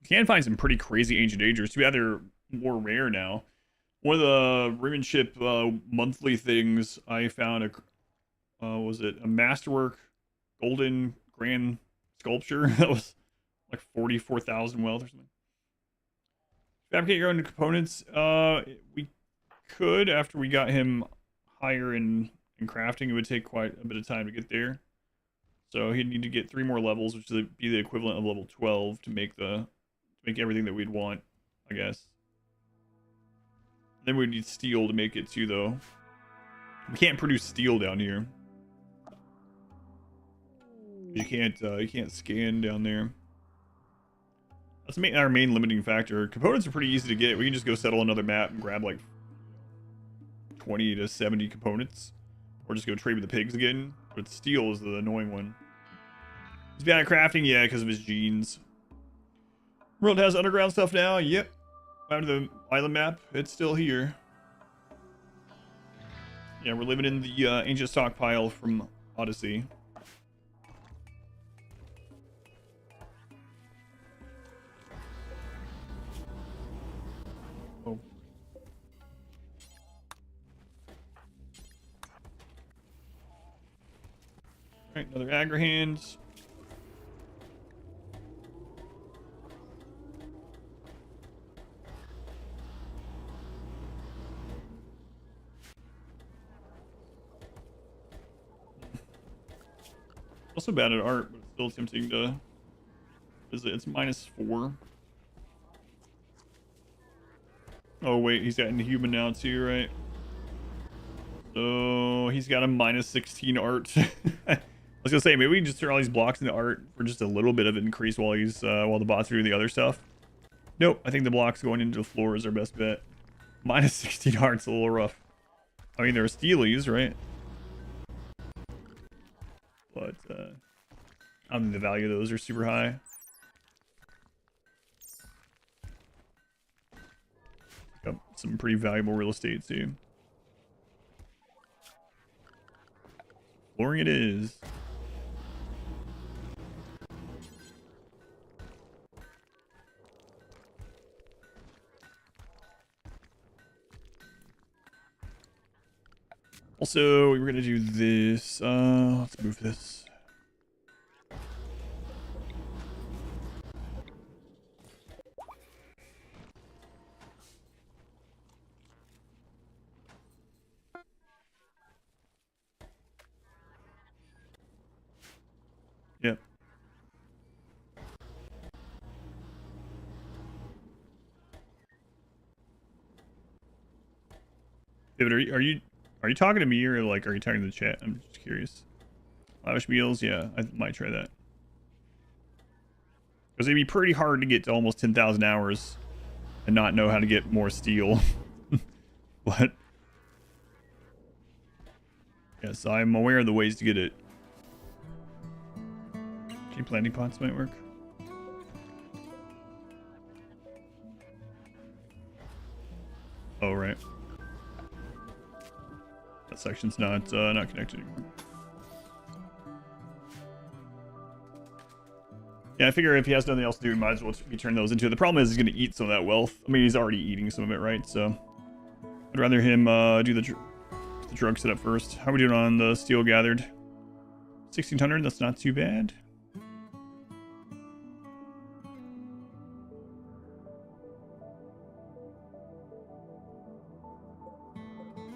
You can find some pretty crazy ancient dangers. Too bad they're more rare now. One of the Ribbonship monthly things I found was it a masterwork golden grand sculpture that was like 44,000 wealth or something. Fabricate your own components. We could after we got him higher in crafting. It would take quite a bit of time to get there. So he'd need to get 3 more levels, which would be the equivalent of level 12 to make everything that we'd want, I guess. Then we'd need steel to make it too, though. We can't produce steel down here. You can't scan down there. That's our main limiting factor. Components are pretty easy to get. We can just go settle another map and grab like 20 to 70 components, or just go trade with the pigs again. But steel is the annoying one. He's bad at crafting, yeah, because of his genes. World has underground stuff now. Yep. Out of the island map, it's still here. Yeah, we're living in the ancient stockpile from Odyssey. Oh. Alright, another Agrahand. Also bad at art, but it's still tempting to visit. It's -4. Oh wait, he's got Inhuman now too, right? So he's got a -16 art. I was gonna say maybe we can just turn all these blocks into art for just a little bit of increase while he's while the bots are doing the other stuff. Nope, I think the blocks going into the floor is our best bet. -16 art's a little rough. I mean, there are steelies, right? But I don't think the value of those are super high. Got some pretty valuable real estate too. Flooring it is. Also, we were gonna do this. Let's move this. Yep. David, are you talking to me or like are you talking to the chat? I'm just curious. Lavish meals, yeah, I might try that. Because it'd be pretty hard to get to almost 10,000 hours and not know how to get more steel. But yes, I'm aware of the ways to get it. Cheap landing pots might work. Oh right. That section's not connected anymore. Yeah, I figure if he has nothing else to do, we might as well be turning those into it. The problem is he's going to eat some of that wealth. I mean, he's already eating some of it, right? So I'd rather him do the drug setup first. How are we doing on the steel gathered? 1,600, that's not too bad.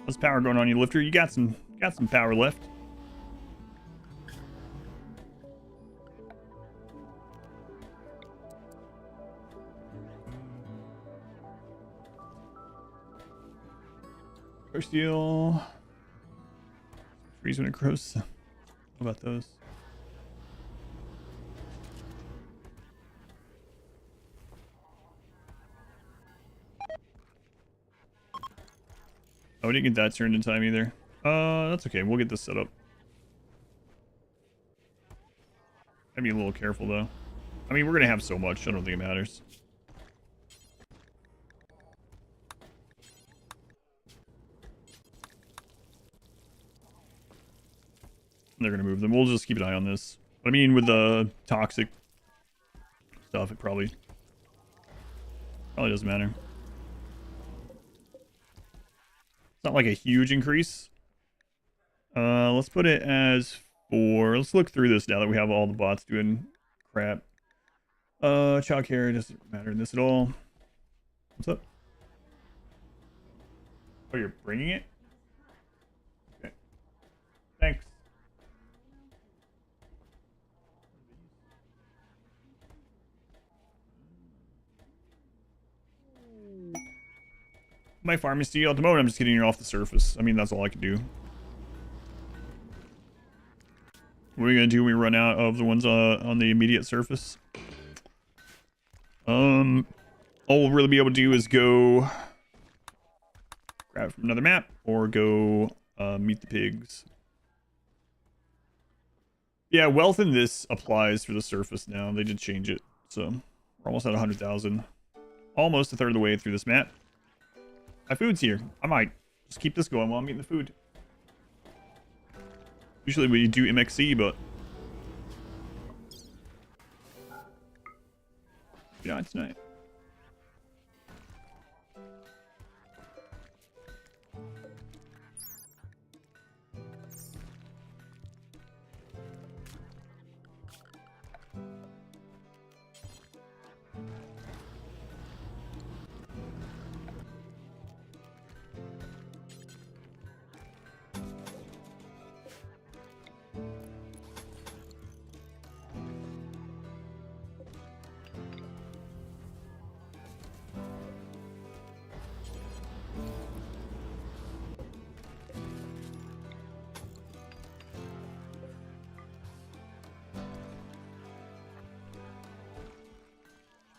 How's power going on you, Lifter? You got some power left. Grow steel. Freeze when it grows. What about those? Oh, we didn't get that turned in time either. That's okay. We'll get this set up. Gotta be a little careful though. I mean, we're gonna have so much. I don't think it matters. They're gonna move them. We'll just keep an eye on this. I mean, with the toxic stuff, it probably doesn't matter. It's not like a huge increase. Let's put it as 4. Let's look through this now that we have all the bots doing crap. Chalk hair doesn't matter in this at all. What's up? Oh, you're bringing it? Okay. Thanks. My pharmacy at the moment, I'm just getting it off the surface. I mean, that's all I can do. What are we gonna do when we run out of the ones on the immediate surface? All we'll really be able to do is go grab from another map or go meet the pigs. Yeah, wealth in this applies for the surface now. They did change it, so we're almost at 100,000. Almost a third of the way through this map. My food's here. I might just keep this going while I'm eating the food. Usually we do MXC, but not tonight.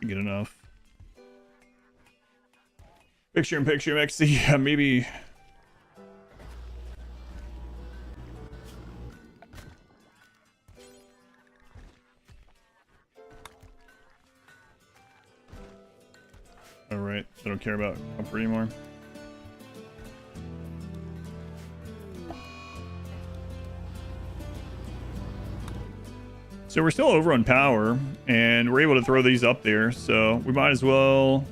Get enough. Picture in picture MXC. Yeah, maybe. Alright, I don't care about comfort anymore. So we're still over on power, and we're able to throw these up there, so we might as well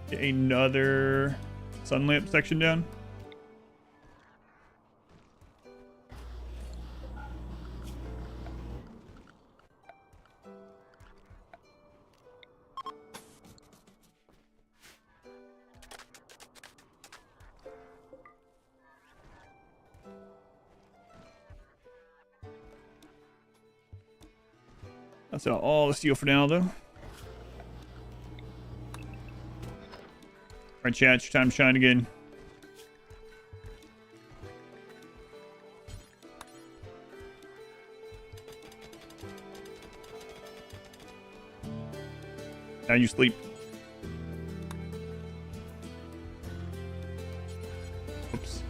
get another sun lamp section down. That's all the steel for now, though. Alright, chat, it's your time to shine again. Now you sleep. Oops.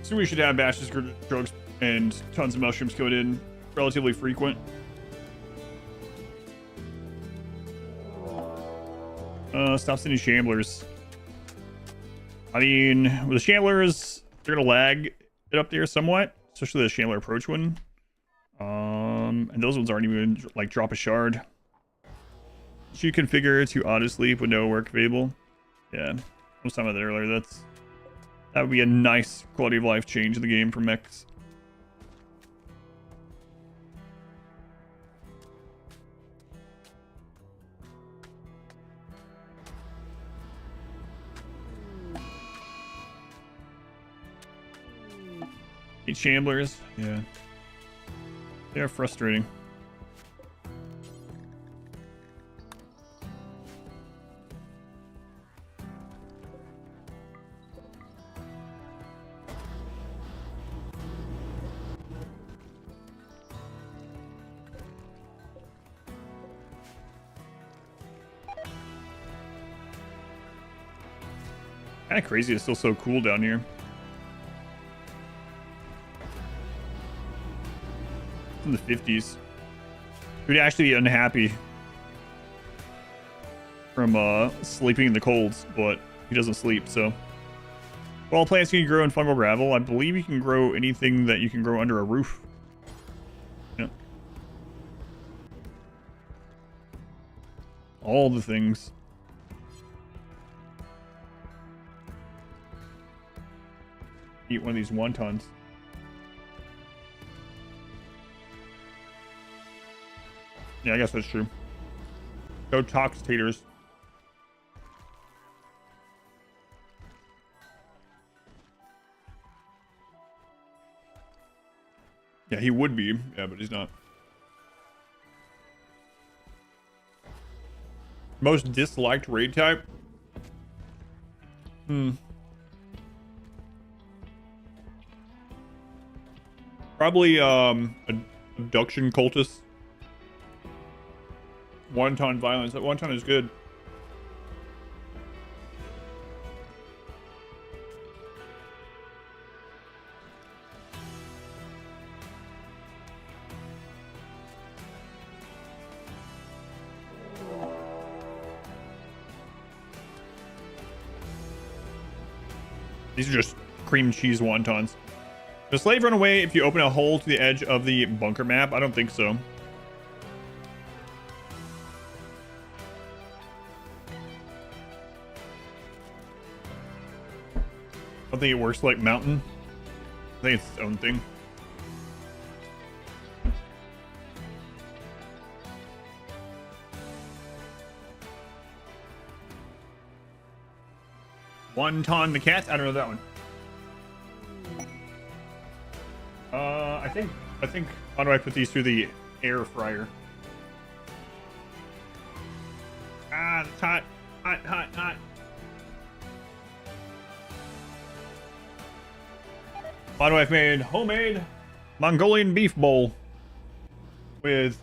So we should have bashes, drugs, and tons of mushrooms code in relatively frequent. Stop sending shamblers. I mean, with the shamblers, they're gonna lag it up there somewhat, especially the shambler approach one. And those ones aren't even like drop a shard. Should you configure to auto sleep with no work available? Yeah, I was talking about that earlier. That would be a nice quality of life change in the game for mechs. Eight shamblers, yeah. They are frustrating. Kind of crazy it's still so cool down here. in the 50s. He'd actually be unhappy from sleeping in the colds, but he doesn't sleep, so. All plants can grow in fungal gravel. I believe you can grow anything that you can grow under a roof. Yeah. All the things. Eat one of these wontons. Yeah, I guess that's true. Go tox taters. Yeah, he would be. Yeah, but he's not. Most disliked raid type? Probably, abduction cultists. Wonton violence. That wonton is good. These are just cream cheese wontons. Does slave run away if you open a hole to the edge of the bunker map? I don't think so. I don't think it works like mountain. I think it's its own thing. Wonton the cat? I don't know that one. I think, how do I put these through the air fryer? Ah, it's hot. Hot, hot, hot. My wife made homemade Mongolian beef bowl with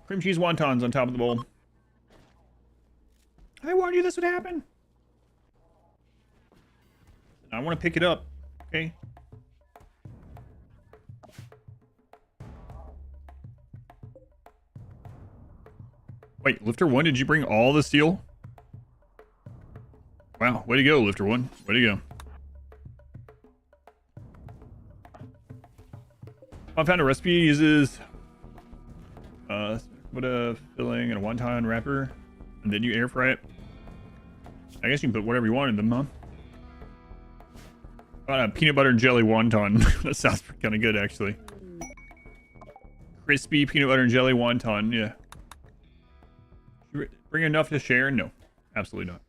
cream cheese wontons on top of the bowl. I warned you this would happen. I want to pick it up, okay? Wait, Lifter 1, did you bring all the steel? Wow, way to go, Lifter 1. Way to go. I found a recipe uses what a filling and a wonton wrapper, and then you air fry it. I guess you can put whatever you want in them, huh? A peanut butter and jelly wonton. That sounds kind of good, actually. Crispy peanut butter and jelly wonton, yeah. Bring enough to share? No, absolutely not.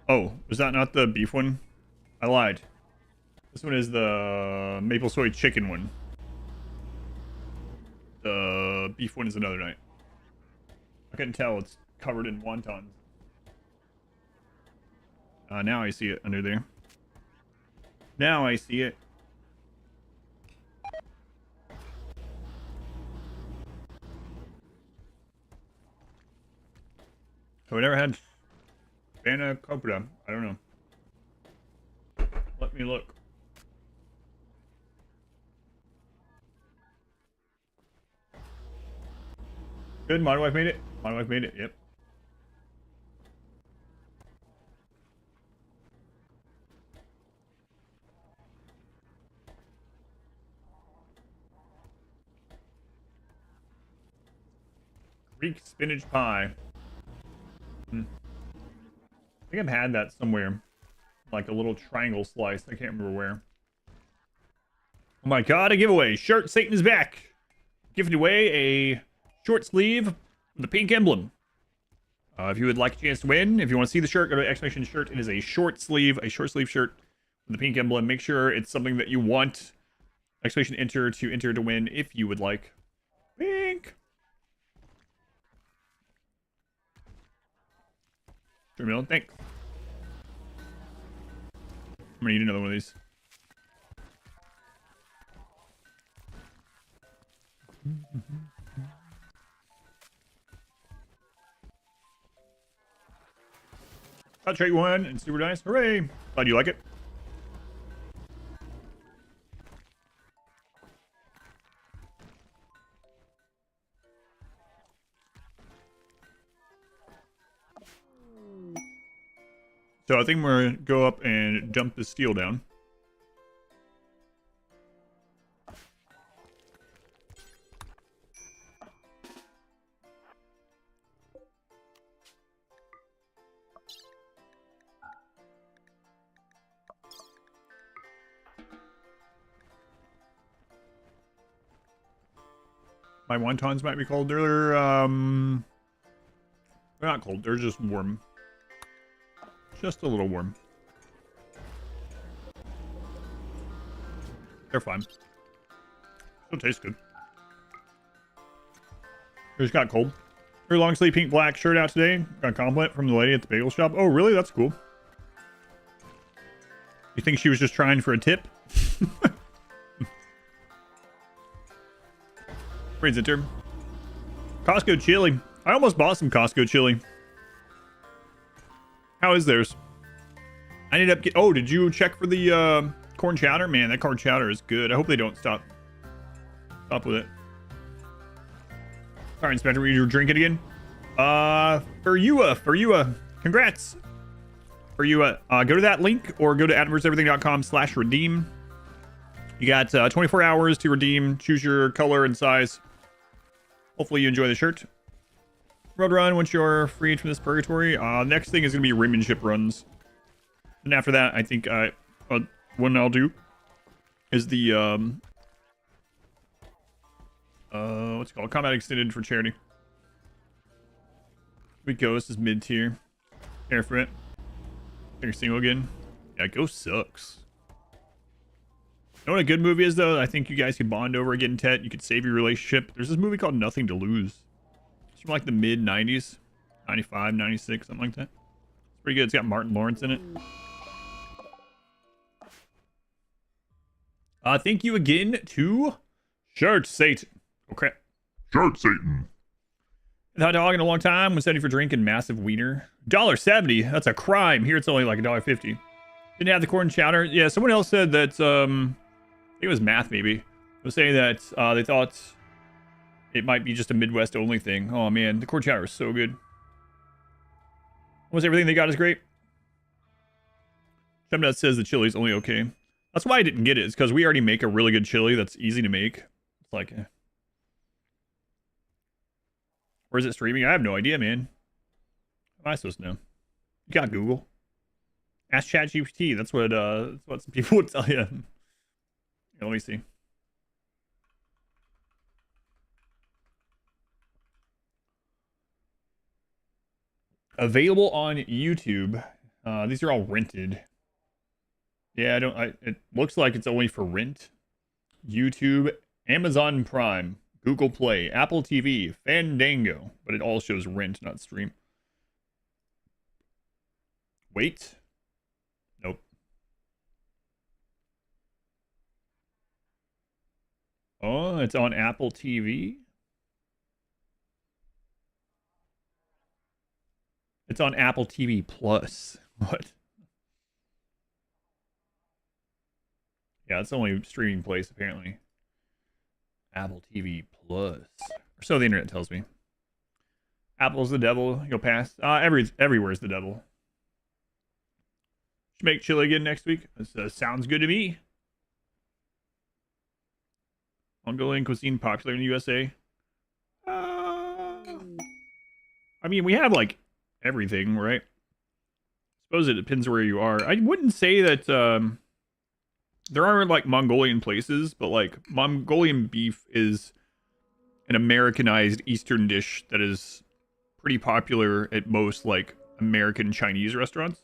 Oh, was that not the beef one? I lied. This one is the maple soy chicken one. The beef one is another night. I couldn't tell. It's covered in wontons. Now I see it under there. Now I see it. So we never had Banacopta. I don't know. Let me look. Good, my wife made it. My wife made it, yep. Greek spinach pie. I think I've had that somewhere. Like a little triangle slice. I can't remember where. Oh my god, a giveaway. Shirt Satan is back. Giving away a short sleeve with the pink emblem. If you would like a chance to win, if you want to see the shirt, go to exclamation shirt. It is a short sleeve shirt with the pink emblem. Make sure it's something that you want. Exclamation enter to win if you would like. Pink. $3 million, thanks. I'm gonna need another one of these. I'll trade one and super dice. Hooray! Glad you like it. So I think we're gonna go up and dump the steel down. My wontons might be cold. They're not cold. They're just warm. Just a little warm. They're fine. Still tastes good. They just got cold. Her long sleeve pink black shirt out today. Got a compliment from the lady at the bagel shop. Oh, really? That's cool. You think she was just trying for a tip? Brains enter. Costco chili. I almost bought some Costco chili. How is theirs? I ended up oh, did you check for the corn chowder? Man, that corn chowder is good. I hope they don't stop with it. Sorry, Inspector, you drink it again? For you, congrats. For you, go to that link or go to adverseverything.com/redeem. You got 24 hours to redeem. Choose your color and size. Hopefully you enjoy the shirt. Road run once you're freed from this purgatory. Next thing is going to be rimmanship runs. And after that, I think one I'll do is the what's it called? Combat Extended for charity. We Ghost is mid tier. Care for it. Think single again. Yeah, Ghost sucks. You know what a good movie is though? I think you guys could bond over again, Tet. You could save your relationship. There's this movie called Nothing to Lose. It's from like the mid 90s. 95, 96, something like that. It's pretty good. It's got Martin Lawrence in it. Thank you again to Shirt Satan. Okay. Shirt Satan. Hot dog in a long time. Was setting for drink and massive wiener. $1.70. That's a crime. Here it's only like $1.50. Didn't have the corn chowder. Yeah, someone else said that, I think it was Math maybe, was saying that they thought it might be just a Midwest only thing. Oh man, the corn chowder is so good. Almost everything they got is great. Chumnut says the chili's only okay. That's why I didn't get it. It's because we already make a really good chili that's easy to make. It's like, Where is it streaming? I have no idea, man. How am I supposed to know? You got Google. Ask ChatGPT. That's what some people would tell you. Yeah, let me see. Available on YouTube. These are all rented. Yeah, it looks like it's only for rent. YouTube, Amazon Prime, Google Play, Apple TV, Fandango, but it all shows rent, not stream. Wait. Nope. Oh, it's on Apple TV. It's on Apple TV Plus. What? Yeah, it's the only streaming place, apparently. Apple TV Plus. Or so the internet tells me. Apple's the devil. You'll pass. Everywhere's the devil. Should make chili again next week. This sounds good to me. Mongolian cuisine popular in the USA. I mean, we have, like, everything, right? Suppose it depends where you are. I wouldn't say that, there are, like, Mongolian places, but, like, Mongolian beef is an Americanized Eastern dish that is pretty popular at most, like, American Chinese restaurants.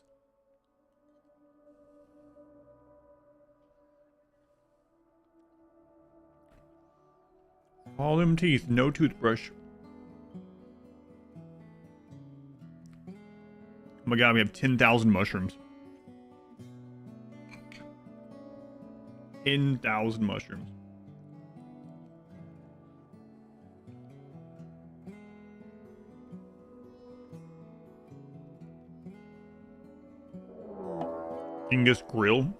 All them teeth, no toothbrush. Oh my god, we have 10,000 mushrooms. 10,000 mushrooms. Genghis Grill.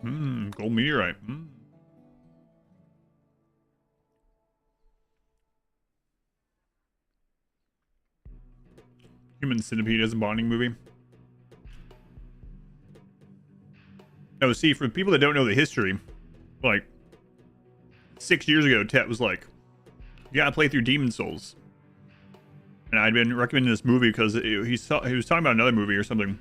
Gold meteorite. Human Centipede is a bonding movie. No, see, for people that don't know the history, like 6 years ago, Tet was like, "You gotta play through Demon Souls," and I'd been recommending this movie because he was talking about another movie or something,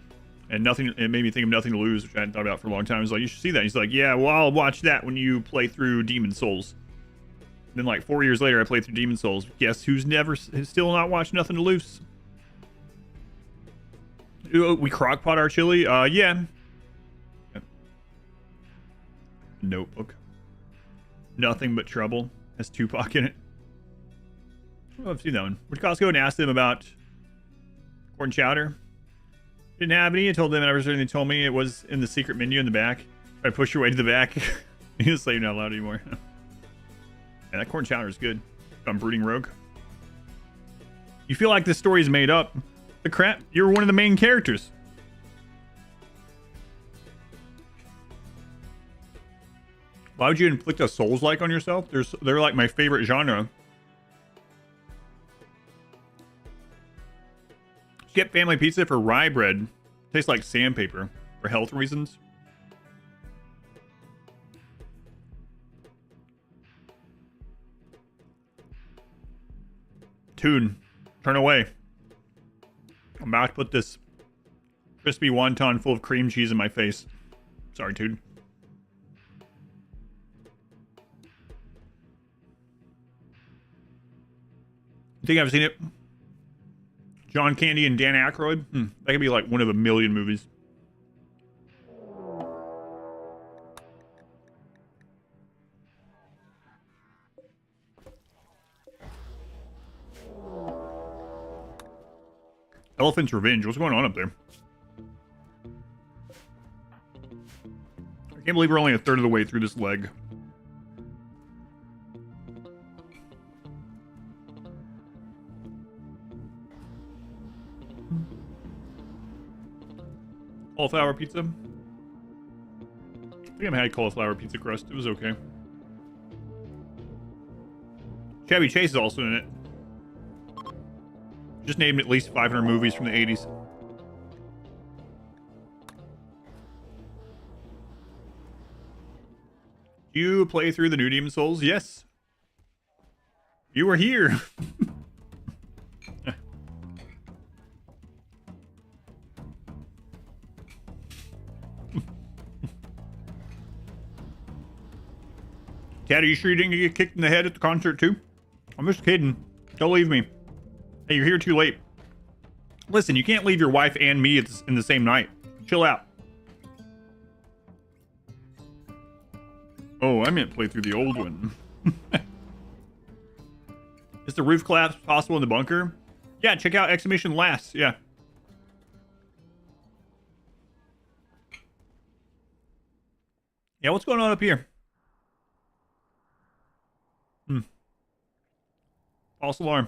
and it made me think of Nothing to Lose, which I hadn't thought about for a long time. I was like, "You should see that." He's like, "Yeah, well, I'll watch that when you play through Demon Souls." And then like 4 years later, I played through Demon Souls. Guess who's still not watched Nothing to Lose? We crockpot our chili? Yeah. Notebook. Nothing but trouble. Has Tupac in it. Oh, I've seen that one. Went to Costco and asked them about corn chowder. Didn't have any. I told them everything they told me. It was in the secret menu in the back. I pushed your way to the back. You didn't say you're not allowed anymore. Yeah, that corn chowder is good. I'm brooding rogue. You feel like this story is made up. The crap. You're one of the main characters. Why would you inflict a Souls-like on yourself? They're like my favorite genre. Get family pizza for rye bread. Tastes like sandpaper for health reasons. Toon, turn away. I'm about to put this crispy wonton full of cream cheese in my face. Sorry, Toon. You think I've seen it? John Candy and Dan Aykroyd? That could be like one of a million movies. Elephant's Revenge. What's going on up there? I can't believe we're only a third of the way through this leg. Cauliflower pizza. I think I've had cauliflower pizza crust. It was okay. Chevy Chase is also in it. Just named at least 500 movies from the 80s. You play through the new Demon Souls? Yes. You were here. Cat, are you sure you didn't get kicked in the head at the concert too? I'm just kidding. Don't leave me. Hey, you're here too late. Listen, you can't leave your wife and me in the same night. Chill out. Oh, I meant play through the old one. Is the roof collapse possible in the bunker? Yeah, check out Exhibition Last. Yeah. Yeah, what's going on up here? False alarm.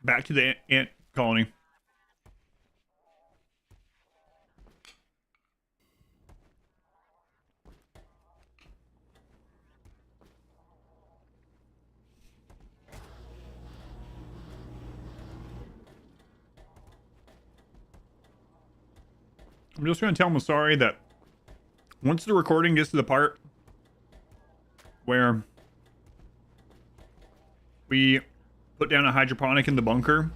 Back to the ant colony. I'm just going to tell him sorry that once the recording gets to the part where we put down a hydroponic in the bunker,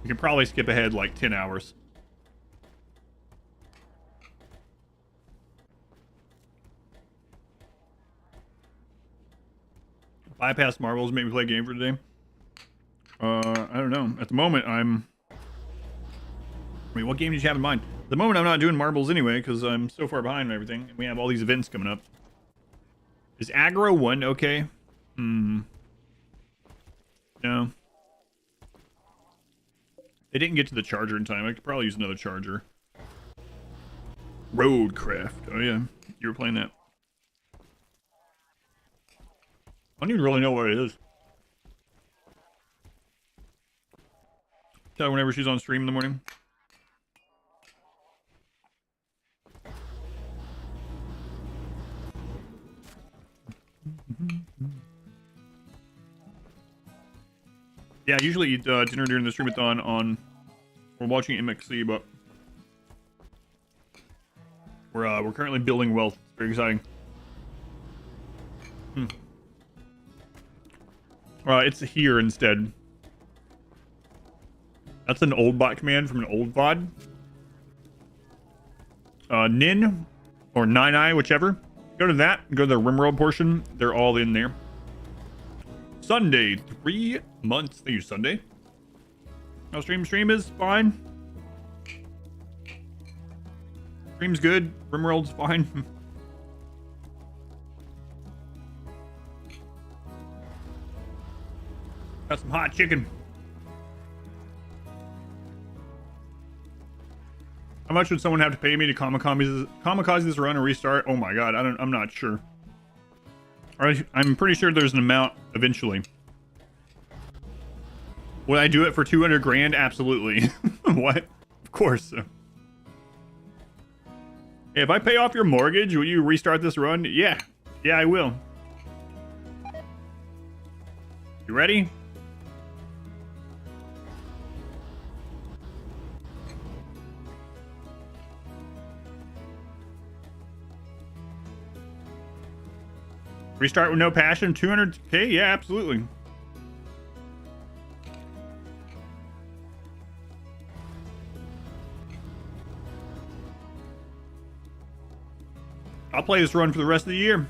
we can probably skip ahead like 10 hours. Bypass marbles, maybe play a game for today. I don't know. At the moment, wait, what game did you have in mind? At the moment, I'm not doing marbles anyway, because I'm so far behind and everything. And we have all these events coming up. Is aggro 1 okay? No. They didn't get to the charger in time. I could probably use another charger. Roadcraft. Oh, yeah. You were playing that. I don't even really know what it is. Tell her whenever she's on stream in the morning. Yeah, I usually eat dinner during the streamathon on... We're watching MXC, but... We're currently building wealth. It's very exciting. It's here instead. That's an old bot command from an old VOD. Nin or 9i, whichever. Go to that. Go to the RimWorld portion. They're all in there. Sunday, 3 months. Thank you, Sunday. No, stream is fine. Stream's good. RimWorld's fine. Got some hot chicken. How much would someone have to pay me to kamikaze this run or restart? Oh my god, I'm not sure. I'm pretty sure there's an amount eventually. Would I do it for 200 grand? Absolutely. What? Of course. Hey, if I pay off your mortgage, will you restart this run? Yeah. Yeah, I will. You ready? Restart with no passion, 200k? Yeah, absolutely. I'll play this run for the rest of the year.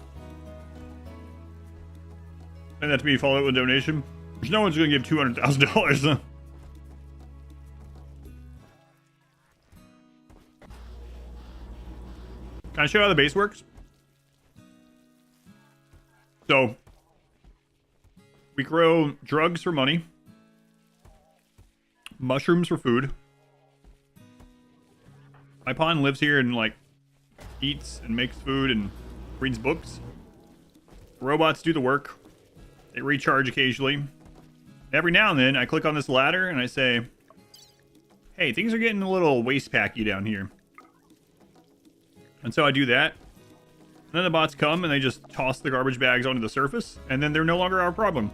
Send that to me, follow it with a donation. There's no one's gonna give $200,000. Can I show you how the base works? So, we grow drugs for money, mushrooms for food. My pawn lives here and, like, eats and makes food and reads books. Robots do the work. They recharge occasionally. Every now and then, I click on this ladder and I say, hey, things are getting a little waste packy down here. And so I do that. And then the bots come and they just toss the garbage bags onto the surface, and then they're no longer our problem.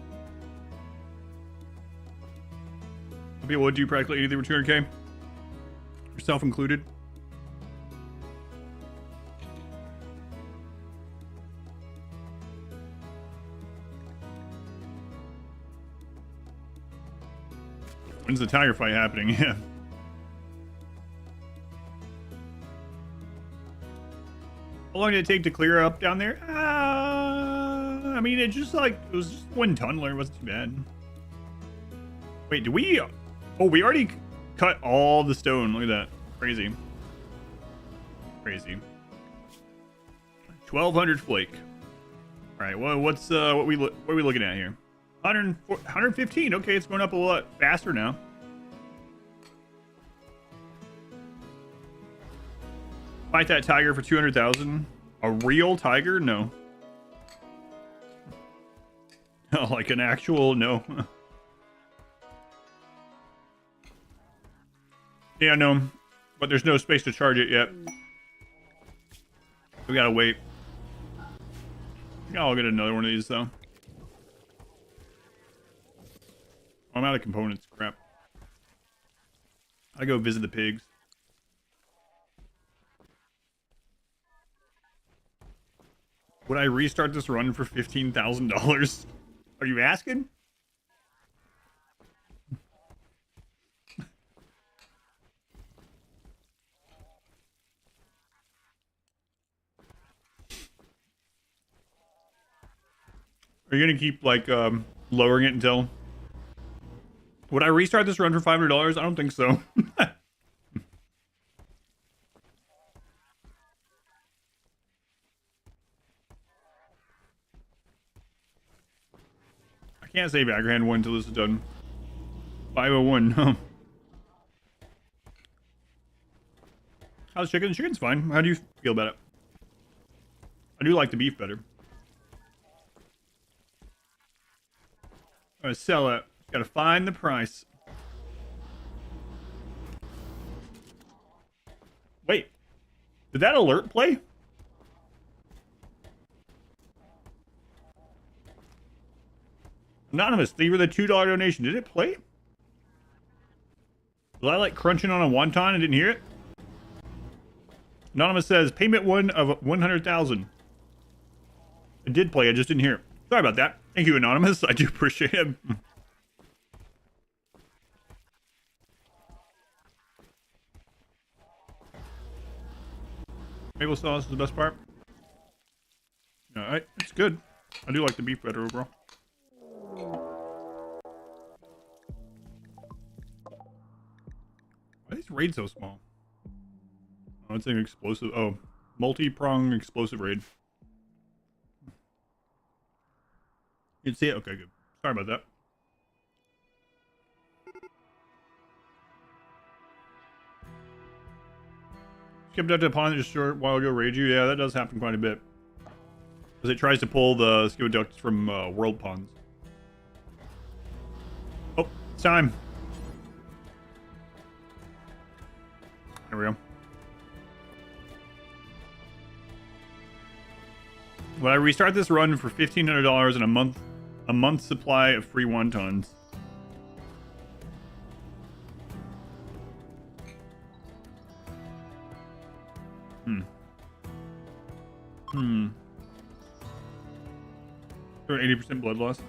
People would do practically anything for 200k. Yourself included. When's the tiger fight happening? Yeah. How long did it take to clear up down there? I mean, it was just one tunneler. It wasn't too bad. Wait, did we? Oh, we already cut all the stone. Look at that. Crazy. Crazy. 1,200 flake. All right. Well, what are we looking at here? 115. Okay, it's going up a lot faster now. Fight that tiger for 200,000. A real tiger? No. Oh, like an actual? No. Yeah, no. But there's no space to charge it yet. We gotta wait. I'll get another one of these though. I'm out of components. Crap. I go visit the pigs. Would I restart this run for $15,000? Are you asking? Are you gonna keep like lowering it until? Would I restart this run for $500? I don't think so. I can't save Aran one until this is done. 501. How's chicken? Chicken's fine. How do you feel about it? I do like the beef better. I'm gonna sell it. Gotta find the price. Wait. Did that alert play? Anonymous, thank you for the $2 donation. Did it play? Was I like crunching on a wonton and didn't hear it? Anonymous says, payment 1 of 100,000. It did play, I just didn't hear it. Sorry about that. Thank you, Anonymous. I do appreciate it. Maple sauce is the best part. Alright, it's good. I do like the beef better overall. Why are these raids so small? Oh, it's an explosive. Oh, multi-prong explosive raid. You can see it? Okay, good. Sorry about that. Skipped out to a pond just a short while ago, raid you. Yeah, that does happen quite a bit. Because it tries to pull the scuba from world ponds. Oh, it's time. There we go. When I restart this run for $1,500 and a month's supply of free wontons. Or 80% blood loss.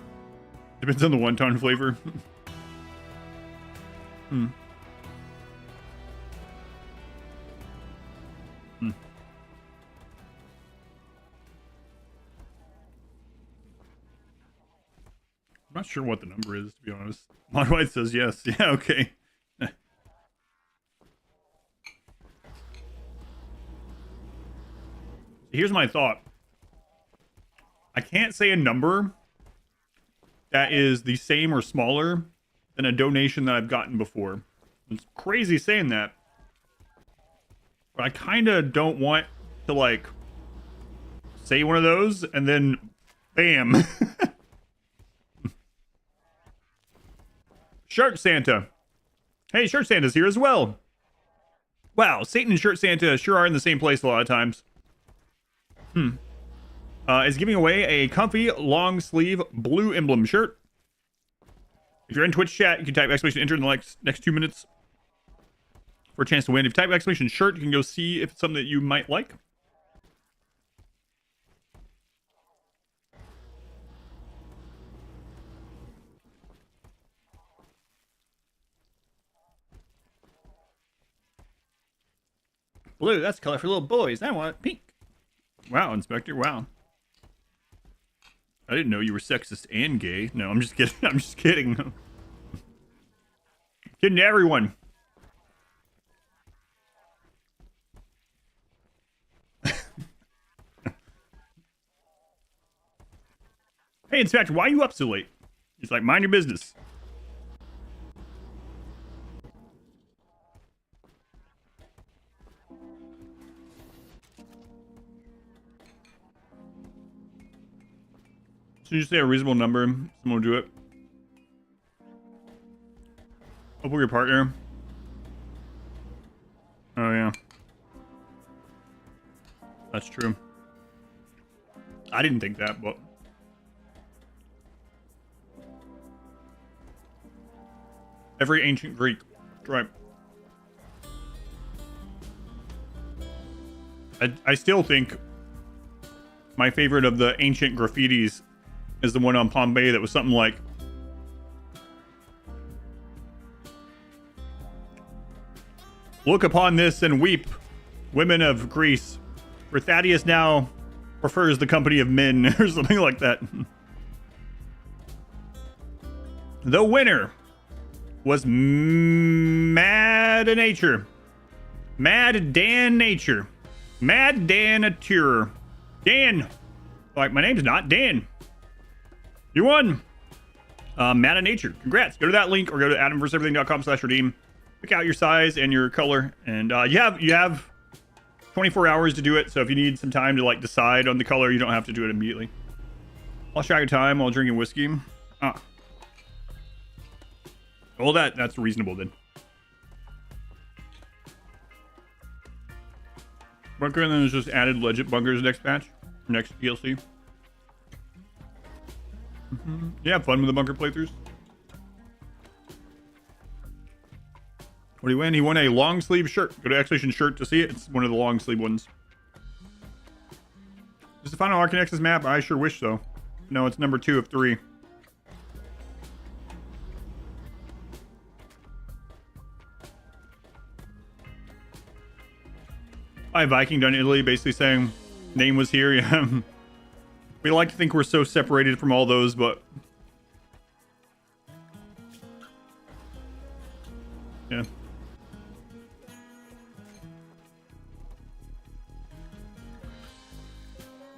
Depends on the wonton flavor. I'm not sure what the number is, to be honest. Mod White says yes. Yeah, okay. Here's my thought. I can't say a number that is the same or smaller than a donation that I've gotten before. It's crazy saying that. But I kind of don't want to, like, say one of those and then bam. Shirt Santa. Hey, Shirt Santa's here as well. Wow, Satan and Shirt Santa sure are in the same place a lot of times. Is giving away a comfy long sleeve blue emblem shirt. If you're in Twitch chat, you can type exclamation enter in the next 2 minutes for a chance to win. If you type exclamation shirt, you can go see if it's something that you might like. Blue, that's color for little boys. I want pink. Wow, Inspector, wow. I didn't know you were sexist and gay. No, I'm just kidding. I'm just kidding. Kidding everyone. Hey, Inspector, why are you up so late? He's like, mind your business. So you say a reasonable number, someone will do it. Open your partner. Oh yeah. That's true. I didn't think that, but every ancient Greek. Right. I still think my favorite of the ancient graffitis is the one on Palm Bay that was something like, look upon this and weep, women of Greece, for Thaddeus now prefers the company of men, or something like that. The winner was Mad Nature. Mad Dan Nature. Mad Dan Nature. Dan. Like, my name's not Dan. You won. Mad Nature. Congrats. Go to that link or go to adamverseverything.com/redeem. Pick out your size and your color. And you have 24 hours to do it. So if you need some time to like decide on the color, you don't have to do it immediately. Lost track of time while drinking whiskey. Well, that's reasonable then. Bunker and then there's just added legit bunkers next patch. Next DLC. Yeah, fun with the bunker playthroughs. What did he win? He won a long sleeve shirt. Go to Expedition Shirt to see it. It's one of the long sleeve ones. Is the final Aran Nexus map? I sure wish so. No, it's number 2 of 3. Hi, Viking done Italy, basically saying name was here. Yeah. We like to think we're so separated from all those, but yeah.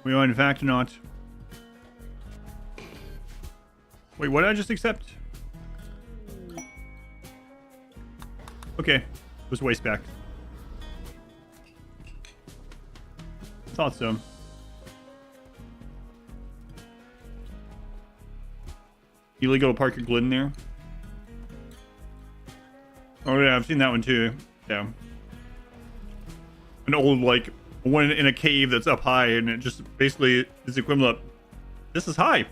We are in fact not. Wait, what did I just accept? Okay, it was waste back. Thought so. Illegal to park your Glidden there. Oh yeah, I've seen that one too. Yeah. An old, like, one in a cave that's up high, and it just basically is equivalent. This is high.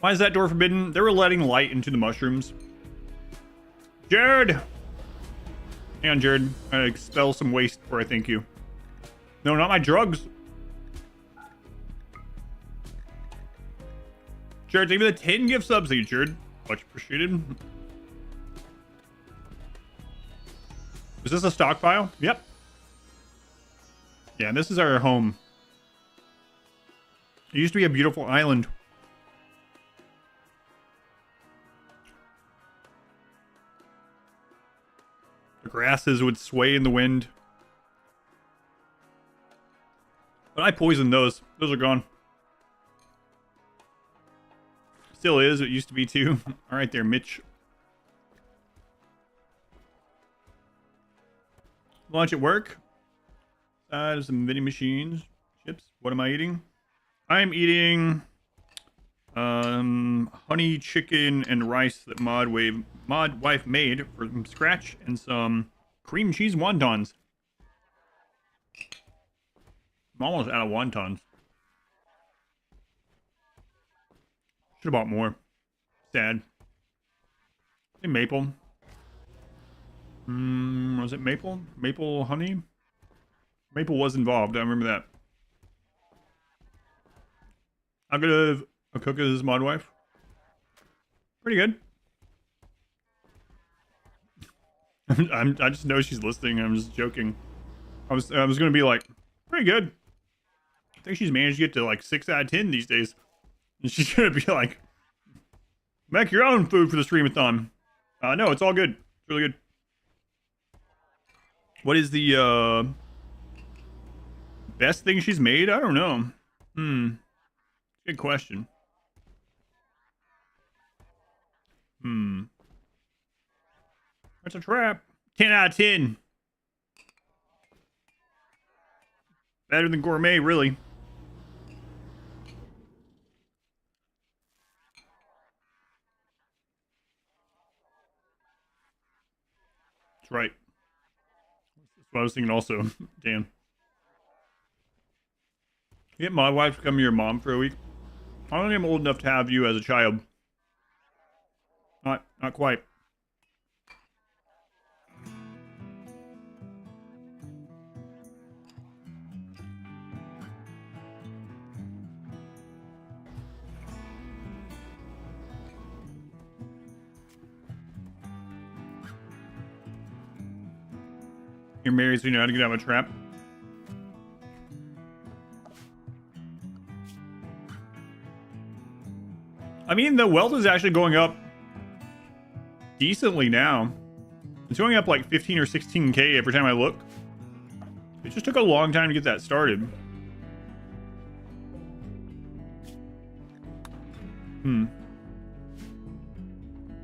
Why is that door forbidden? They were letting light into the mushrooms. Jared! Hang on, Jared. I'm gonna expel some waste before I thank you. No, not my drugs. Jared, thank you for the 10 gift subs, Jared. Much appreciated. Is this a stockpile? Yep. Yeah, this is our home. It used to be a beautiful island. The grasses would sway in the wind. But I poisoned those. Those are gone. Still is. It used to be too. All right there, Mitch. Lunch at work. Some vending machines. Chips. What am I eating? I'm eating honey chicken and rice that Mod Wife made from scratch, and some cream cheese wontons. I'm almost out of wontons. Should have bought more. Sad. Hey, maple. Was it maple? Maple honey? Maple was involved. I remember that. How good of a cook is Mod Wife? Pretty good. I just know she's listening. I'm just joking. I was gonna be like, pretty good. I think she's managed to get to like 6 out of 10 these days. And she's gonna be like, make your own food for the streamathon. No, it's all good. It's really good. What is the best thing she's made? I don't know. Good question. That's a trap. 10 out of 10. Better than gourmet, really. That's right. That's what I was thinking also. Dan. Get my wife to become your mom for a week. I don't think I'm old enough to have you as a child. Not quite. You're married, so you know how to get out of a trap. I mean, the wealth is actually going up decently now. It's going up like 15 or 16k every time I look. It just took a long time to get that started.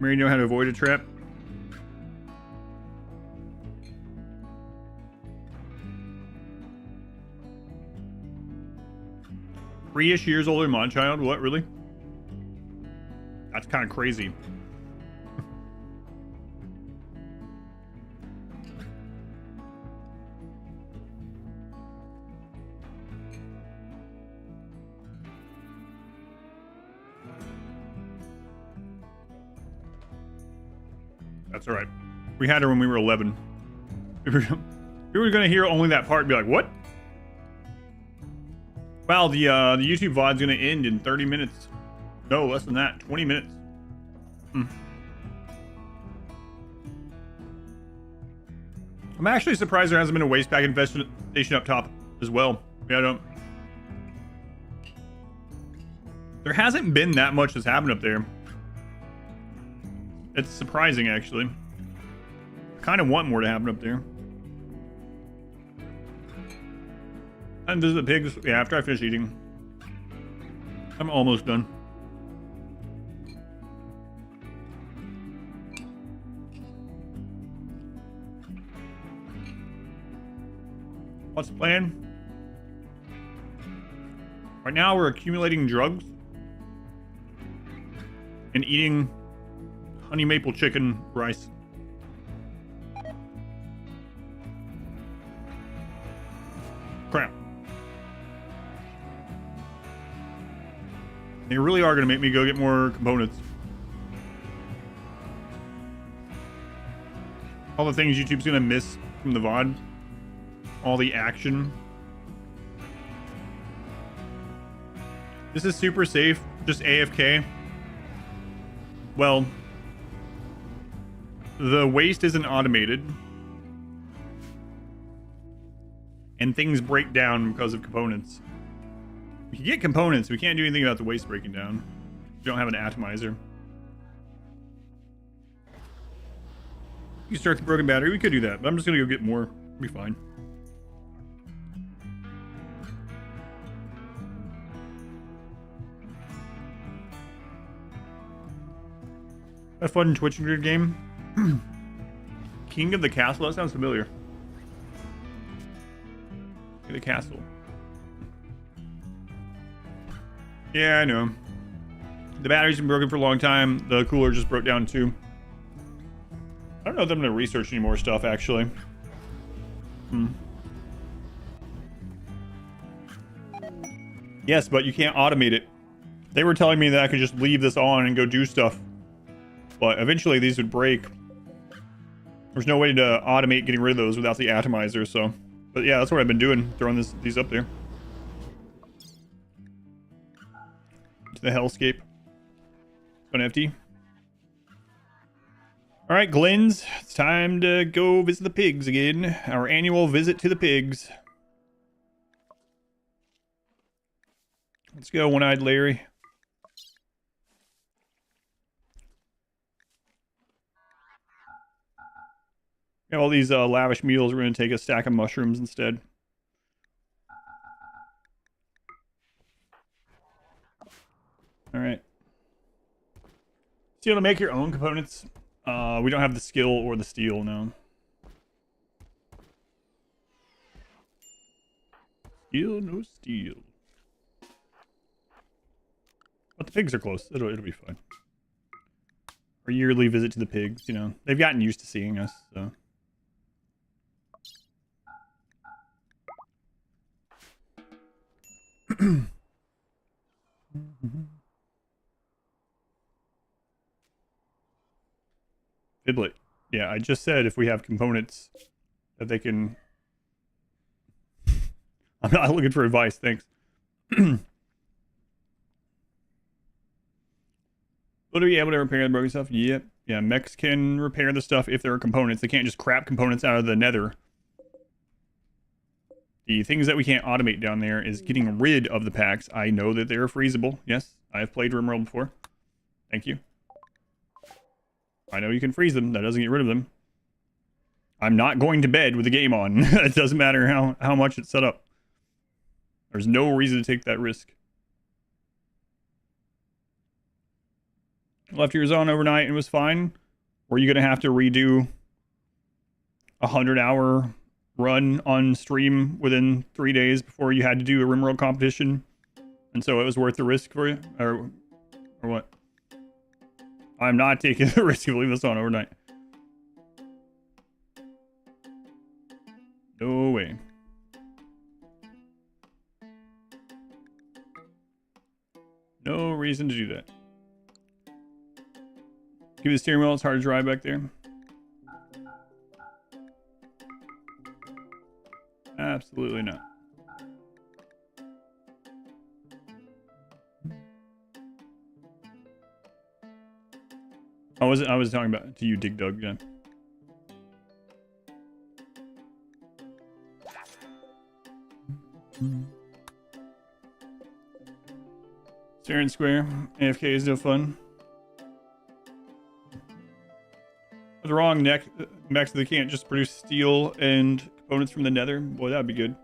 Mary know how to avoid a trap? Three-ish years older than my child? What, really? That's kind of crazy. That's all right. We had her when we were 11. We were going to hear only that part and be like, what? Wow, the YouTube VOD's going to end in 30 minutes. No, less than that. 20 minutes. I'm actually surprised there hasn't been a waste pack infestation up top as well. Yeah, I don't... There hasn't been that much that's happened up there. It's surprising, actually. I kind of want more to happen up there. And visit the pigs. Yeah, after I finish eating. I'm almost done. What's the plan? Right now we're accumulating drugs and eating honey maple chicken rice. Crap. They really are going to make me go get more components. All the things YouTube's going to miss from the VOD. All the action. This is super safe. Just AFK. Well, the waste isn't automated. And things break down because of components. We can get components. We can't do anything about the waste breaking down. We don't have an atomizer. You start the broken battery. We could do that, but I'm just going to go get more. It'll be fine. A fun Twitch grid game. King of the Castle. That sounds familiar. King of the Castle. Yeah, I know. The battery's been broken for a long time. The cooler just broke down too. I don't know if I'm going to research any more stuff, actually. Yes, but you can't automate it. They were telling me that I could just leave this on and go do stuff. But eventually these would break. There's no way to automate getting rid of those without the atomizer, so... But yeah, that's what I've been doing, throwing these up there. To the hellscape. It's empty. Alright, Glens. It's time to go visit the pigs again. Our annual visit to the pigs. Let's go, One-Eyed Larry. We have all these lavish meals. We're going to take a stack of mushrooms instead. Alright. So you want to make your own components? We don't have the skill or the steel, no. Steel, no steel. But the pigs are close. It'll be fine. Our yearly visit to the pigs, you know. They've gotten used to seeing us, so... Fidlet. Yeah, I just said if we have components that they can... I'm not looking for advice, thanks. Will they be able to repair the broken stuff? Yep. Yeah, mechs can repair the stuff if there are components. They can't just crap components out of the nether. The things that we can't automate down there is getting rid of the packs. I know that they're freezable. Yes, I have played RimWorld before. Thank you. I know you can freeze them. That doesn't get rid of them. I'm not going to bed with the game on. It doesn't matter how much it's set up. There's no reason to take that risk. Left yours on overnight and it was fine. Or are you going to have to redo a 100-hour run on stream within 3 days before you had to do a RimWorld competition? And so it was worth the risk for you? Or what? I'm not taking the risk of leaving this on overnight. No way. No reason to do that. Give the steering wheel, it's hard to drive back there. Absolutely not. I was talking about to you, Dig Dug. Yeah. Saren Square. AFK is no fun. I was wrong, Max. They can't just produce steel and components from the nether. Boy, that'd be good.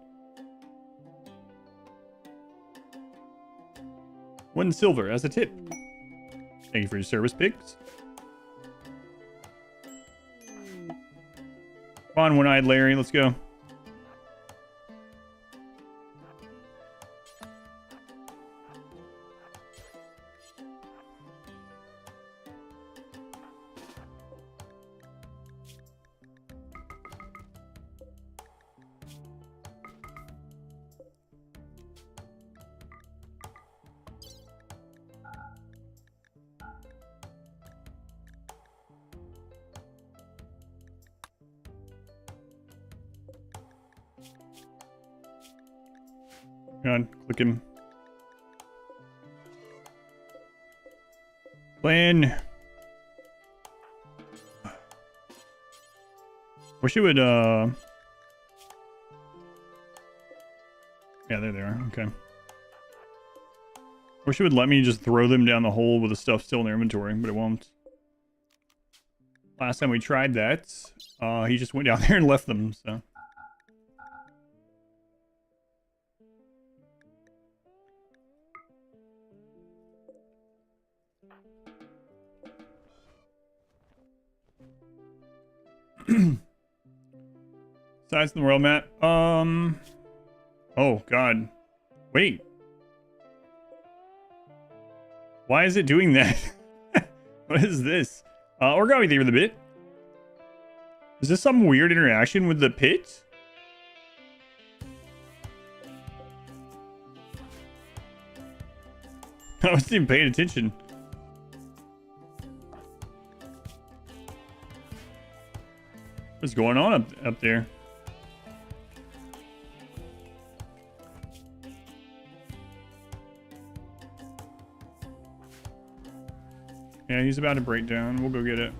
1 silver as a tip. Thank you for your service, pigs. Come on, one-eyed Larry. Let's go. God, clicking. Plan. Wish it would, yeah, there they are. Okay. Wish it would let me just throw them down the hole with the stuff still in their inventory, but it won't. Last time we tried that, he just went down there and left them, so. Size in the world map. Oh god. Wait. Why is it doing that? What is this? Origami Thief of the Bit. Is this some weird interaction with the pit? I wasn't even paying attention. What's going on up there? Yeah, he's about to break down. We'll go get it.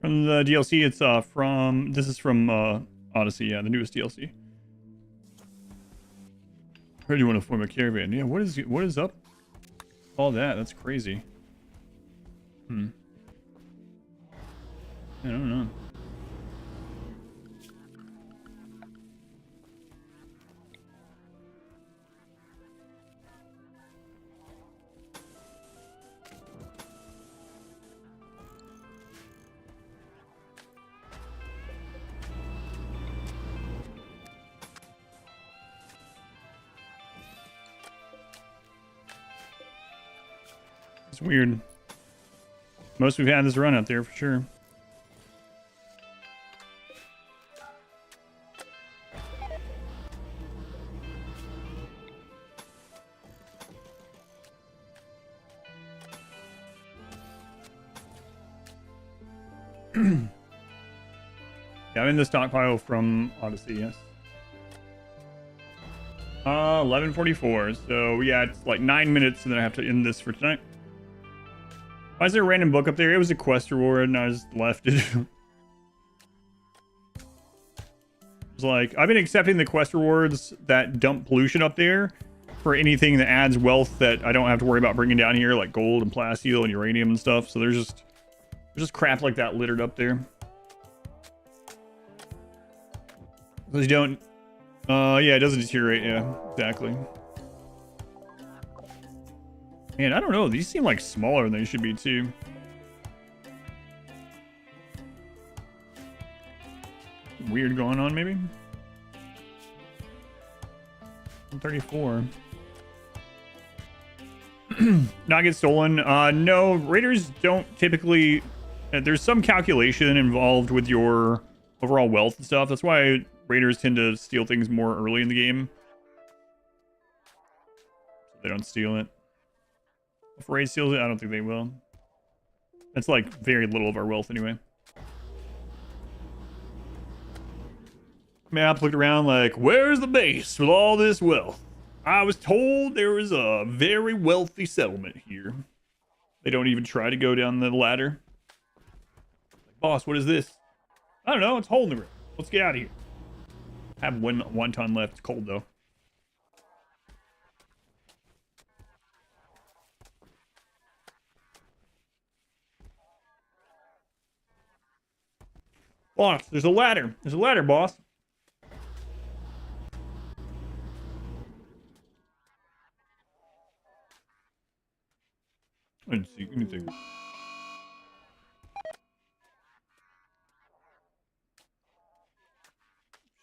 From the DLC, it's this is from Odyssey, yeah, the newest DLC. Heard you want to form a caravan. Yeah, what is up? All that's crazy. I don't know. It's weird. Most we've had this run out there for sure. Yeah, I'm in the stockpile from Odyssey, yes. 11:44. So yeah, it's like 9 minutes and then I have to end this for tonight. Why is there a random book up there? It was a quest reward and I just left it. It's like, I've been accepting the quest rewards that dump pollution up there for anything that adds wealth that I don't have to worry about bringing down here, like gold and plasteel and uranium and stuff. So there's just crap like that littered up there. Because you don't... yeah, it doesn't deteriorate. Yeah, exactly. Man, I don't know. These seem like smaller than they should be, too. Weird going on, maybe? 134. Not get stolen. No, raiders don't typically there's some calculation involved with your overall wealth and stuff. That's why raiders tend to steal things more early in the game. So they don't steal it. If raid steals it, I don't think they will. That's like very little of our wealth anyway. Map looked around like, where's the base with all this wealth? I was told there was a very wealthy settlement here. They don't even try to go down the ladder. Boss, what is this? I don't know. It's a hole in the roof. Let's get out of here. I have one ton left. It's cold though. Boss, there's a ladder. There's a ladder, boss. I didn't see anything.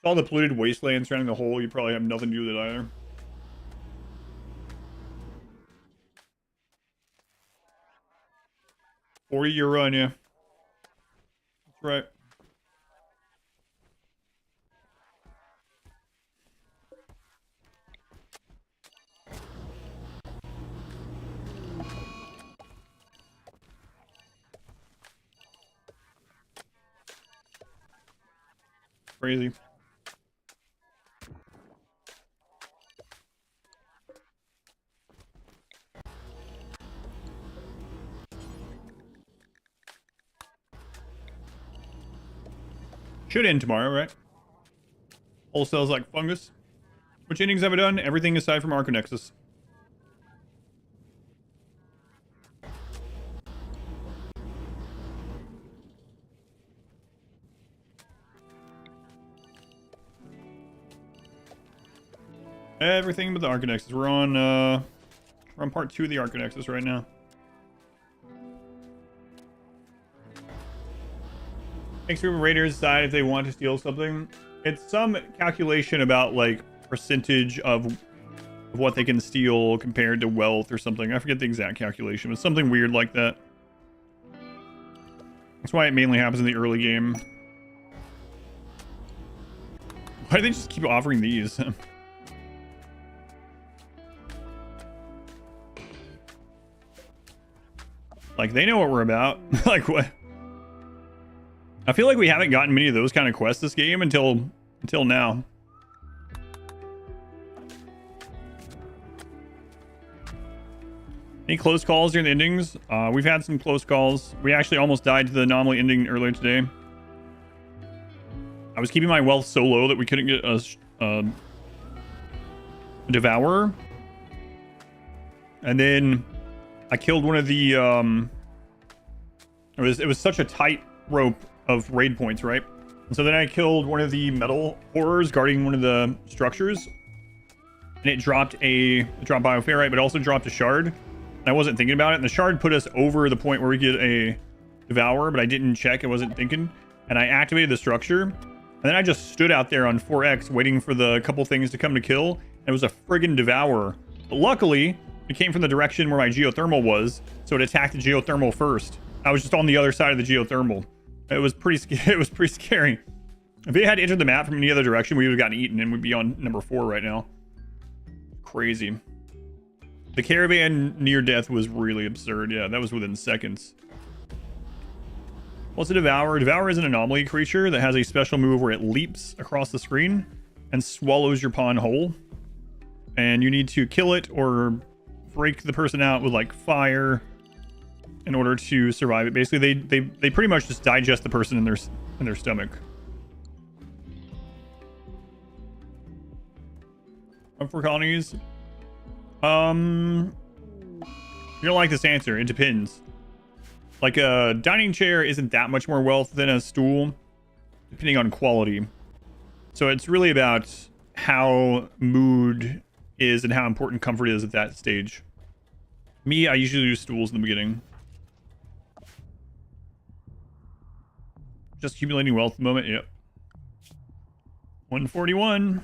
All the polluted wasteland surrounding the hole, you probably have nothing to do with it either. $40-year run, yeah. That's right. Crazy. Should end tomorrow, right? Wholesale's like fungus. Which innings have I done? Everything aside from Aran Nexus. Everything but the Aran Nexus. We're on part 2 of the Aran Nexus right now. Makes group of raiders decide if they want to steal something. It's some calculation about like percentage of what they can steal compared to wealth or something. I forget the exact calculation, but something weird like that. That's why it mainly happens in the early game. Why do they just keep offering these? Like, they know what we're about. Like, what? I feel like we haven't gotten many of those kind of quests this game until now. Any close calls during the endings? We've had some close calls. We actually almost died to the Anomaly ending earlier today. I was keeping my wealth so low that we couldn't get a Devourer. And then I killed one of the it was such a tight rope of raid points, right? And so then I killed one of the metal horrors guarding one of the structures, and it dropped bioferrite, but also dropped a shard. And I wasn't thinking about it, and the shard put us over the point where we get a Devourer, but I didn't check. I wasn't thinking, and I activated the structure, and then I just stood out there on 4X waiting for the couple things to come to kill, and it was a friggin' Devourer. But luckily, it came from the direction where my geothermal was, so it attacked the geothermal first. I was just on the other side of the geothermal. It was pretty scary. If it had entered the map from any other direction, we would have gotten eaten, and we'd be on number 4 right now. Crazy. The caravan near death was really absurd. Yeah, that was within seconds. What's a Devourer? Devourer is an anomaly creature that has a special move where it leaps across the screen and swallows your pawn whole. And you need to kill it or break the person out with like fire in order to survive it. Basically, they pretty much just digest the person in their stomach. Up for colonies. You don't like this answer. It depends. Like a dining chair isn't that much more wealth than a stool, depending on quality. So it's really about how mood is and how important comfort is at that stage. Me, I usually use stools in the beginning. Just accumulating wealth at the moment. Yep. 141.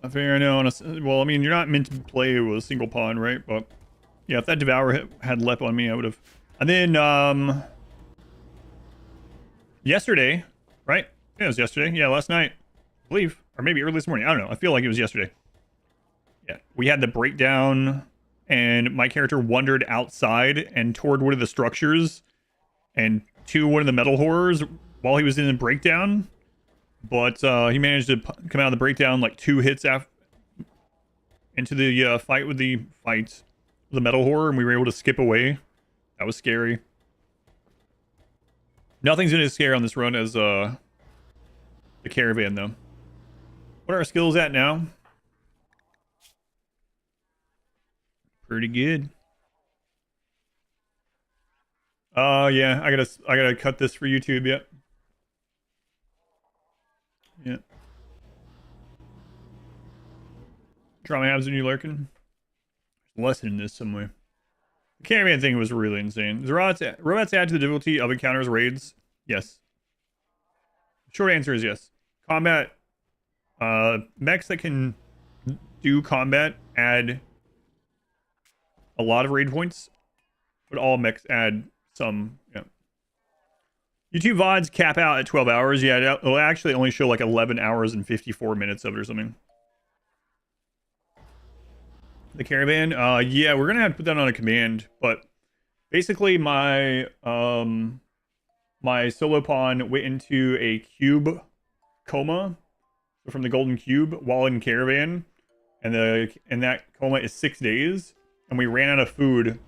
Fair, I know. Well, I mean, you're not meant to play with a single pawn, right? But yeah, if that Devourer had leapt on me, I would have. And then, yesterday, right? Yeah, it was yesterday. Yeah, last night, I believe. Or maybe early this morning. I don't know. I feel like it was yesterday. Yeah, we had the breakdown, and my character wandered outside and toward one of the structures and to one of the metal horrors while he was in the breakdown. But he managed to come out of the breakdown like 2 hits into the fight with the metal horror, and we were able to skip away. That was scary. Nothing's been as scary on this run as the caravan, though. What are our skills at now? Pretty good. Yeah, I gotta cut this for YouTube. Yep. Yeah. Trauma habs when you lurking. There's a lesson in this somewhere. The caravan thing was really insane. The robots add to the difficulty of encounters raids? Yes. Short answer is yes. Combat. Mechs that can do combat add a lot of raid points, but all mechs add some. Yeah. YouTube VODs cap out at 12 hours. Yeah, it'll actually only show like 11 hours and 54 minutes of it or something. The caravan, yeah, we're gonna have to put that on a command, but basically my my solo pawn went into a cube coma from the golden cube while in caravan, and that coma is 6 days, and we ran out of food,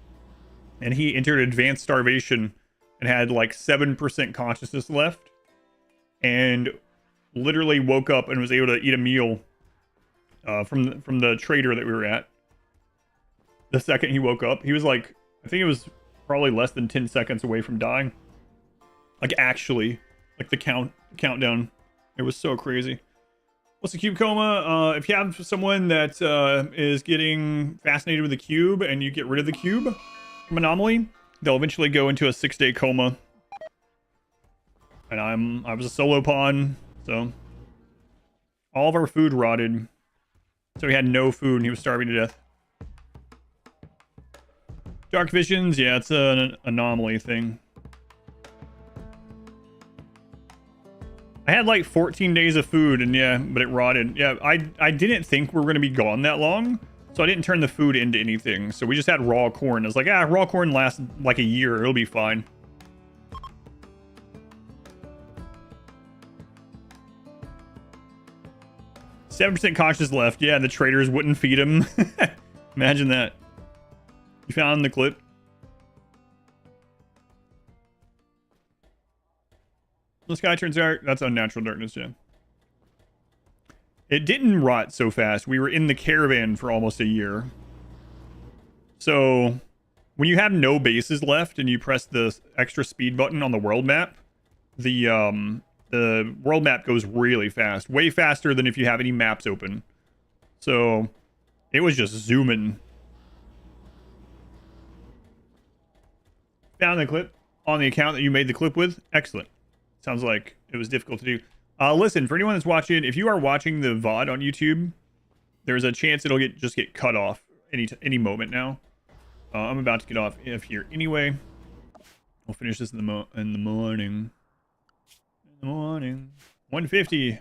and he entered advanced starvation and had like 7% consciousness left, and literally woke up and was able to eat a meal from the trader that we were at. The second he woke up, he was like, I think it was probably less than 10 seconds away from dying. Like actually, like the countdown. It was so crazy. What's the cube coma? If you have someone that is getting fascinated with the cube and you get rid of the cube from Anomaly, they'll eventually go into a 6-day coma. And I was a solo pawn, so all of our food rotted. So he had no food and he was starving to death. Dark visions, yeah, it's an anomaly thing. I had like 14 days of food, and yeah, but it rotted. Yeah, I didn't think we were going to be gone that long, so I didn't turn the food into anything. So we just had raw corn. I was like, raw corn lasts like a year. It'll be fine. %7 conscious left. Yeah, the traders wouldn't feed him. Imagine that. You found the clip? The sky turns dark. That's unnatural darkness, yeah. It didn't rot so fast. We were in the caravan for almost a year. So, when you have no bases left and you press the extra speed button on the world map, the world map goes really fast. Way faster than if you have any maps open. So, it was just zooming. Found the clip on the account that you made the clip with. Excellent. Sounds like it was difficult to do. Listen, for anyone that's watching, if you are watching the VOD on YouTube, there's a chance it'll just get cut off any moment now. I'm about to get off here anyway. We'll finish this in the morning. In the morning. 150.